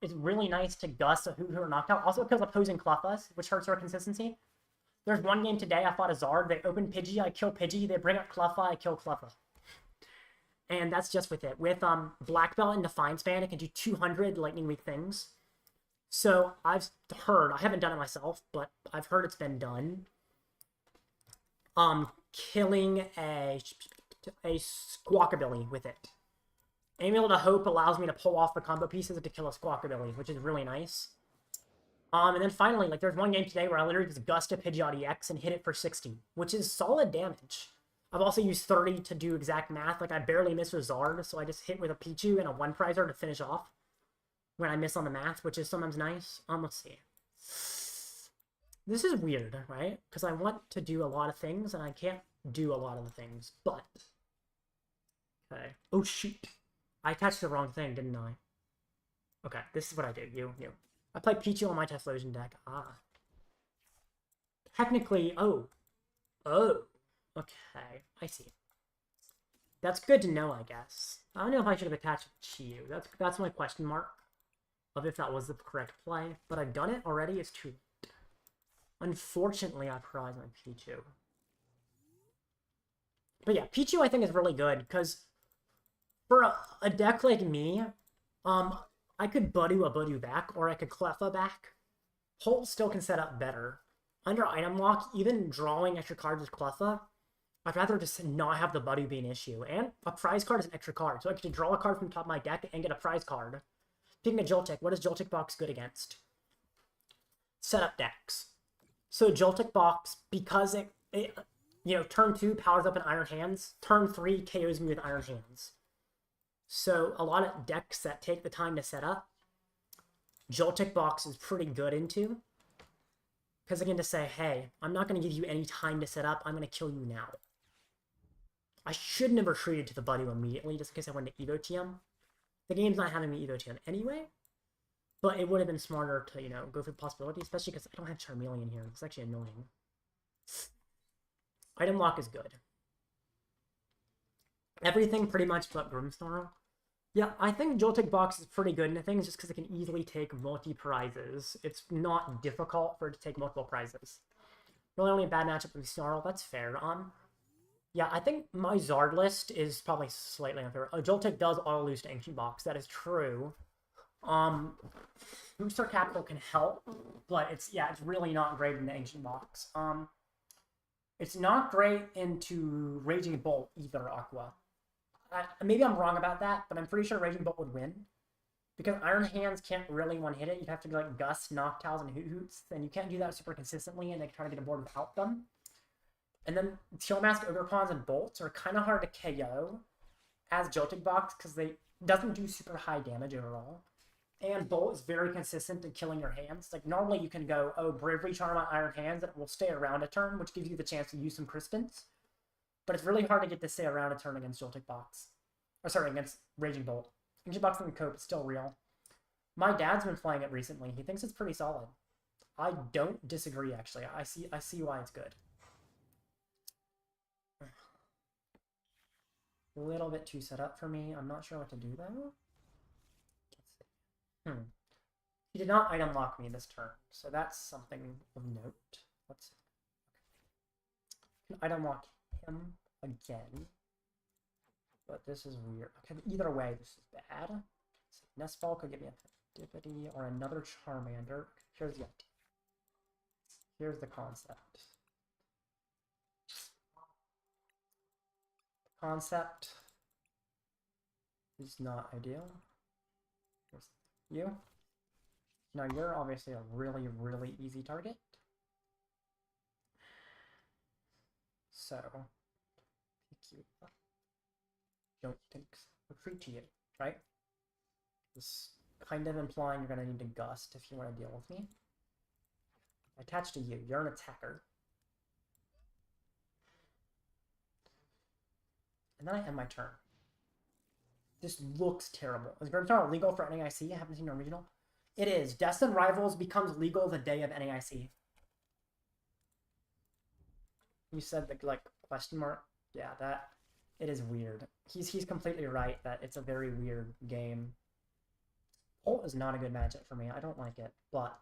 it's really nice to gust a Hoo-Hoo or Noctowl. Also, it kills opposing Clefas, which hurts our consistency. There's one game today, I fought a Zard. They open Pidgey, I kill Pidgey. They bring up Cleffa, I kill Cleffa. And that's just with it. With Black Belt and Defiance Band, it can do 200 Lightning Weak things. So I've heard, I haven't done it myself, but I've heard it's been done. Killing a Squawkabilly with it. Amulet of Hope allows me to pull off the combo pieces to kill a Squawkabilly, which is really nice. And then finally, like, there's one game today where I literally just gust a Pidgeot EX and hit it for 60, which is solid damage. I've also used 30 to do exact math. Like, I barely missed with Zard, so I just hit with a Pichu and a one-prizer to finish off when I miss on the math, which is sometimes nice. Let's see. This is weird, right? Because I want to do a lot of things, and I can't do a lot of the things, but... Okay. Oh, shoot. I attached the wrong thing, didn't I? Okay, this is what I do. You. I play Pichu on my Typhlosion deck. Technically, oh. Okay, I see. That's good to know, I guess. I don't know if I should have attached Chiyu. That's my question mark of if that was the correct play. But I've done it already. It's too late. Unfortunately, I prize my Pichu. But yeah, Pichu I think is really good because for a deck like me, I could Budew a Budew back, or I could Cleffa back. Holt still can set up better. Under item lock, even drawing extra cards with Cleffa, I'd rather just not have the Budew be an issue. And a prize card is an extra card, so I get to draw a card from the top of my deck and get a prize card. Picking a Joltik, what is Joltik box good against? Setup decks. So Joltik box, because it you know, turn 2 powers up in Iron Hands, turn 3 KOs me with Iron Hands. So a lot of decks that take the time to set up, Joltik box is pretty good into. Because again, to say, hey, I'm not going to give you any time to set up, I'm going to kill you now. I shouldn't have retreated to the Budew immediately, just in case I wanted to Evo TM. The game's not having me Evo TM anyway, but it would have been smarter to, you know, go for the possibility, especially because I don't have Charmeleon here. It's actually annoying. Item lock is good. Everything pretty much but Grimmsnarl. Yeah, I think Joltik box is pretty good, and I think it's just because it can easily take multi-prizes. It's not difficult for it to take multiple prizes. Really only a bad matchup with Snarl, that's fair. Yeah, I think my Zard list is probably slightly unfair. Joltik does auto lose to Ancient Box, that is true. Booster Capital can help, but it's really not great in the Ancient Box. It's not great into Raging Bolt either, Aqua. Maybe I'm wrong about that, but I'm pretty sure Raging Bolt would win. Because Iron Hands can't really one-hit it. You'd have to do, like, Gust, Noctowls, and Hoot-Hoots, and you can't do that super consistently, and they try to get a board without them. And then Tealmask, Ogerpons, and Bolts are kind of hard to KO as Joltik Box, because they doesn't do super high damage overall. And Bolt is very consistent in killing your hands. Like, normally you can go, oh, Bravery Charm on Iron Hands, and it will stay around a turn, which gives you the chance to use some Crispins. But it's really hard to get to stay around a turn against Joltik Box. Or sorry, against Raging Bolt. Ancient Box and Cope is still real. My dad's been playing it recently. He thinks it's pretty solid. I don't disagree, actually. I see why it's good. A little bit too set up for me. I'm not sure what to do, though. Let's see. He did not item lock me this turn, so that's something of note. Let's see. Okay. Item lock him again. But this is weird. Okay, either way, this is bad. So Nest Ball could give me a Buddy-Buddy or another Charmander. Here's the idea. Here's the concept. The concept is not ideal. Here's you. Now you're obviously a really, really easy target. So, pick you up. Don't think so. Retreat to you, right? This kind of implying you're gonna need to gust if you want to deal with me. Attached to you, you're an attacker. And then I end my turn. This looks terrible. Is Grimmsnarl legal for NAIC? I haven't seen an original. It is. Destined Rivals becomes legal the day of NAIC. You said the like question mark? Yeah, that it is weird. He's completely right that it's a very weird game. Bolt is not a good matchup for me. I don't like it, but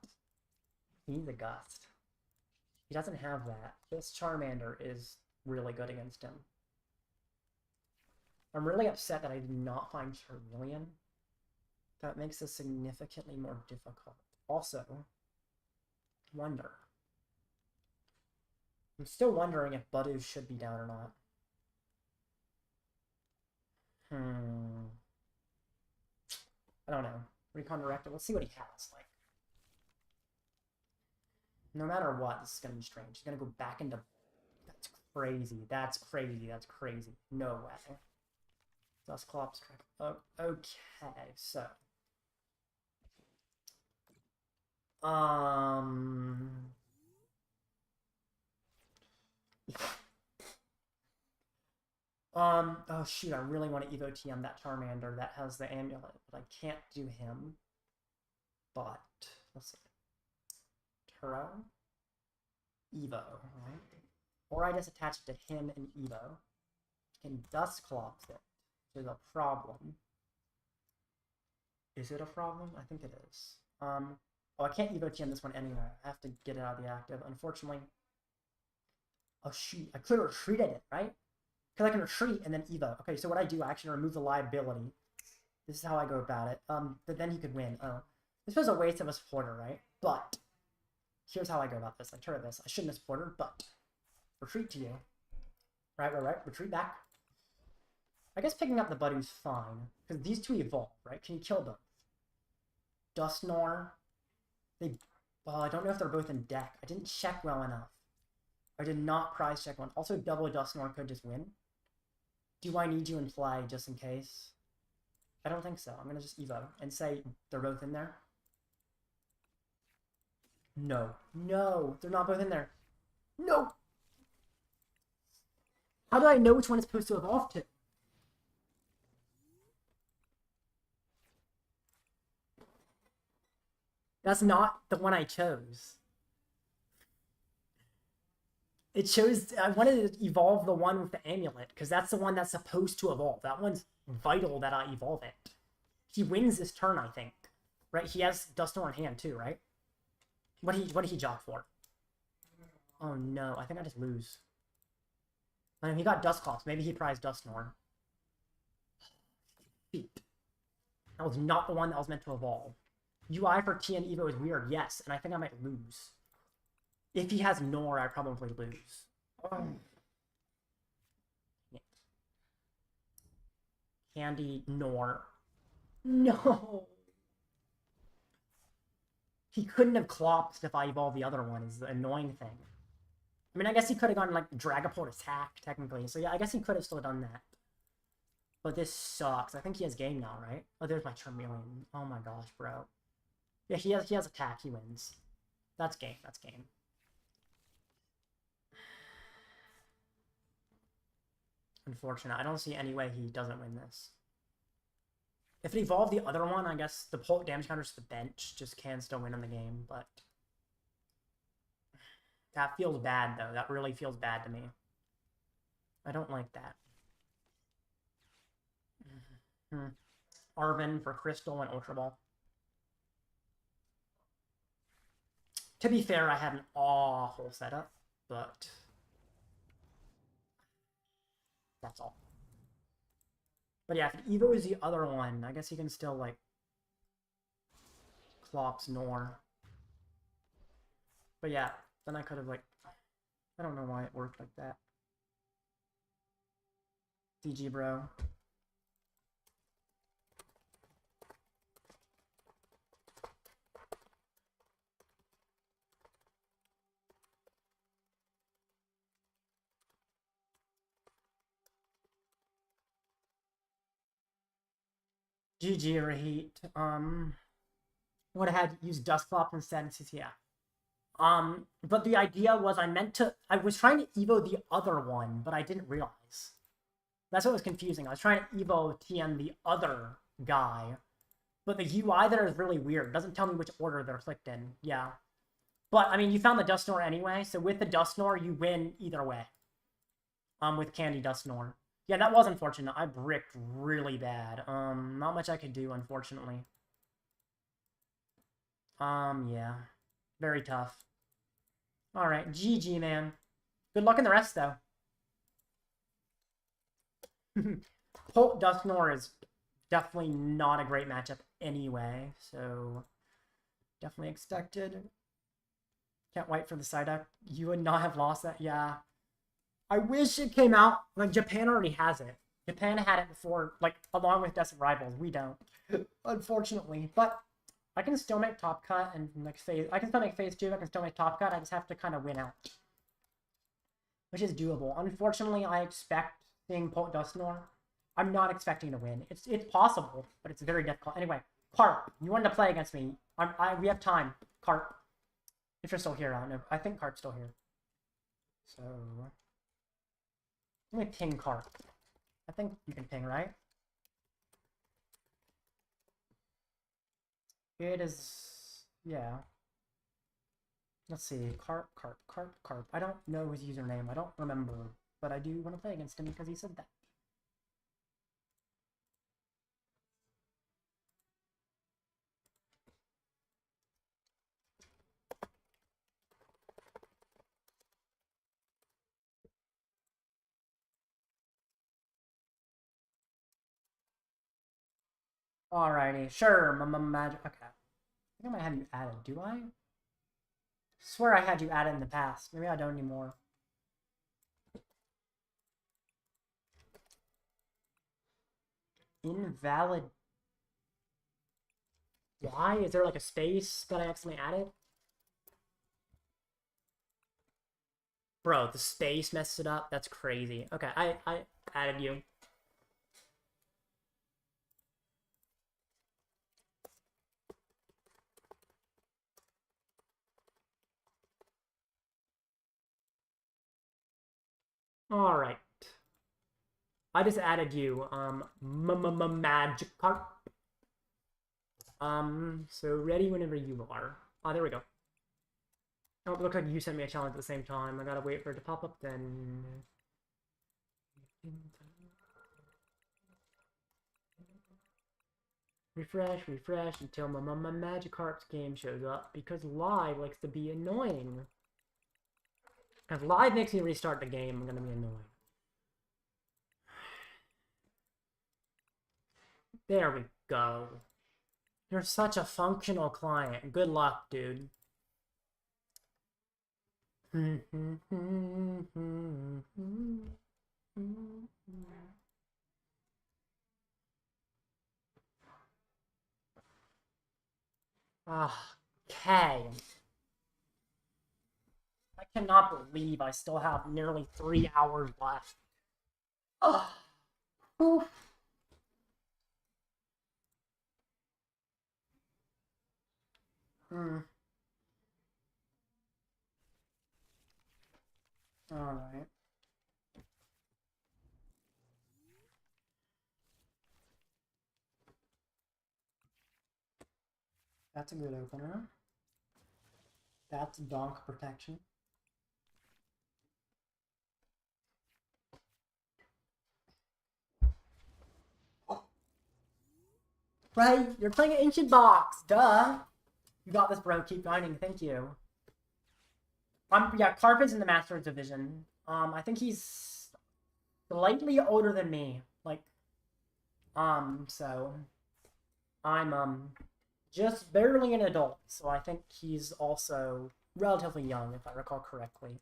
he needs a gust. He doesn't have that. This Charmander is really good against him. I'm really upset that I did not find Charmeleon. That makes this significantly more difficult. Also, wonder. I'm still wondering if Budew should be down or not. I don't know. Recon Director. Let's see what he has. Like, no matter what, this is gonna be strange. He's gonna go back into. That's crazy. That's crazy. That's crazy. No way. Dusclops track. Oh, okay. So. Oh shoot, I really want to Evo TM that Charmander that has the amulet, but I can't do him. But, let's see. Turo? Evo, right? Or I just attach it to him and Evo. Can Dusclops it, which is a problem. Is it a problem? I think it is. Oh, I can't Evo TM this one anyway. I have to get it out of the active, unfortunately. Oh shoot, I could have retreated it, right? Because I can retreat and then Evo. Okay, so what I do, I actually remove the liability. This is how I go about it. But then he could win. This was a waste of a supporter, right? But here's how I go about this. I turn this. I shouldn't have supported, but retreat to you. Right. Retreat back. I guess picking up the Buddy's fine. Because these two evolve, right? Can you kill both? Dusknoir. I don't know if they're both in deck. I didn't check well enough. I did not prize check one. Also, double Dusknoir could just win. Do I need you in play just in case? I don't think so. I'm going to just Evo and say they're both in there. No. No, they're not both in there. No! How do I know which one is supposed to evolve to? That's not the one I chose. It shows, I wanted to evolve the one with the amulet, because that's the one that's supposed to evolve. That one's vital that I evolve it. He wins this turn, I think. Right? He has Dusknoir in hand too, right? What did he jock for? Oh no, I think I just lose. I mean, he got Dusclops. Maybe he prized Dusknoir. Shoot. That was not the one that was meant to evolve. UI for T and Evo is weird, yes, and I think I might lose. If he has Nor, I probably lose. Oh. Yeah. Candy, Nor. No! He couldn't have clopped if I evolved the other one, is the annoying thing. I mean, I guess he could have gone, like, Dragapult attack, technically. So, yeah, I guess he could have still done that. But this sucks. I think he has game now, right? Oh, there's my Charmeleon. Oh my gosh, bro. Yeah, he has attack. He wins. That's game. That's game. Unfortunate. I don't see any way he doesn't win this. If it evolved the other one, I guess the damage counter to the bench just can still win in the game, but that feels bad, though. That really feels bad to me. I don't like that. Arven for Crystal and Ultra Ball. To be fair, I had an awful setup, but that's all. But yeah, if Evo is the other one, I guess he can still, like, Clops Nor. But yeah, then I could have, like, I don't know why it worked like that. DG, bro. GG, Reheat. Would have had used Dusclops instead, yeah. But the idea was I was trying to Evo the other one, but I didn't realize. That's what was confusing. I was trying to Evo TM the other guy, but the UI there is really weird. It doesn't tell me which order they're clicked in. Yeah. But, I mean, you found the Dusknoir anyway, so with the Dusknoir, you win either way. With Candy Dusknoir. Yeah, that was unfortunate. I bricked really bad. Not much I could do, unfortunately. Yeah. Very tough. Alright, GG, man. Good luck in the rest, though. Polt Dusknoir is definitely not a great matchup anyway, so definitely expected. Can't wait for the side up. You would not have lost that, yeah. I wish it came out, like, Japan already has it. Japan had it before, like, along with Destined Rivals. We don't, unfortunately. But I can still make Top Cut and, like, phase. I can still make Phase 2, I can still make Top Cut. I just have to kind of win out, which is doable. Unfortunately, I expect seeing Polt Dusknoir. I'm not expecting to win. It's possible, but it's very difficult. Anyway, Carp, you wanted to play against me. We have time. Carp, if you're still here, I don't know. I think Carp's still here. So let me ping Carp. I think you can ping, right? It is, yeah. Let's see, Carp. I don't know his username. I don't remember, but I do want to play against him because he said that. Alrighty, sure, magic. Okay. I think I might have you added. Do I? Swear I had you added in the past. Maybe I don't anymore. Invalid. Why? Is there like a space that I accidentally added? Bro, the space messed it up. That's crazy. Okay, I added you. Alright. I just added you. Magikarp. So ready whenever you are. Oh, there we go. Oh, it looks like you sent me a challenge at the same time. I gotta wait for it to pop up then. Refresh until my Magikarp's game shows up, because live likes to be annoying. If live makes me restart the game, I'm gonna be annoying. There we go. You're such a functional client. Good luck, dude. Okay. I cannot believe I still have nearly 3 hours left. Oof. Alright. That's a good opener. That's donk protection. Right, you're playing an ancient box, duh. You got this, bro. Keep grinding. Thank you. Yeah, Carp is in the Masters division. I think he's slightly older than me. Like, so I'm just barely an adult. So I think he's also relatively young, if I recall correctly.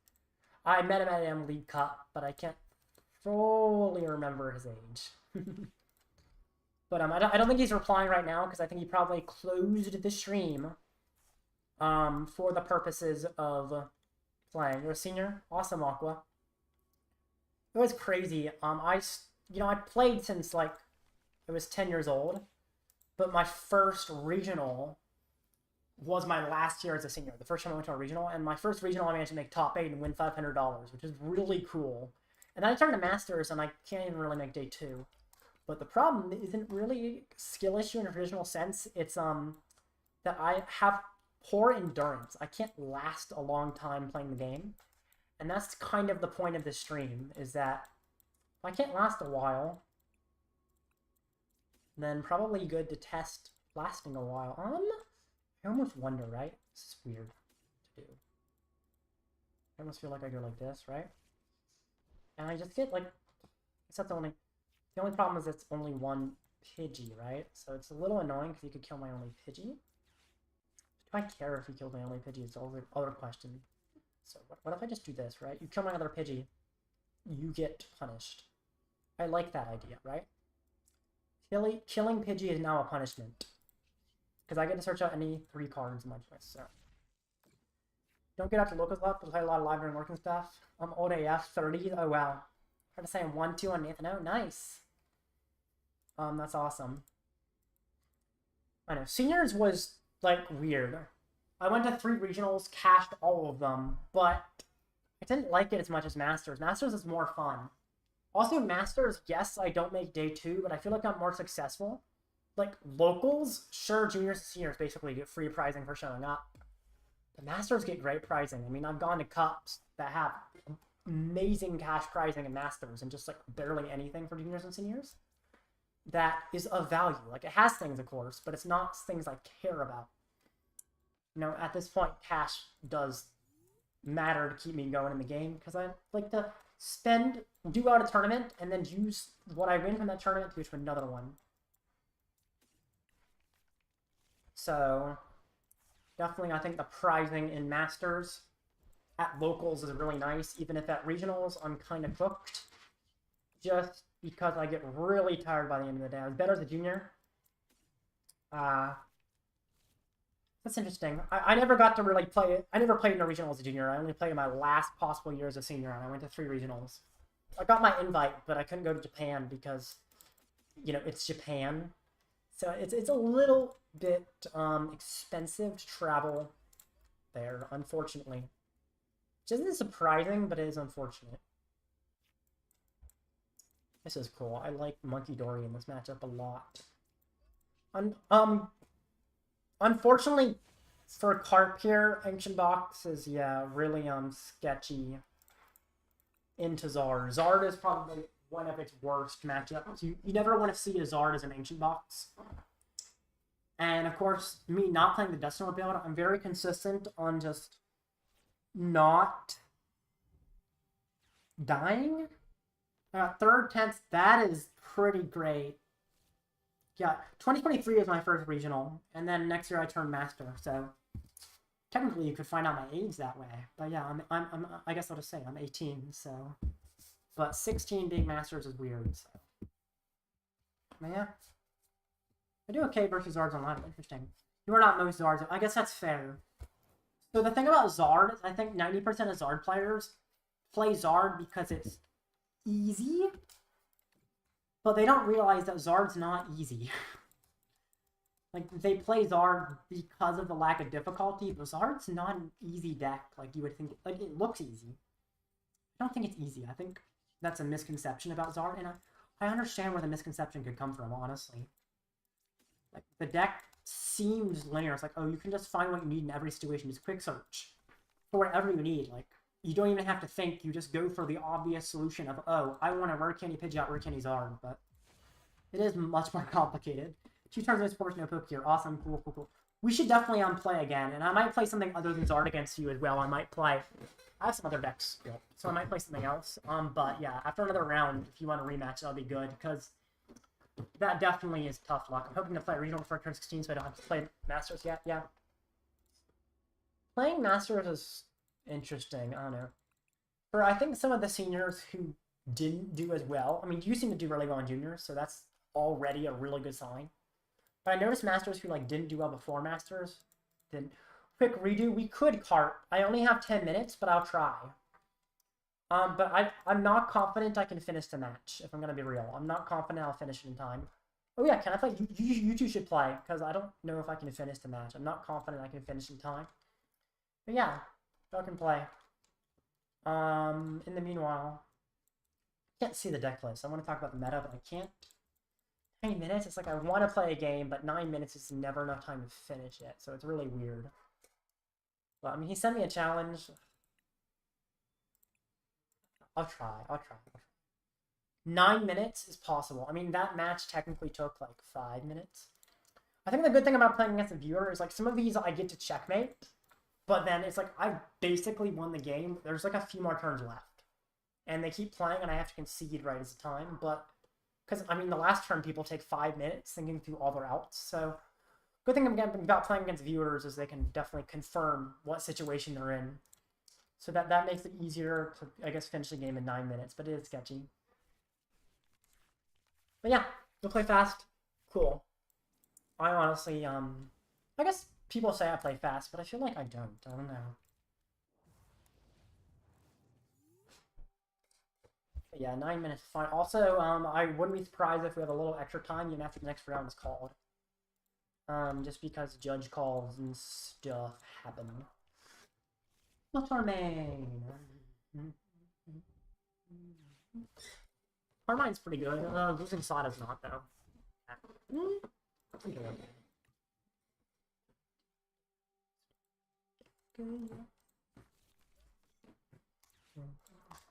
I met him at an League Cup, but I can't fully remember his age. But I don't think he's replying right now because I think he probably closed the stream for the purposes of playing. You're a senior? Awesome, Aqua. It was crazy. I played since, like, I was 10 years old. But my first regional was my last year as a senior. The first time I went to a regional, and my first regional I managed to make top 8 and win $500, which is really cool. And then I turned to Masters, and I can't even really make day 2. But the problem isn't really a skill issue in a traditional sense. It's that I have poor endurance. I can't last a long time playing the game. And that's kind of the point of this stream, is that if I can't last a while, then probably good to test lasting a while. I almost wonder, right? This is weird to do. I almost feel like I go like this, right? And I just get like, except the only problem is it's only one Pidgey, right? So it's a little annoying because you could kill my only Pidgey. Do I care if you killed my only Pidgey? It's the other question. So what if I just do this, right? You kill my other Pidgey, you get punished. I like that idea, right? Killing Pidgey is now a punishment. Because I get to search out any 3 cards in my choice, so. Don't get out to locals left, but play a lot of live during work and stuff. I'm old AF, 30. Oh, wow. Hard to say I'm 1-2 on Nathan. Oh, nice. That's awesome. I know. Seniors was, like, weird. I went to 3 regionals, cashed all of them, but I didn't like it as much as Masters. Masters is more fun. Also, Masters, yes, I don't make day 2, but I feel like I'm more successful. Like, locals, sure, juniors and seniors basically get free prizing for showing up. The Masters get great prizing. I mean, I've gone to cups that have amazing cash prizing in Masters and just, like, barely anything for juniors and seniors. That is of value. Like, it has things, of course, but it's not things I care about. You know, at this point, cash does matter to keep me going in the game, because I like to do out a tournament, and then use what I win from that tournament to go to another one. So, definitely, I think the prizing in Masters at locals is really nice, even if at regionals I'm kind of cooked, just because I get really tired by the end of the day. I was better as a junior. That's interesting. I never got to really play it. I never played in a regional as a junior. I only played in my last possible year as a senior, and I went to 3 regionals. I got my invite, but I couldn't go to Japan because, you know, it's Japan. So it's a little bit expensive to travel there, unfortunately. Which isn't surprising, but it is unfortunate. This is cool. I like Munkidori in this matchup a lot. Unfortunately, for Carp here, Ancient Box is, yeah, really sketchy into Zard. Zard is probably one of its worst matchups. You never want to see a Zard as an Ancient Box. And, of course, me not playing the Destined build, I'm very consistent on just not dying. 3rd, 10th, that is pretty great. Yeah, 2023 was my first regional, and then next year I turned master, so technically you could find out my age that way. But yeah, I guess I'll just say I'm 18, so. But 16 being masters is weird, so. But yeah. I do okay versus Zards online, interesting. You are not most Zards, I guess that's fair. So the thing about Zard is I think 90% of Zard players play Zard because it's easy. But they don't realize that Zard's not easy. Like, they play Zard because of the lack of difficulty, but Zard's not an easy deck like you would think. Like, it looks easy. I don't think it's easy. I think that's a misconception about Zard, and I understand where the misconception could come from, honestly. Like, the deck seems linear. It's like, oh, you can just find what you need in every situation. Just quick search for whatever you need. Like, you don't even have to think. You just go for the obvious solution of, oh, I want a Rare Candy Pidgeot, Rare Candy Zard. But it is much more complicated. 2 turns of sports, no poke here. Awesome, cool, cool, cool. We should definitely play again. And I might play something other than Zard against you as well. I might play... I have some other decks built, so I might play something else. But yeah, after another round, if you want a rematch, that'll be good. Because that definitely is tough luck. I'm hoping to play regional before turn 16, so I don't have to play Masters yet. Yeah. Playing Masters is interesting. I don't know. For I think some of the seniors who didn't do as well. I mean, you seem to do really well in juniors, so that's already a really good sign. But I noticed Masters who like didn't do well before Masters. Then quick redo. We could cart. I only have 10 minutes, but I'll try. But I'm not confident I can finish the match, if I'm gonna be real. I'm not confident I'll finish it in time. Oh yeah, can I play? You two should play, because I don't know if I can finish the match. I'm not confident I can finish in time. But yeah, y'all can play. In the meanwhile, I can't see the deck list. I want to talk about the meta, but I can't. 9 minutes? It's like I want to play a game, but 9 minutes is never enough time to finish it, so it's really weird. But, I mean, he sent me a challenge. I'll try. 9 minutes is possible. I mean, that match technically took, like, 5 minutes. I think the good thing about playing against a viewer is, like, some of these I get to checkmate, but then it's like, I basically won the game. There's, like, a few more turns left. And they keep playing, and I have to concede right as a time, but... Because, I mean, the last turn, people take 5 minutes thinking through all their outs, so... Good thing about playing against viewers is they can definitely confirm what situation they're in. So that makes it easier to, I guess, finish the game in 9 minutes, but it is sketchy. But yeah, you'll play fast. Cool. I honestly, I guess people say I play fast, but I feel like I don't. I don't know. But yeah, 9 minutes is fine. Also, I wouldn't be surprised if we have a little extra time even after the next round is called. Just because judge calls and stuff happen. Not Charmaine. Charmaine's pretty good. Losing Sada's not, though.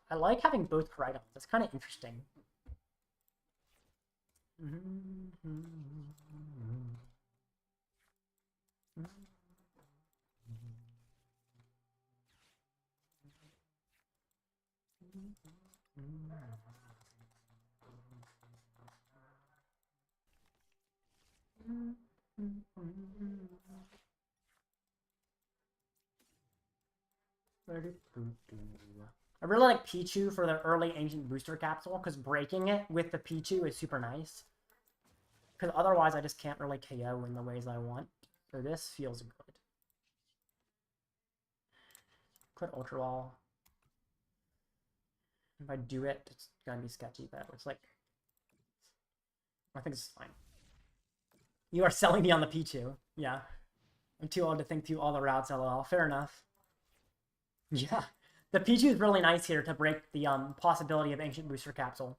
I like having both Koraidons. It's kind of interesting. I really like Pichu for the early Ancient Booster Capsule, because breaking it with the Pichu is super nice. Because otherwise I just can't really KO in the ways I want. So this feels good. Quit Ultra Ball. If I do it, it's gonna be sketchy, but it's like... I think it's fine. You are selling me on the Pichu. Yeah. I'm too old to think through all the routes, lol. Fair enough. Yeah. The Pichu is really nice here to break the possibility of Ancient Booster Capsule.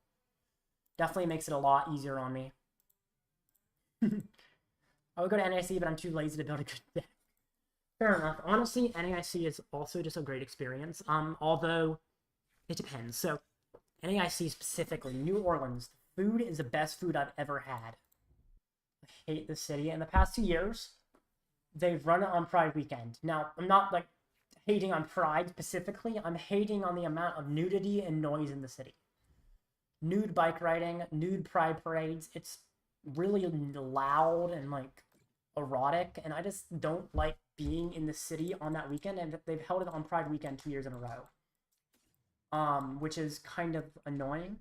Definitely makes it a lot easier on me. I would go to NAIC, but I'm too lazy to build a good deck. Fair enough. Honestly, NAIC is also just a great experience. Although it depends. So, NAIC specifically, New Orleans, the food is the best food I've ever had. I hate the city. In the past 2 years, they've run it on Pride Weekend. Now, I'm not like hating on Pride specifically. I'm hating on the amount of nudity and noise in the city. Nude bike riding, nude Pride parades. It's really loud and like erotic, and I just don't like being in the city on that weekend. And they've held it on Pride Weekend 2 years in a row, which is kind of annoying.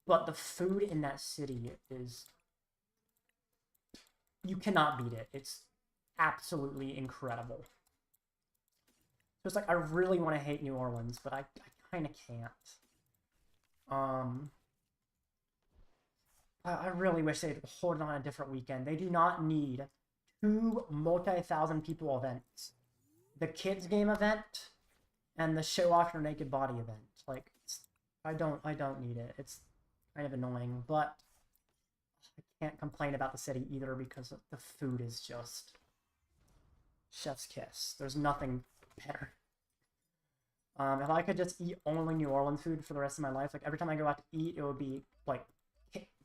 But the food in that city is, you cannot beat it. It's absolutely incredible. So it's like I really want to hate New Orleans, but I kind of can't. I really wish they'd hold it on a different weekend. They do not need 2 multi-thousand people events. The kids game event and the show off your naked body event. Like, I don't need it. It's kind of annoying, but I can't complain about the city either because the food is just chef's kiss. There's nothing better. If I could just eat only New Orleans food for the rest of my life, like every time I go out to eat, it would be like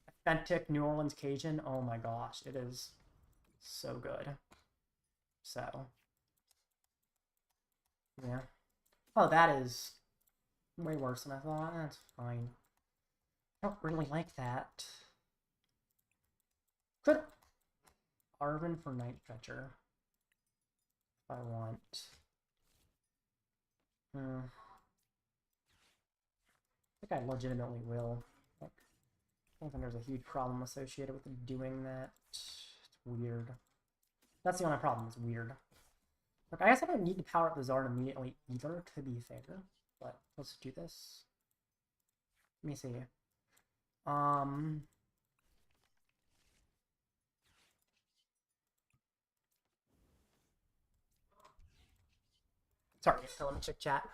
authentic New Orleans Cajun. Oh my gosh, it is so good. So, yeah. Oh, that is way worse than I thought. That's fine. I don't really like that. Good. Arven for Night Stretcher. If I want. I think I legitimately will. Like, I don't think there's a huge problem associated with doing that. It's weird. That's the only problem, it's weird. Look, I guess I don't need to power up the Zard immediately either, to be fair. But let's do this. Let me see. Sorry, let me check chat.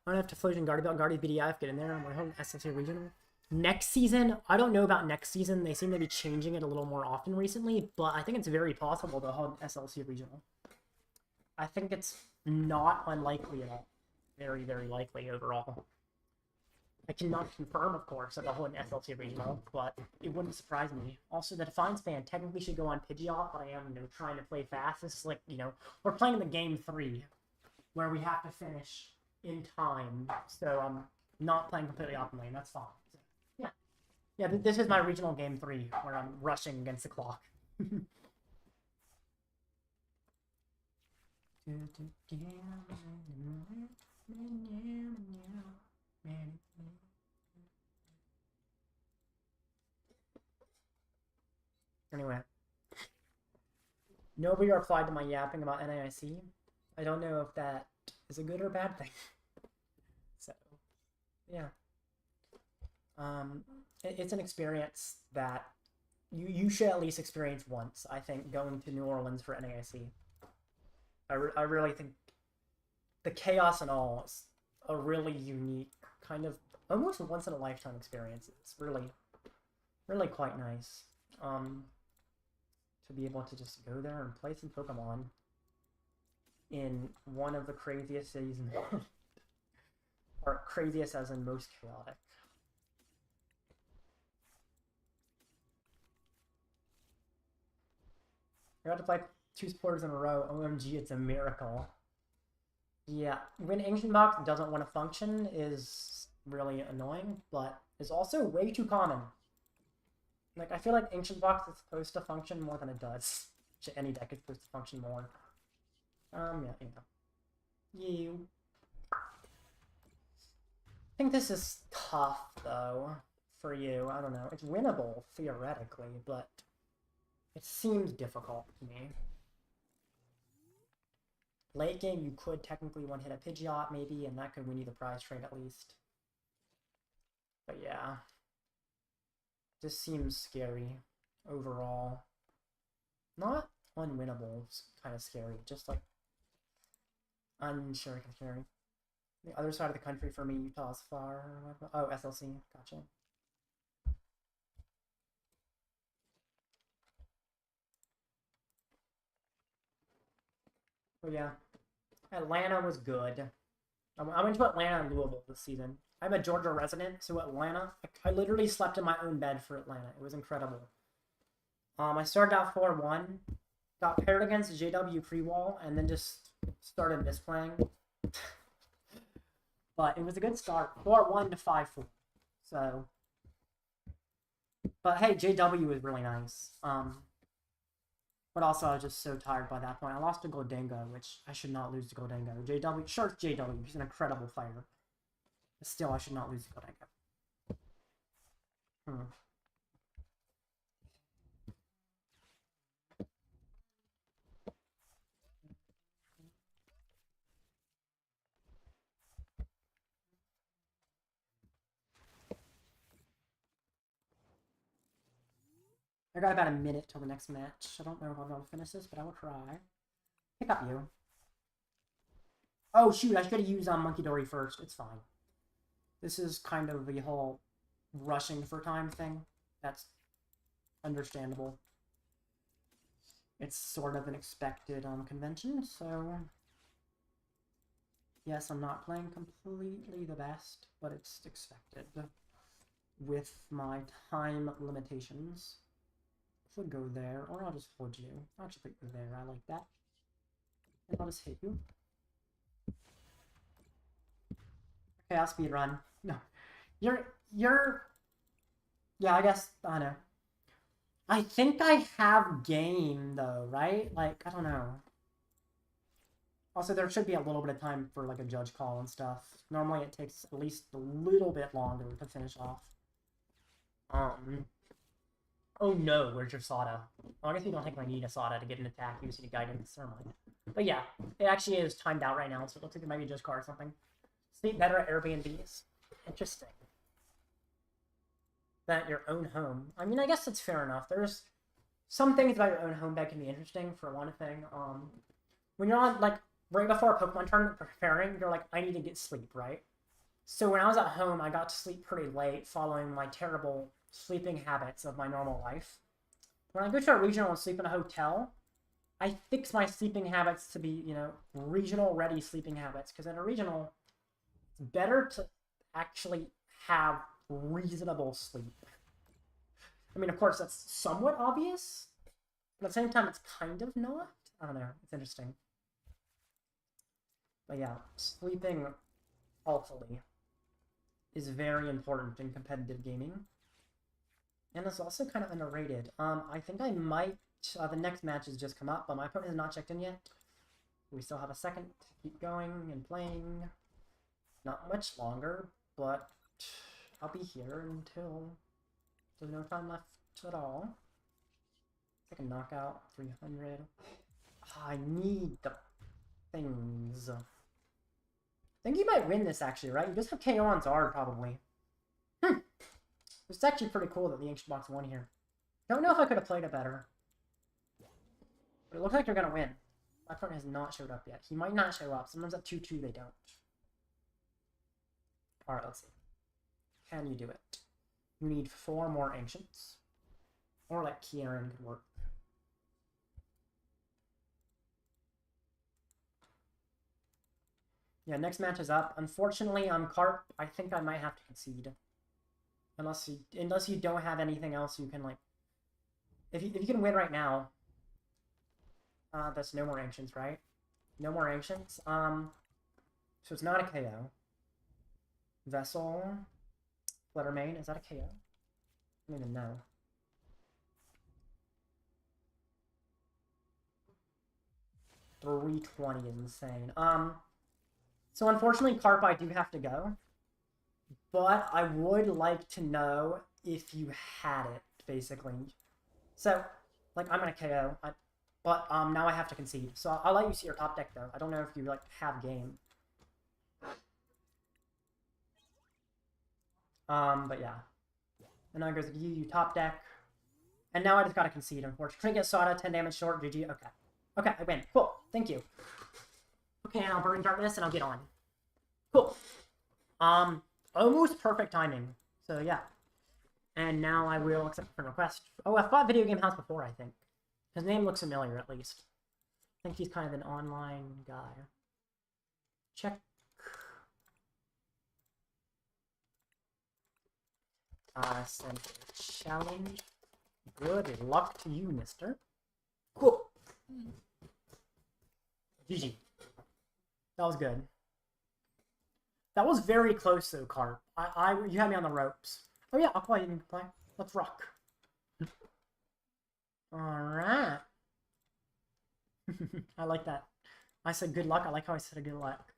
I don't have to Flosion Guardian BDF, get in there. We're home SFA regional. Next season, I don't know about next season. They seem to be changing it a little more often recently, but I think it's very possible to hold SLC regional. I think it's not unlikely at all. Very, very likely overall. I cannot confirm, of course, that they'll hold an SLC regional, but it wouldn't surprise me. Also, the Defiance Band technically should go on Pidgeot, but I am, trying to play fast. This is like, we're playing the game 3, where we have to finish in time, so I'm not playing completely off lane. That's fine. So, yeah, this is my regional game 3, where I'm rushing against the clock. Anyway, nobody replied to my yapping about NAIC. I don't know if that is a good or bad thing. So, yeah. It's an experience that you should at least experience once, I think, going to New Orleans for NAIC. I really think the chaos and all is a really unique, kind of almost once-in-a-lifetime experience. It's really, really quite nice. To be able to just go there and play some Pokemon in one of the craziest cities in the world. Or craziest as in most chaotic. I got to play 2 supporters in a row. OMG, it's a miracle. Yeah, when Ancient Box doesn't want to function is really annoying, but is also way too common. Like, I feel like Ancient Box is supposed to function more than it does. Any deck is supposed to function more. Yeah, You. I think this is tough, though, for you. I don't know. It's winnable, theoretically, but it seems difficult to me. Late game, you could technically one-hit a Pidgeot, maybe, and that could win you the prize trade at least. But yeah. This seems scary, overall. Not unwinnable, it's kind of scary, just like unsure and scary. The other side of the country for me, Utah's far. Oh, SLC, gotcha. But yeah, Atlanta was good. I went to Atlanta and Louisville this season. I'm a Georgia resident, so Atlanta, I literally slept in my own bed for Atlanta. It was incredible. I started out 4-1, got paired against JW pre-wall, and then just started misplaying. But it was a good start. 4-1 to 5-4. So, but hey, JW was really nice. But also I was just so tired by that point. I lost to Goldengo, which I should not lose to Goldengo. JW, sure, it's JW. He's an incredible fighter. But still, I should not lose to Goldengo. I got about a minute till the next match. I don't know if I'll be able to finish this, but I will try. Pick up you. Oh shoot, I should have used Munkidori first. It's fine. This is kind of the whole rushing for time thing. That's understandable. It's sort of an expected convention, so yes, I'm not playing completely the best, but it's expected with my time limitations. Should go there, or I'll just hold you. I'll actually put you there. I like that. And I'll just hit you. Okay, I'll speed run. No, you're. Yeah, I guess I know. I think I have game though, right? Like I don't know. Also, there should be a little bit of time for like a judge call and stuff. Normally, it takes at least a little bit longer to finish off. Oh no, where's your Sada? Oh, I guess we don't think I need a Sada to get an attack using a guidance. Never mind. But yeah, it actually is timed out right now, so it looks like it might be just car or something. Sleep better at Airbnbs. Interesting. Than at your own home. I mean, I guess that's fair enough. There's some things about your own home that can be interesting, for one thing. When you're on, like, right before a Pokemon tournament preparing, you're like, I need to get sleep, right? So when I was at home, I got to sleep pretty late following my terrible sleeping habits of my normal life. When I go to a regional and sleep in a hotel, I fix my sleeping habits to be, you know, regional-ready sleeping habits. Because in a regional, it's better to actually have reasonable sleep. I mean, of course, that's somewhat obvious, but at the same time, it's kind of not. I don't know. It's interesting. But yeah, sleeping healthily is very important in competitive gaming. And it's also kind of underrated. I think I might... the next match has just come up, but my opponent has not checked in yet. We still have a second to keep going and playing. Not much longer, but I'll be here until there's no time left at all. Take a knockout, 300. I need the things. I think you might win this, actually, right? You just have KO on Zard, probably. It's actually pretty cool that the Ancient Box won here. Don't know if I could have played it better. But it looks like they're going to win. My opponent has not showed up yet. He might not show up. Sometimes at 2-2 they don't. Alright, let's see. Can you do it? You need 4 more Ancients. Or like Kieran could work. Yeah, next match is up. Unfortunately, on Carp, I think I might have to concede. Unless you don't have anything else you can, like... If you can win right now... that's no more Ancients, right? No more Ancients. So it's not a KO. Vessel. Fluttermane, is that a KO? I don't even know. $320 is insane. So unfortunately, Carp, I do have to go. But I would like to know if you had it, basically. So, like, I'm gonna KO. But now I have to concede. So I'll let you see your top deck, though. I don't know if you, like, have game. But yeah. And now it goes you top deck. And now I just gotta concede, unfortunately. Couldn't get Sada, 10 damage short, GG. Okay. Okay, I win. Cool. Thank you. Okay, and I'll burn Darkness and I'll get on. Cool. Almost perfect timing. So yeah. And now I will accept a request. Oh, I've fought Video Game House before, I think. His name looks familiar, at least. I think he's kind of an online guy. Check. Sent a challenge. Good luck to you, mister. Cool. GG. That was good. That was very close, though, Carp. You had me on the ropes. Oh yeah, I'll play. You can play. Let's rock. Alright. I like that. I said good luck. I like how I said good luck.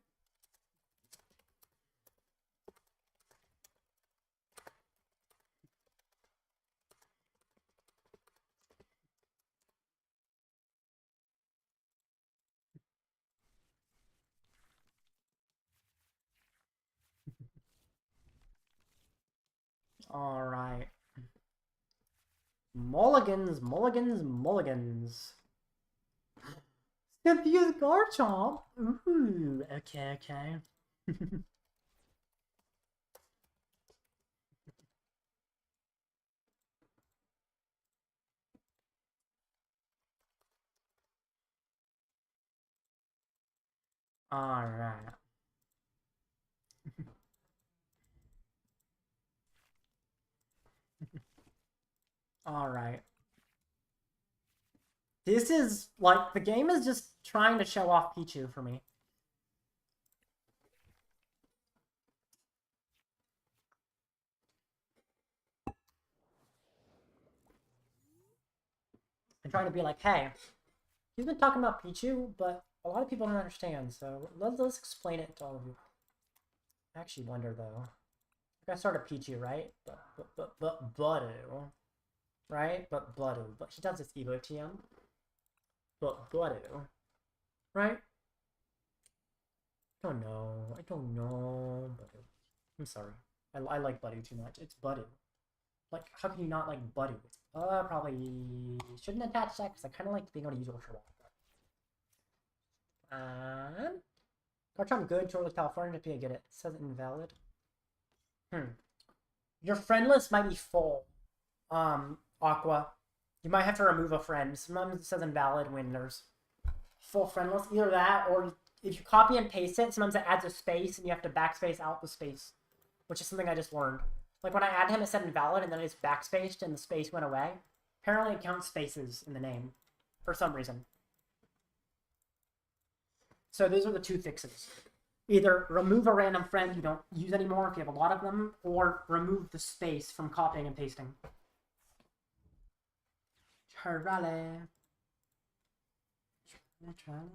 Alright. Mulligans, mulligans, mulligans. Confused Garchomp. Ooh, okay, okay. Alright. Alright. This is, like, the game is just trying to show off Pichu for me. I'm trying to be like, hey, he's been talking about Pichu, but a lot of people don't understand, so let's explain it to all of you. I actually wonder, though. I started Pichu, right? But Budew. Right? But Budew. But he does this Evo TM. But Budew. Right? I don't know. I don't know. Budew. I'm sorry. I like Budew too much. It's Budew. Like, how can you not like Budew? Probably shouldn't attach that because I kind of like being able to use Ultra Ball. man. Garchomp good, Charlotte, California, to get it. It says invalid. Your friend list might be full. Aqua. You might have to remove a friend. Sometimes it says invalid when there's full friend list. Either that, or if you copy and paste it, sometimes it adds a space and you have to backspace out the space. Which is something I just learned. Like when I added him, it said invalid and then it's backspaced and the space went away. Apparently it counts spaces in the name. For some reason. So those are the two fixes. Either remove a random friend you don't use anymore if you have a lot of them, or remove the space from copying and pasting. Charlie. Trolley.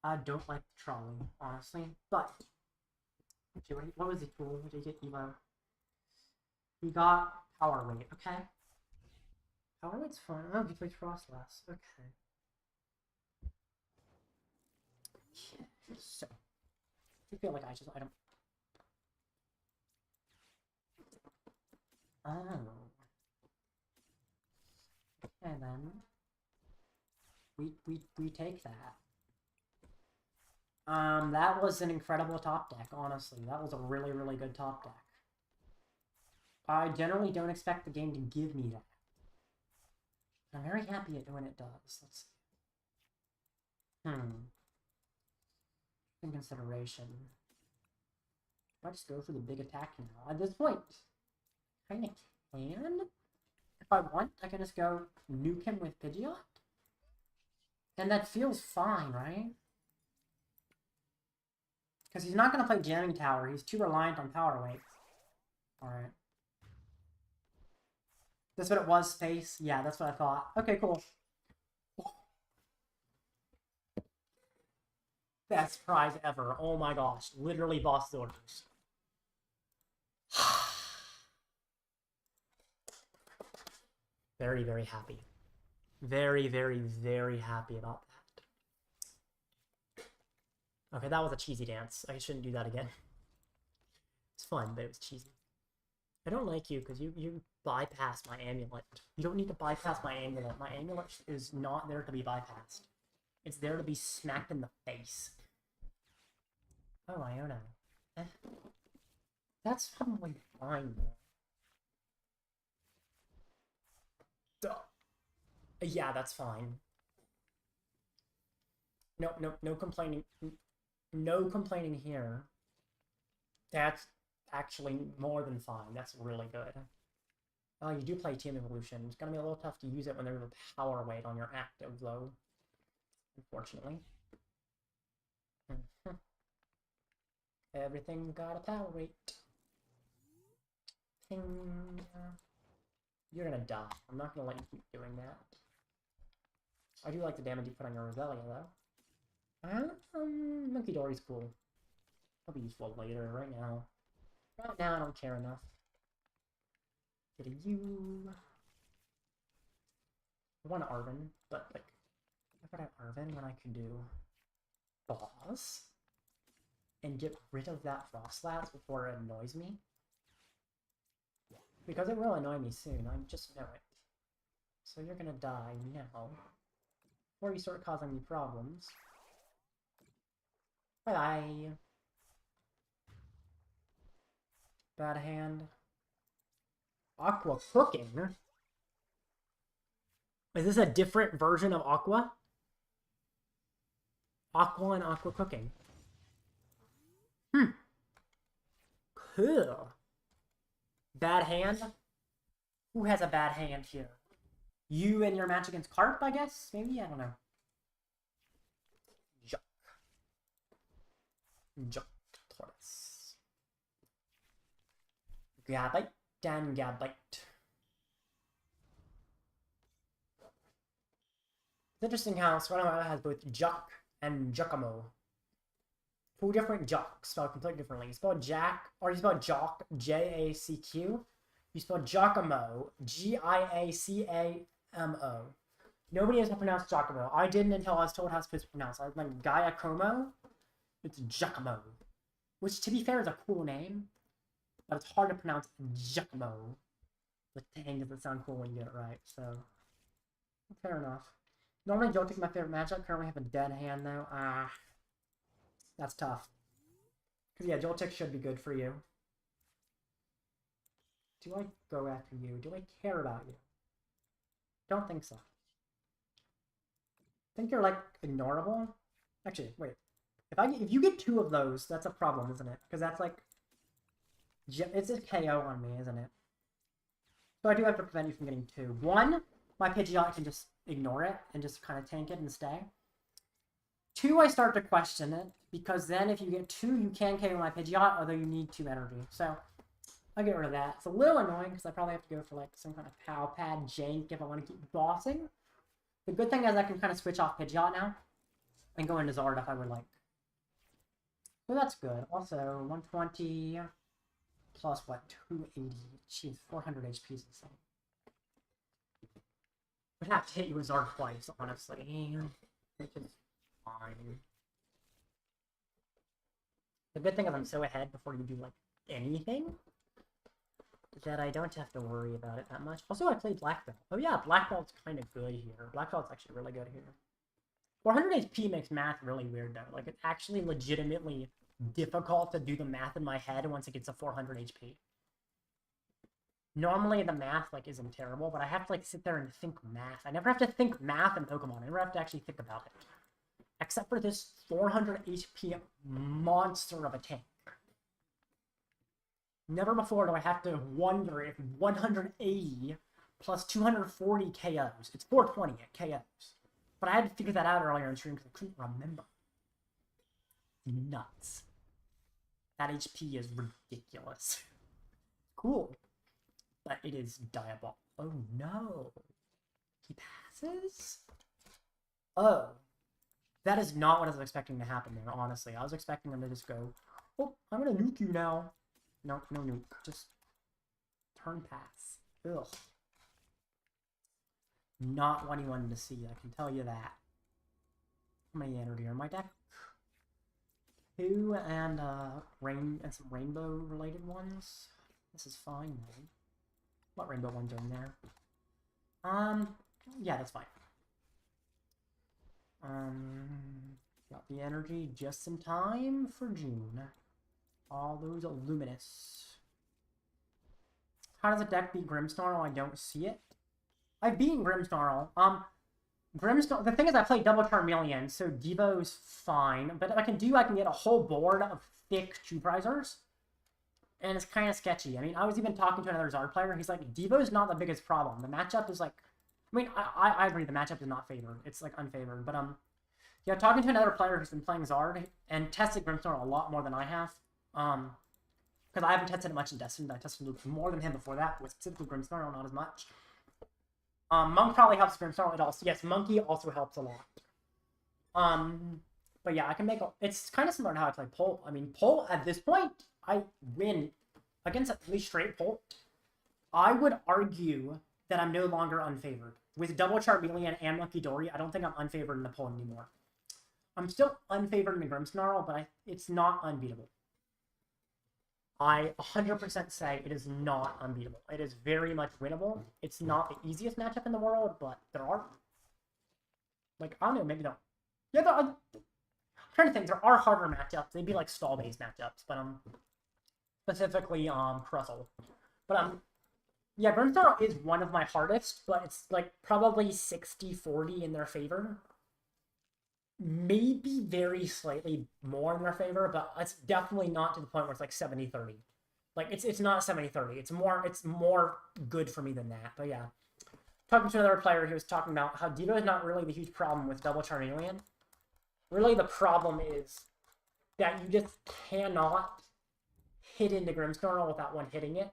I don't like the trolley, honestly, but what was the tool? What did he get? Emo. He got power weight, okay? Power weight's fun. Oh, he played Frostlass. Okay. So, I feel like I don't. Oh. Okay then. We take that. That was an incredible top deck, honestly. That was a really, really good top deck. I generally don't expect the game to give me that. I'm very happy when it does. Let's see. In consideration. I just go for the big attack now. At this point, I kinda can. If I want, I can just go nuke him with Pidgeot. And that feels fine, right? Because he's not going to play Jamming Tower. He's too reliant on power weight. Alright. That's what it was, space? Yeah, that's what I thought. Okay, cool. Best prize ever. Oh my gosh. Literally boss orders. Very, very happy. Very, very, very happy about that. Okay, that was a cheesy dance. I shouldn't do that again. It's fun, but it was cheesy. I don't like you because you bypass my amulet. You don't need to bypass my amulet. My amulet is not there to be bypassed. It's there to be smacked in the face. Oh, Iono. That's probably fine, though. Duh. Yeah, that's fine. No complaining. No complaining here. That's actually more than fine. That's really good. Oh, you do play Team Evolution. It's gonna be a little tough to use it when there's a power weight on your active, though. Unfortunately. Everything got a power weight. Ping. You're gonna die. I'm not gonna let you keep doing that. I do like the damage you put on your Roselia, though. Munkidori's cool. I'll be useful later. Right now, I don't care enough. Get a U. I want Arven, but like, I could have Arven when I could do Boss and get rid of that Frostlass before it annoys me. Because it will annoy me soon. I just know it. So you're gonna die now. Before you start causing me problems. Bye-bye. Bad hand. Aqua cooking? Is this a different version of Aqua? Aqua and Aqua cooking. Cool. Bad hand? Who has a bad hand here? You and your match against Carp, I guess? Maybe? I don't know. Jock Tortoise. Gabite and Gabite. It's interesting how Swanama has both Jock and Giacomo. Two different Jocks spelled completely differently. You spell Jack, or you spell Jock, J-A-C-Q. You spell Giacomo, G-I-A-C-A-M-O. Nobody knows how to pronounce Giacomo. I didn't until I was told how it's supposed to pronounce. I was like, Giacomo? It's Giacomo. Which, to be fair, is a cool name. But it's hard to pronounce Giacomo. But dang, does it sound cool when you get it right, so... Fair enough. Normally Joltik's my favorite matchup. Currently have a dead hand though. That's tough. Because yeah, Joltik should be good for you. Do I go after you? Do I care about you? Don't think so. Think you're like ignorable? Actually, wait. If you get 2 of those, that's a problem, isn't it? Because that's like it's a KO on me, isn't it? So I do have to prevent you from getting 2. 1, my Pidgeot can just ignore it and just kind of tank it and stay. 2, I start to question it, because then if you get 2, you can KO my Pidgeot, although you need 2 energy. So I'll get rid of that. It's a little annoying, because I probably have to go for like some kind of Pal Pad jank if I want to keep bossing. The good thing is I can kind of switch off Pidgeot now and go into Zard if I would like. So that's good. Also, 120 plus what? 280. Jeez, 400 HP is insane. Would have to hit you with Zard twice, honestly. Which is fine. The good thing is I'm so ahead before you do like anything that I don't have to worry about it that much. Also, I played Black Belt. Oh yeah, Black Belt's kind of good here. Black Belt's actually really good here. 400 HP makes math really weird though. Like, it's actually legitimately difficult to do the math in my head once it gets to 400 HP. Normally the math like isn't terrible, but I have to like sit there and think math. I never have to think math in Pokemon. I never have to actually think about it. Except for this 400 HP monster of a tank. Never before do I have to wonder if 180 plus 240 KOs. It's 420 at KOs. But I had to figure that out earlier in stream because I couldn't remember. Nuts. That HP is ridiculous. Cool. But it is diabolical. Oh no. He passes? Oh. That is not what I was expecting to happen there, honestly. I was expecting him to just go, oh, I'm gonna nuke you now. No, no nuke. Just turn pass. Ugh. Not what he wanted to see, I can tell you that. How many energy are in my deck? 2 and some rainbow related ones. This is fine, man. What rainbow ones are in there? Yeah, that's fine. Got the energy just in time for June. All those luminous. How does a deck beat Grimmsnarl? I don't see it. I've beaten Grimmsnarl. Grimmsnarl. The thing is, I play double Charmeleon, so Devo's fine. But if I can get a whole board of thick Two-Prizers, and it's kind of sketchy. I mean, I was even talking to another Zard player. He's like, Devo's not the biggest problem. The matchup is like, I mean, I agree. The matchup is not favored. It's like unfavored. But yeah, talking to another player who's been playing Zard and tested Grimmsnarl a lot more than I have. Because I haven't tested it much in Destined. I tested more than him before that, with specifically Grimmsnarl, not as much. Monk probably helps Grimmsnarl. It also, yes, Monkey also helps a lot. But yeah, I can make it's kind of similar to how I play Pole. I mean, Pole at this point, I win against at least straight Pole. I would argue that I'm no longer unfavored. With double Charmeleon and Munkidori, I don't think I'm unfavored in the Pole anymore. I'm still unfavored in the Grimmsnarl, but it's not unbeatable. I 100% say it is not unbeatable. It is very much winnable. It's not the easiest matchup in the world, but there are, like, I don't know, maybe no. Yeah, I'm trying to think. There are harder matchups. They'd be like stall-based matchups, but specifically Crustle. But yeah, Grimmsnarl is one of my hardest, but it's like probably 60-40 in their favor. Maybe very slightly more in their favor, but it's definitely not to the point where it's like 70-30. Like, it's not 70-30. It's more good for me than that. But yeah. Talking to another player, he was talking about how Devo is not really the huge problem with double Charmeleon. Really, the problem is that you just cannot hit into Grimmsnarl without one hitting it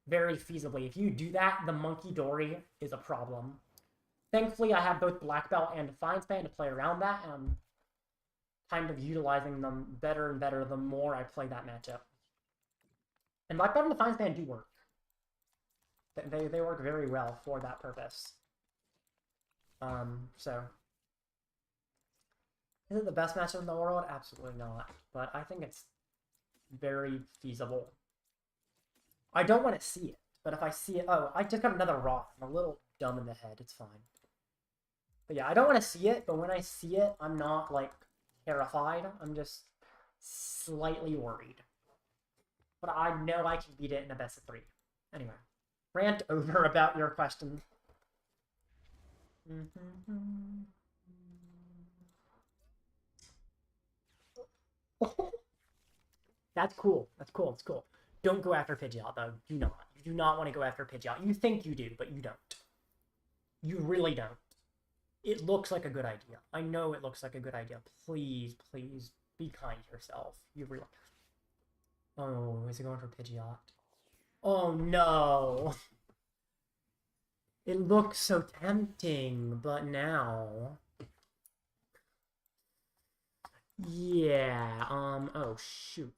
very feasibly. If you do that, the Munkidori is a problem. Thankfully, I have both Black Belt and Defiance Band to play around that, and I'm kind of utilizing them better and better the more I play that matchup. And Black Belt and Defiance Band do work. They work very well for that purpose. So... Is it the best matchup in the world? Absolutely not. But I think it's very feasible. I don't want to see it, but if I see it... Oh, I just got another Rock. I'm a little dumb in the head. It's fine. But yeah, I don't want to see it, but when I see it, I'm not, like, terrified. I'm just slightly worried. But I know I can beat it in a best of 3. Anyway, rant over about your question. That's cool. That's cool. That's cool. Don't go after Pidgeot, though. Do not. You do not want to go after Pidgeot. You think you do, but you don't. You really don't. It looks like a good idea. I know it looks like a good idea. Please, please, be kind to yourself. You really... Oh, is it going for Pidgeot? Oh, no. It looks so tempting, but now... Yeah, oh, shoot.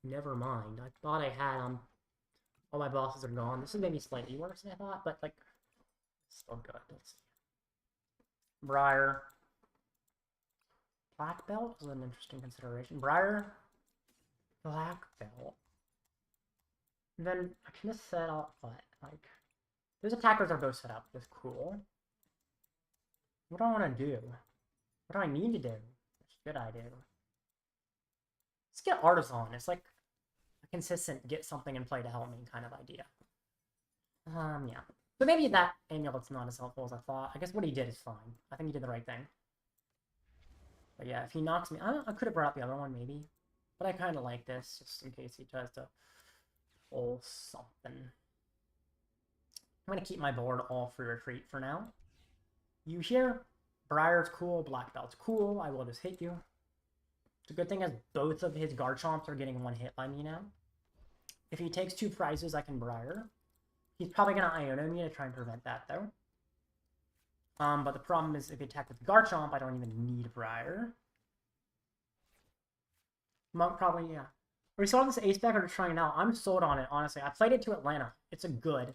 Never mind. I thought I had, all my bosses are gone. This is maybe slightly worse than I thought, but, like, still good. Let's see. Briar. Black Belt is an interesting consideration. Briar. Black Belt. And then I can just set up what? Like, those attackers are both set up. That's cool. What do I want to do? What do I need to do? What should I do? Let's get Artazon. It's like a consistent get something in play to help me kind of idea. Yeah. But maybe that amulet's not as helpful as I thought. I guess what he did is fine. I think he did the right thing. But yeah, if he knocks me... I could have brought up the other one, maybe. But I kind of like this, just in case he tries to pull something. I'm going to keep my board all free retreat for now. You here? Briar's cool, Black Belt's cool. I will just hit you. The good thing is both of his Garchomps are getting one hit by me now. If he takes 2 prizes, I can Briar. He's probably going to Iono me to try and prevent that, though. But the problem is if he attack with Garchomp, I don't even need Briar. Monk probably, yeah. We saw this ace back or trying it out. I'm sold on it, honestly. I played it to Atlanta. It's a good.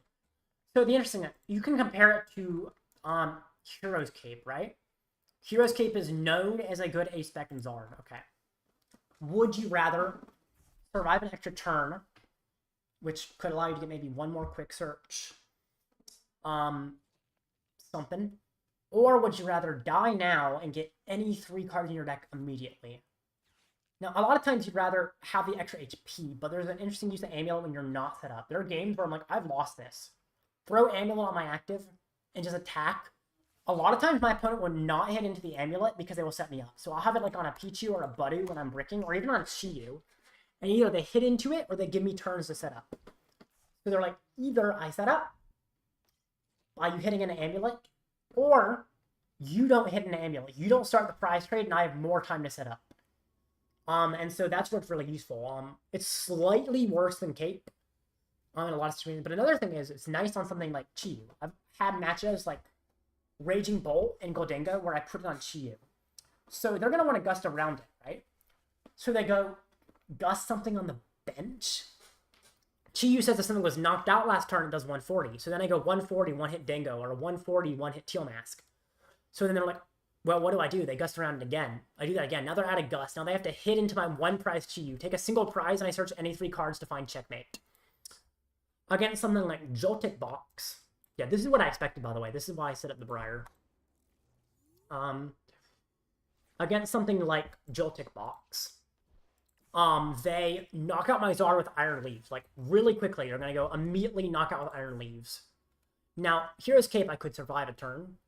So the interesting thing, you can compare it to Hero's Cape, right? Hero's Cape is known as a good ace spec in Zard. Okay. Would you rather survive an extra turn, which could allow you to get maybe one more quick search, something, or would you rather die now and get any 3 cards in your deck immediately? Now, a lot of times you'd rather have the extra HP, but there's an interesting use of Amulet when you're not set up. There are games where I'm like, I've lost this. Throw Amulet on my active and just attack. A lot of times my opponent will not hit into the Amulet because they will set me up. So I'll have it like on a Pichu or a Buddy when I'm bricking, or even on a Chiyu. And either they hit into it or they give me turns to set up. So they're like, either I set up by you hitting an Amulet, or you don't hit an Amulet. You don't start the prize trade and I have more time to set up. And so that's what's really useful. It's slightly worse than Cape in a lot of situations. But another thing is, it's nice on something like Chiyu. I've had matchups like Raging Bolt and Goldenga where I put it on Chiyu. So they're going to want to gust around it, right? So they go gust something on the bench. Chiyu says if something was knocked out last turn, it does 140. So then I go 140, one hit Dingo, or 140, one hit Teal Mask. So then they're like, well, what do? They gust around it again. I do that again. Now they're at a gust. Now they have to hit into my 1 prize Chiyu, take a single prize, and I search any 3 cards to find checkmate. Against something like Joltik Box. Yeah, this is what I expected, by the way. This is why I set up the Briar. Against something like Joltik Box, they knock out my Zard with Iron Leaves, like, really quickly. They're going to go immediately knock out with Iron Leaves. Now, Hero's Cape, I could survive a turn.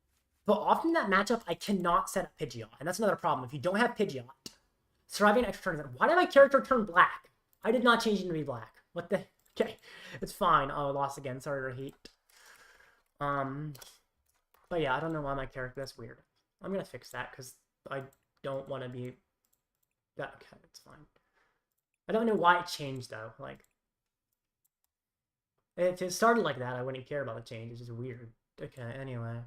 But often in that matchup, I cannot set up Pidgeot. And that's another problem. If you don't have Pidgeot, surviving an extra turn, why did my character turn black? I did not change it to be black. What the? Okay, it's fine. Oh, I lost again. Sorry to hate. But yeah, I don't know why my character, that's weird. I'm going to fix that because I don't want to be... That, okay, it's fine. I don't know why it changed, though. Like, if it started like that, I wouldn't care about the change. It's just weird. Okay, anyway.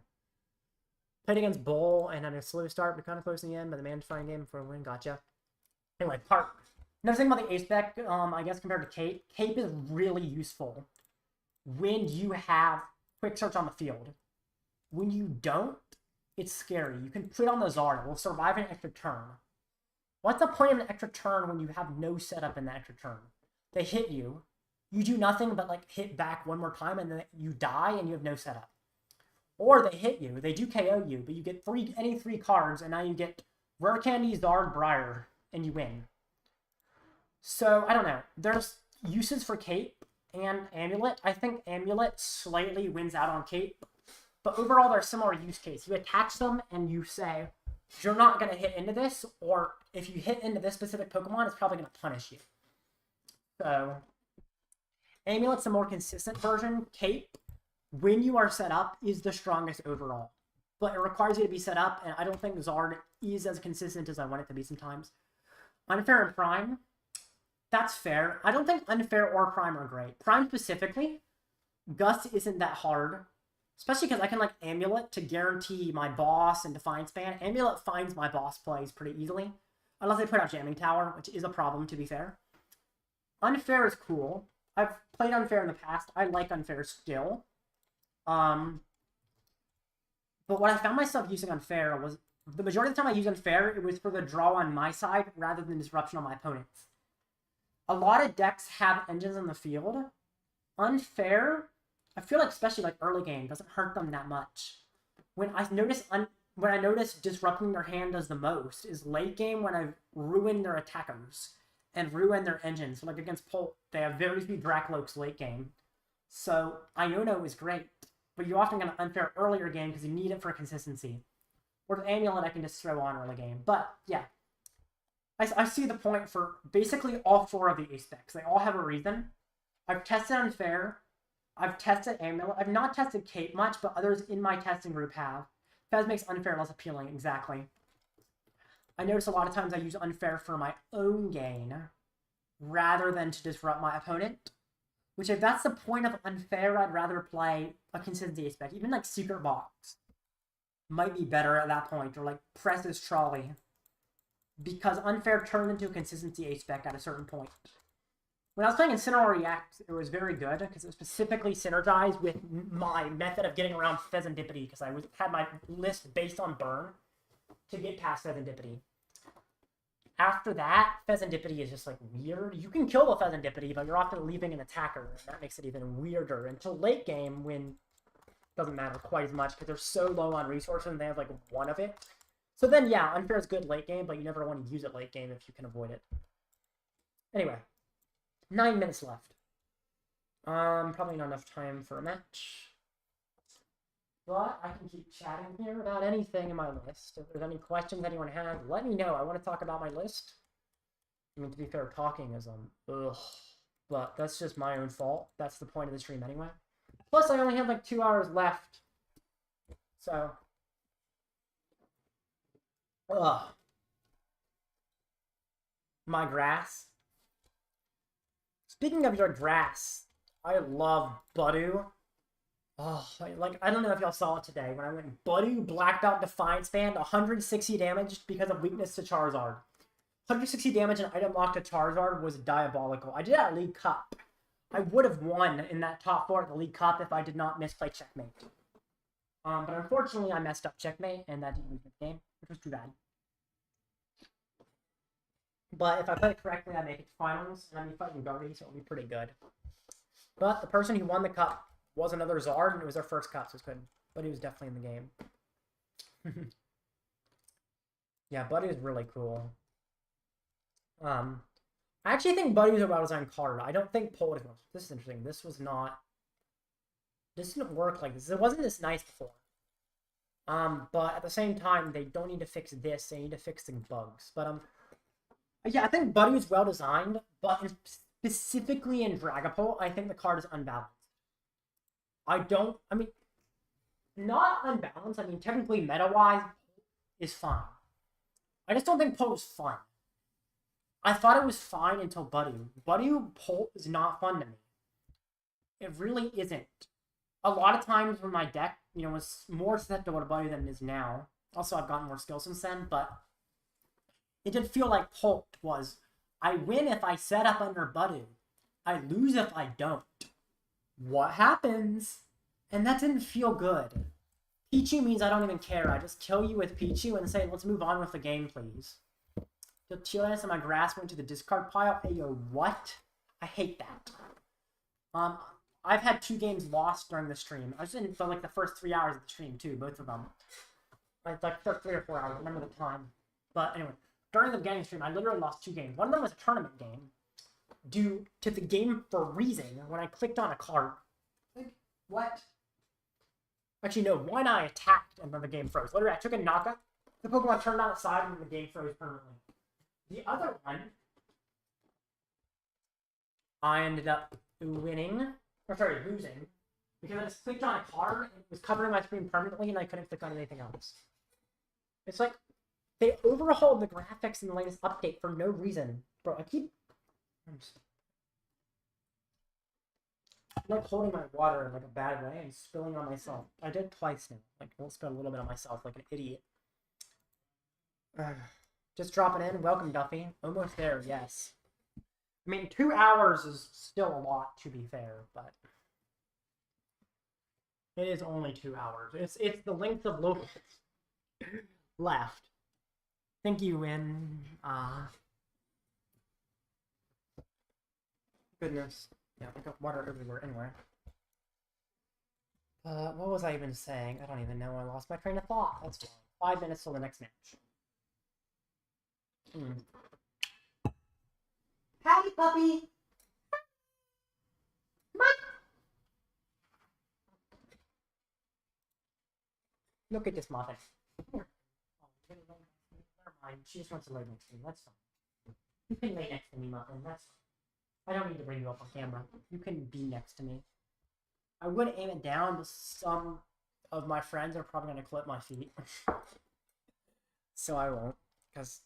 Played against Bull and had a slow start, but kind of close in the end, but the managed to find a game for a win. Gotcha. Anyway, Park. Another thing about the ace deck, I guess compared to Cape, Cape is really useful when you have quick search on the field. When you don't, it's scary. You can put on the Zard. It will survive an extra turn. What's the point of an extra turn when you have no setup in that extra turn? They hit you. You do nothing but like hit back one more time and then you die and you have no setup. Or they hit you. They do KO you, but you get any three cards, and now you get Rare Candy, Zard, Briar, and you win. So, I don't know. There's uses for Cape and Amulet. I think Amulet slightly wins out on Cape, but overall they're similar use case. You attach them and you say, you're not going to hit into this, or if you hit into this specific Pokemon, it's probably going to punish you. So, Amulet's the more consistent version. Cape, when you are set up, is the strongest overall. But it requires you to be set up, and I don't think Zard is as consistent as I want it to be sometimes. Unfair and Prime, that's fair. I don't think Unfair or Prime are great. Prime specifically, Gust isn't that hard. Especially because I can, like, Amulet to guarantee my boss and Defiance Band. Amulet finds my boss plays pretty easily. Unless they put out Jamming Tower, which is a problem, to be fair. Unfair is cool. I've played Unfair in the past. I like Unfair still. But what I found myself using Unfair was, the majority of the time I used Unfair, it was for the draw on my side rather than disruption on my opponent's. A lot of decks have engines in the field. Unfair, I feel like especially like early game, doesn't hurt them that much. When I notice disrupting their hand does the most is late game when I ruin their attackers and ruin their engines. So like against Polt, they have very few Dracloaks late game. So Iono is great, but you're often going to Unfair earlier game because you need it for consistency. Or the Amulet I can just throw on early game. But yeah, I see the point for basically all four of the ace decks. They all have a reason. I've tested Unfair. I've tested Amulet. I've not tested Cape much, but others in my testing group have. Fez makes Unfair less appealing, exactly. I notice a lot of times I use Unfair for my own gain, rather than to disrupt my opponent. Which, if that's the point of Unfair, I'd rather play a consistency aspect. Even like Secret Box might be better at that point, or like Press's Trolley. Because Unfair turned into a consistency aspect at a certain point. When I was playing Incineroar React, it was very good, because it was specifically synergized with my method of getting around Fezandipiti, because I had my list based on burn to get past Fezandipiti. After that, Fezandipiti is just like weird. You can kill the Fezandipiti, but you're often leaving an attacker, and that makes it even weirder until late game, when it doesn't matter quite as much, because they're so low on resources and they have like one of it. So then, yeah, Unfair is good late game, but you never want to use it late game if you can avoid it. Anyway. 9 minutes left. Probably not enough time for a match. But I can keep chatting here about anything in my list. If there's any questions anyone has, let me know. I want to talk about my list. I mean, to be fair, talking is, ugh. But that's just my own fault. That's the point of the stream anyway. Plus, I only have like 2 hours left. So. Ugh. My grass. Speaking of your grass, I love Budew. Oh, like, I don't know if y'all saw it today. When I went Budew, Black Belt, Defiance Band, 160 damage because of weakness to Charizard. 160 damage and item lock to Charizard was diabolical. I did that at League Cup. I would have won in that top 4 at the League Cup if I did not misplay Checkmate. But unfortunately, I messed up Checkmate, and that didn't win the game, which was too bad. But if I play it correctly, I make it to finals, and I'll be fighting Gardy, so it'll be pretty good. But the person who won the cup was another Zard, and it was their first cup, so it's good. But he was definitely in the game. Yeah, Buddy is really cool. I actually think Buddy was a well-designed card. I don't think Polt is. This is interesting. This was not. This didn't work like this. It wasn't this nice before. But at the same time, they don't need to fix this. They need to fix some bugs. But yeah, I think Buddy is well designed, but specifically in Dragapult, I think the card is unbalanced. I mean, not unbalanced. I mean, technically, meta-wise, is fine. I just don't think Polt is fun. I thought it was fine until Buddy. Buddy Polt is not fun to me. It really isn't. A lot of times when my deck, was more susceptible to Buddy than it is now. Also, I've gotten more skills since then, but it did feel like Polt was, I win if I set up under Buddy. I lose if I don't. What happens? And that didn't feel good. Pichu means I don't even care. I just kill you with Pichu and say, let's move on with the game, please. The Chileans and my grass went to the discard pile. Hey, yo, what? I hate that. I've had 2 games lost during the stream. I was in for like the first 3 hours of the stream too, both of them. Like for 3 or 4 hours, I remember the time. But anyway, during the beginning of the stream, I literally lost 2 games. One of them was a tournament game, due to the game freezing when I clicked on a card. What? Actually, no, one I attacked and then the game froze. Literally, I took a knockup, the Pokemon turned on its side and the game froze permanently. The other one, I ended up losing, because I just clicked on a card and it was covering my screen permanently and I couldn't click on anything else. It's like, they overhauled the graphics in the latest update for no reason. Bro, I'm like holding my water in like a bad way and spilling on myself. I did twice now. Like, I won't spill a little bit on myself like an idiot. Just dropping in. Welcome, Duffy. Almost there, yes. I mean, 2 hours is still a lot, to be fair, but it is only 2 hours. It's the length of locals left. Thank you, Win. Goodness. Yeah, I got water everywhere anyway. What was I even saying? I don't even know. I lost my train of thought. That's fine. 5 minutes till the next match. Howdy, puppy! Look at this muffin. Here. Oh, never mind. She just wants to lay next to me. That's fine. You can lay next to me, Muffin. That's fine. I don't need to bring you up on camera. You can be next to me. I would aim it down, but some of my friends are probably going to clip my feet. So I won't. Because,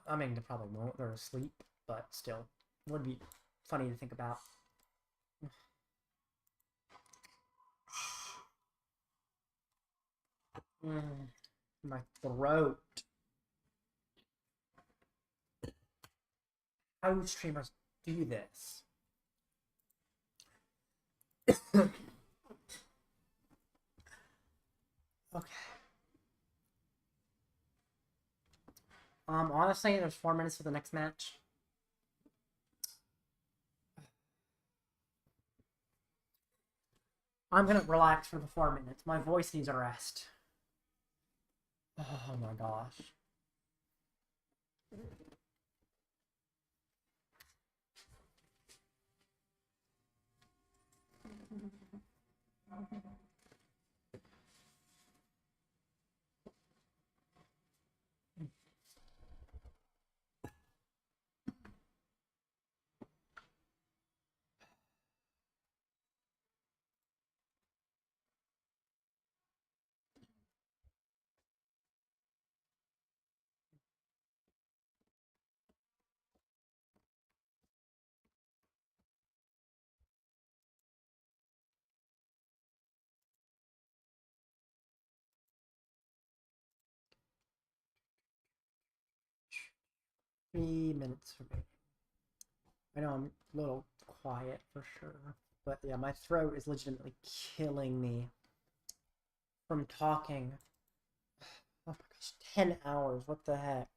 I mean, they probably won't. They're asleep. But still. It would be funny to think about. My throat. How do streamers do this? Okay. Honestly, there's 4 minutes for the next match. I'm gonna relax for the 4 minutes. My voice needs a rest. Oh my gosh. Minutes for me. I know I'm a little quiet for sure, but yeah, my throat is legitimately killing me from talking. Oh my gosh, 10 hours, what the heck?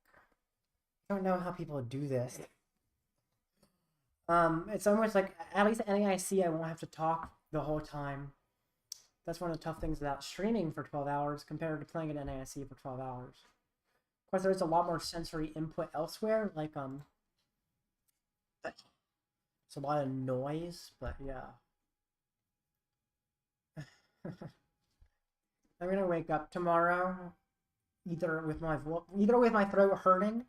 I don't know how people do this. It's almost like, at least at NAIC, I won't have to talk the whole time. That's one of the tough things about streaming for 12 hours compared to playing at NAIC for 12 hours. Of course, there's a lot more sensory input elsewhere, like, it's a lot of noise, but yeah. I'm gonna wake up tomorrow, either with my throat hurting,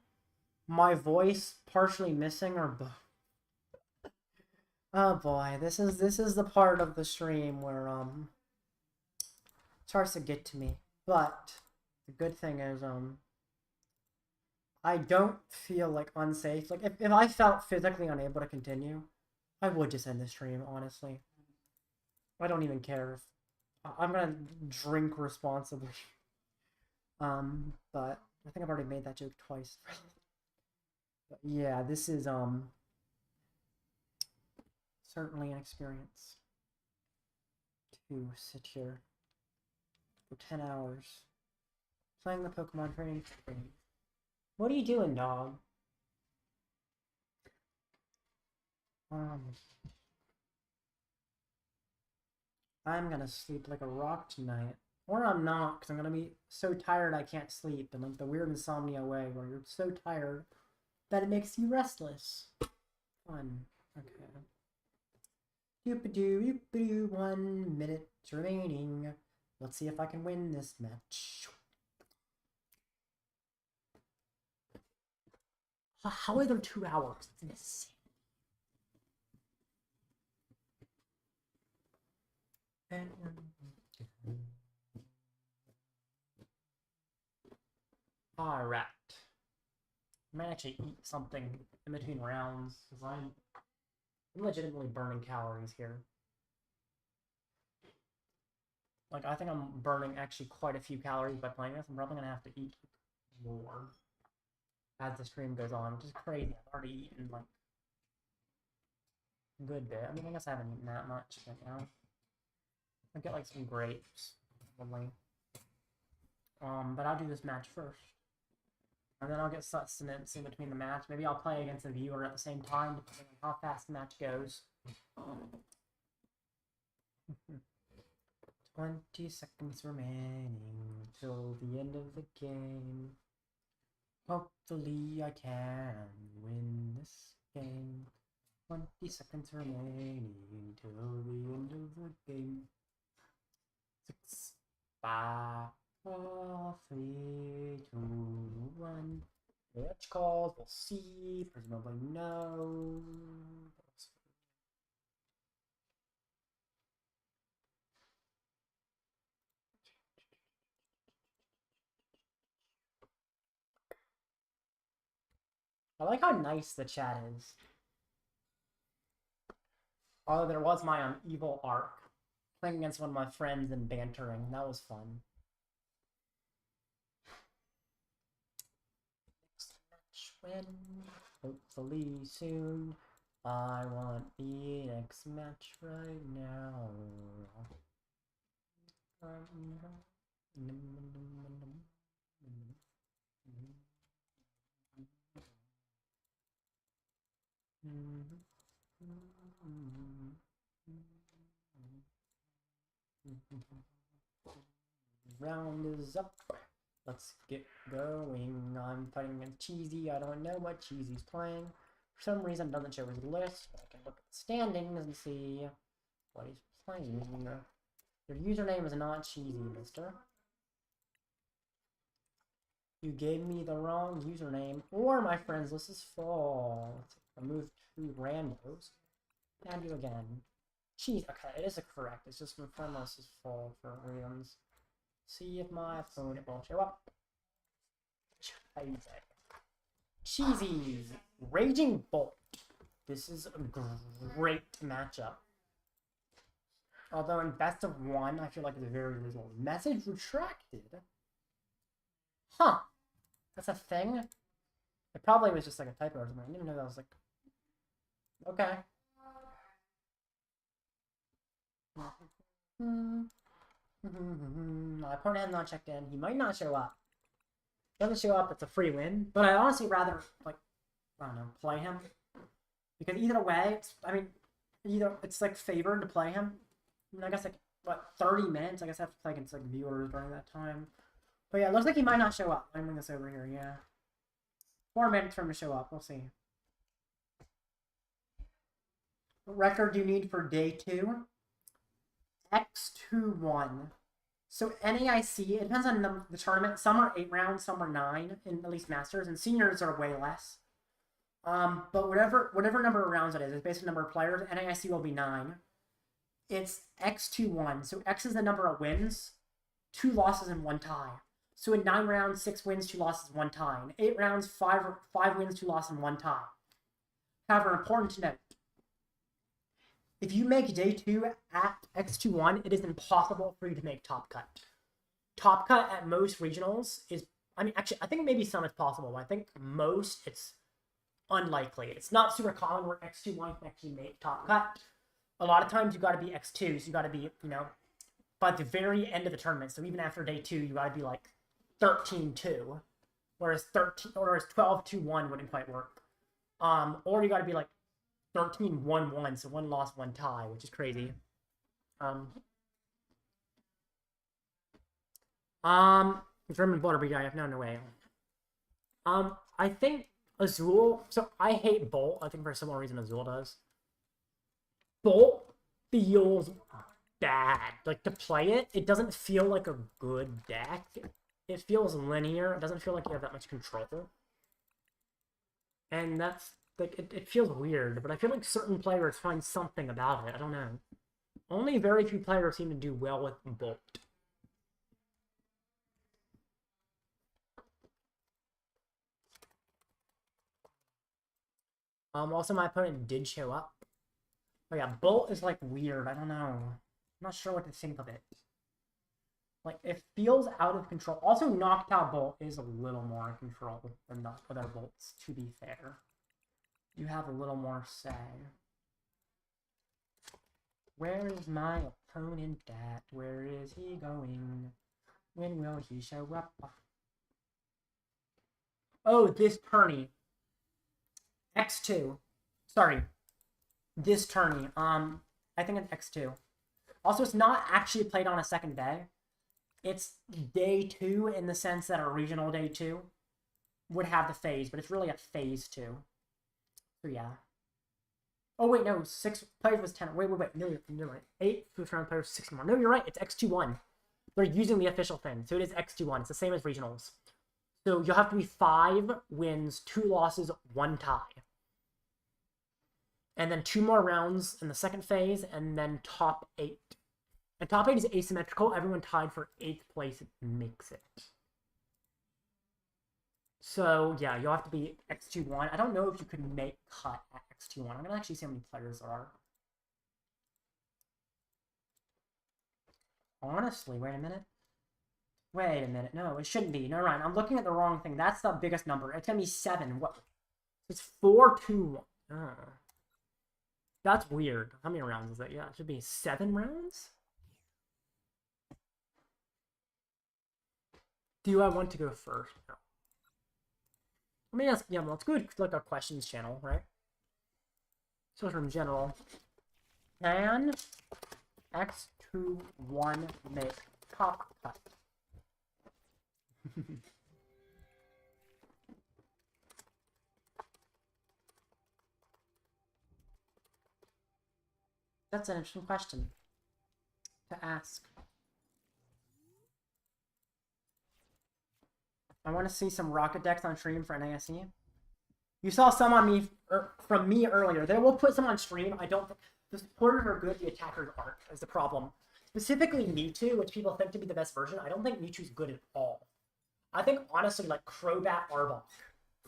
my voice partially missing, or both. Oh boy, this is the part of the stream where it starts to get to me. But the good thing is I don't feel like unsafe. Like if I felt physically unable to continue, I would just end the stream, honestly. I don't even care if I'm gonna drink responsibly. But I think I've already made that joke twice. But yeah, this is certainly an experience to sit here for 10 hours playing the Pokemon training game. What are you doing, dog? I'm gonna sleep like a rock tonight. Or I'm not, because I'm gonna be so tired I can't sleep. In like the weird insomnia way where you're so tired that it makes you restless. Fun. Okay. Doop-a-doo, doop-a-doo, 1 minute remaining. Let's see if I can win this match. How are there 2 hours? It's insane. Alright. I might actually eat something in between rounds, because I'm legitimately burning calories here. Like, I think I'm burning actually quite a few calories by playing this. I'm probably going to have to eat more as the stream goes on, which is crazy. I've already eaten, like, a good bit. I mean, I guess I haven't eaten that much, but, you know. I'll get, like, some grapes, probably. But I'll do this match first. And then I'll get sustenance in between the match. Maybe I'll play against a viewer at the same time, depending on how fast the match goes. 20 seconds remaining till the end of the game. Hopefully I can win this game. 20 seconds remaining till the end of the game. 6, 5, 4, 3, 2, 1. Which calls? We'll see. Presumably no. I like how nice the chat is. Although there was my evil arc. Playing against one of my friends and bantering. That was fun. Next match win. Hopefully soon. I want the next match right now. Round is up. Let's get going. I'm fighting against Cheesy. I don't know what Cheesy's playing. For some reason, it doesn't show his list. But I can look at the standings and see what he's playing. Your username is not Cheesy, mister. You gave me the wrong username, or my friends list is full. Let's remove 2 randos. And do again. Cheese. Okay, it is correct. It's just my friend list is full for reasons. See if my phone won't show up. Cheesy's Raging Bolt. This is a great matchup. Although in best of 1, I feel like it's very little. Message retracted. Huh. That's a thing? It probably was just like a typo or something. I didn't even know that was like... Okay. My opponent has not checked in. He might not show up. If he doesn't show up, it's a free win. But I'd honestly rather, like, I don't know, play him. Because either way, either it's like favored to play him. I mean, I guess like, what, 30 minutes? I guess I have to play against like viewers during that time. But yeah, it looks like he might not show up. Let me bring this over here, yeah. 4 minutes for him to show up. We'll see. What record do you need for day 2? X21. So NAIC, it depends on the tournament. Some are 8 rounds, some are 9, in at least Masters, and Seniors are way less. But whatever number of rounds it is based on the number of players. NAIC will be 9. It's X21. So X is the number of wins, 2 losses and 1 tie. So in 9 rounds, 6 wins, 2 losses, 1 tie. In 8 rounds, 5 wins, 2 losses, and 1 tie. However, important to note, if you make day 2 at X21, it is impossible for you to make top cut. Top cut at most regionals is, I mean, actually, I think maybe some it's possible, but I think most it's unlikely. It's not super common where X21 can actually make top cut. A lot of times you got to be X2, so you got to be, you know, by the very end of the tournament. So even after day 2, you got to be like 13-2, whereas 12-1 wouldn't quite work. Or you got to be like 13-1-1, so 1 loss, 1 tie, which is crazy. German Butterbeat, I have no way. I think Azul, so I hate Bolt. I think for a similar reason Azul does. Bolt feels bad. Like, to play it, it doesn't feel like a good deck. It feels linear. It doesn't feel like you have that much control. And that's, like, it feels weird, but I feel like certain players find something about it. I don't know. Only very few players seem to do well with Bolt. Also, my opponent did show up. Oh yeah, Bolt is, like, weird. I don't know. I'm not sure what to think of it. Like, it feels out of control. Also, Noctowl Bolt is a little more in control than the other Bolts, to be fair. You have a little more say. Where is my opponent at? Where is he going? When will he show up? Oh, this tourney. X2. Sorry. This tourney. I think it's X2. Also, it's not actually played on a second day. It's day 2 in the sense that a regional day 2 would have the phase, but it's really a phase 2. So yeah. Oh wait, no, 6 players was 10. Wait, no, you're right. 8 first round players, 6 more. No, you're right. It's X21. They're using the official thing, so it is X21. It's the same as regionals. So you'll have to be 5 wins, 2 losses, 1 tie. And then 2 more rounds in the second phase, and then top 8. And top 8 is asymmetrical. Everyone tied for 8th place makes it. So, yeah, you'll have to be X21. I don't know if you could make cut at X21. I'm going to actually see how many players there are. Honestly, wait a minute. Wait a minute. No, it shouldn't be. No, right. I'm looking at the wrong thing. That's the biggest number. It's going to be 7. What? It's 4, 2, 1. Oh. That's weird. How many rounds is that? Yeah, it should be 7 rounds? Do I want to go first? No. I mean, yeah, well, it's good, like a questions channel, right? So from general, can X21 make top cut? That's an interesting question to ask. I want to see some rocket decks on stream for NAIC. You saw some on me from me earlier. They will put some on stream. I don't think the supporters are good. The attackers aren't. Is the problem. Specifically Mewtwo, which people think to be the best version. I don't think Mewtwo's good at all. I think honestly, like Crobat Arbok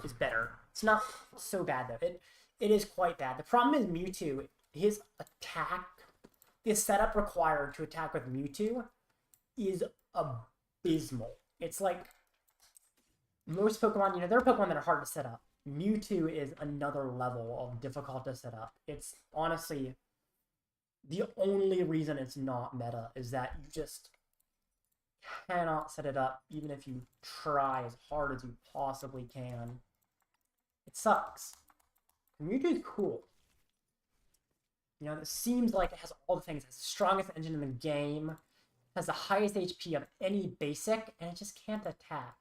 is better. It's not so bad though. It is quite bad. The problem is Mewtwo. His attack, the setup required to attack with Mewtwo, is abysmal. It's like most Pokemon, you know, there are Pokemon that are hard to set up. Mewtwo is another level of difficult to set up. It's honestly the only reason it's not meta is that you just cannot set it up even if you try as hard as you possibly can. It sucks. Mewtwo is cool. You know, it seems like it has all the things. It has the strongest engine in the game, has the highest HP of any basic, and it just can't attack.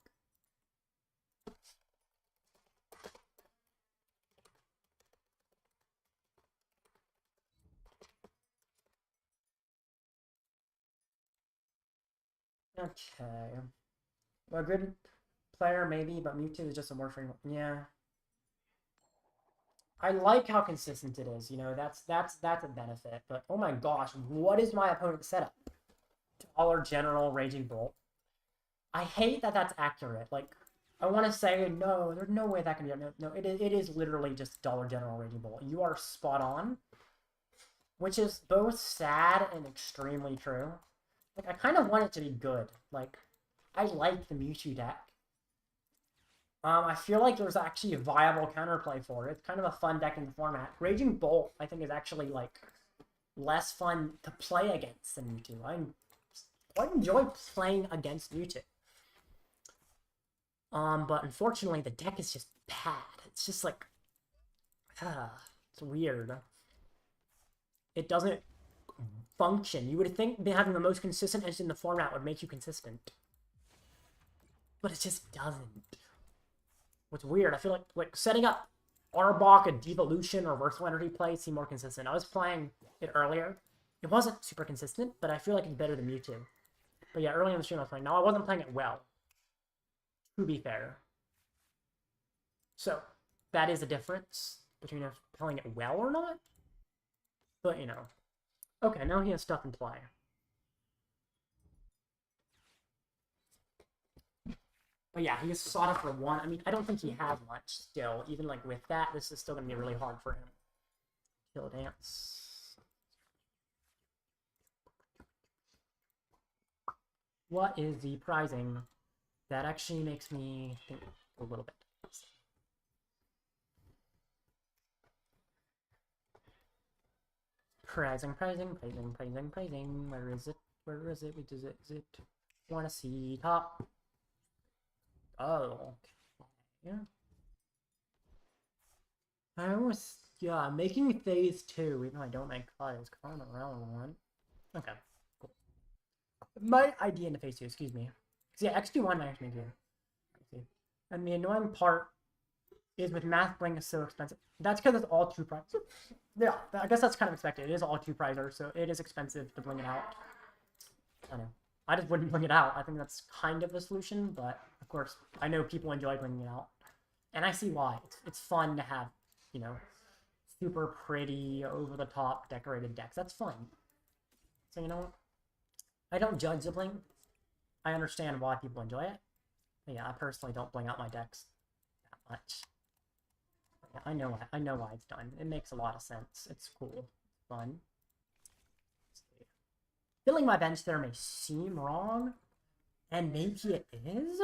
Okay. Well, a good player, maybe, but Mewtwo is just a more frequent. Yeah. I like how consistent it is, you know, that's a benefit. But oh my gosh, what is my opponent's setup? Dollar General Raging Bolt. I hate that that's accurate. Like, I want to say, no, there's no way that can be. No, it is literally just Dollar General Raging Bolt. You are spot on. Which is both sad and extremely true. Like, I kind of want it to be good. Like, I like the Mewtwo deck. I feel like there's actually a viable counterplay for it. It's kind of a fun deck in the format. Raging Bolt, I think, is actually, like, less fun to play against than Mewtwo. I quite enjoy playing against Mewtwo. But unfortunately, the deck is just bad. It's just, like, it's weird. It doesn't function. You would think having the most consistent engine in the format would make you consistent. but it just doesn't. What's weird, I feel like setting up Arbok and Devolution or Versatile Energy play seem more consistent. I was playing it earlier. It wasn't super consistent, but I feel like it's better than Mewtwo. But yeah, early in the stream I was playing. Now, I wasn't playing it well, to be fair. So, that is a difference between playing it well or not. But, you know. Okay, now he has stuff in play. But yeah, he is sought after 1. I mean, I don't think he has much still. Even like with that, this is still going to be really hard for him. Kill Dance. What is the prizing? That actually makes me think a little bit. Prizing. Where is it? Is it? Want to see top? Oh, yeah. I almost, yeah, making phase 2, even though I don't make cards, kind of relevant. Okay, cool. My idea into phase 2, excuse me. So yeah, X21 actually make here. And the annoying part is with Math Bling is so expensive. That's because it's all 2 price. Yeah, I guess that's kind of expected. It is all 2 prizer, so it is expensive to bling it out. I know. I just wouldn't bling it out. I think that's kind of the solution, but of course, I know people enjoy blinging it out. And I see why. It's fun to have, you know, super pretty, over-the-top, decorated decks. That's fun. So, you know what? I don't judge the bling. I understand why people enjoy it. But yeah, I personally don't bling out my decks that much. Yeah, I know why it's done. It makes a lot of sense. It's cool. Fun. Filling my bench there may seem wrong, and maybe it is?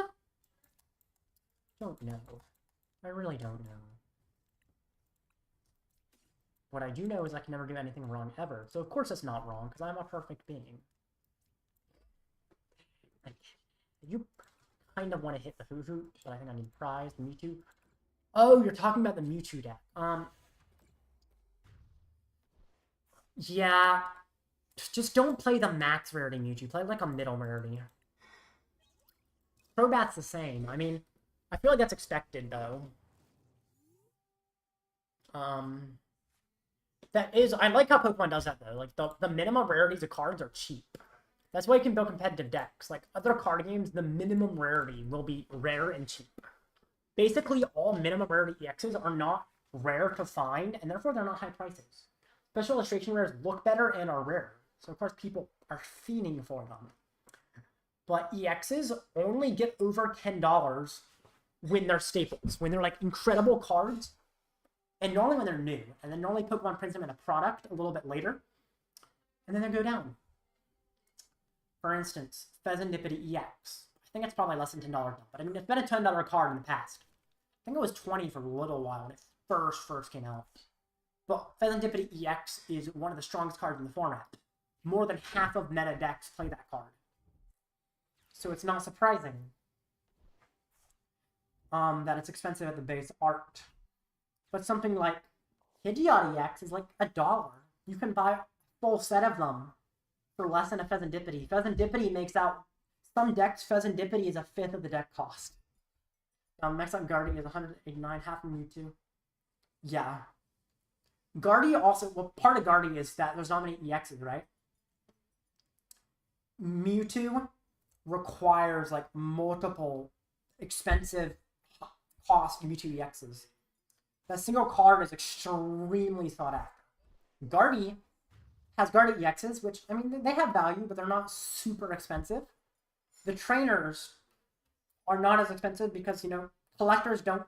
Don't know. I really don't know. What I do know is I can never do anything wrong ever, so of course it's not wrong, because I'm a perfect being. You kind of want to hit the Hoo-Hoo, but I think I need prize, the Mewtwo. Oh, you're talking about the Mewtwo deck. Yeah. Just don't play the max rarity Mewtwo. Play like a middle rarity. Crobat's the same. I mean, I feel like that's expected, though. That is... I like how Pokemon does that, though. Like, the minimum rarities of cards are cheap. That's why you can build competitive decks. Like, other card games, the minimum rarity will be rare and cheap. Basically, all minimum rarity EXs are not rare to find, and therefore they're not high prices. Special illustration rares look better and are rare. So, of course, people are fiending for them. But EXs only get over $10 when they're staples. When they're, like, incredible cards. And normally when they're new. And then normally Pokemon prints them in a product a little bit later. And then they go down. For instance, Fezandipiti EX. I think it's probably less than $10 now. But, I mean, it's been a $10 card in the past. I think it was $20 for a little while when it first came out. But Fezandipiti EX is one of the strongest cards in the format. More than half of meta decks play that card. So it's not surprising that it's expensive at the base art. But something like Pidgeot EX is like $1. You can buy a full set of them for less than a Fezandipiti. Fezandipiti makes out some decks. Fezandipiti is 1/5 of the deck cost. Next up, Guardy is 189, half of Mewtwo. Yeah. Guardy also, well, part of Guardy is that there's not many EXs, right? Mewtwo requires, like, multiple expensive cost Mewtwo EXs. That single card is extremely sought after. Guardy has Guardy EXs, which, I mean, they have value, but they're not super expensive. The trainers are not as expensive because, you know, collectors don't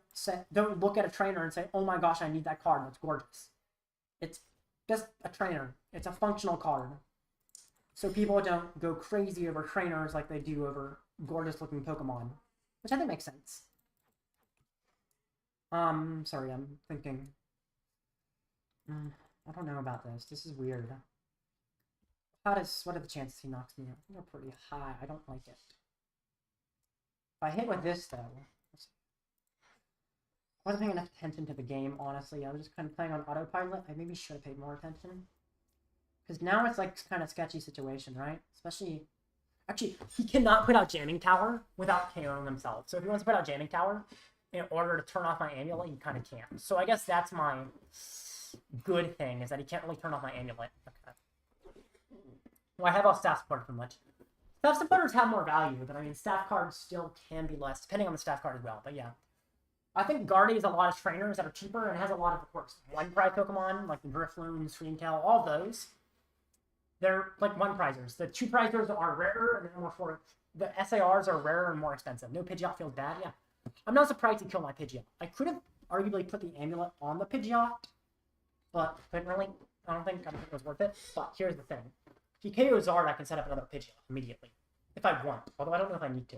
look at a trainer and say, oh my gosh, I need that card, that's gorgeous. It's just a trainer. It's a functional card. So people don't go crazy over trainers like they do over gorgeous-looking Pokemon. Which I think makes sense. Sorry, I'm thinking. I don't know about this. This is weird. What are the chances he knocks me out? I think they're pretty high. I don't like it. If I hit with this, though... I wasn't paying enough attention to the game, honestly. I was just kind of playing on autopilot. I maybe should have paid more attention. Because now it's like kind of sketchy situation, right? Especially Actually, he cannot put out Jamming Tower without KOing himself. So if he wants to put out Jamming Tower in order to turn off my Amulet, he kind of can't. So I guess that's my good thing, is that he can't really turn off my Amulet. Okay. Well, I have all staff support for much. Staff supporters have more value, but I mean, staff cards still can be less, depending on the staff card as well. But yeah. I think Guardy has a lot of trainers that are cheaper and has a lot of course, one prize Pokemon, like the Drifloon, Screamtail, all those. They're like one prizers. The two prizers are rarer and they're more for the SARs are rarer and more expensive. No Pidgeot feels bad, yeah. I'm not surprised he killed my Pidgeot. I could have arguably put the Amulet on the Pidgeot, but couldn't really. I don't think it was worth it. But here's the thing. If he KOs Zard, I can set up another Pidgeot immediately. If I want. Although I don't know if I need to.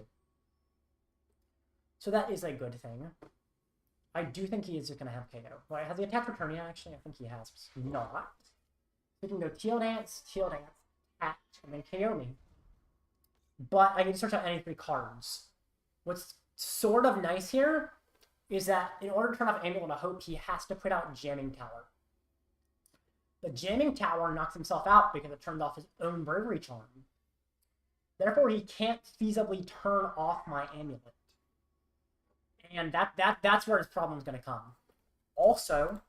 So that is a good thing. I do think he is just going to have KO. Well, has he attacked Returnia, actually? I think he has not. We can go Teal Dance, Act, and then KO me. But I need to search out any 3 cards. What's sort of nice here is that in order to turn off Amulet of Hope, he has to put out Jamming Tower. The Jamming Tower knocks himself out because it turned off his own Bravery Charm. Therefore, he can't feasibly turn off my Amulet. And that's where his problem is going to come. Also,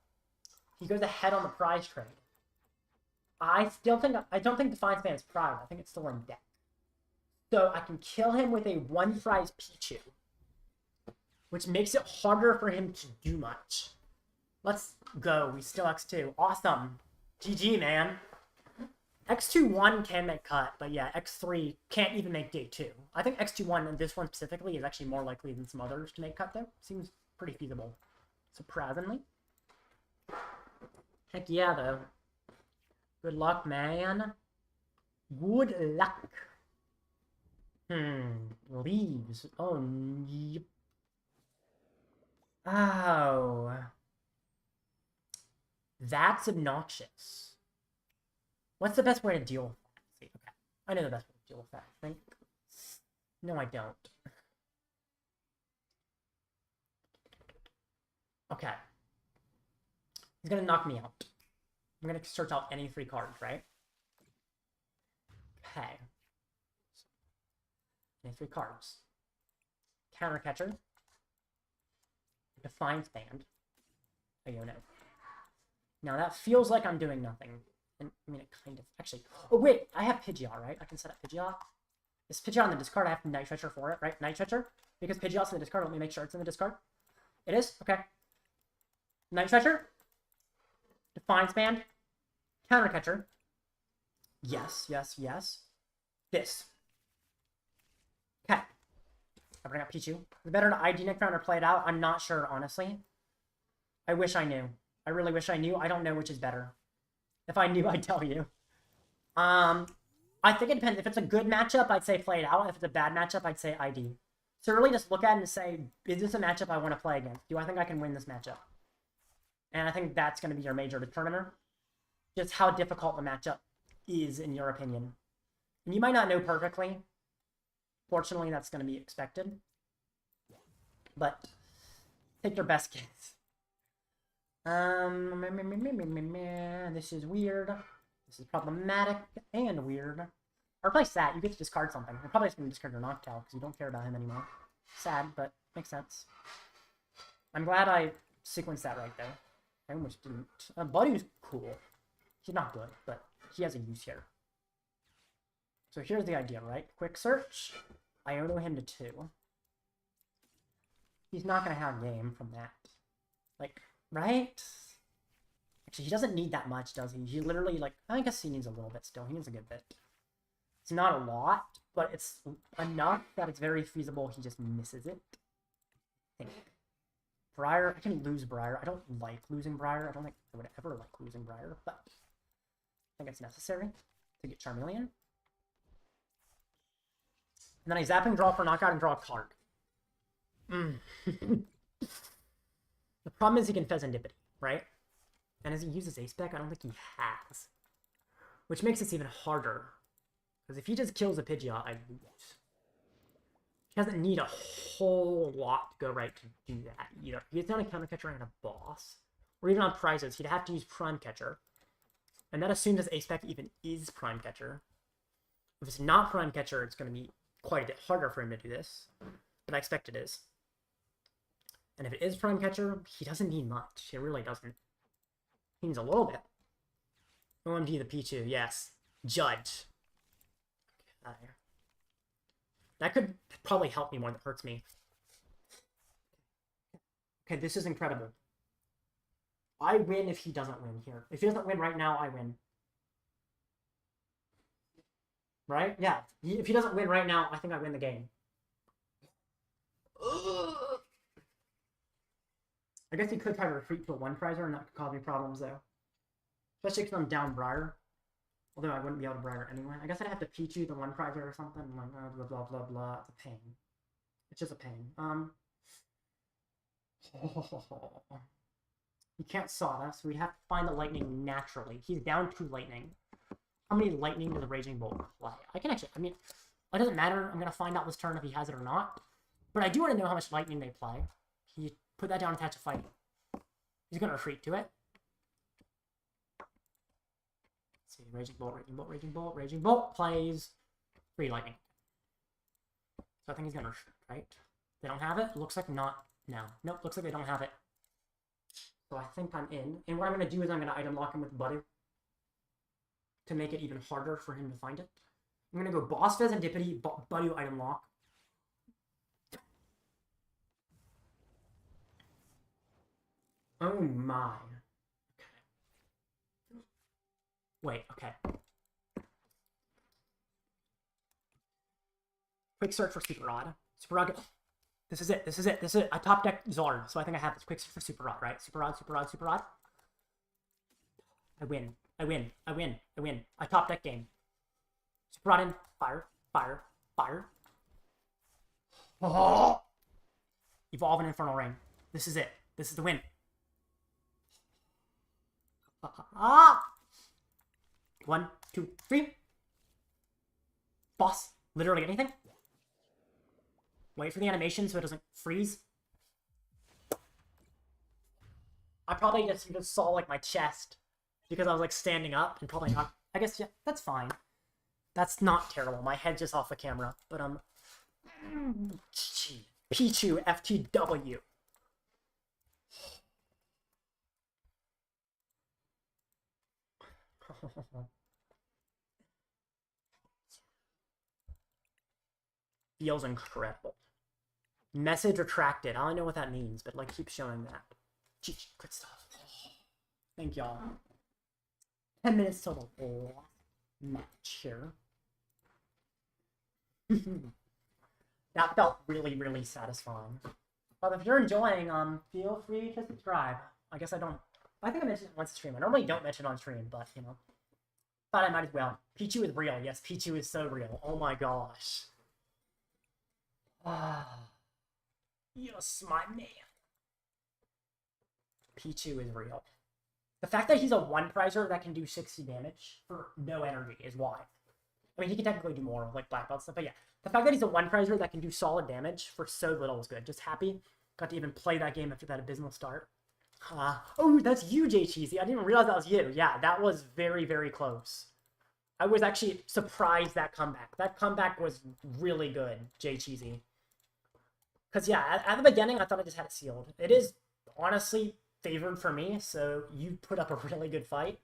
he goes ahead on the prize trade. I don't think Defiance Band is prize. I think it's still in deck. So I can kill him with a 1 prize Pichu, which makes it harder for him to do much. Let's go. We still X2. Awesome. GG, man. X2-1 can make cut, but yeah, X3 can't even make day 2. I think X2-1 and this one specifically is actually more likely than some others to make cut, though. Seems pretty feasible. Surprisingly. Heck yeah, though. Good luck, man. Good luck. Leaves. Oh, yep. Oh. That's obnoxious. What's the best way to deal with that? See, okay. I know the best way to deal with that, I think. No, I don't. Okay. He's gonna knock me out. I'm gonna search out any 3 cards, right? Okay. Any 3 cards. Counter Catcher. Defiance Band. Iono. Now that feels like I'm doing nothing. And, I mean, it kind of... Actually... Oh, wait! I have Pidgeot, right? I can set up Pidgeot. Is Pidgeot on the discard? I have Night Stretcher for it, right? Night Stretcher? Because Pidgeot's in the discard, let me make sure it's in the discard. It is? Okay. Night Stretcher. Defiance Band. Counter Catcher. Yes, yes, yes. This. Okay. I bring up Pichu. Is it better to ID next round or play it out? I'm not sure, honestly. I wish I knew. I really wish I knew. I don't know which is better. If I knew, I'd tell you. I think it depends. If it's a good matchup, I'd say play it out. If it's a bad matchup, I'd say ID. So really just look at it and say, is this a matchup I want to play against? Do I think I can win this matchup? And I think that's going to be your major determiner. Just how difficult the matchup is, in your opinion. And you might not know perfectly. Fortunately, that's going to be expected. But take your best guess. This is weird. This is problematic and weird. Or play Sat, you get to discard something. You're probably just going to discard your Noctowl because you don't care about him anymore. Sad, but makes sense. I'm glad I sequenced that right there. I almost didn't. Buddy's cool. He's not good, but he has a use here. So here's the idea, right? Quick search. Iono him to 2. He's not going to have game from that. Like... Right? Actually, he doesn't need that much, does he? He literally, like, I guess he needs a little bit still. He needs a good bit. It's not a lot, but it's enough that it's very feasible he just misses it. I think. Briar, I can lose Briar. I don't like losing Briar. I don't think I would ever like losing Briar, but I think it's necessary to get Charmeleon. And then I zap and draw for knockout and draw a card. The problem is he can Fezandipiti, right? And as he uses Ace-Spec, I don't think he has. Which makes this even harder. Because if he just kills a Pidgeot, I lose. He doesn't need a whole lot to go right to do that either. He's not a Counter Catcher and a boss. Or even on prizes, he'd have to use Prime Catcher. And that assumes his Ace-Spec even is Prime Catcher. If it's not Prime Catcher, it's going to be quite a bit harder for him to do this. But I expect it is. And if it is Prime Catcher, he doesn't need much. He really doesn't. He needs a little bit. OMG the Pichu, yes. Judge. Okay. That could probably help me more than it hurts me. Okay, this is incredible. I win if he doesn't win here. If he doesn't win right now, I win. Right? Yeah. If he doesn't win right now, I think I win the game. Ugh. I guess he could try to retreat to a one-prizer, and that could cause me problems, though. Especially because I'm down Briar. Although I wouldn't be able to Briar anyway. I guess I'd have to Pichu the one-prizer or something. I'm like, blah, blah, blah, blah. It's a pain. It's just a pain. He can't Sawdust, so we have to find the Lightning naturally. He's down 2 Lightning. How many Lightning does the Raging Bolt play? I can actually, I mean, it doesn't matter. I'm going to find out this turn if he has it or not. But I do want to know how much Lightning they play. He put that down and attach a fight. He's going to retreat to it. Let's see, Raging Bolt, Raging Bolt, Raging Bolt, Raging Bolt plays 3 Lightning. So I think he's going to retreat, right? They don't have it? Looks like not now. Nope, looks like they don't have it. So I think I'm in. And what I'm going to do is I'm going to item lock him with Budew to make it even harder for him to find it. I'm going to go Boss Fezandipiti, Budew item lock. Oh my. Okay. Wait, okay. Quick search for Super Rod. Super Rod. This is it. This is it. This is it. I top deck Zard, so I think I have this. Quick search for Super Rod, right? Super Rod, Super Rod, Super Rod. I win. I win. I win. I win. I top deck game. Super Rod in. Fire. Fire. Fire. Oh! Evolve an Infernal Ring. This is it. This is the win. Ah! 1, 2, 3. Boss. Literally anything. Wait for the animation so it doesn't freeze. I probably just saw like my chest because I was like standing up and probably not. I guess yeah, that's fine. That's not terrible. My head's just off the camera, but Pichu FTW. Feels incredible. Message retracted. I don't know what that means, but like keep showing that. Good stuff. Thank y'all. 10 minutes till the last match here. That felt really, really satisfying. But if you're enjoying, feel free to subscribe. I guess I don't. I think I mentioned it once on stream. I normally don't mention it on stream, but you know, thought I might as well. Pichu is real. Yes, Pichu is so real. Oh my gosh. Ah. Yes, my man. Pichu is real. The fact that he's a one-prizer that can do 60 damage for no energy is why. I mean, he can technically do more, like Black Belt stuff, but yeah. The fact that he's a one-prizer that can do solid damage for so little is good. Just happy. Got to even play that game after that abysmal start. Oh, that's you, Jay Cheesy. I didn't realize that was you. Yeah, that was very, very close. I was actually surprised that comeback. That comeback was really good, Jay Cheesy. Because, yeah, at the beginning, I thought I just had it sealed. It is, honestly, favored for me, so you put up a really good fight.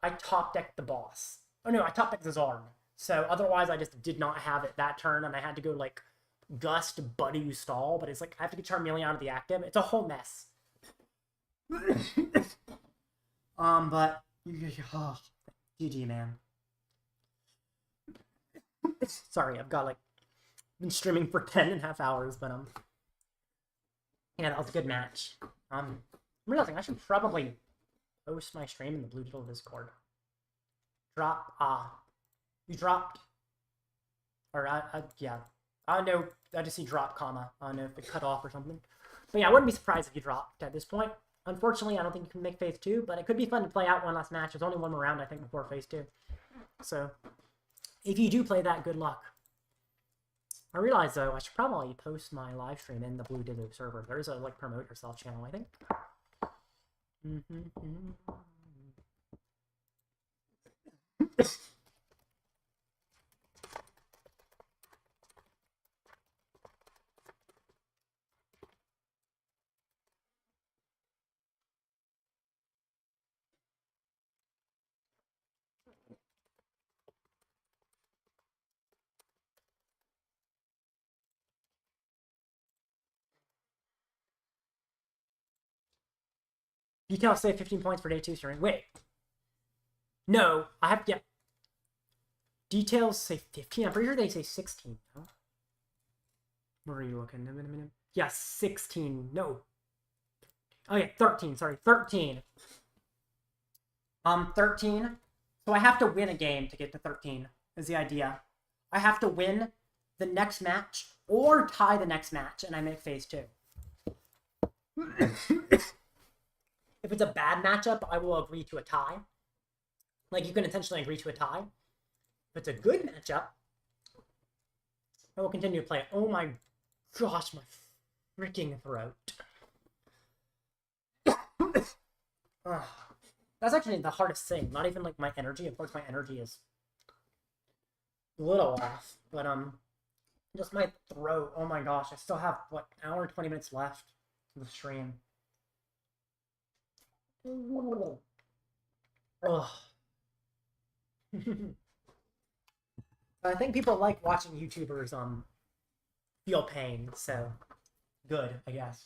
I top-decked the boss. Oh, no, I top-decked the Zard. So, otherwise, I just did not have it that turn, and I had to go, like, Gust, Buddy, Stall, but it's like, I have to get Charmeleon out of the active. It's a whole mess. But, oh, GG, man. Sorry, I've got, like, been streaming for 10.5 hours, but, yeah, that was a good match. I'm realizing I should probably post my stream in the Blue Diddle Discord. Drop, you dropped, or, yeah, I don't know, I just see drop, comma, I don't know if it cut off or something. But yeah, I wouldn't be surprised if you dropped at this point. Unfortunately, I don't think you can make Phase 2, but it could be fun to play out one last match. There's only one more round, I think, before Phase 2. So, if you do play that, good luck. I realize, though, I should probably post my live stream in the Blue Diddle server. There's a, like, promote yourself channel, I think. Details say 15 points for day 2 streaming. Wait. No, I have, yeah. Details say 15. I'm pretty sure they say 16. Huh? Where are you looking? Yeah, 16. No. Oh, yeah, 13. Sorry, 13. 13. So I have to win a game to get to 13, is the idea. I have to win the next match or tie the next match, and I make phase 2. If it's a bad matchup, I will agree to a tie. Like, you can intentionally agree to a tie. If it's a good matchup, I will continue to play it. Oh my gosh, my freaking throat. That's actually the hardest thing. Not even, like, my energy. Of course, my energy is a little off. But, just my throat. Oh my gosh, I still have, what, an hour and 20 minutes left of the stream. Ugh. I think people like watching YouTubers feel pain, so good, I guess.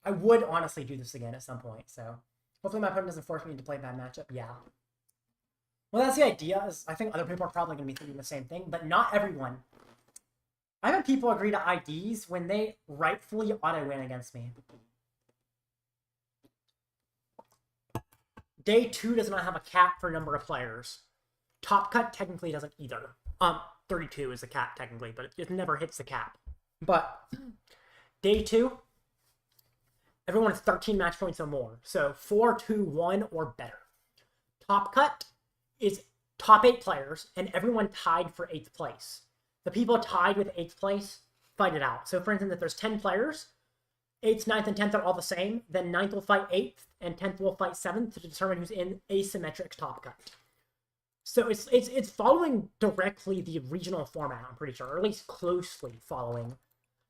I would honestly do this again at some point, so hopefully my opponent doesn't force me to play a bad matchup. Yeah. Well, that's the idea. Is I think other people are probably going to be thinking the same thing, but not everyone. I've had people agree to IDs when they rightfully auto-win against me. Day 2 does not have a cap for number of players. Top Cut technically doesn't either. 32 is the cap technically, but it never hits the cap. But day 2, everyone has 13 match points or more. So 4, 2, 1 or better. Top Cut is top 8 players, and everyone tied for 8th place. The people tied with 8th place fight it out. So for instance, if there's 10 players, 8th, 9th, and 10th are all the same, then 9th will fight 8th, and 10th will fight 7th to determine who's in asymmetric Top Cut. So it's following directly the regional format, I'm pretty sure, or at least closely following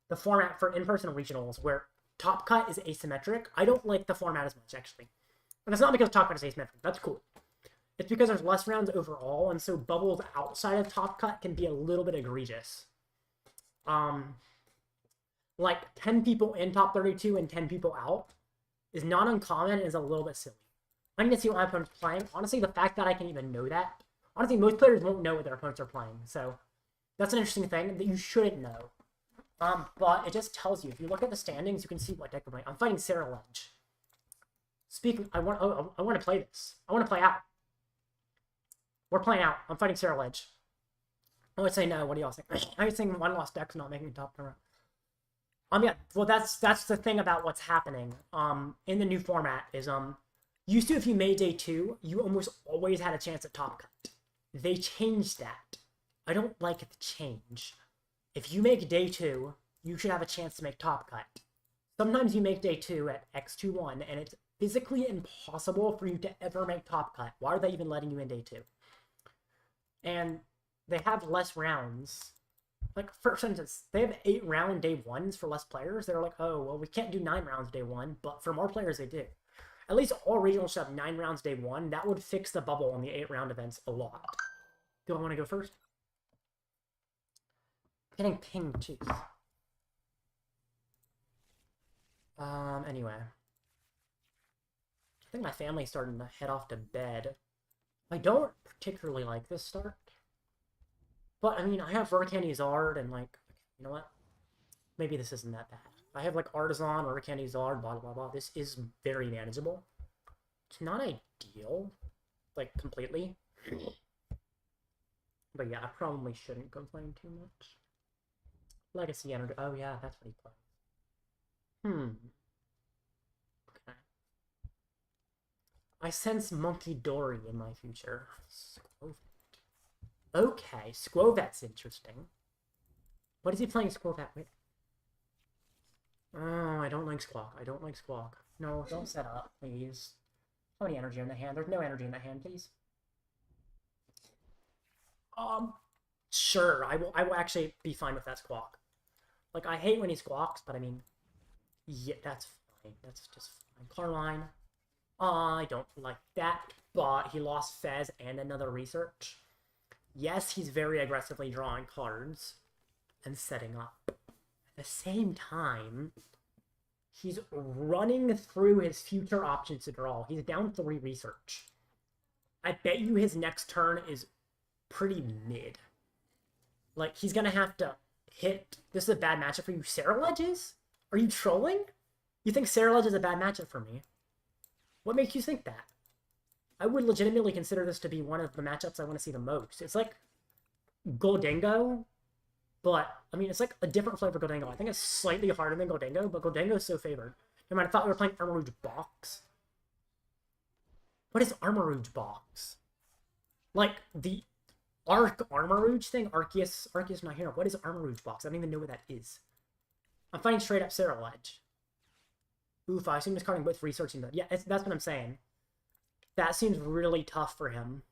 the format for in-person regionals, where Top Cut is asymmetric. I don't like the format as much, actually. And it's not because Top Cut is asymmetric. That's cool. It's because there's less rounds overall, and so bubbles outside of Top Cut can be a little bit egregious. Like 10 people in top 32 and 10 people out is not uncommon and is a little bit silly. I need to see what my opponent's playing. Honestly, the fact that I can even know that. Honestly, most players won't know what their opponents are playing, so that's an interesting thing that you shouldn't know. But it just tells you. If you look at the standings, you can see what deck we're playing. I'm fighting Sarah Ledge. Speaking, I want to play this. I want to play out. We're playing out. I'm fighting Sarah Ledge. I would say no. What do y'all think? I was saying one lost deck's not making top 10. Yeah. Well, that's the thing about what's happening. In the new format is used to if you made day 2, you almost always had a chance at Top Cut. They changed that. I don't like the change. If you make day 2, you should have a chance to make Top Cut. Sometimes you make day 2 at X21, and it's physically impossible for you to ever make Top Cut. Why are they even letting you in day 2? And they have less rounds. Like, for instance, they have 8-round day 1s for less players. They're like, oh, well, we can't do 9 rounds day 1, but for more players, they do. At least all regionals should have 9 rounds day 1. That would fix the bubble on the 8-round events a lot. Do I want to go first? Getting pinged, jeez. Anyway. I think my family's starting to head off to bed. I don't particularly like this start. But, I mean, I have Rare Candy Zard, and, like, you know what? Maybe this isn't that bad. I have, like, Artazon, Rare Candy Zard, blah, blah, blah. This is very manageable. It's not ideal, like, completely. But, yeah, I probably shouldn't complain too much. Legacy Energy. Oh, yeah, that's what he plays. Okay. I sense Munkidori in my future. Okay, Squovet's interesting. What is he playing Squovet with? Oh, I don't like Squawk. I don't like Squawk. No, don't set up, please. How many energy in the hand? There's no energy in the hand, please. Sure, I will actually be fine with that Squawk. Like, I hate when he squawks, but I mean, yeah, that's fine. That's just fine. Carline. I don't like that, but he lost Fez and another research. Yes, he's very aggressively drawing cards and setting up. At the same time, He's running through his future options to draw. He's down 3 research. I bet you his next turn is pretty mid. Like, he's gonna have to hit... This is a bad matchup for you. Ceruledge is? Are you trolling? You think Ceruledge is a bad matchup for me? What makes you think that? I would legitimately consider this to be one of the matchups I want to see the most. It's like Gholdengo, but, I mean, it's like a different flavor Gholdengo. I think it's slightly harder than Gholdengo, but Gholdengo is so favored. Never mind, I thought we were playing Armarouge Box. What is Armarouge Box? Like, the Armarouge thing? Arceus not here. What is Armarouge Box? I don't even know what that is. I'm fighting straight up Ceruledge. Oof, I assume he's carding both researching that. Yeah, that's what I'm saying. That seems really tough for him.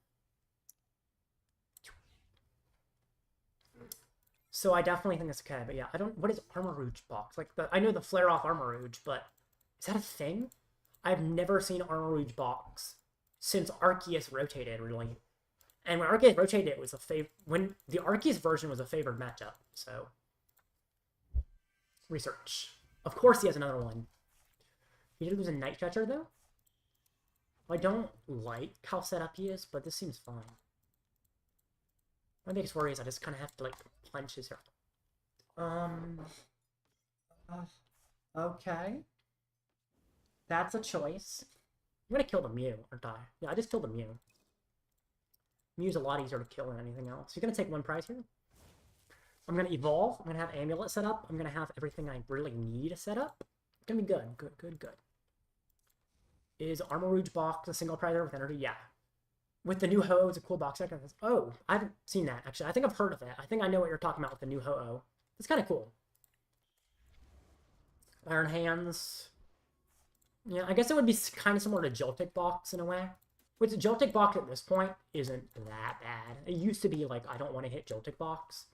So I definitely think it's okay, but yeah, I don't... What is Armarouge Box? Like, I know the Flare-Off Armarouge, but is that a thing? I've never seen Armarouge Box since Arceus rotated, really. And when Arceus rotated, it was a when the Arceus version was a favored matchup, so... Research. Of course he has another one. He did lose a Night Stretcher, though? I don't like how set up he is, but this seems fine. My biggest worry is I just kind of have to, like, punch his hair. Okay. That's a choice. I'm gonna kill the Mew, or die. Yeah, I just killed the Mew. Mew's a lot easier to kill than anything else. He's gonna take 1 prize here. I'm gonna evolve. I'm gonna have Amulet set up. I'm gonna have everything I really need set up. It's gonna be good. Good. Is Armarouge Box a single prizer with energy? Yeah. With the new Ho-Oh, it's a cool box set. Oh, I haven't seen that, actually. I think I've heard of it. I think I know what you're talking about with the new Ho-Oh. It's kind of cool. Iron Hands. Yeah, I guess it would be kind of similar to Joltik Box in a way. Which Joltik Box at this point isn't that bad. It used to be like, I don't want to hit Joltik Box.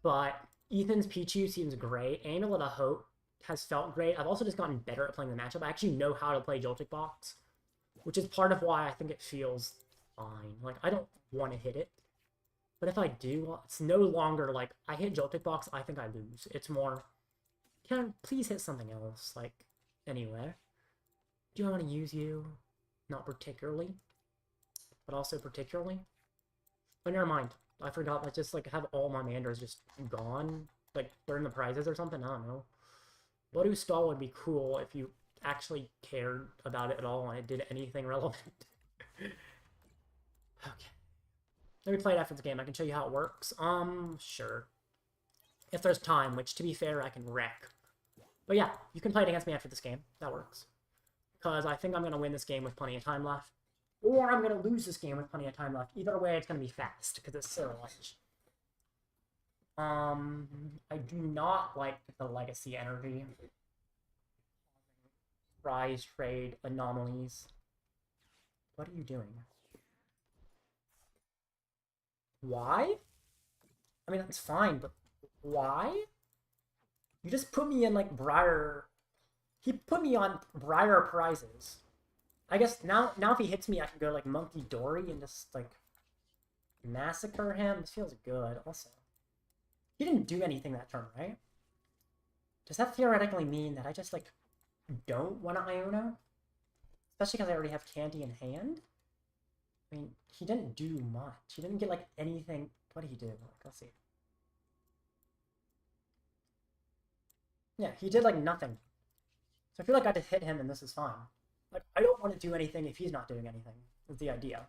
But Ethan's Pichu seems great. Amulet of Hope has felt great. I've also just gotten better at playing the matchup. I actually know how to play Joltik Box, which is part of why I think it feels fine. Like, I don't want to hit it, but if I do, it's no longer like, I hit Joltik Box, I think I lose. It's more, can I please hit something else? Like, anyway. Do I want to use you? Not particularly, but also particularly. Oh, never mind. I forgot, I just, like, have all my Manders just gone, like, during the prizes or something, I don't know. Budew Stall would be cool if you actually cared about it at all and it did anything relevant. Okay. Let me play it after the game. I can show you how it works. Sure. If there's time, which, to be fair, I can wreck. But yeah, you can play it against me after this game. That works. Because I think I'm going to win this game with plenty of time left. Or I'm going to lose this game with plenty of time left. Either way, it's going to be fast, because it's Ceruledge. I do not like the Legacy Energy. Rise, trade, anomalies. What are you doing? Why? I mean, that's fine, but why? You just put me in, like, Briar... He put me on Briar prizes. I guess now if he hits me, I can go, like, Munkidori and just, like, massacre him. This feels good, also. He didn't do anything that turn, right? Does that theoretically mean that I just, like, don't want to Iono? Especially because I already have Candy in hand? I mean, he didn't do much. He didn't get, like, anything. What did he do? Like, let's see. Yeah, he did, like, nothing. So I feel like I just hit him and this is fine. Like, I don't want to do anything if he's not doing anything, is the idea.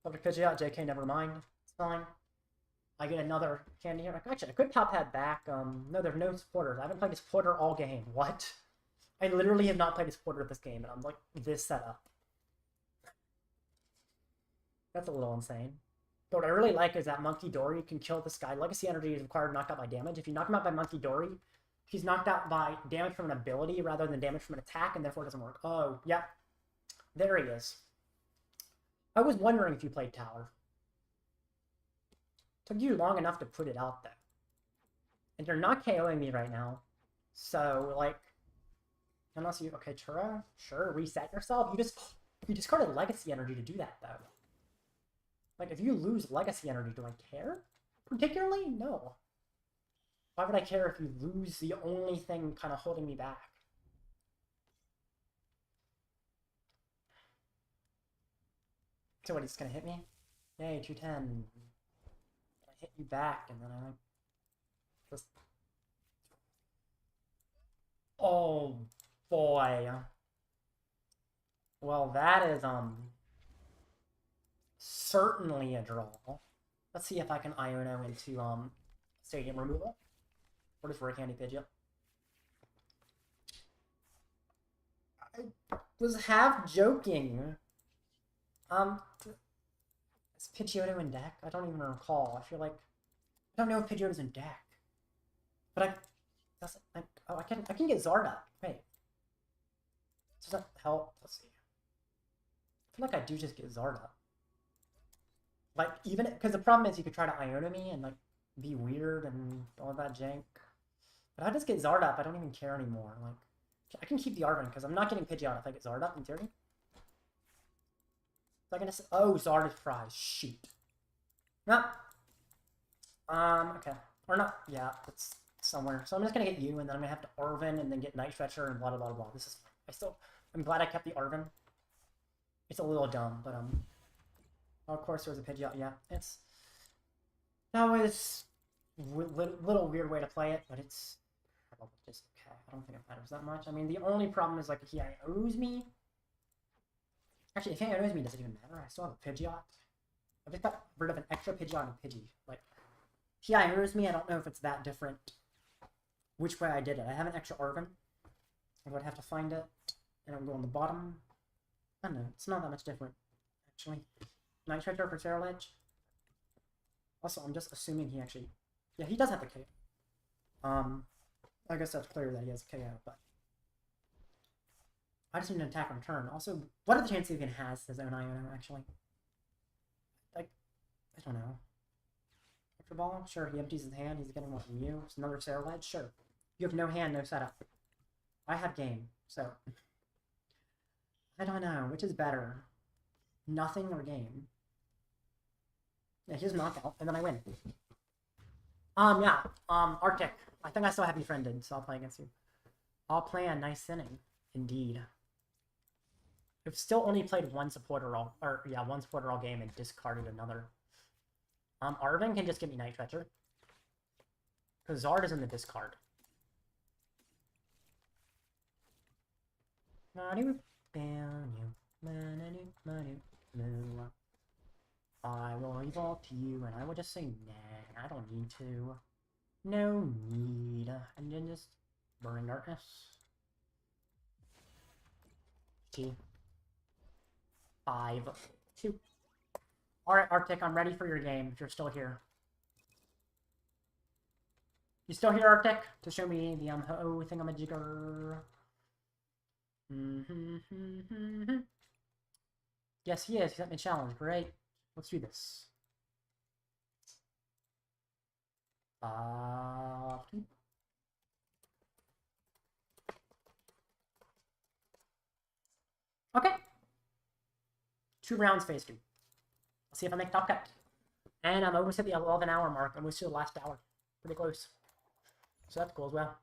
Public Pidgeot, JK, never mind. It's fine. I get another candy here. Actually, I could Pal Pad back. No, there's no supporters. I haven't played a supporter all game. What? I literally have not played a supporter this game, and I'm like this setup. That's a little insane. But what I really like is that Munkidori can kill this guy. Legacy Energy is required knocked out by damage. If you knock him out by Munkidori, he's knocked out by damage from an ability rather than damage from an attack, and therefore it doesn't work. Oh, yeah. There he is. I was wondering if you played Tower. Took you long enough to put it out there. And you're not KOing me right now. So, like, unless you... Okay, Turo? Sure, reset yourself. You discarded Legacy Energy to do that, though. Like, if you lose Legacy Energy, do I care? Particularly? No. Why would I care if you lose the only thing kind of holding me back? So what, he's gonna hit me? Yay, 210. I hit you back, and then I just... Oh, boy. Well, that is, certainly a draw. Let's see if I can Iono into, Stadium Removal. Or just Rare Candy Pidgeot. I was half joking. Is Pidgeotto in deck? I don't even recall. I feel like I don't know if Pidgeotto's in deck. But I can get Zarda. Wait. Does that help? Let's see. I feel like I do just get Zarda. Like, even because the problem is you could try to Iono me and like be weird and all that jank. But I just get Zarda, I don't even care anymore. Like, I can keep the Arven because I'm not getting Pidgeot if I get Zarda in theory. So I can just... Oh, Zarda's prize. Shoot. No. Okay. Or not. Yeah, it's somewhere. So I'm just gonna get you, and then I'm gonna have to Arven, and then get Night Stretcher, and blah, blah, blah, blah. This is... I'm glad I kept the Arven. It's a little dumb, but, oh, of course, there was a Pidgeot. Yeah, it's... That was a little weird way to play it, but it's probably just okay. I don't think it matters that much. I mean, the only problem is, like, he owes me. Actually, if he owes me, does it even matter? I still have a Pidgeot. I just got rid of an extra Pidgeot and a Pidgey. Like, he owes me. I don't know if it's that different which way I did it. I have an extra Arven. I would have to find it, and I'll go on the bottom. I don't know. It's not that much different, actually. Night Stretcher for Feral Edge. Also, I'm just assuming he actually... Yeah, he does have the KO. I guess that's clear that he has a KO, but... I just need an attack on turn. Also, what are the chances he even has his own Iono, actually? Like, I don't know. Ultra Ball? Sure, he empties his hand. He's getting what from you. It's another Feral Edge? Sure. You have no hand, no setup. I have game, so... I don't know. Which is better? Nothing or game? Yeah, here's knockout, and then I win. Yeah. Arctic. I think I still have you friended, so I'll play against you. I'll play a nice inning. Indeed. I've still only played one supporter all game and discarded another. Arven can just give me Night Stretcher. Because Zard is in the discard. I will evolve to you, and I will just say, nah, I don't need to. No need. And then just Burning Darkness. T. 5, 2. Alright, Arctic, I'm ready for your game, if you're still here. You still here, Arctic? To show me the ho thingamajigger. Yes, he is. He sent me a challenge. Great. Let's do this. Okay. 2 rounds, phase 2. Let's see if I make top cut. And I'm almost at the 11-hour mark. I'm almost to the last hour. Pretty close. So that's cool as well.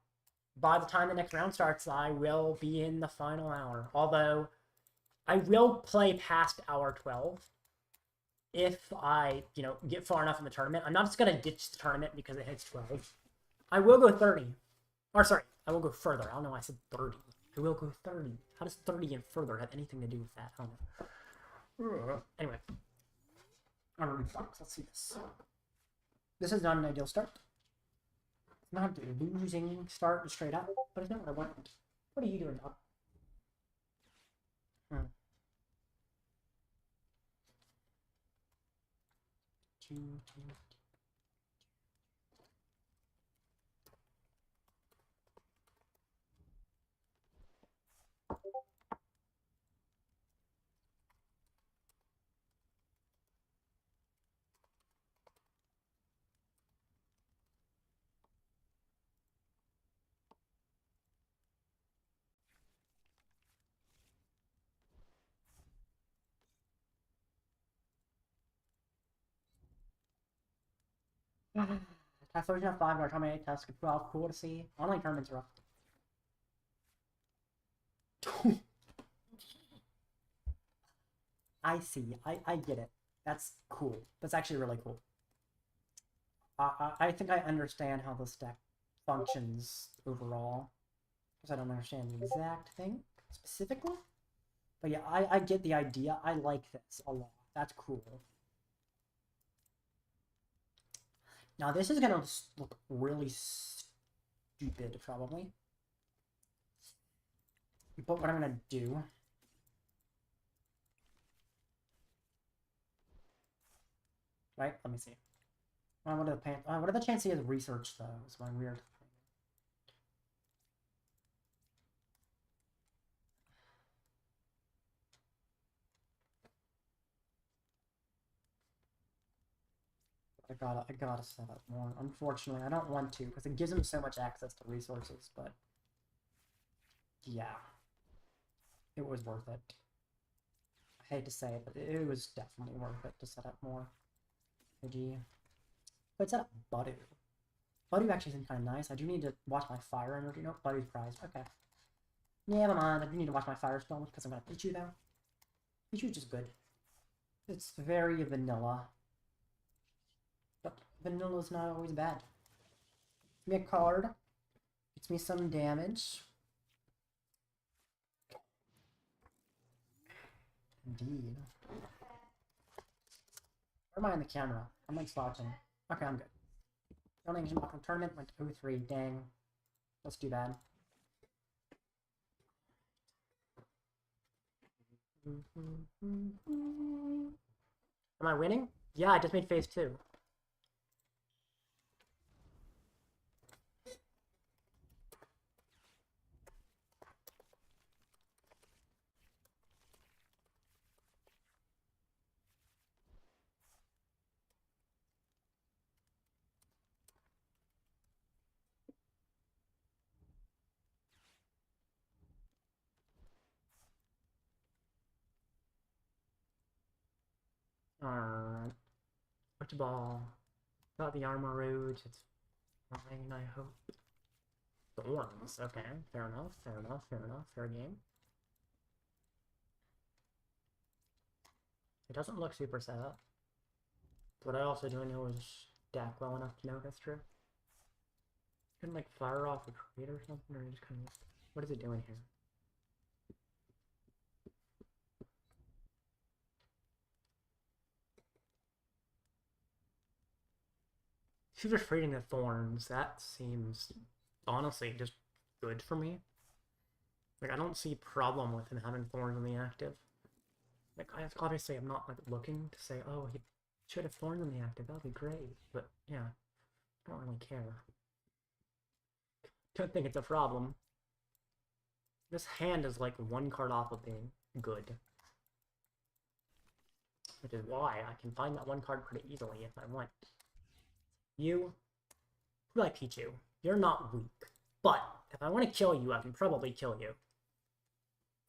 By the time the next round starts, I will be in the final hour. Although, I will play past hour 12. If I, get far enough in the tournament. I'm not just going to ditch the tournament because it hits 12. I will go 30. Or, sorry, I will go further. I don't know why I said 30. I will go 30. How does 30 and further have anything to do with that? I don't know. Anyway. Armory Fox. Let's see this. This is not an ideal start. It's not a losing start straight up, but it's not what I want. What are you doing, dog? Two. Have 13 out 5 in our tournament test. 12, cool to see. Online tournaments are rough. I see. I get it. That's cool. That's actually really cool. I think I understand how this deck functions overall. Because I don't understand the exact thing specifically. But yeah, I get the idea. I like this a lot. That's cool. Now this is gonna look really stupid, probably. But what I'm gonna do... Right? Let me see. What are the chances of research, though? Is my weird thing. I gotta set up more. Unfortunately, I don't want to, because it gives him so much access to resources, but... Yeah. It was worth it. I hate to say it, but it was definitely worth it to set up more. Pidgey. But set up Budew. Budew actually seems kind of nice. I do need to watch my fire energy. Nope, Budew's prized. Okay. Never mind. I do need to watch my fire spell because I'm going to Pichu though. Pichu's just good. It's very vanilla. But vanilla's not always bad. Give me a card. Gets me some damage. Indeed. Where am I in the camera? I'm like slouching. Okay, I'm good. Donation from tournament went 0-3. Dang. That's too bad. Am I winning? Yeah, I just made phase 2. Alright. Ultra Ball. Got the armor roads. It's fine, I hope. Thorns. Okay, fair enough, fair enough, fair enough. Fair game. It doesn't look super set up. But I also don't know his deck well enough to know that's true. Couldn't like fire off a creator or something, or just kind of... What is it doing here? She's just trading the thorns. That seems honestly just good for me. Like, I don't see problem with him having thorns in the active. Like, obviously I'm not like looking to say, oh, he should have thorns in the active. That'd be great. But yeah, I don't really care. Don't think it's a problem. This hand is like one card off of being good. Which is why I can find that one card pretty easily if I want. You like Pichu. You're not weak. But if I want to kill you, I can probably kill you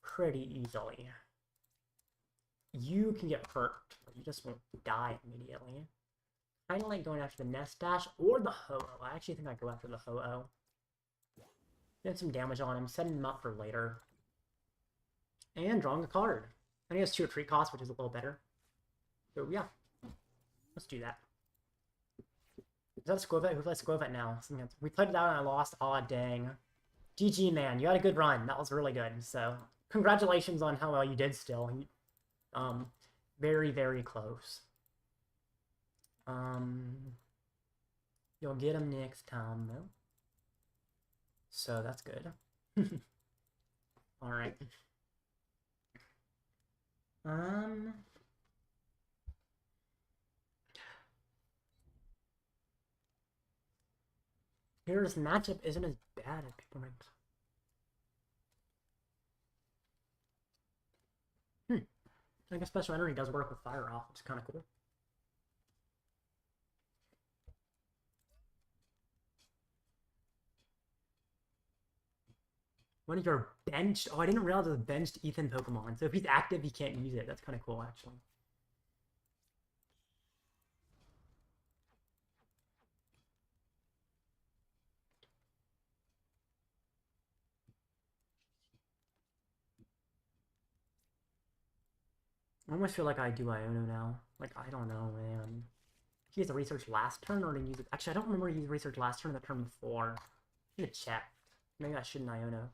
pretty easily. You can get hurt, but you just won't die immediately. Kind of like going after the Nest Dash or the Ho-Oh. I actually think I go after the Ho-Oh. Get some damage on him, setting him up for later. And drawing a card. And he has 2 retreat costs, which is a little better. So yeah, let's do that. Is that a Squovet? Who plays Squovet now? We played it out and I lost. Aw, dang. GG, man. You had a good run. That was really good. So, congratulations on how well you did still. Very, very close. You'll get him next time, though. So, that's good. Alright. Here's matchup isn't as bad as people might. I guess Special Energy does work with Fire Off, which is kind of cool. One of your benched... Oh, I didn't realize it was benched Ethan Pokemon. So if he's active, he can't use it. That's kind of cool, actually. I almost feel like I do Iono now. Like, I don't know, man. He used the research last turn, or did he use it? Actually, I don't remember he used research last turn or the turn before. I need to check. Maybe I shouldn't Iono.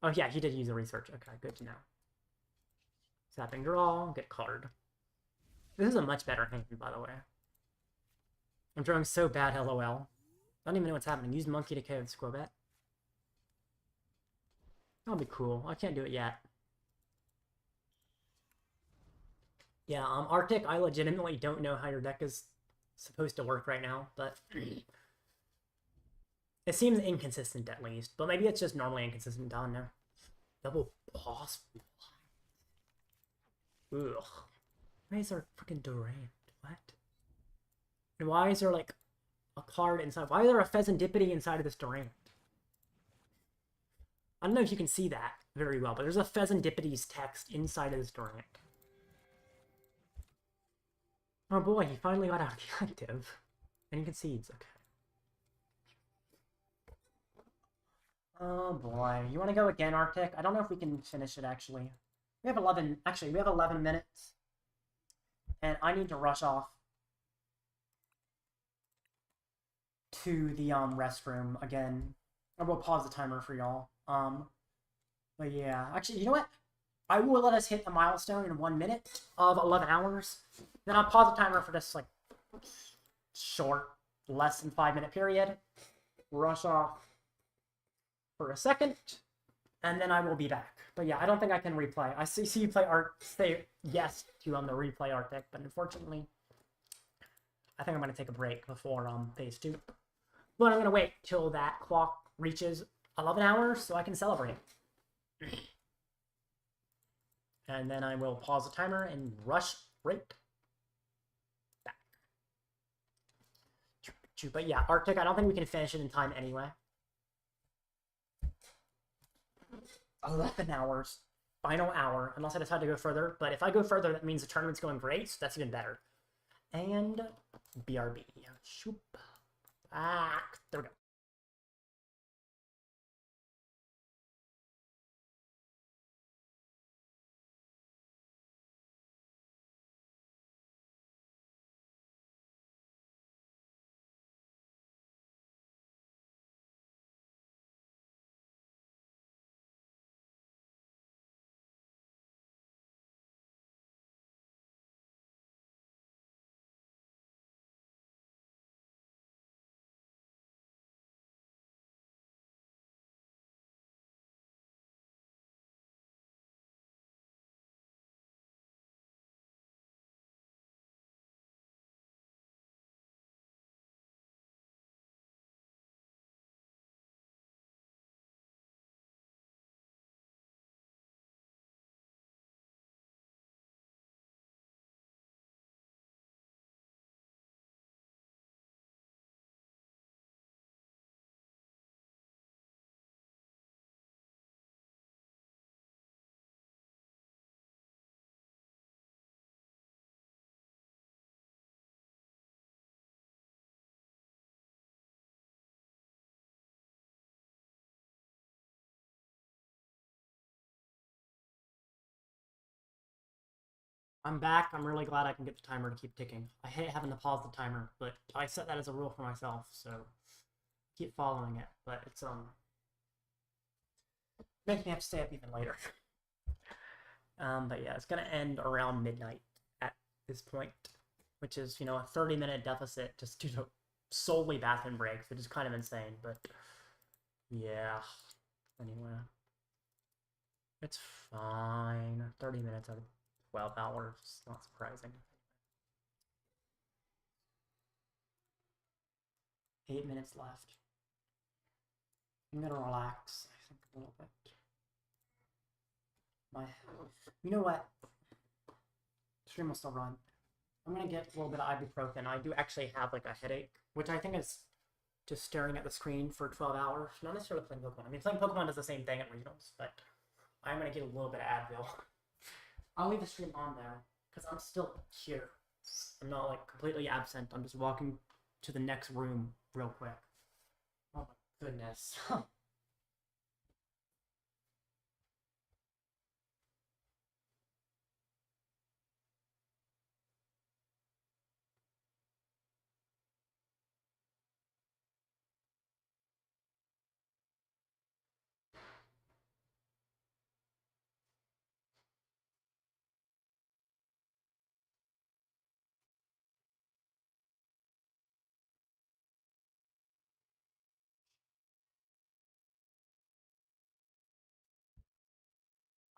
Oh, yeah, he did use the research. Okay, good to know. Zapping draw, get card. This is a much better hand, by the way. I'm drawing so bad, LOL. I don't even know what's happening. Use Monkey to KO with Squobet. That'll be cool. I can't do it yet. Yeah, Arctic, I legitimately don't know how your deck is supposed to work right now, but it seems inconsistent at least. But maybe it's just normally inconsistent. I don't know. Double boss. Ugh. Why is there freaking Durant? What? And why is there like a card inside? Why is there a Fezandipiti inside of this Durant? I don't know if you can see that very well, but there's a Fezandipiti's text inside of this Durant. Oh boy, he finally got out of the active. And he concedes, okay. Oh boy, you want to go again, Arctic? I don't know if we can finish it, actually. We have 11, actually, we have 11 minutes. And I need to rush off to the restroom again. I will pause the timer for y'all. But yeah, actually, you know what? I will let us hit the milestone in 1 minute of 11 hours. Then I'll pause the timer for this, like, short, less than 5 minute period. Rush off for a second, and then I will be back. But yeah, I don't think I can replay. I see you play say yes to the replay Arctic, but unfortunately, I think I'm gonna take a break before phase 2. But I'm gonna wait till that clock reaches 11 hours so I can celebrate. And then I will pause the timer and rush right back. But yeah, Arctic, I don't think we can finish it in time anyway. 11 hours. Final hour. Unless I decide to go further. But if I go further, that means the tournament's going great, so that's even better. And BRB. Shoop. Ah, there we go. I'm back. I'm really glad I can get the timer to keep ticking. I hate having to pause the timer, but I set that as a rule for myself, so keep following it. But it's makes me have to stay up even later. But yeah, it's gonna end around midnight at this point, which is, you know, a 30-minute deficit just due to solely bathroom breaks, which is kind of insane. But yeah, anyway, it's fine. 30 minutes out of 12 hours, not surprising. 8 minutes left. I'm gonna relax, I think, a little bit. You know what? Stream will still run. I'm gonna get a little bit of ibuprofen. I do actually have like a headache, which I think is just staring at the screen for 12 hours. Not necessarily playing Pokemon. I mean, playing Pokemon does the same thing at regionals, but I'm gonna get a little bit of Advil. I'll leave the stream on there because I'm still here. I'm not like completely absent. I'm just walking to the next room real quick. Oh my goodness.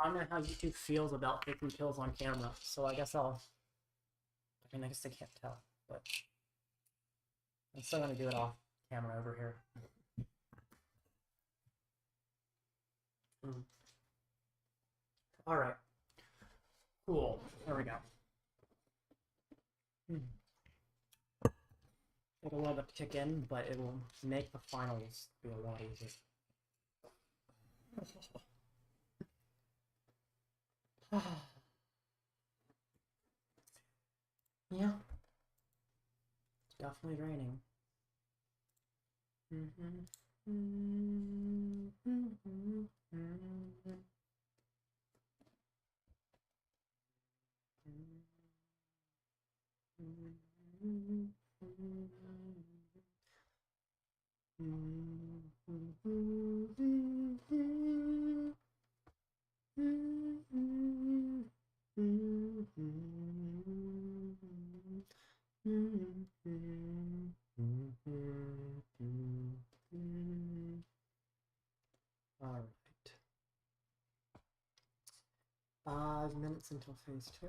I don't know how YouTube feels about taking pills on camera, so I guess I guess they can't tell, but I'm still gonna do it off camera over here. All right, cool. There we go. Take a little bit to kick in, but it will make the finals be a lot easier. Yeah, it's definitely raining. All right. 5 minutes until phase 2.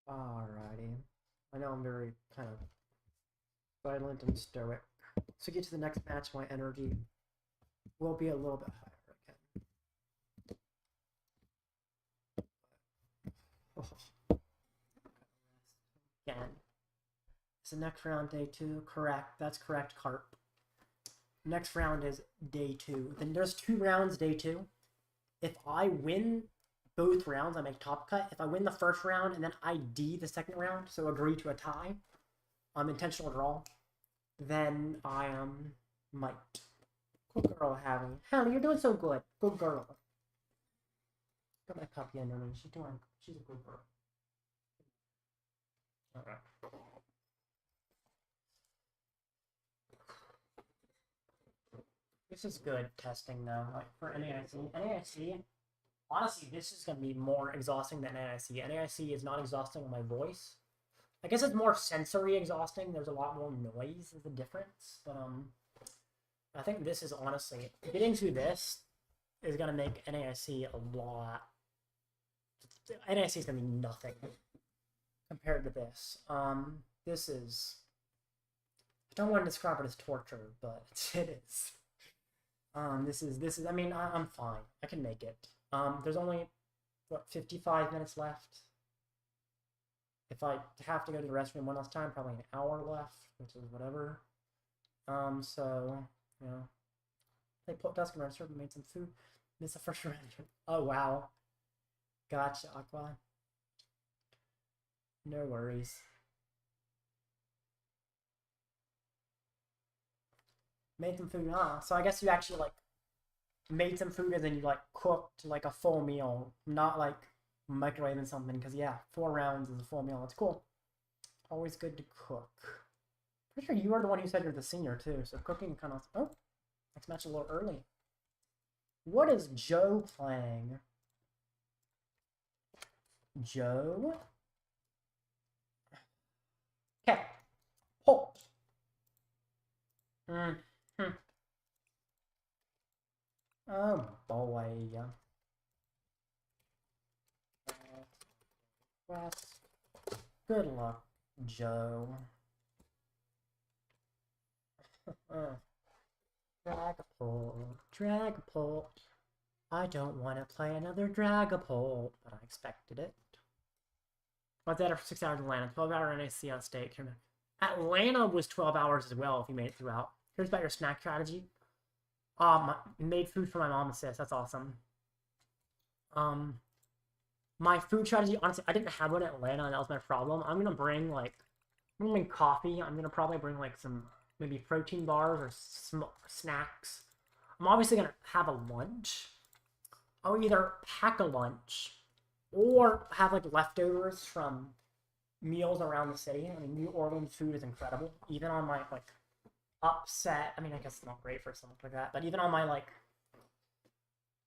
Alrighty. I know I'm very kind of silent and stoic. So get to the next match, my energy will be a little bit higher again. Again. So next round, day 2. Correct. That's correct, Carp. Next round is day 2. Then there's 2 rounds, day 2. If I win both rounds, I make top cut. If I win the first round and then I D the second round, so agree to a tie, intentional draw, then I might. Good girl, Hallie. Hallie, you're doing so good. Good girl. Got my puppy under me. She's a good girl. Alright. This is good testing though, like for NAIC. NAIC, honestly, this is going to be more exhausting than NAIC. NAIC is not exhausting on my voice. I guess it's more sensory exhausting. There's a lot more noise is the difference. But I think this is honestly, getting through this is going to make NAIC a lot. NAIC is going to be nothing compared to this. This is, I don't want to describe it as torture, but it is. This is, I mean, I'm fine. I can make it. There's only, what, 55 minutes left? If I have to go to the restroom one last time, probably an hour left, which is whatever. So, you know. They put dusk and register, made some food. Missed the first round. Oh, wow. Gotcha, Aqua. No worries. Made some food, so I guess you actually, like, made some food and then you, like, cooked, like, a full meal. Not, like, microwaving something, because, yeah, 4 rounds is a full meal. That's cool. Always good to cook. Pretty sure you are the one who said you're the senior, too, so cooking kind of... Oh, next match a little early. What is Joe playing? Joe? Okay. Halt. Oh boy. Good luck, Joe. Dragapult. I don't want to play another Dragapult, but I expected it. What's that for 6 hours in Atlanta? 12-hour NAC on stake. Atlanta was 12 hours as well if you made it throughout. Here's about your snack strategy. Made food for my mom, sis. That's awesome. My food strategy, honestly, I didn't have one in Atlanta, and that was my problem. I'm gonna bring coffee. I'm gonna probably bring like some maybe protein bars or snacks. I'm obviously gonna have a lunch. I'll either pack a lunch or have like leftovers from meals around the city. I mean, New Orleans food is incredible. Even on my like upset, I mean, I guess it's not great for something like that, but even on my like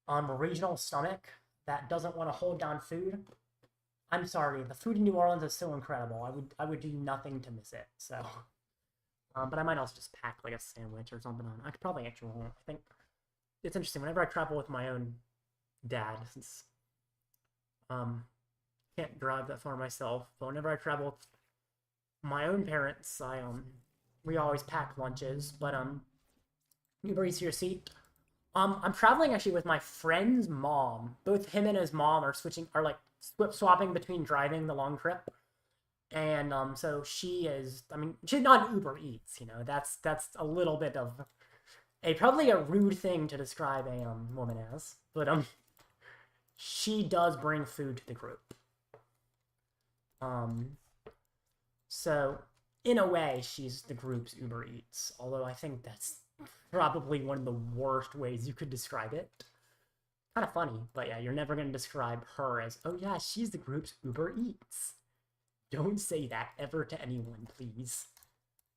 regional stomach that doesn't want to hold down food, I'm sorry, the food in New Orleans is so incredible. I would do nothing to miss it. So, but I might also just pack like a sandwich or something on. I could probably actually. I think it's interesting. Whenever I travel with my own dad, since can't drive that far myself, but whenever I travel with my own parents, we always pack lunches. But Uber Eats your seat. I'm traveling actually with my friend's mom. Both him and his mom are like swapping between driving the long trip, and so she is. I mean, she's not Uber Eats. You know, that's a little bit of probably a rude thing to describe a woman as, but she does bring food to the group. So in a way, she's the group's Uber Eats. Although I think that's probably one of the worst ways you could describe it. Kind of funny, but yeah, you're never going to describe her as, oh yeah, she's the group's Uber Eats. Don't say that ever to anyone, please.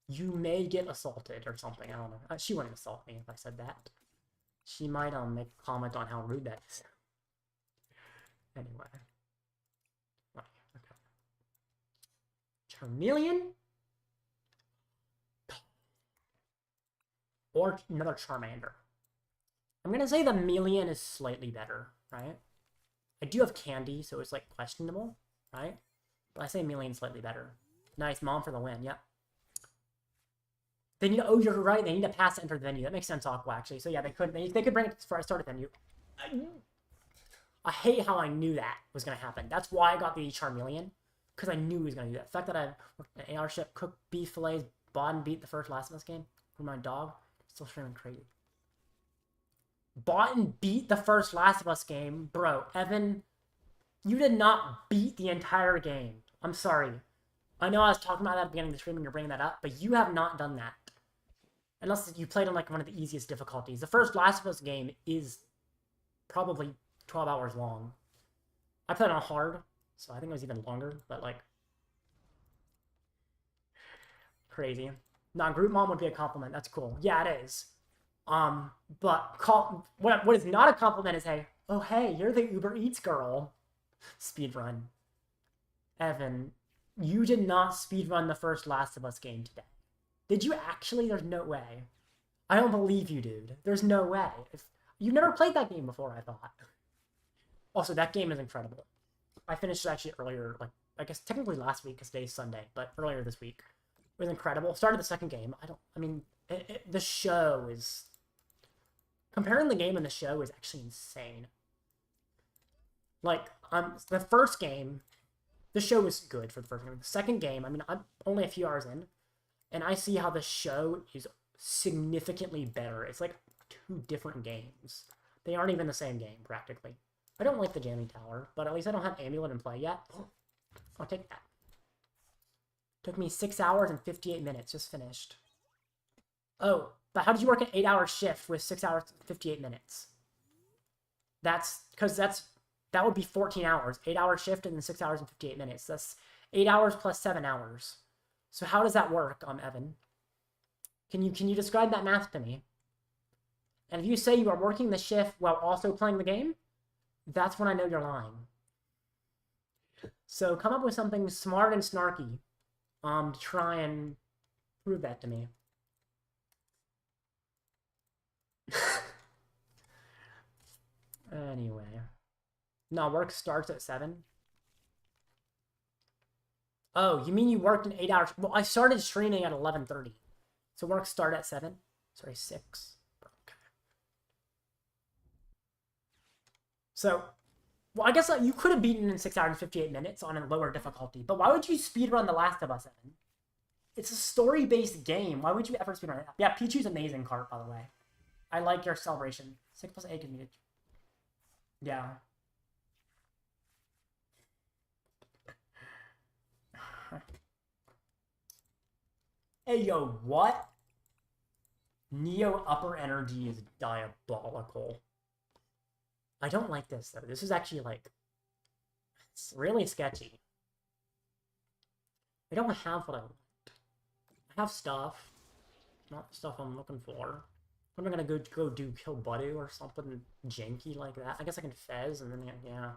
You may get assaulted or something, I don't know. She wouldn't assault me if I said that. She might make a comment on how rude that is. Anyway. Okay. Charmeleon? Or another Charmander. I'm going to say the Melian is slightly better, right? I do have Candy, so it's like questionable, right? But I say Melian slightly better. Nice, mom for the win, yep. They need to, oh, you're right, they need to pass to enter the venue. That makes sense, Aqua, actually. So yeah, they could bring it before I started the venue. I hate how I knew that was going to happen. That's why I got the Charmeleon, because I knew he was going to do that. The fact that I worked an AR ship, cooked beef fillets, bought and beat the first Last of Us game for my dog, still streaming crazy. Bought and beat the first Last of Us game. Bro, Evan, you did not beat the entire game. I'm sorry. I know I was talking about that at the beginning of the stream and you're bringing that up, but you have not done that. Unless you played on like one of the easiest difficulties. The first Last of Us game is probably 12 hours long. I played on hard, so I think it was even longer, but like crazy. Non-group mom would be a compliment. That's cool. Yeah, it is. But what is not a compliment is, hey, oh hey, you're the Uber Eats girl. Speedrun. Evan, you did not speedrun the first Last of Us game today. Did you actually? There's no way. I don't believe you, dude. There's no way. You've never played that game before, I thought. Also, that game is incredible. I finished it actually earlier, like, I guess technically last week because today's Sunday, but earlier this week. It was incredible. Started the second game. The show is... Comparing the game and the show is actually insane. Like, the first game, the show was good for the first game. The second game, I mean, I'm only a few hours in, and I see how the show is significantly better. It's like two different games. They aren't even the same game, practically. I don't like the Jamming Tower, but at least I don't have Amulet in play yet. I'll take that. Took me 6 hours and 58 minutes, just finished. Oh, but how did you work an 8-hour shift with 6 hours and 58 minutes? That would be 14 hours. 8-hour shift and then 6 hours and 58 minutes. That's 8 hours plus 7 hours. So how does that work, Evan? Can you describe that math to me? And if you say you are working the shift while also playing the game, that's when I know you're lying. So come up with something smart and snarky to try and prove that to me. Anyway. No, work starts at 7. Oh, you mean you worked an 8 hours? Well, I started streaming at 11:30. So work started at 7? Sorry, 6. Okay. So, well, I guess you could have beaten in 6 hours and 58 minutes on a lower difficulty. But why would you speedrun The Last of Us, Evan? It's a story-based game. Why would you ever speedrun it? Yeah, Pichu's amazing cart, by the way. I like your celebration. 6 plus 8 can be... Yeah. Hey, yo, what? Neo Upper Energy is diabolical. I don't like this, though. This is actually, like... It's really sketchy. I don't have what I want. I have stuff. Not the stuff I'm looking for. What am I gonna go do? Kill Budew or something janky like that? I guess I can Fez and then, yeah.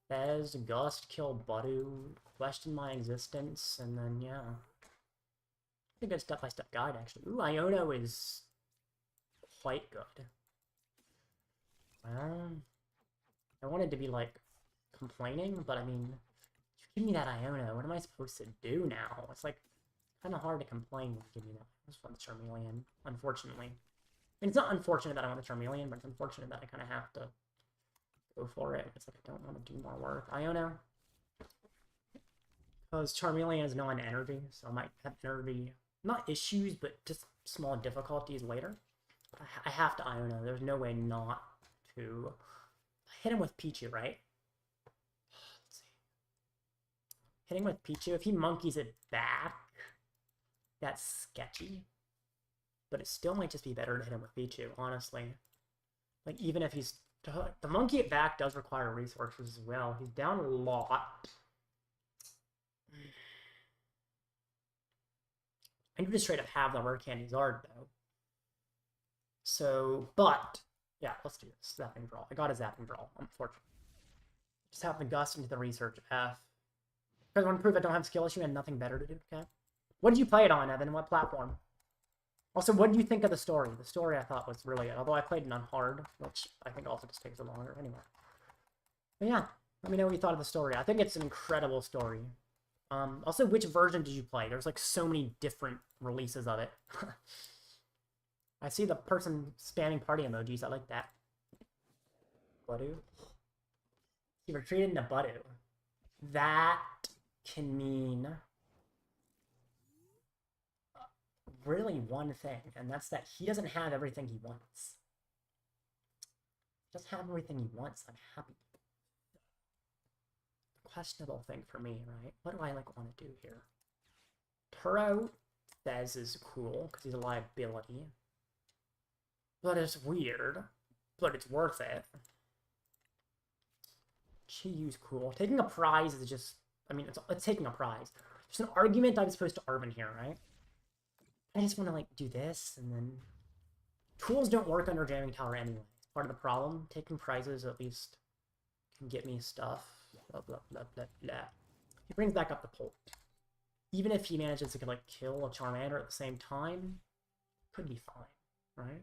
Fez, Gust, kill Budew, question my existence, and then, yeah. I think a step-by-step guide, actually. Ooh, Iono is quite good. Well, I wanted to be, like, complaining, but I mean, you give me that Iono, what am I supposed to do now? It's, like, kind of hard to complain when you give me that. I just want the Charmeleon, unfortunately. I mean, it's not unfortunate that I want the Charmeleon, but it's unfortunate that I kind of have to go for it. It's like I don't want to do more work. Iono. Because Charmeleon is non-energy, so I might have energy, not issues, but just small difficulties later. I have to Iono. There's no way not to. Hit him with Pichu, right? Let's see. Hitting with Pichu, if he monkeys it back, that's sketchy. But it still might just be better to hit him with Pichu, honestly. Like, even if he's... The monkey it back does require resources as well. He's down a lot. I need to straight up have the Rare Candy Zard, though. So, but... Yeah, let's do this. Zapping Draw. I got a Zapping Draw, unfortunately. Just have the Gust into the Research F. Because I want to prove I don't have skill issue and nothing better to do, okay? What did you play it on, Evan? What platform? Also, what did you think of the story? The story I thought was really good, although I played it on hard, which I think also just takes a longer anyway. But yeah, let me know what you thought of the story. I think it's an incredible story. Also, which version did you play? There's like so many different releases of it. I see the person spamming party emojis. I like that. Budew. He retreated into Budew. That can mean really one thing, and that's that he doesn't have everything he wants. He doesn't have everything he wants. I'm happy. Questionable thing for me, right? What do I like want to do here? Turo Fez is cool because he's a liability, but it's weird. But it's worth it. Chiyu's cool. Taking a prize is just, I mean, it's taking a prize. There's an argument I'm supposed to Arven here, right? I just want to, like, do this, and then... Tools don't work under Jamming Tower anyway. Part of the problem. Taking prizes at least can get me stuff. Blah, blah, blah, blah, blah. He brings back up the Pult. Even if he manages to, like, kill a Charmander at the same time, could be fine, right?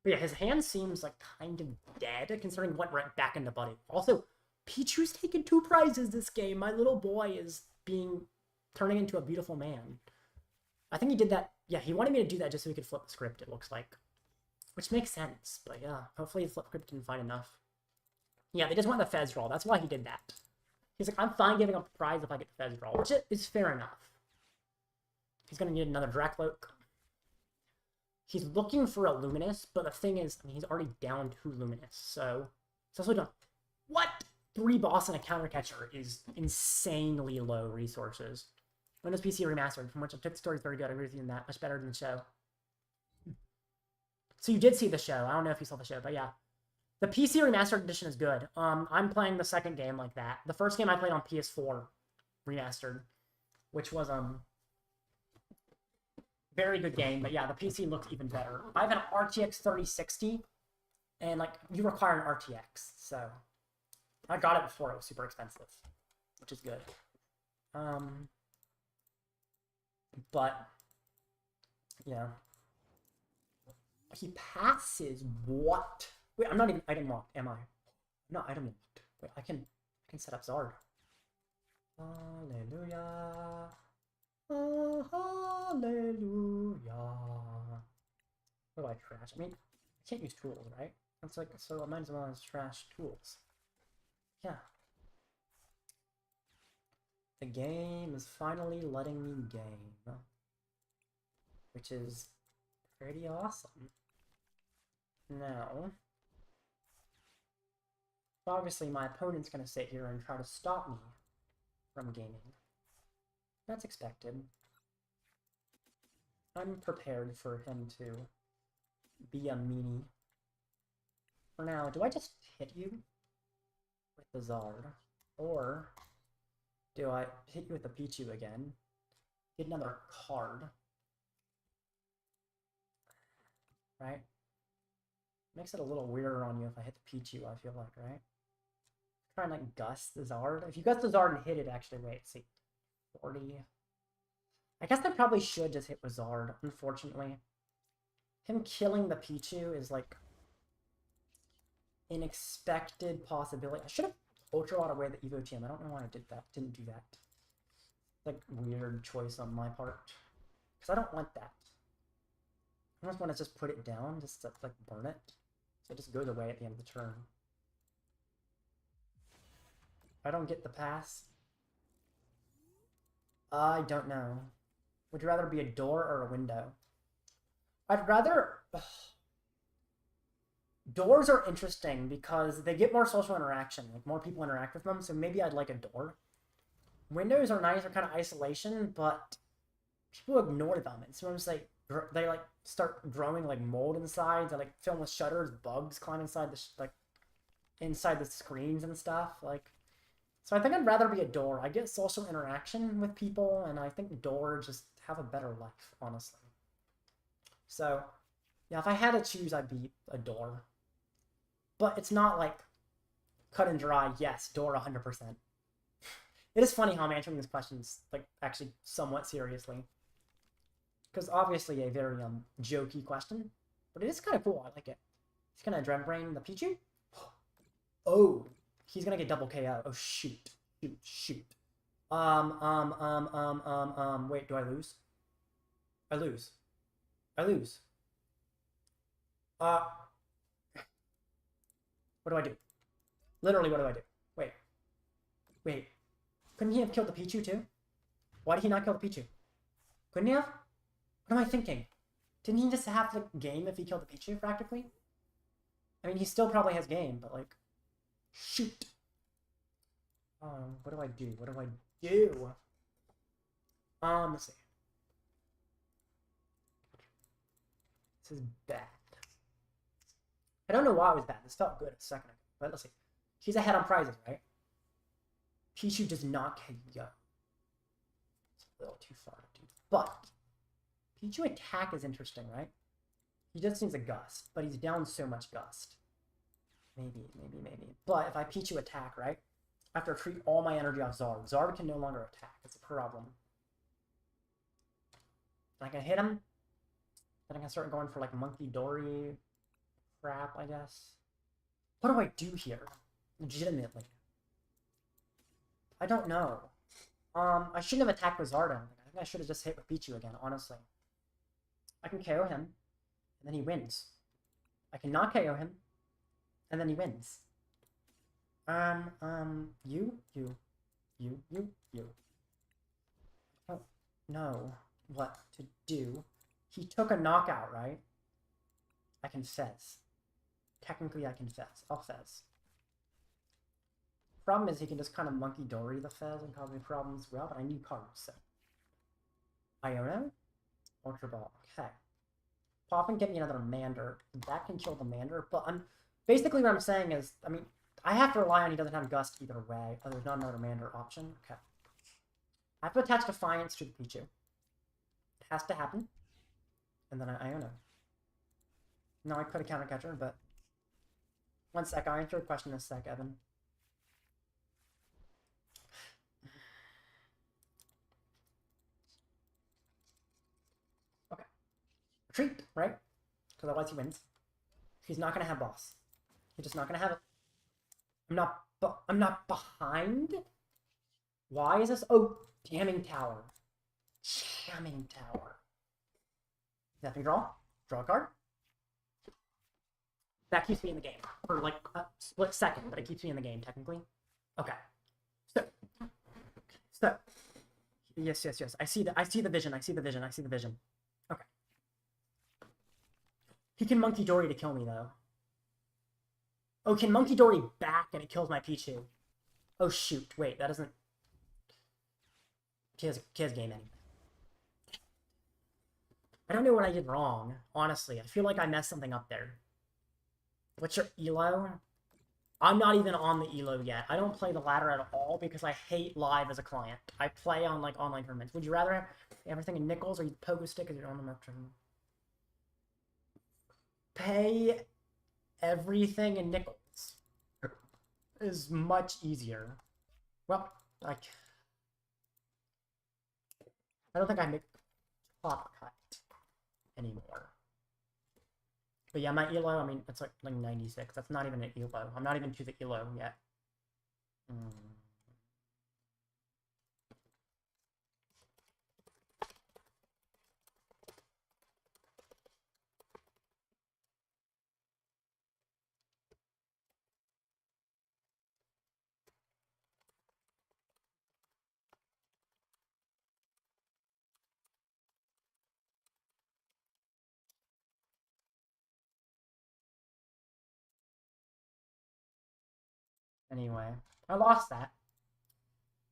But yeah, his hand seems, like, kind of dead, considering what went back into Buddy. Also, Pichu's taken 2 prizes this game. My little boy is turning into a beautiful man. I think he did that. Yeah, he wanted me to do that just so he could flip the script, it looks like. Which makes sense, but yeah, hopefully the flip script didn't find enough. Yeah, they just want the Fez draw. That's why he did that. He's like, I'm fine giving up the prize if I get the Fez draw, which is fair enough. He's going to need another Drakloak. He's looking for a Luminous, but the thing is, I mean, he's already down 2 Luminous, so... It's also done... What? 3 boss and a counter catcher is insanely low resources. Windows PC Remastered, from which I took the story very good. I agree with you in that. Much better than the show. So you did see the show. I don't know if you saw the show, but yeah. The PC Remastered edition is good. I'm playing the second game like that. The first game I played on PS4 Remastered, which was very good game, but yeah, the PC looks even better. I have an RTX 3060, and like you require an RTX, so I got it before it was super expensive, which is good. But yeah, he passes. What? Wait, I'm not even item locked, am I? I'm not item locked. Wait, I can set up Zard. Hallelujah. Oh, hallelujah. What do I trash? I mean, I can't use tools, right? It's like, so I might as well trash tools. Yeah. The game is finally letting me game. Which is pretty awesome. Now, obviously my opponent's going to sit here and try to stop me from gaming. That's expected. I'm prepared for him to be a meanie. For now, do I just hit you with the Zard? Or do I hit you with the Pichu again? Get another card. Right? Makes it a little weirder on you if I hit the Pichu, I feel like, right? Try and like gust the Zard. If you gust the Zard and hit it, actually, wait, see. 40. I guess I probably should just hit with Zard, unfortunately. Him killing the Pichu is like an expected possibility. I should have Ultra away the Evo TM. I don't know why I didn't do that. Like weird choice on my part. Because I don't want that. I almost want to just put it down, just to, like burn it. So it just goes away at the end of the turn. I don't get the pass. I don't know. Would you rather be a door or a window? I'd rather... Doors are interesting because they get more social interaction. Like, more people interact with them, so maybe I'd like a door. Windows are nice, they're kind of isolation, but people ignore them. And sometimes they like start growing like mold inside. They like fill with shutters, bugs climb inside the inside the screens and stuff. Like, so I think I'd rather be a door. I get social interaction with people, and I think doors just have a better life, honestly. So, yeah, if I had to choose, I'd be a door. But it's not like cut and dry, yes, door 100%. It is funny how I'm answering these questions, like, actually somewhat seriously. Because obviously a very jokey question, but it is kind of cool. I like it. He's gonna Dream Brain the Pichu. Oh, he's gonna get double KO. Oh shoot, shoot. Wait, do I lose? I lose. What do I do? Literally, what do I do? Wait. Couldn't he have killed the Pichu too? Why did he not kill the Pichu? Couldn't he have? What am I thinking? Didn't he just have the game if he killed the Pichu, practically? I mean, he still probably has game, but like... Shoot! What do I do? Let's see. This is bad. I don't know why it was bad. This felt good a second ago. But let's see. She's ahead on prizes, right? Pichu does not KO. It's a little too far to do. But Pichu attack is interesting, right? He just needs a gust, but he's down so much gust. Maybe. But if I Pichu attack, right? I have to retreat all my energy off Zard. Zard can no longer attack. It's a problem. I can hit him. Then I can start going for like Munkidori crap, I guess. What do I do here? Legitimately. I don't know. I shouldn't have attacked with Zard. I think I should have just hit with Pichu again, honestly. I can KO him, and then he wins. I can not KO him, and then he wins. You. I don't know what to do. He took a knockout, right? I can Fez. Technically, I can Fez. I'll Fez. Problem is, he can just kind of Munkidori the Fez and cause me problems as well, but I need cards, so. Iono? Ultra Ball. Okay. Poffin, get me another Mander. That can kill the Mander, but basically what I'm saying is, I mean, I have to rely on he doesn't have Gust either way. Oh, there's not another Mander option. Okay. I have to attach Defiance to the Pichu. It has to happen. And then I don't know. No, I could have counter catcher, but 1 sec. I'll answer a question in a sec, Evan. Okay. Retreat, right? Because otherwise he wins. He's not gonna have boss. He's just not gonna have it. I'm not behind. Why is this? Oh, jamming tower. Jamming tower. Nothing draw. Draw a card. That keeps me in the game. For like a split second, but it keeps me in the game, technically. Okay. So. Yes. I see the vision. Okay. He can Munkidori to kill me, though. Oh, can Munkidori back and it kills my Pichu. Oh, shoot. Wait, that doesn't... He has game anyway. I don't know what I did wrong, honestly. I feel like I messed something up there. What's your ELO? I'm not even on the ELO yet. I don't play the ladder at all because I hate live as a client. I play on like online tournaments. Would you rather have everything in nickels or you pogo stick as your on the tournament? Pay everything in nickels is much easier. Well, like, I don't think I make top cut anymore. But yeah, my ELO, I mean, it's like 96. That's not even an ELO. I'm not even to the ELO yet. Anyway, I lost that.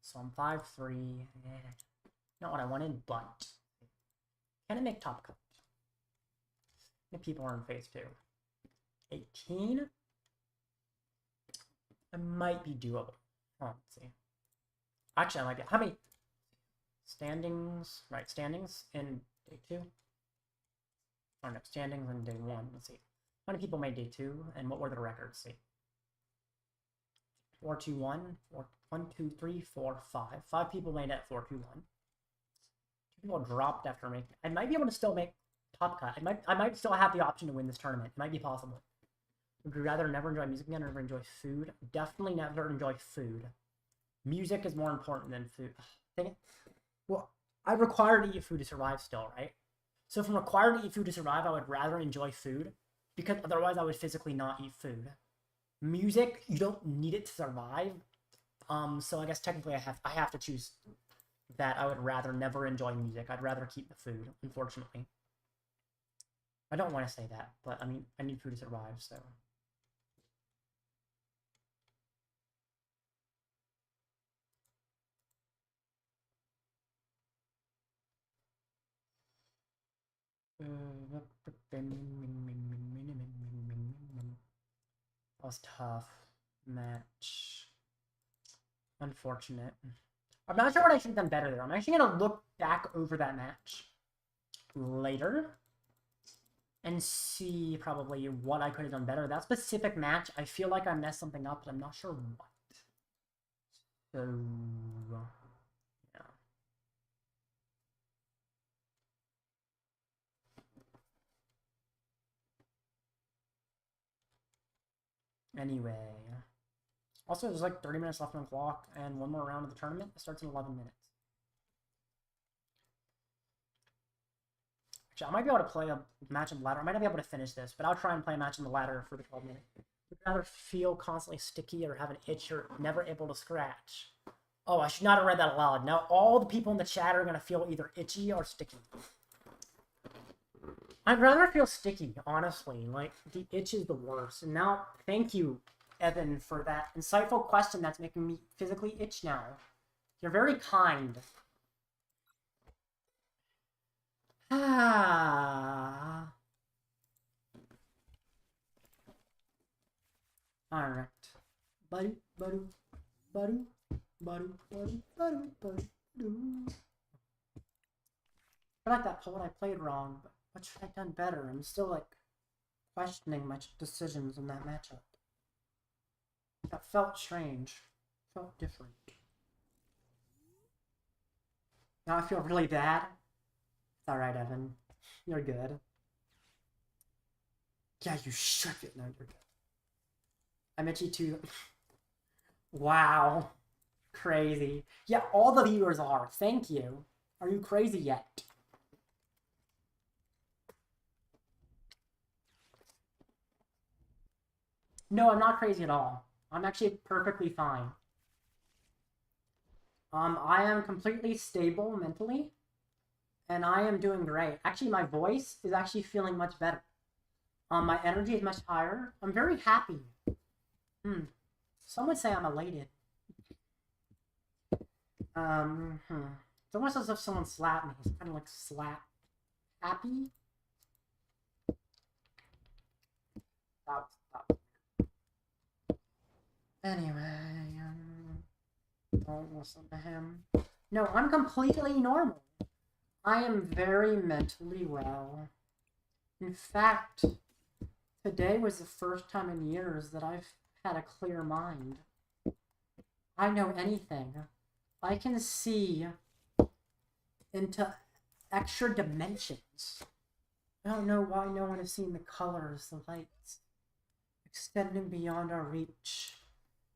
So I'm 5-3. Not what I wanted, but can I make top cut? If people are in phase 2. 18? It might be doable. Oh, let's see. Actually, I might be. How many standings? Right, standings in day 2? Oh no, standings in day 1. Let's see. How many people made day 2, and what were the records? Let's see. 4-2-1, 1, 2, 3, 4, 5. 5 people made it 4-2-1. 2 people dropped after making. I might be able to still make top cut. I might still have the option to win this tournament. It might be possible. Would you rather never enjoy music again or never enjoy food? Definitely never enjoy food. Music is more important than food. Dang it. Well, I'm required to eat food to survive still, right? So if I'm required to eat food to survive, I would rather enjoy food because otherwise I would physically not eat food. Music, you don't need it to survive. So I guess technically I have to choose that. I would rather never enjoy music. I'd rather keep the food, unfortunately. I don't want to say that, but I mean, I need food to survive, so. That was tough. Match. Unfortunate. I'm not sure what I should have done better there. I'm actually going to look back over that match later and see probably what I could have done better. That specific match, I feel like I messed something up, but I'm not sure what. So, yeah. Anyway. Also, there's like 30 minutes left on the clock, and one more round of the tournament. It starts in 11 minutes. Actually, I might be able to play a match on the ladder. I might not be able to finish this, but I'll try and play a match on the ladder for the 12 minutes. Would you rather feel constantly sticky or have an itch or never able to scratch? Oh, I should not have read that aloud. Now all the people in the chat are going to feel either itchy or sticky. I'd rather feel sticky, honestly. Like, the itch is the worst. And now, thank you, Evan, for that insightful question that's making me physically itch now. You're very kind. Ah. Alright. Buddy, buddy, buddy, buddy, buddy, buddy, buddy, buddy. I like that poet I played wrong, but what should I have done better? I'm still, like, questioning my decisions in that matchup. That felt strange. Felt different. Now I feel really bad. It's alright, Evan. You're good. Yeah, you should get. No, you're good. I'm itchy too. Wow. Crazy. Yeah, all the viewers are. Thank you. Are you crazy yet? No, I'm not crazy at all. I'm actually perfectly fine. I am completely stable mentally, and I am doing great. Actually, my voice is actually feeling much better. My energy is much higher. I'm very happy. Some would say I'm elated. It's almost as if someone slapped me. It's kind of like slap. Happy? That was Anyway, don't listen to him. No, I'm completely normal. I am very mentally well. In fact, today was the first time in years that I've had a clear mind. I know anything. I can see into extra dimensions. I don't know why no one has seen the colors, the lights, extending beyond our reach,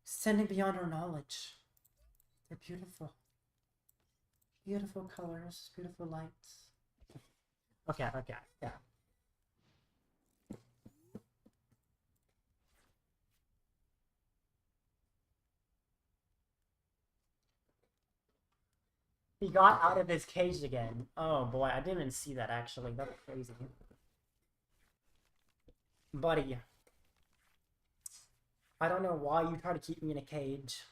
extending beyond our knowledge. They're beautiful. Beautiful colors, beautiful lights. Okay, yeah. He got out of his cage again. Oh boy, I didn't even see that actually. That's crazy. Buddy. I don't know why you try to keep me in a cage.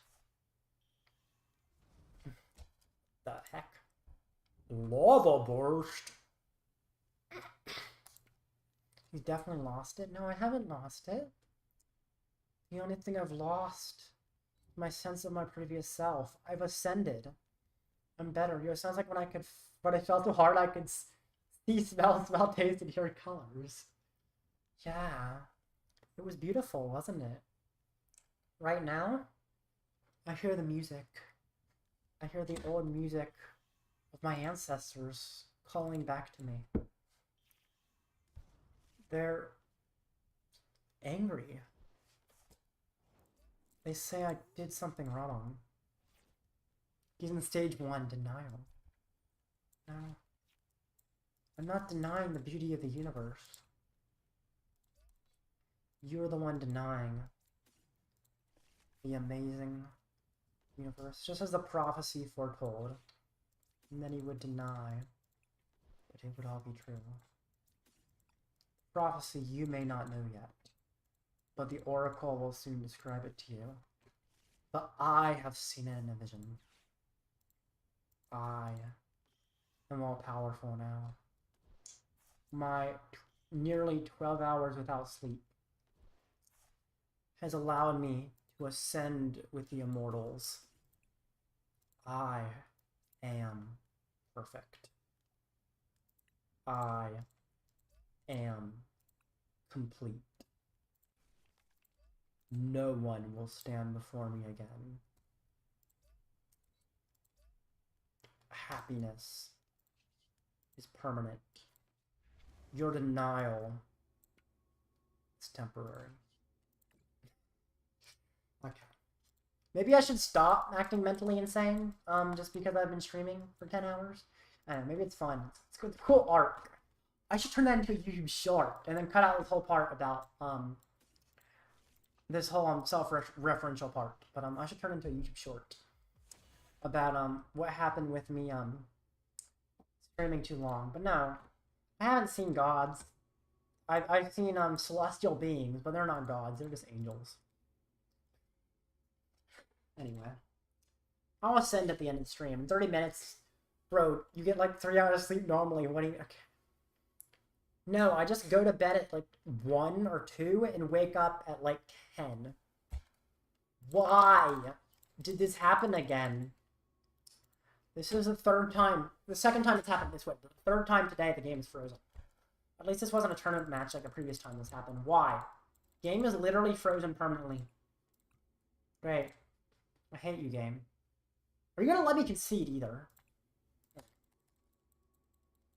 The heck? Lava burst. He's definitely lost it. No, I haven't lost it. The only thing I've lost, my sense of my previous self. I've ascended. I'm better. It sounds like when I felt so hard, I could see, smell, taste, and hear colors. Yeah. It was beautiful, wasn't it? Right now, I hear the music. I hear the old music of my ancestors calling back to me. They're angry. They say I did something wrong. He's in stage 1, denial. No. I'm not denying the beauty of the universe. You're the one denying the amazing universe. Just as the prophecy foretold. And then he would deny that it would all be true. Prophecy you may not know yet, but the oracle will soon describe it to you. But I have seen it in a vision. I am all powerful now. My nearly 12 hours without sleep has allowed me to ascend with the immortals. I am perfect. I am complete. No one will stand before me again. Happiness is permanent. Your denial is temporary. Okay. Maybe I should stop acting mentally insane, just because I've been streaming for 10 hours. I don't know, maybe it's fun. It's a cool art. I should turn that into a YouTube short, and then cut out this whole part about, this whole, self-referential part. But, I should turn it into a YouTube short about, what happened with me, streaming too long. But no, I haven't seen gods. I've seen, celestial beings, but they're not gods, they're just angels. Anyway, I'll ascend at the end of the stream. In 30 minutes, bro, you get like 3 hours of sleep normally. What do you... Okay. No, I just go to bed at like 1 or 2 and wake up at like 10. Why did this happen again? This is the third time. The second time it's happened this way. The third time today the game is frozen. At least this wasn't a tournament match like the previous time this happened. Why? Game is literally frozen permanently. Great. I hate you, game. Are you gonna let me concede either?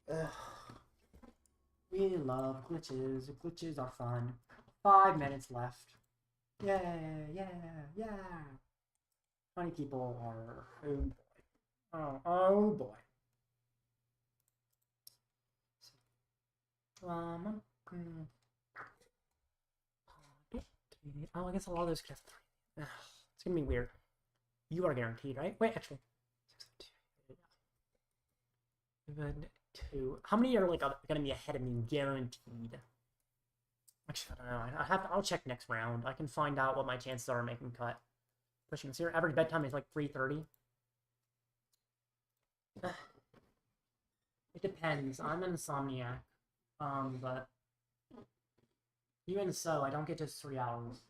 Ugh. We love glitches. Glitches are fun. 5 minutes left. Yeah. 20 people are... Oh boy. Oh, I guess a lot of those could have... It's gonna be weird. You are guaranteed, right? Wait, actually. 2. How many are like gonna be ahead of me guaranteed? Actually, I don't know. I'll check next round. I can find out what my chances are of making cut. Pushing this. Your average bedtime is like 3:30. It depends. I'm an insomniac. But even so, I don't get just 3 hours.